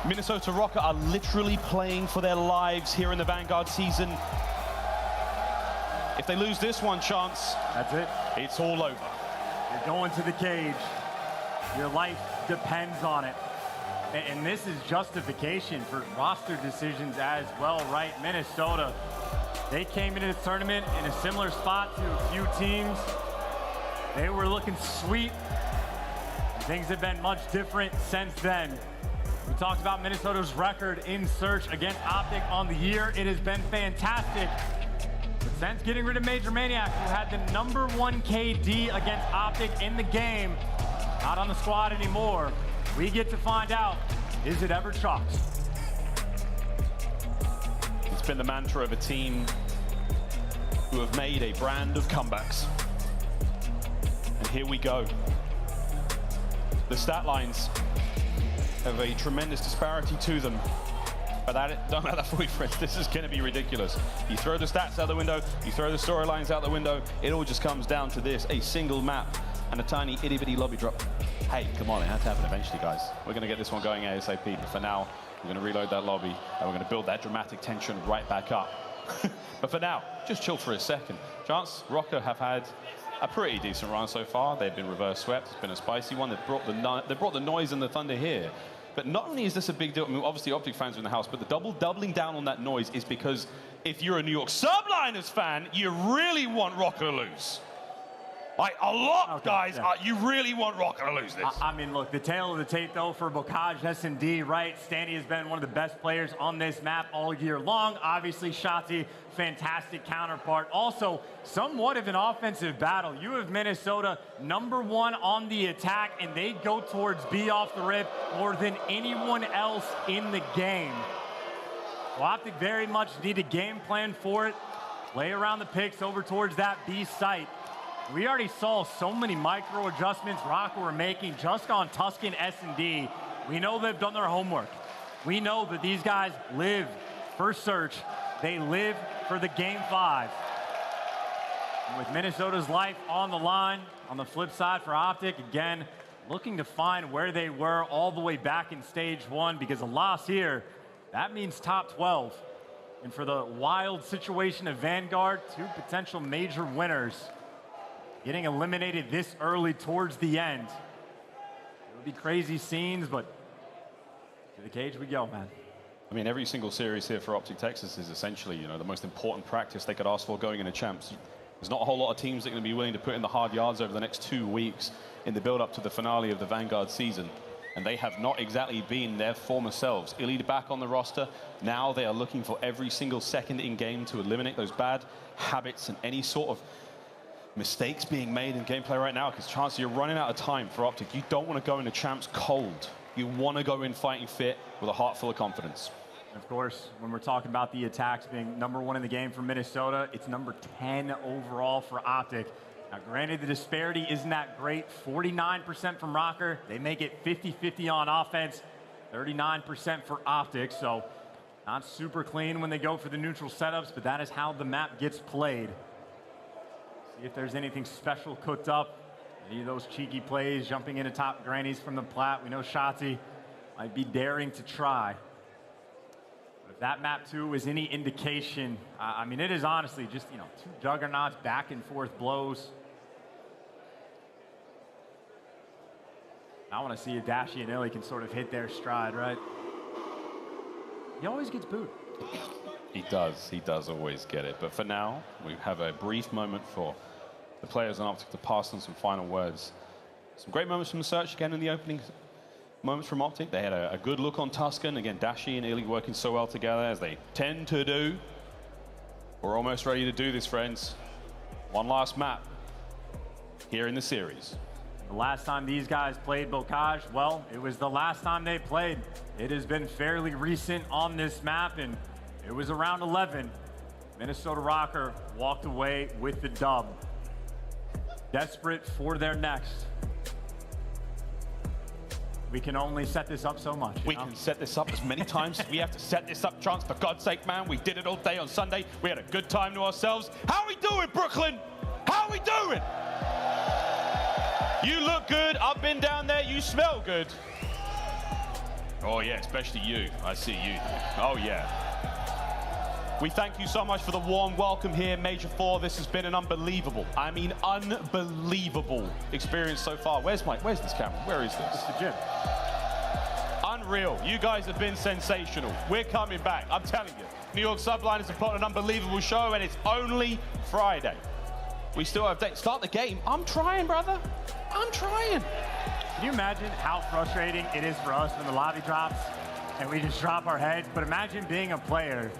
Minnesota Røkkr are literally playing for their lives here in the Vanguard season. If they lose this one, Chance, that's it. It's all over. You're going to the cage. Your life depends on it. And this is justification for roster decisions as well, right? Minnesota, they came into this tournament in a similar spot to a few teams. They were looking sweet. Things have been much different since then. We talked about Minnesota's record in search against OpTic on the year. It has been fantastic. But since getting rid of Major Maniac, who had the #1 KD against OpTic in the game, not on the squad anymore, we get to find out, is it ever chalked? It's been the mantra of a team who have made a brand of comebacks. And here we go. The stat lines have a tremendous disparity to them. But don't let that fool you, friends. This is going to be ridiculous. You throw the stats out the window, you throw the storylines out the window, it all just comes down to this, a single map and a tiny itty-bitty lobby drop. Hey, come on, it had to happen eventually, guys. We're going to get this one going ASAP, but for now, we're going to reload that lobby, and we're going to build that dramatic tension right back up. But for now, just chill for a second. Chance, Røkkr have had a pretty decent run so far. They've been reverse swept. It's been a spicy one. They've brought the noise and the thunder here. But not only is this a big deal, I mean, obviously OpTic fans are in the house, but the doubling down on that noise is because if you're a New York Subliners fan, you really want Røkkr to lose. Like, a lot, guys, you really want Røkkr to lose this. I mean, look, the tail of the tape, though, for Boccage, S&D, right? Standy has been one of the best players on this map all year long. Obviously, Shotzzy, fantastic counterpart. Also, somewhat of an offensive battle. You have Minnesota #1 on the attack, and they go towards B off the rip more than anyone else in the game. Well, OpTic very much need a game plan for it. Lay around the picks over towards that B site. We already saw so many micro adjustments Røkkr were making just on Tuscan S&D. We know they've done their homework. We know that these guys live for search. They live for the Game 5. And with Minnesota's life on the line, on the flip side for OpTic, again, looking to find where they were all the way back in stage 1, because a loss here, that means top 12. And for the wild situation of Vanguard, 2 potential major winners getting eliminated this early towards the end. It would be crazy scenes, but to the cage we go, man. I mean, every single series here for OpTic Texas is essentially, you know, the most important practice they could ask for going into champs. There's not a whole lot of teams that are going to be willing to put in the hard yards over the next 2 weeks in the build-up to the finale of the Vanguard season. And they have not exactly been their former selves. iLLeY back on the roster. Now they are looking for every single second in game to eliminate those bad habits and any sort of mistakes being made in gameplay right now, because Chance, you're running out of time for OpTic. You don't want to go into champs cold. You want to go in fighting fit with a heart full of confidence. Of course, when we're talking about the attacks being #1 in the game for Minnesota, it's #10 overall for OpTic. Now, granted, the disparity isn't that great. 49% from Røkkr. They make it 50-50 on offense. 39% for OpTic, so not super clean when they go for the neutral setups, but that is how the map gets played. See if there's anything special cooked up. Any of those cheeky plays, jumping into top grannies from the plat. We know Shotzzy might be daring to try. But if that map 2 is any indication, I mean, it is honestly just, you know, 2 juggernauts, back and forth blows. I want to see if Dashy and iLLeY can sort of hit their stride, right? He always gets booed. He does always get it. But for now, we have a brief moment for the players on OpTic to pass on some final words. Some great moments from the search again in the opening moments from OpTic. They had a good look on Tuscan. Again, Dashy and iLLeY working so well together, as they tend to do. We're almost ready to do this, friends. One last map here in the series. The last time these guys played Boccage, well, it was the last time they played. It has been fairly recent on this map, and it was around 11. Minnesota Røkkr walked away with the dub. Desperate for their next. We can only set this up so much. We can set this up as many times as we have to set this up, Chance. For God's sake, man, we did it all day on Sunday. We had a good time to ourselves. How are we doing, Brooklyn? How are we doing? You look good. I've been down there. You smell good. Oh, yeah, especially you. I see you. Oh, yeah. We thank you so much for the warm welcome here, Major 4. This has been an unbelievable, I mean unbelievable experience so far. Where's this camera? Where is this? It's the gym. Unreal. You guys have been sensational. We're coming back. I'm telling you. New York Subliners have put on an unbelievable show, and it's only Friday. We still have dates. Start the game. I'm trying, brother. I'm trying. Can you imagine how frustrating it is for us when the lobby drops and we just drop our heads? But imagine being a player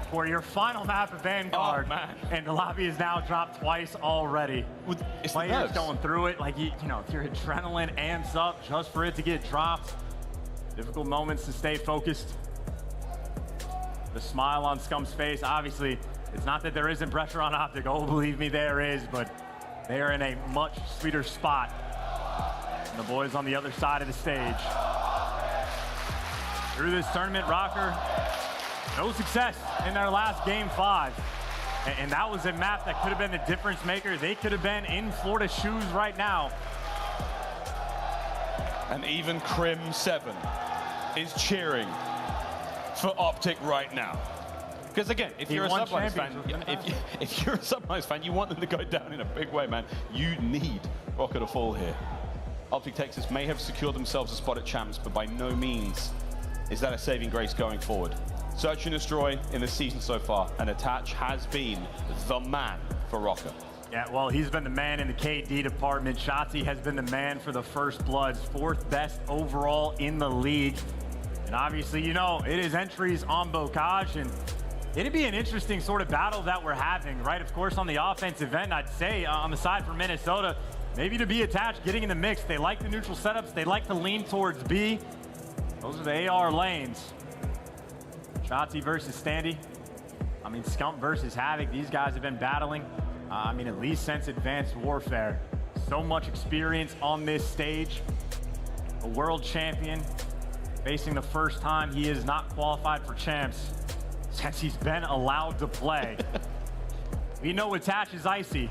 for your final map of Vanguard, and the lobby is now dropped twice already. It's players going through it, like, you know, your adrenaline amps up just for it to get dropped. Difficult moments to stay focused. The smile on Scump's face, obviously, it's not that there isn't pressure on OpTic. Oh, believe me, there is, but they are in a much sweeter spot. And the boys on the other side of the stage. Through this tournament, Røkkr, no success in their last game 5. And that was a map that could have been the difference maker. They could have been in Florida's shoes right now. And even Crim7 is cheering for OpTic right now. Because again, if you're a Subliners fan, you want them to go down in a big way, man. You need Røkkr to fall here. OpTic Texas may have secured themselves a spot at champs, but by no means is that a saving grace going forward. Search and destroy in the season so far, and Attach has been the man for Røkkr. Yeah, well, he's been the man in the KD department. Shotzzy has been the man for the First Bloods, 4th best overall in the league. And obviously, you know, it is entries on Bocage, and it'd be an interesting sort of battle that we're having, right? Of course, on the offensive end, I'd say on the side for Minnesota, maybe to be attached, getting in the mix. They like the neutral setups. They like to lean towards B. Those are the AR lanes. Shotzzy versus Standy. I mean, Scump versus Havok. These guys have been battling, I mean, at least since Advanced Warfare. So much experience on this stage. A world champion facing the first time he is not qualified for champs since he's been allowed to play. We know Attach is icy.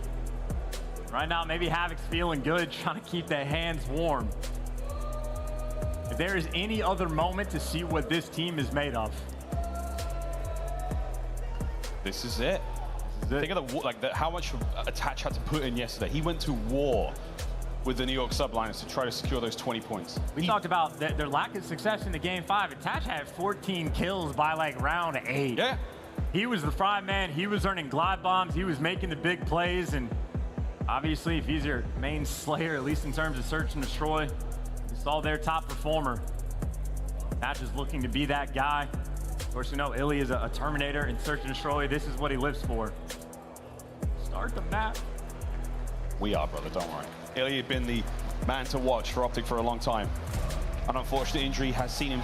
Right now, maybe Havok's feeling good, trying to keep their hands warm. If there is any other moment to see what this team is made of. This is it. Think of how much Attach had to put in yesterday. He went to war with the New York Subliners to try to secure those 20 points. We talked about their lack of success in the game 5. Attach had 14 kills by like round 8. Yeah. He was the fry man. He was earning glide bombs. He was making the big plays. And obviously, if he's your main slayer, at least in terms of search and destroy, it's all their top performer. Attach is looking to be that guy. Of course, you know, iLLeY is a Terminator in search and destroy. This is what he lives for. Start the map. We are, brother, don't worry. iLLeY had been the man to watch for OpTic for a long time. An unfortunate injury has seen him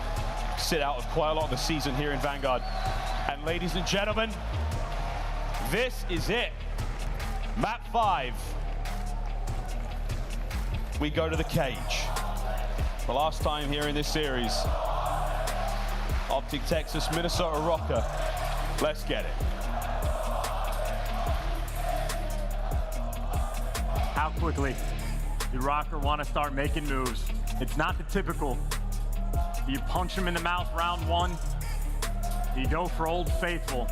sit out of quite a lot of the season here in Vanguard. And ladies and gentlemen, this is it. Map 5. We go to the cage. The last time here in this series. OpTic Texas, Minnesota Røkkr. Let's get it. How quickly do Røkkr want to start making moves? It's not the typical. Do you punch him in the mouth round 1? Do you go for Old Faithful?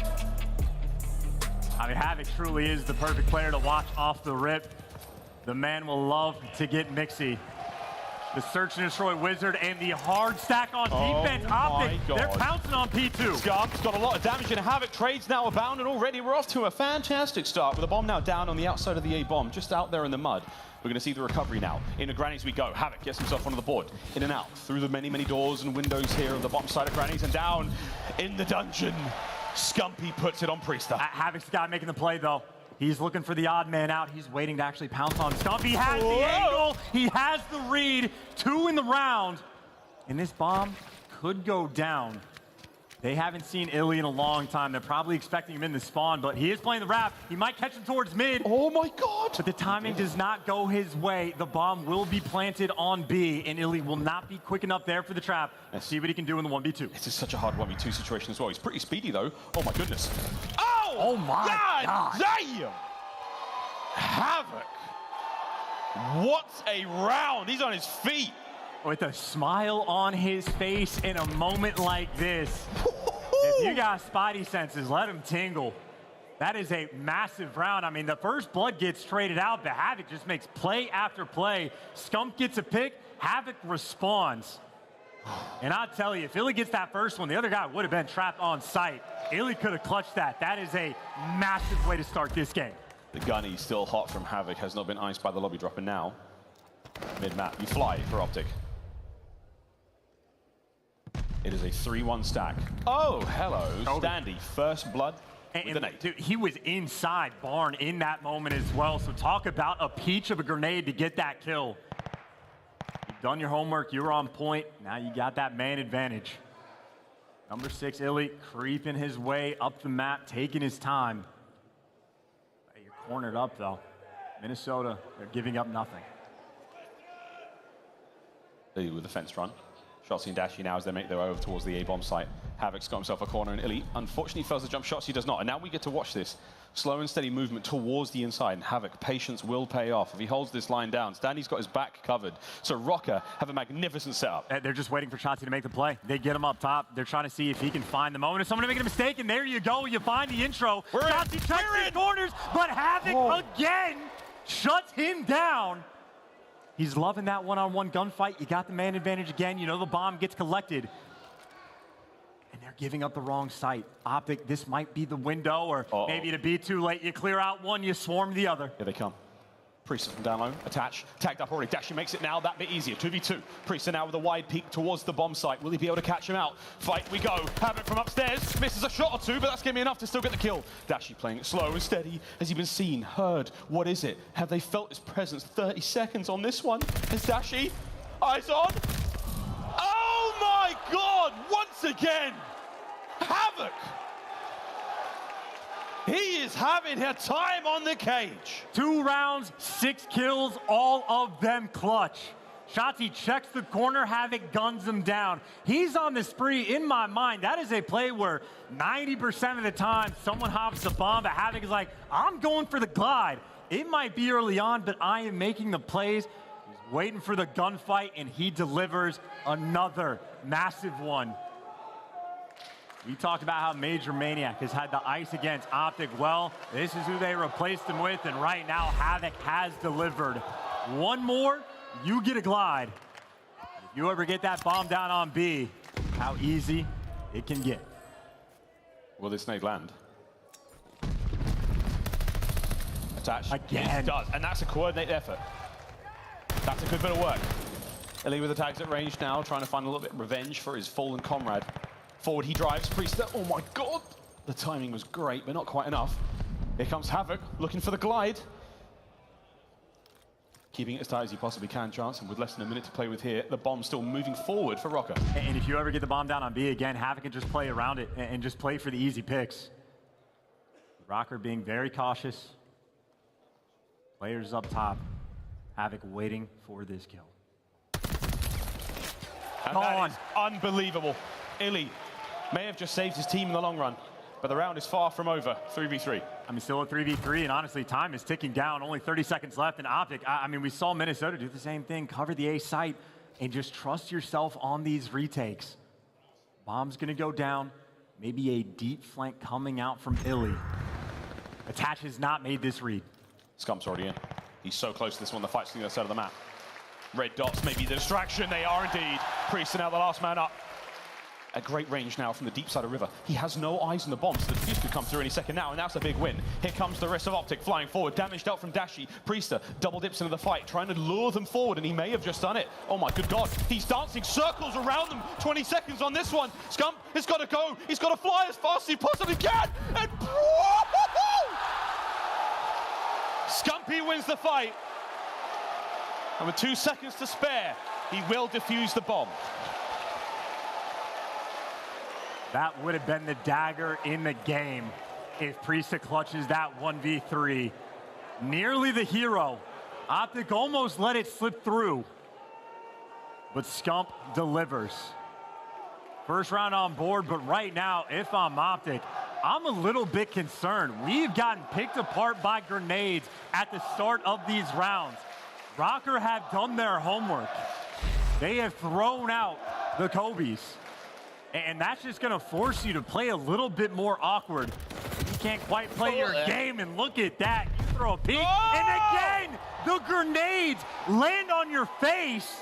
I mean, Havok truly is the perfect player to watch off the rip. The man will love to get mixy. The search and destroy wizard and the hard stack on defense. OpTic, they're pouncing on P2. Scump's got a lot of damage, and Havok trades now abound, and already we're off to a fantastic start with the bomb now down on the outside of the A bomb, just out there in the mud. We're going to see the recovery now. Into Grannies we go. Havok gets himself onto the board. In and out through the many, many doors and windows here of the bottom side of Grannies, and down in the dungeon. Scumpy puts it on Priestahh. Havok's the guy making the play, though. He's looking for the odd man out. He's waiting to actually pounce on Scump. He has the angle. He has the read. 2 in the round. And this bomb could go down. They haven't seen iLLeY in a long time. They're probably expecting him in the spawn, but he is playing the wrap. He might catch him towards mid. Oh my God. But the timing does not go his way. The bomb will be planted on B, and iLLeY will not be quick enough there for the trap. Let's see what he can do in the 1v2. This is such a hard 1v2 situation as well. He's pretty speedy though. Oh my goodness. Oh my God. Damn! Havok What a round. He's on his feet. With a smile on his face in a moment like this. If you got spidey senses, let him tingle. That is a massive round. I mean, the first blood gets traded out, but Havok just makes play after play. Scump gets a pick, Havok responds. And I'll tell you, if iLLeY gets that first one, the other guy would have been trapped on site. iLLeY could have clutched that. That is a massive way to start this game. The gunny still hot from Havok, has not been iced by the lobby drop, and now, mid-map, you fly for OpTic. It is a 3-1 stack. Oh, hello, Standy, first blood with an 8. Dude, he was inside barn in that moment as well, so talk about a peach of a grenade to get that kill. You've done your homework, you were on point, now you got that man advantage. Number 6, iLLeY, creeping his way up the map, taking his time. You're cornered up, though. Minnesota, they're giving up nothing. With the fence run. Shotzzy and Dashy now as they make their way over towards the A-bomb site. Havok's got himself a corner, and iLLeY unfortunately fails the jump. Shotzzy does not, and now we get to watch this slow and steady movement towards the inside, and Havok, patience will pay off. If he holds this line down, Standy's got his back covered, so Røkkr have a magnificent setup. They're just waiting for Shotzzy to make the play. They get him up top. They're trying to see if he can find the moment. If someone making a mistake, and there you go. You find the intro. Shotzzy checks his corners, but Havok again shuts him down. He's loving that one-on-one gunfight. You got the man advantage again. You know the bomb gets collected. And they're giving up the wrong site. OpTic, this might be the window, or maybe to be too late. You clear out one, you swarm the other. Here they come. Priestahh from down low, attach, tagged up already. Dashy makes it now that bit easier. 2v2. Priestahh now with a wide peek towards the bomb site. Will he be able to catch him out? Fight we go. Havok from upstairs. Misses a shot or two, but that's going to be enough to still get the kill. Dashy playing it slow and steady. Has he been seen, heard? What is it? Have they felt his presence? 30 seconds on this one. Is Dashy? Eyes on. Oh my God! Once again, Havok. He is having a time on the cage. 2 rounds, 6 kills, all of them clutch. Shotzzy checks the corner, Havok guns him down. He's on the spree. In my mind, that is a play where 90% of the time someone hops the bomb, but Havok is like, I'm going for the glide. It might be early on, but I am making the plays. He's waiting for the gunfight, and he delivers another massive one. We talked about how Major Maniac has had the ice against OpTic. Well, this is who they replaced him with, and right now Havok has delivered. One more, you get a glide. If you ever get that bomb down on B, how easy it can get. Will this nade land? Attach. Again. It does, and that's a coordinated effort. That's a good bit of work. iLLeY with the tags at range now, trying to find a little bit of revenge for his fallen comrade. Forward he drives, Priestahh, oh my God! The timing was great, but not quite enough. Here comes Havok, looking for the glide. Keeping it as tight as he possibly can, Johnson, with less than a minute to play with here. The bomb still moving forward for Røkkr. And if you ever get the bomb down on B again, Havok can just play around it and just play for the easy picks. Røkkr being very cautious. Players up top. Havok waiting for this kill. And that is unbelievable. iLLeY may have just saved his team in the long run, but the round is far from over. 3v3. I mean, still a 3v3, and honestly, time is ticking down. Only 30 seconds left, and OpTic, I mean, we saw Minnesota do the same thing, cover the A site, and just trust yourself on these retakes. Bomb's gonna go down, maybe a deep flank coming out from iLLeY. Attach has not made this read. Scump's already in. He's so close to this one, the fight's on the other side of the map. Red dots may be the distraction, they are indeed. Priestahh now the last man up. At great range now from the deep side of River. He has no eyes on the bomb, so the defuse could come through any second now, and that's a big win. Here comes the rest of OpTic flying forward. Damaged out from Dashy. Priestahh double dips into the fight, trying to lure them forward, and he may have just done it. Oh my good God. He's dancing circles around them. 20 seconds on this one. Scump has got to go. He's got to fly as fast as he possibly can. And Scumpy wins the fight. And with 2 seconds to spare, he will defuse the bomb. That would have been the dagger in the game if Priestahh clutches that 1v3. Nearly the hero. OpTic almost let it slip through, but Scump delivers. First round on board, but right now, if I'm OpTic, I'm a little bit concerned. We've gotten picked apart by grenades at the start of these rounds. Røkkr have done their homework. They have thrown out the Kobe's. And that's just going to force you to play a little bit more awkward. You can't quite play your game, and look at that. You throw a peek, and again, the grenades land on your face.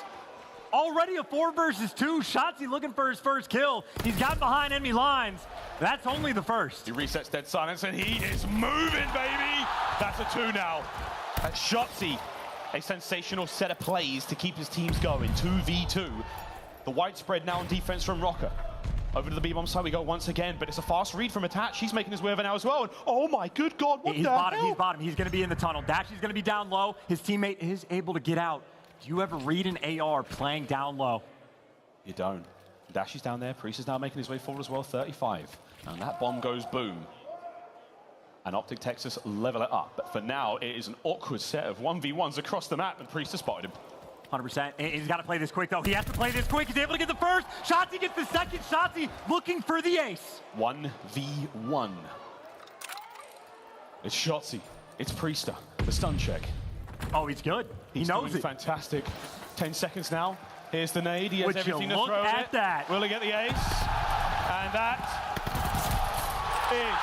Already a 4 versus 2. Shotzzy looking for his first kill. He's got behind enemy lines. That's only the first. He resets dead silence, and he is moving, baby. That's a 2 now. That's Shotzzy. A sensational set of plays to keep his teams going. 2v2. The widespread now on defense from Røkkr. Over to the B-bomb side we go once again, but it's a fast read from Attach. He's making his way over now as well. And oh my good God, what the hell? He's bottom. He's going to be in the tunnel. Dashy's going to be down low. His teammate is able to get out. Do you ever read an AR playing down low? You don't. Dashy's down there. Priestahh's now making his way forward as well, 35. And that bomb goes boom. And OpTic Texas level it up. But for now, it is an awkward set of 1v1s across the map, and Priestahh spotted him. 100%. He's got to play this quick, though. He has to play this quick. He's able to get the first. Shotzzy gets the second. Shotzzy looking for the ace. 1v1. It's Shotzzy. It's Priestahh. The stun check. Oh, he's good. He knows it. Fantastic. 10 seconds now. Here's the nade. He has everything to throw at that. Will he get the ace? And that is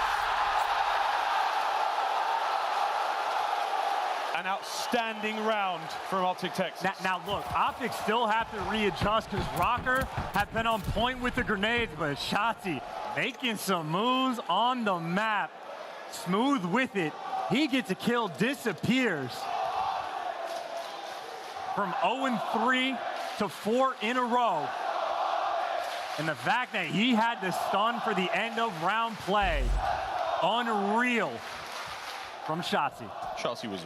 an outstanding round from OpTic Texas. Now look, OpTic still have to readjust because Røkkr have been on point with the grenades, but Shotzzy making some moves on the map. Smooth with it. He gets a kill, disappears. From 0-3 to 4 in a row. And the fact that he had the stun for the end of round play, unreal from Shotzzy. Shotzzy was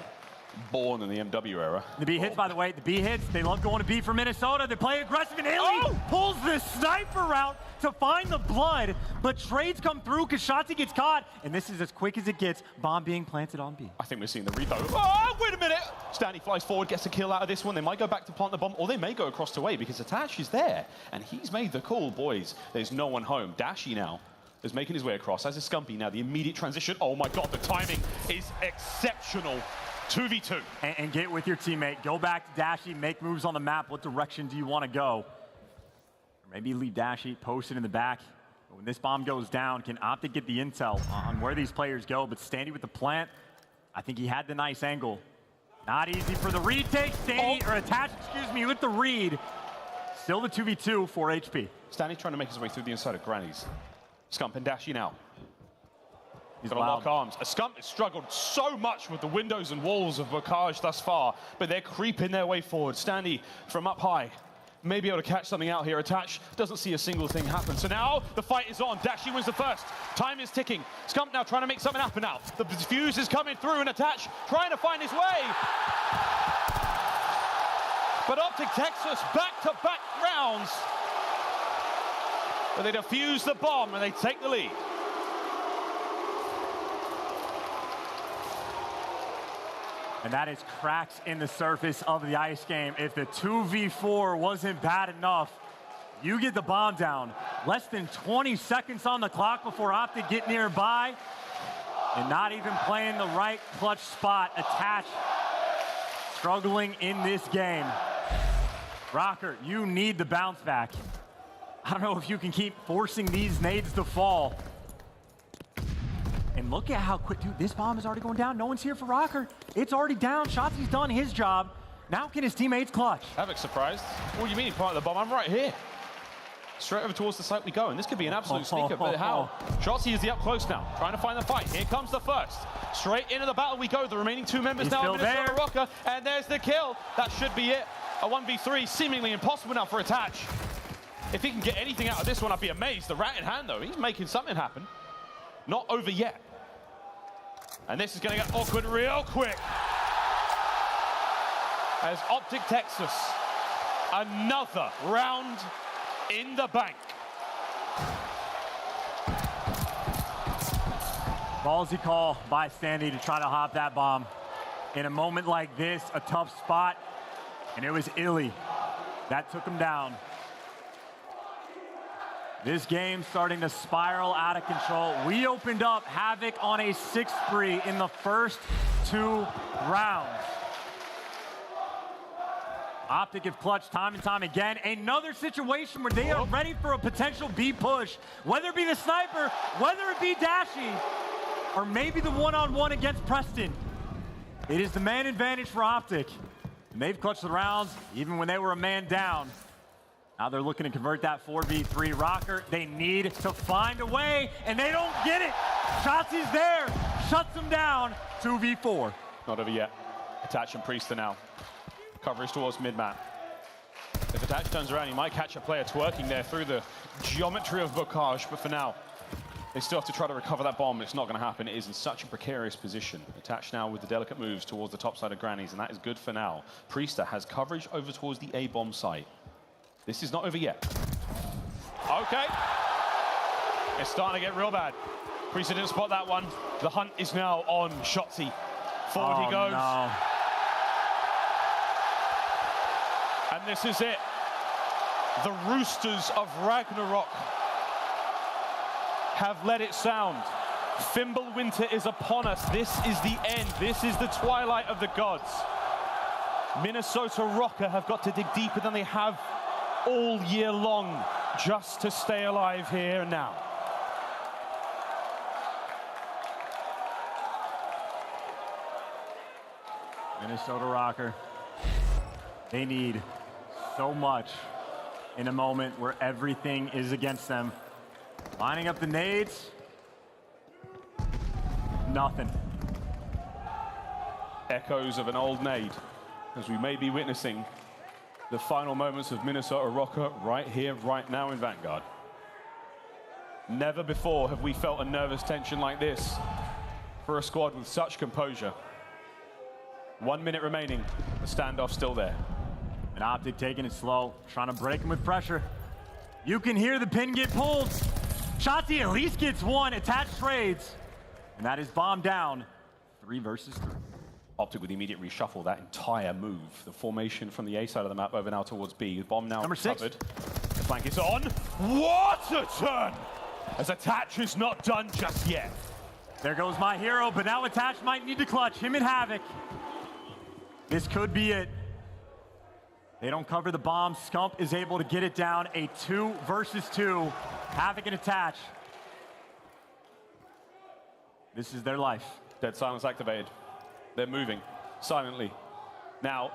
born in the MW era. The B hits, by the way, the B hits, they love going to B for Minnesota. They play aggressive, and iLLeY pulls the sniper out to find the blood, but trades come through because Shotzzy gets caught, and this is as quick as it gets. Bomb being planted on B. I think we're seeing the read, though. Oh, wait a minute! Standy flies forward, gets a kill out of this one. They might go back to plant the bomb, or they may go across to A because Attach is there, and he's made the call, boys. There's no one home. Dashy now is making his way across, as is Scumpy now. The immediate transition. Oh my God, the timing is exceptional. 2v2. And get with your teammate. Go back to Dashy, make moves on the map. What direction do you want to go? Or maybe leave Dashy posted in the back. But when this bomb goes down, can OpTic get the intel on where these players go? But Standy with the plant, I think he had the nice angle. Not easy for the retake. Standy, or Attach, excuse me, with the read. Still the 2v2 for HP. Standy trying to make his way through the inside of Granny's. Scump and Dashy now. He's got to lock arms. Scump has struggled so much with the windows and walls of Bocage thus far, but they're creeping their way forward. Standy from up high may be able to catch something out here. Attach doesn't see a single thing happen. So now the fight is on. Dashy wins the first. Time is ticking. Scump now trying to make something happen now. The fuse is coming through, and Attach trying to find his way. But OpTic Texas back-to-back rounds where they defuse the bomb and they take the lead. And that is cracks in the surface of the ice game. If the 2v4 wasn't bad enough, you get the bomb down. Less than 20 seconds on the clock before OpTic get nearby. And not even playing the right clutch spot. Attach struggling in this game. Røkkr, you need the bounce back. I don't know if you can keep forcing these nades to fall. And look at how quick, dude, this bomb is already going down. No one's here for Røkkr. It's already down. Shotzzy's done his job. Now can his teammates clutch? Havok surprised. What do you mean he planted the bomb? I'm right here. Straight over towards the site we go, and this could be an absolute sneaker, but how? Shotzzy is the up close now, trying to find the fight. Here comes the first. Straight into the battle we go. The remaining two members now of Minnesota Røkkr, and there's the kill. That should be it. A 1v3, seemingly impossible now for Attach. If he can get anything out of this one, I'd be amazed. The rat in hand, though, he's making something happen. Not over yet. And this is going to get awkward real quick. As OpTic Texas, another round in the bank. Ballsy call by Standy to try to hop that bomb. In a moment like this, a tough spot, and it was iLLeY that took him down. This game starting to spiral out of control. We opened up Havok on a 6-3 in the first 2 rounds. OpTic have clutched time and time again. Another situation where they are ready for a potential B push, whether it be the sniper, whether it be Dashy, or maybe the one-on-one against Preston. It is the man advantage for OpTic. And they've clutched the rounds even when they were a man down. Now they're looking to convert that 4v3. Røkkr, they need to find a way, and they don't get it. Shotzzy's there, shuts them down, 2v4. Not over yet. Attach and Priestahh now. Coverage towards mid-map. If Attach turns around, he might catch a player twerking there through the geometry of Bookage, but for now, they still have to try to recover that bomb. It's not going to happen. It is in such a precarious position. Attach now with the delicate moves towards the top side of Granny's, and that is good for now. Priestahh has coverage over towards the A-bomb site. This is not over yet. Okay. It's starting to get real bad. Priestahh didn't spot that one. The hunt is now on Shotzzy. Forward he goes. No. And this is it. The Roosters of Ragnarok have let it sound. Fimbulwinter is upon us. This is the end. This is the twilight of the gods. Minnesota Røkkr have got to dig deeper than they have all year long just to stay alive here and now. Minnesota Røkkr, they need so much in a moment where everything is against them. Lining up the nades, nothing. Echoes of an old nade, as we may be witnessing the final moments of Minnesota Røkkr right here, right now in Vanguard. Never before have we felt a nervous tension like this for a squad with such composure. 1 minute remaining, the standoff still there. And OpTic taking it slow, trying to break him with pressure. You can hear the pin get pulled. Shotzzy at least gets one, attached trades. And that is bomb down, 3 versus 3. OpTic with the immediate reshuffle, that entire move. The formation from the A side of the map over now towards B. Bomb now Number 6. covered. The flank is on. What a turn! As Attach is not done just yet. There goes my hero, but now Attach might need to clutch. Him and Havok. This could be it. They don't cover the bomb. Scump is able to get it down. A 2 versus 2. Havok and Attach. This is their life. Dead silence activated. They're moving silently. Now,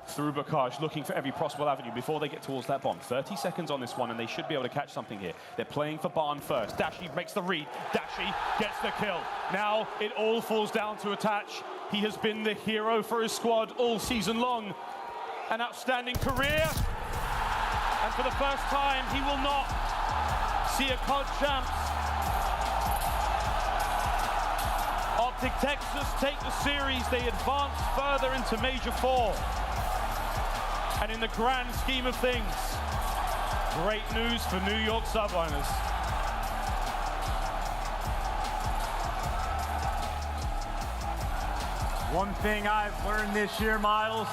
through Bookage, looking for every possible avenue before they get towards that bomb. 30 seconds on this one, and they should be able to catch something here. They're playing for Barn first. Dashy makes the read. Dashy gets the kill. Now, it all falls down to Attach. He has been the hero for his squad all season long. An outstanding career. And for the first time, he will not see a COD champs. OpTic Texas take the series. They advance further into Major 4. And in the grand scheme of things, great news for New York Subliners. One thing I've learned this year, Miles,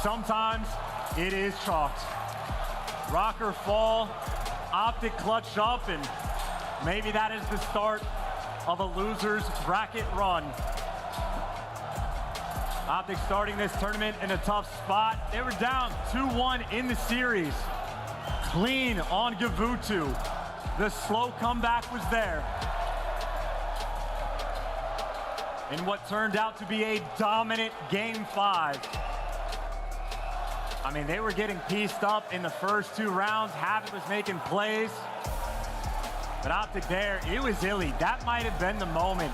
sometimes it is chalked. Røkkr fall, OpTic clutch up, and maybe that is the start of a loser's bracket run. OpTic starting this tournament in a tough spot. They were down 2-1 in the series. Clean on Gavutu. The slow comeback was there. In what turned out to be a dominant Game 5. I mean, they were getting pieced up in the first 2 rounds. Havok was making plays. But OpTic there, it was iLLeY. That might have been the moment.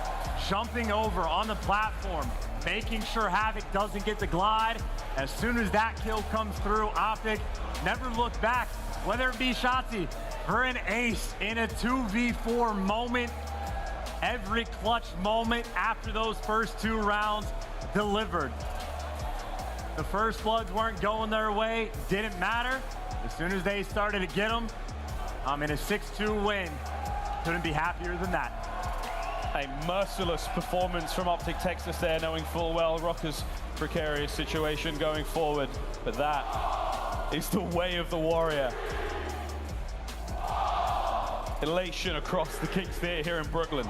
Jumping over on the platform, making sure Havok doesn't get the glide. As soon as that kill comes through, OpTic never looked back. Whether it be Shotzzy or an ace in a 2v4 moment, every clutch moment after those first 2 rounds delivered. The first bloods weren't going their way, didn't matter. As soon as they started to get them, in a 6-2 win. Couldn't be happier than that. A merciless performance from OpTic Texas there, knowing full well Røkkr's precarious situation going forward. But that is the way of the warrior. Elation across the Kings Theatre here in Brooklyn.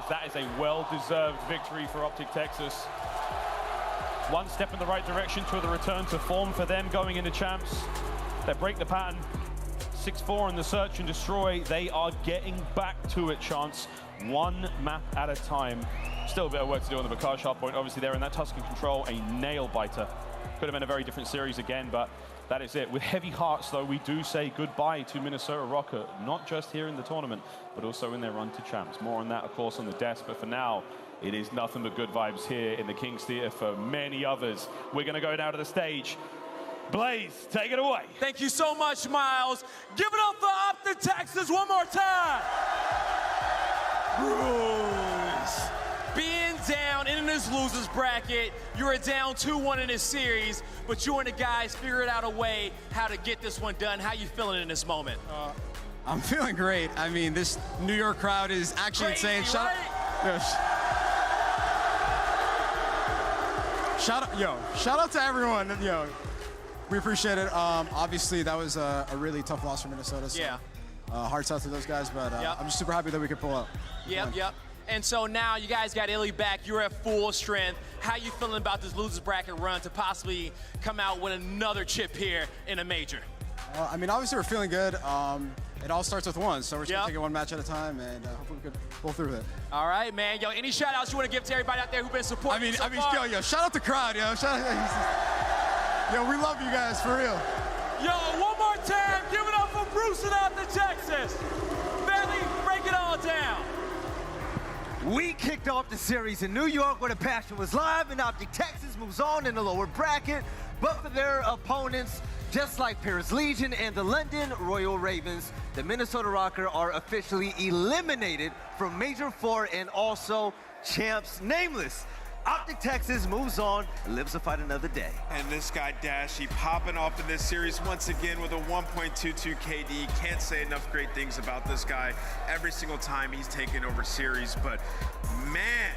That is a well-deserved victory for OpTic Texas. One step in the right direction to the return to form for them going into champs. They break the pattern. 6-4 in the search and destroy. They are getting back to it, Chance. One map at a time. Still a bit of work to do on the Barkage hardpoint. Obviously, they're in that Tuscan control, a nail biter. Could have been a very different series again, but that is it. With heavy hearts, though, we do say goodbye to Minnesota Røkkr, not just here in the tournament, but also in their run to champs. More on that, of course, on the desk, but for now, it is nothing but good vibes here in the King's Theater for many others. We're going to go down to the stage. Blaze, take it away. Thank you so much, Miles. Give it up for OpTic Texas one more time. Bruce. Being down in this losers bracket, you were down 2-1 in this series, but you and the guys figured out a way how to get this one done. How you feeling in this moment? I'm feeling great. I mean, this New York crowd is actually insane. Shout out to everyone. Yo, we appreciate it. Obviously, that was a really tough loss for Minnesota. So, hearts out to those guys, but I'm just super happy that we could pull out. Yep. And so now you guys got iLLeY back. You're at full strength. How you feeling about this losers bracket run to possibly come out with another chip here in a major? I mean, obviously we're feeling good. It all starts with one, so we're just gonna take it one match at a time, and hopefully we can pull through with it. All right, man. Yo, any shout outs you want to give to everybody out there who've been supporting? I mean, yo, shout out the crowd, yo. Yo, we love you guys, for real. Yo, one more time, give it up for Bruce and OpTic Texas. Barely break it all down. We kicked off the series in New York where the passion was live, and OpTic Texas moves on in the lower bracket. But for their opponents, just like Paris Legion and the London Royal Ravens, the Minnesota Røkkr are officially eliminated from Major 4 and also champs nameless. OpTic Texas moves on and lives to fight another day. And this guy Dashy popping off in this series once again with a 1.22 KD. Can't say enough great things about this guy every single time he's taken over series, but man,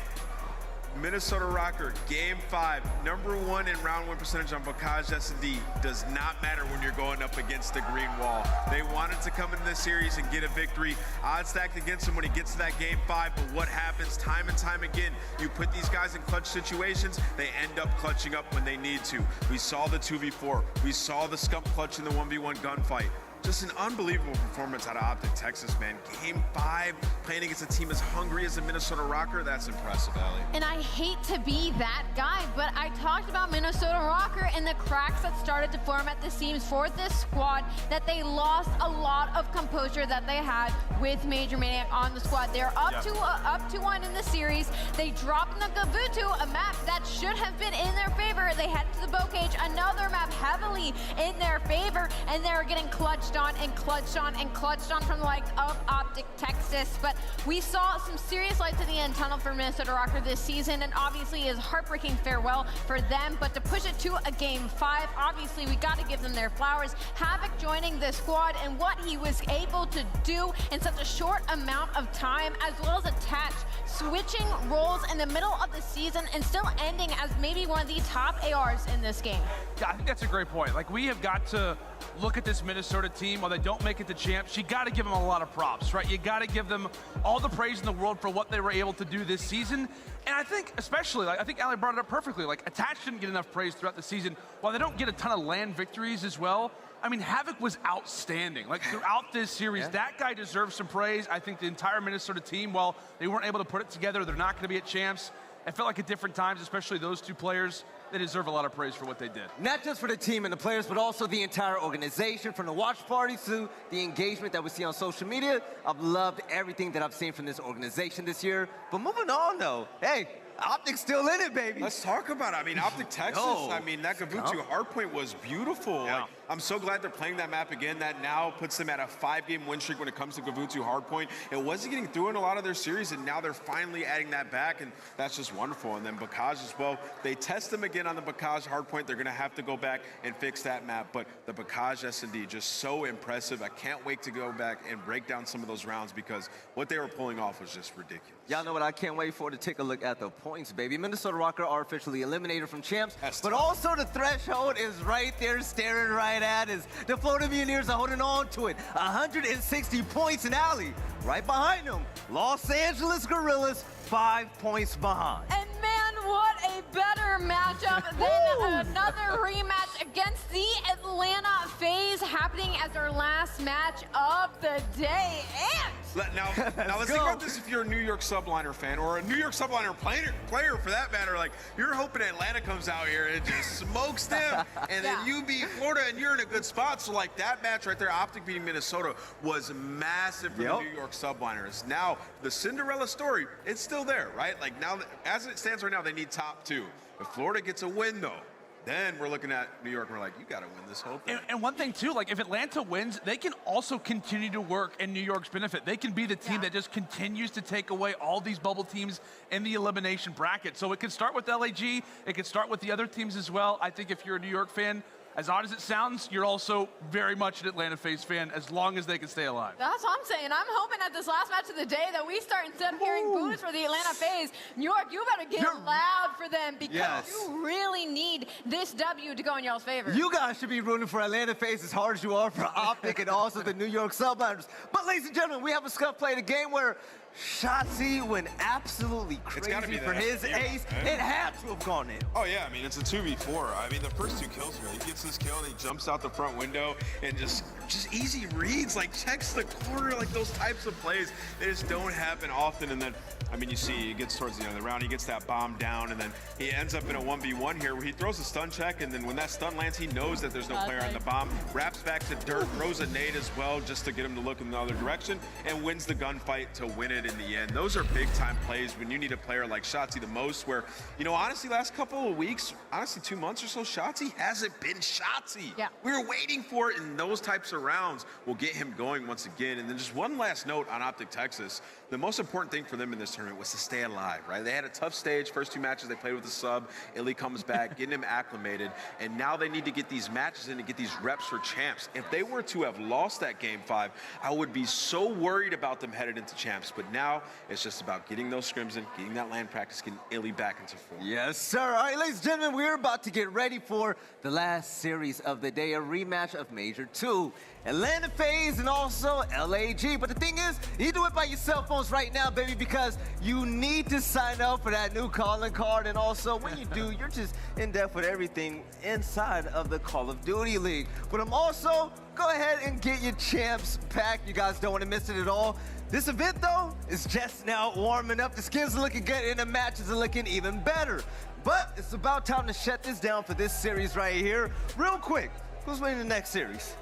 Minnesota Røkkr, Game 5, #1 in round 1 percentage on Barkage S&D. Does not matter when you're going up against the green wall. They wanted to come into this series and get a victory. Odds stacked against him when he gets to that Game 5, but what happens time and time again, you put these guys in clutch situations, they end up clutching up when they need to. We saw the 2v4. We saw the Scump clutch in the 1v1 gunfight. Just an unbelievable performance out of OpTic Texas, man. Game 5, playing against a team as hungry as the Minnesota Røkkr, that's impressive, aBeZy. And I hate to be that guy, but I talked about Minnesota Røkkr and the cracks that started to form at the seams for this squad, that they lost a lot of composure that they had with Major Maniac on the squad. They're up to 1 in the series. They dropped in the Gavutu, a map that should have been in their favor. They headed to the bow cage, another map heavily in their favor, and they're getting clutched on and clutched on and clutched on from the likes of OpTic Texas. But we saw some serious lights at the end tunnel for Minnesota Røkkr this season, and obviously is heartbreaking farewell for them. But to push it to a Game 5, obviously we got to give them their flowers. Havok joining the squad and what he was able to do in such a short amount of time, as well as attach switching roles in the middle of the season and still ending as maybe one of the top ARs in this game. Yeah, I think that's a great point. Like, we have got to look at this Minnesota team. While they don't make it to champs, you got to give them a lot of props, right? You got to give them all the praise in the world for what they were able to do this season. And I think especially, like, I think aLLeY brought it up perfectly. Like, Attach didn't get enough praise throughout the season. While they don't get a ton of land victories as well, I mean, Havok was outstanding. Like, throughout this series, that guy deserves some praise. I think the entire Minnesota team, while they weren't able to put it together, they're not going to be at champs. It felt like at different times, especially those two players, they deserve a lot of praise for what they did. Not just for the team and the players, but also the entire organization, from the watch parties to the engagement that we see on social media. I've loved everything that I've seen from this organization this year. But moving on, though, hey, OpTic's still in it, baby. Let's talk about it. I mean, OpTic Texas, I mean, that Gavutu hardpoint was beautiful. Yeah. Like, I'm so glad they're playing that map again. That now puts them at a 5-game win streak when it comes to Gavutu hardpoint. It wasn't getting through in a lot of their series, and now they're finally adding that back, and that's just wonderful. And then Barkage as well. They test them again on the Barkage hardpoint. They're going to have to go back and fix that map. But the Barkage S&D, just so impressive. I can't wait to go back and break down some of those rounds because what they were pulling off was just ridiculous. Y'all know what I can't wait for? To take a look at the point. points, baby. Minnesota Røkkr are officially eliminated from champs, but also the threshold is right there staring right at us. The Florida Mutineers are holding on to it. 160 points in aLLeY. Right behind them, Los Angeles Guerrillas, 5 points behind. And man, what a better matchup than another rematch against the Atlanta FaZe happening as our last match of the day. And now let's think about this if you're a New York Subliner fan or a New York Subliner player for that matter. Like, you're hoping Atlanta comes out here and just smokes them, and then you beat Florida and you're in a good spot. So like that match right there, OpTic beating Minnesota was massive for the New York Subliners. Now the Cinderella story, it's still there, right? Like now, as it stands right now, they need top 2. If Florida gets a win though, then we're looking at New York and we're like, you got to win this whole thing. And one thing too, like if Atlanta wins, they can also continue to work in New York's benefit. They can be the team that just continues to take away all these bubble teams in the elimination bracket. So it could start with LAG, it could start with the other teams as well. I think if you're a New York fan, as odd as it sounds, you're also very much an Atlanta FaZe fan as long as they can stay alive. that's what I'm saying. I'm hoping at this last match of the day that we start instead of hearing boos for the Atlanta FaZe. New York, you better get loud for them because you really need this W to go in y'all's favor. You guys should be rooting for Atlanta FaZe as hard as you are for OpTic and also the New York Subliners. But ladies and gentlemen, we have a Scump played a game where Shotzzy went absolutely crazy for his ace. It had to have gone in. Oh yeah, I mean, it's a 2v4. I mean, the first 2 kills here, he gets this kill and he jumps out the front window and just easy reads, like checks the corner, like those types of plays, they just don't happen often. And then, I mean, you see, he gets towards the end of the round, he gets that bomb down, and then he ends up in a 1v1 here where he throws a stun check, and then when that stun lands, he knows that there's no player on the bomb, wraps back to dirt, throws a nade as well just to get him to look in the other direction, and wins the gunfight to win it in the end. Those are big time plays when you need a player like Shotzzy the most, where, you know, honestly, last couple of weeks, honestly 2 months or so, Shotzzy hasn't been Shotzzy. Yeah. We were waiting for it, and those types of rounds will get him going once again. And then just one last note on OpTic Texas, the most important thing for them in this tournament was to stay alive, right? They had a tough stage, first 2 matches they played with the sub, iLLeY comes back, getting him acclimated, and now they need to get these matches in and get these reps for champs. If they were to have lost that game 5, I would be so worried about them headed into champs, but now it's just about getting those scrims in, getting that land practice, getting iLLeY back into form. Yes, sir. All right, ladies and gentlemen, we're about to get ready for the last series of the day, a rematch of Major 2. Atlanta FaZe and also LAG. But the thing is, you do it by your cell phones right now, baby, because you need to sign up for that new calling card. And also, when you do, you're just in depth with everything inside of the Call of Duty League. But I'm also, go ahead and get your champs pack. You guys don't want to miss it at all. This event, though, is just now warming up. The skins are looking good, and the matches are looking even better. But it's about time to shut this down for this series right here. Real quick, who's winning the next series?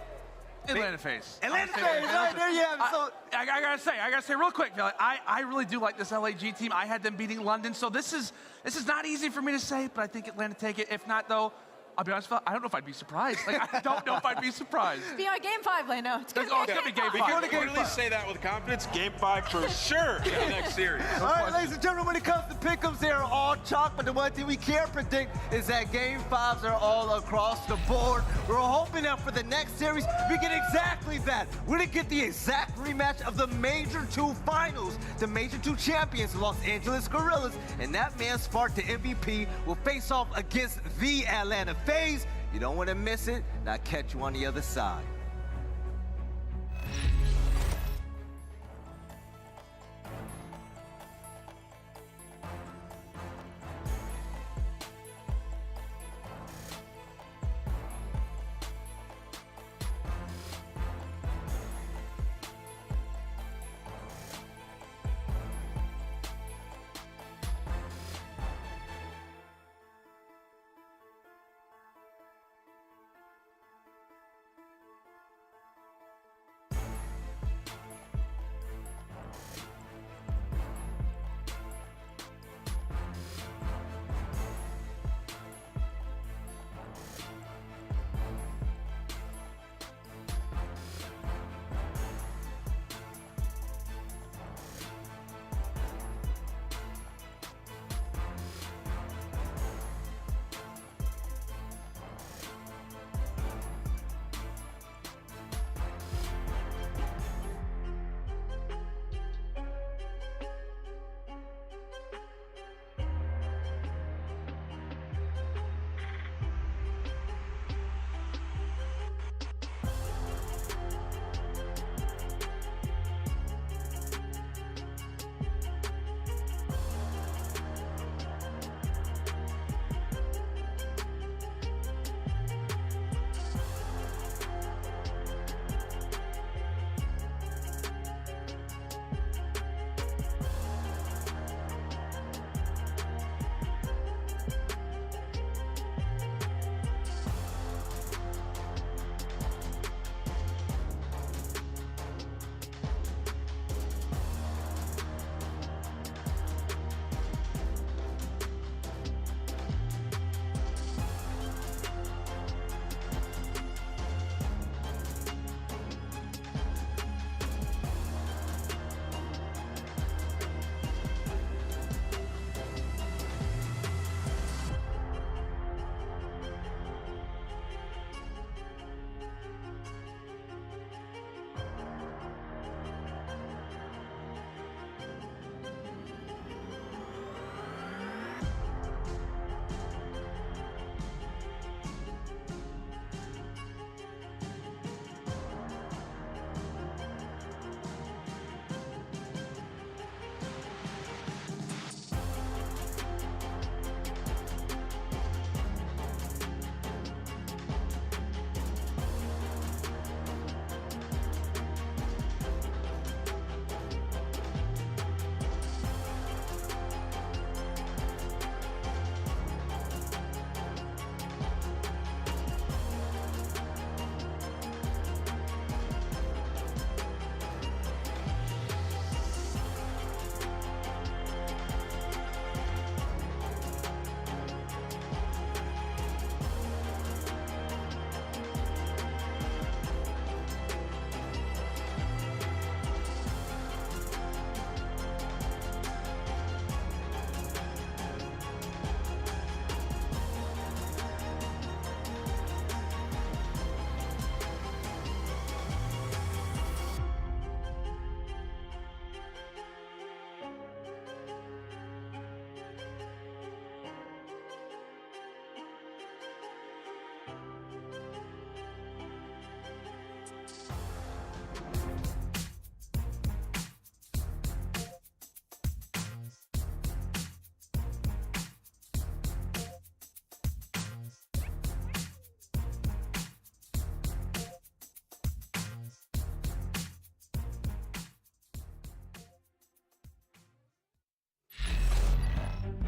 Atlanta FaZe. Atlanta FaZe, right there you have it. So I gotta say real quick, I really do like this LAG team. I had them beating London, so this is not easy for me to say, but I think Atlanta take it. If not, though, I'll be honest, I don't know if I'd be surprised. Like, I don't know if I'd be surprised. Be on game 5, Leno. It's gonna be game 5. We can really say that with confidence. Game 5 for sure in the next series. All right, ladies and gentlemen, when it comes to pick'ems, they are all chalk, but the one thing we can't predict is that game 5s are all across the board. We're hoping that for the next series, we get exactly that. We're gonna get the exact rematch of the Major 2 finals. The Major 2 champions, Los Angeles Guerrillas, and that man Spark, the MVP, will face off against the Atlanta FaZe. You don't want to miss it, and I'll catch you on the other side.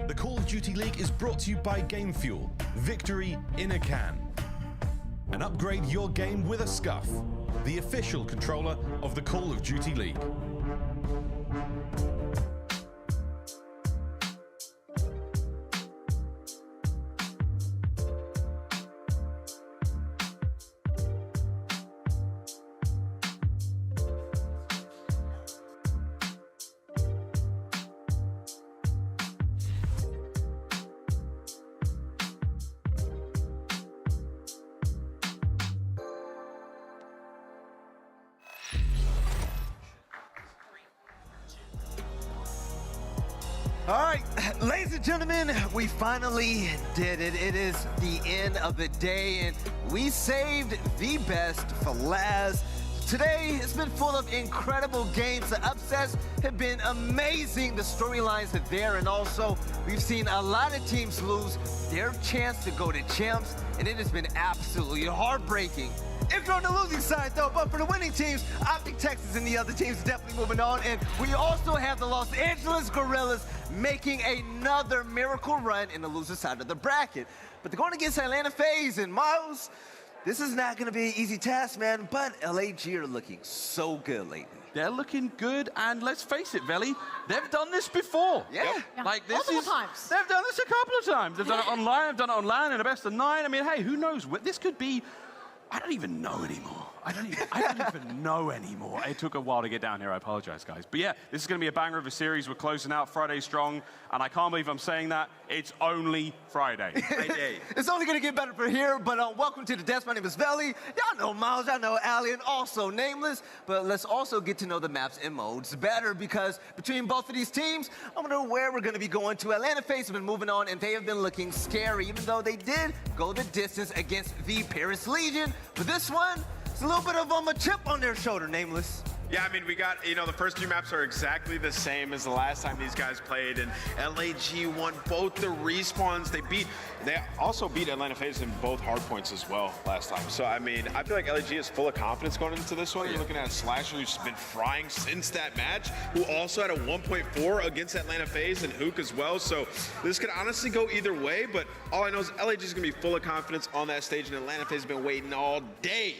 The Call of Duty League is brought to you by Game Fuel. Victory in a can. And upgrade your game with a Scuff, the official controller of the Call of Duty League. All right, ladies and gentlemen, we finally did it. It is the end of the day, and we saved the best for last. Today has been full of incredible games. The upsets have been amazing. The storylines are there, and also we've seen a lot of teams lose their chance to go to champs, and it has been absolutely heartbreaking. If you're on the losing side, though, but for the winning teams, OpTic Texas and the other teams are definitely moving on. And we also have the Los Angeles Guerrillas making another miracle run in the loser side of the bracket. But they're going against Atlanta FaZe, and Miles, this is not going to be an easy task, man, but LAG are looking so good lately. They're looking good, and let's face it, Veli, they've done this before. Yeah. Like this Multiple is, times. They've done this a couple of times. They've done it online, they've done it online in a best of 9. I mean, hey, who knows? This could be, I don't even know anymore. I don't even know anymore. It took a while to get down here. I apologize, guys. But yeah, this is going to be a banger of a series. We're closing out Friday strong, and I can't believe I'm saying that. It's only Friday. It's only going to get better from here, but welcome to the desk. My name is Veli. Y'all know Miles, y'all know aLLeY, and also Nameless. But let's also get to know the maps and modes better, because between both of these teams, I don't know where we're going to be going to. Atlanta FaZe have been moving on, and they have been looking scary, even though they did go the distance against the Paris Legion. But this one, it's a little bit of a chip on their shoulder, Nameless. Yeah, I mean, we got, the first 2 maps are exactly the same as the last time these guys played, and LAG won both the respawns. They also beat Atlanta FaZe in both hardpoints as well last time. So, I mean, I feel like LAG is full of confidence going into this one. You're looking at a Slasher who's been frying since that match, who also had a 1.4 against Atlanta FaZe and Hook as well. So, this could honestly go either way, but all I know is LAG is going to be full of confidence on that stage, and Atlanta FaZe has been waiting all day,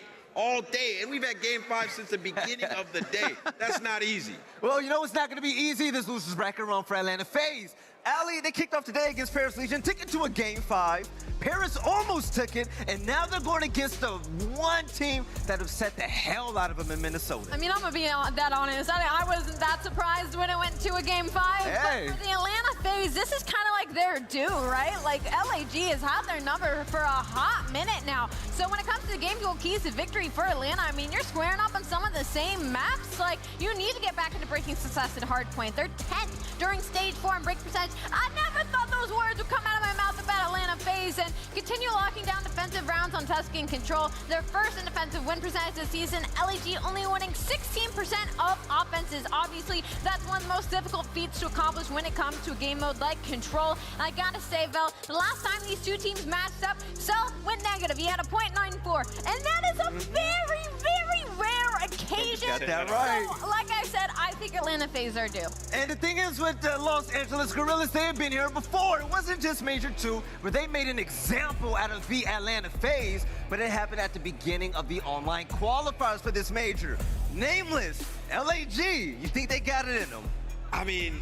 and we've had Game 5 since the beginning of the day. That's not easy. Well, you know it's not going to be easy. This losers bracket run for Atlanta FaZe. aLLeY, they kicked off today against Paris Legion, took it to a Game 5. Paris almost took it, and now they're going against the one team that have set the hell out of them in Minnesota. I mean, I'm going to be that honest. I wasn't that surprised when it went to a Game 5. Hey. But for the Atlanta FaZe, this is kind of like their due, right? Like, LAG has had their number for a hot minute now. So when it comes to the game fuel keys to victory for Atlanta, I mean, you're squaring up on some of the same maps. Like, you need to get back into breaking success at hardpoint. They're 10th during stage 4 in break percentage. I never thought those words would come out of my mouth about Atlanta FaZe, and continue locking down defensive rounds on Tuscan Control. Their first in defensive win percentage this season. LAG only winning 16% of offenses. Obviously, that's one of the most difficult feats to accomplish when it comes to a game mode like Control. And I gotta say, Vel, the last time these 2 teams matched up, Cell went negative. He had a .94, and that is a very, very rare occasion. Got that right. So, like I said, I think Atlanta FaZe are due. And the thing is with the Los Angeles Guerrillas, they have been here before. It wasn't just Major 2, where they made an example out of the Atlanta FaZe, but it happened at the beginning of the online qualifiers for this major. Nameless, LAG, you think they got it in them? I mean,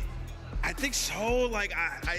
I think so. Like,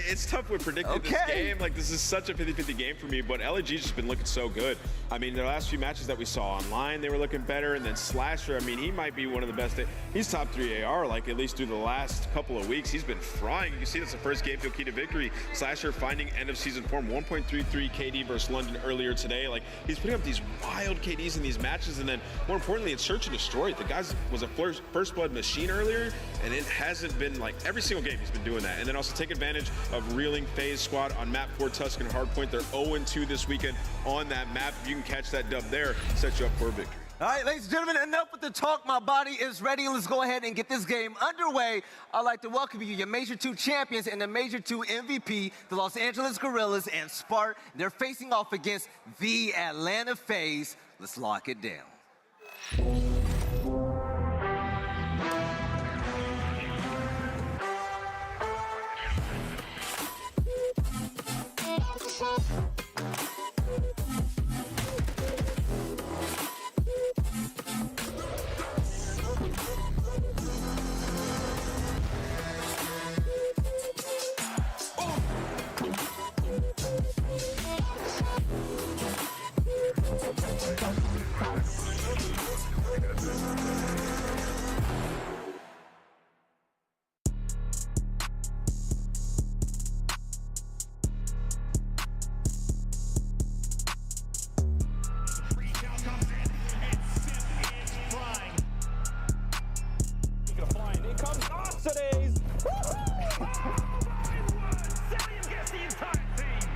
it's tough with predicting this game. Like, this is such a 50-50 game for me, but LAG's just been looking so good. I mean, the last few matches that we saw online, they were looking better, and then Slasher, I mean, he might be one of the best. He's top 3 AR, like, at least through the last couple of weeks. He's been frying. You see that's the first game field key to victory. Slasher finding end-of-season form, 1.33 KD versus London earlier today. Like, he's putting up these wild KDs in these matches, and then, more importantly, in Search and Destroy. The guy was a first blood machine earlier, and it hasn't been, like, every single game he's been doing that. And then also take advantage of reeling FaZe squad on map 4 Tuscan Hardpoint. They're 0-2 this weekend on that map. If you can catch that dub there, set you up for a victory. All right, ladies and gentlemen, enough with the talk. My body is ready. Let's go ahead and get this game underway. I'd like to welcome you, your Major 2 champions and the Major 2 MVP, the Los Angeles Guerrillas and Spart. They're facing off against the Atlanta FaZe. Let's lock it down. Rosters. Cellium gets the entire team.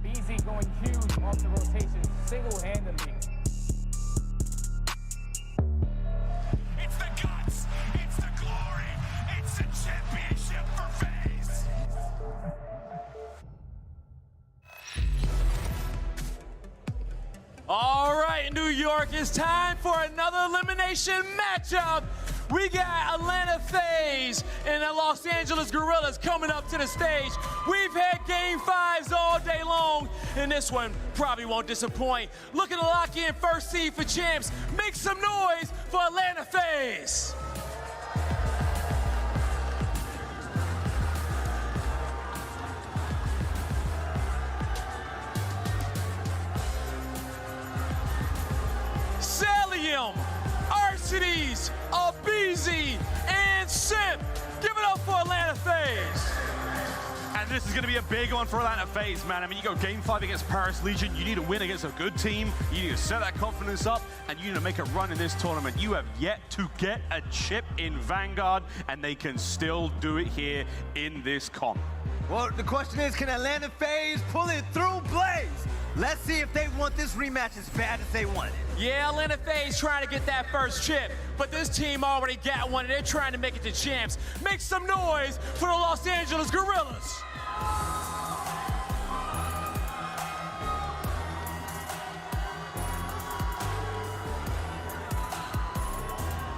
aBeZy going huge off the rotation single-handedly. It's the guts, it's the glory, it's the championship for FaZe. All right, New York, it's time for another elimination matchup. We got Atlanta FaZe and the Los Angeles Guerrillas coming up to the stage. We've had game 5s all day long, and this one probably won't disappoint. Looking to lock in first seed for champs. Make some noise for Atlanta FaZe. Cellium, Arcitys, aBeZy, and Simp. Give it up for Atlanta FaZe. And this is going to be a big one for Atlanta FaZe, man. I mean, you go game 5 against Paris Legion. You need to win against a good team. You need to set that confidence up, and you need to make a run in this tournament. You have yet to get a chip in Vanguard, and they can still do it here in this comp. Well, the question is, can Atlanta FaZe pull it through Blaze? Let's see if they want this rematch as bad as they want it. Yeah, Atlanta FaZe trying to get that first chip, but this team already got one, and they're trying to make it to champs. Make some noise for the Los Angeles Guerrillas.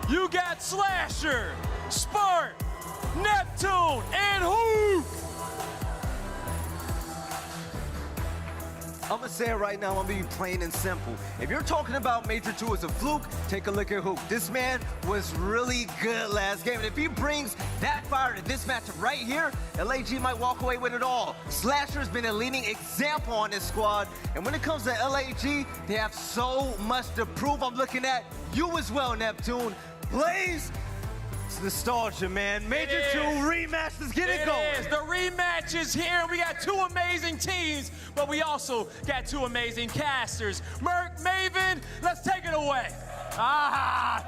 You got Slasher, Spark, Neptune, and Hook. I'm gonna say it right now, I'm gonna be plain and simple. If you're talking about Major 2 as a fluke, take a look at Hook. This man was really good last game, and if he brings that fire to this matchup right here, LAG might walk away with it all. Slasher's been a leading example on this squad, and when it comes to LAG, they have so much to prove. I'm looking at you as well, Neptune. Blaze, it's nostalgia, man. Major 2 rematch, let's get it going. It is. The rematch is here. We got 2 amazing teams, but we also got 2 amazing casters. Merc, Maven, let's take it away.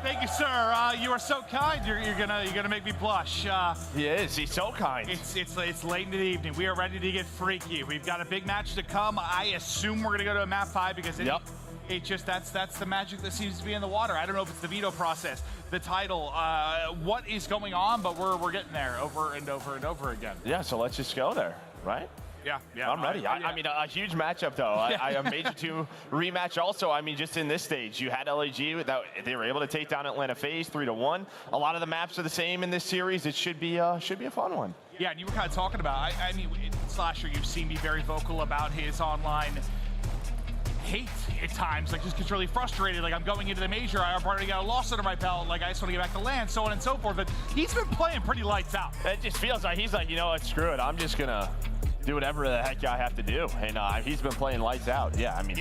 Thank you, sir. You are so kind. You're gonna make me blush. He is. He's so kind. It's late in the evening. We are ready to get freaky. We've got a big match to come. I assume we're gonna go to a map 5 because it just that's the magic that seems to be in the water. I don't know if it's the veto process, the title, what is going on, but we're getting there over and over and over again. Yeah, so let's just go there, right? Yeah, I'm ready. I mean, a huge matchup, though. I have Major 2 rematch also. I mean, just in this stage, you had LAG. They were able to take down Atlanta FaZe 3-1. A lot of the maps are the same in this series. It should be a fun one. Yeah, and you were kind of talking about, I mean, Slasher, you've seen me very vocal about his online hate at times, like just gets really frustrated. Like, I'm going into the major, I've already got a loss under my belt, like I just want to get back to land, so on and so forth. But he's been playing pretty lights out. It just feels like he's like, you know what, screw it. I'm just gonna do whatever the heck I have to do. And he's been playing lights out. Yeah, I mean,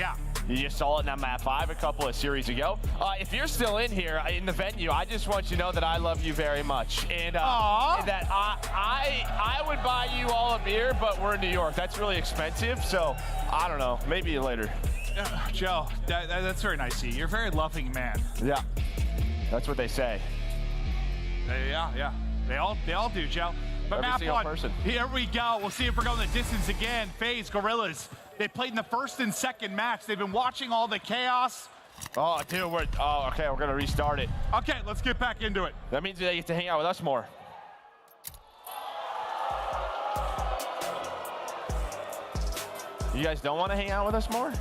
you just saw it in that map 5 a couple of series ago. If you're still in here in the venue, I just want you to know that I love you very much. And that I would buy you all a beer, but we're in New York. That's really expensive, so I don't know, maybe later. Joe, that's very nice of you. You're a very loving man. Yeah, that's what they say. Yeah. They all do, Joe. But map 1, here we go. We'll see if we're going the distance again. FaZe, Guerrillas. They played in the first and second match. They've been watching all the chaos. Oh, dude, okay, we're gonna restart it. Okay, let's get back into it. That means they get to hang out with us more. You guys don't want to hang out with us more?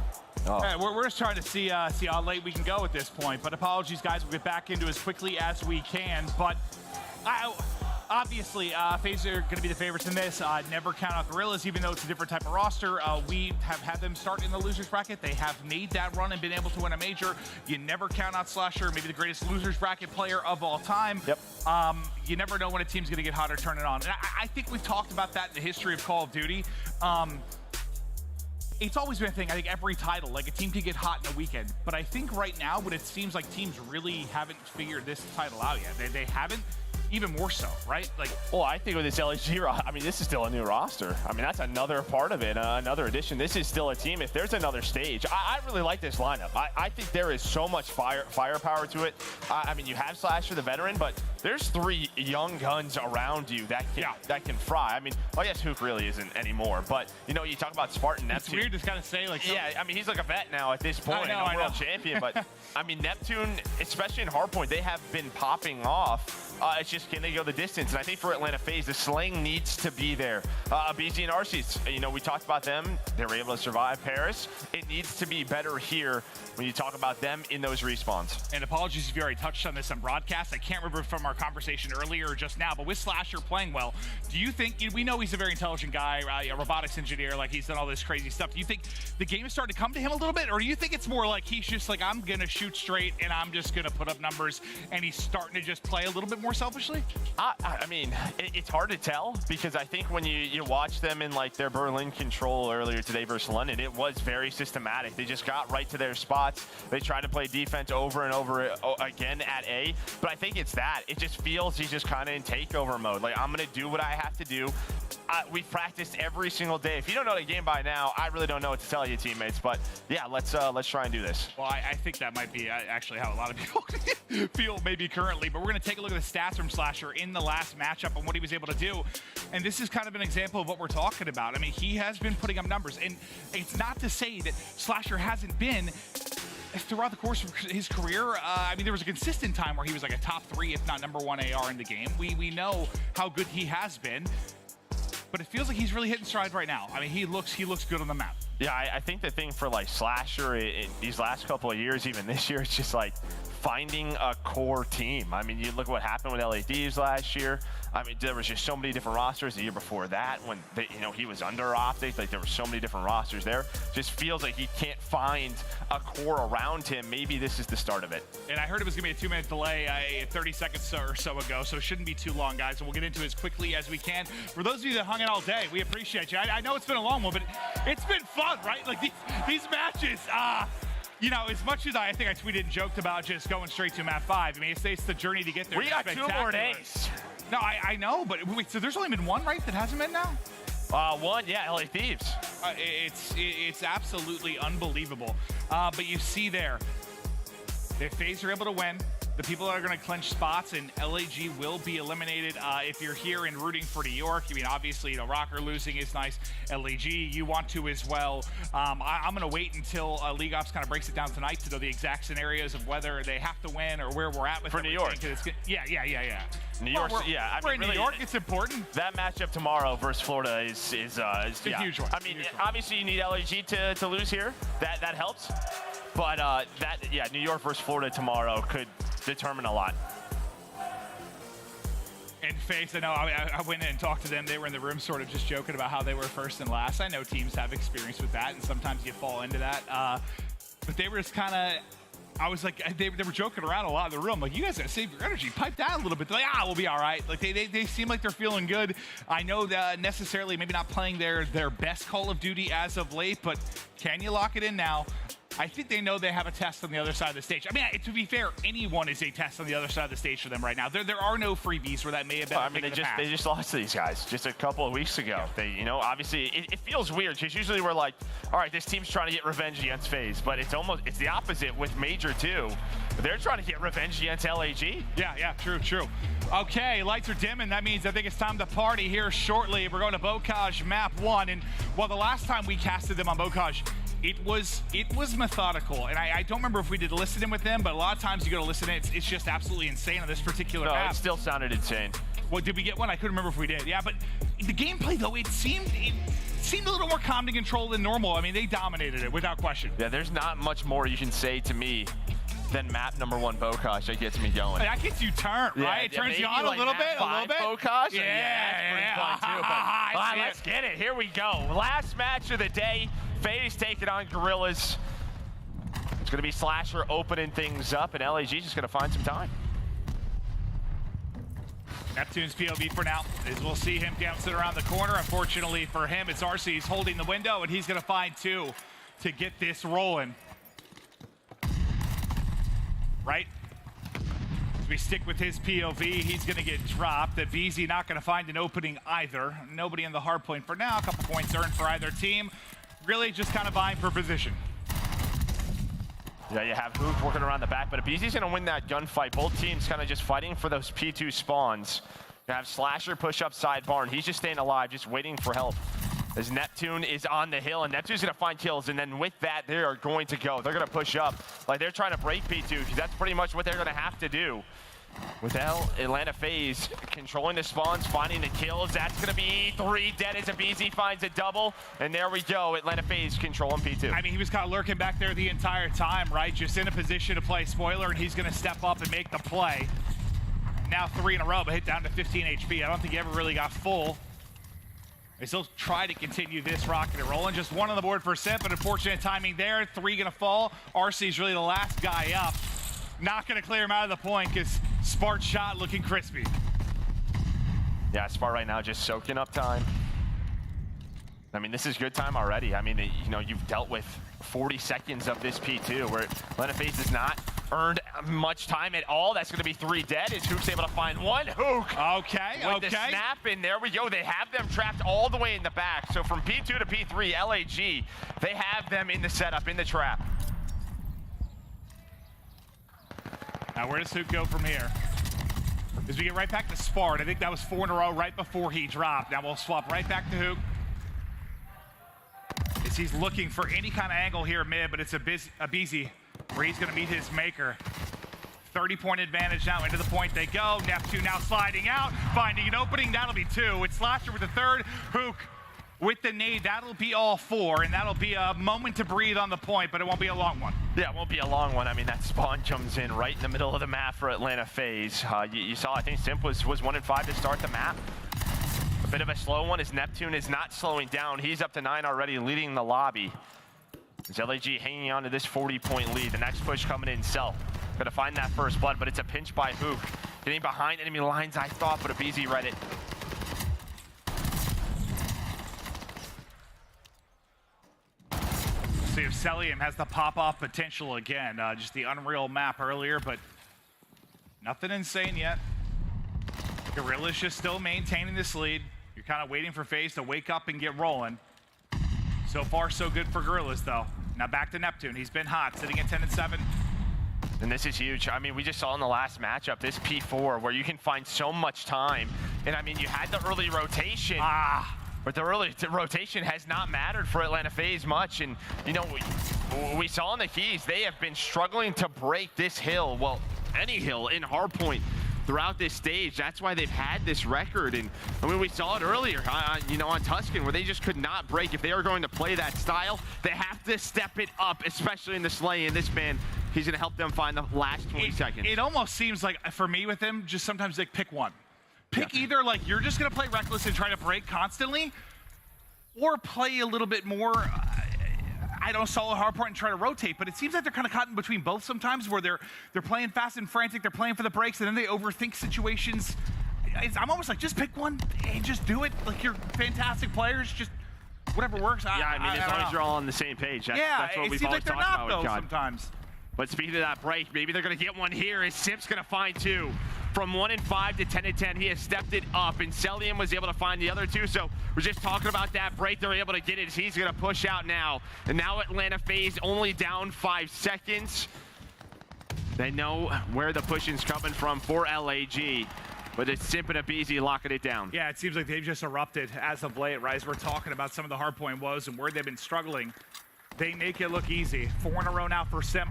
Oh. Hey, we're just trying to see how late we can go at this point. But apologies, guys. We'll get back into as quickly as we can. But obviously, FaZe are going to be the favorites in this. Never count out Guerrillas, even though it's a different type of roster. We have had them start in the losers bracket. They have made that run and been able to win a major. You never count out Slasher, maybe the greatest losers bracket player of all time. Yep. You never know when a team's going to get hot or turn it on. And I think we've talked about that in the history of Call of Duty. It's always been a thing. I think every title, like a team can get hot in a weekend. But I think right now, when it seems like teams really haven't figured this title out yet, they haven't. even more so, right? Like, well, I think with this LEG, I mean, this is still a new roster. I mean, that's another part of it, another addition. This is still a team. If there's another stage, I really like this lineup. I think there is so much firepower to it. I mean, you have Slasher, the veteran, but there's 3 young guns around you that can fry. I mean, well, yes, Hook really isn't anymore, but you know, you talk about Spartan, Neptune. It's weird to kind of say like. Yeah, I mean, he's like a vet now at this point, a world champion. But I mean, Neptune, especially in hardpoint, they have been popping off. It's just, can they go the distance? And I think for Atlanta FaZe, the slaying needs to be there. aBeZy and Arcitys, you know, we talked about them. They were able to survive Paris. It needs to be better here when you talk about them in those respawns. And apologies if you already touched on this on broadcast. I can't remember from our conversation earlier or just now, but with Slasher playing well, do you think, we know he's a very intelligent guy, a robotics engineer, like he's done all this crazy stuff. Do you think the game is starting to come to him a little bit? Or do you think it's more like he's just like, I'm going to shoot straight and I'm just going to put up numbers, and he's starting to just play a little bit more selfishly? I mean, it's hard to tell, because I think when you watch them in like their Berlin control earlier today versus London, it was very systematic. They just got right to their spots. They tried to play defense over and over again at A, but I think it's that. It just feels he's just kind of in takeover mode. Like, I'm going to do what I have to do. We've practiced every single day. If you don't know the game by now, I really don't know what to tell you, teammates. But yeah, let's try and do this. Well, I think that might be actually how a lot of people feel maybe currently. But we're going to take a look at the stats from Slasher in the last matchup and what he was able to do. And this is kind of an example of what we're talking about. I mean, he has been putting up numbers. And it's not to say that Slasher hasn't been throughout the course of his career. I mean, there was a consistent time where he was like a top 3, if not #1 AR in the game. We know how good he has been, but it feels like he's really hitting stride right now. I mean, he looks good on the map. Yeah, I think the thing for like Slasher in these last couple of years, even this year, it's just like finding a core team. I mean, you look what happened with LA Thieves last year. I mean, there was just so many different rosters the year before that when he was under OpTic. Like, there were so many different rosters there. Just feels like he can't find a core around him. Maybe this is the start of it. And I heard it was gonna be a 2-minute delay 30 seconds or so ago, so it shouldn't be too long, guys. And we'll get into it as quickly as we can. For those of you that hung in all day, we appreciate you. I know it's been a long one, but it's been fun, right? Like these matches, you know, as much as I think I tweeted and joked about just going straight to map 5, I mean, it's the journey to get there. We got 2 more days. No, I know, but wait, so there's only been 1, right, that hasn't been now? 1, yeah, LA Thieves. It's absolutely unbelievable. But you see there, the FaZe are able to win. The people that are going to clinch spots, and LAG will be eliminated. If you're here and rooting for New York, I mean, obviously, you know, Røkkr losing is nice. LAG, you want to as well. I'm going to wait until League Ops kind of breaks it down tonight to know the exact scenarios of whether they have to win or where we're at with for New York. Yeah. New York, yeah. We're in New York. It's important. That matchup tomorrow versus Florida is a huge one. I mean, obviously, you need LAG to lose here. That helps. But New York versus Florida tomorrow could determine a lot. And FaZe, I know I went in and talked to them. They were in the room sort of just joking about how they were first and last. I know teams have experience with that, and sometimes you fall into that. But they were just kind of, I was like, they were joking around a lot in the room. Like, you guys gotta save your energy, pipe down a little bit. They're like, we'll be all right. Like, they seem like they're feeling good. I know that necessarily maybe not playing their best Call of Duty as of late, but can you lock it in now? I think they know they have a test on the other side of the stage. I mean, to be fair, anyone is a test on the other side of the stage for them right now. There are no freebies where that may have been. I mean, they just lost to these guys just a couple of weeks ago. Yeah. They, you know, obviously it feels weird because usually we're like, all right, this team's trying to get revenge against FaZe, but it's the opposite with Major too. They're trying to get revenge against LAG. Yeah, true. Okay, lights are dimming. That means I think it's time to party here shortly. We're going to Bocage map 1, and well, the last time we casted them on Bocage, it was methodical, and I don't remember if we did listen in with them, but a lot of times you go to listen in, it's just absolutely insane on this particular map. It still sounded insane. Well, did we get one? I couldn't remember if we did. Yeah, but the gameplay though, it seemed a little more calm and controlled than normal. I mean, they dominated it without question. Yeah, there's not much more you can say to me than map number 1 Bocage. That gets me going. That gets you turned, right? It turns you on like a little bit. Bocage? Yeah. That's pretty fun too. But let's get it. Here we go. Last match of the day. FaZe taking on Guerrillas. It's going to be Slasher opening things up, and LAG just going to find some time. Neptune's POV for now, as we'll see him bouncing around the corner. Unfortunately for him, it's Arcitys holding the window, and he's going to find 2 to get this rolling. Right? As we stick with his POV, he's going to get dropped. aBeZy not going to find an opening either. Nobody in the hard point for now. A couple points earned for either team. Really just kind of vying for position. Yeah, you have Havok working around the back, but aBeZy's going to win that gunfight. Both teams kind of just fighting for those P2 spawns. You have Slasher push up side barn. He's just staying alive, just waiting for help. As Neptune is on the hill, and Neptune's going to find kills, and then with that, they are going to go. They're going to push up. Like, they're trying to break P2. That's pretty much what they're going to have to do. With Atlanta FaZe controlling the spawns, finding the kills. That's going to be 3 dead as aBeZy finds a double. And there we go, Atlanta FaZe controlling P2. I mean, he was kind of lurking back there the entire time, right? Just in a position to play spoiler, and he's going to step up and make the play. Now 3 in a row, but hit down to 15 HP. I don't think he ever really got full. They still try to continue this rocket and rolling. Just 1 on the board for Simp, but unfortunate timing there. 3 going to fall. RC's really the last guy up. Not going to clear him out of the point because Spart's shot looking crispy. Yeah, Spart right now just soaking up time. I mean, this is good time already. I mean, you know, you've dealt with 40 seconds of this P2 where Atlanta FaZe has not earned much time at all. That's going to be 3 dead. Is Hook's able to find 1? Hook. Okay, with the snap, and there we go. They have them trapped all the way in the back. So from P2 to P3, LAG, they have them in the setup, in the trap. Now, where does Hook go from here? As we get right back to Spart, I think that was 4 in a row right before he dropped. Now we'll swap right back to Hook. As he's looking for any kind of angle here mid, but it's aBeZy where he's going to meet his maker. 30-point advantage now. Into the point they go. Neptune now sliding out, finding an opening. That'll be 2. It's Slasher with the 3rd. Hook with the nade. That'll be all 4, and that'll be a moment to breathe on the point, but it won't be a long one. Yeah, it won't be a long one. I mean, that spawn comes in right in the middle of the map for Atlanta FaZe. You saw, I think Simp was 1 in 5 to start the map. A bit of a slow one as Neptune is not slowing down. He's up to 9 already, leading the lobby. As LAG hanging on to this 40-point lead. The next push coming in, Cell. Gonna find that first blood, but it's a pinch by Hook. Getting behind enemy lines, I thought, but aBeZy read it. See if Cellium has the pop-off potential again. Just the Unreal map earlier, but nothing insane yet. Guerrillas just still maintaining this lead. You're kind of waiting for FaZe to wake up and get rolling. So far, so good for Guerrillas, though. Now back to Neptune. He's been hot, sitting at 10 and 7. And this is huge. I mean, we just saw in the last matchup, this P4, where you can find so much time. And I mean, you had the early rotation. But the early rotation has not mattered for Atlanta FaZe much. And, you know, we saw in the keys, they have been struggling to break this hill. Well, any hill in hardpoint throughout this stage. That's why they've had this record. And I mean, we saw it earlier, you know, on Tuscan, where they just could not break. If they are going to play that style, they have to step it up, especially in the Slay. And this man, he's going to help them find the last 20 seconds. It almost seems like, for me with him, just sometimes like pick one. Pick either like you're just going to play reckless and try to break constantly, or play a little bit more, I don't solo hardpoint and try to rotate, but it seems like they're kind of caught in between both sometimes, where they're playing fast and frantic, they're playing for the breaks, and then they overthink situations. I'm almost like, just pick one and just do it. Like, you're fantastic players, just whatever works. Yeah, I mean, as long as you're all on the same page. That's what we've always talked about with God. Sometimes. But speaking of that break, maybe they're going to get one here as Simp's going to find 2. From 1 in 5 to 10 in 10, he has stepped it up, and Cellium was able to find the other 2. So we're just talking about that break. They're able to get it. He's going to push out now. And now Atlanta FaZe only down 5 seconds. They know where the pushing's coming from for LAG. But it's Simp and aBeZy locking it down. Yeah, it seems like they've just erupted as of late, right? As we're talking about some of the hardpoint woes and where they've been struggling. They make it look easy. 4 in a row now for Simp.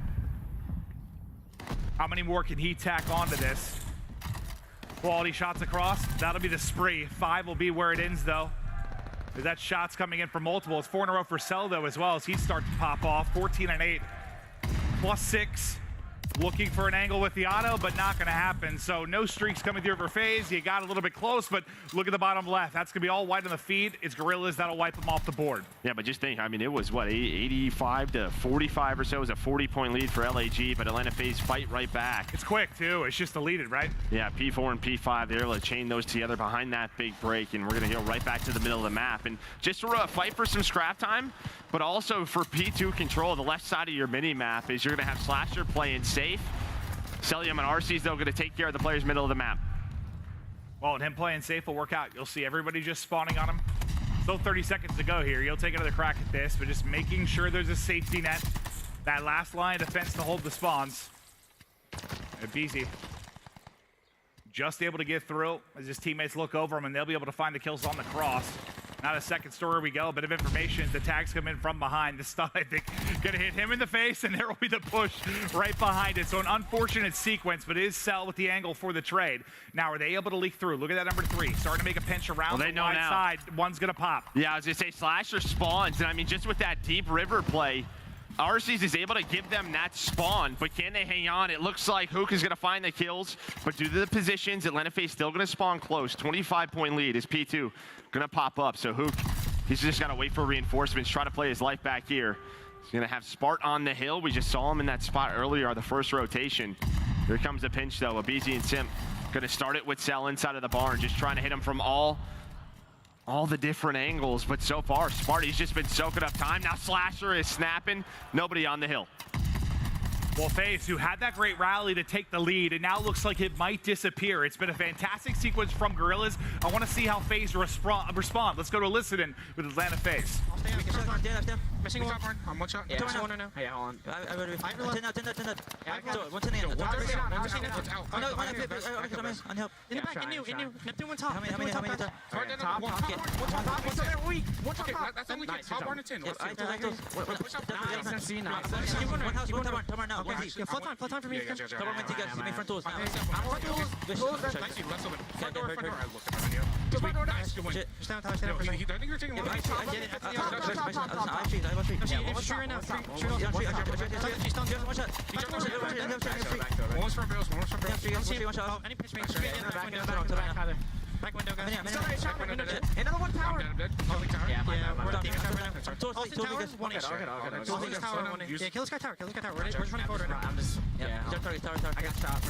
How many more can he tack onto this? Quality shots across. That'll be the spree. 5 will be where it ends, though. There's that shot's coming in from multiple. It's 4 in a row for Cell, though, as well, as he starts to pop off. 14 and 8. +6. Looking for an angle with the auto, but not going to happen. So no streaks coming through for FaZe. You got a little bit close, but look at the bottom left. That's going to be all white on the feed. It's Guerrillas. That'll wipe them off the board. Yeah, but just think, I mean, it was, what, 85 to 45 or so. It was a 40-point lead for LAG, but Atlanta FaZe fight right back. It's quick, too. It's just deleted, right? Yeah, P4 and P5, they're able to chain those together behind that big break, and we're going to go right back to the middle of the map. And just to fight for some scrap time, but also for P2 control, the left side of your mini-map is you're going to have Slasher playing safe. Cellium and Arcitys, though, going to take care of the players middle of the map. Well, and him playing safe will work out. You'll see everybody just spawning on him. Still 30 seconds to go here. You'll take another crack at this, but just making sure there's a safety net. That last line of defense to hold the spawns. aBeZy just able to get through as his teammates look over him, and they'll be able to find the kills on the cross. Not a second story we go. A bit of information. The tags come in from behind. The stun, I think, gonna hit him in the face, and there will be the push right behind it. So an unfortunate sequence, but it is Cell with the angle for the trade. Now, are they able to leak through? Look at that number 3. Starting to make a pinch around the wide side. One's gonna pop. Yeah, I was gonna say Slasher spawns, and I mean, just with that deep river play, Arcitys is able to give them that spawn, but can they hang on? It looks like Hook is going to find the kills, but due to the positions, Atlanta FaZe still going to spawn close. 25-point lead is P2 going to pop up. So Hook, he's just got to wait for reinforcements, try to play his life back here. He's going to have Spart on the hill. We just saw him in that spot earlier, the first rotation. Here comes the pinch, though. aBeZy and Simp going to start it with Cell inside of the barn, just trying to hit him from all the different angles, but so far, Sparty's just been soaking up time. Now Slasher is snapping. Nobody on the hill. Well, FaZe, who had that great rally to take the lead, and now looks like it might disappear. It's been a fantastic sequence from Guerrillas. I want to see how FaZe respond. Let's go to Listen with Atlanta FaZe. Missing one. I'm one shot. Yeah, hold on. Hey, hold on. I would be fine. 10 out. One to the end. In the back, in you. Neptune one top. How many? Top. One top. That's only top 1 to 10. One now. Flood time for me. Front doors. Back window, guys. Another one tower. Yeah, kill this guy tower. We're just running forward right now. I'm just, tower. I got shot.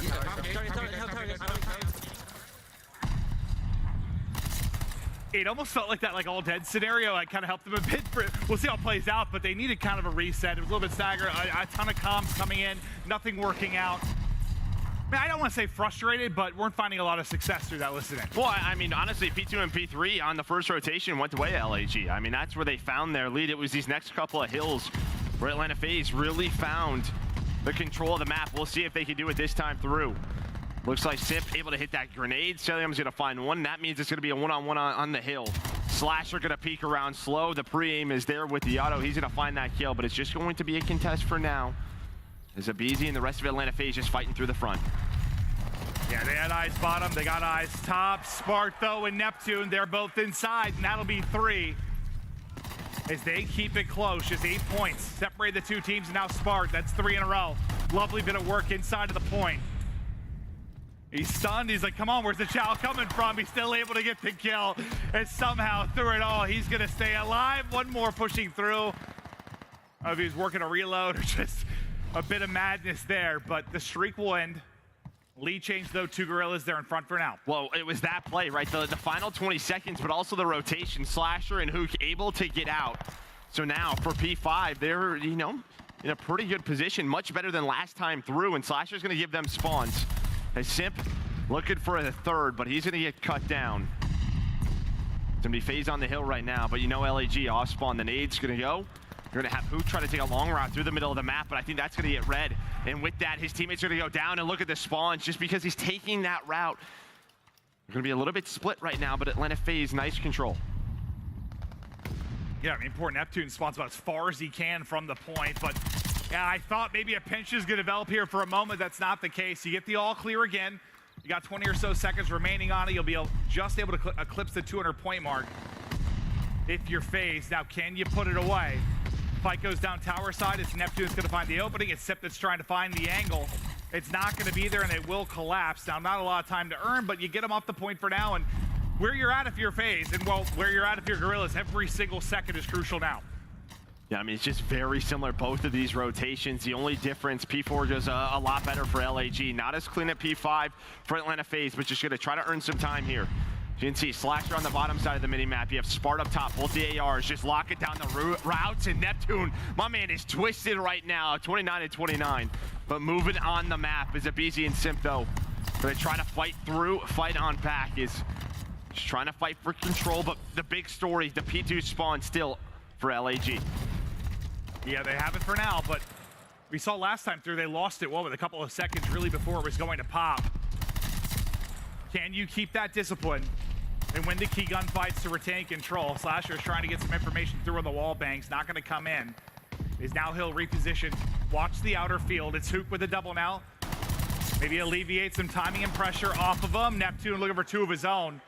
It almost felt like that all dead scenario. I kind of helped them a bit. We'll see how it plays out, but they needed kind of a reset. It was a little bit staggered. A ton of comms coming in, nothing working out. I mean, I don't want to say frustrated, but weren't finding a lot of success through that listening. Well, I mean, honestly, P2 and P3 on the first rotation went away at LAG. I mean, that's where they found their lead. It was these next couple of hills where Atlanta FaZe really found the control of the map. We'll see if they can do it this time through. Looks like Simp able to hit that grenade. Cellium's going to find one. That means it's going to be a one-on-one on the hill. Slasher going to peek around slow. The pre-aim is there with the auto. He's going to find that kill, but it's just going to be a contest for now. There's aBeZy and the rest of Atlanta FaZe just fighting through the front. Yeah, they had eyes bottom, they got eyes top. Spart, though, and Neptune, they're both inside, and that'll be 3. As they keep it close, just 8 points. Separate the two teams, and now Spart, that's 3 in a row. Lovely bit of work inside of the point. He's stunned, he's like, come on, where's the chow coming from? He's still able to get the kill, and somehow through it all, he's gonna stay alive. One more pushing through. I don't know if he was working a reload or just a bit of madness there, but the streak will end. Lead change, though, 2 Guerrillas. They're in front for now. Well, it was that play, right? The final 20 seconds, but also the rotation. Slasher and Hook able to get out. So now for P5, they're, in a pretty good position. Much better than last time through, and Slasher's going to give them spawns. As Simp looking for a third, but he's going to get cut down. It's going to be FaZe on the hill right now, but LAG off spawn. The nade's going to go. You're going to have Hook try to take a long route through the middle of the map, but I think that's going to get red. And with that, his teammates are going to go down and look at the spawns just because he's taking that route. They're going to be a little bit split right now, but Atlanta FaZe, nice control. Yeah, I mean, poor Neptune spawns about as far as he can from the point, but yeah, I thought maybe a pinch is going to develop here for a moment. That's not the case. You get the all clear again. You got 20 or so seconds remaining on it. You'll be just able to eclipse the 200-point mark if you're FaZe. Now, can you put it away? Fight goes down tower side. It's Neptune's going to find the opening. It's Simp that's trying to find the angle. It's not going to be there, and it will collapse. Now, not a lot of time to earn, but you get them off the point for now. And where you're at if you're FaZe, and well, where you're at if you're Guerrillas, every single second is crucial now. Yeah, I mean, it's just very similar, both of these rotations. The only difference, P4 goes a lot better for LAG. Not as clean at P5 for Atlanta FaZe, but just going to try to earn some time here. You can see Slasher on the bottom side of the mini-map. You have Spart up top, both the ARs just locking down the routes, and Neptune, my man, is twisted right now, 29 and 29. But moving on the map is aBeZy and Simp, though. They're trying to fight through, fight on back, is just trying to fight for control, but the big story, the P2 spawn still for LAG. Yeah, they have it for now, but we saw last time through, they lost it, with a couple of seconds really before it was going to pop. Can you keep that discipline and win the key gunfights to retain control? Slasher is trying to get some information through on the wall bangs, not going to come in. Is now he'll reposition, watch the outer field. It's Hook with a double now. Maybe alleviate some timing and pressure off of him. Neptune looking for 2 of his own.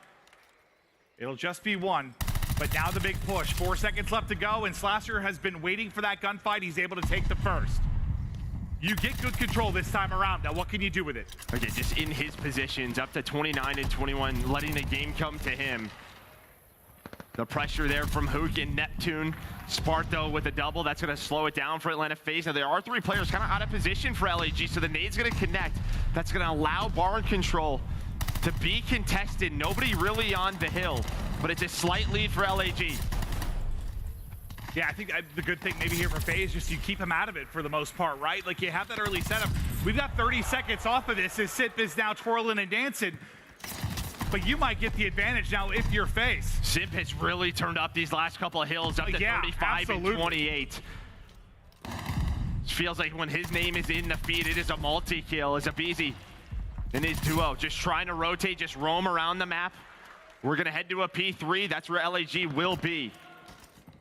It'll just be 1, but now the big push. 4 seconds left to go, and Slasher has been waiting for that gunfight. He's able to take the first. You get good control this time around. Now, what can you do with it? Okay, just in his positions, up to 29 and 21, letting the game come to him. The pressure there from Hook and Neptune. Spart, though, with a double. That's going to slow it down for Atlanta FaZe. Now, there are 3 players kind of out of position for LAG, so the nade's going to connect. That's going to allow Barn Control to be contested. Nobody really on the hill, but it's a slight lead for LAG. Yeah, I think the good thing maybe here for FaZe is just you keep him out of it for the most part, right? Like, you have that early setup. We've got 30 seconds off of this as Simp is now twirling and dancing. But you might get the advantage now if you're FaZe. Simp has really turned up these last couple of hills, up to 35 and 28. It feels like when his name is in the feed, it is a multi-kill as aBeZy and his duo just trying to rotate, just roam around the map. We're going to head to a P3. That's where LAG will be.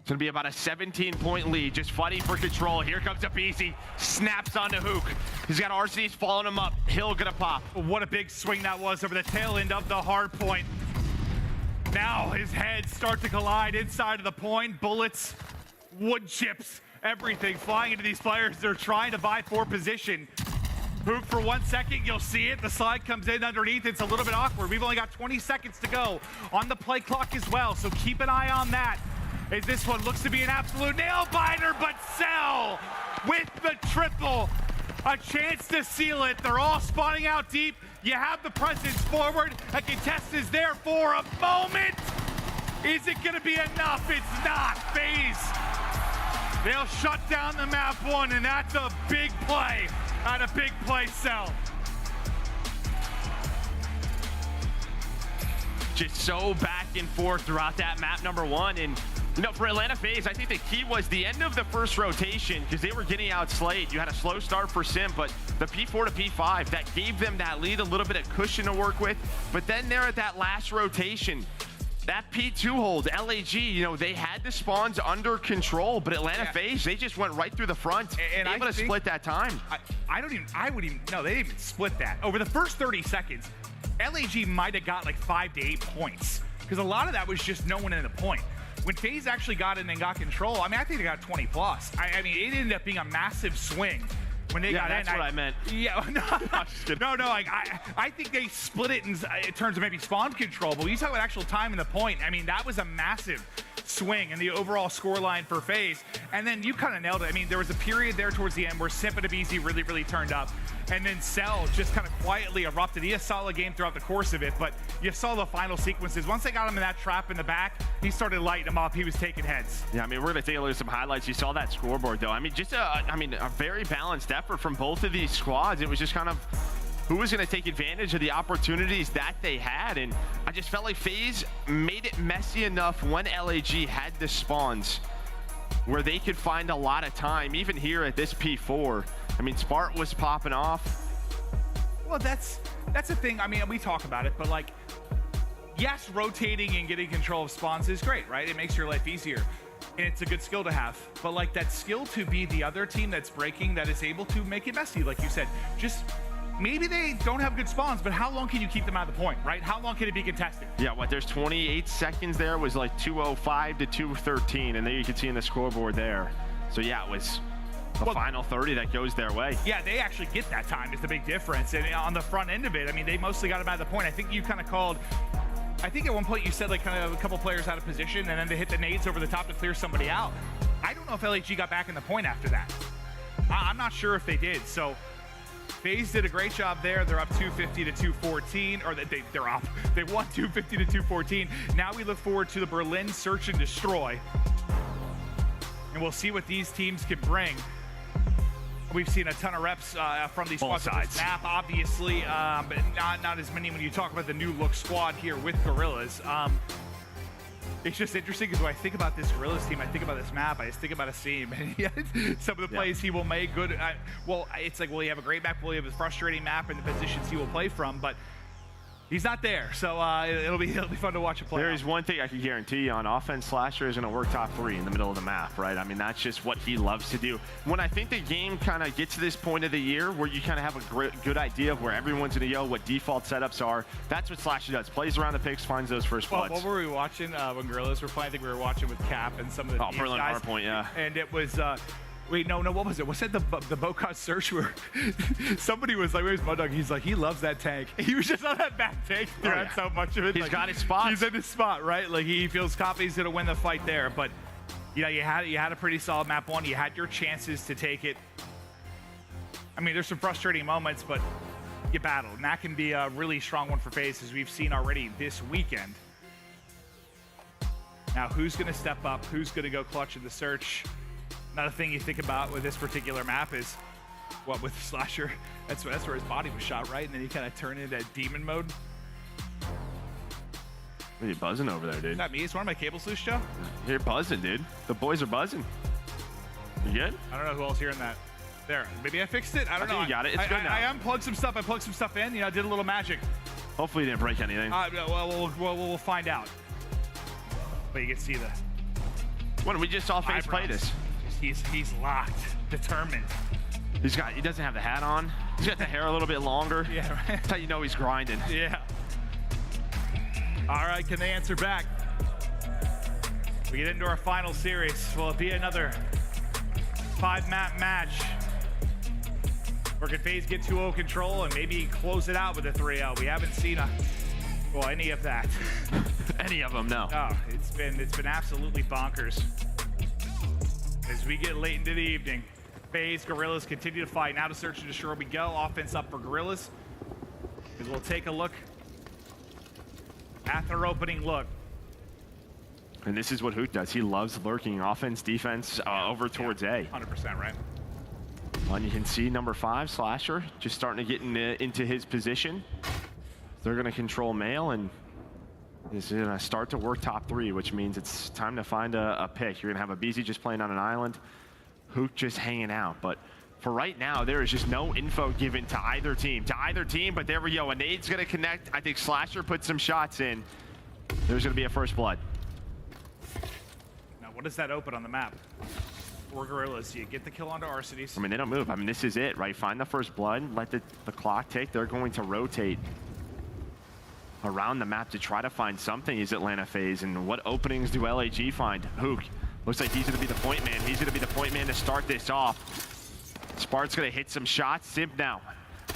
It's going to be about a 17-point lead, just fighting for control. Here comes aBeZy, snaps onto Hook. He's got Arcitys following him up. Hill going to pop. What a big swing that was over the tail end of the hard point. Now his heads start to collide inside of the point. Bullets, wood chips, everything flying into these players. They're trying to vie for position. Hook for 1 second, you'll see it. The slide comes in underneath. It's a little bit awkward. We've only got 20 seconds to go on the play clock as well, so keep an eye on that. As this one looks to be an absolute nail-biter, but Cell with the triple. A chance to seal it. They're all spawning out deep. You have the presence forward. A contest is there for a moment. Is it going to be enough? It's not. FaZe. They'll shut down the map 1, and that's a big play out of big play Cell. Just so back and forth throughout that map number 1. And, you know, for Atlanta FaZe, I think the key was the end of the first rotation because they were getting outslayed. You had a slow start for Simp, but the P4 to P5, that gave them that lead, a little bit of cushion to work with. But then there at that last rotation, that P2 hold, LAG, you know, they had the spawns under control, but Atlanta FaZe, they just went right through the front, and able to split that time. I wouldn't even, no, they didn't even split that. Over the first 30 seconds, LAG might have got like 5 to 8 points because a lot of that was just no one in the point. When FaZe actually got in and got control, I mean, I think they got 20 plus. I mean, it ended up being a massive swing when they got in. That's what I meant. Yeah, no, I think they split it in terms of maybe spawn control, but when you talk about actual time in the point, I mean, that was a massive swing in the overall scoreline for FaZe. And then you kind of nailed it. I mean, there was a period there towards the end where Simp and aBeZy really, really turned up. And then Cell just kind of quietly erupted. He had a solid game throughout the course of it, but you saw the final sequences. Once they got him in that trap in the back, he started lighting them up. He was taking heads. Yeah, I mean, we're going to take a look at some highlights. You saw that scoreboard, though. I mean, just a very balanced effort from both of these squads. It was just kind of who was going to take advantage of the opportunities that they had. And I just felt like FaZe made it messy enough when LAG had the spawns where they could find a lot of time, even here at this P4. I mean, Spart was popping off. Well, that's the thing. I mean, we talk about it, but like, yes, rotating and getting control of spawns is great, right? It makes your life easier. And it's a good skill to have. But like that skill to be the other team that's breaking, that is able to make it messy, like you said, just maybe they don't have good spawns, but how long can you keep them out of the point, right? How long can it be contested? Yeah, what, there's 28 seconds there, was like 2:05 to 2:13, and there you can see in the scoreboard there. So yeah, it was the final 30 that goes their way. Yeah, they actually get that time is the big difference. And on the front end of it, I mean, they mostly got them out of the point. I think you kind of called, I think at one point you said like kind of a couple players out of position and then they hit the nades over the top to clear somebody out. I don't know if LAG got back in the point after that. I'm not sure if they did. So FaZe did a great job there. They're up 250 to 214, or they're up. They won 250 to 214. Now we look forward to the Berlin Search and Destroy. And we'll see what these teams can bring. We've seen a ton of reps from these squads on this map, obviously, but not as many when you talk about the new look squad here with Guerrillas. It's just interesting because when I think about this Guerrillas team, I think about this map, I just think about Asim. Some of the plays he will make good. Well, it's like, will he have a great map? Will he have a frustrating map in the positions he will play from? But he's not there, so it'll be fun to watch him play. There is one thing I can guarantee you on offense. Slasher is going to work top 3 in the middle of the map, right? I mean, that's just what he loves to do. When I think the game kind of gets to this point of the year where you kind of have a good idea of where everyone's going to go, what default setups are, that's what Slasher does. Plays around the picks, finds those first bloods. What were we watching when Guerrillas were playing? I think we were watching with Cap and some of the Thieves Berlin guys. Hardpoint, yeah. And it was... Wait, no, what was it? Was that the Bocot search where somebody was like, where's Mudog? He's like, he loves that tank. He was just on that back tank throughout so much of it. He's got his spot. He's in his spot, right? Like, he feels confident he's going to win the fight there. But, you know, you had a pretty solid map 1. You had your chances to take it. I mean, there's some frustrating moments, but you battled. And that can be a really strong one for FaZe, as we've seen already this weekend. Now, who's going to step up? Who's going to go clutch in the search? Another thing you think about with this particular map is, what with Slasher, that's where his body was shot, right? And then he kind of turned into demon mode. What are you buzzing over there, dude? Not me, it's one of my cables loose, Joe. You're buzzing, dude. The boys are buzzing. You good? I don't know who else hearing that. There, maybe I fixed it. I don't know. You got it. It's good now. I unplugged some stuff. I plugged some stuff in. You know, I did a little magic. Hopefully you didn't break anything. Well, we'll find out. But you can see the. When we just saw FaZe play this. He's locked, determined. He doesn't have the hat on. He's got the hair a little bit longer. Yeah, right. That's how you know he's grinding. Yeah. All right, can they answer back? We get into our final series. Will it be another 5-map match? Or can FaZe get 2-0 control and maybe close it out with a 3-0? We haven't seen any of that. Any of them, no. Oh, it's been absolutely bonkers. As we get late into the evening, FaZe, Guerrillas continue to fight. Now to search and destroy we go. Offense up for Guerrillas. As we'll take a look at their opening look. And this is what Hook does. He loves lurking offense, defense over towards A. 100%, right? And you can see number 5, Slasher, just starting to get into his position. They're going to control Mail, and is going to start to work top 3, which means it's time to find a pick. You're going to have aBeZy just playing on an island, Hook just hanging out. But for right now, there is just no info given to either team. But there we go. A nade's going to connect. I think Slasher put some shots in. There's going to be a first blood. Now, what does that open on the map? For Guerrillas, you get the kill onto Arcitys. I mean, they don't move. I mean, this is it, right? Find the first blood, let the clock tick. They're going to rotate around the map to try to find something. Is Atlanta FaZe, and what openings do LAG find? Hook looks like he's going to be the point man. He's going to be the point man to start this off. Spart's going to hit some shots. Simp now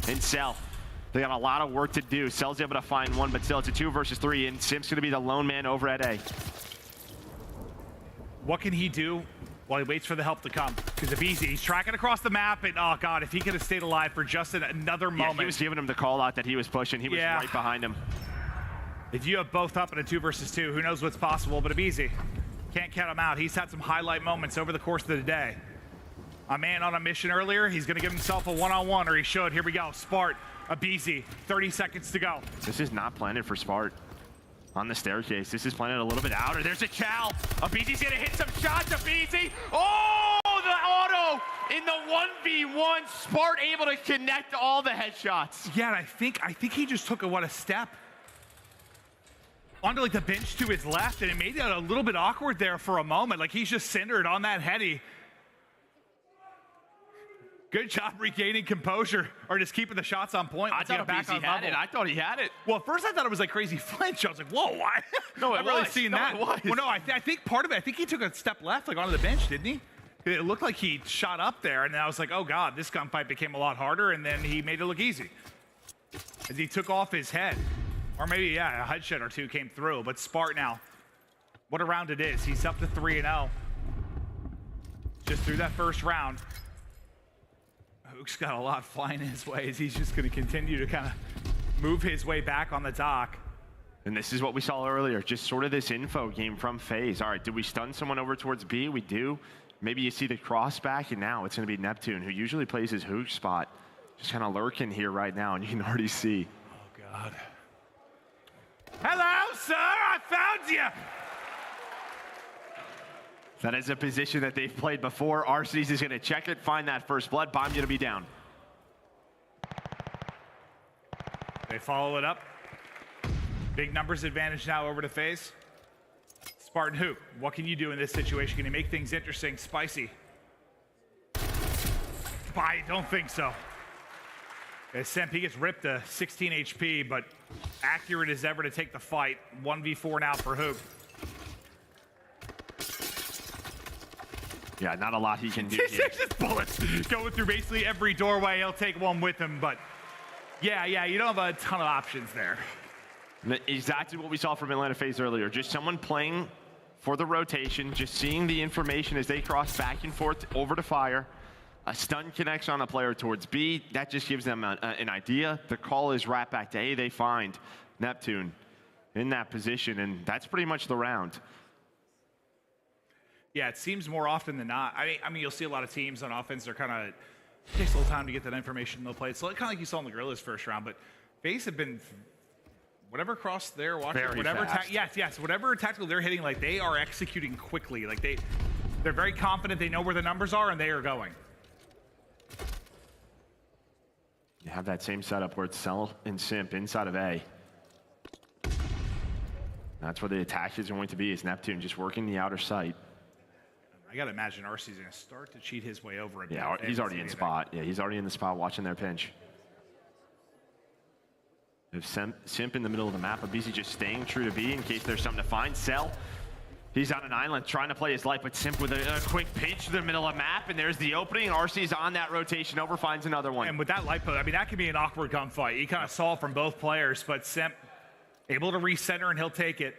and Cell. They got a lot of work to do. Cell's able to find one, but still it's a 2 versus 3, and Simp's going to be the lone man over at A. What can he do while he waits for the help to come? Because aBeZy, he's tracking across the map, and oh god, if he could have stayed alive for just another moment. He was giving him the call out that he was pushing. He was right behind him. If you have both up in a 2 versus 2, who knows what's possible, but aBeZy, can't count him out. He's had some highlight moments over the course of the day. A man on a mission earlier, he's gonna give himself a one-on-one, or he should. Here we go, Spart, aBeZy, 30 seconds to go. This is not planted for Spart. On the staircase, this is planted a little bit outer. There's a chow. aBeZy's gonna hit some shots, aBeZy. Oh, the auto in the 1v1. Spart able to connect all the headshots. Yeah, and I think he just took a step onto like the bench to his left, and it made it a little bit awkward there for a moment. Like he's just centered on that heady. Good job regaining composure, or just keeping the shots on point. I thought aBeZy had it. I thought he had it. Well, at first I thought it was like crazy flinch. I was like, whoa, why? No, I've really seen that. It was. Well, no, I think part of it, I think he took a step left, like onto the bench, didn't he? It looked like he shot up there, and then I was like, oh god, this gunfight became a lot harder, and then he made it look easy. As he took off his head. Or maybe, yeah, a headshot or two came through, but Spart now, what a round it is. He's up to 3-0. Just through that first round. Hook's got a lot flying his way as he's just going to continue to kind of move his way back on the dock. And this is what we saw earlier, just sort of this info game from FaZe. All right, did we stun someone over towards B? We do. Maybe you see the cross back, and now it's going to be Neptune, who usually plays his Hook spot. Just kind of lurking here right now, and you can already see. Oh, God. Hello, sir! I found you! That is a position that they've played before. Arcitys is going to check it, find that first blood. Bomb going to be down. They follow it up. Big numbers advantage now over to FaZe. Spartan Hook, what can you do in this situation? Can you make things interesting, spicy? I don't think so. As Simp, he gets ripped to 16 HP, but accurate as ever to take the fight. 1v4 now for Hook. Yeah, not a lot he can do here. Just bullets going through basically every doorway. He'll take one with him, but yeah, you don't have a ton of options there. Exactly what we saw from Atlanta FaZe earlier. Just someone playing for the rotation, just seeing the information as they cross back and forth over to fire. A stun connects on a player towards B. That just gives them an idea. The call is right back to A. They find Neptune in that position, and that's pretty much the round. Yeah, it seems more often than not. I mean, you'll see a lot of teams on offense. They're kind of takes a little time to get that information they'll play. It's kind of like you saw in the Guerrillas first round, but FaZe have been whatever cross they're watching, whatever whatever tactical they're hitting, like they are executing quickly. Like they're very confident. They know where the numbers are and they are going. You have that same setup where it's Cell and Simp inside of A. That's where the attack is going to be, is Neptune just working the outer site. I got to imagine RC's going to start to cheat his way over a bit. Yeah, he's already in spot. Yeah, he's already in the spot watching their pinch. If Simp in the middle of the map, aBeZy just staying true to B in case there's something to find. Cell, he's on an island trying to play his life, but Simp with a quick pinch to the middle of the map, and there's the opening. RC's on that rotation over, finds another one. And with that light post, I mean, that could be an awkward gunfight. You kind of saw it from both players, but Simp able to recenter, and he'll take it.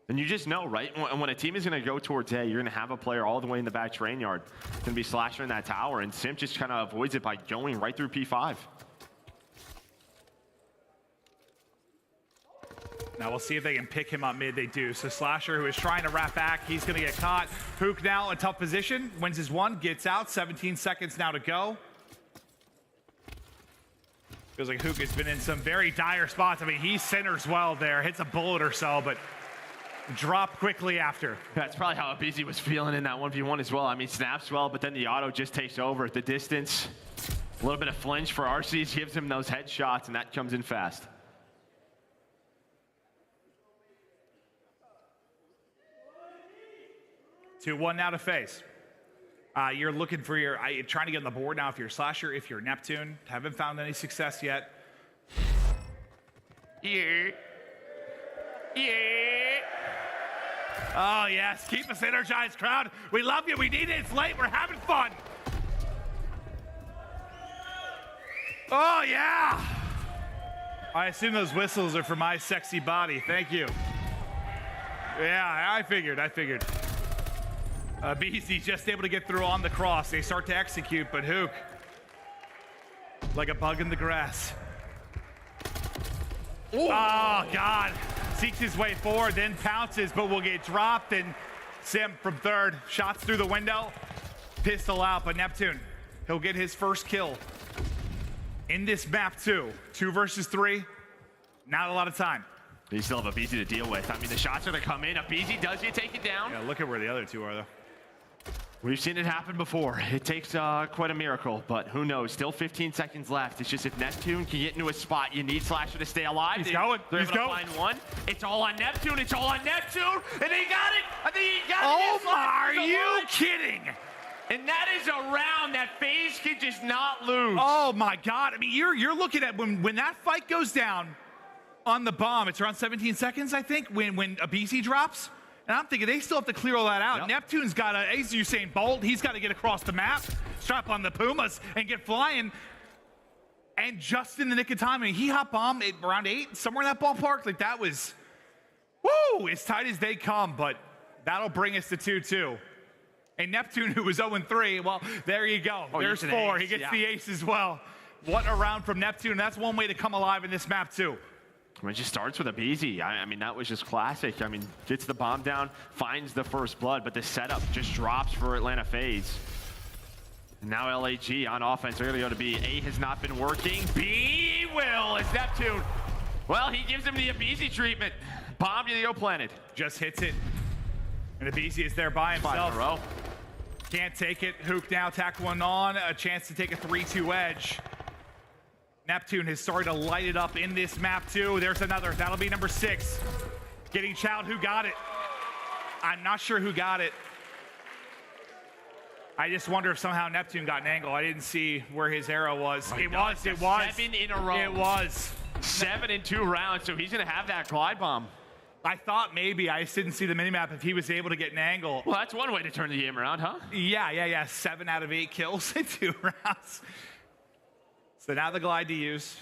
And you just know, right? When a team is going to go towards A, you're going to have a player all the way in the back train yard. Going to be Slasher in that tower, and Simp just kind of avoids it by going right through P5. Now we'll see if they can pick him up mid. They do. So Slasher, who is trying to wrap back, he's going to get caught. Hook now in a tough position. Wins his one, gets out. 17 seconds now to go. Feels like Hook has been in some very dire spots. I mean, he centers well there. Hits a bullet or so, but drop quickly after. That's probably how aBeZy was feeling in that 1v1 as well. I mean, snaps well, but then the auto just takes over at the distance. A little bit of flinch for Arcitys, gives him those headshots, and that comes in fast. Two, one now to FaZe. You're looking for you're trying to get on the board now if you're Slasher, if you're Neptune. Haven't found any success yet. Yeah. Oh, yes. Keep us energized, crowd. We love you. We need it. It's late. We're having fun. Oh, yeah. I assume those whistles are for my sexy body. Thank you. Yeah, I figured. aBeZy just able to get through on the cross. They start to execute, but Hook, like a bug in the grass. Ooh. Oh, God. Seeks his way forward, then pounces, but will get dropped. And Simp from third. Shots through the window. Pistol out, but Neptune, he'll get his first kill in this map, too. 2 versus 3. Not a lot of time. You still have aBeZy to deal with. I mean, the shots are going to come in. aBeZy does you take it down. Yeah, look at where the other two are, though. We've seen it happen before. It takes quite a miracle, but who knows? Still 15 seconds left. It's just if Neptune can get into a spot, you need Slasher to stay alive. He's going. They're able to find one. It's all on Neptune. And they got it. I think he got it. Oh, are you kidding? And that is a round that FaZe can just not lose. Oh, my God. I mean, you're looking at when that fight goes down on the bomb, it's around 17 seconds, I think, when aBeZy drops. And I'm thinking they still have to clear all that out. Yep. Neptune's got to, as Usain Bolt, he's got to get across the map, strap on the Pumas, and get flying. And just in the nick of time, I mean, he hot bombed around 8, somewhere in that ballpark. Like, that was, woo, as tight as they come. But that'll bring us to 2-2. And Neptune, who was 0-3, well, there you go. Oh, There's 4. He gets the ace as well. What a round from Neptune. That's one way to come alive in this map, too. I mean, it just starts with aBeZy. I mean, that was just classic. I mean, gets the bomb down, finds the first blood, but the setup just drops for Atlanta FaZe. Now LAG on offense. They're going to go to B. A has not been working. B will. It's Neptune. Well, he gives him the aBeZy treatment. Bomb to the O planet. Just hits it. And aBeZy is there by himself. 5 in a row. Can't take it. Hook now tacked one on. A chance to take a 3-2 edge. Neptune has started to light it up in this map too. There's another. That'll be number 6. Getting Child. Who got it? I'm not sure who got it. I just wonder if somehow Neptune got an angle. I didn't see where his arrow was. It was. 7 in a row. It was. 7 in 2 rounds, so he's going to have that glide bomb. I thought maybe. I just didn't see the minimap if he was able to get an angle. Well, that's one way to turn the game around, huh? Yeah. 7 out of 8 kills in 2 rounds. So now the glide to use.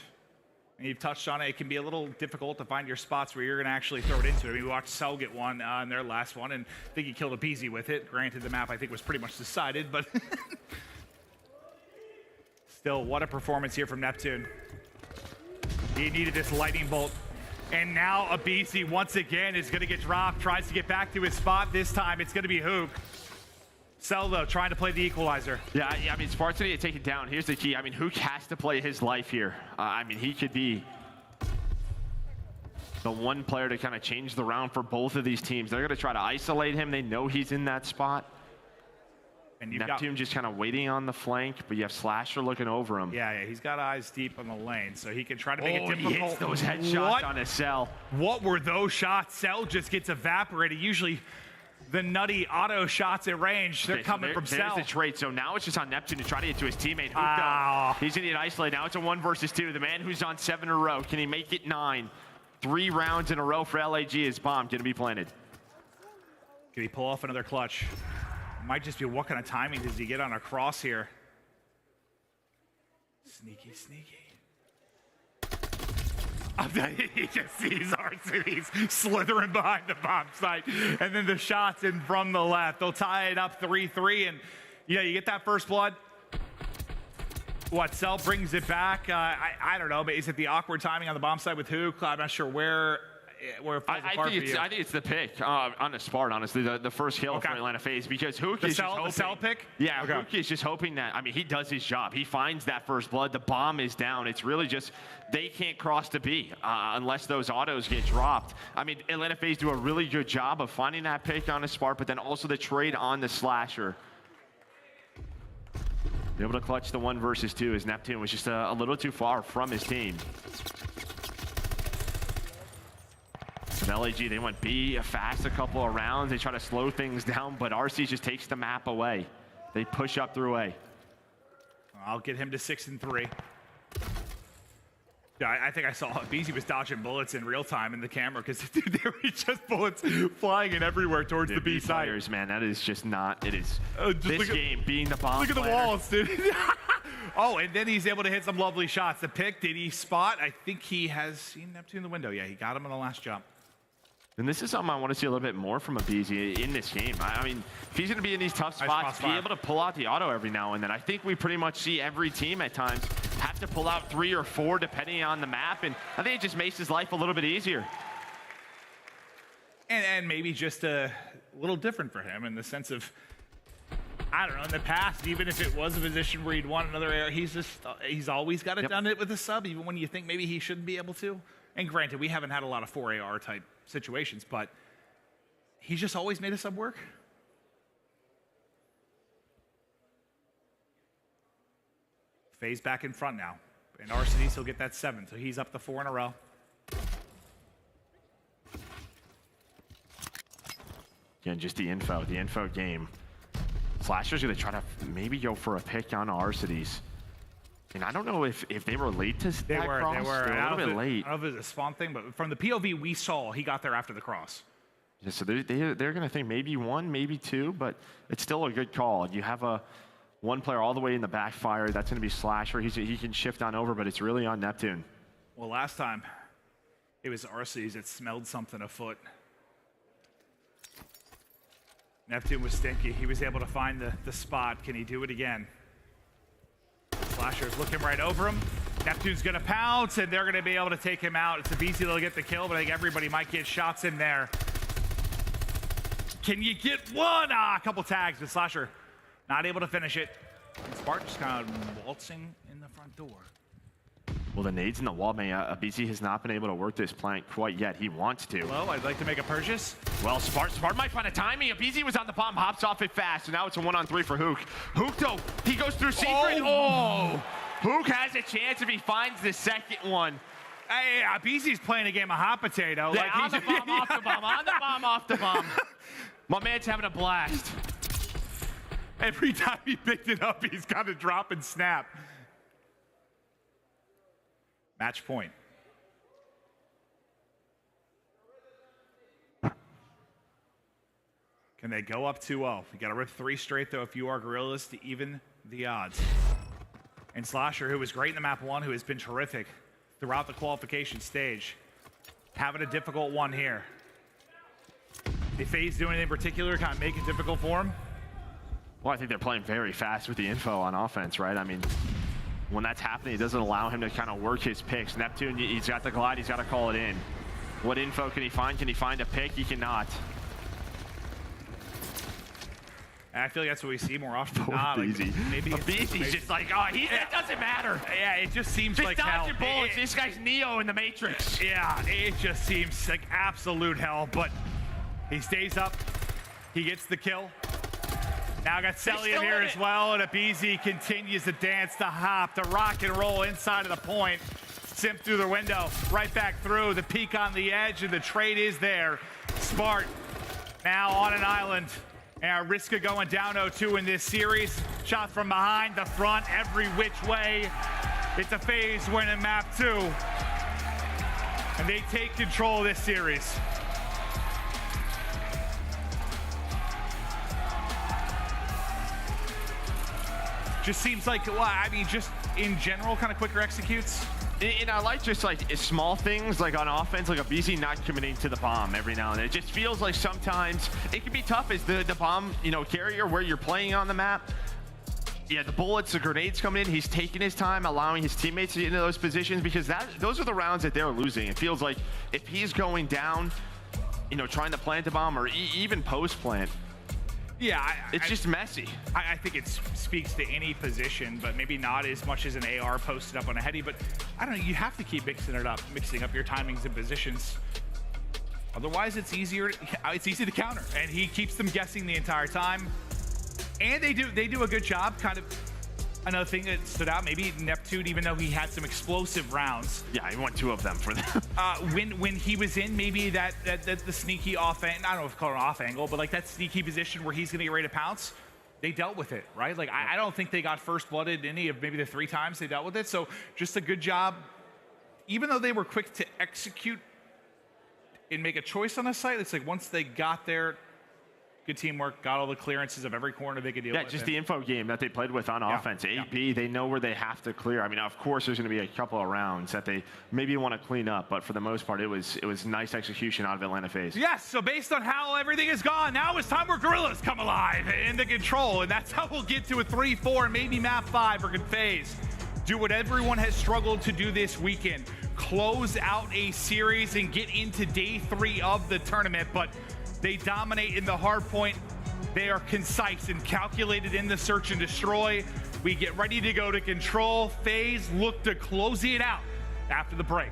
And you've touched on it. It can be a little difficult to find your spots where you're going to actually throw it into it. I mean, we watched Cell get one in their last one, and I think he killed aBeZy with it. Granted, the map, I think, was pretty much decided, but still, what a performance here from Neptune. He needed this lightning bolt. And now aBeZy, once again, is going to get dropped. Tries to get back to his spot. This time, it's going to be Hook. Cell, though, trying to play the equalizer. Yeah, I mean, Sparks need to take it down. Here's the key. I mean, Hook has to play his life here. I mean, he could be the one player to kind of change the round for both of these teams. They're going to try to isolate him. They know he's in that spot. And Neptune just kind of waiting on the flank, but you have Slasher looking over him. Yeah, he's got eyes deep on the lane, so he can try to make it difficult. He hits those headshots on his Cell. What were those shots? Cell just gets evaporated. Usually the nutty auto shots at range, they're coming from Cell. There's the trade. So now it's just on Neptune to try to get to his teammate. Hook, he's going to get isolated. Now it's a 1 versus 2. The man who's on 7 in a row, can he make it 9? 3 rounds in a row for LAG. His bomb going to be planted. Can he pull off another clutch? Might just be what kind of timing does he get on a cross here? Sneaky. He just sees Arcitys slithering behind the bomb site. And then the shots in from the left. They'll tie it up 3-3. And, you get that first blood. What, Cell brings it back? I don't know, but is it the awkward timing on the bomb site with Hook? I'm not sure where it falls apart for you. I think it's the pick on the Spartan, honestly, the first kill for Atlanta FaZe, because Hook is just hoping. The Cell pick? Yeah, Hook is just hoping that, I mean, he does his job. He finds that first blood. The bomb is down. It's really just, they can't cross to B unless those autos get dropped. I mean, Atlanta FaZe do a really good job of finding that pick on the Spark, but then also the trade on the Slasher. Be able to clutch the 1 versus 2 as Neptune was just a little too far from his team. LAG, they went B fast a couple of rounds. They try to slow things down, but RC just takes the map away. They push up through A. I'll get him to 6-3. Yeah, I think I saw aBeZy was dodging bullets in real time in the camera because there were just bullets flying in everywhere towards the B side. Players, man, that is just not. It is this game being the bomb. Look at the walls, dude. Oh, and then he's able to hit some lovely shots. The pick, did he spot? I think he has seen Neptune in the window. Yeah, he got him on the last jump. And this is something I want to see a little bit more from aBeZy in this game. I mean, if he's going to be in these tough spots, be able to pull out the auto every now and then. I think we pretty much see every team at times have to pull out 3 or 4 depending on the map, and I think it just makes his life a little bit easier. And maybe just a little different for him in the sense of, I don't know, in the past, even if it was a position where he'd want another air, he's always got it done it with a sub, even when you think maybe he shouldn't be able to. And granted, we haven't had a lot of 4AR type situations, but he's just always made a sub work. FaZe back in front now. And Arcitys, he'll get that 7, so he's up to 4 in a row. Again, just the info game. Slasher's gonna try to maybe go for a pick on Arcitys. And I don't know if they were late to They were a little bit late. I don't know if it was a spawn thing, but from the POV we saw, he got there after the cross. Yeah, so they're going to think maybe 1, maybe 2, but it's still a good call. You have one player all the way in the backfire. That's going to be Slasher. He can shift on over, but it's really on Neptune. Well, last time it was Arcitys that smelled something afoot. Neptune was stinky. He was able to find the spot. Can he do it again? Slasher's looking right over him. Neptune's gonna pounce, and they're gonna be able to take him out. It's aBeZy that'll get the kill, but I think everybody might get shots in there. Can you get one? A couple tags, but Slasher not able to finish it. And Spark just kind of waltzing in the front door. Well, the nades in the wall, man, aBeZy has not been able to work this plank quite yet. He wants to. Hello, I'd like to make a purchase. Well, Smart might find a timing. aBeZy was on the bomb, hops off it fast, so now it's a 1-on-3 for Hook. Hook, though, he goes through secret. Oh! Hook has a chance if he finds the second one. Hey, aBeZy's playing a game of hot potato. Yeah, like on the bomb, off the bomb, on the bomb, off the bomb. My man's having a blast. Every time he picked it up, he's got to drop and snap. Match point. Can they go up 2-0? We got to rip 3 straight, though, if you are Guerrillas, to even the odds. And Slasher, who was great in the map 1, who has been terrific throughout the qualification stage, having a difficult one here. Did FaZe do anything in particular to kind of make it difficult for him? Well, I think they're playing very fast with the info on offense, right? I mean, when that's happening, it doesn't allow him to kind of work his picks. Neptune, he's got the glide, he's got to call it in. What info can he find? Can he find a pick? He cannot. And I feel like that's what we see more often. aBeZy. Maybe aBeZy's just like, oh, it doesn't matter. Yeah, it just seems just like dodge hell. your bullets. This guy's Neo in the Matrix. Yeah, it just seems like absolute hell, but he stays up. He gets the kill. Now got Cellium here as well, and aBeZy continues to dance, to hop, to rock and roll inside of the point. Simp through the window, right back through, the peak on the edge, and the trade is there. Smart now on an island. And Røkkr going down 0-2 in this series. Shot from behind, the front, every which way. It's a FaZe winning map 2. And they take control of this series. Just seems like, well, I mean, just in general, kind of quicker executes. And I like just like small things like on offense, like aBeZy not committing to the bomb every now and then. It just feels like sometimes it can be tough as the bomb, you know, carrier where you're playing on the map. Yeah, the bullets, the grenades coming in, he's taking his time, allowing his teammates to get into those positions because those are the rounds that they're losing. It feels like if he's going down, you know, trying to plant the bomb or even post plant, yeah, it's just messy. I think it speaks to any position, but maybe not as much as an AR posted up on a heady. But I don't know, you have to keep mixing up your timings and positions. Otherwise, it's easy to counter, and he keeps them guessing the entire time. And they do a good job. Kind of another thing that stood out, maybe Neptune, even though he had some explosive rounds. Yeah, he won 2 of them for them. When he was in maybe the sneaky off angle, I don't know if it's called an off angle, but like that sneaky position where he's gonna get ready to pounce, they dealt with it, right? Like I don't think they got first blooded any of maybe the 3 times they dealt with it. So just a good job, even though they were quick to execute and make a choice on the site. It's like once they got there, good teamwork, got all the clearances of every corner they could deal with. Yeah, just the info game that they played with on offense. AB, they know where they have to clear. I mean, of course, there's going to be a couple of rounds that they maybe want to clean up, but for the most part, it was nice execution out of Atlanta FaZe. Yes, so based on how everything is gone, now it's time where Guerrillas come alive in the control, and that's how we'll get to a 3-4, maybe map 5 for FaZe. Do what everyone has struggled to do this weekend. Close out a series and get into day 3 of the tournament, but they dominate in the hard point. They are concise and calculated in the search and destroy. We get ready to go to control. FaZe look to close it out after the break.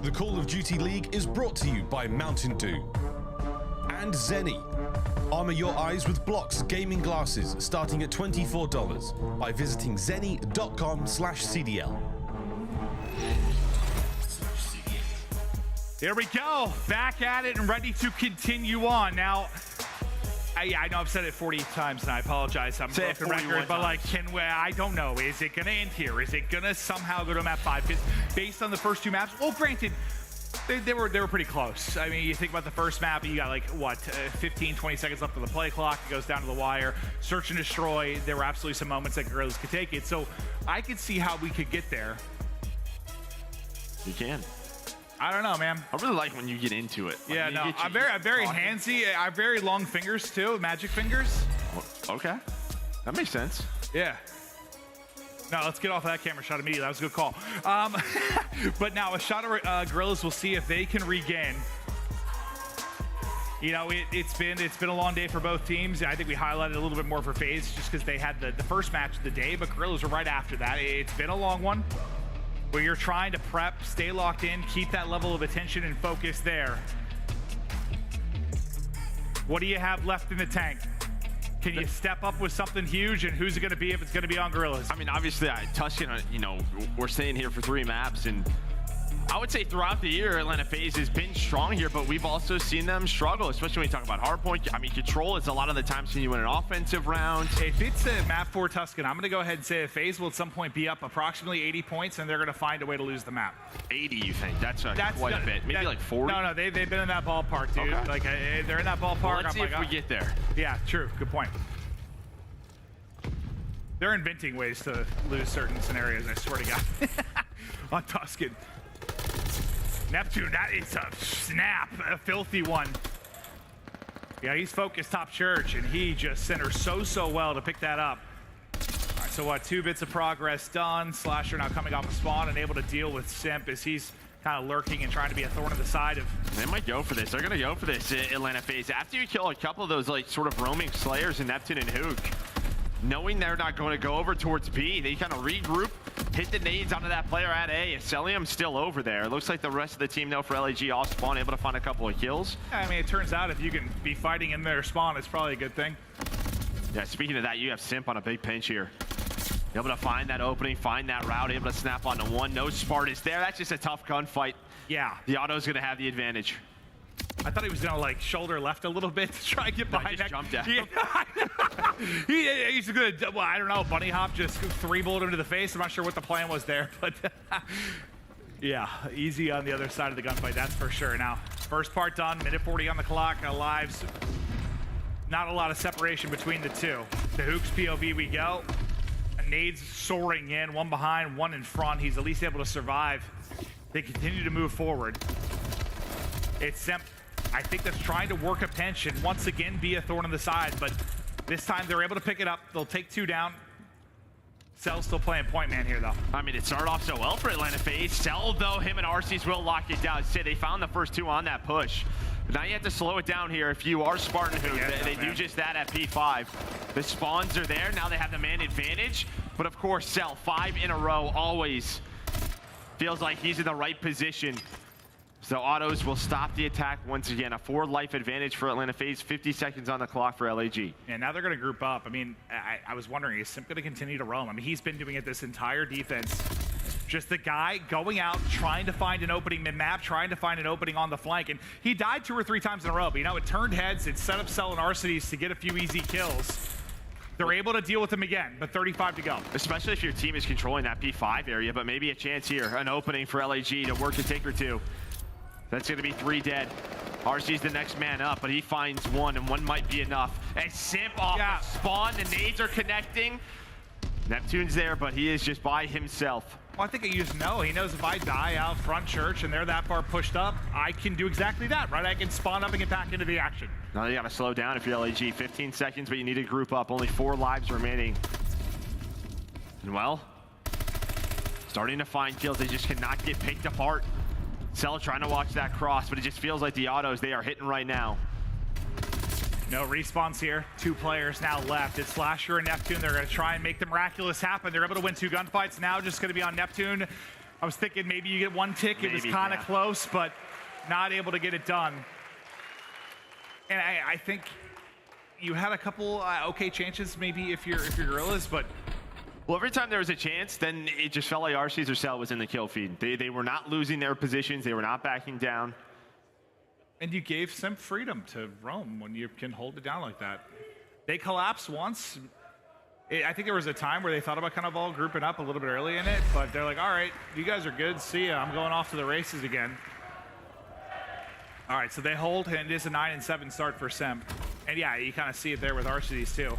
The Call of Duty League is brought to you by Mountain Dew and Zenny. Armor your eyes with Blocks gaming glasses starting at $24 by visiting zenny.com/CDL. Here we go, back at it and ready to continue on. Now, I know I've said it 40 times and I apologize. I'm broken record, but like, I don't know. Is it gonna end here? Is it gonna somehow go to map 5? Because based on the first 2 maps, well, granted, they were pretty close. I mean, you think about the first map, you got like, what, 15, 20 seconds left of the play clock. It goes down to the wire. Search and destroy. There were absolutely some moments that Guerrillas could take it. So I could see how we could get there. You can. I don't know, man. I really like when you get into it. Like, yeah, no, I'm very handsy. I have very long fingers too, magic fingers. Okay, that makes sense. Yeah. No, let's get off of that camera shot immediately. That was a good call. But now a shot of Guerrillas. We'll see if they can regain. You know, it's been a long day for both teams. I think we highlighted a little bit more for FaZe just because they had the first match of the day, but Guerrillas were right after that. It's been a long one where you're trying to prep, stay locked in, keep that level of attention and focus there. What do you have left in the tank? Can you step up with something huge, and who's it going to be if it's going to be on Guerrillas? I mean, obviously, Tuscan, you know, we're staying here for 3 maps, and I would say throughout the year, Atlanta FaZe has been strong here, but we've also seen them struggle, especially when you talk about hardpoint. I mean, control is a lot of the time seeing you win an offensive round. If it's a map for Tuscan, I'm going to go ahead and say that FaZe will at some point be up approximately 80 points, and they're going to find a way to lose the map. 80, you think? That's quite a bit. Maybe like 40? No, they've been in that ballpark, dude. Okay. Like, they're in that ballpark. Well, let's see if we get there. Yeah, true. Good point. They're inventing ways to lose certain scenarios, I swear to God. On Tuscan. Neptune, that is a snap, a filthy one. Yeah, he's focused top church, and he just centers so well to pick that up. All right, so what, 2 bits of progress done. Slasher now coming off the spawn and able to deal with Simp as he's kind of lurking and trying to be a thorn in the side of... They might go for this. They're going to go for this, Atlanta FaZe. After you kill a couple of those, like, sort of roaming Slayers in Neptune and Hook, knowing they're not going to go over towards B, they kind of regroup, hit the nades onto that player at A. Cellium's still over there. It looks like the rest of the team, though, for LAG off spawn, able to find a couple of kills. I mean, it turns out if you can be fighting in their spawn, it's probably a good thing. Yeah, speaking of that, you have Simp on a big pinch here. Able to find that opening, find that route, able to snap onto one. No Spartans there. That's just a tough gunfight. Yeah. The auto's going to have the advantage. I thought he was gonna like shoulder left a little bit to try and get behind that. Jumped out. Yeah. he's gonna, well, I don't know, bunny hop, just 3-bullet him to the face. I'm not sure what the plan was there, but yeah, easy on the other side of the gunfight, that's for sure. Now, first part done, minute 40 on the clock, lives. Not a lot of separation between the two. The Hook's POV we go. Nades soaring in, one behind, one in front. He's at least able to survive. They continue to move forward. It's Simp, I think, that's trying to work a pinch and once again be a thorn in the side, but this time they're able to pick it up. They'll take 2 down. Cell's still playing point man here, though. I mean, it started off so well for Atlanta FaZe. Cell, though, him and Arcitys will lock it down. Say they found the first 2 on that push. But now you have to slow it down here if you are Spartan Hook. They do just that at P5. The spawns are there. Now they have the man advantage. But of course, Cell, 5 in a row, always feels like he's in the right position. So autos will stop the attack once again. A 4 life advantage for Atlanta FaZe. 50 seconds on the clock for LAG. Yeah, now they're going to group up. I mean, I was wondering, is Simp going to continue to roam? I mean, he's been doing it this entire defense. Just the guy going out, trying to find an opening mid-map, trying to find an opening on the flank. And he died 2 or 3 times in a row. But, you know, it turned heads. It set up Cell and Arcitys to get a few easy kills. They're able to deal with him again, but 35 to go. Especially if your team is controlling that P5 area. But maybe a chance here, an opening for LAG to work a take or 2. That's going to be 3 dead. RC's the next man up, but he finds 1, and 1 might be enough. And Simp off of spawn. The nades are connecting. Neptune's there, but he is just by himself. Well, I think he just knows. He knows if I die out front church and they're that far pushed up, I can do exactly that, right? I can spawn up and get back into the action. Now you got to slow down if you're LAG. 15 seconds, but you need to group up. Only 4 lives remaining. And well, starting to find kills. They just cannot get picked apart. Cell trying to watch that cross, but it just feels like the autos, they are hitting right now. No respawns here. 2 players now left. It's Slasher and Neptune. They're going to try and make the miraculous happen. They're able to win 2 gunfights. Now just going to be on Neptune. I was thinking maybe you get one tick. It was kind of close, but not able to get it done. And I think you had a couple okay chances maybe if you're Guerrillas, but well, every time there was a chance, then it just felt like Arcitys or Cell was in the kill feed. They were not losing their positions. They were not backing down. And you gave Simp freedom to roam when you can hold it down like that. They collapsed once. I think there was a time where they thought about kind of all grouping up a little bit early in it, but they're like, all right, you guys are good. See ya. I'm going off to the races again. All right, so they hold, and it is a 9-7 start for Simp. And yeah, you kind of see it there with Arcitys too.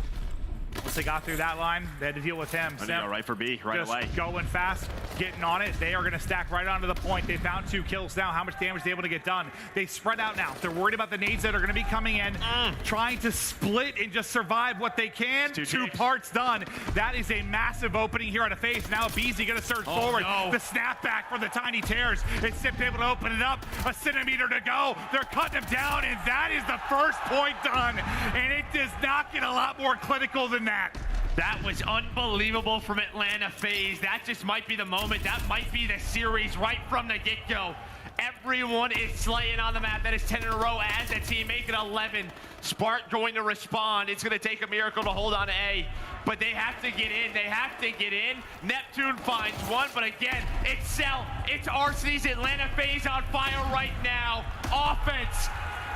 Once they got through that line, they had to deal with him. Go right for B, right just away. Going fast, getting on it. They are going to stack right onto the point. They found 2 kills now. How much damage are they able to get done? They spread out now. They're worried about the nades that are going to be coming in, trying to split and just survive what they can. 2 parts done. That is a massive opening here on a FaZe. Now aBeZy going to surge forward. No. The snapback for the tiny tears. It's Simp able to open it up. A centimeter to go. They're cutting him down, and that is the first point done. And it does not get a lot more clinical than that. That was unbelievable from Atlanta FaZe. That just might be the moment. That might be the series right from the get-go. Everyone is slaying on the map. That is 10 in a row as a team, making 11. Spark going to respond. It's going to take a miracle to hold on to A, but they have to get in. They have to get in. Neptune finds one, but again, it's Cell. It's Arcitys. Atlanta FaZe on fire right now. Offense,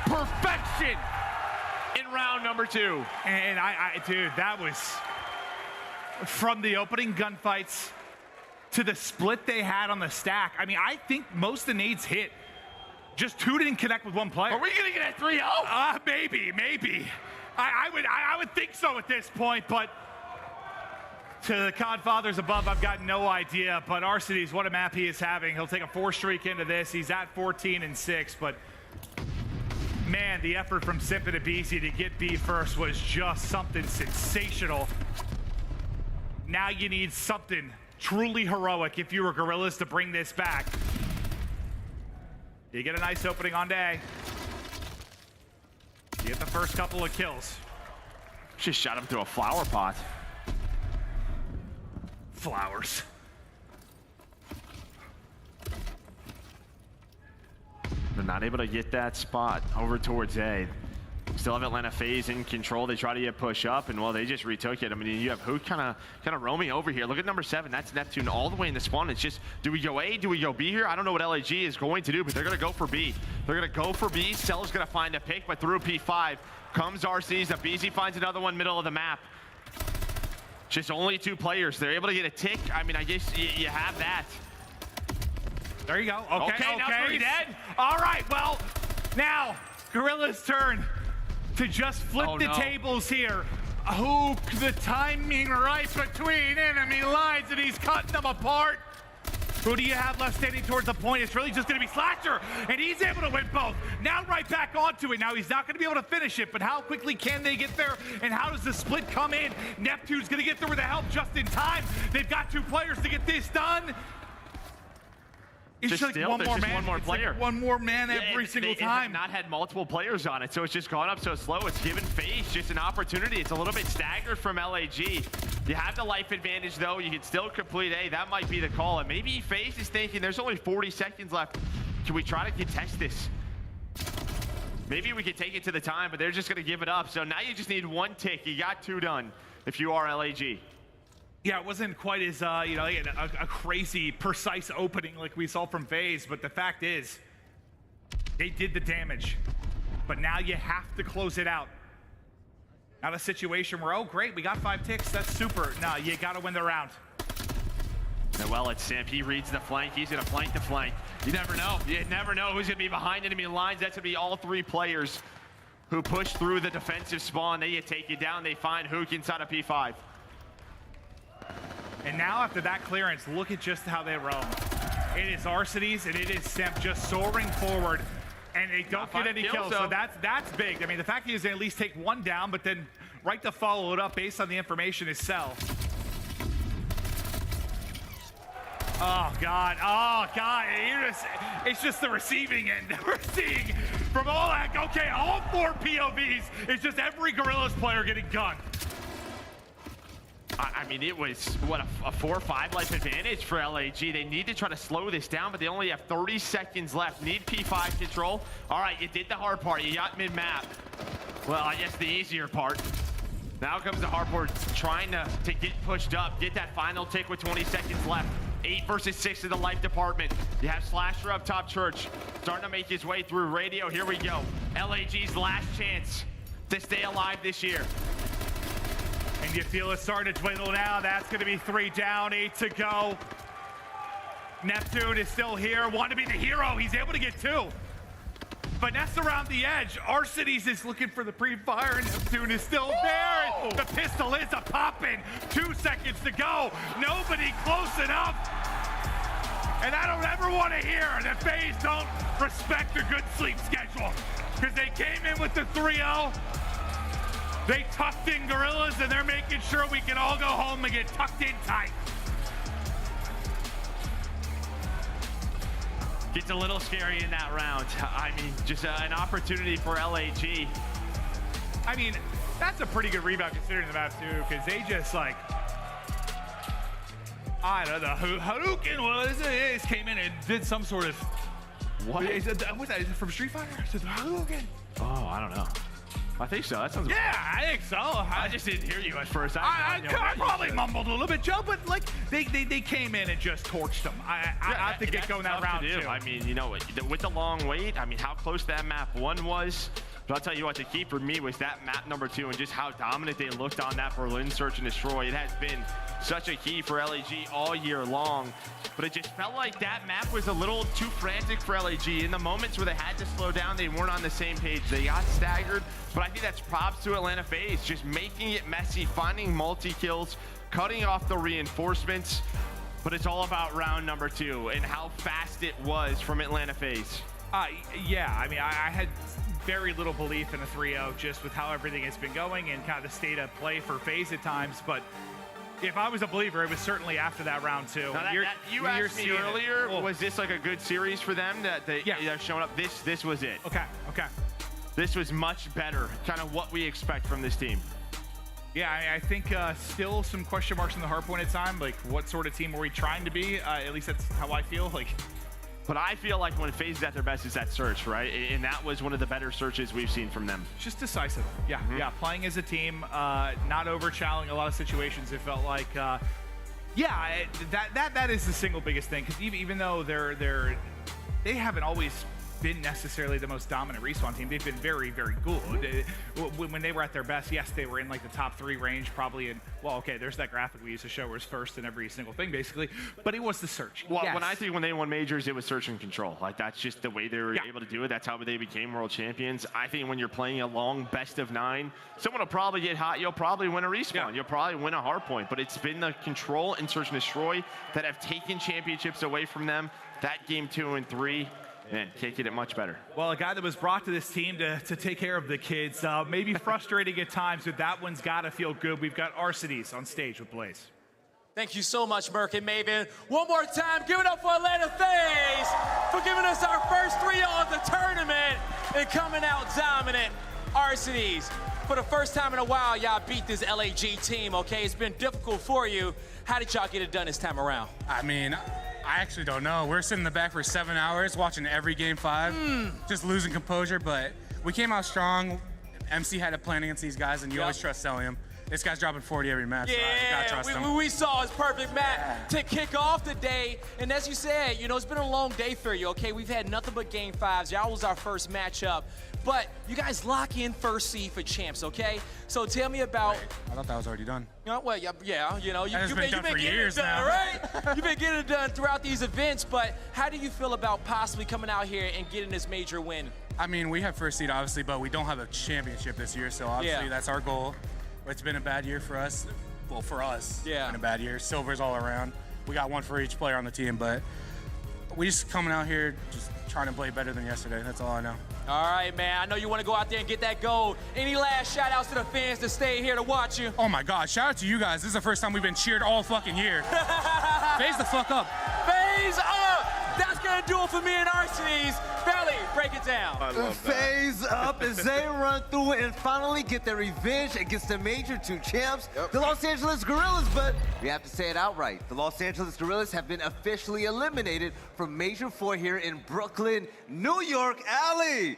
perfection in round number 2. And dude, that was from the opening gunfights to the split they had on the stack. I mean, I think most of the nades hit. Just 2 didn't connect with 1 player. Are we gonna get a 3-0? Maybe. I would think so at this point, but to the Godfathers above, I've got no idea. But Arcitys, what a map he is having. He'll take a 4 streak into this. He's at 14-6, but man, the effort from Simp and aBeZy to get B first was just something sensational. Now you need something truly heroic if you were Guerrillas to bring this back. You get a nice opening on day. You get the first couple of kills. Just shot him through a flower pot. Flowers. They're not able to get that spot over towards A. Still have Atlanta FaZe in control. They try to get push up, and well, they just retook it. I mean, you have who kind of roaming over here. Look at number 7. That's Neptune all the way in the spawn. It's just, do we go A? Do we go B here? I don't know what LAG is going to do, but they're going to go for B. They're going to go for B. Cell's going to find a pick, but through P5 comes Arcitys. aBeZy finds another one middle of the map. Just only 2 players. They're able to get a tick. I mean, I guess you have that. There you go. Okay, now 3 dead. All right, well, now Guerrillas' turn to just flip the tables here. Who the timing right between enemy lines, and he's cutting them apart. Who do you have left standing towards the point? It's really just going to be Slasher, and he's able to win both. Now right back onto it. Now he's not going to be able to finish it, but how quickly can they get there, and how does the split come in? Neptune's going to get there with the help just in time. They've got 2 players to get this done. It's just like one more player. Like one more man every single time. They have not had multiple players on it, so it's just gone up so slow. It's given FaZe just an opportunity. It's a little bit staggered from LAG. You have the life advantage, though. You can still complete A. That might be the call. And maybe FaZe is thinking there's only 40 seconds left. Can we try to contest this? Maybe we could take it to the time, but they're just going to give it up. So now you just need 1 tick. You got 2 done if you are LAG. Yeah, it wasn't quite as, a crazy, precise opening like we saw from FaZe, but the fact is, they did the damage. But now you have to close it out. Not a situation where, oh, great, we got 5 ticks, that's super. No, you got to win the round. And well, it's Simp. He reads the flank. He's going to flank the flank. You never know. You never know who's going to be behind enemy lines. That's going to be all 3 players who push through the defensive spawn. They take you down. They find Hook inside of P5. And now after that clearance, look at just how they roam. It is Arcitys and it is Simp just soaring forward, and they don't get any kills, so that's big. I mean, the fact is they at least take 1 down, but then right to follow it up based on the information is Cell. Oh God, it's just the receiving end. We're seeing from all that, okay, all 4 POVs, it's just every Guerrillas player getting gunned. I mean, it was, what, a 4 or 5 life advantage for LAG. They need to try to slow this down, but they only have 30 seconds left. Need P5 control. All right, you did the hard part. You got mid-map. Well, I guess the easier part. Now comes the hard part, trying to get pushed up, get that final tick with 20 seconds left. 8 versus 6 in the life department. You have Slasher up top, Church, starting to make his way through radio. Here we go. LAG's last chance to stay alive this year. And you feel it starting to dwindle now. That's going to be 3 down, 8 to go. Neptune is still here. Want to be the hero. He's able to get 2. Finesse around the edge. Arcitys is looking for the pre-fire, and Neptune is still there. And the pistol is a popping. 2 seconds to go. Nobody close enough. And I don't ever want to hear that FaZe don't respect a good sleep schedule, because they came in with the 3-0. They tucked in Guerrillas, and they're making sure we can all go home and get tucked in tight. Gets a little scary in that round. I mean, just an opportunity for LAG. I mean, that's a pretty good rebound considering the map too, because they just like, I don't know, Hadouken was it? Came in and did some sort of, what? Is that from Street Fighter? Is it Hadouken? Oh, I don't know. I think so. That sounds. Yeah, I think so. I just didn't hear you at first. I probably mumbled a little bit, Joe, but like they came in and just torched them. I have to get going that round too. I mean, you know, with the long wait, I mean, how close that map 1 was. But I'll tell you what, the key for me was that map number 2 and just how dominant they looked on that Berlin search and destroy. It has been such a key for LAG all year long. But it just felt like that map was a little too frantic for LAG. In the moments where they had to slow down, they weren't on the same page. They got staggered. But I think that's props to Atlanta FaZe, just making it messy, finding multi-kills, cutting off the reinforcements. But it's all about round number 2 and how fast it was from Atlanta FaZe. Yeah, I mean, I had very little belief in a 3-0 just with how everything has been going and kind of the state of play for FaZe at times. But if I was a believer, it was certainly after that round 2. Now you asked me earlier, was this like a good series for them that they're showing up? This was it. Okay. This was much better, kind of what we expect from this team. Yeah, I think still some question marks in the hard point at time. Like, what sort of team are we trying to be? At least that's how I feel. Like, but I feel like when FaZe is at their best, is that search, right? And that was one of the better searches we've seen from them. Just decisive. Yeah, yeah. Playing as a team, not over-challenging a lot of situations. It felt like, that is the single biggest thing. Because even though they haven't always been necessarily the most dominant respawn team, they've been very, very good. When they were at their best, yes, they were in like the top 3 range, probably in, well, okay, there's that graphic we used to show where it's first in every single thing, basically, but it was the search. Well, when they won majors, it was search and control. Like, that's just the way they were able to do it. That's how they became world champions. I think when you're playing a long best of 9, someone will probably get hot. You'll probably win a respawn. You'll probably win a hard point, but it's been the control and search and destroy that have taken championships away from them. That game 2 and 3, man, can't get it much better. Well, a guy that was brought to this team to take care of the kids, maybe frustrating at times, but that one's got to feel good. We've got Arcitys on stage with Blaze. Thank you so much, Merc and Maven. One more time, give it up for Atlanta FaZe for giving us our first 3-0 of the tournament and coming out dominant. Arcitys, for the first time in a while, y'all beat this LAG team, okay? It's been difficult for you. How did y'all get it done this time around? I mean, I actually don't know. We're sitting in the back for 7 hours watching every game 5, just losing composure, but we came out strong. MC had a plan against these guys, and you always trust Cellium. This guy's dropping 40 every match, so I gotta trust him. We saw his perfect match to kick off the day, and as you said, you know, it's been a long day for you, okay? We've had nothing but game 5s. Y'all was our first matchup, but you guys lock in first seed for champs, okay? So tell me about... I thought that was already done. Well, yeah, you know, you've been for years done, now, right? You've been getting it done throughout these events, but how do you feel about possibly coming out here and getting this major win? I mean, we have first seed, obviously, but we don't have a championship this year, so obviously that's our goal. It's been a bad year for us. Well, for us, it's been a bad year. Silvers all around. We got 1 for each player on the team, but we just coming out here just trying to play better than yesterday. That's all I know. All right, man. I know you want to go out there and get that gold. Any last shout-outs to the fans that stay here to watch you? Oh, my God. Shout out to you guys. This is the first time we've been cheered all fucking year. FaZe the fuck up. FaZe up! That's going to do it for me and Arcitys. Belly, break it down. I love that. FaZe up as they run through it and finally get their revenge against the Major 2 champs, the Los Angeles Guerrillas. But we have to say it outright. The Los Angeles Guerrillas have been officially eliminated from Major 4 here in Brooklyn, New York. aLLeY.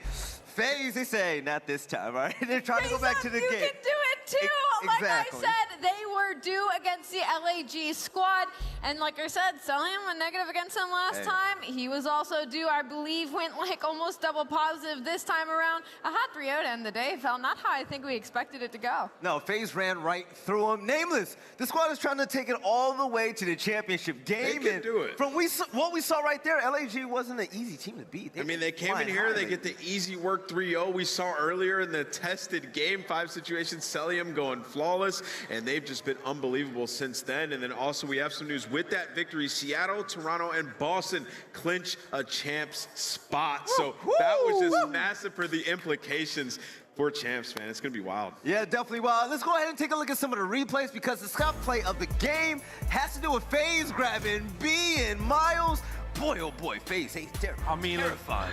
FaZe, they say, not this time, right? They're trying to go back to the game. You can do it too. Like I said, they were due against the LAG squad. And like I said, Cellium went negative against them last time. He was also due, I believe, went like almost double positive this time around. A hot 3-0 to end the day. Felt not how I think we expected it to go. No, FaZe ran right through him. Nameless, the squad is trying to take it all the way to the championship game. They can do it. From what we saw right there, LAG wasn't an easy team to beat. I mean, they came in here, they get the easy work 3-0. We saw earlier in the tested game 5 situation, Cellium going flawless, and they've just been unbelievable since then. And then also we have some news with that victory. Seattle, Toronto, and Boston clinch a champs spot. So that was just massive for the implications for champs, man. It's going to be wild. Yeah, definitely wild. Let's go ahead and take a look at some of the replays because the Scump play of the game has to do with FaZe grabbing B and Miles. Boy, oh boy, FaZe, hey, I mean,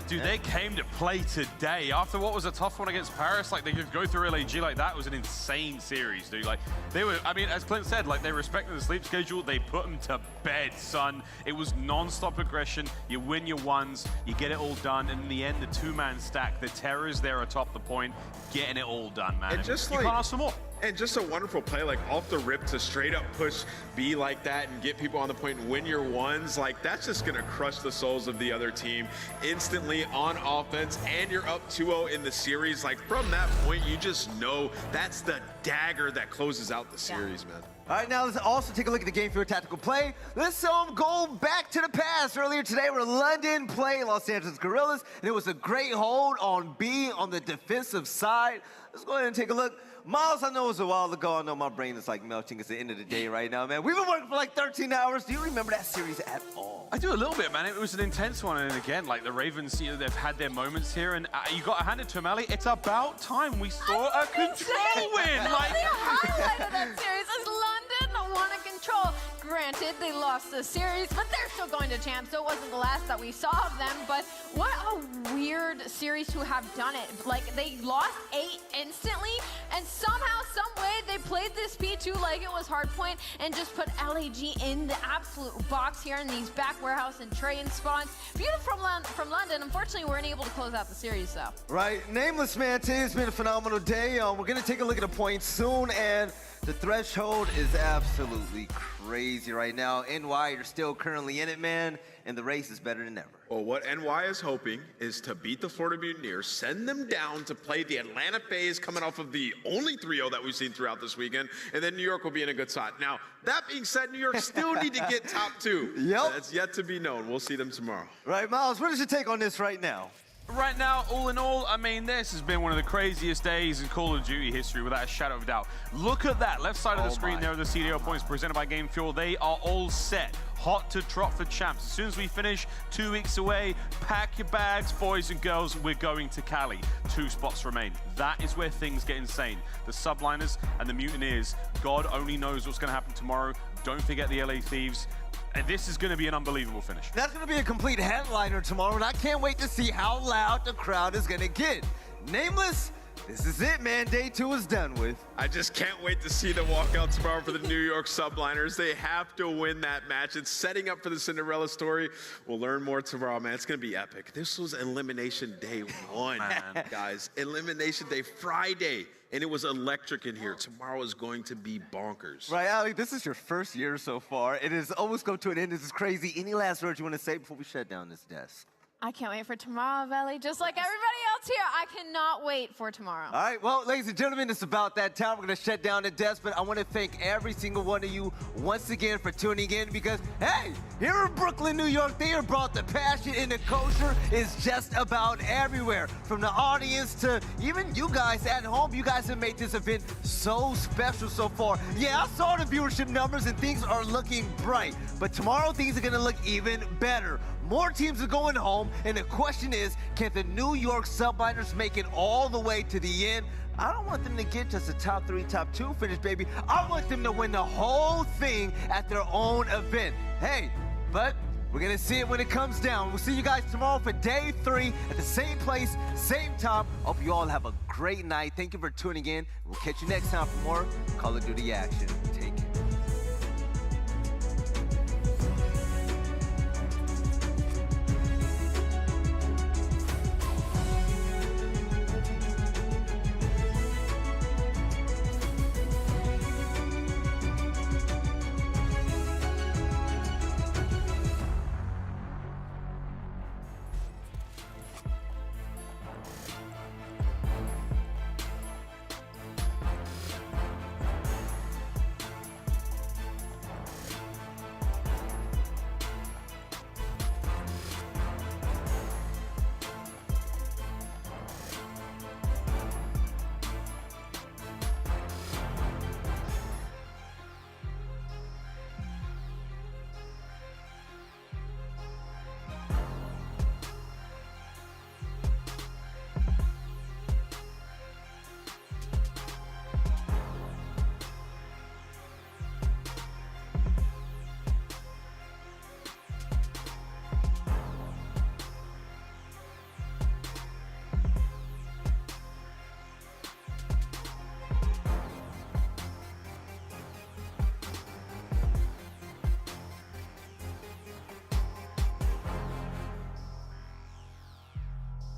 dude, they came to play today after what was a tough one against Paris. Like, they could go through LAG like that. It was an insane series, dude. Like, they were, I mean, as Clint said, like, they respected the sleep schedule. They put them to bed, son. It was non-stop aggression. You win your ones, you get it all done, and in the end, the 2-man stack, the Terrors there atop the point, getting it all done, man. And just you like, can't ask for more. And just a wonderful play, like off the rip to straight up push B like that and get people on the point and win your ones. Like, that's just gonna crush the souls of the other team instantly on offense, and you're up 2-0 in the series. Like, from that point, you just know that's the dagger that closes out the series, man. All right, now let's also take a look at the game for a tactical play. Let's go back to the past. Earlier today, we're London playing Los Angeles Guerrillas, and it was a great hold on B on the defensive side. Let's go ahead and take a look. Miles, I know it was a while ago. I know my brain is like melting. It's the end of the day right now, man. We've been working for like 13 hours. Do you remember that series at all? I do a little bit, man. It was an intense one. And again, like the Ravens, you know, they've had their moments here. And you got to hand it to them, aLLeY. It's about time we saw a control win. Like, the highlight of that series is London won a control. Granted, they lost the series, but they're still going to champs, so it wasn't the last that we saw of them. But what a weird series to have done it. Like, they lost 8 instantly, and somehow, some way, they played this P2 like it was hardpoint and just put LAG in the absolute box here in these back warehouse and train spawns. Beautiful from London. Unfortunately, we weren't able to close out the series, though. Right. Nameless, man, today has been a phenomenal day. We're going to take a look at the points soon, and the threshold is absolutely crazy right now. NY, you're still currently in it, man, and the race is better than ever. Well, what NY is hoping is to beat the Florida Mutineers, send them down to play the Atlanta FaZe coming off of the only 3-0 that we've seen throughout this weekend, and then New York will be in a good spot. Now, that being said, New York still need to get top 2. Yep. That's yet to be known. We'll see them tomorrow. Right, Miles, what is your take on this right now? Right now, all in all, I mean, this has been one of the craziest days in Call of Duty history, without a shadow of a doubt. Look at that left side of the screen. There are the CDL points presented by Game Fuel. They are all set, hot to trot for champs. As soon as we finish, 2 weeks away, pack your bags, boys and girls, we're going to Cali. 2 spots remain. That is where things get insane. The Subliners and the Mutineers, God only knows what's going to happen tomorrow. Don't forget the LA Thieves. And this is going to be an unbelievable finish. That's going to be a complete headliner tomorrow, and I can't wait to see how loud the crowd is going to get. Nameless, this is it, man. Day 2 is done with. I just can't wait to see the walkout tomorrow for the New York Subliners. They have to win that match. It's setting up for the Cinderella story. We'll learn more tomorrow, man. It's going to be epic. This was Elimination Day 1, guys. Elimination Day Friday. And it was electric in here. Tomorrow is going to be bonkers. Right, aLLeY, this is your first year so far. It has almost come to an end. This is crazy. Any last words you want to say before we shut down this desk? I can't wait for tomorrow, Belly. Just like everybody else here, I cannot wait for tomorrow. All right, well, ladies and gentlemen, it's about that time. We're going to shut down the desk, but I want to thank every single one of you once again for tuning in because, hey, here in Brooklyn, New York, they have brought the passion, and the culture is just about everywhere. From the audience to even you guys at home, you guys have made this event so special so far. Yeah, I saw the viewership numbers, and things are looking bright, but tomorrow things are going to look even better. More teams are going home, and the question is, can the New York Subliners make it all the way to the end? I don't want them to get just a top 3, top 2 finish, baby. I want them to win the whole thing at their own event. Hey, but We're going to see it when it comes down. We'll see you guys tomorrow for day 3 at the same place, same time. Hope you all have a great night. Thank you for tuning in. We'll catch you next time for more Call of Duty action. Take care.